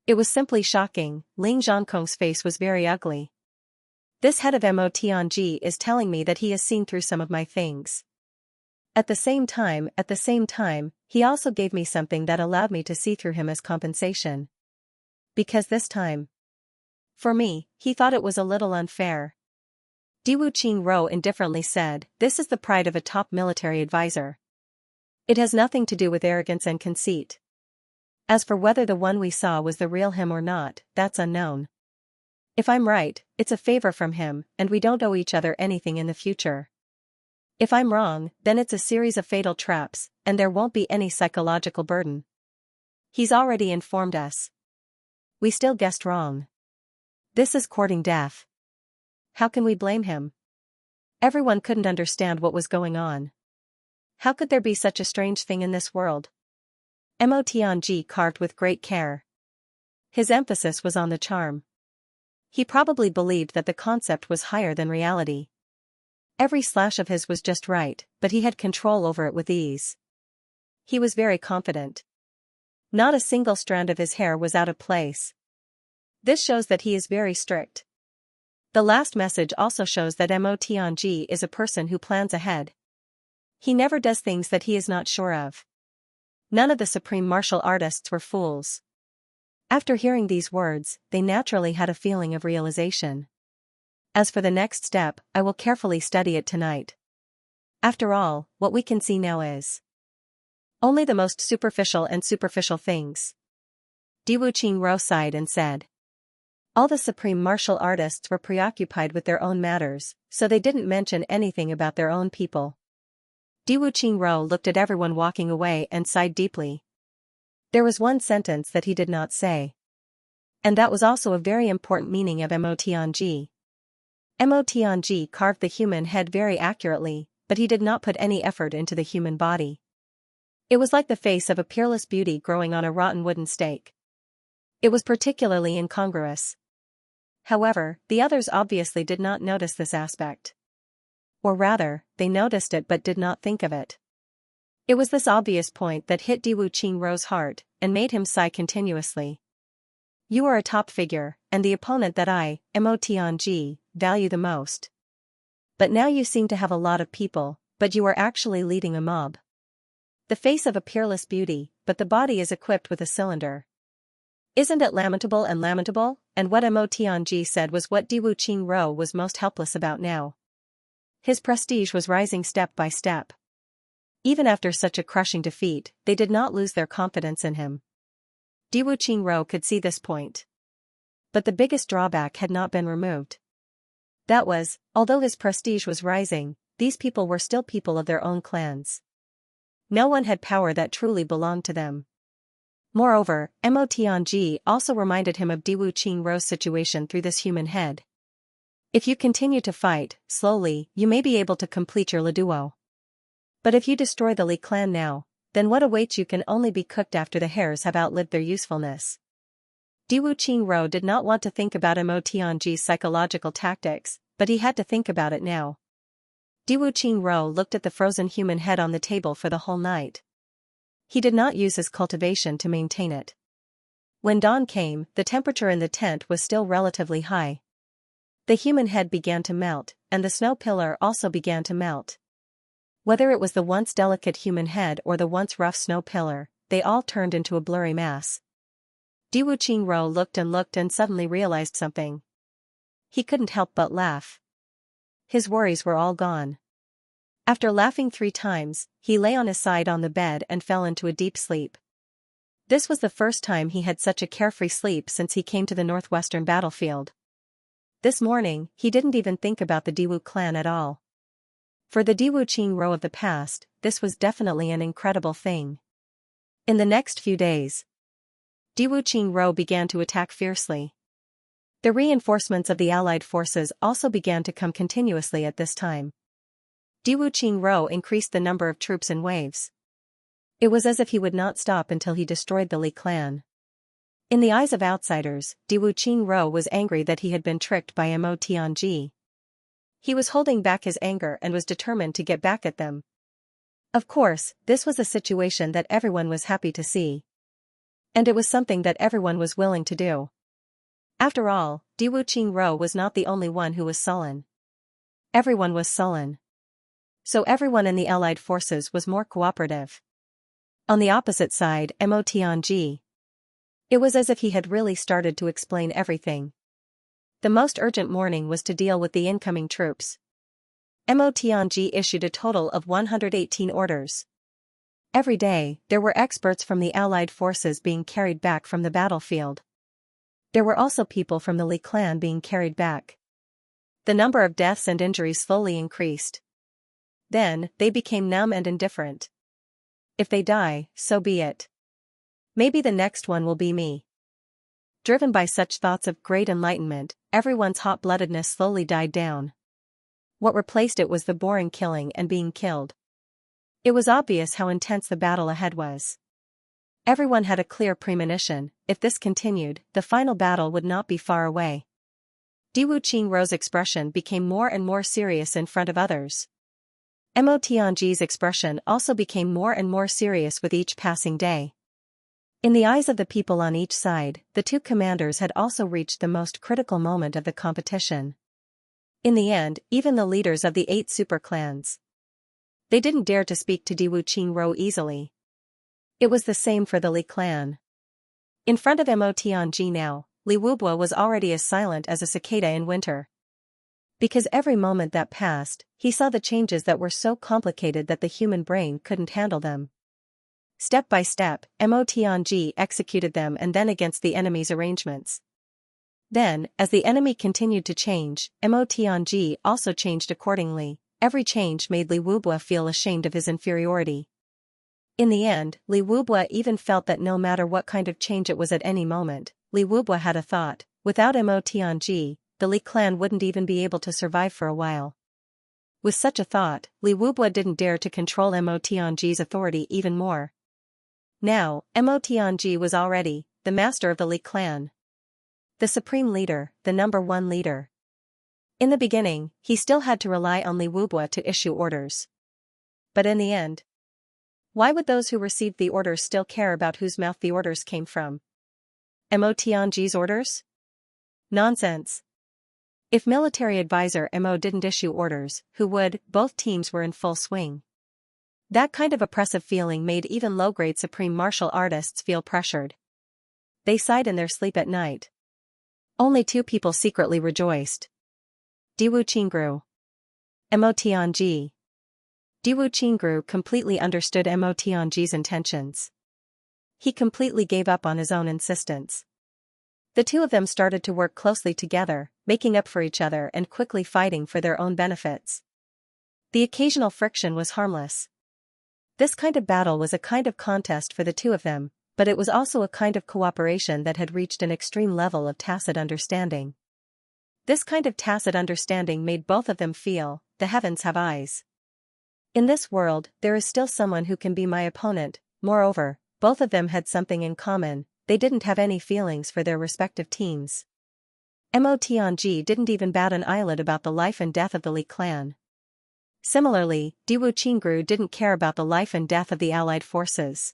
It was simply shocking. Ling Zhongkong's face was very ugly. This head of Mo Tianji is telling me that he has seen through some of my things. At the same time, he also gave me something that allowed me to see through him as compensation. Because this time, for me, he thought it was a little unfair. Diwu Qingro indifferently said, this is the pride of a top military advisor. It has nothing to do with arrogance and conceit. As for whether the one we saw was the real him or not, that's unknown. If I'm right, it's a favor from him, and we don't owe each other anything in the future. If I'm wrong, then it's a series of fatal traps, and there won't be any psychological burden. He's already informed us. We still guessed wrong. This is courting death. How can we blame him? Everyone couldn't understand what was going on. How could there be such a strange thing in this world? Mo Tianji carved with great care. His emphasis was on the charm. He probably believed that the concept was higher than reality. Every slash of his was just right, but he had control over it with ease. He was very confident. Not a single strand of his hair was out of place. This shows that he is very strict. The last message also shows that Mo Tianji is a person who plans ahead. He never does things that he is not sure of. None of the supreme martial artists were fools. After hearing these words, they naturally had a feeling of realization. As for the next step, I will carefully study it tonight. After all, what we can see now is only the most superficial and superficial things. Diwu Qingro sighed and said. All the supreme martial artists were preoccupied with their own matters, so they didn't mention anything about their own people. Diwu Qingro looked at everyone walking away and sighed deeply. There was one sentence that he did not say. And that was also a very important meaning of Mo Tianji. Mo Tianji carved the human head very accurately, but he did not put any effort into the human body. It was like the face of a peerless beauty growing on a rotten wooden stake. It was particularly incongruous. However, the others obviously did not notice this aspect. Or rather, they noticed it but did not think of it. It was this obvious point that hit Diwu Qingro's heart, and made him sigh continuously. You are a top figure, and the opponent that I, Mo Tianji, value the most. But now you seem to have a lot of people, but you are actually leading a mob. The face of a peerless beauty, but the body is equipped with a cylinder. Isn't it lamentable and lamentable? And what Mo Tianji said was what Diwu Qingro was most helpless about now. His prestige was rising step by step. Even after such a crushing defeat, they did not lose their confidence in him. Diwu Qingro could see this point. But the biggest drawback had not been removed. That was, although his prestige was rising, these people were still people of their own clans. No one had power that truly belonged to them. Moreover, Mo Tianji also reminded him of Diwu Qingro's situation through this human head. If you continue to fight, slowly, you may be able to complete your Leduo. But if you destroy the Li clan now, then what awaits you can only be cooked after the hairs have outlived their usefulness. Diwu Qingro did not want to think about Mo Tianji's psychological tactics, but he had to think about it now. Diwu Qingro looked at the frozen human head on the table for the whole night. He did not use his cultivation to maintain it. When dawn came, the temperature in the tent was still relatively high. The human head began to melt, and the snow pillar also began to melt. Whether it was the once delicate human head or the once rough snow pillar, they all turned into a blurry mass. Diwu Qingro looked and suddenly realized something. He couldn't help but laugh. His worries were all gone. After laughing 3 times, he lay on his side on the bed and fell into a deep sleep. This was the first time he had such a carefree sleep since he came to the northwestern battlefield. This morning, he didn't even think about the Diwu clan at all. For the Diwu Qingro of the past, this was definitely an incredible thing. In the next few days, Diwu Qingro began to attack fiercely. The reinforcements of the allied forces also began to come continuously at this time. Diwu Qingro increased the number of troops in waves. It was as if he would not stop until he destroyed the Li clan. In the eyes of outsiders, Diwu Qingro was angry that he had been tricked by Mo Tianji. He was holding back his anger and was determined to get back at them. Of course, this was a situation that everyone was happy to see. And it was something that everyone was willing to do. After all, Diwu Qingro was not the only one who was sullen. Everyone was sullen. So everyone in the allied forces was more cooperative. On the opposite side, Mo Tianji. It was as if he had really started to explain everything. The most urgent morning was to deal with the incoming troops. Mo Tianji issued a total of 118 orders. Every day, there were experts from the allied forces being carried back from the battlefield. There were also people from the Li clan being carried back. The number of deaths and injuries slowly increased. Then, they became numb and indifferent. If they die, so be it. Maybe the next one will be me. Driven by such thoughts of great enlightenment, everyone's hot-bloodedness slowly died down. What replaced it was the boring killing and being killed. It was obvious how intense the battle ahead was. Everyone had a clear premonition: if this continued, the final battle would not be far away. Diwu Qingrou's expression became more and more serious in front of others. Mo Tianji's expression also became more and more serious with each passing day. In the eyes of the people on each side, the two commanders had also reached the most critical moment of the competition. In the end, even the leaders of the 8 super clans, they didn't dare to speak to Diwu Qingrou easily. It was the same for the Li clan. In front of Mo Tianji now, Li Wubua was already as silent as a cicada in winter. Because every moment that passed, he saw the changes that were so complicated that the human brain couldn't handle them. Step by step, Mo Tianji executed them, and then against the enemy's arrangements. Then, as the enemy continued to change, Mo Tianji also changed accordingly. Every change made Li Wubua feel ashamed of his inferiority. In the end, Li Wubua even felt that no matter what kind of change it was at any moment, Li Wubua had a thought: without Mo Tianji, the Li clan wouldn't even be able to survive for a while. With such a thought, Li Wubua didn't dare to control Mo Tianji's authority even more. Now, Mo Tianji was already the master of the Li clan. The supreme leader, the number one leader. In the beginning, he still had to rely on Li Wubua to issue orders. But in the end, why would those who received the orders still care about whose mouth the orders came from? Mo Tianji's orders? Nonsense. If military advisor Mo didn't issue orders, who would? Both teams were in full swing. That kind of oppressive feeling made even low-grade supreme martial artists feel pressured. They sighed in their sleep at night. Only 2 people secretly rejoiced: Diwu Qingrou, Mo Tianji. Diwu Qingrou completely understood Mo Tianji's intentions. He completely gave up on his own insistence. The two of them started to work closely together, making up for each other and quickly fighting for their own benefits. The occasional friction was harmless. This kind of battle was a kind of contest for the two of them, but it was also a kind of cooperation that had reached an extreme level of tacit understanding. This kind of tacit understanding made both of them feel: the heavens have eyes. In this world, there is still someone who can be my opponent. Moreover, both of them had something in common: they didn't have any feelings for their respective teams. Mo Tianji didn't even bat an eyelid about the life and death of the Li clan. Similarly, Diwu Qingrou didn't care about the life and death of the allied forces.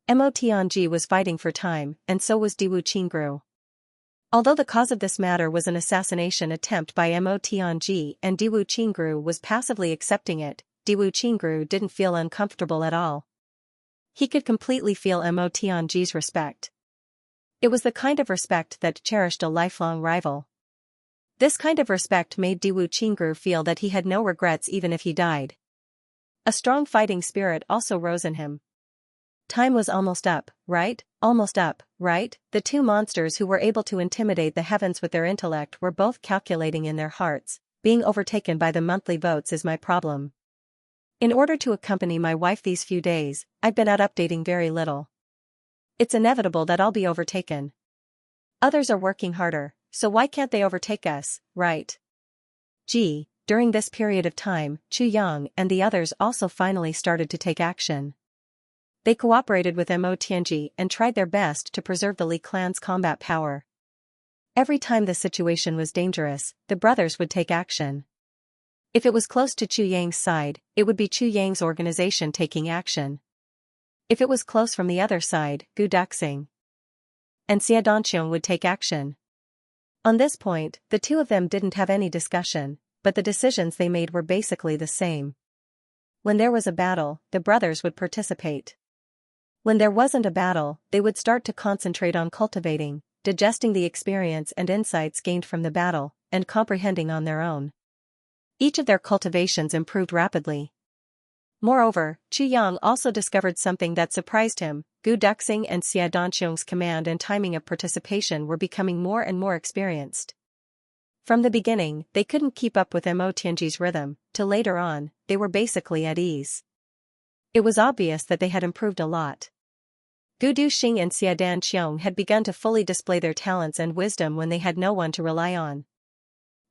Mo Tianji was fighting for time, and so was Diwu Qingrou. Although the cause of this matter was an assassination attempt by Mo Tianji and Diwu Qingrou was passively accepting it, Diwu Qingrou didn't feel uncomfortable at all. He could completely feel Mo Tianji's respect. It was the kind of respect that cherished a lifelong rival. This kind of respect made Diwu Qingrou feel that he had no regrets even if he died. A strong fighting spirit also rose in him. Time was almost up, right? Almost up, right? The two monsters who were able to intimidate the heavens with their intellect were both calculating in their hearts: being overtaken by the monthly votes is my problem. In order to accompany my wife these few days, I've been out updating very little. It's inevitable that I'll be overtaken. Others are working harder, so why can't they overtake us, right? During this period of time, Chu Yang and the others also finally started to take action. They cooperated with Mo Tianji and tried their best to preserve the Li clan's combat power. Every time the situation was dangerous, the brothers would take action. If it was close to Chu Yang's side, it would be Chu Yang's organization taking action. If it was close from the other side, Gu Duxing and Xianxia would take action. On this point, the two of them didn't have any discussion, but the decisions they made were basically the same. When there was a battle, the brothers would participate. When there wasn't a battle, they would start to concentrate on cultivating, digesting the experience and insights gained from the battle, and comprehending on their own. Each of their cultivations improved rapidly. Moreover, Chu Yang also discovered something that surprised him: Gu Duxing and Xianxia's command and timing of participation were becoming more and more experienced. From the beginning, they couldn't keep up with Mo Tianji's rhythm, till later on, they were basically at ease. It was obvious that they had improved a lot. Gu Duxing and Xianxia had begun to fully display their talents and wisdom when they had no one to rely on.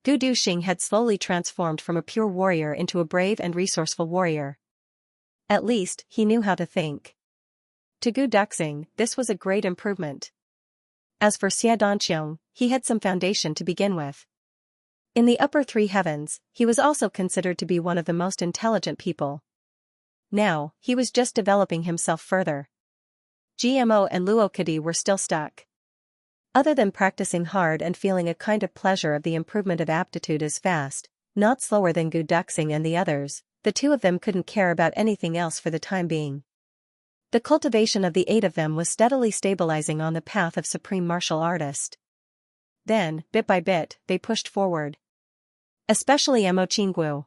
Gu Duxing had slowly transformed from a pure warrior into a brave and resourceful warrior. At least, he knew how to think. To Gu Duxing, this was a great improvement. As for Xianxia, he had some foundation to begin with. In the upper three heavens, he was also considered to be one of the most intelligent people. Now, he was just developing himself further. GMO and Luokadi were still stuck. Other than practicing hard and feeling a kind of pleasure of the improvement of aptitude as fast, not slower than Gu Duxing and the others, the two of them couldn't care about anything else for the time being. The cultivation of the 8 of them was steadily stabilizing on the path of supreme martial artist. Then, bit by bit, they pushed forward. Especially Emo Qinggu.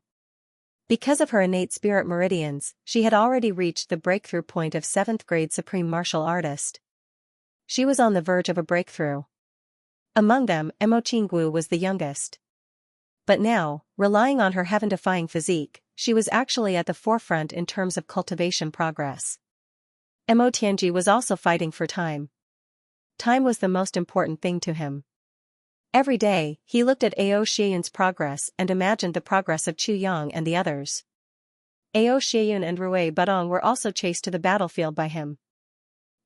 Because of her innate spirit meridians, she had already reached the breakthrough point of 7th grade supreme martial artist. She was on the verge of a breakthrough. Among them, Emo Qinggu was the youngest. But now, relying on her heaven-defying physique, she was actually at the forefront in terms of cultivation progress. Emo Tianji was also fighting for time. Time was the most important thing to him. Every day, he looked at Ao Xieyun's progress and imagined the progress of Chu Yang and the others. Ao Xieyun and Rui Budong were also chased to the battlefield by him.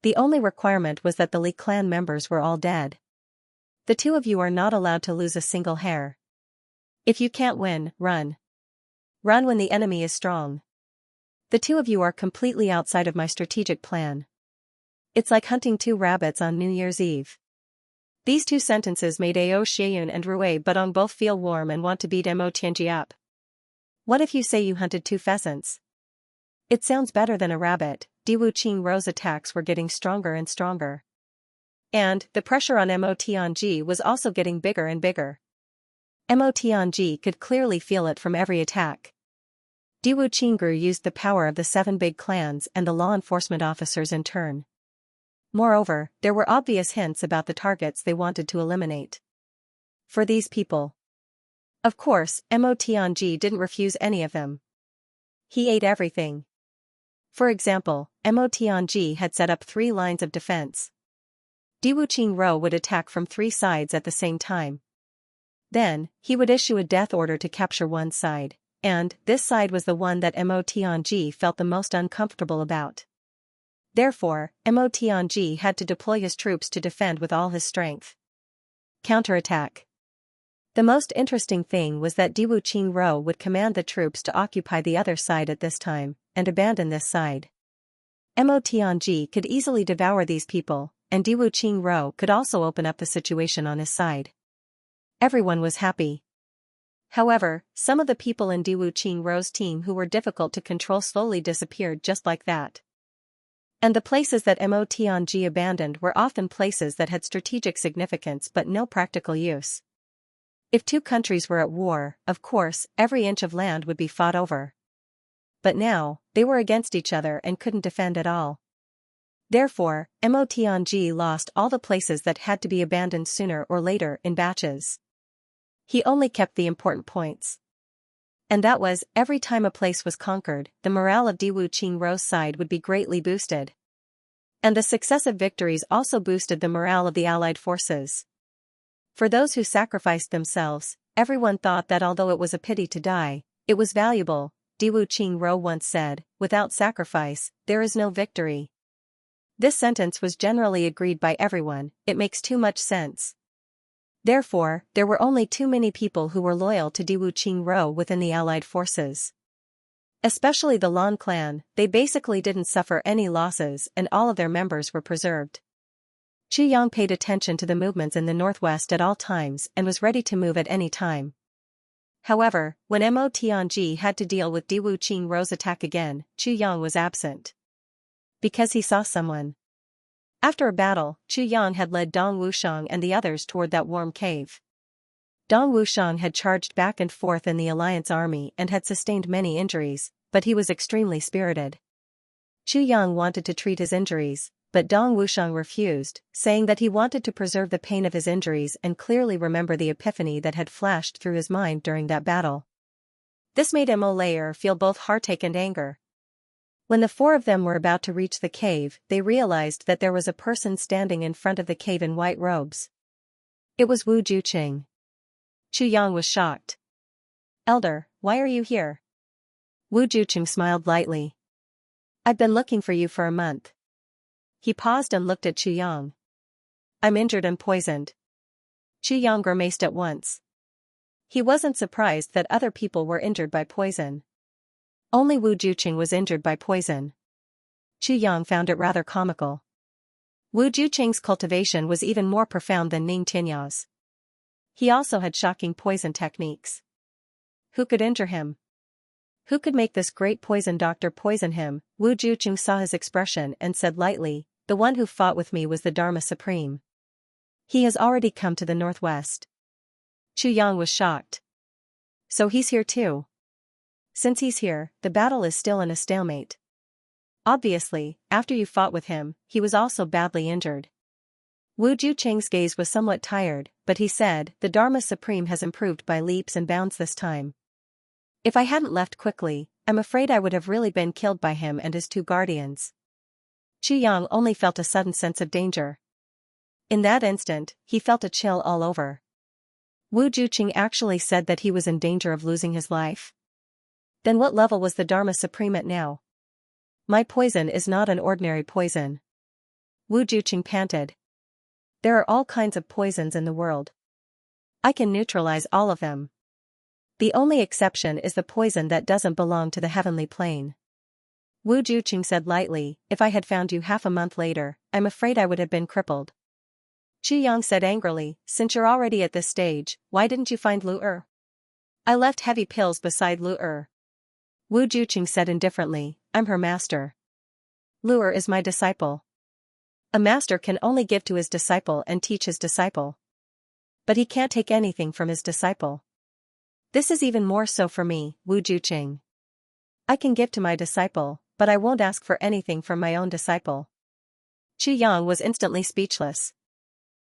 The only requirement was that the Li clan members were all dead. The two of you are not allowed to lose a single hair. If you can't win, run. Run when the enemy is strong. The two of you are completely outside of my strategic plan. It's like hunting 2 rabbits on New Year's Eve. These 2 sentences made Ao Xieyun and Rui Budong both feel warm and want to beat Emo Tianji up. What if you say you hunted 2 pheasants? It sounds better than a rabbit. Diwu Qingruo's attacks were getting stronger and stronger. And, the pressure on Emo Tianji was also getting bigger and bigger. Emo Tianji could clearly feel it from every attack. Diwu Qingru used the power of the 7 big clans and the law enforcement officers in turn. Moreover, there were obvious hints about the targets they wanted to eliminate. For these people. Of course, Emo Tianji didn't refuse any of them. He ate everything. For example, Emo Tianji had set up 3 lines of defense. Diwu Qingruo would attack from 3 sides at the same time. Then, he would issue a death order to capture one side, and this side was the one that Emo Tianji felt the most uncomfortable about. Therefore, Emo Tianji had to deploy his troops to defend with all his strength. Counterattack. The most interesting thing was that Diwu Qingruo would command the troops to occupy the other side at this time, and abandon this side. Emo Tianji could easily devour these people, and Diwu Qingruo could also open up the situation on his side. Everyone was happy. However, some of the people in Diwu Qingruo's team who were difficult to control slowly disappeared just like that. And the places that Emo Tianji abandoned were often places that had strategic significance but no practical use. If 2 countries were at war, of course, every inch of land would be fought over. But now, they were against each other and couldn't defend at all. Therefore, Emo Tianji lost all the places that had to be abandoned sooner or later in batches. He only kept the important points. And that was, every time a place was conquered, the morale of Diwu Qingruo's side would be greatly boosted. And the successive victories also boosted the morale of the allied forces. For those who sacrificed themselves, everyone thought that although it was a pity to die, it was valuable. Diwu Qingruo once said, "Without sacrifice, there is no victory." This sentence was generally agreed by everyone. It makes too much sense. Therefore, there were only too many people who were loyal to Diwu Qingruo within the allied forces. Especially the Lan clan, they basically didn't suffer any losses and all of their members were preserved. Chu Yang paid attention to the movements in the northwest at all times and was ready to move at any time. However, when Emo Tianji had to deal with Diwu Qingruo's attack again, Chu Yang was absent. Because he saw someone. After a battle, Chu Yang had led Dong Wushang and the others toward that warm cave. Dong Wushang had charged back and forth in the alliance army and had sustained many injuries, but he was extremely spirited. Chu Yang wanted to treat his injuries, but Dong Wushang refused, saying that he wanted to preserve the pain of his injuries and clearly remember the epiphany that had flashed through his mind during that battle. This made Emo Layer feel both heartache and anger. When the four of them were about to reach the cave, they realized that there was a person standing in front of the cave in white robes. It was Wu Juqing. Xianxia was shocked. "Elder, why are you here?" Wu Juqing smiled lightly. "I've been looking for you for a month." He paused and looked at Xianxia. "I'm injured and poisoned." Xianxia grimaced at once. He wasn't surprised that other people were injured by poison. Only Wu Juqing was injured by poison. Xianxia found it rather comical. Wu Juqing's cultivation was even more profound than Ning Tinya's. He also had shocking poison techniques. Who could injure him? Who could make this great poison doctor poison him? Wu Juqing saw his expression and said lightly, "The one who fought with me was the Dharma Supreme. He has already come to the northwest." Xianxia was shocked. "So he's here too?" "Since he's here, the battle is still in a stalemate. Obviously, after you fought with him, he was also badly injured." Wu Juqing's gaze was somewhat tired, but he said, "The Dharma Supreme has improved by leaps and bounds this time. If I hadn't left quickly, I'm afraid I would have really been killed by him and his two guardians." Xianxia only felt a sudden sense of danger. In that instant, he felt a chill all over. Wu Juqing actually said that he was in danger of losing his life? Then what level was the Dharma Supreme at now? "My poison is not an ordinary poison." Wu Juqing panted. "There are all kinds of poisons in the world. I can neutralize all of them. The only exception is the poison that doesn't belong to the heavenly plane." Wu Juqing said lightly, "If I had found you half a month later, I'm afraid I would have been crippled." Xianxia said angrily, "Since you're already at this stage, why didn't you find Lu Er?" "I left heavy pills beside Lu Er." Wu Juqing said indifferently, "I'm her master. Lu Er is my disciple." A master can only give to his disciple and teach his disciple. But he can't take anything from his disciple. This is even more so for me, Wu Juqing. I can give to my disciple, but I won't ask for anything from my own disciple." Xianxia was instantly speechless.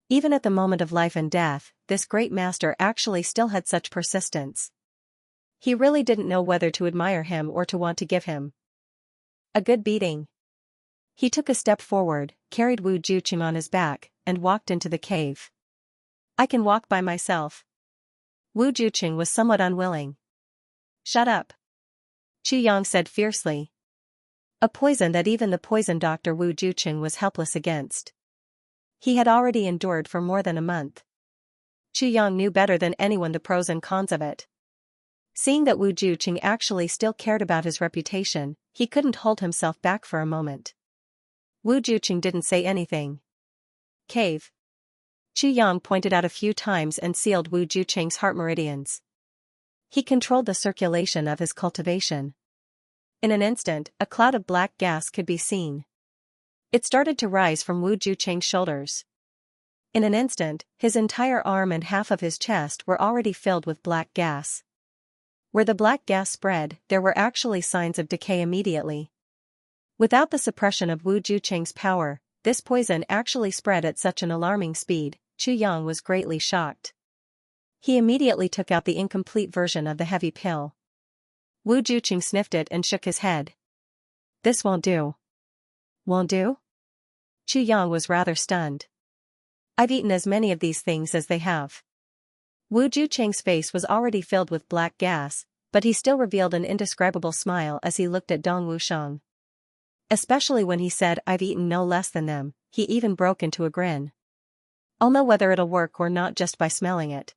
Even at the moment of life and death, this great master actually still had such persistence. He really didn't know whether to admire him or to want to give him a good beating. He took a step forward, carried Wu Juqing on his back, and walked into the cave. "I can walk by myself." Wu Juqing was somewhat unwilling. "Shut up," Xianxia said fiercely. A poison that even the poison doctor Wu Juqing was helpless against. He had already endured for more than a month. Xianxia knew better than anyone the pros and cons of it. Seeing that Wu Juqing actually still cared about his reputation, he couldn't hold himself back for a moment. Wu Juqing didn't say anything. "Cave." Xianxia pointed out a few times and sealed Wu Juqing's heart meridians. He controlled the circulation of his cultivation. In an instant, a cloud of black gas could be seen. It started to rise from Wu Juqing's shoulders. In an instant, his entire arm and half of his chest were already filled with black gas. Where the black gas spread, there were actually signs of decay immediately. Without the suppression of Wu Juqing's power, this poison actually spread at such an alarming speed. Xianxia was greatly shocked. He immediately took out the incomplete version of the heavy pill. Wu Juqing sniffed it and shook his head. "This won't do." "Won't do?" Xianxia was rather stunned. "I've eaten as many of these things as they have." Wu Juqing's face was already filled with black gas, but he still revealed an indescribable smile as he looked at Dong Wushang. Especially when he said, "I've eaten no less than them," he even broke into a grin. "I'll know whether it'll work or not just by smelling it."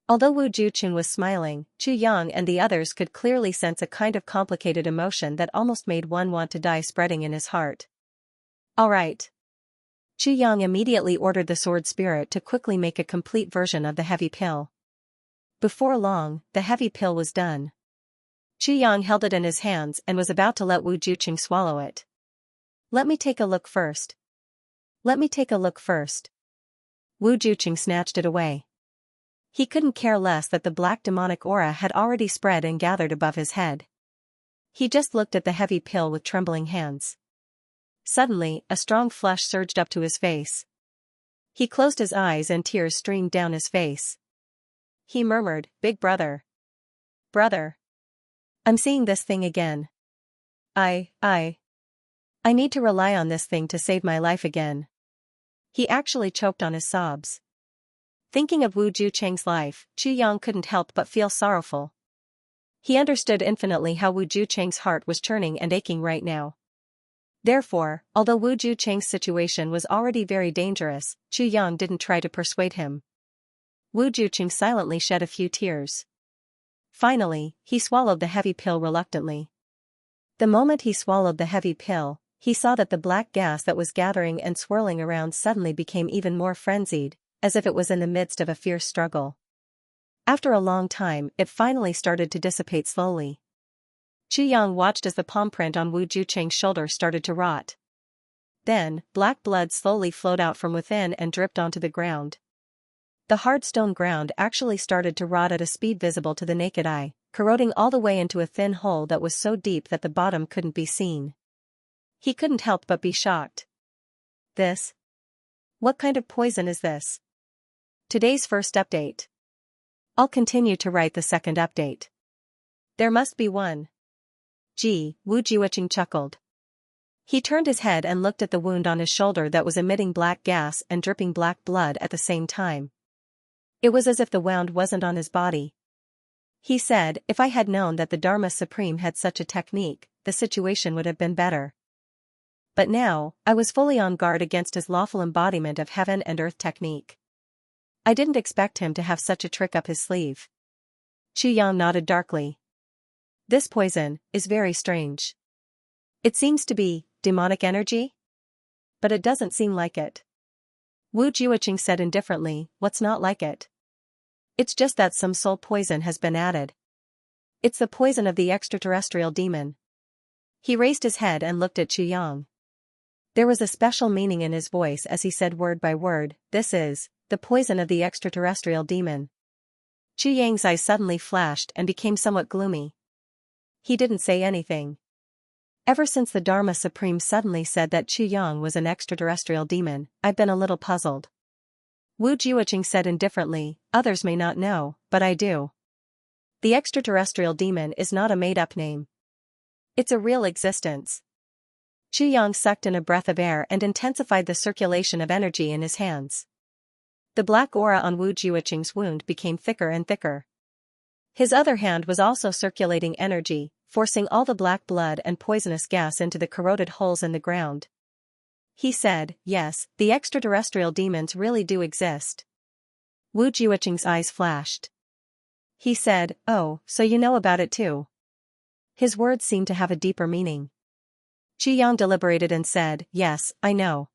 Although Wu Juqing was smiling, Xianxia and the others could clearly sense a kind of complicated emotion that almost made one want to die spreading in his heart. "All right." Xianxia immediately ordered the sword spirit to quickly make a complete version of the heavy pill. Before long, the heavy pill was done. Xianxia held it in his hands and was about to let Wu Juqing swallow it. "Let me take a look first." "Let me take a look first." Wu Juqing snatched it away. He couldn't care less that the black demonic aura had already spread and gathered above his head. He just looked at the heavy pill with trembling hands. Suddenly, a strong flush surged up to his face. He closed his eyes and tears streamed down his face. He murmured, "Big brother. Brother. I'm seeing this thing again." I need to rely on this thing to save my life again. He actually choked on his sobs. Thinking of Wu Jucheng's life, Chu Yang couldn't help but feel sorrowful. He understood infinitely how Wu Jucheng's heart was churning and aching right now. Therefore, although Wu Jucheng's situation was already very dangerous, Chu Yang didn't try to persuade him. Wu Jucheng silently shed a few tears. Finally, he swallowed the heavy pill reluctantly. The moment he swallowed the heavy pill, he saw that the black gas that was gathering and swirling around suddenly became even more frenzied, as if it was in the midst of a fierce struggle. After a long time, it finally started to dissipate slowly. Chu Yang watched as the palm print on Wu Jucheng's shoulder started to rot. Then, black blood slowly flowed out from within and dripped onto the ground. The hard stone ground actually started to rot at a speed visible to the naked eye, corroding all the way into a thin hole that was so deep that the bottom couldn't be seen. He couldn't help but be shocked. This? What kind of poison is this? Today's first update. I'll continue to write the second update. There must be one. Gee, Wu Juicheng chuckled. He turned his head and looked at the wound on his shoulder that was emitting black gas and dripping black blood at the same time. It was as if the wound wasn't on his body. He said, if I had known that the Dharma Supreme had such a technique, the situation would have been better. But now, I was fully on guard against his lawful embodiment of heaven and earth technique. I didn't expect him to have such a trick up his sleeve. Chu Yang nodded darkly. This poison is very strange. It seems to be demonic energy? But it doesn't seem like it. Wu Juicheng said indifferently, what's not like it? It's just that some soul poison has been added. It's the poison of the extraterrestrial demon. He raised his head and looked at Chu Yang. There was a special meaning in his voice as he said word by word, this is the poison of the extraterrestrial demon. Chu Yang's eyes suddenly flashed and became somewhat gloomy. He didn't say anything. Ever since the Dharma Supreme suddenly said that Chu Yang was an extraterrestrial demon, I've been a little puzzled. Wu Juicheng said indifferently, others may not know, but I do. The extraterrestrial demon is not a made-up name. It's a real existence. Chu Yang sucked in a breath of air and intensified the circulation of energy in his hands. The black aura on Wu Juicheng's wound became thicker and thicker. His other hand was also circulating energy, forcing all the black blood and poisonous gas into the corroded holes in the ground. He said, yes, the extraterrestrial demons really do exist. Wu Juicheng's eyes flashed. He said, oh, so you know about it too. His words seemed to have a deeper meaning. Chu Yang deliberated and said, yes, I know.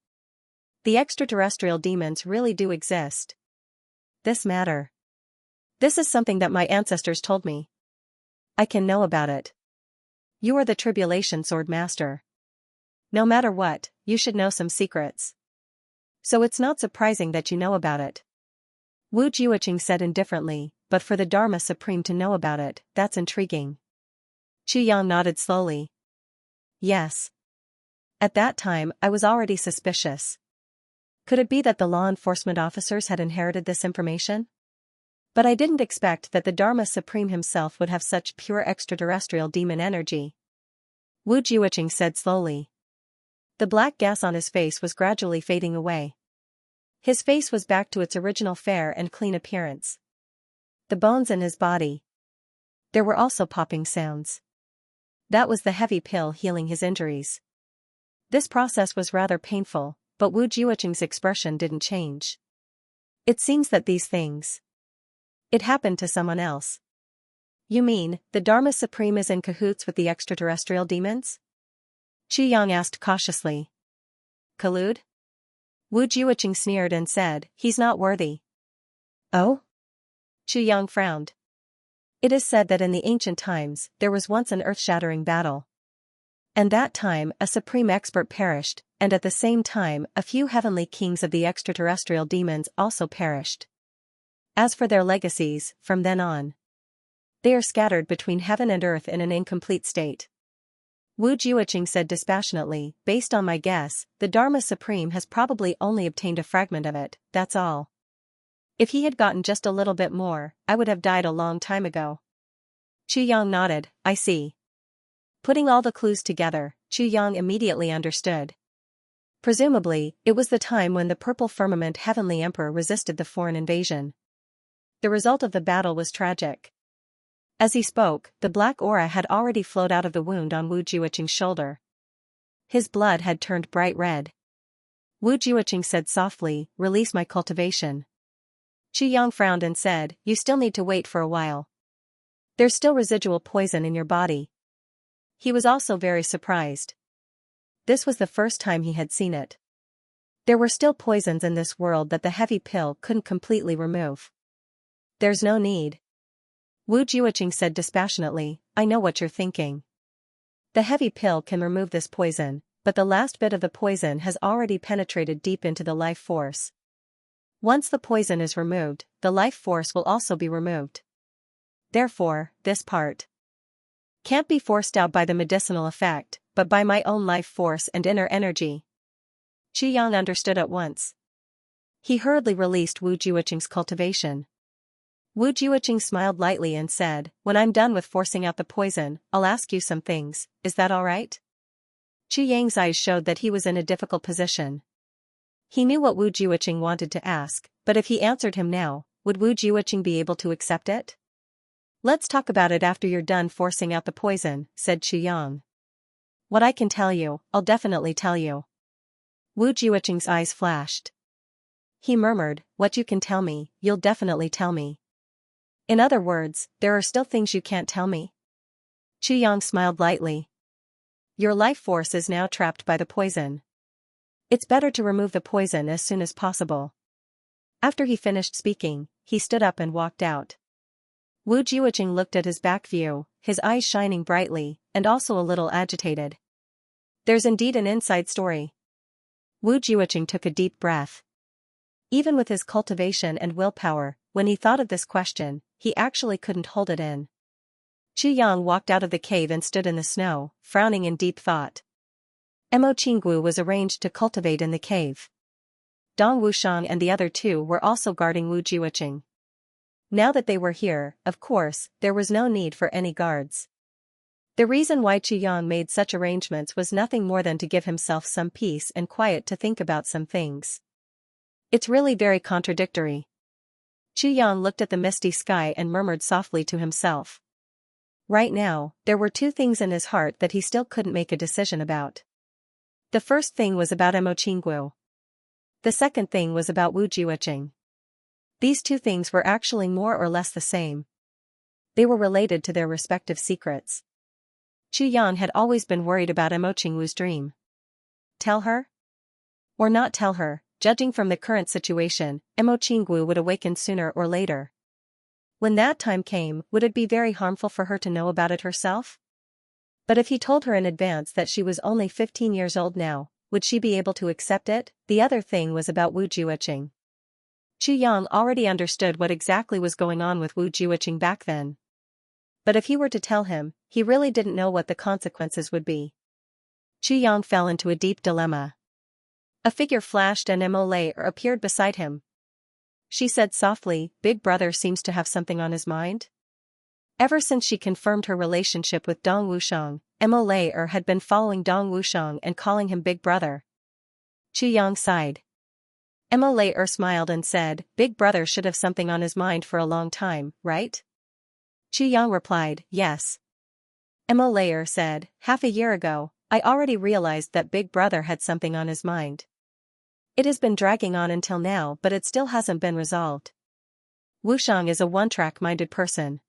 The extraterrestrial demons really do exist. This matter. This is something that my ancestors told me. I can know about it. You are the Tribulation Sword Master. No matter what, you should know some secrets. So it's not surprising that you know about it. Wu Juicheng said indifferently, but for the Dharma Supreme to know about it, that's intriguing. Chu Yang nodded slowly. Yes. At that time, I was already suspicious. Could it be that the law enforcement officers had inherited this information? But I didn't expect that the Dharma Supreme himself would have such pure extraterrestrial demon energy. Wu Juicheng said slowly. The black gas on his face was gradually fading away. His face was back to its original fair and clean appearance. The bones in his body. There were also popping sounds. That was the heavy pill healing his injuries. This process was rather painful, but Wu Juicheng's expression didn't change. It seems that these things. It happened to someone else. You mean, the Dharma Supreme is in cahoots with the extraterrestrial demons? Chu Yang asked cautiously. Collude? Wu Juicheng sneered and said, he's not worthy. Oh? Chu Yang frowned. It is said that in the ancient times, there was once an earth-shattering battle. And that time, a supreme expert perished, and at the same time, a few heavenly kings of the extraterrestrial demons also perished. As for their legacies, from then on, they are scattered between heaven and earth in an incomplete state. Wu Juicheng said dispassionately, based on my guess, the Dharma Supreme has probably only obtained a fragment of it, that's all. If he had gotten just a little bit more, I would have died a long time ago. Chu Yang nodded, I see. Putting all the clues together, Chu Yang immediately understood. Presumably, it was the time when the Purple Firmament Heavenly Emperor resisted the foreign invasion. The result of the battle was tragic. As he spoke, the black aura had already flowed out of the wound on Wu Jiuqing's shoulder. His blood had turned bright red. Wu Jiuqing said softly, "Release my cultivation." Chu Yang frowned and said, "You still need to wait for a while. There's still residual poison in your body." He was also very surprised. This was the first time he had seen it. There were still poisons in this world that the heavy pill couldn't completely remove. "There's no need." Wu Jiuqing said dispassionately, "I know what you're thinking. The heavy pill can remove this poison, but the last bit of the poison has already penetrated deep into the life force. Once the poison is removed, the life force will also be removed. Therefore, this part can't be forced out by the medicinal effect, but by my own life force and inner energy." Chu Yang understood at once. He hurriedly released Wu Jiuqing's cultivation. Wu Jiuqing smiled lightly and said, "When I'm done with forcing out the poison, I'll ask you some things, is that alright?" Chu Yang's eyes showed that he was in a difficult position. He knew what Wu Jiuqing wanted to ask, but if he answered him now, would Wu Jiuqing be able to accept it? "Let's talk about it after you're done forcing out the poison," said Chu Yang. "What I can tell you, I'll definitely tell you." Wu Jiuqing's eyes flashed. He murmured, "What you can tell me, you'll definitely tell me. In other words, there are still things you can't tell me?" Chu Yang smiled lightly. "Your life force is now trapped by the poison. It's better to remove the poison as soon as possible." After he finished speaking, he stood up and walked out. Wu Jiuqing looked at his back view, his eyes shining brightly, and also a little agitated. There's indeed an inside story. Wu Jiuqing took a deep breath. Even with his cultivation and willpower, when he thought of this question, he actually couldn't hold it in. Chu Yang walked out of the cave and stood in the snow, frowning in deep thought. Mo Qinggu was arranged to cultivate in the cave. Dong Wushang and the other two were also guarding Wu Jiuqing. Now that they were here, of course, there was no need for any guards. The reason why Chu Yang made such arrangements was nothing more than to give himself some peace and quiet to think about some things. It's really very contradictory. Chu Yang looked at the misty sky and murmured softly to himself. Right now, there were two things in his heart that he still couldn't make a decision about. The first thing was about Mo Qinggu. The second thing was about Wu Jiuqing. These two things were actually more or less the same. They were related to their respective secrets. Chu Yang had always been worried about Mo Qinggu's dream. Tell her? Or not tell her, judging from the current situation, Mo Qinggu would awaken sooner or later. When that time came, would it be very harmful for her to know about it herself? But if he told her in advance that she was only 15 years old now, would she be able to accept it? The other thing was about Wu Jiuqing. Chu Yang already understood what exactly was going on with Wu Jiuqing back then. But if he were to tell him, he really didn't know what the consequences would be. Chu Yang fell into a deep dilemma. A figure flashed and Mo appeared beside him. She said softly, "Big brother seems to have something on his mind?" Ever since she confirmed her relationship with Dong Wushang, Mo had been following Dong Wushang and calling him Big Brother. Chu Yang sighed. Mo smiled and said, "Big brother should have something on his mind for a long time, right?" Chu Yang replied, "Yes." Mo said, "Half a year ago, I already realized that Big brother had something on his mind. It has been dragging on until now, but it still hasn't been resolved. Wushang is a one-track-minded person.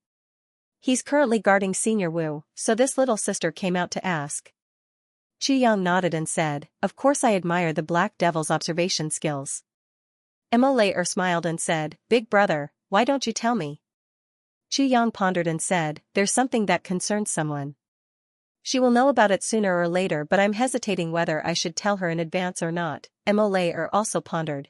He's currently guarding Senior Wu, so this little sister came out to ask." Chu Yang nodded and said, "Of course I admire the Black Devil's observation skills." Mo smiled and said, "Big brother, why don't you tell me?" Chu Yang pondered and said, "There's something that concerns someone. She will know about it sooner or later, but I'm hesitating whether I should tell her in advance or not." Mo also pondered.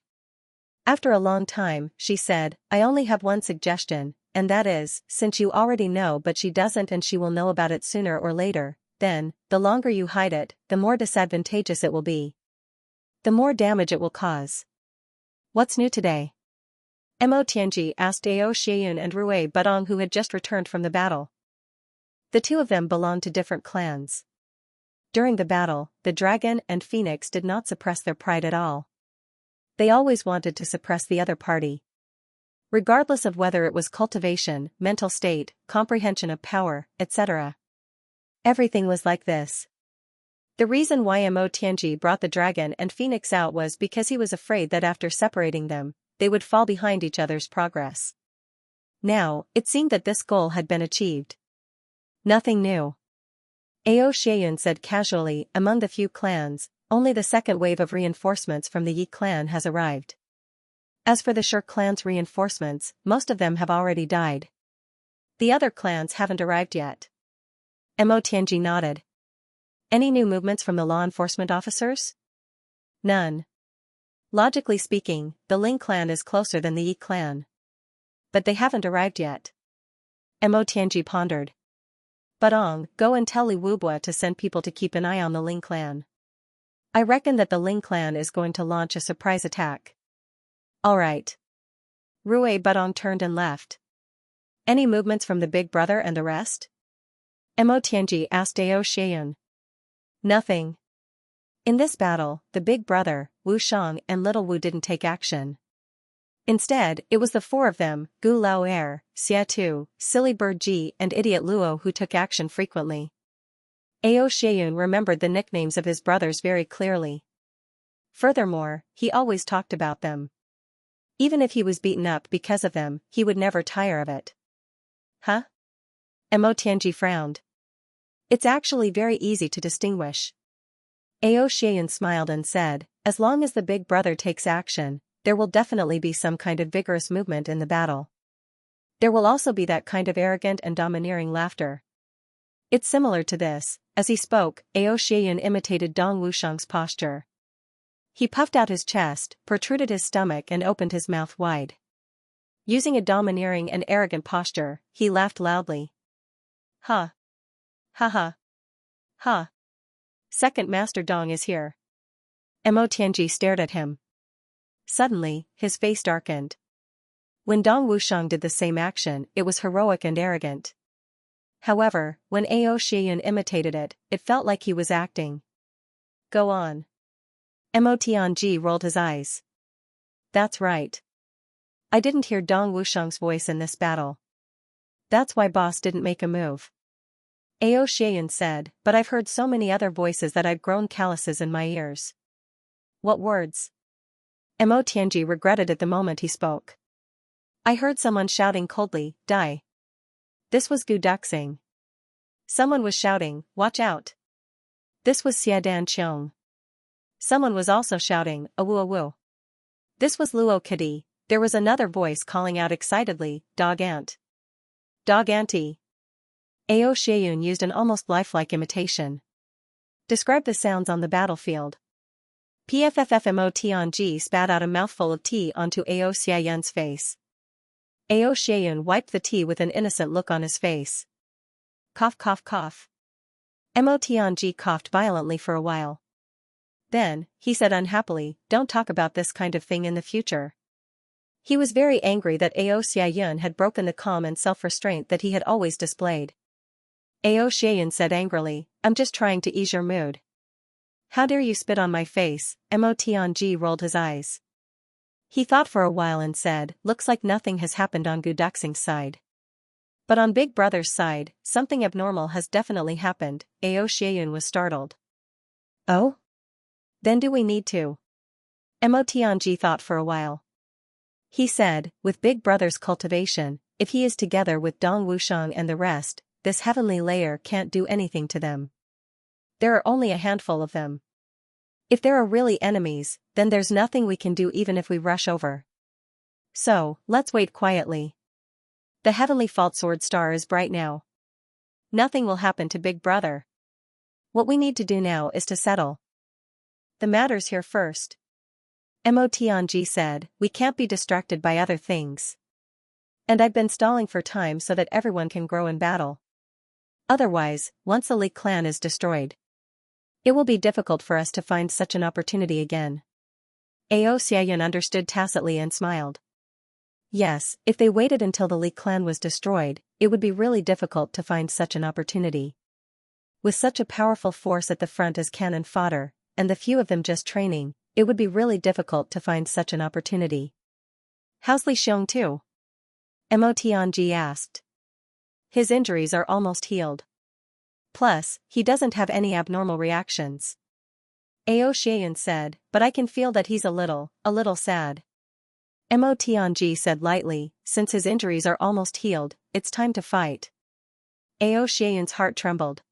After a long time, she said, "I only have one suggestion, and that is, since you already know but she doesn't and she will know about it sooner or later, then, the longer you hide it, the more disadvantageous it will be. The more damage it will cause. What's new today?" Mo Tianji asked Ao Xieyun and Rui Budong, who had just returned from the battle. The two of them belonged to different clans. During the battle, the dragon and phoenix did not suppress their pride at all. They always wanted to suppress the other party. Regardless of whether it was cultivation, mental state, comprehension of power, etc. Everything was like this. The reason why Mo Tianji brought the dragon and phoenix out was because he was afraid that after separating them, they would fall behind each other's progress. Now, it seemed that this goal had been achieved. Nothing new. Ao Xianyun said casually, among the few clans, only the second wave of reinforcements from the Yi clan has arrived. As for the Shi clan's reinforcements, most of them have already died. The other clans haven't arrived yet. Mo Tianji nodded. Any new movements from the law enforcement officers? None. Logically speaking, the Ling clan is closer than the Yi clan. But they haven't arrived yet. Mo Tianji pondered. Badong, go and tell Li Wubua to send people to keep an eye on the Ling clan. I reckon that the Ling clan is going to launch a surprise attack. Alright. Rue Badong turned and left. Any movements from the big brother and the rest? Mo Tianji asked Ao Xianyun. Nothing. In this battle, the big brother, Wu Shang and little Wu didn't take action. Instead, it was the four of them, Gu Lao Er, Xia Tu, Silly Bird Ji and Idiot Luo who took action frequently. Ao Xianyun remembered the nicknames of his brothers very clearly. Furthermore, he always talked about them. Even if he was beaten up because of them, he would never tire of it. Huh? Mo Tianji frowned. It's actually very easy to distinguish. Ao Xianyun smiled and said, as long as the big brother takes action, there will definitely be some kind of vigorous movement in the battle. There will also be that kind of arrogant and domineering laughter. It's similar to this. As he spoke, Ao Xianyun imitated Dong Wushang's posture. He puffed out his chest, protruded his stomach and opened his mouth wide. Using a domineering and arrogant posture, he laughed loudly. Ha! Ha ha! Ha! Second Master Dong is here. Mo Tianji stared at him. Suddenly, his face darkened. When Dong Wushang did the same action, it was heroic and arrogant. However, when Ao Xianyun imitated it, it felt like he was acting. Go on. Mo Tianji rolled his eyes. That's right. I didn't hear Dong Wushang's voice in this battle. That's why boss didn't make a move. Ao Xianyun said, but I've heard so many other voices that I've grown calluses in my ears. What words? Mo Tianji regretted it the moment he spoke. I heard someone shouting coldly, die. This was Gu Duxing. Someone was shouting, watch out. This was Xiadan Qiong. Someone was also shouting, awu awu. This was Luo Kadi. There was another voice calling out excitedly, dog ant. Dog auntie. Ao Xianyun used an almost lifelike imitation. Describe the sounds on the battlefield. Pffffmo Tianji spat out a mouthful of tea onto Ao Xianyun's face. Ao Xianyun wiped the tea with an innocent look on his face. Cough cough cough. Mo Tianji coughed violently for a while. Then, he said unhappily, don't talk about this kind of thing in the future. He was very angry that Ao Xianyun had broken the calm and self-restraint that he had always displayed. Ao Xianyun said angrily, I'm just trying to ease your mood. How dare you spit on my face? Mo Tianji rolled his eyes. He thought for a while and said, looks like nothing has happened on Gu Duxing's side. But on Big Brother's side, something abnormal has definitely happened. Ao Xianyun was startled. Oh? Then do we need to? Mo Tianji thought for a while. He said, with Big Brother's cultivation, if he is together with Dong Wushang and the rest, this heavenly layer can't do anything to them. There are only a handful of them. If there are really enemies, then there's nothing we can do even if we rush over. So, let's wait quietly. The heavenly fault sword star is bright now. Nothing will happen to Big Brother. What we need to do now is to settle the matters here first. Mo Tianji said, we can't be distracted by other things. And I've been stalling for time so that everyone can grow in battle. Otherwise, once the Li clan is destroyed, it will be difficult for us to find such an opportunity again. Ao Xianyun understood tacitly and smiled. Yes, if they waited until the Li clan was destroyed, it would be really difficult to find such an opportunity. With such a powerful force at the front as cannon fodder, and the few of them just training, it would be really difficult to find such an opportunity. How's Li Xiong? Mo Tianji asked. His injuries are almost healed. Plus, he doesn't have any abnormal reactions. Ao Xian said, but I can feel that he's a little sad. Mo Tianji said lightly, since his injuries are almost healed, it's time to fight. Ao Xian's heart trembled.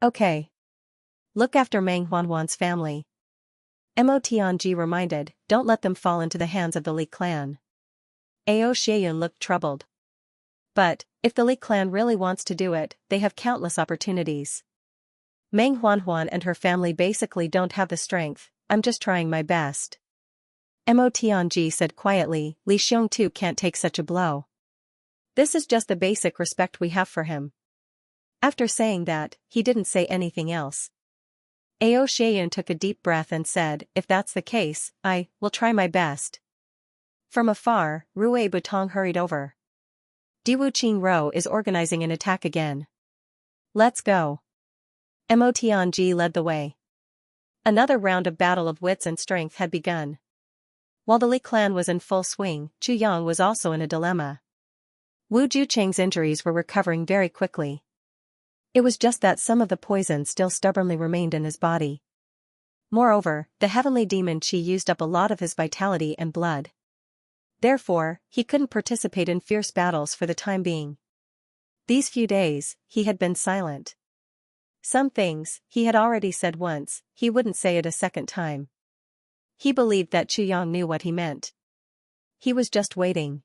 Okay. Look after Meng Huanhuan's family. Mo Tianji reminded, don't let them fall into the hands of the Li clan. Ao Xian looked troubled. But, if the Li clan really wants to do it, they have countless opportunities. Meng Huanhuan and her family basically don't have the strength, I'm just trying my best. Mo Tianji said quietly, Li Xiong too can't take such a blow. This is just the basic respect we have for him. After saying that, he didn't say anything else. Ao Xian took a deep breath and said, if that's the case, I will try my best. From afar, Rui Butong hurried over. Diwu Qingro is organizing an attack again. Let's go. Mo Tianji led the way. Another round of battle of wits and strength had begun. While the Li clan was in full swing, Chu Yang was also in a dilemma. Wu Jucheng's injuries were recovering very quickly. It was just that some of the poison still stubbornly remained in his body. Moreover, the heavenly demon Qi used up a lot of his vitality and blood. Therefore, he couldn't participate in fierce battles for the time being. These few days, he had been silent. Some things, he had already said once, he wouldn't say it a second time. He believed that Chu Yang knew what he meant. He was just waiting.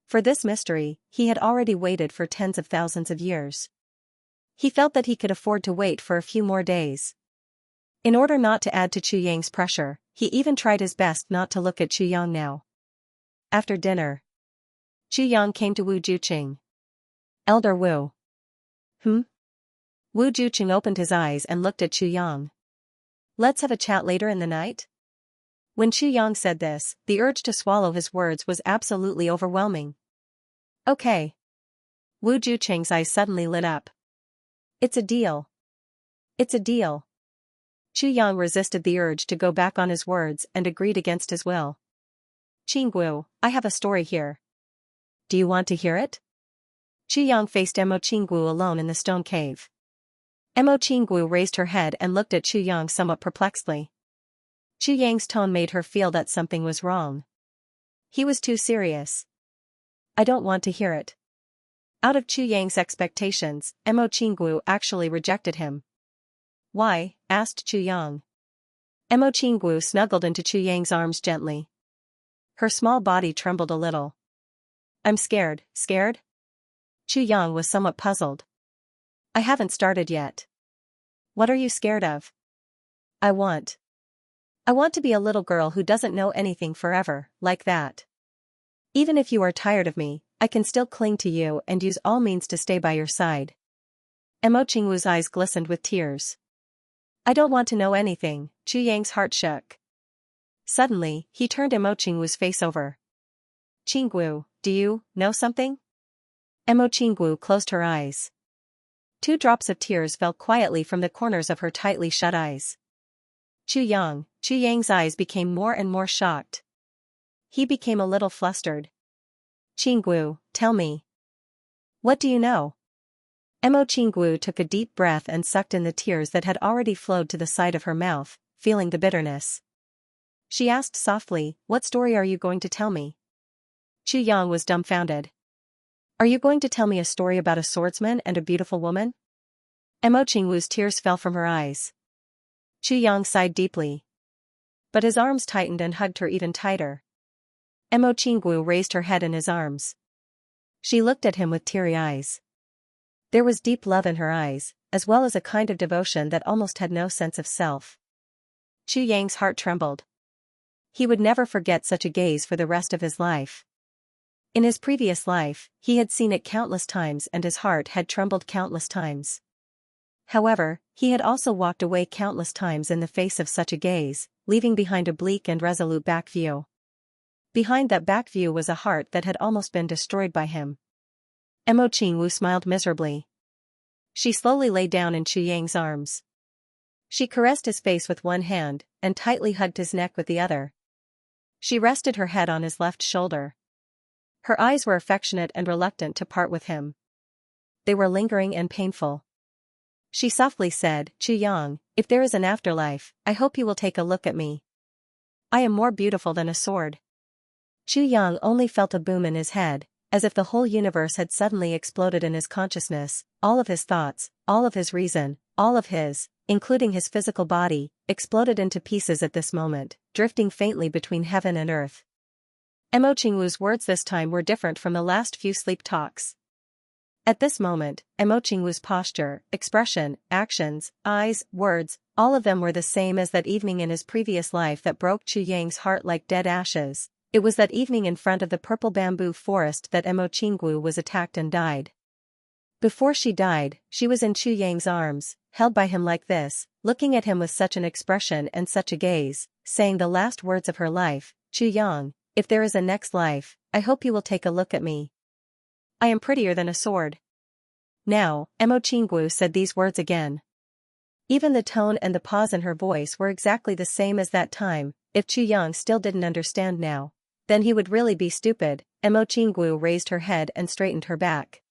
For this mystery, he had already waited for tens of thousands of years. He felt that he could afford to wait for a few more days. In order not to add to Chu Yang's pressure, he even tried his best not to look at Chu Yang now. After dinner, Chu Yang came to Wu Juqing. Elder Wu. Wu Juqing opened his eyes and looked at Chu Yang. Let's have a chat later in the night? When Chu Yang said this, the urge to swallow his words was absolutely overwhelming. Okay. Wu Juqing's eyes suddenly lit up. It's a deal. It's a deal. Chu Yang resisted the urge to go back on his words and agreed against his will. Qinggu, I have a story here. Do you want to hear it? Chu Yang faced Mo Qinggu alone in the stone cave. Mo Qinggu raised her head and looked at Chu Yang somewhat perplexedly. Chu Yang's tone made her feel that something was wrong. He was too serious. I don't want to hear it. Out of Chu Yang's expectations, Mo Qinggu actually rejected him. Why? Asked Chu Yang. Mo Qinggu snuggled into Chu Yang's arms gently. Her small body trembled a little. I'm scared. Scared? Chu Yang was somewhat puzzled. I haven't started yet. What are you scared of? I want to be a little girl who doesn't know anything forever, like that. Even if you are tired of me, I can still cling to you and use all means to stay by your side. Mo Qingwu's eyes glistened with tears. I don't want to know anything, Chu Yang's heart shook. Suddenly, he turned Mo Qingwu's face over. Qingwu, do you know something? Mo Qingwu closed her eyes. 2 drops of tears fell quietly from the corners of her tightly shut eyes. Chu Yang's eyes became more and more shocked. He became a little flustered. Qinggu, tell me. What do you know? Mo Qinggu took a deep breath and sucked in the tears that had already flowed to the side of her mouth, feeling the bitterness. She asked softly, what story are you going to tell me? Chu Yang was dumbfounded. Are you going to tell me a story about a swordsman and a beautiful woman? Mo Qingwu's tears fell from her eyes. Chu Yang sighed deeply. But his arms tightened and hugged her even tighter. Mo Qingwu raised her head in his arms. She looked at him with teary eyes. There was deep love in her eyes, as well as a kind of devotion that almost had no sense of self. Chu Yang's heart trembled. He would never forget such a gaze for the rest of his life. In his previous life, he had seen it countless times and his heart had trembled countless times. However, he had also walked away countless times in the face of such a gaze, leaving behind a bleak and resolute back view. Behind that back view was a heart that had almost been destroyed by him. Mo Qingwu smiled miserably. She slowly lay down in Chu Yang's arms. She caressed his face with one hand, and tightly hugged his neck with the other. She rested her head on his left shoulder. Her eyes were affectionate and reluctant to part with him. They were lingering and painful. She softly said, "Chu Yang, if there is an afterlife, I hope you will take a look at me. I am more beautiful than a sword." Chu Yang only felt a boom in his head, as if the whole universe had suddenly exploded in his consciousness. All of his thoughts, all of his reason, all of his, including his physical body, exploded into pieces at this moment, drifting faintly between heaven and earth. Mo Qingwu's words this time were different from the last few sleep talks. At this moment, Mo Qingwu's posture, expression, actions, eyes, words, all of them were the same as that evening in his previous life that broke Chu Yang's heart like dead ashes. It was that evening in front of the purple bamboo forest that Mo Qingwu was attacked and died. Before she died, she was in Chu Yang's arms, held by him like this, looking at him with such an expression and such a gaze, saying the last words of her life, "Chu Yang, if there is a next life, I hope you will take a look at me. I am prettier than a sword." Now, Mo Qingwu said these words again. Even the tone and the pause in her voice were exactly the same as that time. If Chu Yang still didn't understand now, then he would really be stupid. Mo Qingwu raised her head and straightened her back.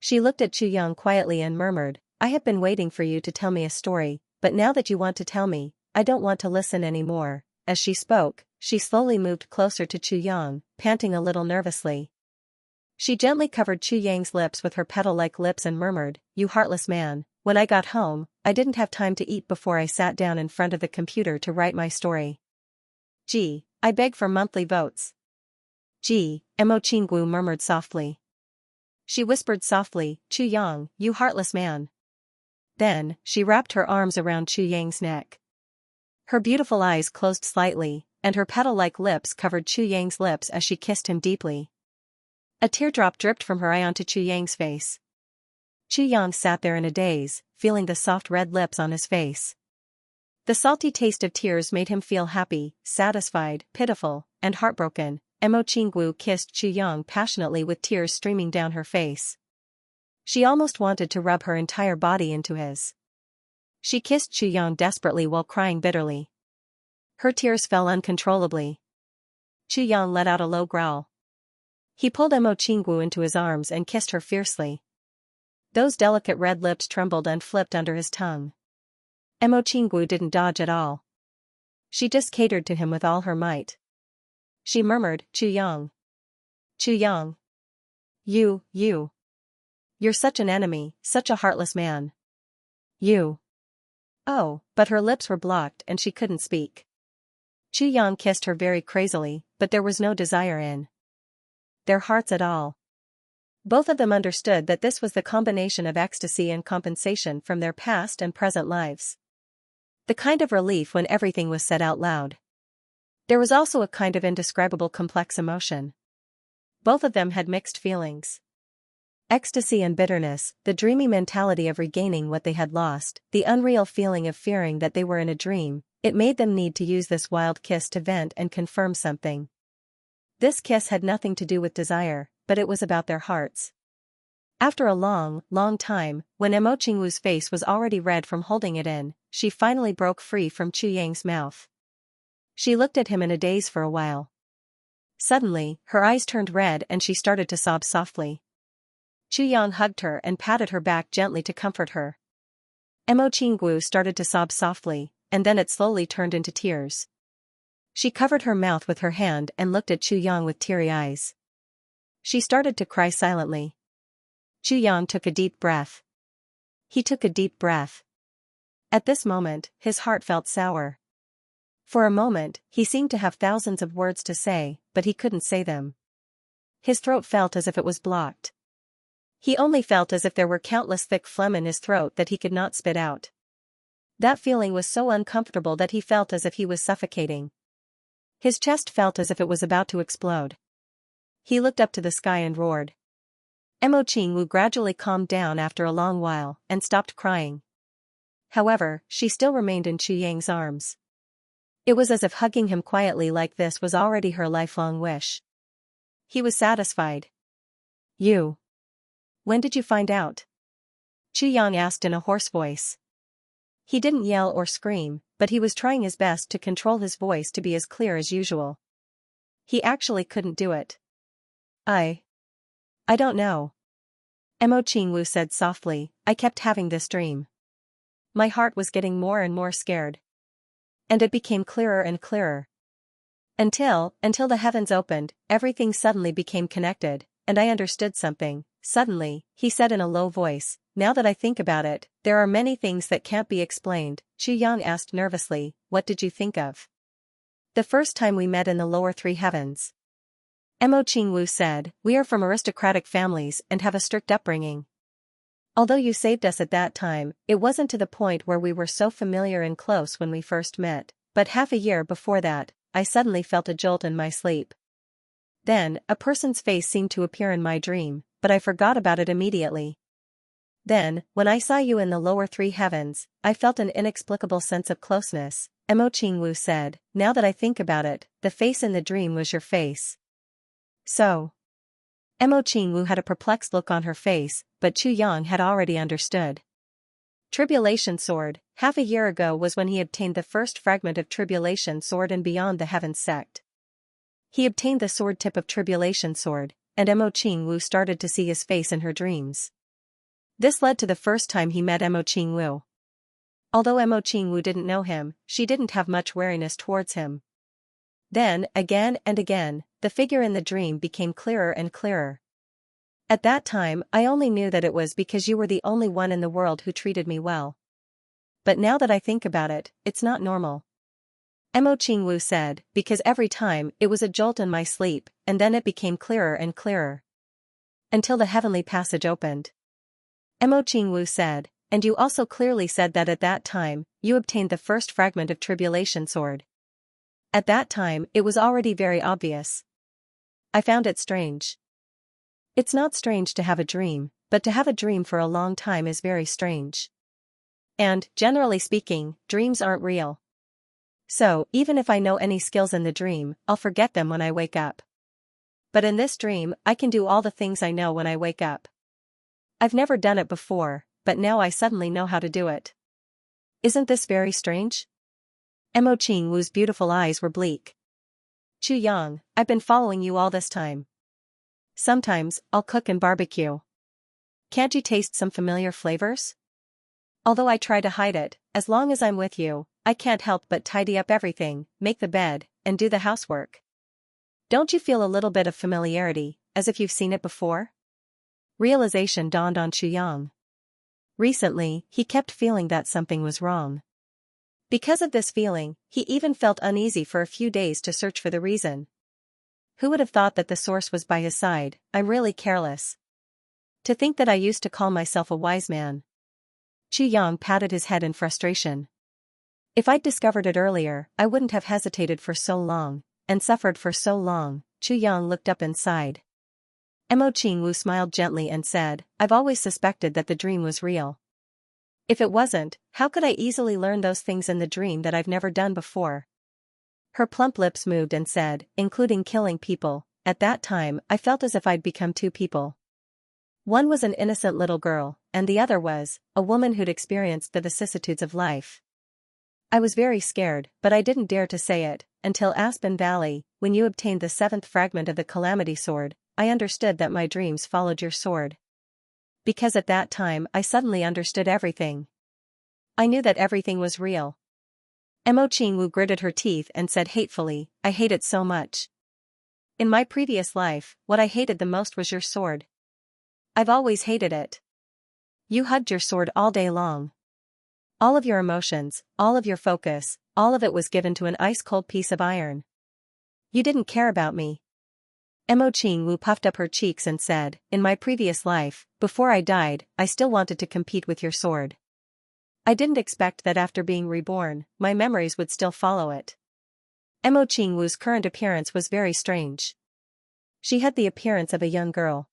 She looked at Chu Yang quietly and murmured, "I have been waiting for you to tell me a story, but now that you want to tell me, I don't want to listen anymore." As she spoke, she slowly moved closer to Chu Yang, panting a little nervously. She gently covered Chu Yang's lips with her petal-like lips and murmured, "You heartless man, when I got home, I didn't have time to eat before I sat down in front of the computer to write my story. Gee, I beg for monthly votes." "Gee," Mo Qingwu murmured softly. She whispered softly, "Chu Yang, you heartless man." Then, she wrapped her arms around Chu Yang's neck. Her beautiful eyes closed slightly, and her petal-like lips covered Chu Yang's lips as she kissed him deeply. A teardrop dripped from her eye onto Chu Yang's face. Chu Yang sat there in a daze, feeling the soft red lips on his face. The salty taste of tears made him feel happy, satisfied, pitiful, and heartbroken. Mo Qingwu kissed Chu Yang passionately with tears streaming down her face. She almost wanted to rub her entire body into his. She kissed Chu Yang desperately while crying bitterly. Her tears fell uncontrollably. Chu Yang let out a low growl. He pulled Mo Qingwu into his arms and kissed her fiercely. Those delicate red lips trembled and flipped under his tongue. Mo Qingwu didn't dodge at all. She just catered to him with all her might. She murmured, "Chu Yang. Chu Yang. You're such an enemy, such a heartless man. You." Oh, but her lips were blocked and she couldn't speak. Chu Yang kissed her very crazily, but there was no desire in their hearts at all. Both of them understood that this was the combination of ecstasy and compensation from their past and present lives. The kind of relief when everything was said out loud. There was also a kind of indescribable complex emotion. Both of them had mixed feelings. Ecstasy and bitterness, the dreamy mentality of regaining what they had lost, the unreal feeling of fearing that they were in a dream. It made them need to use this wild kiss to vent and confirm something. This kiss had nothing to do with desire, but it was about their hearts. After a long, long time, when Mo Qingwu's face was already red from holding it in, she finally broke free from Chu Yang's mouth. She looked at him in a daze for a while. Suddenly, her eyes turned red and she started to sob softly. Chu Yang hugged her and patted her back gently to comfort her. Mo Qingwu started to sob softly, and then it slowly turned into tears. She covered her mouth with her hand and looked at Chu Yang with teary eyes. She started to cry silently. Chu Yang took a deep breath. He took a deep breath. At this moment, his heart felt sour. For a moment, he seemed to have thousands of words to say, but he couldn't say them. His throat felt as if it was blocked. He only felt as if there were countless thick phlegm in his throat that he could not spit out. That feeling was so uncomfortable that he felt as if he was suffocating. His chest felt as if it was about to explode. He looked up to the sky and roared. Mo Qingwu gradually calmed down after a long while and stopped crying. However, she still remained in Chu Yang's arms. It was as if hugging him quietly like this was already her lifelong wish. He was satisfied. You. When did you find out? Yang asked in a hoarse voice. He didn't yell or scream, but he was trying his best to control his voice to be as clear as usual. He actually couldn't do it. I don't know. Mo Qingwu said softly, I kept having this dream. My heart was getting more and more scared. And it became clearer and clearer. Until the heavens opened, everything suddenly became connected, and I understood something. Suddenly, he said in a low voice, now that I think about it, there are many things that can't be explained. Yang asked nervously, what did you think of? The first time we met in the lower three heavens. Mo Qingwu said, we are from aristocratic families and have a strict upbringing. Although you saved us at that time, it wasn't to the point where we were so familiar and close when we first met, but half a year before that, I suddenly felt a jolt in my sleep. Then, a person's face seemed to appear in my dream, but I forgot about it immediately. Then, when I saw you in the lower three heavens, I felt an inexplicable sense of closeness. Mo Qingwu said, now that I think about it, the face in the dream was your face. So. Mo Qingwu had a perplexed look on her face, but Yang had already understood. Tribulation Sword, half a year ago was when he obtained the first fragment of Tribulation Sword and Beyond the Heavens sect. He obtained the sword tip of Tribulation Sword, and Mo Qingwu started to see his face in her dreams. This led to the first time he met Mo Qingwu. Although Mo Qingwu didn't know him, she didn't have much wariness towards him. Then, again and again, the figure in the dream became clearer and clearer. At that time, I only knew that it was because you were the only one in the world who treated me well. But now that I think about it, it's not normal. Mo Qingwu said, because every time, it was a jolt in my sleep, and then it became clearer and clearer. Until the heavenly passage opened. Mo Qingwu said, and you also clearly said that at that time, you obtained the first fragment of Tribulation Sword. At that time, it was already very obvious. I found it strange. It's not strange to have a dream, but to have a dream for a long time is very strange. And, generally speaking, dreams aren't real. So, even if I know any skills in the dream, I'll forget them when I wake up. But in this dream, I can do all the things I know when I wake up. I've never done it before, but now I suddenly know how to do it. Isn't this very strange? Mo Qingwu's beautiful eyes were bleak. Yang, I've been following you all this time. Sometimes, I'll cook and barbecue. Can't you taste some familiar flavors? Although I try to hide it, as long as I'm with you, I can't help but tidy up everything, make the bed, and do the housework. Don't you feel a little bit of familiarity, as if you've seen it before? Realization dawned on Yang. Recently, he kept feeling that something was wrong. Because of this feeling, he even felt uneasy for a few days to search for the reason. Who would have thought that the source was by his side? I'm really careless. To think that I used to call myself a wise man. Yang patted his head in frustration. If I'd discovered it earlier, I wouldn't have hesitated for so long, and suffered for so long. Yang looked up and sighed. Mo Qingwu smiled gently and said, I've always suspected that the dream was real. If it wasn't, how could I easily learn those things in the dream that I've never done before? Her plump lips moved and said, including killing people. At that time, I felt as if I'd become two people. One was an innocent little girl, and the other was a woman who'd experienced the vicissitudes of life. I was very scared, but I didn't dare to say it, until Aspen Valley, when you obtained the 7th fragment of the Calamity Sword, I understood that my dreams followed your sword. Because at that time I suddenly understood everything. I knew that everything was real. Mo Qingwu gritted her teeth and said hatefully, I hate it so much. In my previous life, what I hated the most was your sword. I've always hated it. You hugged your sword all day long. All of your emotions, all of your focus, all of it was given to an ice-cold piece of iron. You didn't care about me. Mo Qingwu puffed up her cheeks and said, in my previous life, before I died, I still wanted to compete with your sword. I didn't expect that after being reborn, my memories would still follow it. Mo Qingwu's current appearance was very strange. She had the appearance of a young girl.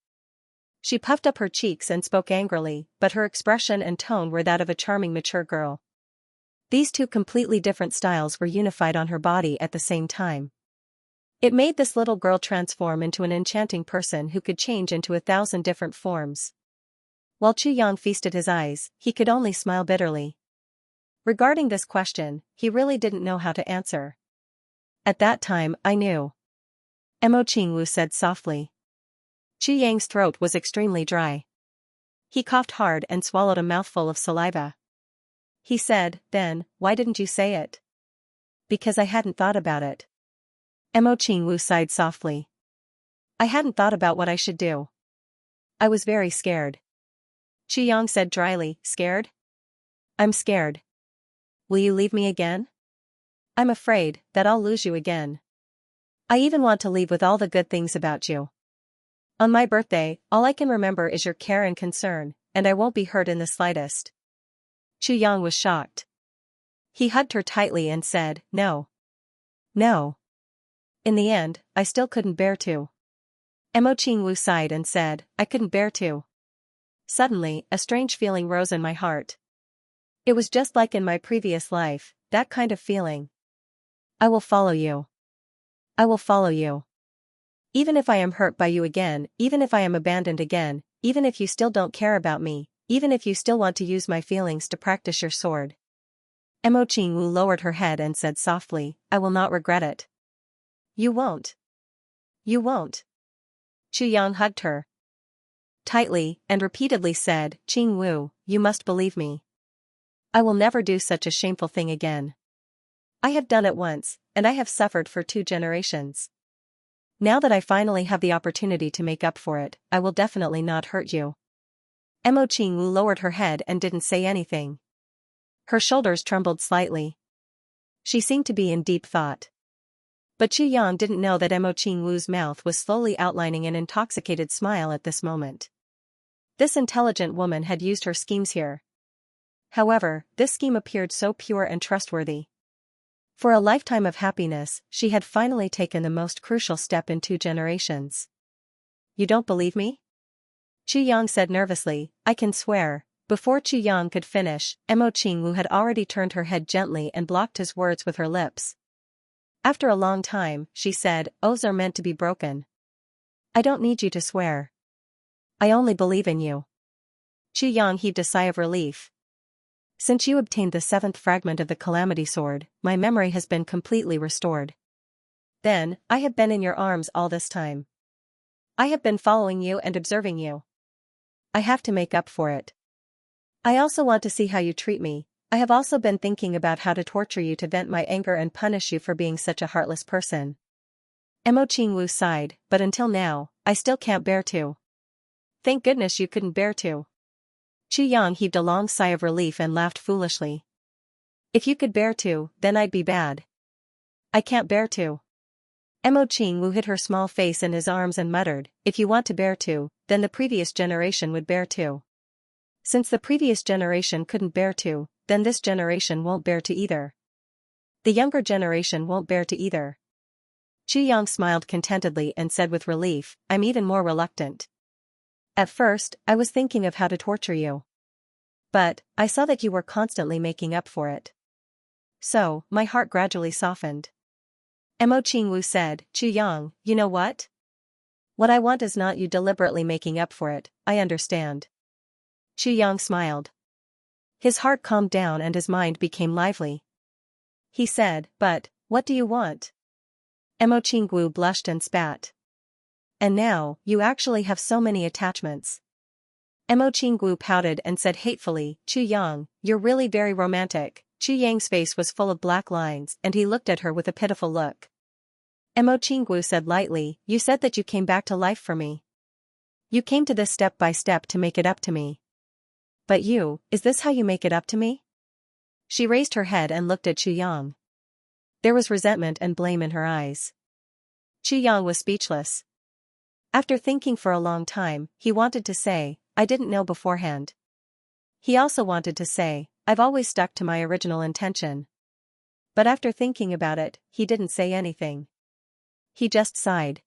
She puffed up her cheeks and spoke angrily, but her expression and tone were that of a charming mature girl. These two completely different styles were unified on her body at the same time. It made this little girl transform into an enchanting person who could change into 1,000 different forms. While Yang feasted his eyes, he could only smile bitterly. Regarding this question, he really didn't know how to answer. At that time, I knew. Mo Qingwu said softly. Yang's throat was extremely dry. He coughed hard and swallowed a mouthful of saliva. He said, then, why didn't you say it? Because I hadn't thought about it. Mo Qingwu sighed softly. I hadn't thought about what I should do. I was very scared. Yang said dryly, scared? I'm scared. Will you leave me again? I'm afraid that I'll lose you again. I even want to leave with all the good things about you. On my birthday, all I can remember is your care and concern, and I won't be hurt in the slightest. Yang was shocked. He hugged her tightly and said, no. No. In the end, I still couldn't bear to. Mo Qingwu sighed and said, I couldn't bear to. Suddenly, a strange feeling rose in my heart. It was just like in my previous life, that kind of feeling. I will follow you. I will follow you. Even if I am hurt by you again, even if I am abandoned again, even if you still don't care about me, even if you still want to use my feelings to practice your sword. Mo Qingwu lowered her head and said softly, I will not regret it. You won't. You won't. Yang hugged her tightly and repeatedly said, Qingwu, you must believe me. I will never do such a shameful thing again. I have done it once, and I have suffered for 2 generations. Now that I finally have the opportunity to make up for it, I will definitely not hurt you. Mo Qingwu lowered her head and didn't say anything. Her shoulders trembled slightly. She seemed to be in deep thought. But Yang didn't know that Mo Qingwu's mouth was slowly outlining an intoxicated smile at this moment. This intelligent woman had used her schemes here. However, this scheme appeared so pure and trustworthy. For a lifetime of happiness, she had finally taken the most crucial step in 2 generations. You don't believe me? Yang said nervously, I can swear. Before Yang could finish, Mo Qingwu had already turned her head gently and blocked his words with her lips. After a long time, she said, oaths are meant to be broken. I don't need you to swear. I only believe in you. Yang heaved a sigh of relief. Since you obtained the 7th fragment of the Calamity Sword, my memory has been completely restored. Then, I have been in your arms all this time. I have been following you and observing you. I have to make up for it. I also want to see how you treat me. I have also been thinking about how to torture you to vent my anger and punish you for being such a heartless person. Mo Qingwu sighed, but until now, I still can't bear to. Thank goodness you couldn't bear to. Yang heaved a long sigh of relief and laughed foolishly. If you could bear to, then I'd be bad. I can't bear to. Mo Qingwu hid her small face in his arms and muttered, if you want to bear to, then the previous generation would bear to. Since the previous generation couldn't bear to, then this generation won't bear to either. The younger generation won't bear to either. Yang smiled contentedly and said with relief, I'm even more reluctant. At first, I was thinking of how to torture you. But, I saw that you were constantly making up for it. So, my heart gradually softened. Mo Qingwu said, Yang, you know what? What I want is not you deliberately making up for it, I understand. Yang smiled. His heart calmed down and his mind became lively. He said, but, what do you want? Mo Qingwu blushed and spat. And now, you actually have so many attachments. Mo Qingwu pouted and said hatefully, Yang, you're really very romantic. Yang's face was full of black lines and he looked at her with a pitiful look. Mo Qingwu said lightly, you said that you came back to life for me. You came to this step by step to make it up to me. But you, is this how you make it up to me? She raised her head and looked at Yang. There was resentment and blame in her eyes. Yang was speechless. After thinking for a long time, he wanted to say, I didn't know beforehand. He also wanted to say, I've always stuck to my original intention. But after thinking about it, he didn't say anything. He just sighed.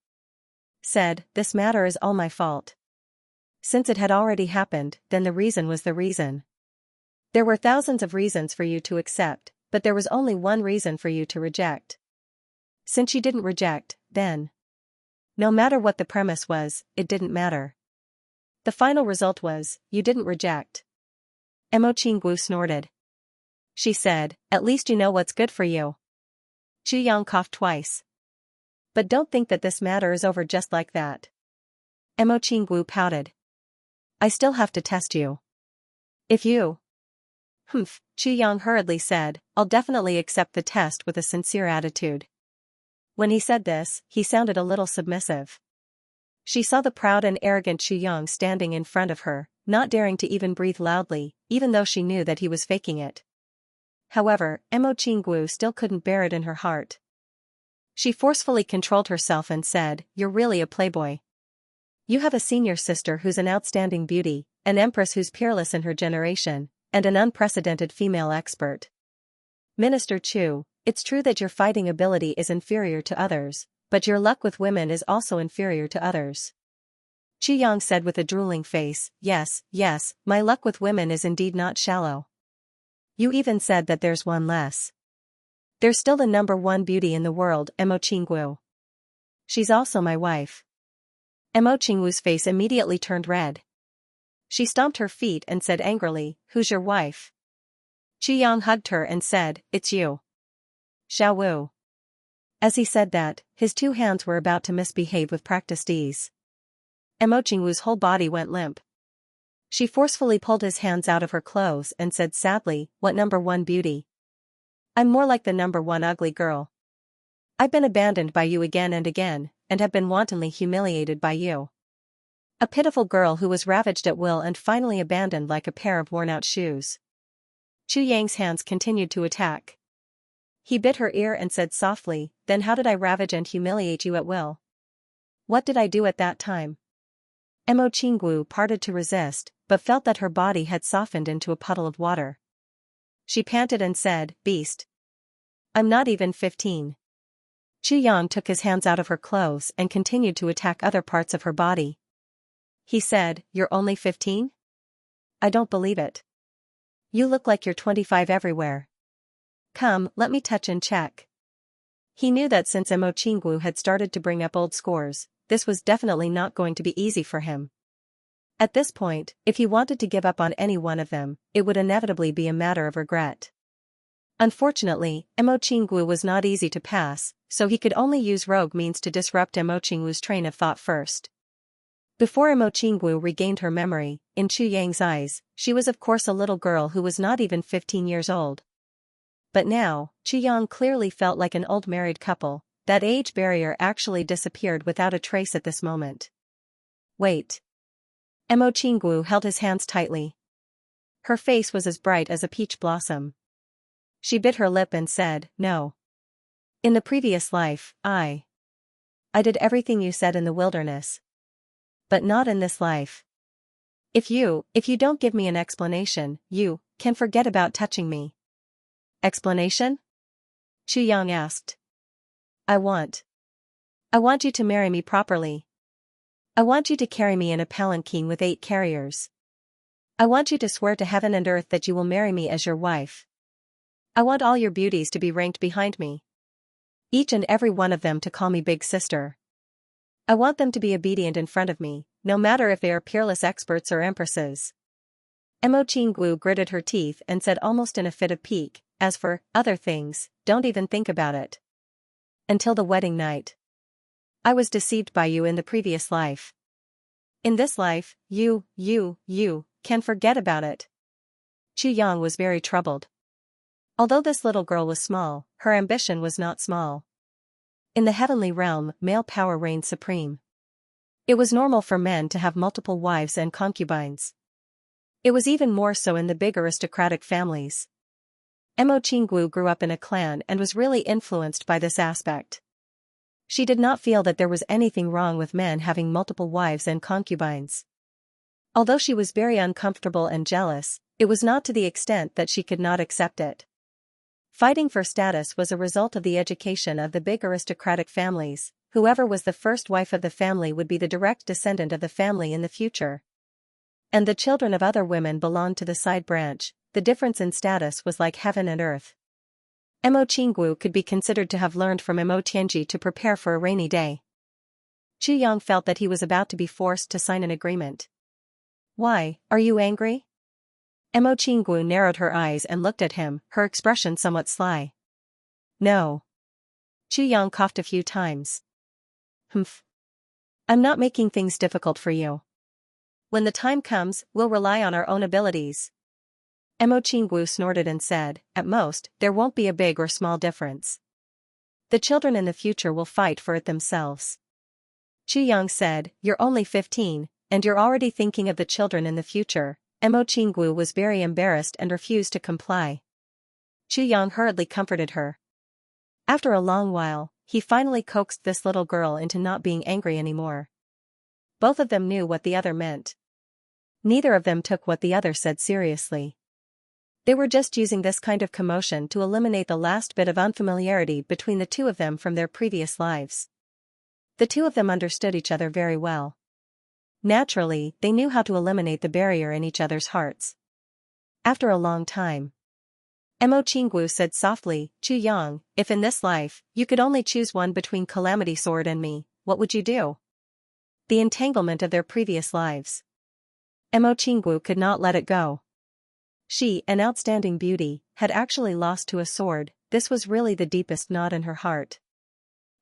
Said, this matter is all my fault. Since it had already happened, then the reason was the reason. There were thousands of reasons for you to accept, but there was only one reason for you to reject. Since you didn't reject, then no matter what the premise was, it didn't matter. The final result was, you didn't reject. Mo Qinggu snorted. She said, at least you know what's good for you. Chu Yang coughed twice. But don't think that this matter is over just like that. Mo Qinggu pouted. I still have to test you. If you... Humph, Chu Yang hurriedly said, I'll definitely accept the test with a sincere attitude. When he said this, he sounded a little submissive. She saw the proud and arrogant Chu Yang standing in front of her, not daring to even breathe loudly, even though she knew that he was faking it. However, Mo Qinggu still couldn't bear it in her heart. She forcefully controlled herself and said, You're really a playboy. You have a senior sister who's an outstanding beauty, an empress who's peerless in her generation, and an unprecedented female expert. Minister Chu, it's true that your fighting ability is inferior to others, but your luck with women is also inferior to others. Chu Yang said with a drooling face, Yes, my luck with women is indeed not shallow. You even said that there's one less. There's still the number one beauty in the world, Mo Qinggu. She's also my wife. Mo Qinggu's face immediately turned red. She stomped her feet and said angrily, Who's your wife? Chu Yang hugged her and said, It's you. Xiao Wu. As he said that, his two hands were about to misbehave with practiced ease. Mo Qinggu's whole body went limp. She forcefully pulled his hands out of her clothes and said sadly, What number one beauty? I'm more like the number one ugly girl. I've been abandoned by you again and have been wantonly humiliated by you. A pitiful girl who was ravaged at will and finally abandoned like a pair of worn-out shoes. Chu Yang's hands continued to attack. He bit her ear and said softly, Then how did I ravage and humiliate you at will? What did I do at that time? Mo Qinggu parted to resist, but felt that her body had softened into a puddle of water. She panted and said, Beast. I'm not even 15. Chu Yang took his hands out of her clothes and continued to attack other parts of her body. He said, You're only 15? I don't believe it. You look like you're 25 everywhere. Come, let me touch and check. He knew that since Mo Qinggu had started to bring up old scores, this was definitely not going to be easy for him. At this point, if he wanted to give up on any one of them, it would inevitably be a matter of regret. Unfortunately, Mo Qinggu was not easy to pass, so he could only use rogue means to disrupt Mo Qinggu's train of thought first. Before Mo Qinggu regained her memory, in Chu Yang's eyes, she was of course a little girl who was not even 15 years old. But now, Chu Yang clearly felt like an old married couple. That age barrier actually disappeared without a trace at this moment. Wait. Mo Qinggu held his hands tightly. Her face was as bright as a peach blossom. She bit her lip and said, No. In the previous life, I did everything you said in the wilderness. But not in this life. If you don't give me an explanation, you can forget about touching me. Explanation? Chu Yang asked. I want you to marry me properly. I want you to carry me in a palanquin with 8 carriers. I want you to swear to heaven and earth that you will marry me as your wife. I want all your beauties to be ranked behind me. Each and every one of them to call me big sister. I want them to be obedient in front of me, no matter if they are peerless experts or empresses. Mo Qinggu gritted her teeth and said almost in a fit of pique, As for other things, don't even think about it. Until the wedding night. I was deceived by you in the previous life. In this life, you can forget about it. Chu Yang was very troubled. Although this little girl was small, her ambition was not small. In the heavenly realm, male power reigned supreme. It was normal for men to have multiple wives and concubines. It was even more so in the big aristocratic families. Mo Qinggu grew up in a clan and was really influenced by this aspect. She did not feel that there was anything wrong with men having multiple wives and concubines. Although she was very uncomfortable and jealous, it was not to the extent that she could not accept it. Fighting for status was a result of the education of the big aristocratic families. Whoever was the first wife of the family would be the direct descendant of the family in the future. And the children of other women belonged to the side branch, the difference in status was like heaven and earth. Mo Qinggu could be considered to have learned from Mo Tianji to prepare for a rainy day. Chu Yang felt that he was about to be forced to sign an agreement. Why, are you angry? Mo Qinggu narrowed her eyes and looked at him, her expression somewhat sly. No. Chu Yang coughed a few times. Humph. I'm not making things difficult for you. When the time comes, we'll rely on our own abilities. Mo Qinggu snorted and said, at most, there won't be a big or small difference. The children in the future will fight for it themselves. Chu Yang said, you're only 15, and you're already thinking of the children in the future. Mo Qinggu was very embarrassed and refused to comply. Chu Yang hurriedly comforted her. After a long while, he finally coaxed this little girl into not being angry anymore. Both of them knew what the other meant. Neither of them took what the other said seriously. They were just using this kind of commotion to eliminate the last bit of unfamiliarity between the two of them from their previous lives. The two of them understood each other very well. Naturally, they knew how to eliminate the barrier in each other's hearts. After a long time, Mo Qinggu said softly, Chu Yang, if in this life, you could only choose one between Calamity Sword and me, what would you do? The entanglement of their previous lives. Mo Qinggu could not let it go. She, an outstanding beauty, had actually lost to a sword. This was really the deepest knot in her heart.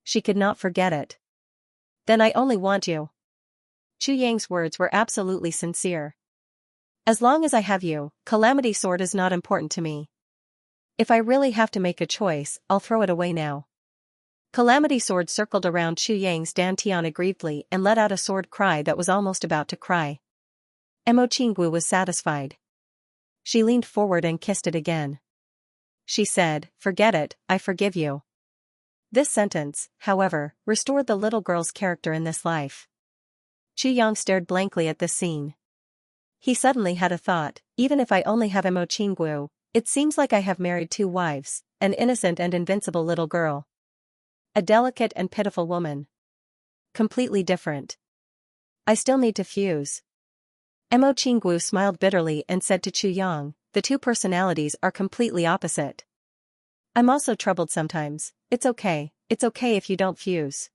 She could not forget it. Then I only want you. Chu Yang's words were absolutely sincere. As long as I have you, Calamity Sword is not important to me. If I really have to make a choice, I'll throw it away now. Calamity Sword circled around Chu Yang's dantian aggrievedly and let out a sword cry that was almost about to cry. Mo Qinggu was satisfied. She leaned forward and kissed it again. She said, forget it, I forgive you. This sentence, however, restored the little girl's character in this life. Chu Yang stared blankly at this scene. He suddenly had a thought, even if I only have Mo Qinggu, it seems like I have married two wives, an innocent and invincible little girl. A delicate and pitiful woman. Completely different. I still need to fuse. Mo Qinggu smiled bitterly and said to Chu Yang, the two personalities are completely opposite. I'm also troubled sometimes, it's okay if you don't fuse.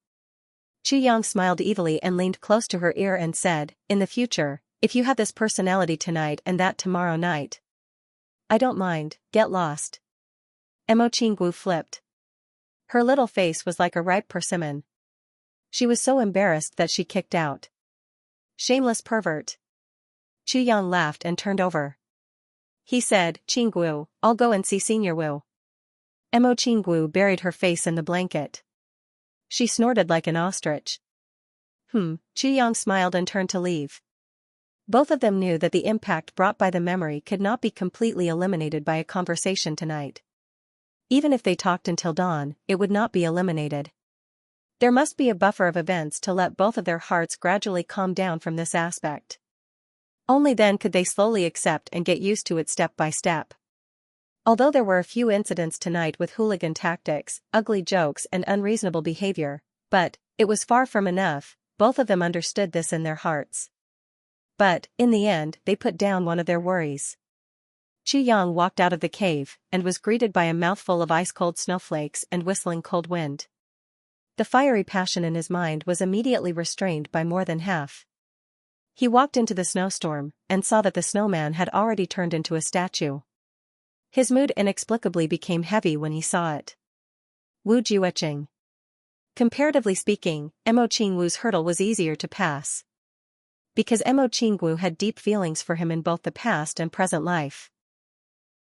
Chu Yang smiled evilly and leaned close to her ear and said, in the future, if you have this personality tonight and that tomorrow night. I don't mind, get lost. Mo Qinggu flipped. Her little face was like a ripe persimmon. She was so embarrassed that she kicked out. Shameless pervert. Chu Yang laughed and turned over. He said, Qinggu, I'll go and see Senior Wu. Mo Qinggu buried her face in the blanket. She snorted like an ostrich. Chu Yang smiled and turned to leave. Both of them knew that the impact brought by the memory could not be completely eliminated by a conversation tonight. Even if they talked until dawn, it would not be eliminated. There must be a buffer of events to let both of their hearts gradually calm down from this aspect. Only then could they slowly accept and get used to it step by step. Although there were a few incidents tonight with hooligan tactics, ugly jokes and unreasonable behavior, but, it was far from enough, both of them understood this in their hearts. But, in the end, they put down one of their worries. Chu Yang walked out of the cave, and was greeted by a mouthful of ice-cold snowflakes and whistling cold wind. The fiery passion in his mind was immediately restrained by more than half. He walked into the snowstorm, and saw that the snowman had already turned into a statue. His mood inexplicably became heavy when he saw it. Wu Jueqing. Comparatively speaking, Mo Qinggu's hurdle was easier to pass. Because Mo Qinggu had deep feelings for him in both the past and present life.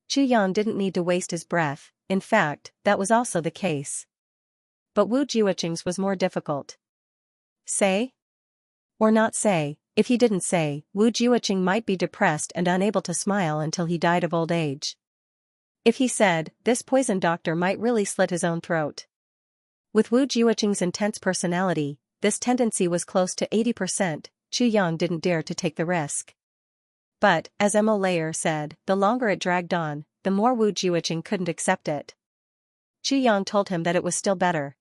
Chu Yang didn't need to waste his breath, in fact, that was also the case. But Wu Jueqing's was more difficult. Say? Or not say, if he didn't say, Wu Jueqing might be depressed and unable to smile until he died of old age. If he said, this poison doctor might really slit his own throat. With Wu Jueqing's intense personality, this tendency was close to 80%, Chu Yang didn't dare to take the risk. But, as Mo Layer said, the longer it dragged on, the more Wu Jueqing couldn't accept it. Chu Yang told him that it was still better.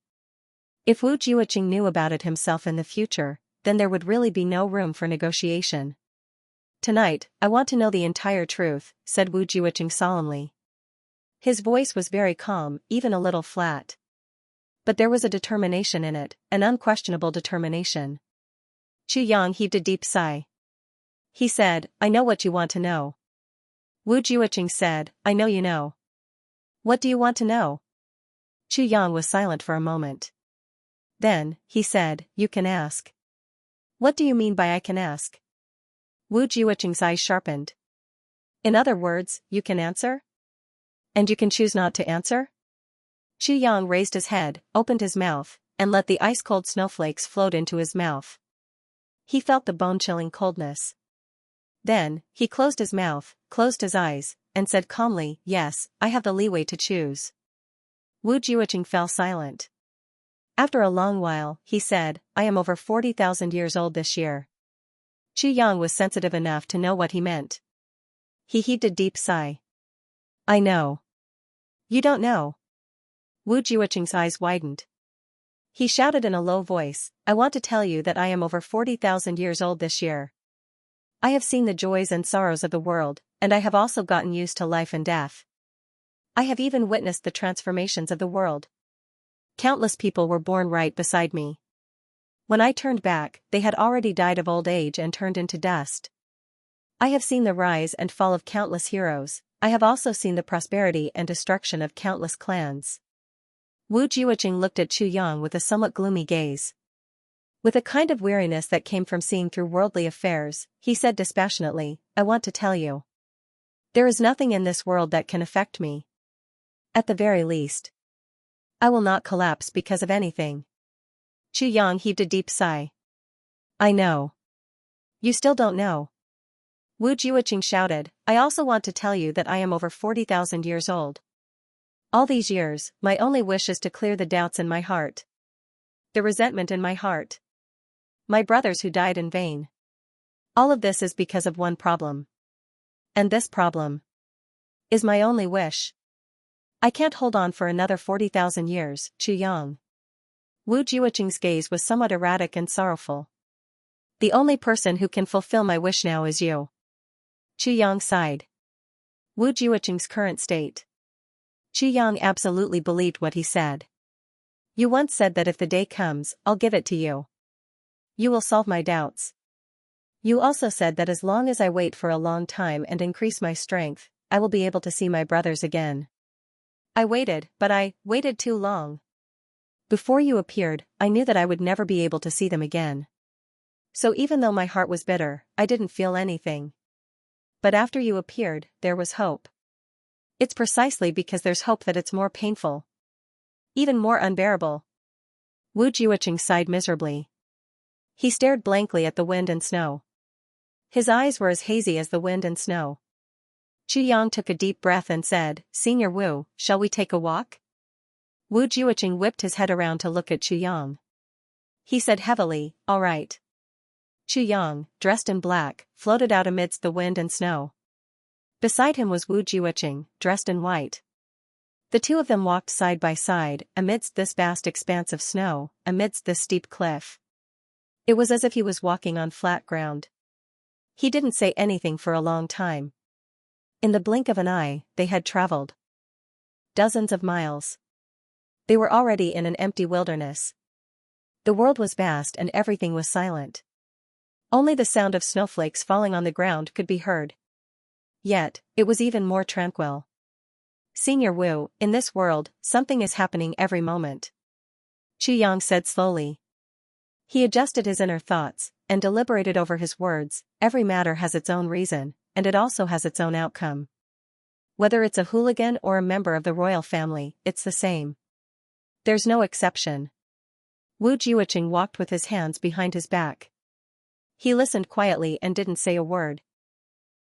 If Wu Jueqing knew about it himself in the future, then there would really be no room for negotiation. Tonight, I want to know the entire truth, said Wu Jiuqing solemnly. His voice was very calm, even a little flat. But there was a determination in it, an unquestionable determination. Chu Yang heaved a deep sigh. He said, I know what you want to know. Wu Jiuqing said, I know you know. What do you want to know? Chu Yang was silent for a moment. Then, he said, you can ask. What do you mean by I can ask? Wu Jiuqing's eyes sharpened. In other words, you can answer? And you can choose not to answer? Chu Yang raised his head, opened his mouth, and let the ice-cold snowflakes float into his mouth. He felt the bone-chilling coldness. Then, he closed his mouth, closed his eyes, and said calmly, yes, I have the leeway to choose. Wu Jiuqing fell silent. After a long while, he said, I am over 40,000 years old this year. Chu Yang was sensitive enough to know what he meant. He heaved a deep sigh. I know. You don't know. Wu Jiuqing's eyes widened. He shouted in a low voice, I want to tell you that I am over 40,000 years old this year. I have seen the joys and sorrows of the world, and I have also gotten used to life and death. I have even witnessed the transformations of the world. Countless people were born right beside me. When I turned back, they had already died of old age and turned into dust. I have seen the rise and fall of countless heroes. I have also seen the prosperity and destruction of countless clans. Wu Jiuqing looked at Chu Yang with a somewhat gloomy gaze. With a kind of weariness that came from seeing through worldly affairs, he said dispassionately, I want to tell you. There is nothing in this world that can affect me. At the very least. I will not collapse because of anything. Chu Yang heaved a deep sigh. I know. You still don't know. Wu Jiuqing shouted, I also want to tell you that I am over 40,000 years old. All these years, my only wish is to clear the doubts in my heart. The resentment in my heart. My brothers who died in vain. All of this is because of one problem. And this problem is my only wish. I can't hold on for another 40,000 years, Chu Yang. Wu Jiuqing's gaze was somewhat erratic and sorrowful. The only person who can fulfill my wish now is you. Chu Yang sighed. Wu Jiuqing's current state. Chu Yang absolutely believed what he said. You once said that if the day comes, I'll give it to you. You will solve my doubts. You also said that as long as I wait for a long time and increase my strength, I will be able to see my brothers again. I waited, but I waited too long. Before you appeared, I knew that I would never be able to see them again. So even though my heart was bitter, I didn't feel anything. But after you appeared, there was hope. It's precisely because there's hope that it's more painful. Even more unbearable. Wu Jiuqing sighed miserably. He stared blankly at the wind and snow. His eyes were as hazy as the wind and snow. Chu Yang took a deep breath and said, Senior Wu, shall we take a walk? Wu Jiuqing whipped his head around to look at Chu Yang. He said heavily, all right. Chu Yang, dressed in black, floated out amidst the wind and snow. Beside him was Wu Jiuqing, dressed in white. The two of them walked side by side, amidst this vast expanse of snow, amidst this steep cliff. It was as if he was walking on flat ground. He didn't say anything for a long time. In the blink of an eye, they had traveled dozens of miles. They were already in an empty wilderness. The world was vast and everything was silent. Only the sound of snowflakes falling on the ground could be heard. Yet, it was even more tranquil. Senior Wu, in this world, something is happening every moment. Chu Yang said slowly. He adjusted his inner thoughts, and deliberated over his words. Every matter has its own reason, and it also has its own outcome. Whether it's a hooligan or a member of the royal family, it's the same. There's no exception. Wu Jiuqing walked with his hands behind his back. He listened quietly and didn't say a word.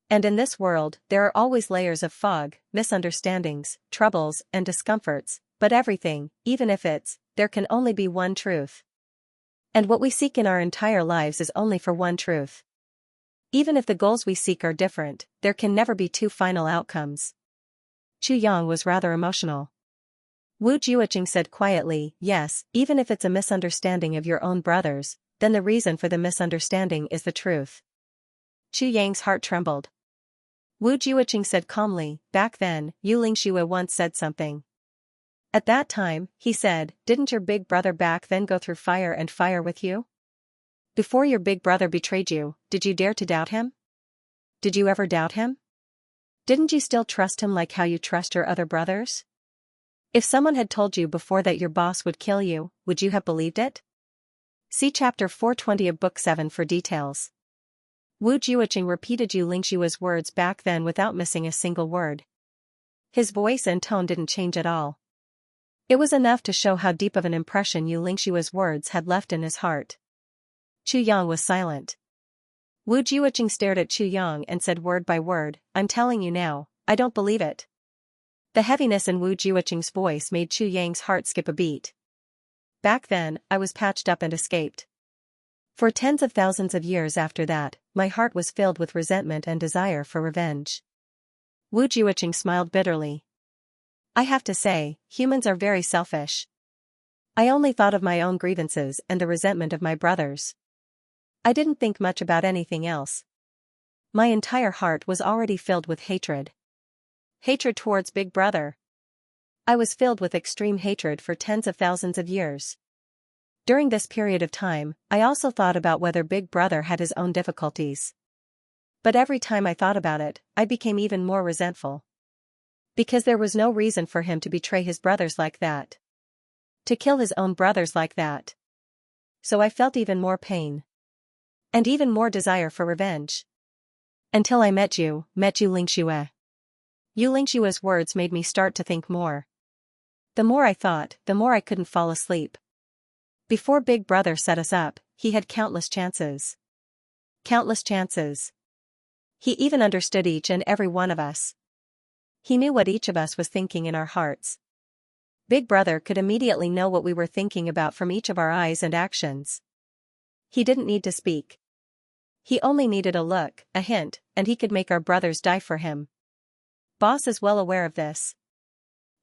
And in this world, there are always layers of fog, misunderstandings, troubles, and discomforts, but everything, even if there can only be one truth. And what we seek in our entire lives is only for one truth. Even if the goals we seek are different, there can never be two final outcomes. Chu Yang was rather emotional. Wu Jiuqing said quietly, yes, even if it's a misunderstanding of your own brothers, then the reason for the misunderstanding is the truth. Chu Yang's heart trembled. Wu Jiuqing said calmly, back then, Yu Lingxue once said something. At that time, he said, didn't your big brother back then go through fire and fire with you? Before your big brother betrayed you, did you dare to doubt him? Did you ever doubt him? Didn't you still trust him like how you trust your other brothers? If someone had told you before that your boss would kill you, would you have believed it? See chapter 420 of book 7 for details. Wu Jiuqing repeated Yu Lingshua's words back then without missing a single word. His voice and tone didn't change at all. It was enough to show how deep of an impression Yu Lingshua's words had left in his heart. Chu Yang was silent. Wu Jiuqing stared at Chu Yang and said word by word, I'm telling you now, I don't believe it. The heaviness in Wu Jiuqing's voice made Chu Yang's heart skip a beat. Back then, I was patched up and escaped. For tens of thousands of years after that, my heart was filled with resentment and desire for revenge. Wu Jiuqing smiled bitterly. I have to say, humans are very selfish. I only thought of my own grievances and the resentment of my brothers. I didn't think much about anything else. My entire heart was already filled with hatred. Hatred towards Big Brother. I was filled with extreme hatred for tens of thousands of years. During this period of time, I also thought about whether Big Brother had his own difficulties. But every time I thought about it, I became even more resentful. Because there was no reason for him to betray his brothers like that. To kill his own brothers like that. So I felt even more pain. And even more desire for revenge. Until I met you Lingxue. Yu Lingshua's words made me start to think more. The more I thought, the more I couldn't fall asleep. Before Big Brother set us up, he had countless chances. Countless chances. He even understood each and every one of us. He knew what each of us was thinking in our hearts. Big Brother could immediately know what we were thinking about from each of our eyes and actions. He didn't need to speak. He only needed a look, a hint, and he could make our brothers die for him. Boss is well aware of this.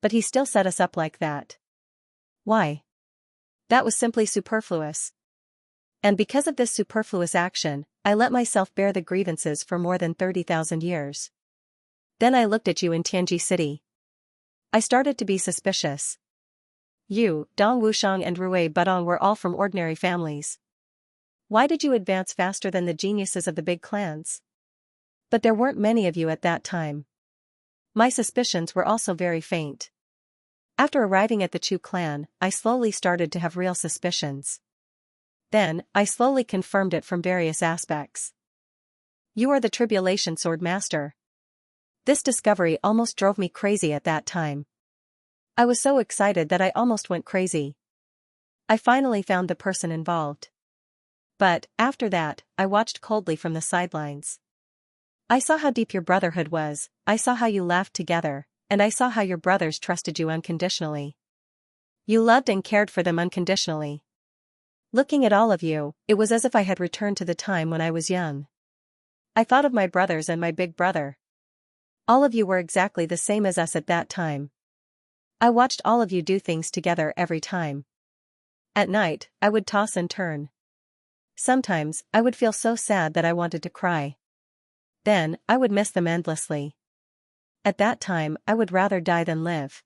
But he still set us up like that. Why? That was simply superfluous. And because of this superfluous action, I let myself bear the grievances for more than 30,000 years. Then I looked at you in Tianji City. I started to be suspicious. You, Dong Wushang and Rui Budong were all from ordinary families. Why did you advance faster than the geniuses of the big clans? But there weren't many of you at that time. My suspicions were also very faint. After arriving at the Chu clan, I slowly started to have real suspicions. Then, I slowly confirmed it from various aspects. You are the Tribulation Sword Master. This discovery almost drove me crazy at that time. I was so excited that I almost went crazy. I finally found the person involved. But, after that, I watched coldly from the sidelines. I saw how deep your brotherhood was, I saw how you laughed together, and I saw how your brothers trusted you unconditionally. You loved and cared for them unconditionally. Looking at all of you, it was as if I had returned to the time when I was young. I thought of my brothers and my big brother. All of you were exactly the same as us at that time. I watched all of you do things together every time. At night, I would toss and turn. Sometimes, I would feel so sad that I wanted to cry. Then, I would miss them endlessly. At that time, I would rather die than live.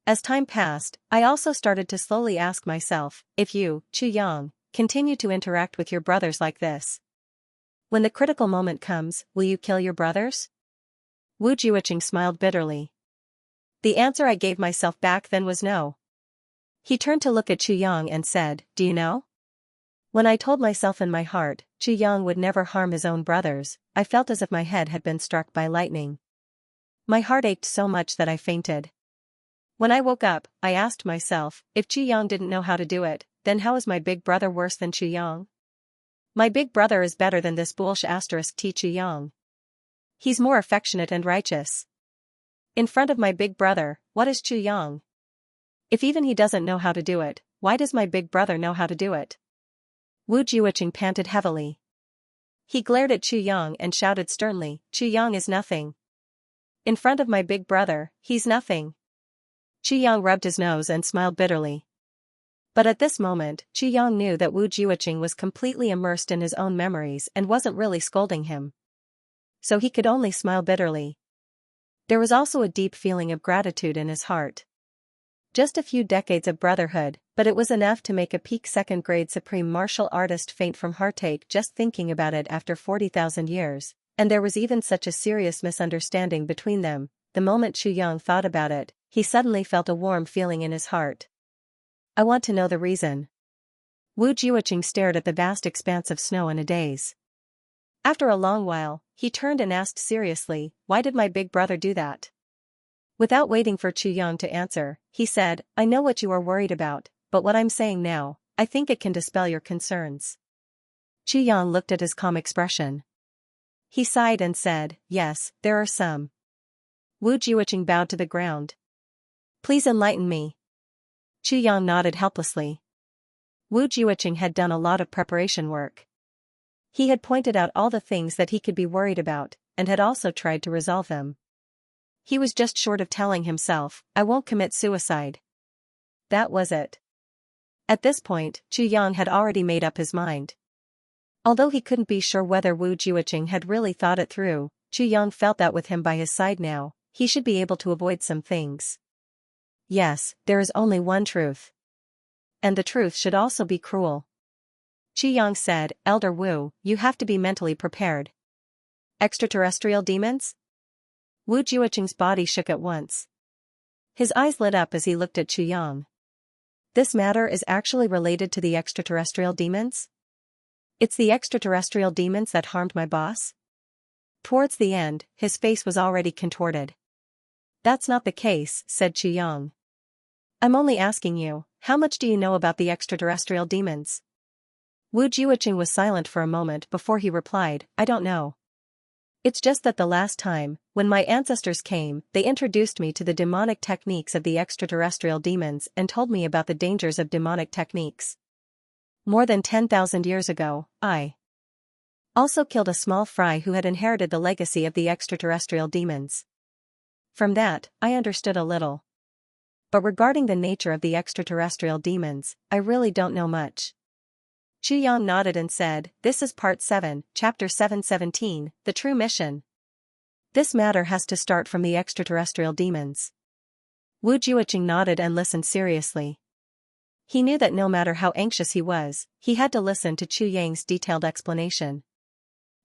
As time passed, I also started to slowly ask myself, if you, Chu Yang, continue to interact with your brothers like this. When the critical moment comes, will you kill your brothers? Wu Jiuqing smiled bitterly. The answer I gave myself back then was no. He turned to look at Chu Yang and said, do you know? When I told myself in my heart, Chu Yang would never harm his own brothers, I felt as if my head had been struck by lightning. My heart ached so much that I fainted. When I woke up, I asked myself, if Chu Yang didn't know how to do it, then how is my big brother worse than Chu Yang? My big brother is better than this *T Chu Yang. He's more affectionate and righteous. In front of my big brother, what is Chu Yang? If even he doesn't know how to do it, why does my big brother know how to do it? Wu Jiuqing panted heavily. He glared at Chu Yang and shouted sternly, Chu Yang is nothing. In front of my big brother, he's nothing. Chu Yang rubbed his nose and smiled bitterly. But at this moment, Chu Yang knew that Wu Jiuqing was completely immersed in his own memories and wasn't really scolding him. So he could only smile bitterly. There was also a deep feeling of gratitude in his heart. Just a few decades of brotherhood, but it was enough to make a peak second-grade supreme martial artist faint from heartache just thinking about it after 40,000 years, and there was even such a serious misunderstanding between them. The moment Chu Yang thought about it, he suddenly felt a warm feeling in his heart. I want to know the reason. Wu Jiuqing stared at the vast expanse of snow in a daze. After a long while, he turned and asked seriously, why did my big brother do that? Without waiting for Chu Yang to answer, he said, I know what you are worried about, but what I'm saying now, I think it can dispel your concerns. Chu Yang looked at his calm expression. He sighed and said, yes, there are some. Wu Jiuqing bowed to the ground. Please enlighten me. Chu Yang nodded helplessly. Wu Jiuqing had done a lot of preparation work. He had pointed out all the things that he could be worried about, and had also tried to resolve them. He was just short of telling himself, I won't commit suicide. That was it. At this point, Chu Yang had already made up his mind. Although he couldn't be sure whether Wu Jiuqing had really thought it through, Chu Yang felt that with him by his side now, he should be able to avoid some things. Yes, there is only one truth. And the truth should also be cruel. Chu Yang said, Elder Wu, you have to be mentally prepared. Extraterrestrial demons? Wu Jiuqing's body shook at once. His eyes lit up as he looked at Chu Yang. This matter is actually related to the extraterrestrial demons? It's the extraterrestrial demons that harmed my boss? Towards the end, his face was already contorted. That's not the case, said Chu Yang. I'm only asking you, how much do you know about the extraterrestrial demons? Wu Jiuqing was silent for a moment before he replied, I don't know. It's just that the last time, when my ancestors came, they introduced me to the demonic techniques of the extraterrestrial demons and told me about the dangers of demonic techniques. More than 10,000 years ago, I also killed a small fry who had inherited the legacy of the extraterrestrial demons. From that, I understood a little. But regarding the nature of the extraterrestrial demons, I really don't know much. Chu Yang nodded and said, this is part 7, chapter 717, the true mission. This matter has to start from the extraterrestrial demons. Wu Jiuqing nodded and listened seriously. He knew that no matter how anxious he was, he had to listen to Chu Yang's detailed explanation.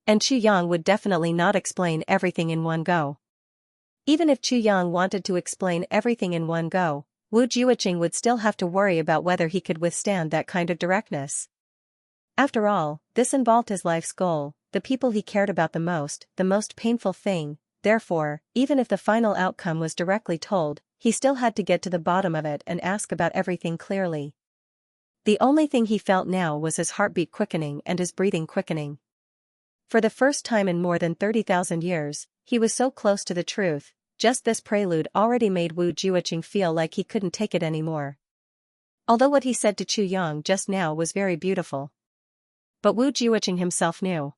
And Chu Yang would definitely not explain everything in one go. Even if Chu Yang wanted to explain everything in one go, Wu Jiuqing would still have to worry about whether he could withstand that kind of directness. After all, this involved his life's goal, the people he cared about the most painful thing. Therefore, even if the final outcome was directly told, he still had to get to the bottom of it and ask about everything clearly. The only thing he felt now was his heartbeat quickening and his breathing quickening. For the first time in more than 30,000 years, he was so close to the truth. Just this prelude already made Wu Jiuqing feel like he couldn't take it anymore. Although what he said to Chu Yang just now was very beautiful. But Wu Jiuqing himself knew.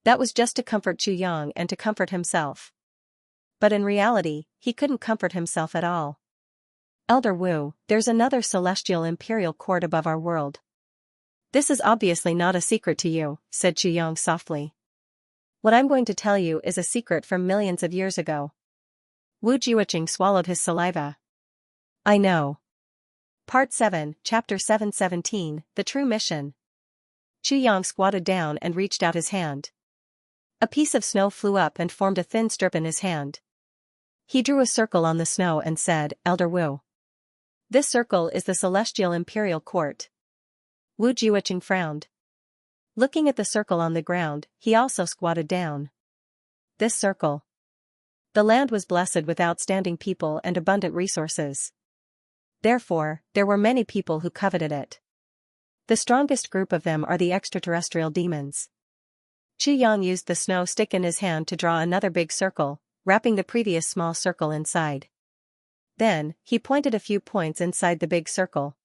That was just to comfort Chu Yang and to comfort himself. But in reality, he couldn't comfort himself at all. Elder Wu, there's another celestial imperial court above our world. This is obviously not a secret to you, said Chu Yang softly. What I'm going to tell you is a secret from millions of years ago. Wu Jiuqing swallowed his saliva. I know. Part 7, Chapter 717, The True Mission. Chu Yang squatted down and reached out his hand. A piece of snow flew up and formed a thin strip in his hand. He drew a circle on the snow and said, Elder Wu. This circle is the Celestial Imperial Court. Wu Jiuqing frowned. Looking at the circle on the ground, he also squatted down. This circle. The land was blessed with outstanding people and abundant resources. Therefore, there were many people who coveted it. The strongest group of them are the extraterrestrial demons. Chu Yang used the snow stick in his hand to draw another big circle, wrapping the previous small circle inside. Then, he pointed a few points inside the big circle.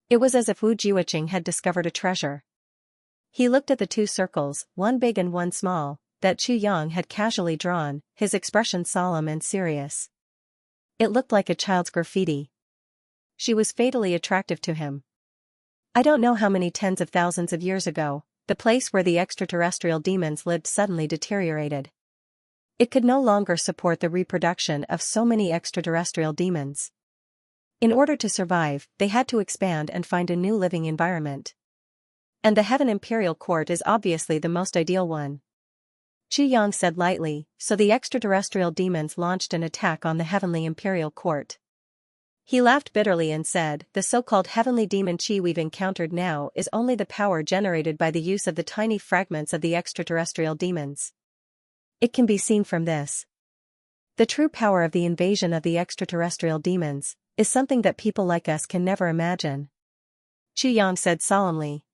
It was as if Wu Jiuqing had discovered a treasure. He looked at the two circles, one big and one small, that Chu Yang had casually drawn, his expression solemn and serious. It looked like a child's graffiti. she was fatally attractive to him. I don't know how many tens of thousands of years ago, the place where the extraterrestrial demons lived suddenly deteriorated. It could no longer support the reproduction of so many extraterrestrial demons. In order to survive, they had to expand and find a new living environment. And the Heaven Imperial Court is obviously the most ideal one. Xianxia said lightly, so the extraterrestrial demons launched an attack on the Heavenly Imperial Court. He laughed bitterly and said, the so-called heavenly demon chi we've encountered now is only the power generated by the use of the tiny fragments of the extraterrestrial demons. It can be seen from this. The true power of the invasion of the extraterrestrial demons is something that people like us can never imagine. Xianxia said solemnly.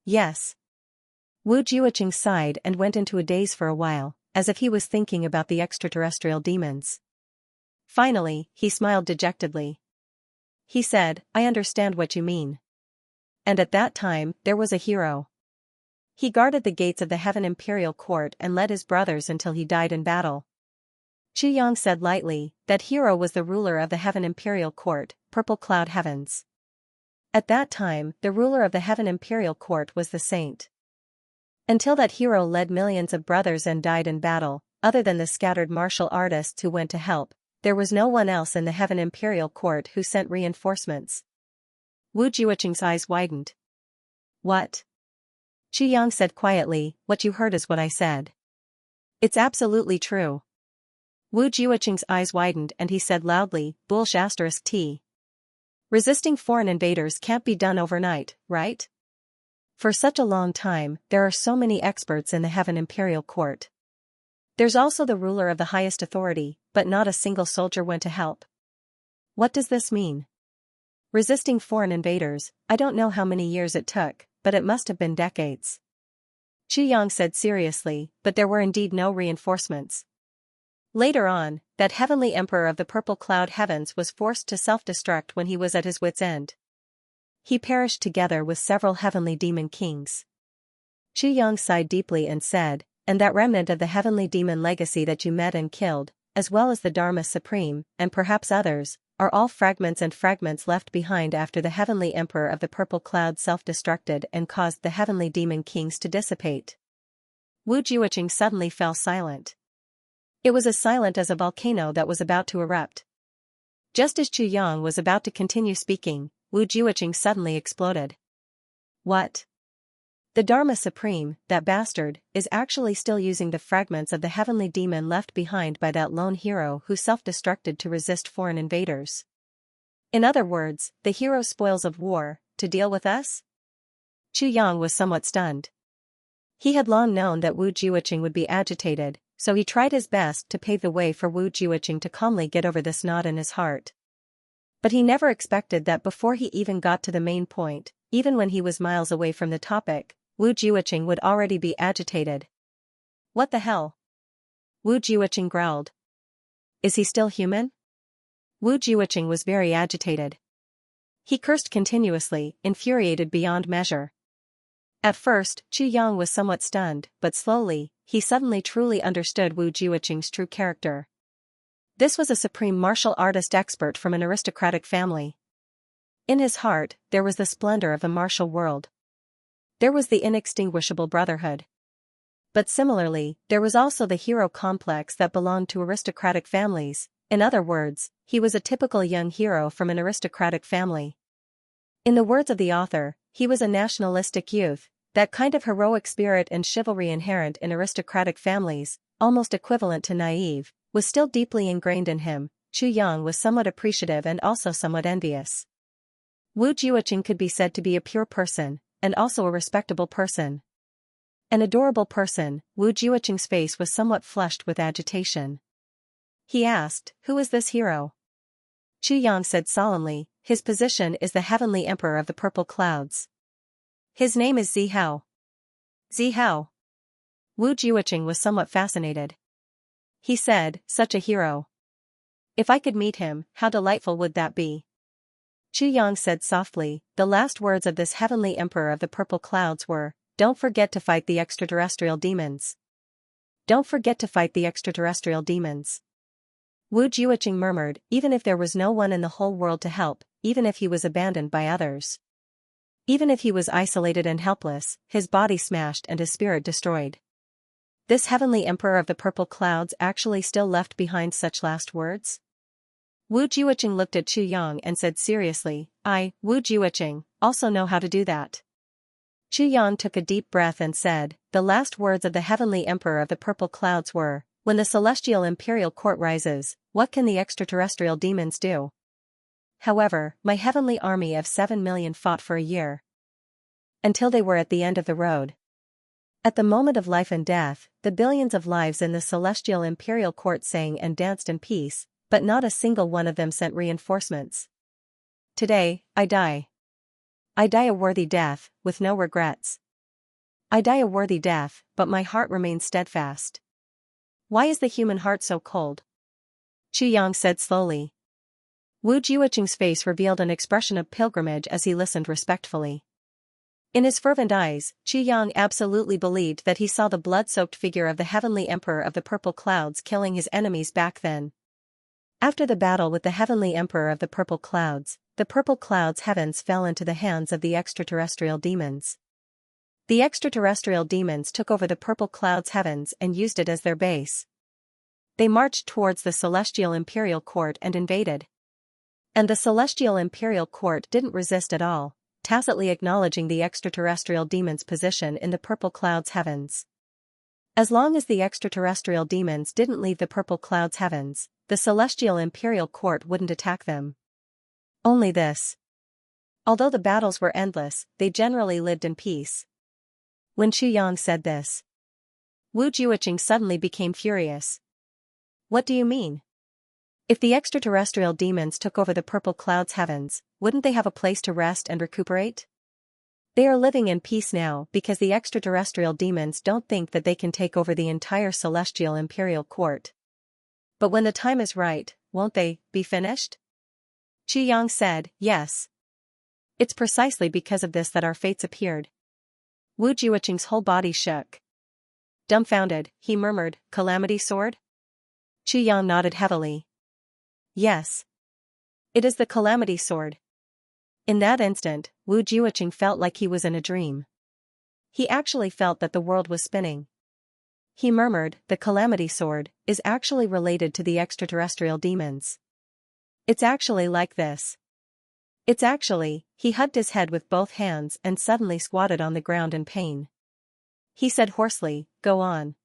Yes. Wu Jiuqing sighed and went into a daze for a while, as if he was thinking about the extraterrestrial demons. Finally, he smiled dejectedly. He said, I understand what you mean. And at that time, there was a hero. He guarded the gates of the Heaven Imperial Court and led his brothers until he died in battle. Xianxia said lightly, that hero was the ruler of the Heaven Imperial Court, Purple Cloud Heavens. At that time, the ruler of the Heaven Imperial Court was the saint. Until that hero led millions of brothers and died in battle, other than the scattered martial artists who went to help, there was no one else in the Heaven Imperial Court who sent reinforcements. Wu Jiuqing's eyes widened. What? Xianxia said quietly, what you heard is what I said. It's absolutely true. Wu Jiuqing's eyes widened and he said loudly, *T. Resisting foreign invaders can't be done overnight, right? For such a long time, there are so many experts in the Heaven Imperial Court. There's also the ruler of the highest authority, but not a single soldier went to help. What does this mean? Resisting foreign invaders, I don't know how many years it took, but it must have been decades. Xianxia said seriously, but there were indeed no reinforcements. Later on, that heavenly emperor of the Purple Cloud Heavens was forced to self-destruct when he was at his wit's end. He perished together with several heavenly demon kings. Xianxia sighed deeply and said, and that remnant of the heavenly demon legacy that you met and killed, as well as the Dharma Supreme, and perhaps others, are all fragments and fragments left behind after the heavenly emperor of the Purple Cloud self-destructed and caused the heavenly demon kings to dissipate. Wu Jiuqing suddenly fell silent. It was as silent as a volcano that was about to erupt. Just as Xianxia was about to continue speaking, Wu Jiuqing suddenly exploded. What? The Dharma Supreme, that bastard, is actually still using the fragments of the heavenly demon left behind by that lone hero who self-destructed to resist foreign invaders. In other words, the hero's spoils of war, to deal with us? Xianxia was somewhat stunned. He had long known that Wu Jiuqing would be agitated, so he tried his best to pave the way for Wu Jiuqing to calmly get over this knot in his heart. But he never expected that before he even got to the main point, even when he was miles away from the topic, Wu Jiuqing would already be agitated. What the hell? Wu Jiuqing growled. Is he still human? Wu Jiuqing was very agitated. He cursed continuously, infuriated beyond measure. At first, Xianxia was somewhat stunned, but slowly, he suddenly truly understood Wu Jiuqing's true character. This was a supreme martial artist expert from an aristocratic family. In his heart, there was the splendor of the martial world. There was the inextinguishable brotherhood. But similarly, there was also the hero complex that belonged to aristocratic families. In other words, he was a typical young hero from an aristocratic family. In the words of the author, he was a nationalistic youth. That kind of heroic spirit and chivalry inherent in aristocratic families, almost equivalent to naive, was still deeply ingrained in him. Xianxia was somewhat appreciative and also somewhat envious. Wu Jiuqing could be said to be a pure person, and also a respectable person. An adorable person. Wu Jiuqing's face was somewhat flushed with agitation. He asked, who is this hero? Xianxia said solemnly, his position is the heavenly emperor of the purple clouds. His name is Zihao. Zihao. Wu Jiuqing was somewhat fascinated. He said, such a hero. If I could meet him, how delightful would that be? Xianxia said softly, the last words of this heavenly emperor of the purple clouds were, don't forget to fight the extraterrestrial demons. Don't forget to fight the extraterrestrial demons. Wu Jiuqing murmured, even if there was no one in the whole world to help, even if he was abandoned by others. Even if he was isolated and helpless, his body smashed and his spirit destroyed. This heavenly emperor of the purple clouds actually still left behind such last words? Wu Jiuqing looked at Chu Yang and said seriously, I, Wu Jiuqing, also know how to do that. Chu Yang took a deep breath and said, the last words of the heavenly emperor of the purple clouds were, when the celestial imperial court rises, what can the extraterrestrial demons do? However, my heavenly army of 7 million fought for a year. Until they were at the end of the road. At the moment of life and death, the billions of lives in the celestial imperial court sang and danced in peace, but not a single one of them sent reinforcements. Today, I die. I die a worthy death, with no regrets. I die a worthy death, but my heart remains steadfast. Why is the human heart so cold? Chu Yang said slowly. Wu Jiuqing's face revealed an expression of pilgrimage as he listened respectfully. In his fervent eyes, Chu Yang absolutely believed that he saw the blood-soaked figure of the heavenly emperor of the purple clouds killing his enemies back then. After the battle with the heavenly emperor of the purple clouds heavens fell into the hands of the extraterrestrial demons. The extraterrestrial demons took over the purple clouds heavens and used it as their base. They marched towards the celestial imperial court and invaded. And the celestial imperial court didn't resist at all, tacitly acknowledging the extraterrestrial demons' position in the purple clouds heavens. As long as the extraterrestrial demons didn't leave the purple clouds heavens, the celestial imperial court wouldn't attack them. Only this. Although the battles were endless, they generally lived in peace. When Chu Yang said this, Wu Jiuqing suddenly became furious. What do you mean? If the extraterrestrial demons took over the purple clouds heavens, wouldn't they have a place to rest and recuperate? They are living in peace now because the extraterrestrial demons don't think that they can take over the entire celestial imperial court. But when the time is right, won't they be finished? Chu Yang said, yes. It's precisely because of this that our fates appeared. Wu Jiuqing's whole body shook. Dumbfounded, he murmured, Calamity Sword? Chu Yang nodded heavily. Yes. It is the Calamity Sword. In that instant, Wu Jiuqing felt like he was in a dream. He actually felt that the world was spinning. He murmured, the Calamity Sword is actually related to the extraterrestrial demons. It's actually like this. It's actually, he hugged his head with both hands and suddenly squatted on the ground in pain. He said hoarsely, go on.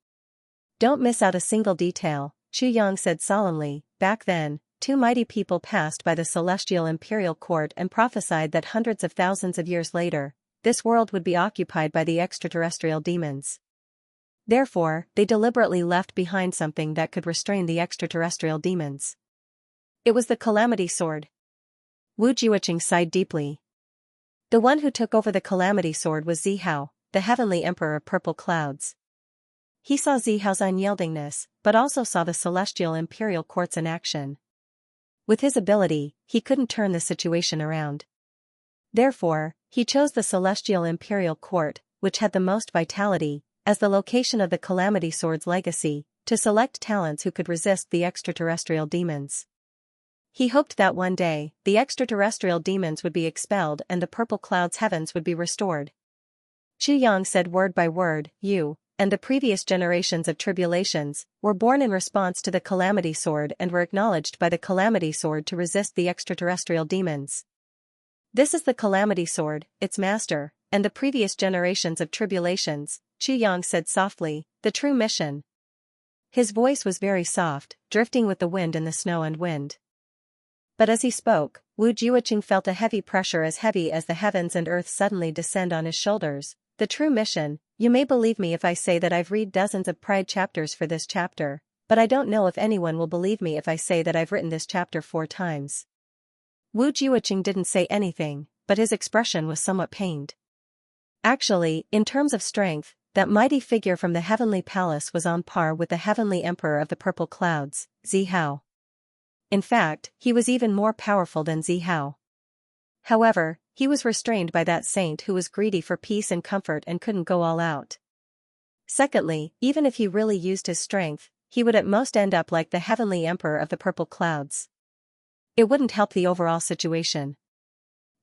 Don't miss out a single detail, Chu Yang said solemnly. Back then, two mighty people passed by the celestial imperial court and prophesied that hundreds of thousands of years later, this world would be occupied by the extraterrestrial demons. Therefore, they deliberately left behind something that could restrain the extraterrestrial demons. It was the Calamity Sword. Wu Jiuqing sighed deeply. The one who took over the Calamity Sword was Zihao, the heavenly emperor of purple clouds. He saw Zihao's unyieldingness, but also saw the celestial imperial courts in action. With his ability, he couldn't turn the situation around. Therefore, he chose the celestial imperial court, which had the most vitality, as the location of the Calamity Sword's legacy, to select talents who could resist the extraterrestrial demons. He hoped that one day, the extraterrestrial demons would be expelled and the purple clouds heavens would be restored. Chu Yang said word by word, you, and the previous generations of tribulations, were born in response to the Calamity Sword and were acknowledged by the Calamity Sword to resist the extraterrestrial demons. This is the Calamity Sword, its master, and the previous generations of tribulations, Chu Yang said softly, the true mission. His voice was very soft, drifting with the wind in the snow and wind. But as he spoke, Wu Jiuqing felt a heavy pressure as heavy as the heavens and earth suddenly descend on his shoulders. The true mission, you may believe me if I say that I've read dozens of pride chapters for this chapter, but I don't know if anyone will believe me if I say that I've written this chapter 4 times. Wu Jiuqing didn't say anything, but his expression was somewhat pained. Actually, in terms of strength, that mighty figure from the heavenly palace was on par with the heavenly emperor of the purple clouds, Zihao. In fact, he was even more powerful than Zihao. However, he was restrained by that saint who was greedy for peace and comfort and couldn't go all out. Secondly, even if he really used his strength, he would at most end up like the heavenly emperor of the purple clouds. It wouldn't help the overall situation.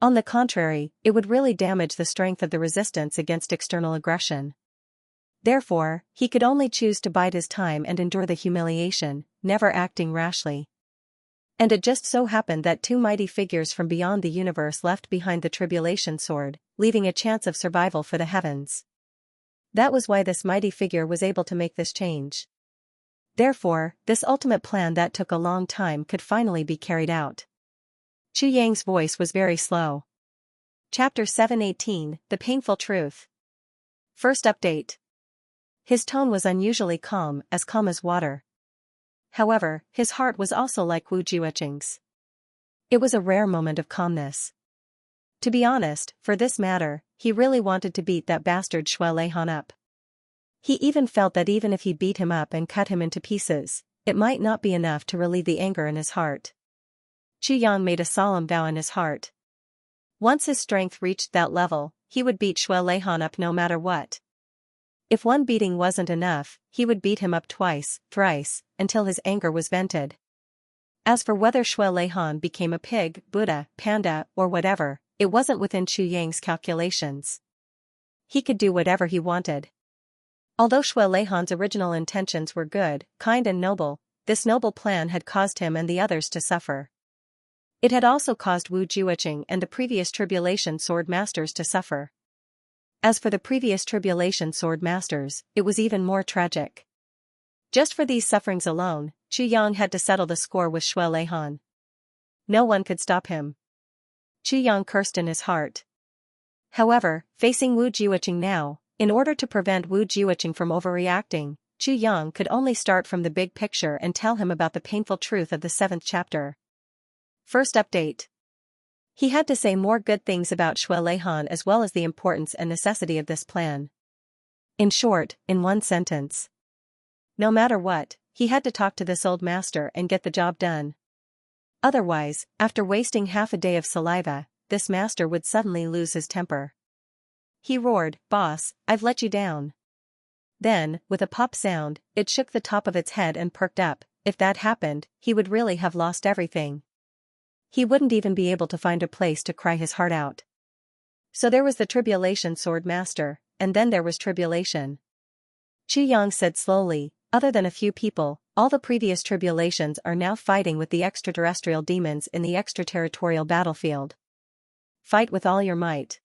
On the contrary, it would really damage the strength of the resistance against external aggression. Therefore, he could only choose to bide his time and endure the humiliation, never acting rashly. And it just so happened that two mighty figures from beyond the universe left behind the tribulation sword, leaving a chance of survival for the heavens. That was why this mighty figure was able to make this change. Therefore, this ultimate plan that took a long time could finally be carried out. Chu Yang's voice was very slow. Chapter 718, The Painful Truth. First update. His tone was unusually calm as water. However, his heart was also like Wu Jiuqing's. It was a rare moment of calmness. To be honest, for this matter, he really wanted to beat that bastard Xue Leihan up. He even felt that even if he beat him up and cut him into pieces, it might not be enough to relieve the anger in his heart. Chu Yang made a solemn vow in his heart. Once his strength reached that level, he would beat Xue Leihan up no matter what. If one beating wasn't enough, he would beat him up twice, thrice, until his anger was vented. As for whether Xue Leihan became a pig, Buddha, panda, or whatever, it wasn't within Chu Yang's calculations. He could do whatever he wanted. Although Xue Leihan's original intentions were good, kind and noble, this noble plan had caused him and the others to suffer. It had also caused Wu Jiuqing and the previous Tribulation Sword Masters to suffer. As for the previous Tribulation Sword Masters, it was even more tragic. Just for these sufferings alone, Chu Yang had to settle the score with Xue Leihan. No one could stop him. Chu Yang cursed in his heart. However, facing Wu Jiuqing now, in order to prevent Wu Jiuqing from overreacting, Chu Yang could only start from the big picture and tell him about the painful truth of the 7th chapter. First update. He had to say more good things about Xue Leihan as well as the importance and necessity of this plan. In short, in one sentence. No matter what, he had to talk to this old master and get the job done. Otherwise, after wasting half a day of saliva, this master would suddenly lose his temper. He roared, "Boss, I've let you down." Then, with a pop sound, it shook the top of its head and perked up. If that happened, he would really have lost everything. He wouldn't even be able to find a place to cry his heart out. So there was the Tribulation Sword Master, and then there was tribulation. Chu Yang said slowly, other than a few people, all the previous tribulations are now fighting with the extraterrestrial demons in the extraterritorial battlefield. Fight with all your might.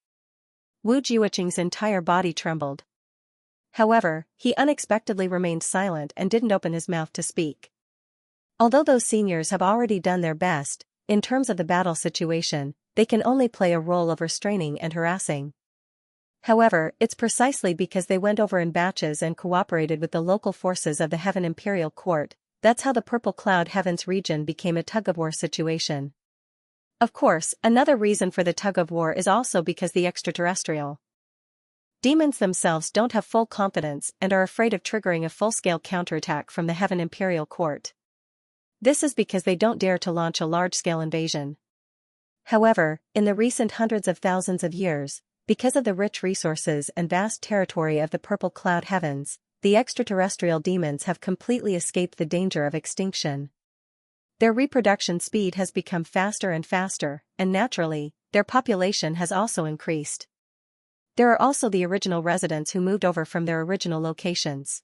Wu Jiuqing's entire body trembled. However, he unexpectedly remained silent and didn't open his mouth to speak. Although those seniors have already done their best, in terms of the battle situation, they can only play a role of restraining and harassing. However, it's precisely because they went over in batches and cooperated with the local forces of the Heaven Imperial Court, that's how the Purple Cloud Heavens region became a tug-of-war situation. Of course, another reason for the tug-of-war is also because the extraterrestrial demons themselves don't have full confidence and are afraid of triggering a full-scale counterattack from the Heaven Imperial Court. This is because they don't dare to launch a large-scale invasion. However, in the recent hundreds of thousands of years, because of the rich resources and vast territory of the Purple Cloud Heavens, the extraterrestrial demons have completely escaped the danger of extinction. Their reproduction speed has become faster and faster, and naturally, their population has also increased. There are also the original residents who moved over from their original locations.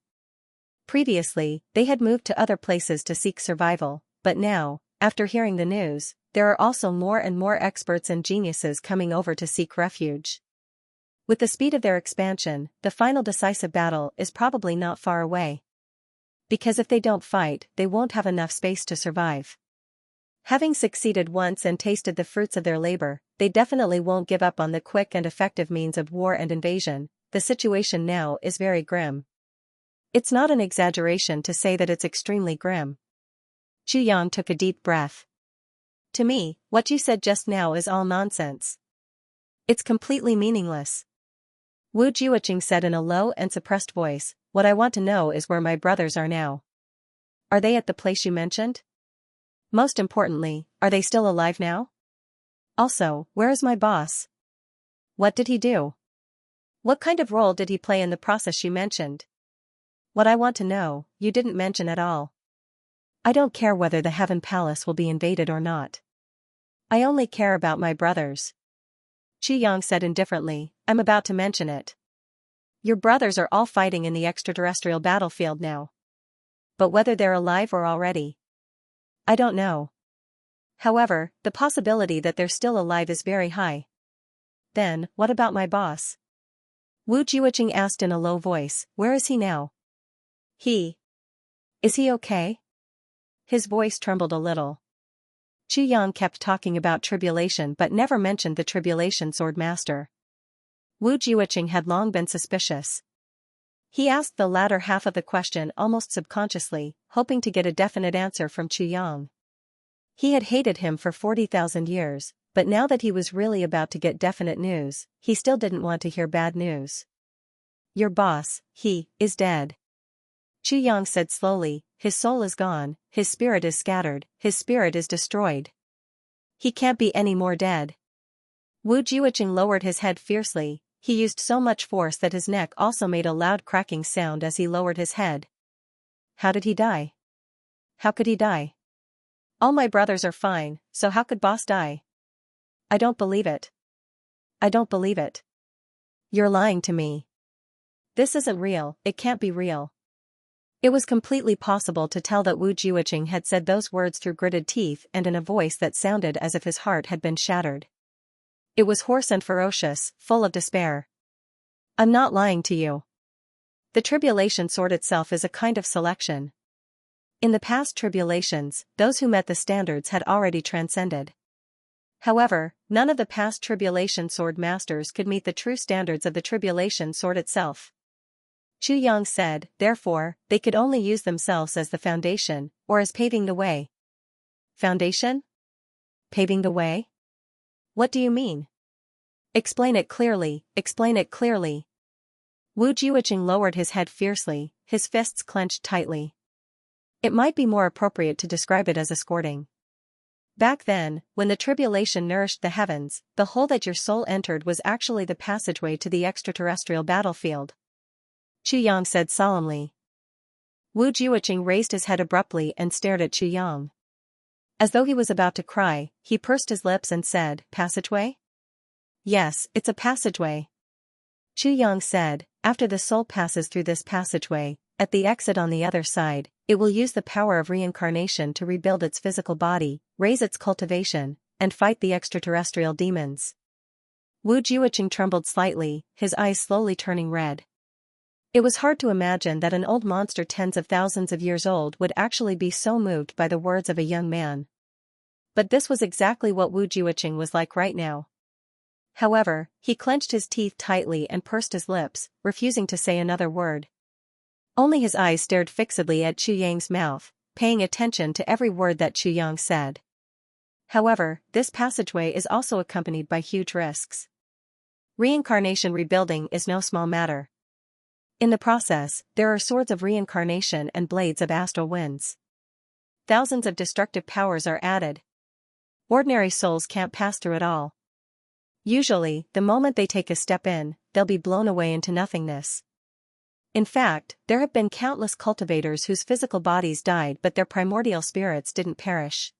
Previously, they had moved to other places to seek survival, but now, after hearing the news, there are also more and more experts and geniuses coming over to seek refuge. With the speed of their expansion, the final decisive battle is probably not far away. Because if they don't fight, they won't have enough space to survive. Having succeeded once and tasted the fruits of their labor, they definitely won't give up on the quick and effective means of war and invasion. The situation now is very grim. It's not an exaggeration to say that it's extremely grim. Chu Yang took a deep breath. To me, what you said just now is all nonsense. It's completely meaningless. Wu Jiuqing said in a low and suppressed voice, "What I want to know is where my brothers are now. Are they at the place you mentioned? Most importantly, are they still alive now? Also, where is my boss? What did he do? What kind of role did he play in the process you mentioned? What I want to know, you didn't mention at all. I don't care whether the Heaven Palace will be invaded or not. I only care about my brothers." Yang said indifferently, I'm about to mention it. Your brothers are all fighting in the extraterrestrial battlefield now. But whether they're alive or already, I don't know. However, the possibility that they're still alive is very high. Then, what about my boss? Wu Jiuqing asked in a low voice, where is he now? Is he okay? His voice trembled a little. Yang kept talking about tribulation but never mentioned the tribulation sword master. Wu Jiuqing had long been suspicious. He asked the latter half of the question almost subconsciously, hoping to get a definite answer from Yang. He had hated him for 40,000 years, but now that he was really about to get definite news, he still didn't want to hear bad news. Your boss, he, is dead. Yang said slowly, his soul is gone, his spirit is scattered, his spirit is destroyed. He can't be any more dead. Wu Jiuqing lowered his head fiercely, he used so much force that his neck also made a loud cracking sound as he lowered his head. How did he die? How could he die? All my brothers are fine, so how could boss die? I don't believe it. I don't believe it. You're lying to me. This isn't real, it can't be real. It was completely possible to tell that Wu Jiuqing had said those words through gritted teeth and in a voice that sounded as if his heart had been shattered. It was hoarse and ferocious, full of despair. I'm not lying to you. The tribulation sword itself is a kind of selection. In the past tribulations, those who met the standards had already transcended. However, none of the past tribulation sword masters could meet the true standards of the tribulation sword itself. Yang said, therefore, they could only use themselves as the foundation, or as paving the way. Foundation? Paving the way? What do you mean? Explain it clearly, explain it clearly. Wu Jiuqing lowered his head fiercely, his fists clenched tightly. It might be more appropriate to describe it as escorting. Back then, when the tribulation nourished the heavens, the hole that your soul entered was actually the passageway to the extraterrestrial battlefield. Yang said solemnly. Wu Jiuqing raised his head abruptly and stared at Yang. As though he was about to cry, he pursed his lips and said, passageway? Yes, it's a passageway. Yang said, after the soul passes through this passageway, at the exit on the other side, it will use the power of reincarnation to rebuild its physical body, raise its cultivation, and fight the extraterrestrial demons. Wu Jiuqing trembled slightly, his eyes slowly turning red. It was hard to imagine that an old monster tens of thousands of years old would actually be so moved by the words of a young man. But this was exactly what Wu Jiuqing was like right now. However, he clenched his teeth tightly and pursed his lips, refusing to say another word. Only his eyes stared fixedly at Yang's mouth, paying attention to every word that Yang said. However, this passageway is also accompanied by huge risks. Reincarnation rebuilding is no small matter. In the process, there are swords of reincarnation and blades of astral winds. Thousands of destructive powers are added. Ordinary souls can't pass through it all. Usually, the moment they take a step in, they'll be blown away into nothingness. In fact, there have been countless cultivators whose physical bodies died but their primordial spirits didn't perish.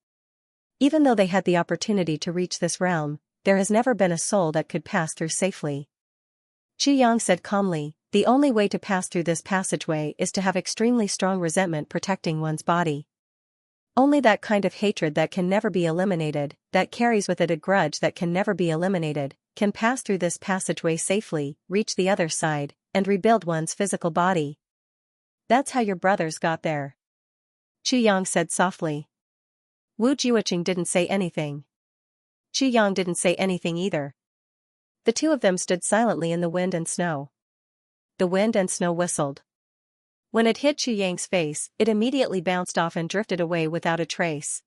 Even though they had the opportunity to reach this realm, there has never been a soul that could pass through safely. Yang said calmly, the only way to pass through this passageway is to have extremely strong resentment protecting one's body. Only that kind of hatred that can never be eliminated, that carries with it a grudge that can never be eliminated, can pass through this passageway safely, reach the other side, and rebuild one's physical body. That's how your brothers got there. Yang said softly. Wu Jiuqing didn't say anything. Yang didn't say anything either. The two of them stood silently in the wind and snow. The wind and snow whistled. When it hit Yang's face, it immediately bounced off and drifted away without a trace.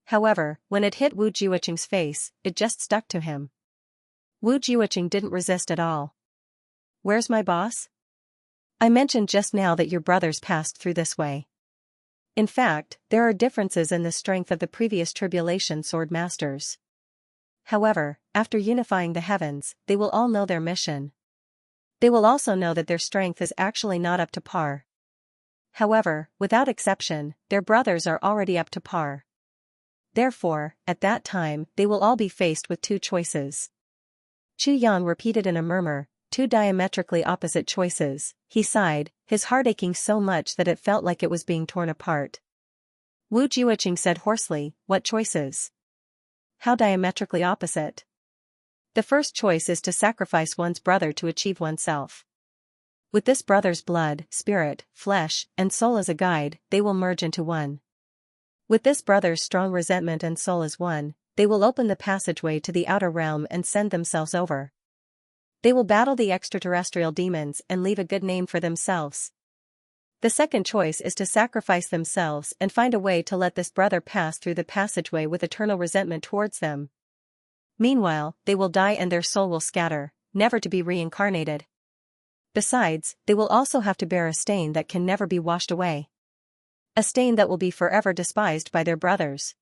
However, when it hit Wu Jiuqing's face, it just stuck to him. Wu Jiuqing didn't resist at all. Where's my boss? I mentioned just now that your brothers passed through this way. In fact, there are differences in the strength of the previous tribulation sword masters. However, after unifying the heavens, they will all know their mission. They will also know that their strength is actually not up to par. However, without exception, their brothers are already up to par. Therefore, at that time, they will all be faced with two choices. Chu Yang repeated in a murmur, two diametrically opposite choices. He sighed, his heart aching so much that it felt like it was being torn apart. Wu Jiuqing said hoarsely, what choices? How diametrically opposite? The first choice is to sacrifice one's brother to achieve oneself. With this brother's blood, spirit, flesh, and soul as a guide, they will merge into one. With this brother's strong resentment and soul as one, they will open the passageway to the outer realm and send themselves over. They will battle the extraterrestrial demons and leave a good name for themselves. The second choice is to sacrifice themselves and find a way to let this brother pass through the passageway with eternal resentment towards them. Meanwhile, they will die and their soul will scatter, never to be reincarnated. Besides, they will also have to bear a stain that can never be washed away. A stain that will be forever despised by their brothers.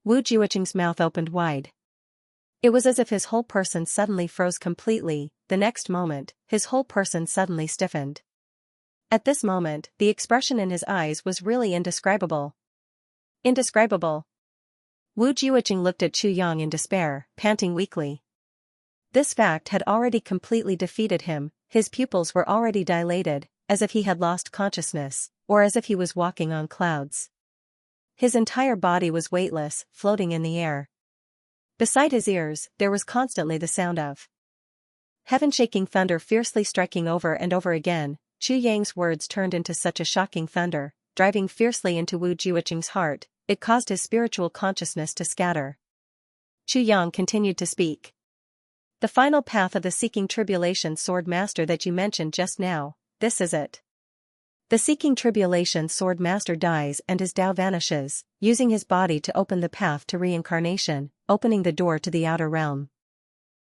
Wu Jiuqing's mouth opened wide. It was as if his whole person suddenly froze completely. The next moment, his whole person suddenly stiffened. At this moment, the expression in his eyes was really indescribable. Indescribable. Wu Jiuqing looked at Chu Yang in despair, panting weakly. This fact had already completely defeated him, his pupils were already dilated, as if he had lost consciousness, or as if he was walking on clouds. His entire body was weightless, floating in the air. Beside his ears, there was constantly the sound of heaven-shaking thunder fiercely striking over and over again. Chu Yang's words turned into such a shocking thunder, driving fiercely into Wu Jiuqing's heart, it caused his spiritual consciousness to scatter. Chu Yang continued to speak. The final path of the Seeking Tribulation Sword Master that you mentioned just now, this is it. The Seeking Tribulation Sword Master dies and his Tao vanishes, using his body to open the path to reincarnation, opening the door to the outer realm.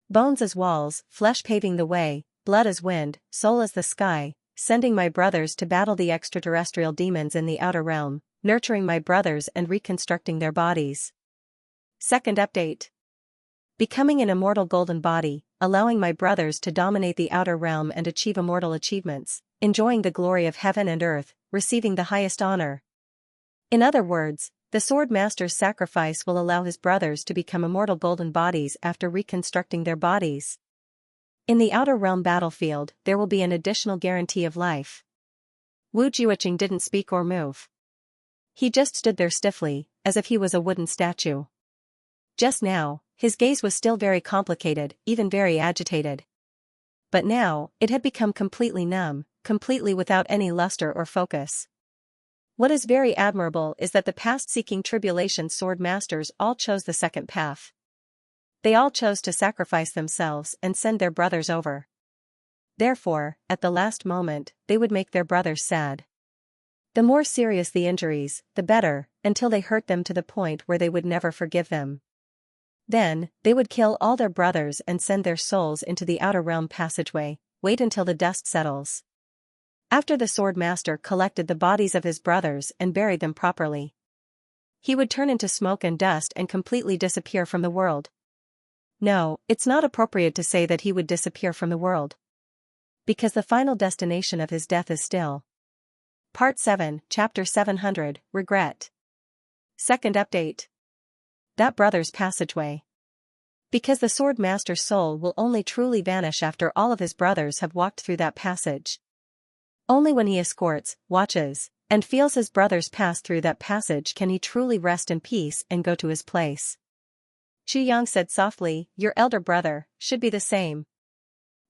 Bones as walls, flesh paving the way, blood as wind, soul as the sky, sending my brothers to battle the extraterrestrial demons in the outer realm, nurturing my brothers and reconstructing their bodies. Second update. Becoming an immortal golden body, allowing my brothers to dominate the outer realm and achieve immortal achievements, enjoying the glory of heaven and earth, receiving the highest honor. In other words, the Sword Master's sacrifice will allow his brothers to become immortal golden bodies after reconstructing their bodies. In the outer realm battlefield, there will be an additional guarantee of life. Wu Jiuqing didn't speak or move. He just stood there stiffly, as if he was a wooden statue. Just now, his gaze was still very complicated, even very agitated. But now, it had become completely numb, completely without any luster or focus. What is very admirable is that the past Seeking Tribulation Sword Masters all chose the second path. They all chose to sacrifice themselves and send their brothers over. Therefore, at the last moment, they would make their brothers sad. The more serious the injuries, the better, until they hurt them to the point where they would never forgive them. Then, they would kill all their brothers and send their souls into the outer realm passageway, wait until the dust settles. After the Sword Master collected the bodies of his brothers and buried them properly, he would turn into smoke and dust and completely disappear from the world. No, it's not appropriate to say that he would disappear from the world. Because the final destination of his death is still. Part 7, Chapter 700, Regret. Second update. That brother's passageway. Because the Sword Master's soul will only truly vanish after all of his brothers have walked through that passage. Only when he escorts, watches, and feels his brothers pass through that passage can he truly rest in peace and go to his place. Chu Yang said softly, your elder brother should be the same.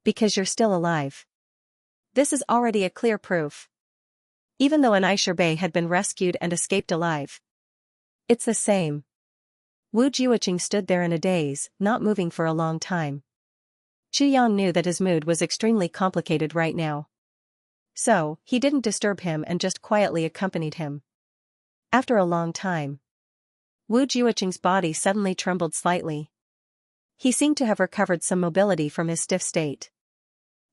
Because you're still alive. This is already a clear proof. Even though an Aishar Bey had been rescued and escaped alive. It's the same. Wu Jiuqing stood there in a daze, not moving for a long time. Chu Yang knew that his mood was extremely complicated right now. So, he didn't disturb him and just quietly accompanied him. After a long time, Wu Jiuqing's body suddenly trembled slightly. He seemed to have recovered some mobility from his stiff state.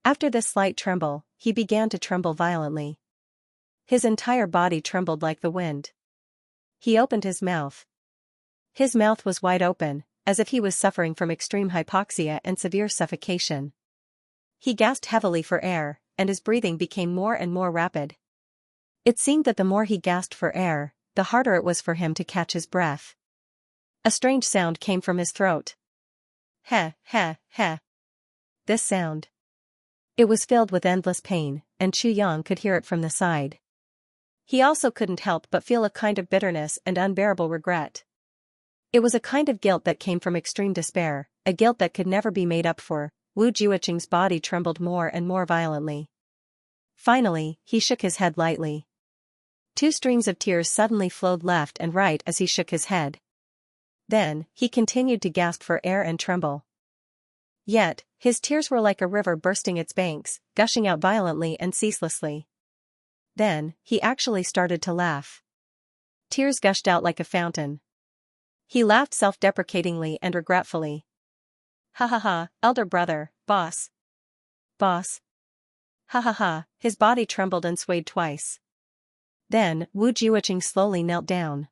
After this slight tremble, he began to tremble violently. His entire body trembled like the wind. He opened his mouth. His mouth was wide open, as if he was suffering from extreme hypoxia and severe suffocation. He gasped heavily for air, and his breathing became more and more rapid. It seemed that the more he gasped for air, the harder it was for him to catch his breath. A strange sound came from his throat. Heh, heh, heh. this sound. It was filled with endless pain, and Chu Yang could hear it from the side. He also couldn't help but feel a kind of bitterness and unbearable regret. It was a kind of guilt that came from extreme despair, a guilt that could never be made up for. Wu Jiuqing's body trembled more and more violently. Finally, he shook his head lightly. 2 streams of tears suddenly flowed left and right as he shook his head. Then, he continued to gasp for air and tremble. Yet, his tears were like a river bursting its banks, gushing out violently and ceaselessly. Then, he actually started to laugh. Tears gushed out like a fountain. He laughed self-deprecatingly and regretfully. Ha ha ha, elder brother, boss. Boss. Ha ha ha, his body trembled and swayed twice. Then, Wu Jiuqing slowly knelt down.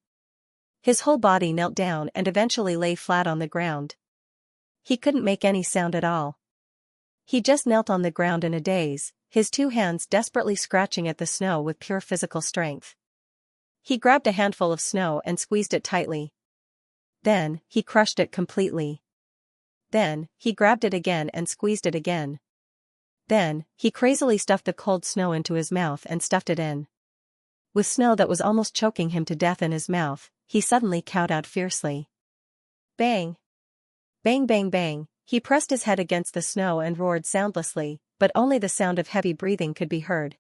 His whole body knelt down and eventually lay flat on the ground. He couldn't make any sound at all. He just knelt on the ground in a daze, his 2 hands desperately scratching at the snow with pure physical strength. He grabbed a handful of snow and squeezed it tightly. Then, he crushed it completely. Then, he grabbed it again and squeezed it again. Then, he crazily stuffed the cold snow into his mouth and stuffed it in. With snow that was almost choking him to death in his mouth, he suddenly cowed out fiercely. Bang! Bang bang bang, he pressed his head against the snow and roared soundlessly, but only the sound of heavy breathing could be heard.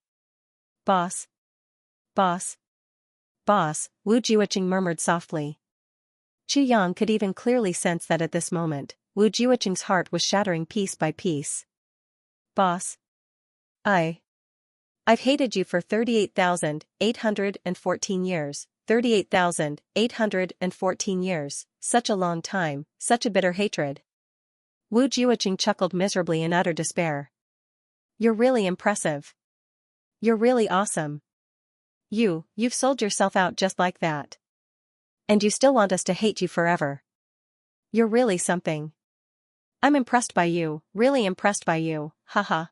Boss! Boss! Boss, Wu Jiuqing murmured softly. Chu Yang could even clearly sense that at this moment, Wu Jiuqing's heart was shattering piece by piece. Boss. I've hated you for 38,814 years, 38,814 years, such a long time, such a bitter hatred. Wu Jiuqing chuckled miserably in utter despair. You're really impressive. You're really awesome. You've sold yourself out just like that. And you still want us to hate you forever. You're really something. I'm impressed by you, really impressed by you, haha.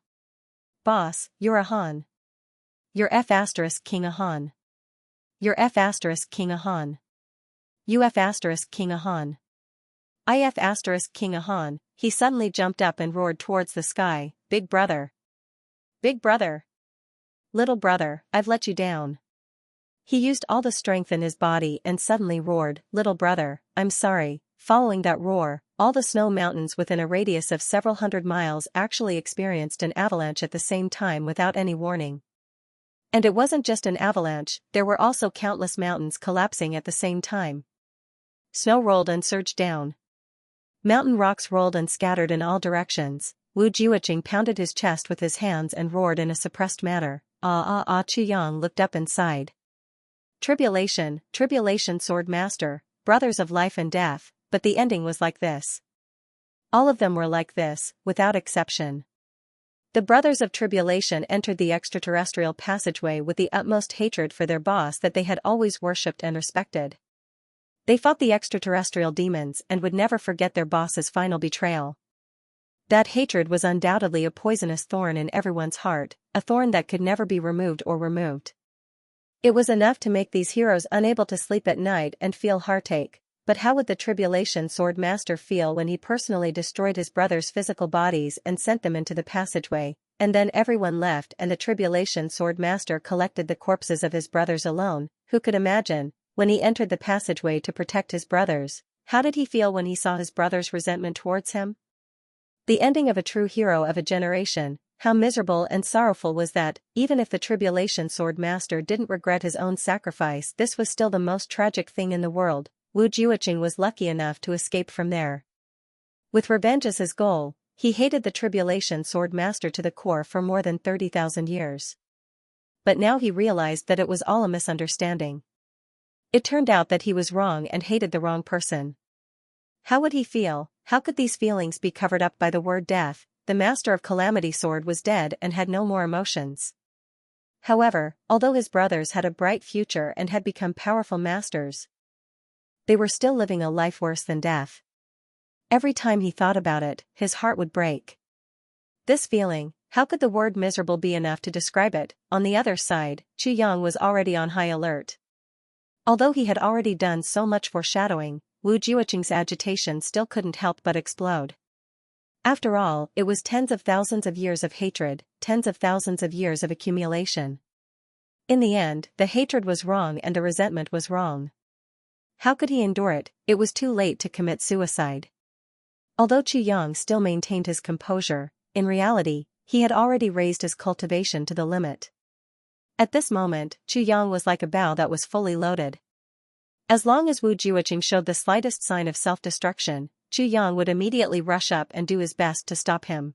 Boss, you're a Han. You're F***king a Han. You're F***king a Han. You F***king a Han. I F***king a Han. He suddenly jumped up and roared towards the sky, Big brother. Big brother. Little brother, I've let you down. He used all the strength in his body and suddenly roared, Little brother, I'm sorry. Following that roar, all the snow mountains within a radius of several hundred miles actually experienced an avalanche at the same time without any warning. And it wasn't just an avalanche, there were also countless mountains collapsing at the same time. Snow rolled and surged down. Mountain rocks rolled and scattered in all directions. Wu Jiuqing pounded his chest with his hands and roared in a suppressed manner. Chu Yang looked up and sighed. Tribulation, tribulation, sword master, brothers of life and death, but the ending was like this. All of them were like this, without exception. The brothers of tribulation entered the extraterrestrial passageway with the utmost hatred for their boss that they had always worshipped and respected. They fought the extraterrestrial demons and would never forget their boss's final betrayal. That hatred was undoubtedly a poisonous thorn in everyone's heart, a thorn that could never be removed or removed. It was enough to make these heroes unable to sleep at night and feel heartache, but how would the Tribulation Sword Master feel when he personally destroyed his brothers' physical bodies and sent them into the passageway, and then everyone left and the Tribulation Sword Master collected the corpses of his brothers alone? Who could imagine, when he entered the passageway to protect his brothers, how did he feel when he saw his brothers' resentment towards him? The ending of a true hero of a generation. How miserable and sorrowful was that, even if the Tribulation Sword Master didn't regret his own sacrifice, this was still the most tragic thing in the world. Wu Jiuqing was lucky enough to escape from there. With revenge as his goal, he hated the Tribulation Sword Master to the core for more than 30,000 years. But now he realized that it was all a misunderstanding. It turned out that he was wrong and hated the wrong person. How would he feel? How could these feelings be covered up by the word death? The Master of Calamity Sword was dead and had no more emotions. However, although his brothers had a bright future and had become powerful masters, they were still living a life worse than death. Every time he thought about it, his heart would break. This feeling, how could the word miserable be enough to describe it? On the other side, Chu Yang was already on high alert. Although he had already done so much foreshadowing, Wu Jiuqing's agitation still couldn't help but explode. After all, it was tens of thousands of years of hatred, tens of thousands of years of accumulation. In the end, the hatred was wrong and the resentment was wrong. How could he endure it? It was too late to commit suicide. Although Qu Yang still maintained his composure, in reality, he had already raised his cultivation to the limit. At this moment, Qu Yang was like a bow that was fully loaded. As long as Wu Jiuqing showed the slightest sign of self-destruction, Qu Yang would immediately rush up and do his best to stop him.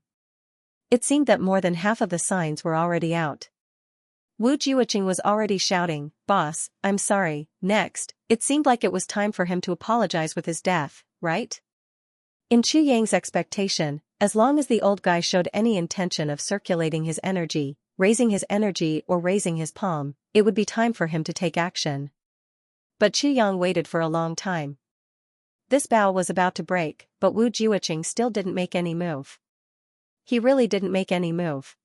It seemed that more than half of the signs were already out. Wu Jiuqing was already shouting, "Boss, I'm sorry." Next, it seemed like it was time for him to apologize with his death, right? In Qu Yang's expectation, as long as the old guy showed any intention of circulating his energy, raising his energy or raising his palm, it would be time for him to take action. But Qu Yang waited for a long time. This bow was about to break, but Wu Jiuqing still didn't make any move. He really didn't make any move.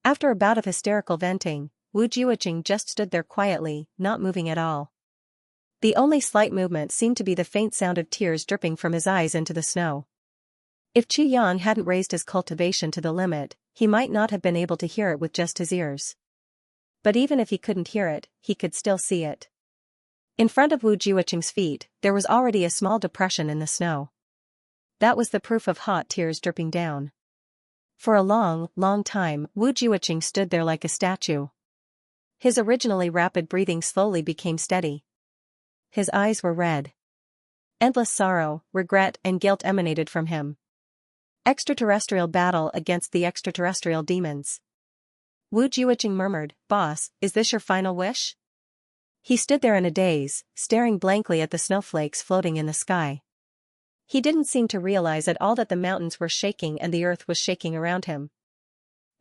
After a bout of hysterical venting, Wu Jiuqing just stood there quietly, not moving at all. The only slight movement seemed to be the faint sound of tears dripping from his eyes into the snow. If Qu Yang hadn't raised his cultivation to the limit, he might not have been able to hear it with just his ears. But even if he couldn't hear it, he could still see it. In front of Wu Jiuqing's feet, there was already a small depression in the snow. That was the proof of hot tears dripping down. For a long, long time, Wu Jiuqing stood there like a statue. His originally rapid breathing slowly became steady. His eyes were red. Endless sorrow, regret and guilt emanated from him. Extraterrestrial battle against the extraterrestrial demons. Wu Jiuqing murmured, "Boss, is this your final wish?" He stood there in a daze, staring blankly at the snowflakes floating in the sky. He didn't seem to realize at all that the mountains were shaking and the earth was shaking around him.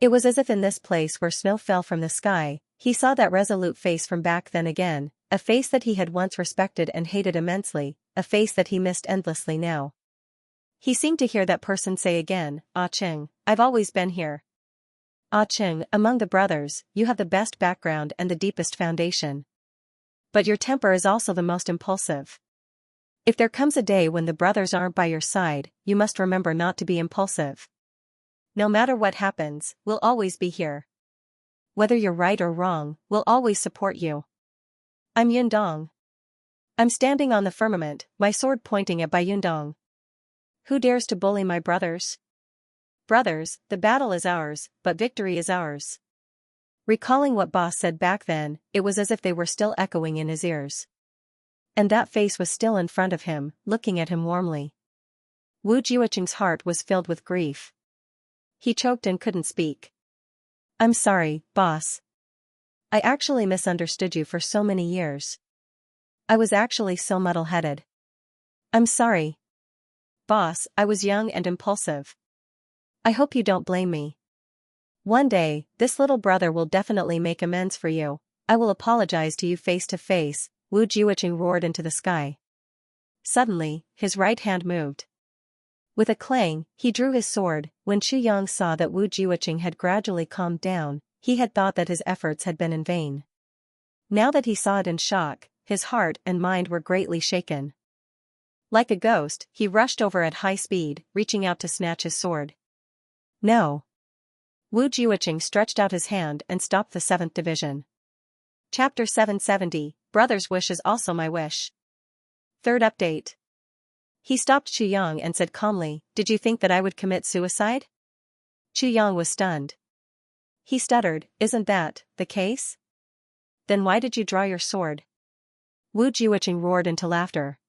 It was as if in this place where snow fell from the sky, he saw that resolute face from back then again, a face that he had once respected and hated immensely, a face that he missed endlessly now. He seemed to hear that person say again, "Ah Cheng, I've always been here. Ah Cheng, among the brothers, you have the best background and the deepest foundation. But your temper is also the most impulsive. If there comes a day when the brothers aren't by your side, you must remember not to be impulsive. No matter what happens, we'll always be here. Whether you're right or wrong, we'll always support you. I'm Yundong. I'm standing on the firmament, my sword pointing at Bai Yundong. Who dares to bully my brothers? Brothers, the battle is ours, but victory is ours." Recalling what Boss said back then, it was as if they were still echoing in his ears. And that face was still in front of him, looking at him warmly. Wu Jiuqing's heart was filled with grief. He choked and couldn't speak. "I'm sorry, Boss. I actually misunderstood you for so many years. I was actually so muddle-headed. I'm sorry. Boss, I was young and impulsive. I hope you don't blame me. One day, this little brother will definitely make amends for you. I will apologize to you face to face," Wu Jiuqing roared into the sky. Suddenly, his right hand moved. With a clang, he drew his sword. When Qu Yang saw that Wu Jiuqing had gradually calmed down, he had thought that his efforts had been in vain. Now that he saw it in shock, his heart and mind were greatly shaken. Like a ghost, he rushed over at high speed, reaching out to snatch his sword. "No." Wu Jiuqing stretched out his hand and stopped the 7th Division. Chapter 770, Brother's Wish is also my wish. Third update. He stopped Qu Yang and said calmly, "Did you think that I would commit suicide?" Qu Yang was stunned. He stuttered, "Isn't that the case? Then why did you draw your sword?" Wu Jiuqing roared into laughter.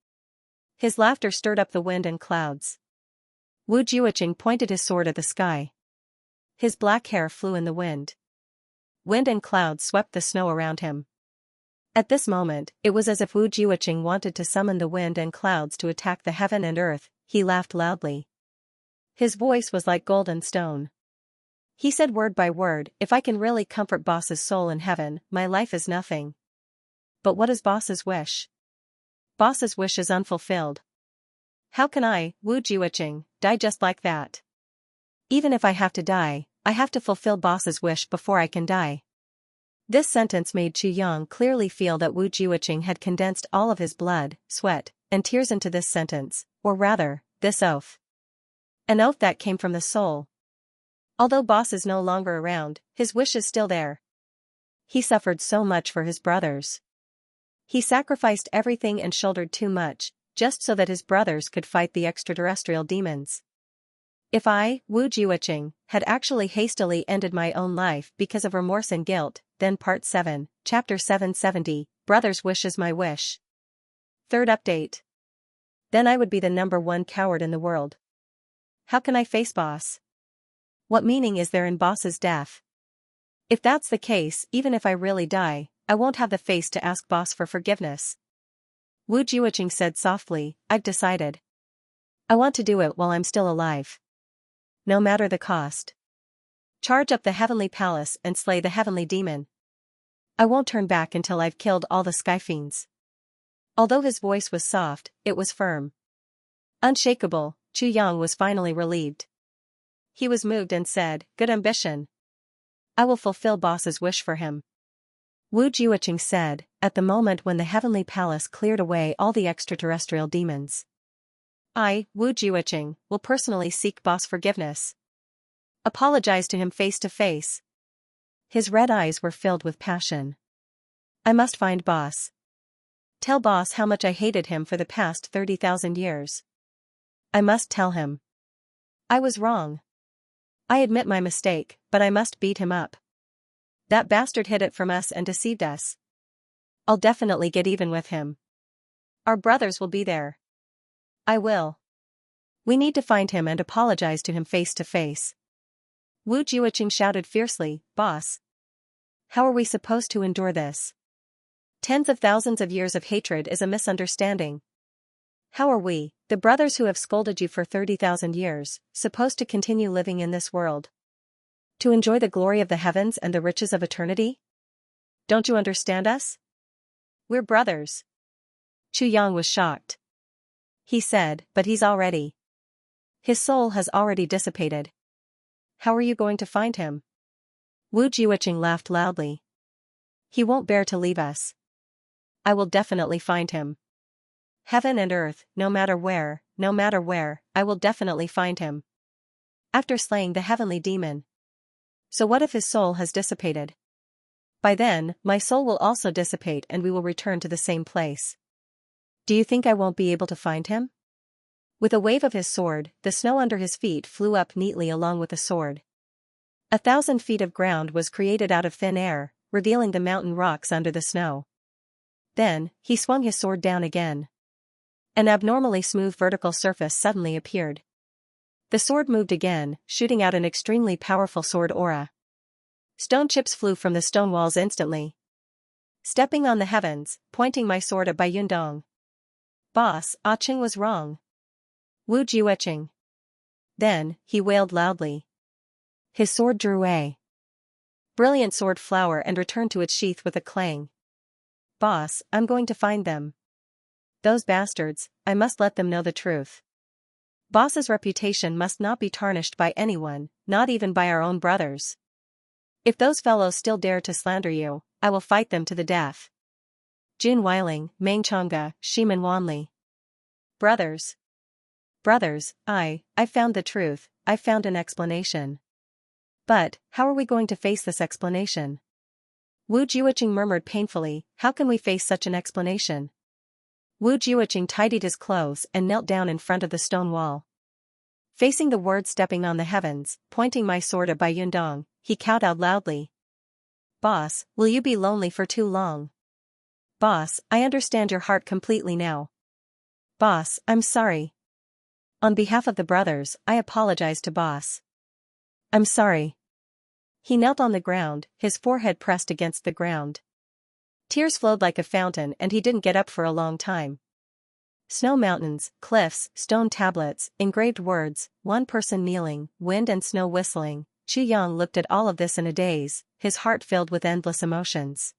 His laughter stirred up the wind and clouds. Wu Jiuqing pointed his sword at the sky. His black hair flew in the wind. Wind and clouds swept the snow around him. At this moment, it was as if Wu Jiuqing wanted to summon the wind and clouds to attack the heaven and earth. He laughed loudly. His voice was like golden stone. He said word by word, "If I can really comfort Boss's soul in heaven, my life is nothing. But what is Boss's wish? Boss's wish is unfulfilled. How can I, Wu Jiuqing, die just like that? Even if I have to die, I have to fulfill Boss's wish before I can die." This sentence made Qu Yang clearly feel that Wu Jiuqing had condensed all of his blood, sweat, and tears into this sentence, or rather, this oath. An oath that came from the soul. Although boss is no longer around, his wish is still there. He suffered so much for his brothers. He sacrificed everything and shouldered too much, just so that his brothers could fight the extraterrestrial demons. If I, Wu Jiuqing, had actually hastily ended my own life because of remorse and guilt, then Part 7, Chapter 770, Brother's Wish is my wish. Third update. Then I would be the #1 coward in the world. How can I face boss? What meaning is there in boss's death? If that's the case, even if I really die, I won't have the face to ask boss for forgiveness. Wu Jiuqing said softly, I've decided. I want to do it while I'm still alive. No matter the cost. Charge up the heavenly palace and slay the heavenly demon. I won't turn back until I've killed all the sky fiends. Although his voice was soft, it was firm. Unshakable, Chu Yang was finally relieved. He was moved and said, good ambition. I will fulfill boss's wish for him. Wu Jiuqing said, at the moment when the heavenly palace cleared away all the extraterrestrial demons. I, Wu Jiuqing, will personally seek boss forgiveness. Apologize to him face to face. His red eyes were filled with passion. I must find boss. Tell boss how much I hated him for the past 30,000 years. I must tell him. I was wrong. I admit my mistake, but I must beat him up. That bastard hid it from us and deceived us. I'll definitely get even with him. Our brothers will be there. I will. We need to find him and apologize to him face to face. Wu Jiuqing shouted fiercely, boss. How are we supposed to endure this? Tens of thousands of years of hatred is a misunderstanding. How are we, the brothers who have scolded you for 30,000 years, supposed to continue living in this world? To enjoy the glory of the heavens and the riches of eternity? Don't you understand us? We're brothers. Chu Yang was shocked. He said, but he's already. His soul has already dissipated. How are you going to find him? Wu Jiuqing laughed loudly. He won't bear to leave us. I will definitely find him. Heaven and earth, no matter where, I will definitely find him. After slaying the heavenly demon. So what if his soul has dissipated? By then, my soul will also dissipate and we will return to the same place. Do you think I won't be able to find him? With a wave of his sword, the snow under his feet flew up neatly along with the sword. 1,000 feet of ground was created out of thin air, revealing the mountain rocks under the snow. Then, he swung his sword down again. An abnormally smooth vertical surface suddenly appeared. The sword moved again, shooting out an extremely powerful sword aura. Stone chips flew from the stone walls instantly. Stepping on the heavens, pointing my sword at Bai Yundong. Boss, Ah Ching was wrong. Wu Jiuqing. Then, he wailed loudly. His sword drew a brilliant sword flower and returned to its sheath with a clang. Boss, I'm going to find them. Those bastards, I must let them know the truth. Boss's reputation must not be tarnished by anyone, not even by our own brothers. If those fellows still dare to slander you, I will fight them to the death. Jun Weiling, Meng Changge, Shimin Wanli. Brothers. Brothers, I found the truth, I found an explanation. But, how are we going to face this explanation? Wu Jiuqing murmured painfully, how can we face such an explanation? Wu Jiuqing tidied his clothes and knelt down in front of the stone wall. Facing the word stepping on the heavens, pointing my sword at Bai Yundong, he kowtowed loudly. Boss, will you be lonely for too long? Boss, I understand your heart completely now. Boss, I'm sorry. On behalf of the brothers, I apologize to boss. I'm sorry. He knelt on the ground, his forehead pressed against the ground. Tears flowed like a fountain and he didn't get up for a long time. Snow mountains, cliffs, stone tablets, engraved words, one person kneeling, wind and snow whistling. Chu Yang looked at all of this in a daze, his heart filled with endless emotions.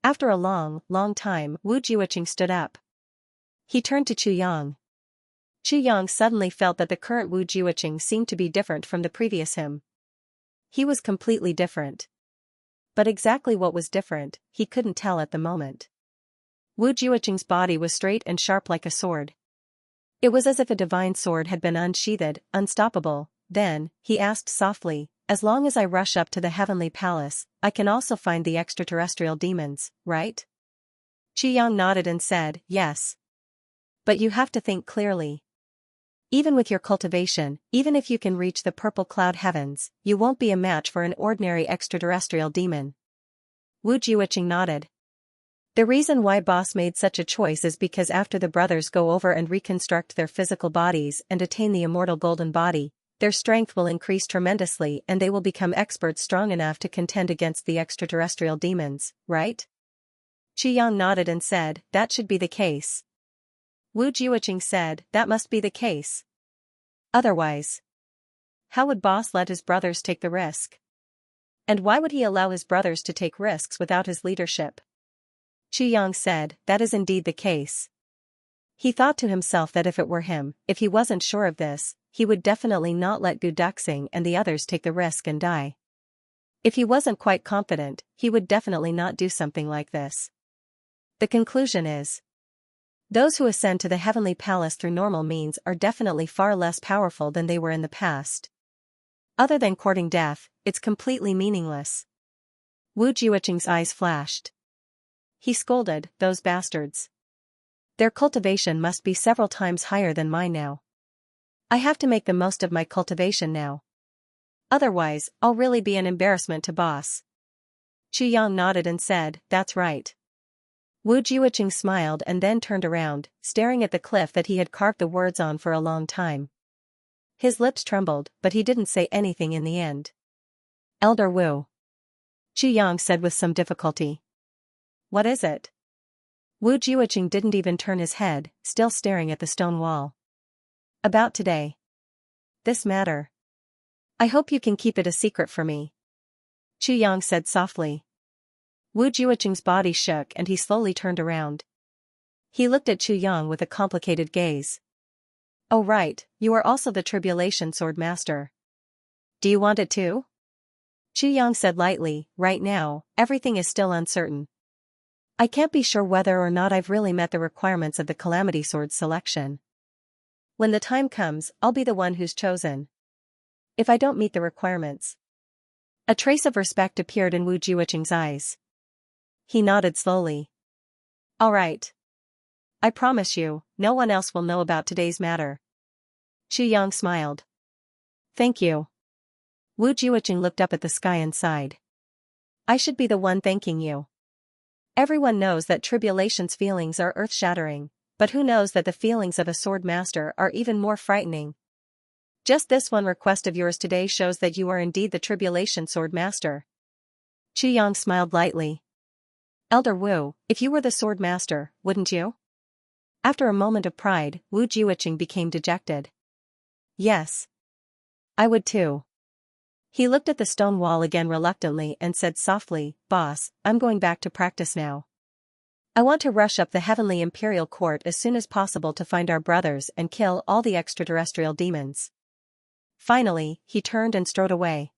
After a long time, Wu Jiuqing stood up. He turned to Chu Yang. Chu Yang suddenly felt that the current Wu Jiuqing seemed to be different from the previous him. He was completely different. But exactly what was different, he couldn't tell at the moment. Wu Jiuqing's body was straight and sharp like a sword. It was as if a divine sword had been unsheathed, unstoppable. Then, he asked softly, as long as I rush up to the heavenly palace, I can also find the extraterrestrial demons, right? Qiyang nodded and said, yes. But you have to think clearly. Even with your cultivation, even if you can reach the purple cloud heavens, you won't be a match for an ordinary extraterrestrial demon. Wu Jiuqing nodded. The reason why Boss made such a choice is because after the brothers go over and reconstruct their physical bodies and attain the immortal golden body, their strength will increase tremendously and they will become experts strong enough to contend against the extraterrestrial demons, right? Qiyang nodded and said, that should be the case. Wu Jiuqing said, that must be the case. Otherwise, how would Boss let his brothers take the risk? And why would he allow his brothers to take risks without his leadership? Qiyang said, that is indeed the case. He thought to himself that if it were him, if he wasn't sure of this, he would definitely not let Gu Duxing and the others take the risk and die. If he wasn't quite confident, he would definitely not do something like this. The conclusion is, those who ascend to the heavenly palace through normal means are definitely far less powerful than they were in the past. Other than courting death, it's completely meaningless. Wu Jiuqing's eyes flashed. He scolded, those bastards. Their cultivation must be several times higher than mine now. I have to make the most of my cultivation now. Otherwise, I'll really be an embarrassment to Boss. Qiyang nodded and said, that's right. Wu Jiuqing smiled and then turned around, staring at the cliff that he had carved the words on for a long time. His lips trembled, but he didn't say anything in the end. Elder Wu. Qiyang said with some difficulty. What is it? Wu Jiuqing didn't even turn his head, still staring at the stone wall. About today. This matter. I hope you can keep it a secret for me. Qiyang said softly. Wu Jiuqing's body shook and he slowly turned around. He looked at Qiyang with a complicated gaze. Oh right, you are also the Tribulation Sword Master. Do you want it too? Qiyang said lightly, right now, everything is still uncertain. I can't be sure whether or not I've really met the requirements of the Calamity Sword selection. When the time comes, I'll be the one who's chosen. If I don't meet the requirements. A trace of respect appeared in Wu Jiuqing's eyes. He nodded slowly. All right. I promise you, no one else will know about today's matter. Qiyang smiled. Thank you. Wu Jiuqing looked up at the sky and sighed. I should be the one thanking you. Everyone knows that Tribulation's feelings are earth-shattering, but who knows that the feelings of a sword master are even more frightening. Just this one request of yours today shows that you are indeed the Tribulation Sword Master. Qiyang smiled lightly. Elder Wu, if you were the sword master, wouldn't you? After a moment of pride, Wu Jiuqing became dejected. Yes. I would too. He looked at the stone wall again reluctantly and said softly, Boss, I'm going back to practice now. I want to rush up the heavenly imperial court as soon as possible to find our brothers and kill all the extraterrestrial demons. Finally, he turned and strode away.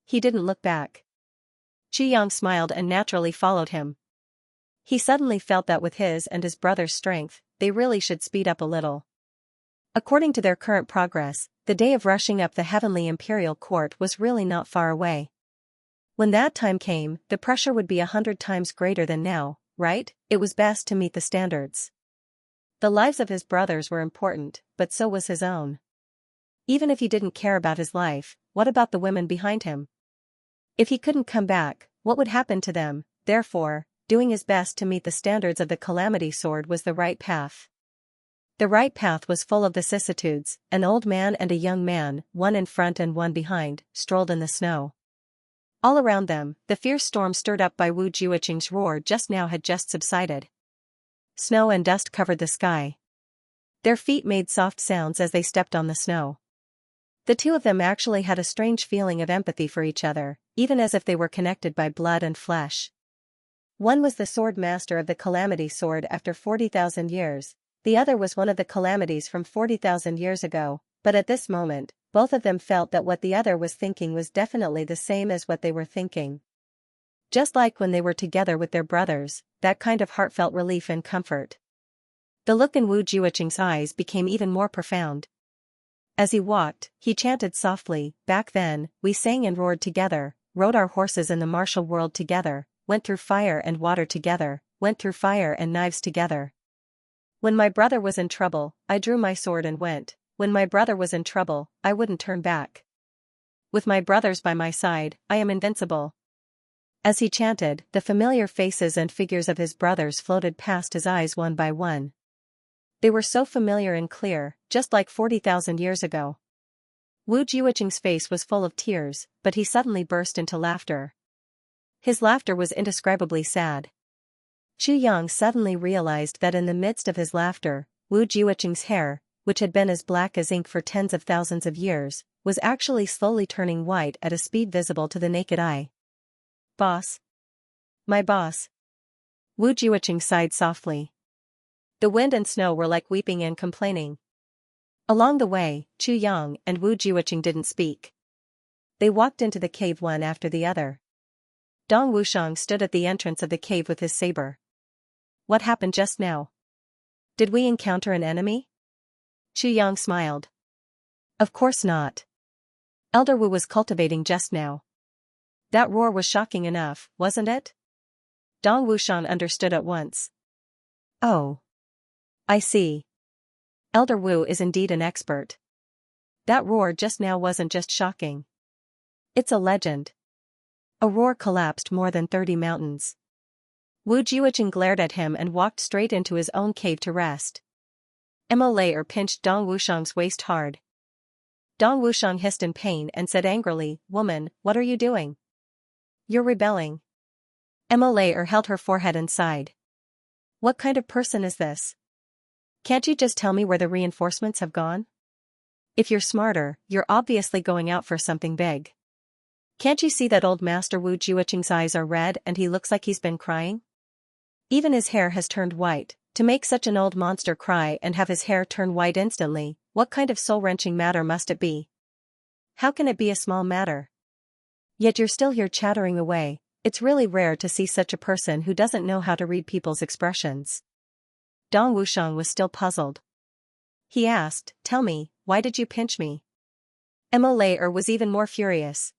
He didn't look back. Qiyang smiled and naturally followed him. He suddenly felt that with his and his brother's strength, they really should speed up a little. According to their current progress, the day of rushing up the heavenly imperial court was really not far away. When that time came, the pressure would be 100 times greater than now, right? It was best to meet the standards. The lives of his brothers were important, but so was his own. Even if he didn't care about his life, what about the women behind him? If he couldn't come back, what would happen to them? Therefore, doing his best to meet the standards of the Calamity Sword was the right path. The right path was full of vicissitudes. An old man and a young man, one in front and one behind, strolled in the snow. All around them, the fierce storm stirred up by Wu Jiuqing's roar just now had just subsided. Snow and dust covered the sky. Their feet made soft sounds as they stepped on the snow. The two of them actually had a strange feeling of empathy for each other, even as if they were connected by blood and flesh. One was the sword master of the Calamity Sword after 40,000 years, the other was one of the calamities from 40,000 years ago, but at this moment, both of them felt that what the other was thinking was definitely the same as what they were thinking. Just like when they were together with their brothers, that kind of heartfelt relief and comfort. The look in Wu Jiuqing's eyes became even more profound. As he walked, he chanted softly, "Back then, we sang and roared together, rode our horses in the martial world together, went through fire and water together, went through fire and knives together. When my brother was in trouble, I drew my sword and went. When my brother was in trouble, I wouldn't turn back. With my brothers by my side, I am invincible." As he chanted, the familiar faces and figures of his brothers floated past his eyes one by one. They were so familiar and clear, just like 40,000 years ago. Wu Jiuqing's face was full of tears, but he suddenly burst into laughter. His laughter was indescribably sad. Chu Yang suddenly realized that in the midst of his laughter, Wu Jiuqing's hair, which had been as black as ink for tens of thousands of years, was actually slowly turning white at a speed visible to the naked eye. "Boss. My boss." Wu Jiuqing sighed softly. The wind and snow were like weeping and complaining. Along the way, Chu Yang and Wu Jiuqing didn't speak. They walked into the cave one after the other. Dong Wushang stood at the entrance of the cave with his saber. "What happened just now? Did we encounter an enemy?" Chu Yang smiled. "Of course not. Elder Wu was cultivating just now. That roar was shocking enough, wasn't it?" Dong Wushang understood at once. "Oh. I see. Elder Wu is indeed an expert. That roar just now wasn't just shocking. It's a legend. A roar collapsed more than 30 mountains." Wu Jiuqing glared at him and walked straight into his own cave to rest. Mo Layer pinched Dong Wushang's waist hard. Dong Wushang hissed in pain and said angrily, "Woman, what are you doing? You're rebelling." Mo Layer held her forehead and sighed. "What kind of person is this? Can't you just tell me where the reinforcements have gone? If you're smarter, you're obviously going out for something big. Can't you see that old Master Wu Jiuqing's eyes are red and he looks like he's been crying? Even his hair has turned white. To make such an old monster cry and have his hair turn white instantly, what kind of soul-wrenching matter must it be? How can it be a small matter? Yet you're still here chattering away. It's really rare to see such a person who doesn't know how to read people's expressions." Dong Wushang was still puzzled. He asked, "Tell me, why did you pinch me?" Mo Layer was even more furious.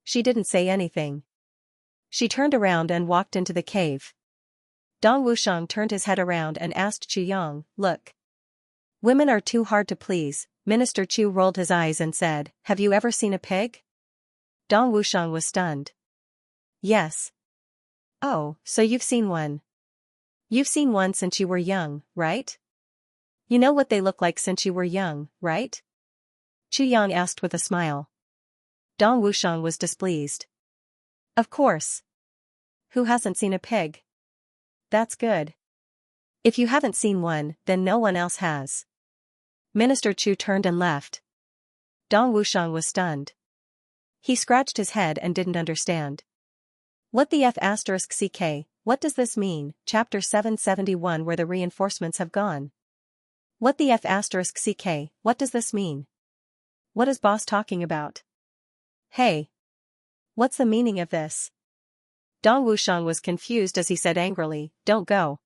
She didn't say anything. She turned around and walked into the cave. Dong Wushang turned his head around and asked Chu Yang, "Look. Women are too hard to please." Minister Chu rolled his eyes and said, "Have you ever seen a pig?" Dong Wushang was stunned. "Yes." "Oh, so you've seen one. You've seen one since you were young, right? You know what they look like since you were young, right?" Chu Yang asked with a smile. Dong Wushang was displeased. "Of course. Who hasn't seen a pig? That's good. If you haven't seen one, then no one else has." Minister Chu turned and left. Dong Wushang was stunned. He scratched his head and didn't understand. "What the F***ck, what does this mean?" Chapter 771, where the reinforcements have gone. "What the F***ck, what does this mean? What is boss talking about? Hey. What's the meaning of this?" Dong Wushang was confused as he said angrily, "Don't go."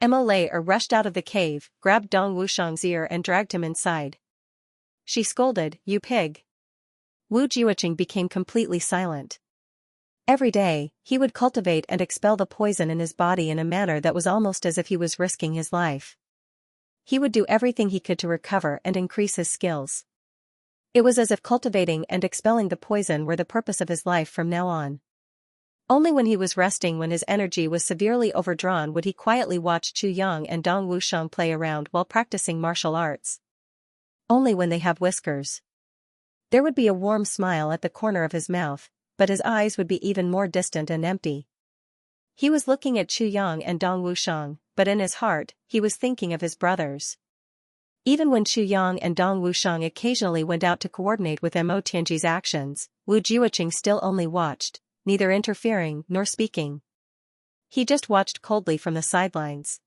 Mo Layer rushed out of the cave, grabbed Dong Wushang's ear and dragged him inside. She scolded, "You pig." Wu Jiuqing became completely silent. Every day, he would cultivate and expel the poison in his body in a manner that was almost as if he was risking his life. He would do everything he could to recover and increase his skills. It was as if cultivating and expelling the poison were the purpose of his life from now on. Only when he was resting, when his energy was severely overdrawn, would he quietly watch Chu Yang and Dong Wushang play around while practicing martial arts. Only when they have whiskers. There would be a warm smile at the corner of his mouth, but his eyes would be even more distant and empty. He was looking at Chu Yang and Dong Wushang, but in his heart, he was thinking of his brothers. Even when Chu Yang and Dong Wushang occasionally went out to coordinate with Mo Tianji's actions, Wu Jiuqing still only watched, neither interfering nor speaking. He just watched coldly from the sidelines.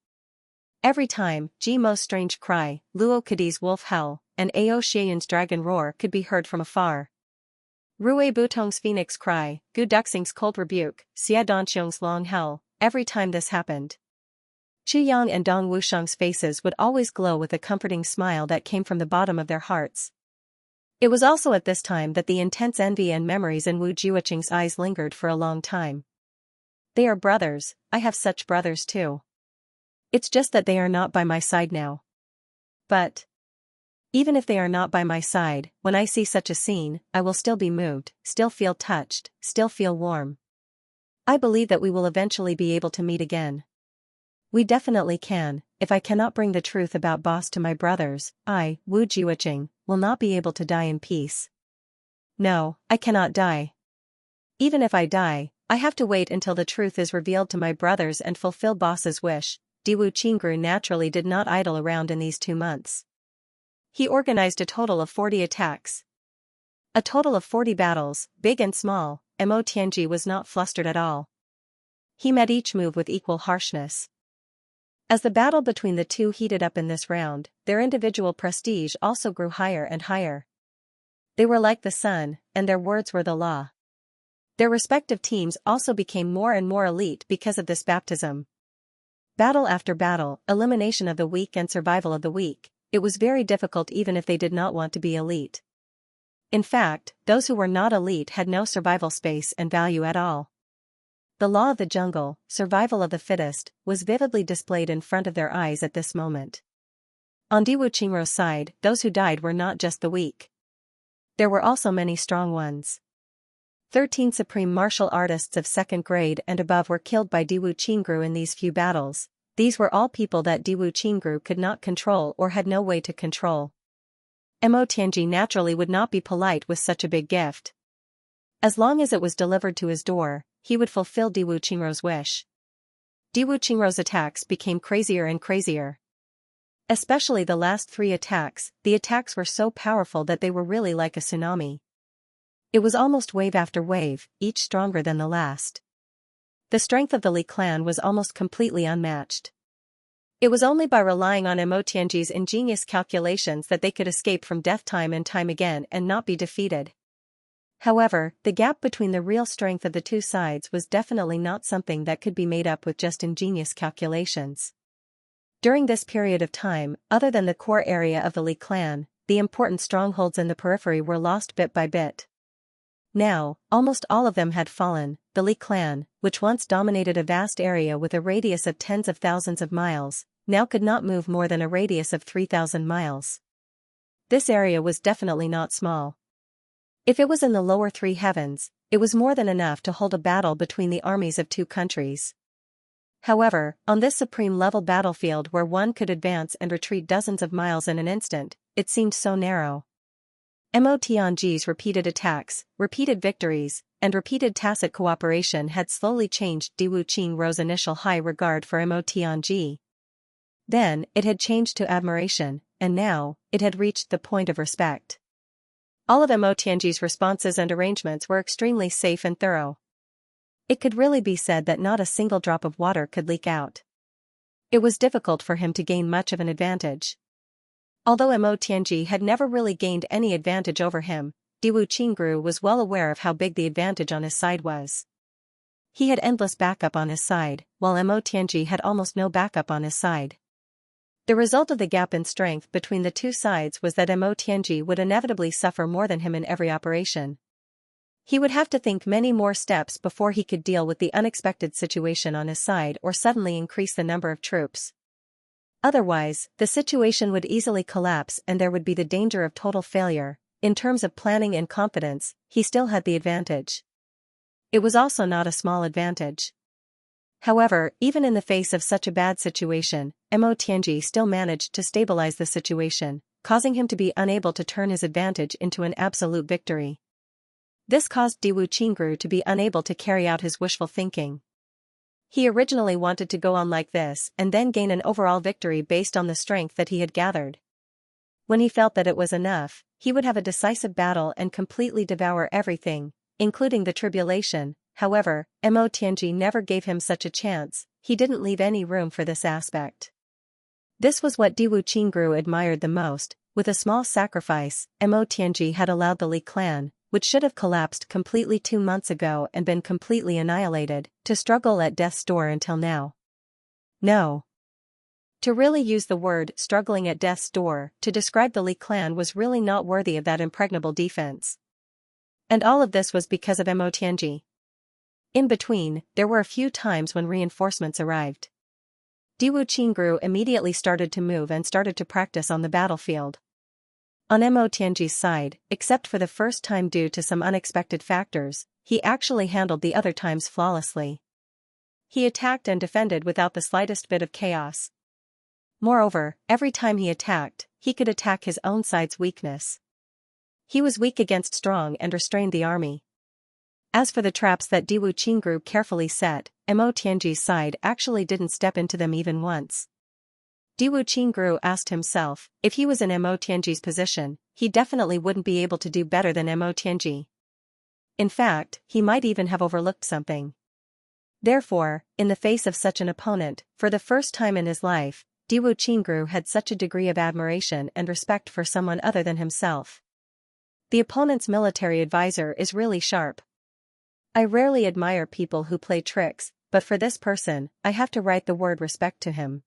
Every time, Ji Mo's strange cry, Luo Kadi's wolf howl, and Ao Xianyun's dragon roar could be heard from afar. Rui Butong's phoenix cry, Gu Duxing's cold rebuke, Xia Danqiong's long howl, every time this happened, Chu Yang and Dong Wushang's faces would always glow with a comforting smile that came from the bottom of their hearts. It was also at this time that the intense envy and memories in Wu Jiuqing's eyes lingered for a long time. They are brothers, I have such brothers too. It's just that they are not by my side now. But even if they are not by my side, when I see such a scene, I will still be moved, still feel touched, still feel warm. I believe that we will eventually be able to meet again. We definitely can. If I cannot bring the truth about boss to my brothers, I, Wu Jiuqing, will not be able to die in peace. No, I cannot die. Even if I die, I have to wait until the truth is revealed to my brothers and fulfill boss's wish. Diwu Qingru naturally did not idle around in these 2 months. He organized a total of 40 attacks. A total of 40 battles, big and small. Mo Tianji was not flustered at all. He met each move with equal harshness. As the battle between the two heated up in this round, their individual prestige also grew higher and higher. They were like the sun, and their words were the law. Their respective teams also became more and more elite because of this baptism. Battle after battle, elimination of the weak and survival of the weak, it was very difficult even if they did not want to be elite. In fact, those who were not elite had no survival space and value at all. The law of the jungle, survival of the fittest, was vividly displayed in front of their eyes at this moment. On Diwu Qingru's side, those who died were not just the weak. There were also many strong ones. 13 supreme martial artists of 2nd grade and above were killed by Diwu Qingru in these few battles. These were all people that Diwu Qingru could not control or had no way to control. Mo Tianji naturally would not be polite with such a big gift. As long as it was delivered to his door, he would fulfill Diwu Qingru's wish. Diwu Qingru's attacks became crazier and crazier. Especially the last 3 attacks, the attacks were so powerful that they were really like a tsunami. It was almost wave after wave, each stronger than the last. The strength of the Li clan was almost completely unmatched. It was only by relying on Mo Tianji's ingenious calculations that they could escape from death time and time again and not be defeated. However, the gap between the real strength of the two sides was definitely not something that could be made up with just ingenious calculations. During this period of time, other than the core area of the Li clan, the important strongholds in the periphery were lost bit by bit. Now, almost all of them had fallen. The Li clan, which once dominated a vast area with a radius of tens of thousands of miles, now could not move more than a radius of 3,000 miles. This area was definitely not small. If it was in the lower 3 heavens, it was more than enough to hold a battle between the armies of 2 countries. However, on this supreme-level battlefield where one could advance and retreat dozens of miles in an instant, it seemed so narrow. Mo Tianji's repeated attacks, repeated victories, and repeated tacit cooperation had slowly changed Diwu Qingru's initial high regard for Mo Tianji. Then, it had changed to admiration, and now, it had reached the point of respect. All of Mo Tianji's responses and arrangements were extremely safe and thorough. It could really be said that not a single drop of water could leak out. It was difficult for him to gain much of an advantage. Although Mo Tianji had never really gained any advantage over him, Diwu Qingru was well aware of how big the advantage on his side was. He had endless backup on his side, while Mo Tianji had almost no backup on his side. The result of the gap in strength between the two sides was that Mo Tianji would inevitably suffer more than him in every operation. He would have to think many more steps before he could deal with the unexpected situation on his side or suddenly increase the number of troops. Otherwise, the situation would easily collapse and there would be the danger of total failure. In terms of planning and confidence, he still had the advantage. It was also not a small advantage. However, even in the face of such a bad situation, Mo Tianji still managed to stabilize the situation, causing him to be unable to turn his advantage into an absolute victory. This caused Diwu Qingru to be unable to carry out his wishful thinking. He originally wanted to go on like this and then gain an overall victory based on the strength that he had gathered. When he felt that it was enough, he would have a decisive battle and completely devour everything, including the tribulation. However, Mo Tianji never gave him such a chance. He didn't leave any room for this aspect. This was what Diwu Qingru admired the most. With a small sacrifice, Mo Tianji had allowed the Li clan, which should have collapsed completely 2 months ago and been completely annihilated, to struggle at death's door until now. No. To really use the word struggling at death's door to describe the Li clan was really not worthy of that impregnable defense. And all of this was because of Mo Tianji. In between, there were a few times when reinforcements arrived. Diwu Qingru immediately started to move and started to practice on the battlefield. On Mo Tianji's side, except for the first time due to some unexpected factors, he actually handled the other times flawlessly. He attacked and defended without the slightest bit of chaos. Moreover, every time he attacked, he could attack his own side's weakness. He was weak against strong and restrained the army. As for the traps that Diwu Qingru carefully set, Mo Tianji's side actually didn't step into them even once. Diwu Qingru asked himself, if he was in Mo Tianji's position, he definitely wouldn't be able to do better than Mo Tianji. In fact, he might even have overlooked something. Therefore, in the face of such an opponent, for the first time in his life, Diwu Qingru had such a degree of admiration and respect for someone other than himself. The opponent's military advisor is really sharp. I rarely admire people who play tricks, but for this person, I have to write the word respect to him.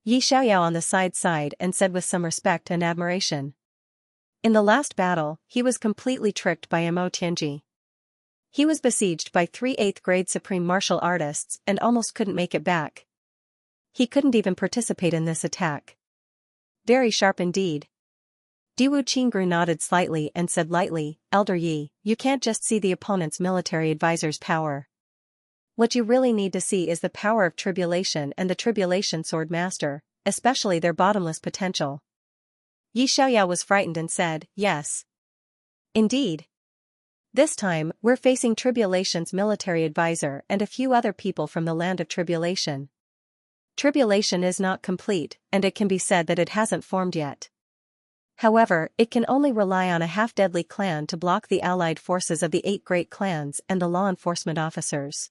Xianxia on the side and said with some respect and admiration. In the last battle, he was completely tricked by Mo Tianji. He was besieged by 3 8th grade supreme martial artists and almost couldn't make it back. He couldn't even participate in this attack. Very sharp indeed. Diwu Qingru nodded slightly and said lightly, Elder Yi, you can't just see the opponent's military advisor's power. What you really need to see is the power of tribulation and the tribulation sword master, especially their bottomless potential. Xianxia was frightened and said, yes. Indeed. This time, we're facing tribulation's military advisor and a few other people from the land of tribulation. Tribulation is not complete, and it can be said that it hasn't formed yet. However, it can only rely on a half-deadly clan to block the allied forces of the 8 great clans and the law enforcement officers.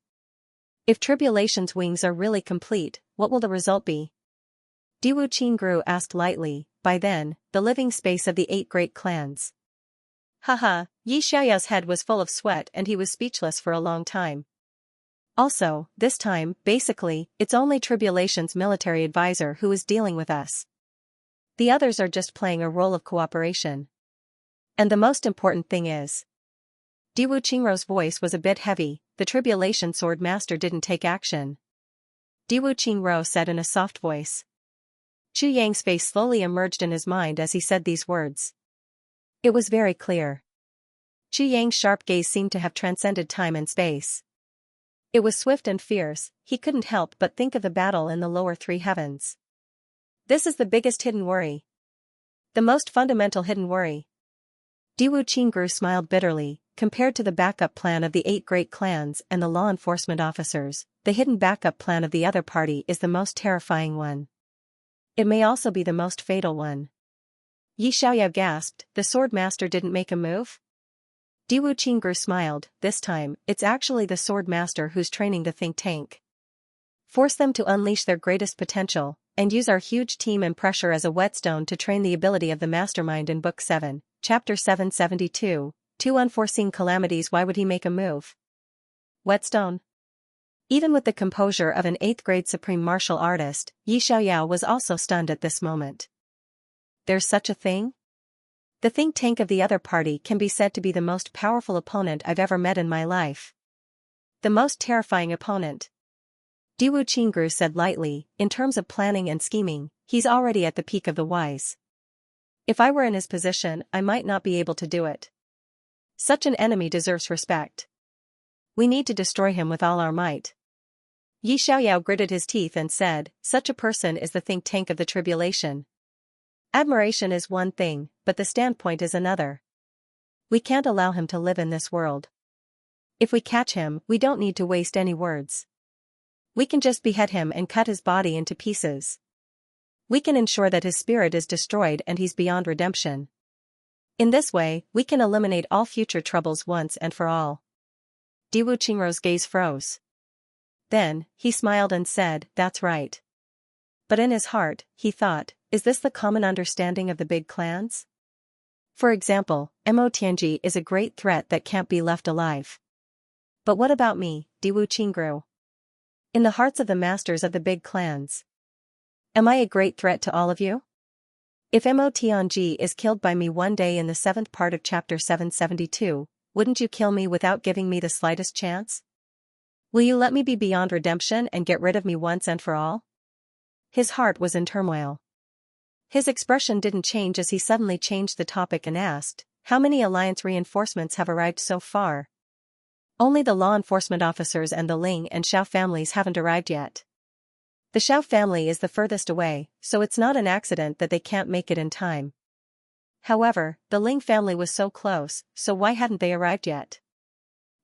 If Tribulation's wings are really complete, what will the result be? Diwu Qingru asked lightly, by then, the living space of the 8 great clans. Haha, Xiaoyao's head was full of sweat and he was speechless for a long time. Also, this time, basically, it's only Tribulation's military advisor who is dealing with us. The others are just playing a role of cooperation. And the most important thing is. Diwu Qingru's voice was a bit heavy, the Tribulation Sword Master didn't take action. Diwu Qingru said in a soft voice. Chu Yang's face slowly emerged in his mind as he said these words. It was very clear. Chu Yang's sharp gaze seemed to have transcended time and space. It was swift and fierce, he couldn't help but think of the battle in the lower 3 heavens. This is the biggest hidden worry. The most fundamental hidden worry. Diwu Qingru smiled bitterly, compared to the backup plan of the 8 great clans and the law enforcement officers, the hidden backup plan of the other party is the most terrifying one. It may also be the most fatal one. Xiaoyao gasped, the sword master didn't make a move? Diwu Qingru smiled, this time, it's actually the sword master who's training the think tank. Force them to unleash their greatest potential, and use our huge team and pressure as a whetstone to train the ability of the mastermind in Book 7, Chapter 772, 2 unforeseen calamities. Why would he make a move? Whetstone? Even with the composure of an 8th grade supreme martial artist, Xiaoyao was also stunned at this moment. There's such a thing? The think tank of the other party can be said to be the most powerful opponent I've ever met in my life. The most terrifying opponent. Diwu Qingru said lightly, in terms of planning and scheming, he's already at the peak of the wise. If I were in his position, I might not be able to do it. Such an enemy deserves respect. We need to destroy him with all our might. Xiaoyao gritted his teeth and said, such a person is the think tank of the tribulation. Admiration is one thing, but the standpoint is another. We can't allow him to live in this world. If we catch him, we don't need to waste any words. We can just behead him and cut his body into pieces. We can ensure that his spirit is destroyed and he's beyond redemption. In this way, we can eliminate all future troubles once and for all. Diwu Qingru's gaze froze. Then, he smiled and said, that's right. But in his heart, he thought, is this the common understanding of the big clans? For example, Mo Tianji is a great threat that can't be left alive. But what about me, Diwu Qingru? In the hearts of the masters of the big clans. Am I a great threat to all of you? If Motianji is killed by me one day in the 7th part of chapter 772, wouldn't you kill me without giving me the slightest chance? Will you let me be beyond redemption and get rid of me once and for all? His heart was in turmoil. His expression didn't change as he suddenly changed the topic and asked, how many alliance reinforcements have arrived so far? Only the law enforcement officers and the Ling and Xiao families haven't arrived yet. The Xiao family is the furthest away, so it's not an accident that they can't make it in time. However, the Ling family was so close, so why hadn't they arrived yet?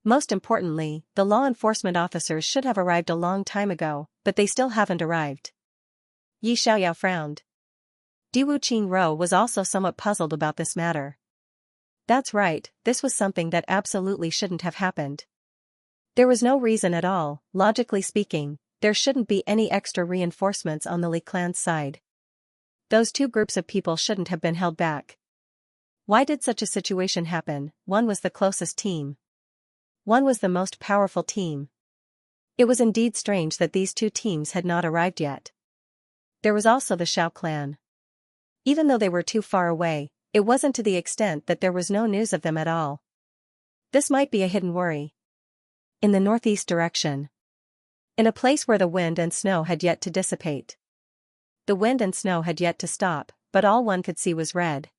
Most importantly, the law enforcement officers should have arrived a long time ago, but they still haven't arrived. Yi Xiaoyao frowned. Diwu Qingro was also somewhat puzzled about this matter. That's right, this was something that absolutely shouldn't have happened. There was no reason at all, logically speaking, there shouldn't be any extra reinforcements on the Li clan's side. Those two groups of people shouldn't have been held back. Why did such a situation happen? One was the closest team. One was the most powerful team. It was indeed strange that these two teams had not arrived yet. There was also the Xiao clan. Even though they were too far away, it wasn't to the extent that there was no news of them at all. This might be a hidden worry. In the northeast direction. In a place where the wind and snow had yet to dissipate. The wind and snow had yet to stop, but all one could see was red.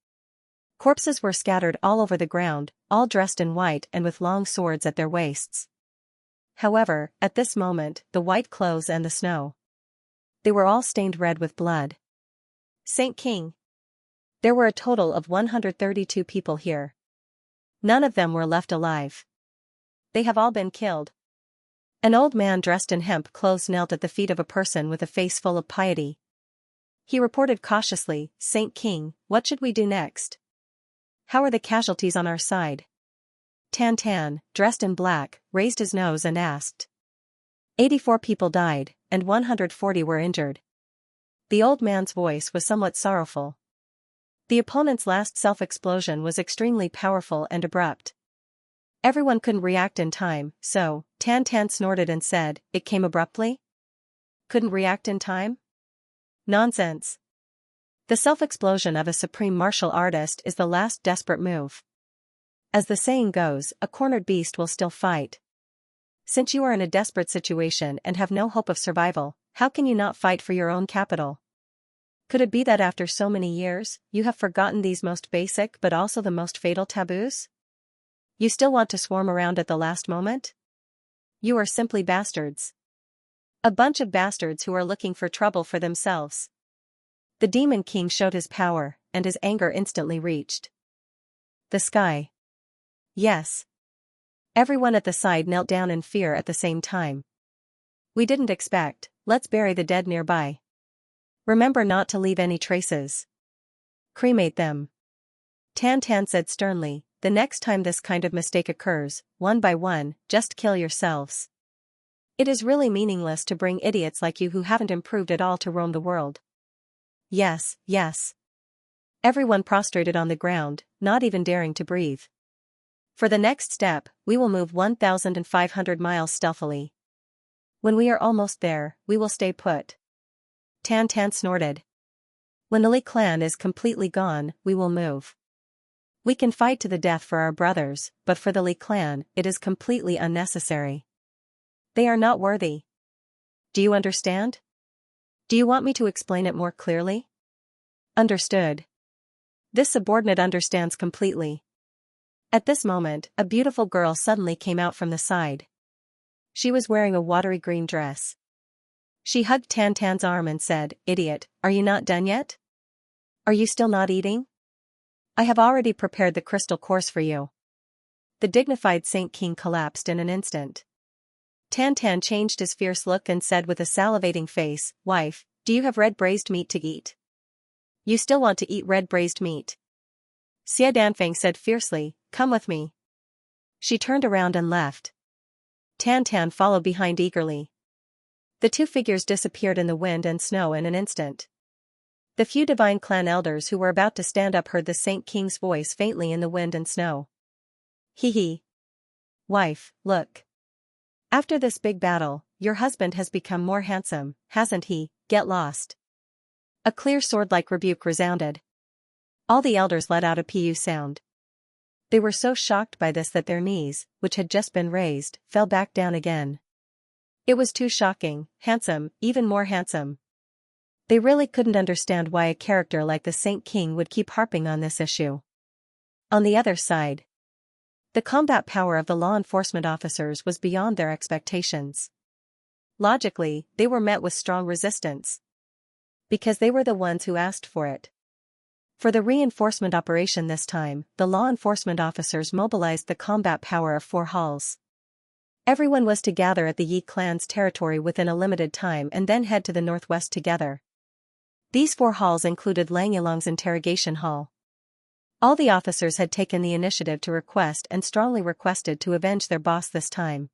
Corpses were scattered all over the ground, all dressed in white and with long swords at their waists. However, at this moment, the white clothes and the snow. They were all stained red with blood. Saint King. There were a total of 132 people here. None of them were left alive. They have all been killed. An old man dressed in hemp clothes knelt at the feet of a person with a face full of piety. He reported cautiously, Saint King, what should we do next? How are the casualties on our side? Tan Tan, dressed in black, raised his nose and asked. 84 people died, and 140 were injured. The old man's voice was somewhat sorrowful. The opponent's last self-explosion was extremely powerful and abrupt. Everyone couldn't react in time, so, Tan Tan snorted and said, it came abruptly? Couldn't react in time? Nonsense. The self-explosion of a supreme martial artist is the last desperate move. As the saying goes, a cornered beast will still fight. Since you are in a desperate situation and have no hope of survival, how can you not fight for your own capital? Could it be that after so many years, you have forgotten these most basic but also the most fatal taboos? You still want to swarm around at the last moment? You are simply bastards. A bunch of bastards who are looking for trouble for themselves. The Demon King showed his power, and his anger instantly reached the sky. Yes. Everyone at the side knelt down in fear at the same time. We didn't expect, let's bury the dead nearby. Remember not to leave any traces. Cremate them. Tan Tan said sternly, the next time this kind of mistake occurs, one by one, just kill yourselves. It is really meaningless to bring idiots like you who haven't improved at all to roam the world. Yes, yes. Everyone prostrated on the ground, not even daring to breathe. For the next step, we will move 1,500 miles stealthily. When we are almost there, we will stay put. Tan Tan snorted. When the Li clan is completely gone, we will move. We can fight to the death for our brothers, but for the Li clan, it is completely unnecessary. They are not worthy. Do you understand? Do you want me to explain it more clearly? Understood. This subordinate understands completely. At this moment, a beautiful girl suddenly came out from the side. She was wearing a watery green dress. She hugged Tan Tan's arm and said, Idiot, are you not done yet? Are you still not eating? I have already prepared the crystal course for you. The dignified Saint King collapsed in an instant. Tan Tan changed his fierce look and said with a salivating face, Wife, do you have red braised meat to eat? You still want to eat red braised meat? Xie Danfeng said fiercely, Come with me. She turned around and left. Tan Tan followed behind eagerly. The two figures disappeared in the wind and snow in an instant. The few divine clan elders who were about to stand up heard the Saint King's voice faintly in the wind and snow. Hee hee. Wife, look. After this big battle, your husband has become more handsome, hasn't he? Get lost. A clear sword-like rebuke resounded. All the elders let out a pu sound. They were so shocked by this that their knees, which had just been raised, fell back down again. It was too shocking, handsome, even more handsome. They really couldn't understand why a character like the Saint King would keep harping on this issue. On the other side, the combat power of the law enforcement officers was beyond their expectations. Logically, they were met with strong resistance. Because they were the ones who asked for it. For the reinforcement operation this time, the law enforcement officers mobilized the combat power of 4 halls. Everyone was to gather at the Yi clan's territory within a limited time and then head to the northwest together. These 4 halls included Lang Yilong's interrogation hall. All the officers had taken the initiative to request and strongly requested to avenge their boss this time.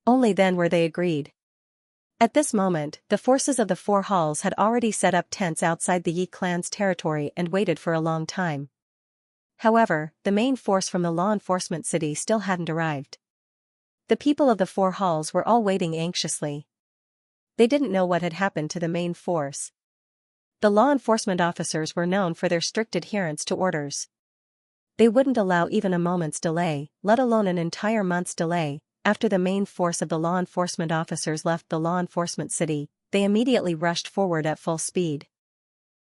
Only then were they agreed. At this moment, the forces of the 4 halls had already set up tents outside the Yi clan's territory and waited for a long time. However, the main force from the law enforcement city still hadn't arrived. The people of the 4 halls were all waiting anxiously. They didn't know what had happened to the main force. The law enforcement officers were known for their strict adherence to orders. They wouldn't allow even a moment's delay, let alone an entire month's delay. After the main force of the law enforcement officers left the law enforcement city, they immediately rushed forward at full speed.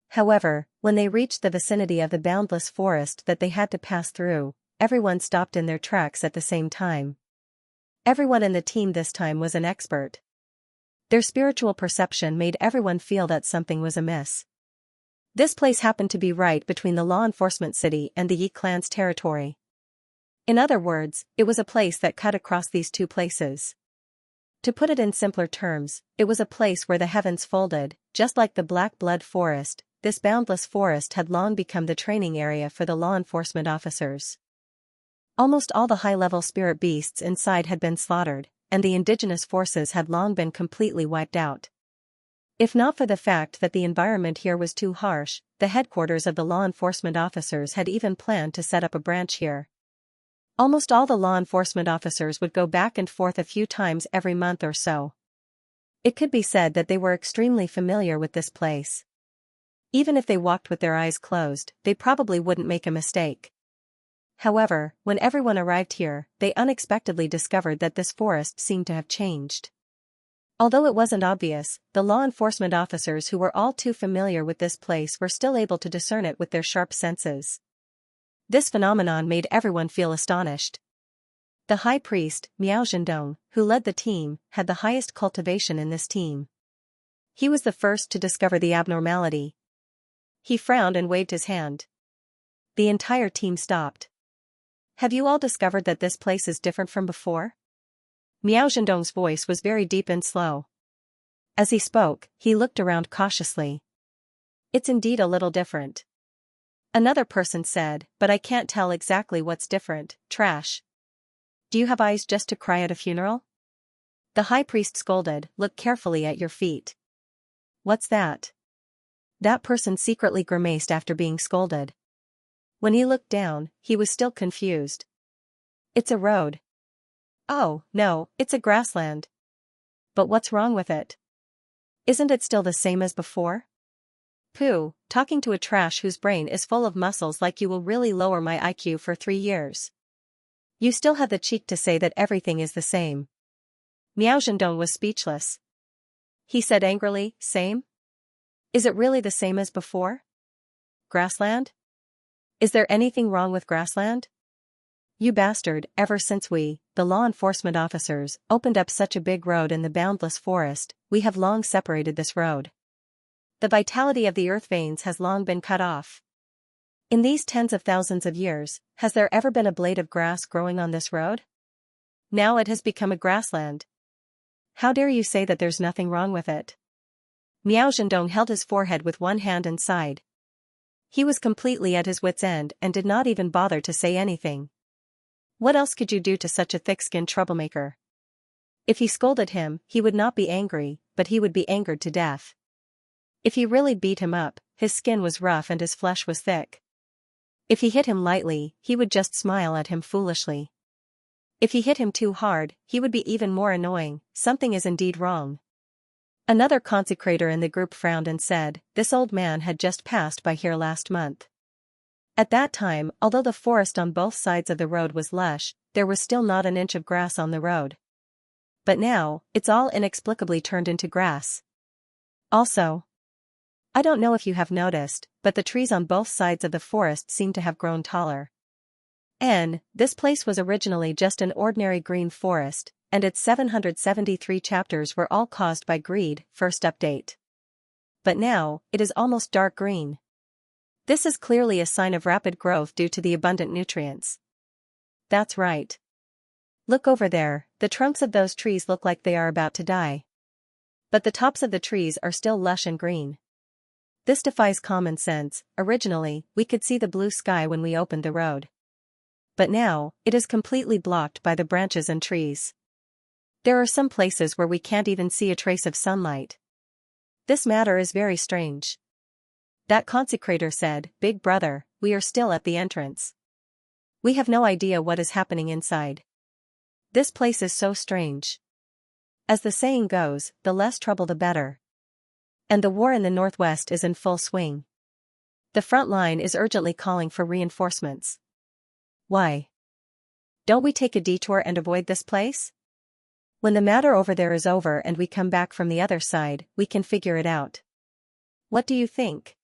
However, when they reached the vicinity of the boundless forest that they had to pass through, everyone stopped in their tracks at the same time. Everyone in the team this time was an expert. Their spiritual perception made everyone feel that something was amiss. This place happened to be right between the law enforcement city and the Yi clan's territory. In other words, it was a place that cut across these 2 places. To put it in simpler terms, it was a place where the heavens folded, just like the Black Blood Forest. This boundless forest had long become the training area for the law enforcement officers. Almost all the high-level spirit beasts inside had been slaughtered, and the indigenous forces had long been completely wiped out. If not for the fact that the environment here was too harsh, the headquarters of the law enforcement officers had even planned to set up a branch here. Almost all the law enforcement officers would go back and forth a few times every month or so. It could be said that they were extremely familiar with this place. Even if they walked with their eyes closed, they probably wouldn't make a mistake. However, when everyone arrived here, they unexpectedly discovered that this forest seemed to have changed. Although it wasn't obvious, the law enforcement officers who were all too familiar with this place were still able to discern it with their sharp senses. This phenomenon made everyone feel astonished. The high priest, Miao Zhendong, who led the team, had the highest cultivation in this team. He was the first to discover the abnormality. He frowned and waved his hand. The entire team stopped. Have you all discovered that this place is different from before? Miao Zhendong's voice was very deep and slow. As he spoke, he looked around cautiously. It's indeed a little different. Another person said, but I can't tell exactly what's different. Trash. Do you have eyes just to cry at a funeral? The high priest scolded, look carefully at your feet. What's that? That person secretly grimaced after being scolded. When he looked down, he was still confused. It's a road. Oh, no, it's a grassland. But what's wrong with it? Isn't it still the same as before? Pooh, talking to a trash whose brain is full of muscles like you will really lower my IQ for 3 years. You still have the cheek to say that everything is the same. Miao Zhendong was speechless. He said angrily, same? Is it really the same as before? Grassland? Is there anything wrong with grassland? You bastard, ever since we, the law enforcement officers, opened up such a big road in the boundless forest, we have long separated this road. The vitality of the earth veins has long been cut off. In these tens of thousands of years, has there ever been a blade of grass growing on this road? Now it has become a grassland. How dare you say that there's nothing wrong with it? Miao Zhendong held his forehead with one hand and sighed. He was completely at his wit's end and did not even bother to say anything. What else could you do to such a thick-skinned troublemaker? If he scolded him, he would not be angry, but he would be angered to death. If he really beat him up, his skin was rough and his flesh was thick. If he hit him lightly, he would just smile at him foolishly. If he hit him too hard, he would be even more annoying. Something is indeed wrong. Another consecrator in the group frowned and said, "This old man had just passed by here last month." At that time, although the forest on both sides of the road was lush, there was still not an inch of grass on the road. But now, it's all inexplicably turned into grass. Also, I don't know if you have noticed, but the trees on both sides of the forest seem to have grown taller. This place was originally just an ordinary green forest, and its 773 chapters were all caused by greed, first update. But now, it is almost dark green. This is clearly a sign of rapid growth due to the abundant nutrients. That's right. Look over there, the trunks of those trees look like they are about to die. But the tops of the trees are still lush and green. This defies common sense. Originally, we could see the blue sky when we opened the road. But now, it is completely blocked by the branches and trees. There are some places where we can't even see a trace of sunlight. This matter is very strange. That consecrator said, "Big brother, we are still at the entrance. We have no idea what is happening inside. This place is so strange. As the saying goes, the less trouble the better. And the war in the Northwest is in full swing. The front line is urgently calling for reinforcements. Why? Don't we take a detour and avoid this place? When the matter over there is over and we come back from the other side, we can figure it out. What do you think?"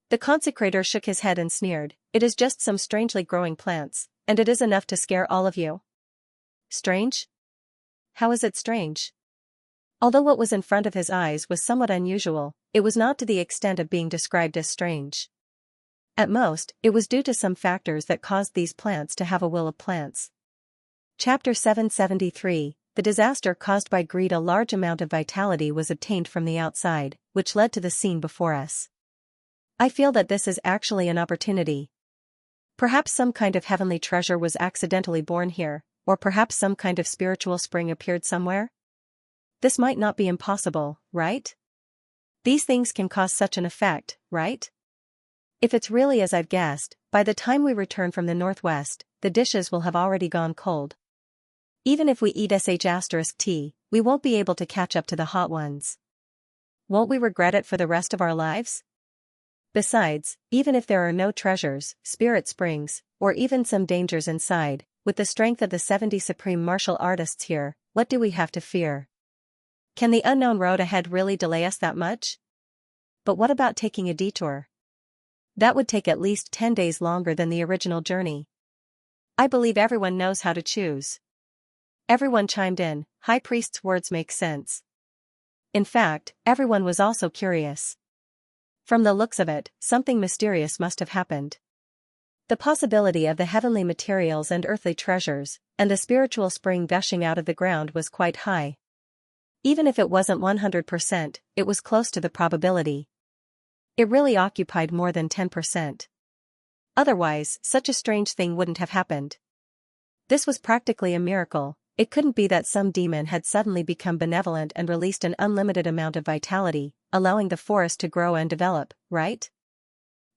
The consecrator shook his head and sneered, "It is just some strangely growing plants, and it is enough to scare all of you." Strange? How is it strange? Although what was in front of his eyes was somewhat unusual, it was not to the extent of being described as strange. At most, it was due to some factors that caused these plants to have a will of plants. Chapter 773, The disaster caused by greed. A large amount of vitality was obtained from the outside, which led to the scene before us. I feel that this is actually an opportunity. Perhaps some kind of heavenly treasure was accidentally born here, or perhaps some kind of spiritual spring appeared somewhere. This might not be impossible, right? These things can cause such an effect, right? If it's really as I've guessed, by the time we return from the Northwest, the dishes will have already gone cold. Even if we eat sh*t, we won't be able to catch up to the hot ones. Won't we regret it for the rest of our lives? Besides, even if there are no treasures, spirit springs, or even some dangers inside, with the strength of the 70 supreme martial artists here, what do we have to fear? Can the unknown road ahead really delay us that much? But what about taking a detour? That would take at least 10 days longer than the original journey. I believe everyone knows how to choose. Everyone chimed in. High Priest's words make sense. In fact, everyone was also curious. From the looks of it, something mysterious must have happened. The possibility of the heavenly materials and earthly treasures, and the spiritual spring gushing out of the ground was quite high. Even if it wasn't 100%, it was close to the probability. It really occupied more than 10%. Otherwise, such a strange thing wouldn't have happened. This was practically a miracle. It couldn't be that some demon had suddenly become benevolent and released an unlimited amount of vitality, allowing the forest to grow and develop, right?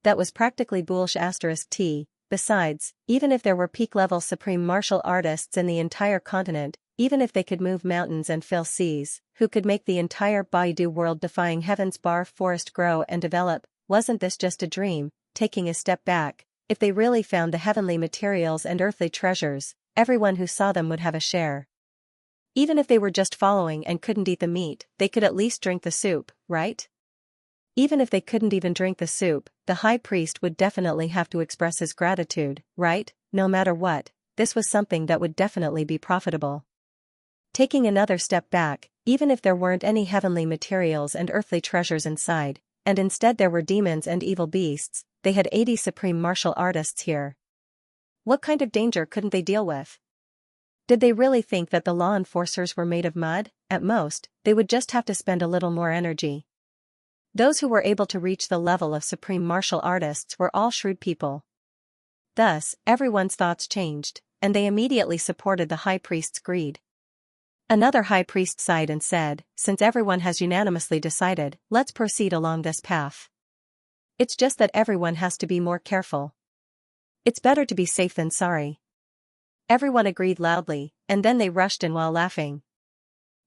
That was practically bullsh*t. Besides, even if there were peak-level supreme martial artists in the entire continent, even if they could move mountains and fill seas, who could make the entire Baidu world-defying heavens bar forest grow and develop, wasn't this just a dream? Taking a step back, if they really found the heavenly materials and earthly treasures, everyone who saw them would have a share. Even if they were just following and couldn't eat the meat, they could at least drink the soup, right? Even if they couldn't even drink the soup, the high priest would definitely have to express his gratitude, right? No matter what, this was something that would definitely be profitable. Taking another step back, even if there weren't any heavenly materials and earthly treasures inside, and instead there were demons and evil beasts, they had 80 supreme martial artists here. What kind of danger couldn't they deal with? Did they really think that the law enforcers were made of mud? At most, they would just have to spend a little more energy. Those who were able to reach the level of supreme martial artists were all shrewd people. Thus, everyone's thoughts changed, and they immediately supported the high priest's greed. Another high priest sighed and said, "Since everyone has unanimously decided, let's proceed along this path. It's just that everyone has to be more careful. It's better to be safe than sorry." Everyone agreed loudly, and then they rushed in while laughing.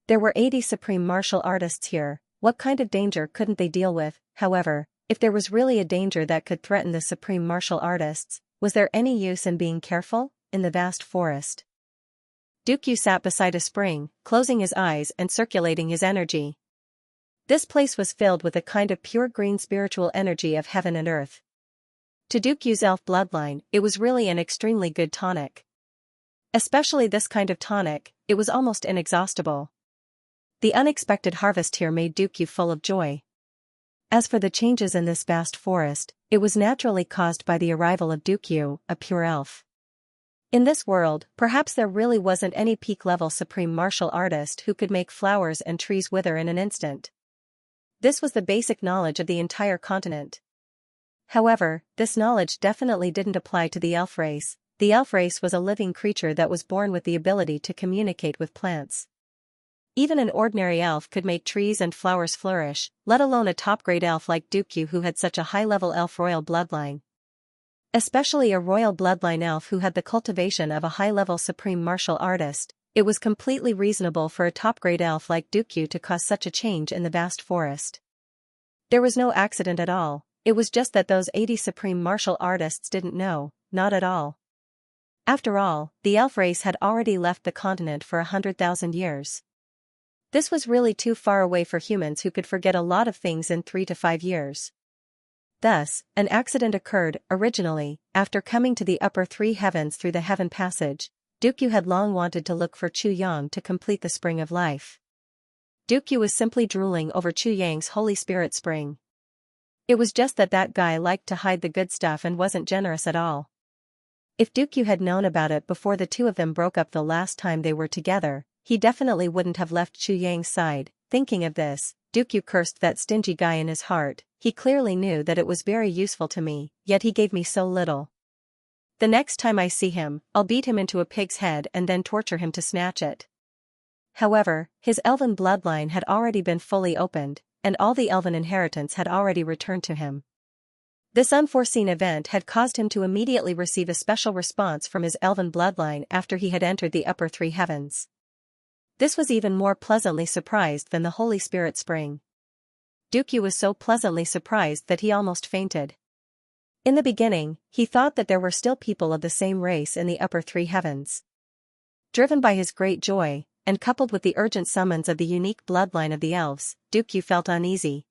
There were 80 supreme martial artists here. What kind of danger couldn't they deal with? However, if there was really a danger that could threaten the supreme martial artists, was there any use in being careful? In the vast forest, Dukyu sat beside a spring, closing his eyes and circulating his energy. This place was filled with a kind of pure green spiritual energy of heaven and earth. To Dukyu's elf bloodline, it was really an extremely good tonic. Especially this kind of tonic, it was almost inexhaustible. The unexpected harvest here made Dukyu full of joy. As for the changes in this vast forest, it was naturally caused by the arrival of Dukyu, a pure elf. In this world, perhaps there really wasn't any peak-level supreme martial artist who could make flowers and trees wither in an instant. This was the basic knowledge of the entire continent. However, this knowledge definitely didn't apply to the elf race. The elf race was a living creature that was born with the ability to communicate with plants. Even an ordinary elf could make trees and flowers flourish, let alone a top-grade elf like Dukyu who had such a high-level elf royal bloodline. Especially a royal bloodline elf who had the cultivation of a high-level supreme martial artist, it was completely reasonable for a top-grade elf like Dukyu to cause such a change in the vast forest. There was no accident at all, it was just that those 80 supreme martial artists didn't know, not at all. After all, the elf race had already left the continent for 100,000 years. This was really too far away for humans who could forget a lot of things in 3 to 5 years. Thus, an accident occurred. Originally, after coming to the upper 3 heavens through the heaven passage, Dukyu had long wanted to look for Chu Yang to complete the spring of life. Dukyu was simply drooling over Chu Yang's Holy Spirit spring. It was just that that guy liked to hide the good stuff and wasn't generous at all. If Dukyu had known about it before the two of them broke up the last time they were together, he definitely wouldn't have left Chu Yang's side. Thinking of this, Dukyu cursed that stingy guy in his heart. He clearly knew that it was very useful to me, yet he gave me so little. The next time I see him, I'll beat him into a pig's head and then torture him to snatch it. However, his elven bloodline had already been fully opened, and all the elven inheritance had already returned to him. This unforeseen event had caused him to immediately receive a special response from his elven bloodline after he had entered the upper 3 heavens. This was even more pleasantly surprised than the Holy Spirit spring. Dukyu was so pleasantly surprised that he almost fainted. In the beginning, he thought that there were still people of the same race in the upper 3 heavens. Driven by his great joy, and coupled with the urgent summons of the unique bloodline of the elves, Dukyu felt uneasy.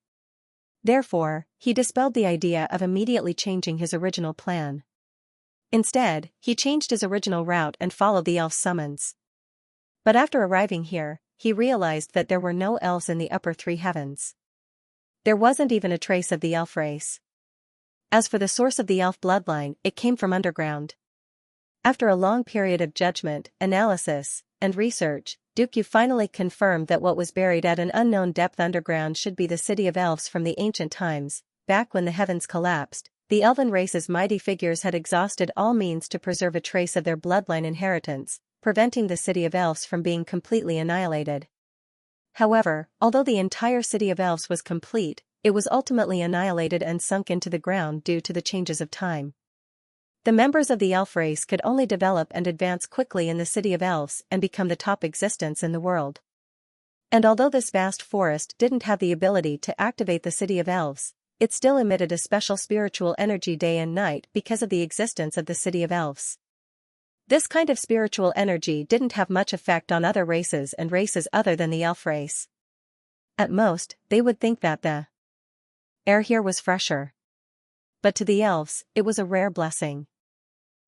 Therefore, he dispelled the idea of immediately changing his original plan. Instead, he changed his original route and followed the elf's summons. But after arriving here, he realized that there were no elves in the upper 3 heavens. There wasn't even a trace of the elf race. As for the source of the elf bloodline, it came from underground. After a long period of judgment, analysis, and research, Dukyu finally confirmed that what was buried at an unknown depth underground should be the city of elves from the ancient times. Back when the heavens collapsed, the elven race's mighty figures had exhausted all means to preserve a trace of their bloodline inheritance, preventing the city of elves from being completely annihilated. However, although the entire city of elves was complete, it was ultimately annihilated and sunk into the ground due to the changes of time. The members of the elf race could only develop and advance quickly in the city of elves and become the top existence in the world. And although this vast forest didn't have the ability to activate the city of elves, it still emitted a special spiritual energy day and night because of the existence of the city of elves. This kind of spiritual energy didn't have much effect on other races and races other than the elf race. At most, they would think that the air here was fresher. But to the elves, it was a rare blessing.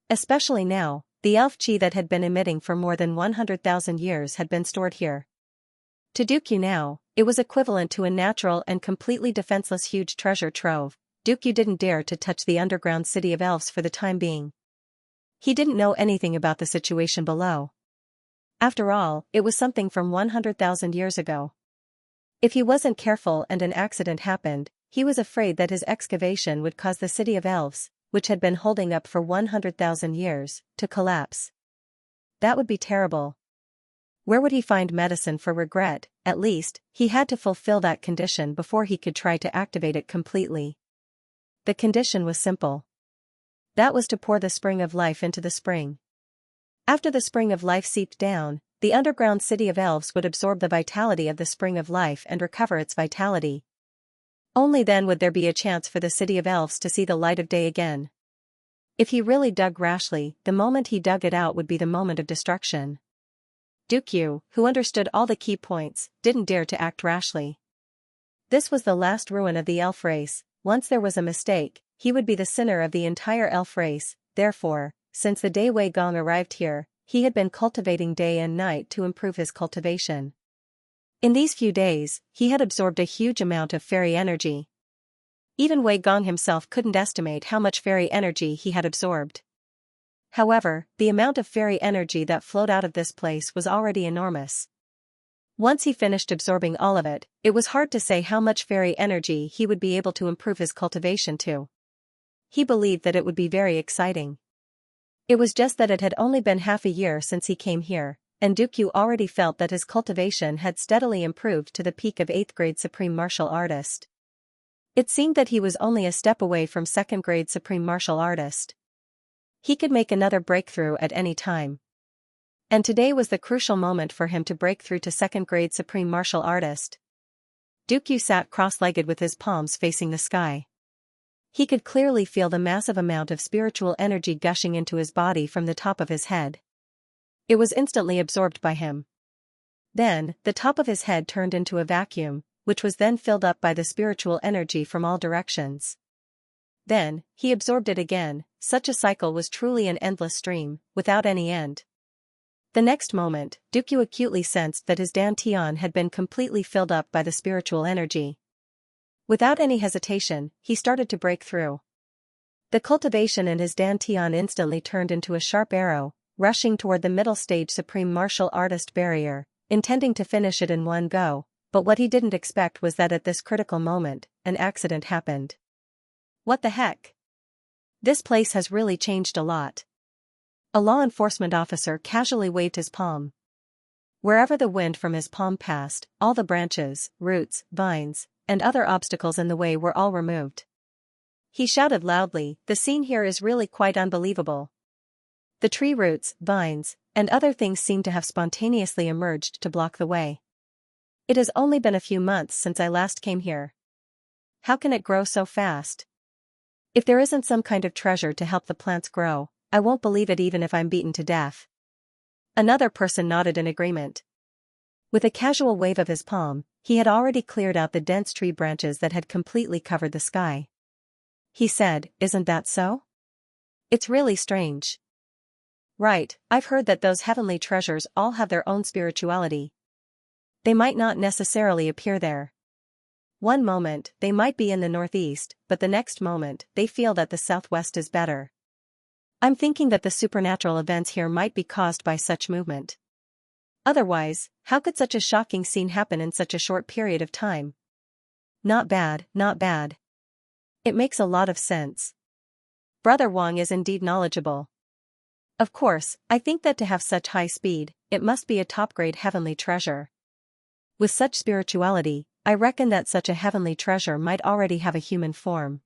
Especially now, the elf chi that had been emitting for more than 100,000 years had been stored here. To Dukyu now, it was equivalent to a natural and completely defenseless huge treasure trove. Dukyu didn't dare to touch the underground city of elves for the time being. He didn't know anything about the situation below. After all, it was something from 100,000 years ago. If he wasn't careful and an accident happened, he was afraid that his excavation would cause the city of elves, which had been holding up for 100,000 years, to collapse. That would be terrible. Where would he find medicine for regret? At least, he had to fulfill that condition before he could try to activate it completely. The condition was simple. That was to pour the spring of life into the spring. After the spring of life seeped down, the underground city of elves would absorb the vitality of the spring of life and recover its vitality. Only then would there be a chance for the city of elves to see the light of day again. If he really dug rashly, the moment he dug it out would be the moment of destruction. Dukyu, who understood all the key points, didn't dare to act rashly. This was the last ruin of the elf race. Once there was a mistake, he would be the sinner of the entire elf race. Therefore, since the day Wei Gong arrived here, he had been cultivating day and night to improve his cultivation. In these few days, he had absorbed a huge amount of fairy energy. Even Wei Gong himself couldn't estimate how much fairy energy he had absorbed. However, the amount of fairy energy that flowed out of this place was already enormous. Once he finished absorbing all of it, it was hard to say how much fairy energy he would be able to improve his cultivation to. He believed that it would be very exciting. It was just that it had only been half a year since he came here, and Dukyu already felt that his cultivation had steadily improved to the peak of 8th grade Supreme Martial Artist. It seemed that he was only a step away from 2nd grade Supreme Martial Artist. He could make another breakthrough at any time. And today was the crucial moment for him to break through to 2nd grade Supreme Martial Artist. Dukyu sat cross-legged with his palms facing the sky. He could clearly feel the massive amount of spiritual energy gushing into his body from the top of his head. It was instantly absorbed by him. Then, the top of his head turned into a vacuum, which was then filled up by the spiritual energy from all directions. Then, he absorbed it again. Such a cycle was truly an endless stream, without any end. The next moment, Dukyu acutely sensed that his dantian had been completely filled up by the spiritual energy. Without any hesitation, he started to break through. The cultivation in his dantian instantly turned into a sharp arrow, rushing toward the middle stage Supreme Martial Artist barrier, intending to finish it in one go, but what he didn't expect was that at this critical moment, an accident happened. What the heck? This place has really changed a lot. A law enforcement officer casually waved his palm. Wherever the wind from his palm passed, all the branches, roots, vines, and other obstacles in the way were all removed. He shouted loudly, "The scene here is really quite unbelievable." The tree roots, vines, and other things seem to have spontaneously emerged to block the way. It has only been a few months since I last came here. How can it grow so fast? If there isn't some kind of treasure to help the plants grow, I won't believe it even if I'm beaten to death. Another person nodded in agreement. With a casual wave of his palm, he had already cleared out the dense tree branches that had completely covered the sky. He said, "Isn't that so? It's really strange." Right, I've heard that those heavenly treasures all have their own spirituality. They might not necessarily appear there. One moment, they might be in the northeast, but the next moment, they feel that the southwest is better. I'm thinking that the supernatural events here might be caused by such movement. Otherwise, how could such a shocking scene happen in such a short period of time? Not bad, not bad. It makes a lot of sense. Brother Wang is indeed knowledgeable. Of course, I think that to have such high speed, it must be a top-grade heavenly treasure. With such spirituality, I reckon that such a heavenly treasure might already have a human form.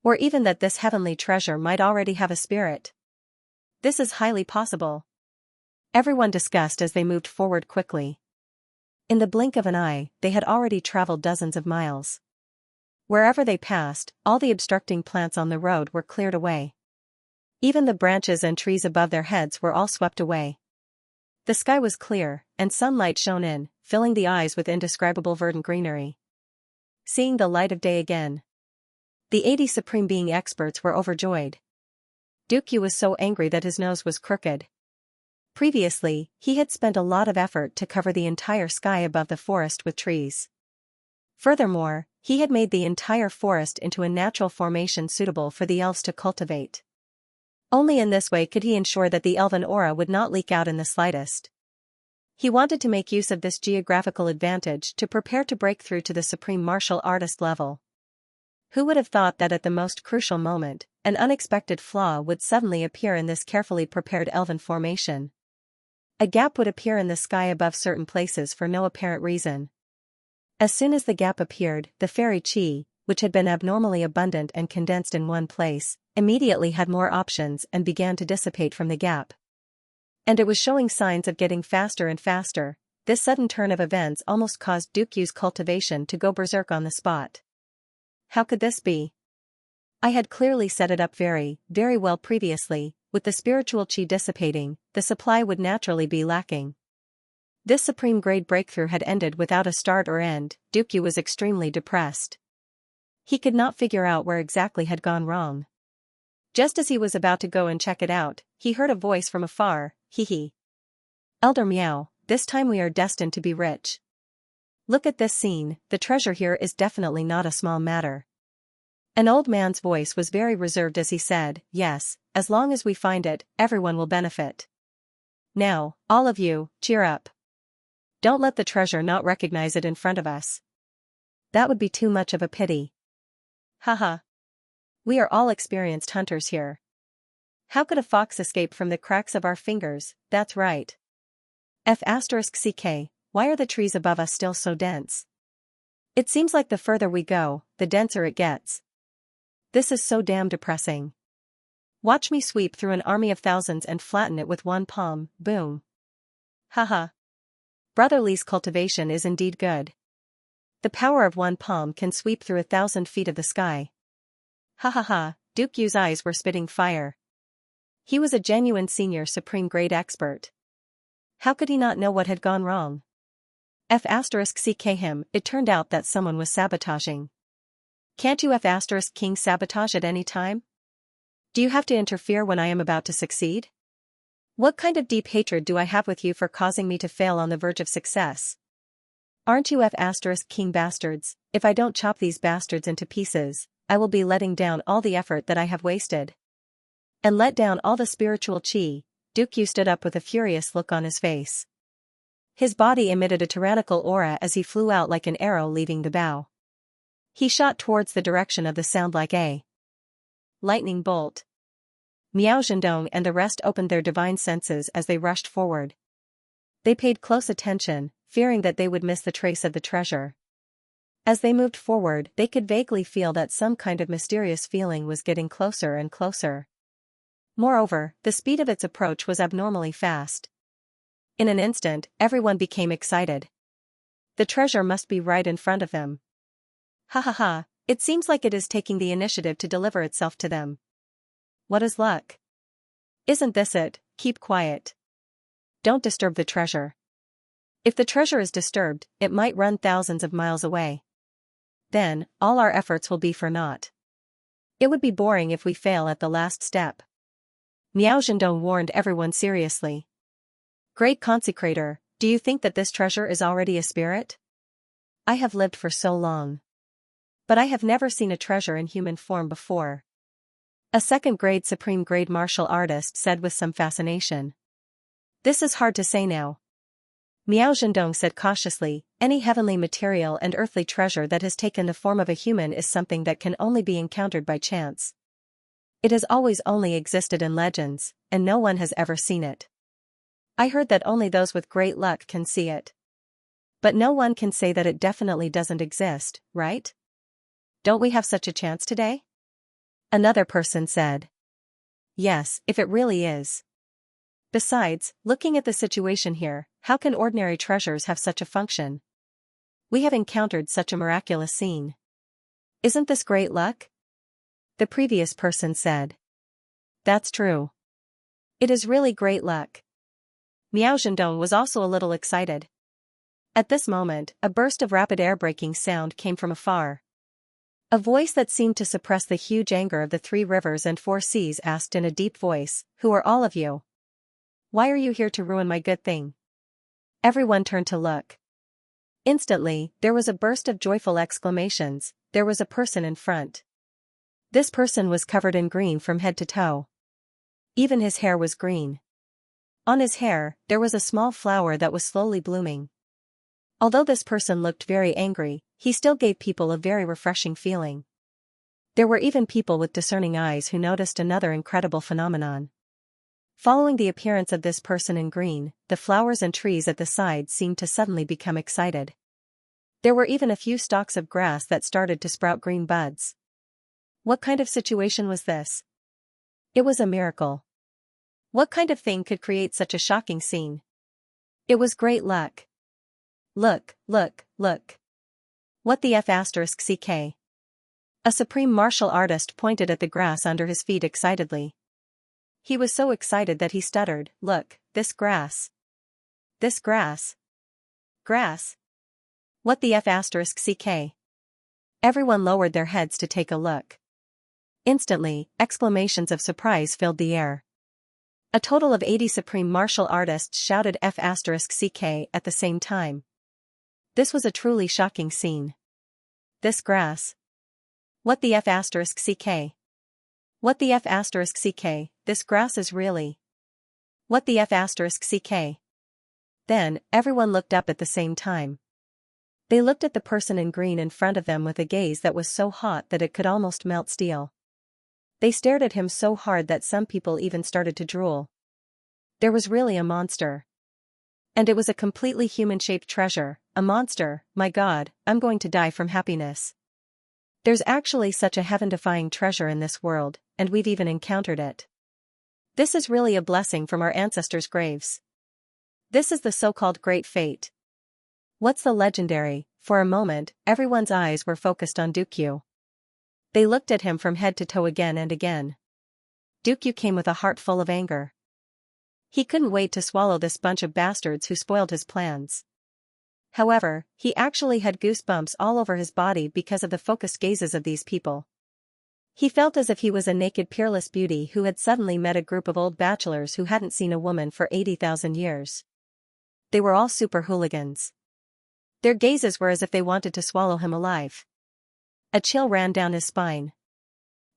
Or even that this heavenly treasure might already have a spirit. This is highly possible. Everyone discussed as they moved forward quickly. In the blink of an eye, they had already traveled dozens of miles. Wherever they passed, all the obstructing plants on the road were cleared away. Even the branches and trees above their heads were all swept away. The sky was clear, and sunlight shone in, filling the eyes with indescribable verdant greenery. Seeing the light of day again. The 80 Supreme Being experts were overjoyed. Dukyu was so angry that his nose was crooked. Previously, he had spent a lot of effort to cover the entire sky above the forest with trees. Furthermore, he had made the entire forest into a natural formation suitable for the elves to cultivate. Only in this way could he ensure that the elven aura would not leak out in the slightest. He wanted to make use of this geographical advantage to prepare to break through to the Supreme Martial Artist level. Who would have thought that at the most crucial moment, an unexpected flaw would suddenly appear in this carefully prepared elven formation? A gap would appear in the sky above certain places for no apparent reason. As soon as the gap appeared, the fairy chi, which had been abnormally abundant and condensed in one place, immediately had more options and began to dissipate from the gap. And it was showing signs of getting faster and faster. This sudden turn of events almost caused Dukyu's cultivation to go berserk on the spot. How could this be? I had clearly set it up very, very well previously. With the spiritual chi dissipating, the supply would naturally be lacking. This supreme grade breakthrough had ended without a start or end. Dukyu was extremely depressed. He could not figure out where exactly had gone wrong. Just as he was about to go and check it out, he heard a voice from afar, "Hee hee. Elder Miao, this time we are destined to be rich. Look at this scene, the treasure here is definitely not a small matter." An old man's voice was very reserved as he said, "Yes, as long as we find it, everyone will benefit. Now, all of you, cheer up. Don't let the treasure not recognize it in front of us. That would be too much of a pity. Haha. We are all experienced hunters here. How could a fox escape from the cracks of our fingers? That's right. F***ck, why are the trees above us still so dense? It seems like the further we go, the denser it gets. This is so damn depressing. Watch me sweep through an army of thousands and flatten it with one palm, boom. Haha. Brother Lee's cultivation is indeed good. The power of one palm can sweep through 1,000 feet of the sky. Ha ha ha, Dukyu's eyes were spitting fire. He was a genuine senior supreme grade expert. How could he not know what had gone wrong? F***ck him, it turned out that someone was sabotaging. Can't you F***king sabotage at any time? Do you have to interfere when I am about to succeed? What kind of deep hatred do I have with you for causing me to fail on the verge of success? Aren't you F***king bastards? If I don't chop these bastards into pieces, I will be letting down all the effort that I have wasted. And let down all the spiritual chi. Dukyu stood up with a furious look on his face. His body emitted a tyrannical aura as he flew out like an arrow leaving the bow. He shot towards the direction of the sound like a lightning bolt. Miao Zhendong and the rest opened their divine senses as they rushed forward. They paid close attention, fearing that they would miss the trace of the treasure. As they moved forward, they could vaguely feel that some kind of mysterious feeling was getting closer and closer. Moreover, the speed of its approach was abnormally fast. In an instant, everyone became excited. The treasure must be right in front of them. Ha ha ha, it seems like it is taking the initiative to deliver itself to them. What is luck? Isn't this it? Keep quiet. Don't disturb the treasure. If the treasure is disturbed, it might run thousands of miles away. Then, all our efforts will be for naught. It would be boring if we fail at the last step. Miao Zhendong warned everyone seriously. Great Consecrator, do you think that this treasure is already a spirit? I have lived for so long. But I have never seen a treasure in human form before. A second-grade supreme grade martial artist said with some fascination. This is hard to say now. Miao Zhendong said cautiously, any heavenly material and earthly treasure that has taken the form of a human is something that can only be encountered by chance. It has always only existed in legends, and no one has ever seen it. I heard that only those with great luck can see it. But no one can say that it definitely doesn't exist, right? Don't we have such a chance today? Another person said. Yes, if it really is. Besides, looking at the situation here, how can ordinary treasures have such a function? We have encountered such a miraculous scene. Isn't this great luck? The previous person said. That's true. It is really great luck. Miao Zhendong was also a little excited. At this moment, a burst of rapid air-breaking sound came from afar. A voice that seemed to suppress the huge anger of the 3 rivers and 4 seas asked in a deep voice, "Who are all of you? Why are you here to ruin my good thing?" Everyone turned to look. Instantly, there was a burst of joyful exclamations. There was a person in front. This person was covered in green from head to toe. Even his hair was green. On his hair, there was a small flower that was slowly blooming. Although this person looked very angry, he still gave people a very refreshing feeling. There were even people with discerning eyes who noticed another incredible phenomenon. Following the appearance of this person in green, the flowers and trees at the side seemed to suddenly become excited. There were even a few stalks of grass that started to sprout green buds. What kind of situation was this? It was a miracle. What kind of thing could create such a shocking scene? It was great luck. Look, look, look. What the F asterisk CK? A supreme martial artist pointed at the grass under his feet excitedly. He was so excited that he stuttered, look, this grass. This grass. Grass. What the F asterisk CK? Everyone lowered their heads to take a look. Instantly, exclamations of surprise filled the air. A total of 80 supreme martial artists shouted F asterisk CK at the same time. This was a truly shocking scene. This grass. What the F asterisk CK? What the F asterisk CK, this grass is really. What the F asterisk CK? Then, everyone looked up at the same time. They looked at the person in green in front of them with a gaze that was so hot that it could almost melt steel. They stared at him so hard that some people even started to drool. There was really a monster. And it was a completely human-shaped treasure, a monster. My God, I'm going to die from happiness. There's actually such a heaven-defying treasure in this world, and we've even encountered it. This is really a blessing from our ancestors' graves. This is the so-called Great Fate. What's the legendary? For a moment, everyone's eyes were focused on Dukyu. They looked at him from head to toe again and again. Dukyu came with a heart full of anger. He couldn't wait to swallow this bunch of bastards who spoiled his plans. However, he actually had goosebumps all over his body because of the focused gazes of these people. He felt as if he was a naked peerless beauty who had suddenly met a group of old bachelors who hadn't seen a woman for 80,000 years. They were all super hooligans. Their gazes were as if they wanted to swallow him alive. A chill ran down his spine.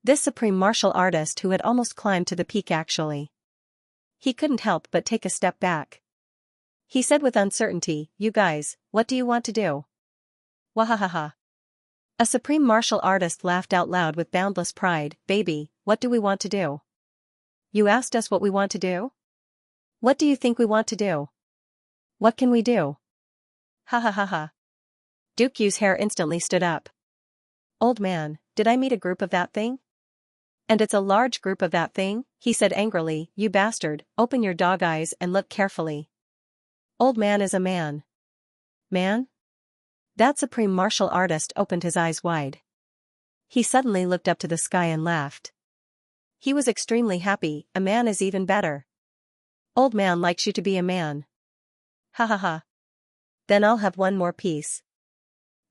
This supreme martial artist who had almost climbed to the peak actually. He couldn't help but take a step back. He said with uncertainty, you guys, what do you want to do? Wahahaha. A supreme martial artist laughed out loud with boundless pride, baby, what do we want to do? You asked us what we want to do? What do you think we want to do? What can we do? Ha ha ha ha. Dukyu's hair instantly stood up. Old man, did I meet a group of that thing? And it's a large group of that thing, he said angrily, you bastard, open your dog eyes and look carefully. Old man is a man. Man? That supreme martial artist opened his eyes wide. He suddenly looked up to the sky and laughed. He was extremely happy, a man is even better. Old man likes you to be a man. Ha ha ha. Then I'll have one more piece.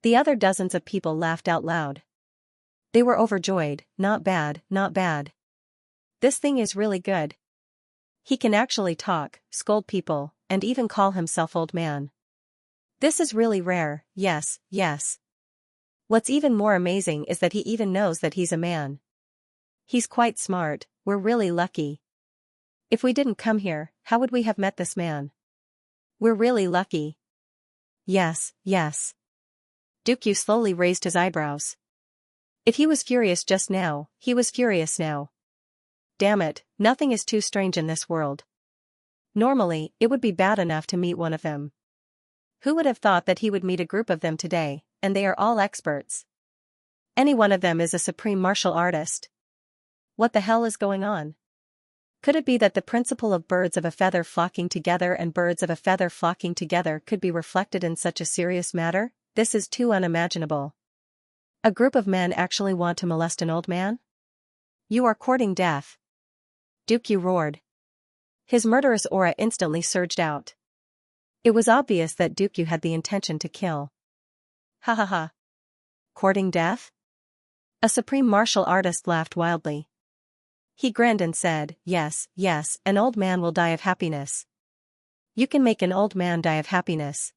The other dozens of people laughed out loud. They were overjoyed, not bad, not bad. This thing is really good. He can actually talk, scold people, and even call himself old man. This is really rare, yes, yes. What's even more amazing is that he even knows that he's a man. He's quite smart, we're really lucky. If we didn't come here, how would we have met this man? We're really lucky. Yes, yes. Dukyu slowly raised his eyebrows. If he was furious just now, he was furious now. Damn it, nothing is too strange in this world. Normally, it would be bad enough to meet one of them. Who would have thought that he would meet a group of them today, and they are all experts? Any one of them is a supreme martial artist. What the hell is going on? Could it be that the principle of birds of a feather flocking together and birds of a feather flocking together could be reflected in such a serious matter? This is too unimaginable. A group of men actually want to molest an old man? You are courting death. Dukyu roared. His murderous aura instantly surged out. It was obvious that Dukyu had the intention to kill. Ha ha ha. Courting death? A supreme martial artist laughed wildly. He grinned and said, yes, yes, an old man will die of happiness. You can make an old man die of happiness.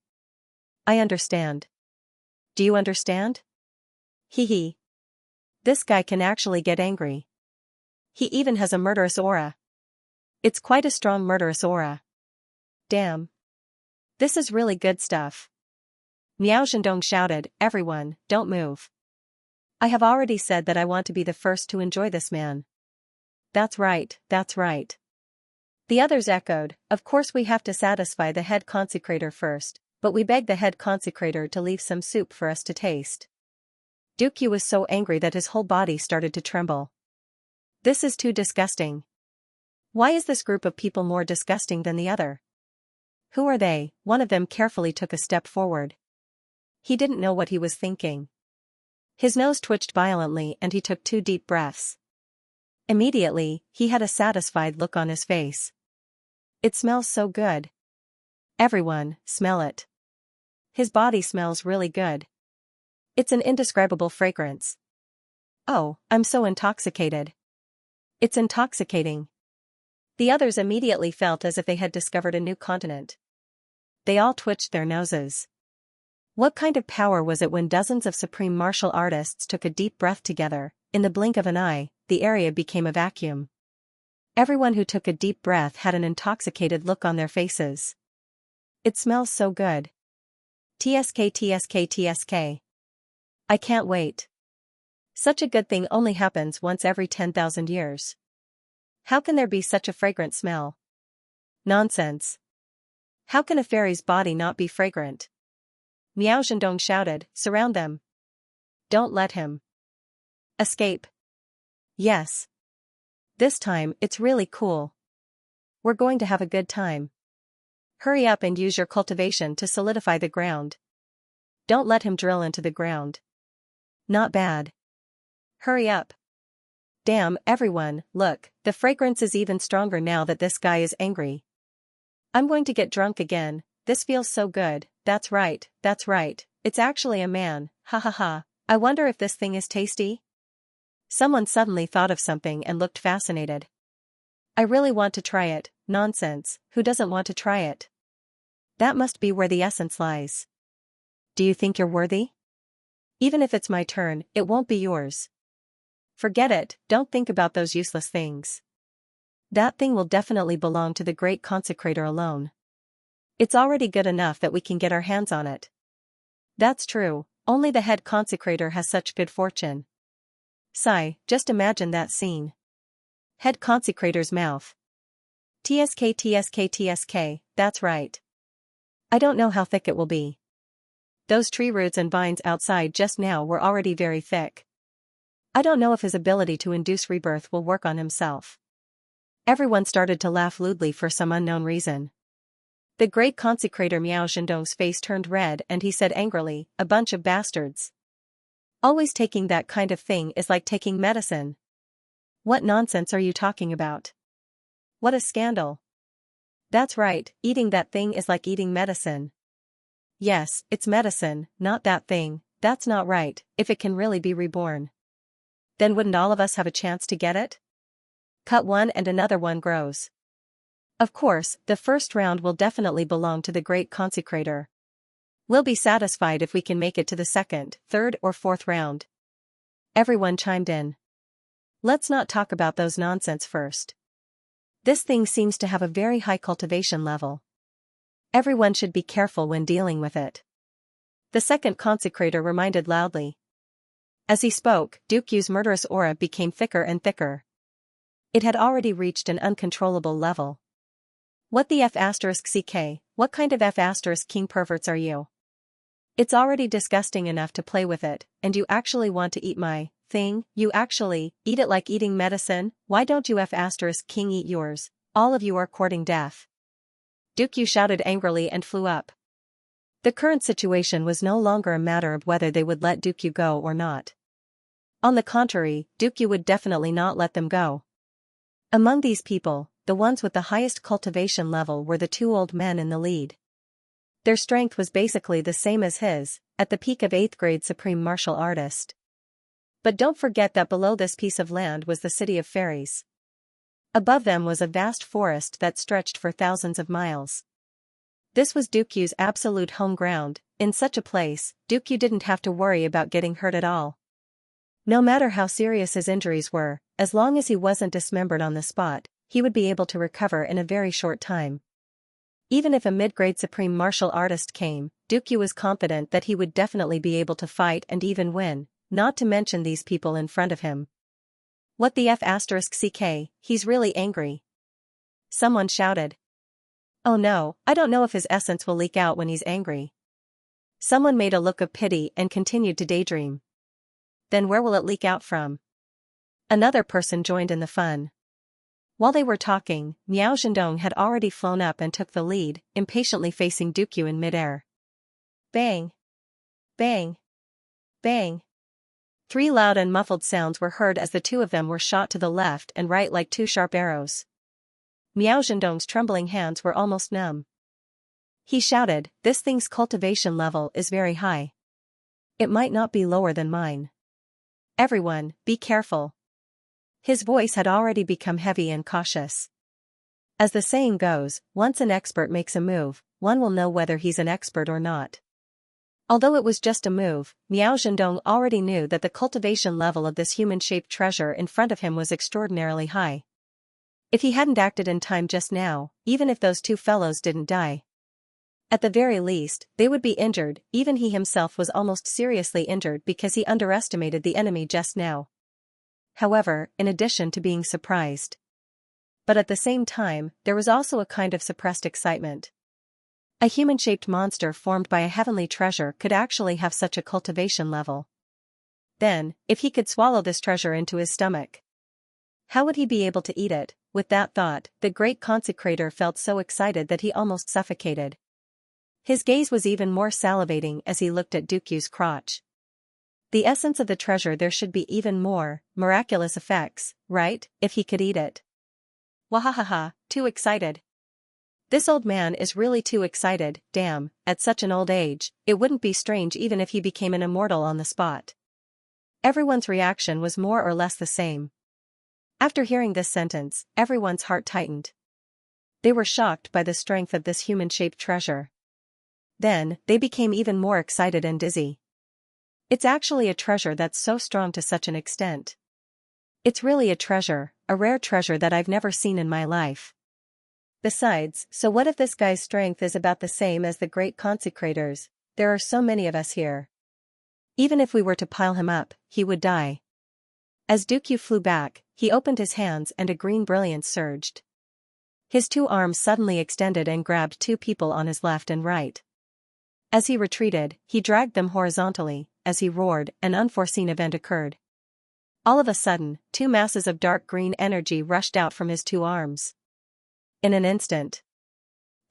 I understand. Do you understand? Hee hee. This guy can actually get angry. He even has a murderous aura. It's quite a strong murderous aura. Damn. This is really good stuff. Miao Zhendong shouted, everyone, don't move. I have already said that I want to be the first to enjoy this man. That's right, that's right. The others echoed, of course we have to satisfy the head consecrator first, but we beg the head consecrator to leave some soup for us to taste. Dukyu was so angry that his whole body started to tremble. This is too disgusting. Why is this group of people more disgusting than the other? Who are they? One of them carefully took a step forward. He didn't know what he was thinking. His nose twitched violently and he took 2 deep breaths. Immediately, he had a satisfied look on his face. It smells so good. Everyone, smell it. His body smells really good. It's an indescribable fragrance. Oh, I'm so intoxicated. It's intoxicating. The others immediately felt as if they had discovered a new continent. They all twitched their noses. What kind of power was it when dozens of supreme martial artists took a deep breath together? In the blink of an eye, the area became a vacuum. Everyone who took a deep breath had an intoxicated look on their faces. It smells so good. TSK TSK TSK. I can't wait. Such a good thing only happens once every 10,000 years. How can there be such a fragrant smell? Nonsense. How can a fairy's body not be fragrant? Miao Zhendong shouted, surround them. Don't let him escape. Yes. This time, it's really cool. We're going to have a good time. Hurry up and use your cultivation to solidify the ground. Don't let him drill into the ground. Not bad. Hurry up. Damn, everyone, look, the fragrance is even stronger now that this guy is angry. I'm going to get drunk again, this feels so good, that's right, it's actually a man, ha ha ha, I wonder if this thing is tasty? Someone suddenly thought of something and looked fascinated. I really want to try it, nonsense, who doesn't want to try it? That must be where the essence lies. Do you think you're worthy? Even if it's my turn, it won't be yours. Forget it, don't think about those useless things. That thing will definitely belong to the great consecrator alone. It's already good enough that we can get our hands on it. That's true, only the head consecrator has such good fortune. Sigh, just imagine that scene. Head consecrator's mouth. TSK TSK TSK, that's right. I don't know how thick it will be. Those tree roots and vines outside just now were already very thick. I don't know if his ability to induce rebirth will work on himself. Everyone started to laugh lewdly for some unknown reason. The great consecrator Miao Zhendong's face turned red and he said angrily, a bunch of bastards. Always taking that kind of thing is like taking medicine. What nonsense are you talking about? What a scandal. That's right, eating that thing is like eating medicine. Yes, it's medicine, not that thing, that's not right, if it can really be reborn. Then wouldn't all of us have a chance to get it? Cut one and another one grows. Of course, the first round will definitely belong to the great consecrator. We'll be satisfied if we can make it to the second, third or fourth round. Everyone chimed in. Let's not talk about those nonsense first. This thing seems to have a very high cultivation level. Everyone should be careful when dealing with it. The second consecrator reminded loudly. As he spoke, Dukyu's murderous aura became thicker and thicker. It had already reached an uncontrollable level. What the F***CK, what kind of F***king perverts are you? It's already disgusting enough to play with it, and you actually want to eat my thing, you actually eat it like eating medicine, why don't you F***king eat yours, all of you are courting death. Dukyu shouted angrily and flew up. The current situation was no longer a matter of whether they would let Dukyu go or not. On the contrary, Dukyu would definitely not let them go. Among these people, the ones with the highest cultivation level were the 2 old men in the lead. Their strength was basically the same as his, at the peak of 8th grade supreme martial artist. But don't forget that below this piece of land was the city of fairies. Above them was a vast forest that stretched for thousands of miles. This was Dukyu's absolute home ground. In such a place, Dukyu didn't have to worry about getting hurt at all. No matter how serious his injuries were, as long as he wasn't dismembered on the spot, he would be able to recover in a very short time. Even if a mid-grade supreme martial artist came, Dukyu was confident that he would definitely be able to fight and even win, not to mention these people in front of him. What the F***CK, he's really angry. Someone shouted. Oh no, I don't know if his essence will leak out when he's angry. Someone made a look of pity and continued to daydream. Then where will it leak out from? Another person joined in the fun. While they were talking, Miao Zhendong had already flown up and took the lead, impatiently facing Dukyu in midair. Bang! Bang! Bang! 3 loud and muffled sounds were heard as the two of them were shot to the left and right like 2 sharp arrows. Miao Zhendong's trembling hands were almost numb. He shouted, "This thing's cultivation level is very high. It might not be lower than mine. Everyone, be careful." His voice had already become heavy and cautious. As the saying goes, once an expert makes a move, one will know whether he's an expert or not. Although it was just a move, Miao Zhendong already knew that the cultivation level of this human-shaped treasure in front of him was extraordinarily high. If he hadn't acted in time just now, even if those 2 fellows didn't die, at the very least, they would be injured. Even he himself was almost seriously injured because he underestimated the enemy just now. However, in addition to being surprised, but at the same time, there was also a kind of suppressed excitement. A human-shaped monster formed by a heavenly treasure could actually have such a cultivation level. Then, if he could swallow this treasure into his stomach, how would he be able to eat it? With that thought, the great consecrator felt so excited that he almost suffocated. His gaze was even more salivating as he looked at Dukyu's crotch. The essence of the treasure, there should be even more miraculous effects, right, if he could eat it. Wahahaha, too excited. This old man is really too excited. Damn, at such an old age, it wouldn't be strange even if he became an immortal on the spot. Everyone's reaction was more or less the same. After hearing this sentence, everyone's heart tightened. They were shocked by the strength of this human-shaped treasure. Then, they became even more excited and dizzy. It's actually a treasure that's so strong to such an extent. It's really a treasure, a rare treasure that I've never seen in my life. Besides, so what if this guy's strength is about the same as the great consecrators? There are so many of us here. Even if we were to pile him up, he would die. As Dukyu flew back, he opened his hands and a green brilliance surged. His 2 arms suddenly extended and grabbed 2 people on his left and right. As he retreated, he dragged them horizontally. As he roared, an unforeseen event occurred. All of a sudden, 2 masses of dark green energy rushed out from his 2 arms. In an instant,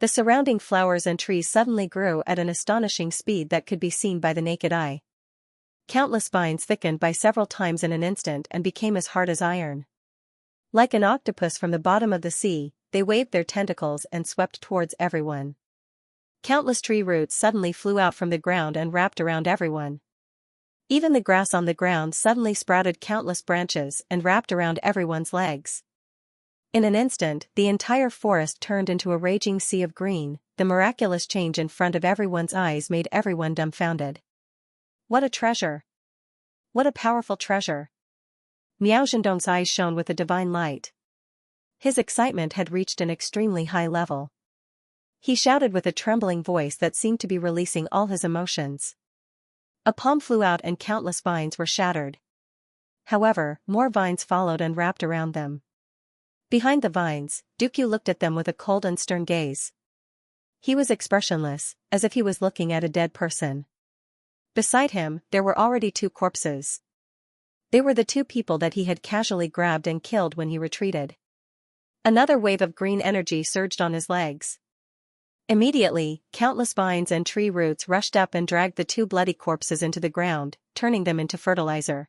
the surrounding flowers and trees suddenly grew at an astonishing speed that could be seen by the naked eye. Countless vines thickened by several times in an instant and became as hard as iron. Like an octopus from the bottom of the sea, they waved their tentacles and swept towards everyone. Countless tree roots suddenly flew out from the ground and wrapped around everyone. Even the grass on the ground suddenly sprouted countless branches and wrapped around everyone's legs. In an instant, the entire forest turned into a raging sea of green. The miraculous change in front of everyone's eyes made everyone dumbfounded. What a treasure! What a powerful treasure! Miao Zhendong's eyes shone with a divine light. His excitement had reached an extremely high level. He shouted with a trembling voice that seemed to be releasing all his emotions. A palm flew out and countless vines were shattered. However, more vines followed and wrapped around them. Behind the vines, Dukyu looked at them with a cold and stern gaze. He was expressionless, as if he was looking at a dead person. Beside him, there were already 2 corpses. They were the 2 people that he had casually grabbed and killed when he retreated. Another wave of green energy surged on his legs. Immediately, countless vines and tree roots rushed up and dragged the 2 bloody corpses into the ground, turning them into fertilizer.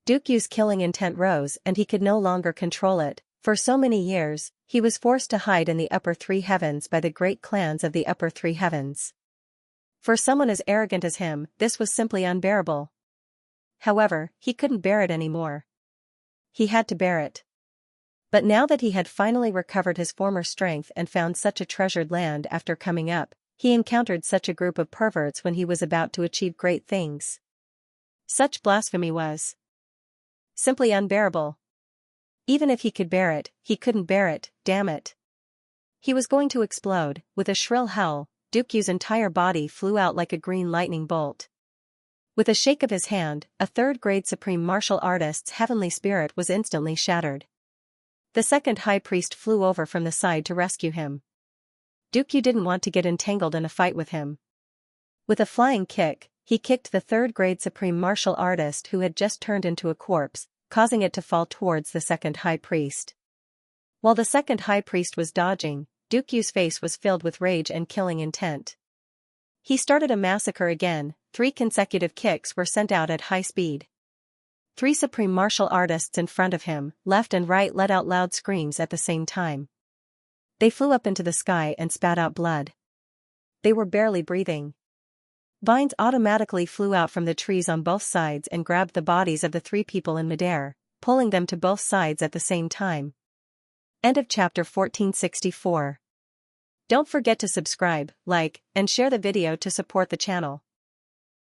Dukyu's killing intent rose and he could no longer control it. For so many years, he was forced to hide in the upper 3 heavens by the great clans of the upper 3 heavens. For someone as arrogant as him, this was simply unbearable. However, he couldn't bear it anymore. He had to bear it. But now that he had finally recovered his former strength and found such a treasured land after coming up, he encountered such a group of perverts when he was about to achieve great things. Such blasphemy was simply unbearable. Even if he could bear it, he couldn't bear it, damn it. He was going to explode. With a shrill howl, Dukyu's entire body flew out like a green lightning bolt. With a shake of his hand, a 3rd-grade supreme martial artist's heavenly spirit was instantly shattered. The 2nd high priest flew over from the side to rescue him. Dukyu didn't want to get entangled in a fight with him. With a flying kick, he kicked the 3rd-grade supreme martial artist who had just turned into a corpse, causing it to fall towards the 2nd high priest. While the second high priest was dodging, Duke Yu's face was filled with rage and killing intent. He started a massacre again. 3 consecutive kicks were sent out at high speed. 3 supreme martial artists in front of him, left and right, let out loud screams at the same time. They flew up into the sky and spat out blood. They were barely breathing. Vines automatically flew out from the trees on both sides and grabbed the bodies of the 3 people in midair, pulling them to both sides at the same time. End of chapter 1464. Don't forget to subscribe, like, and share the video to support the channel.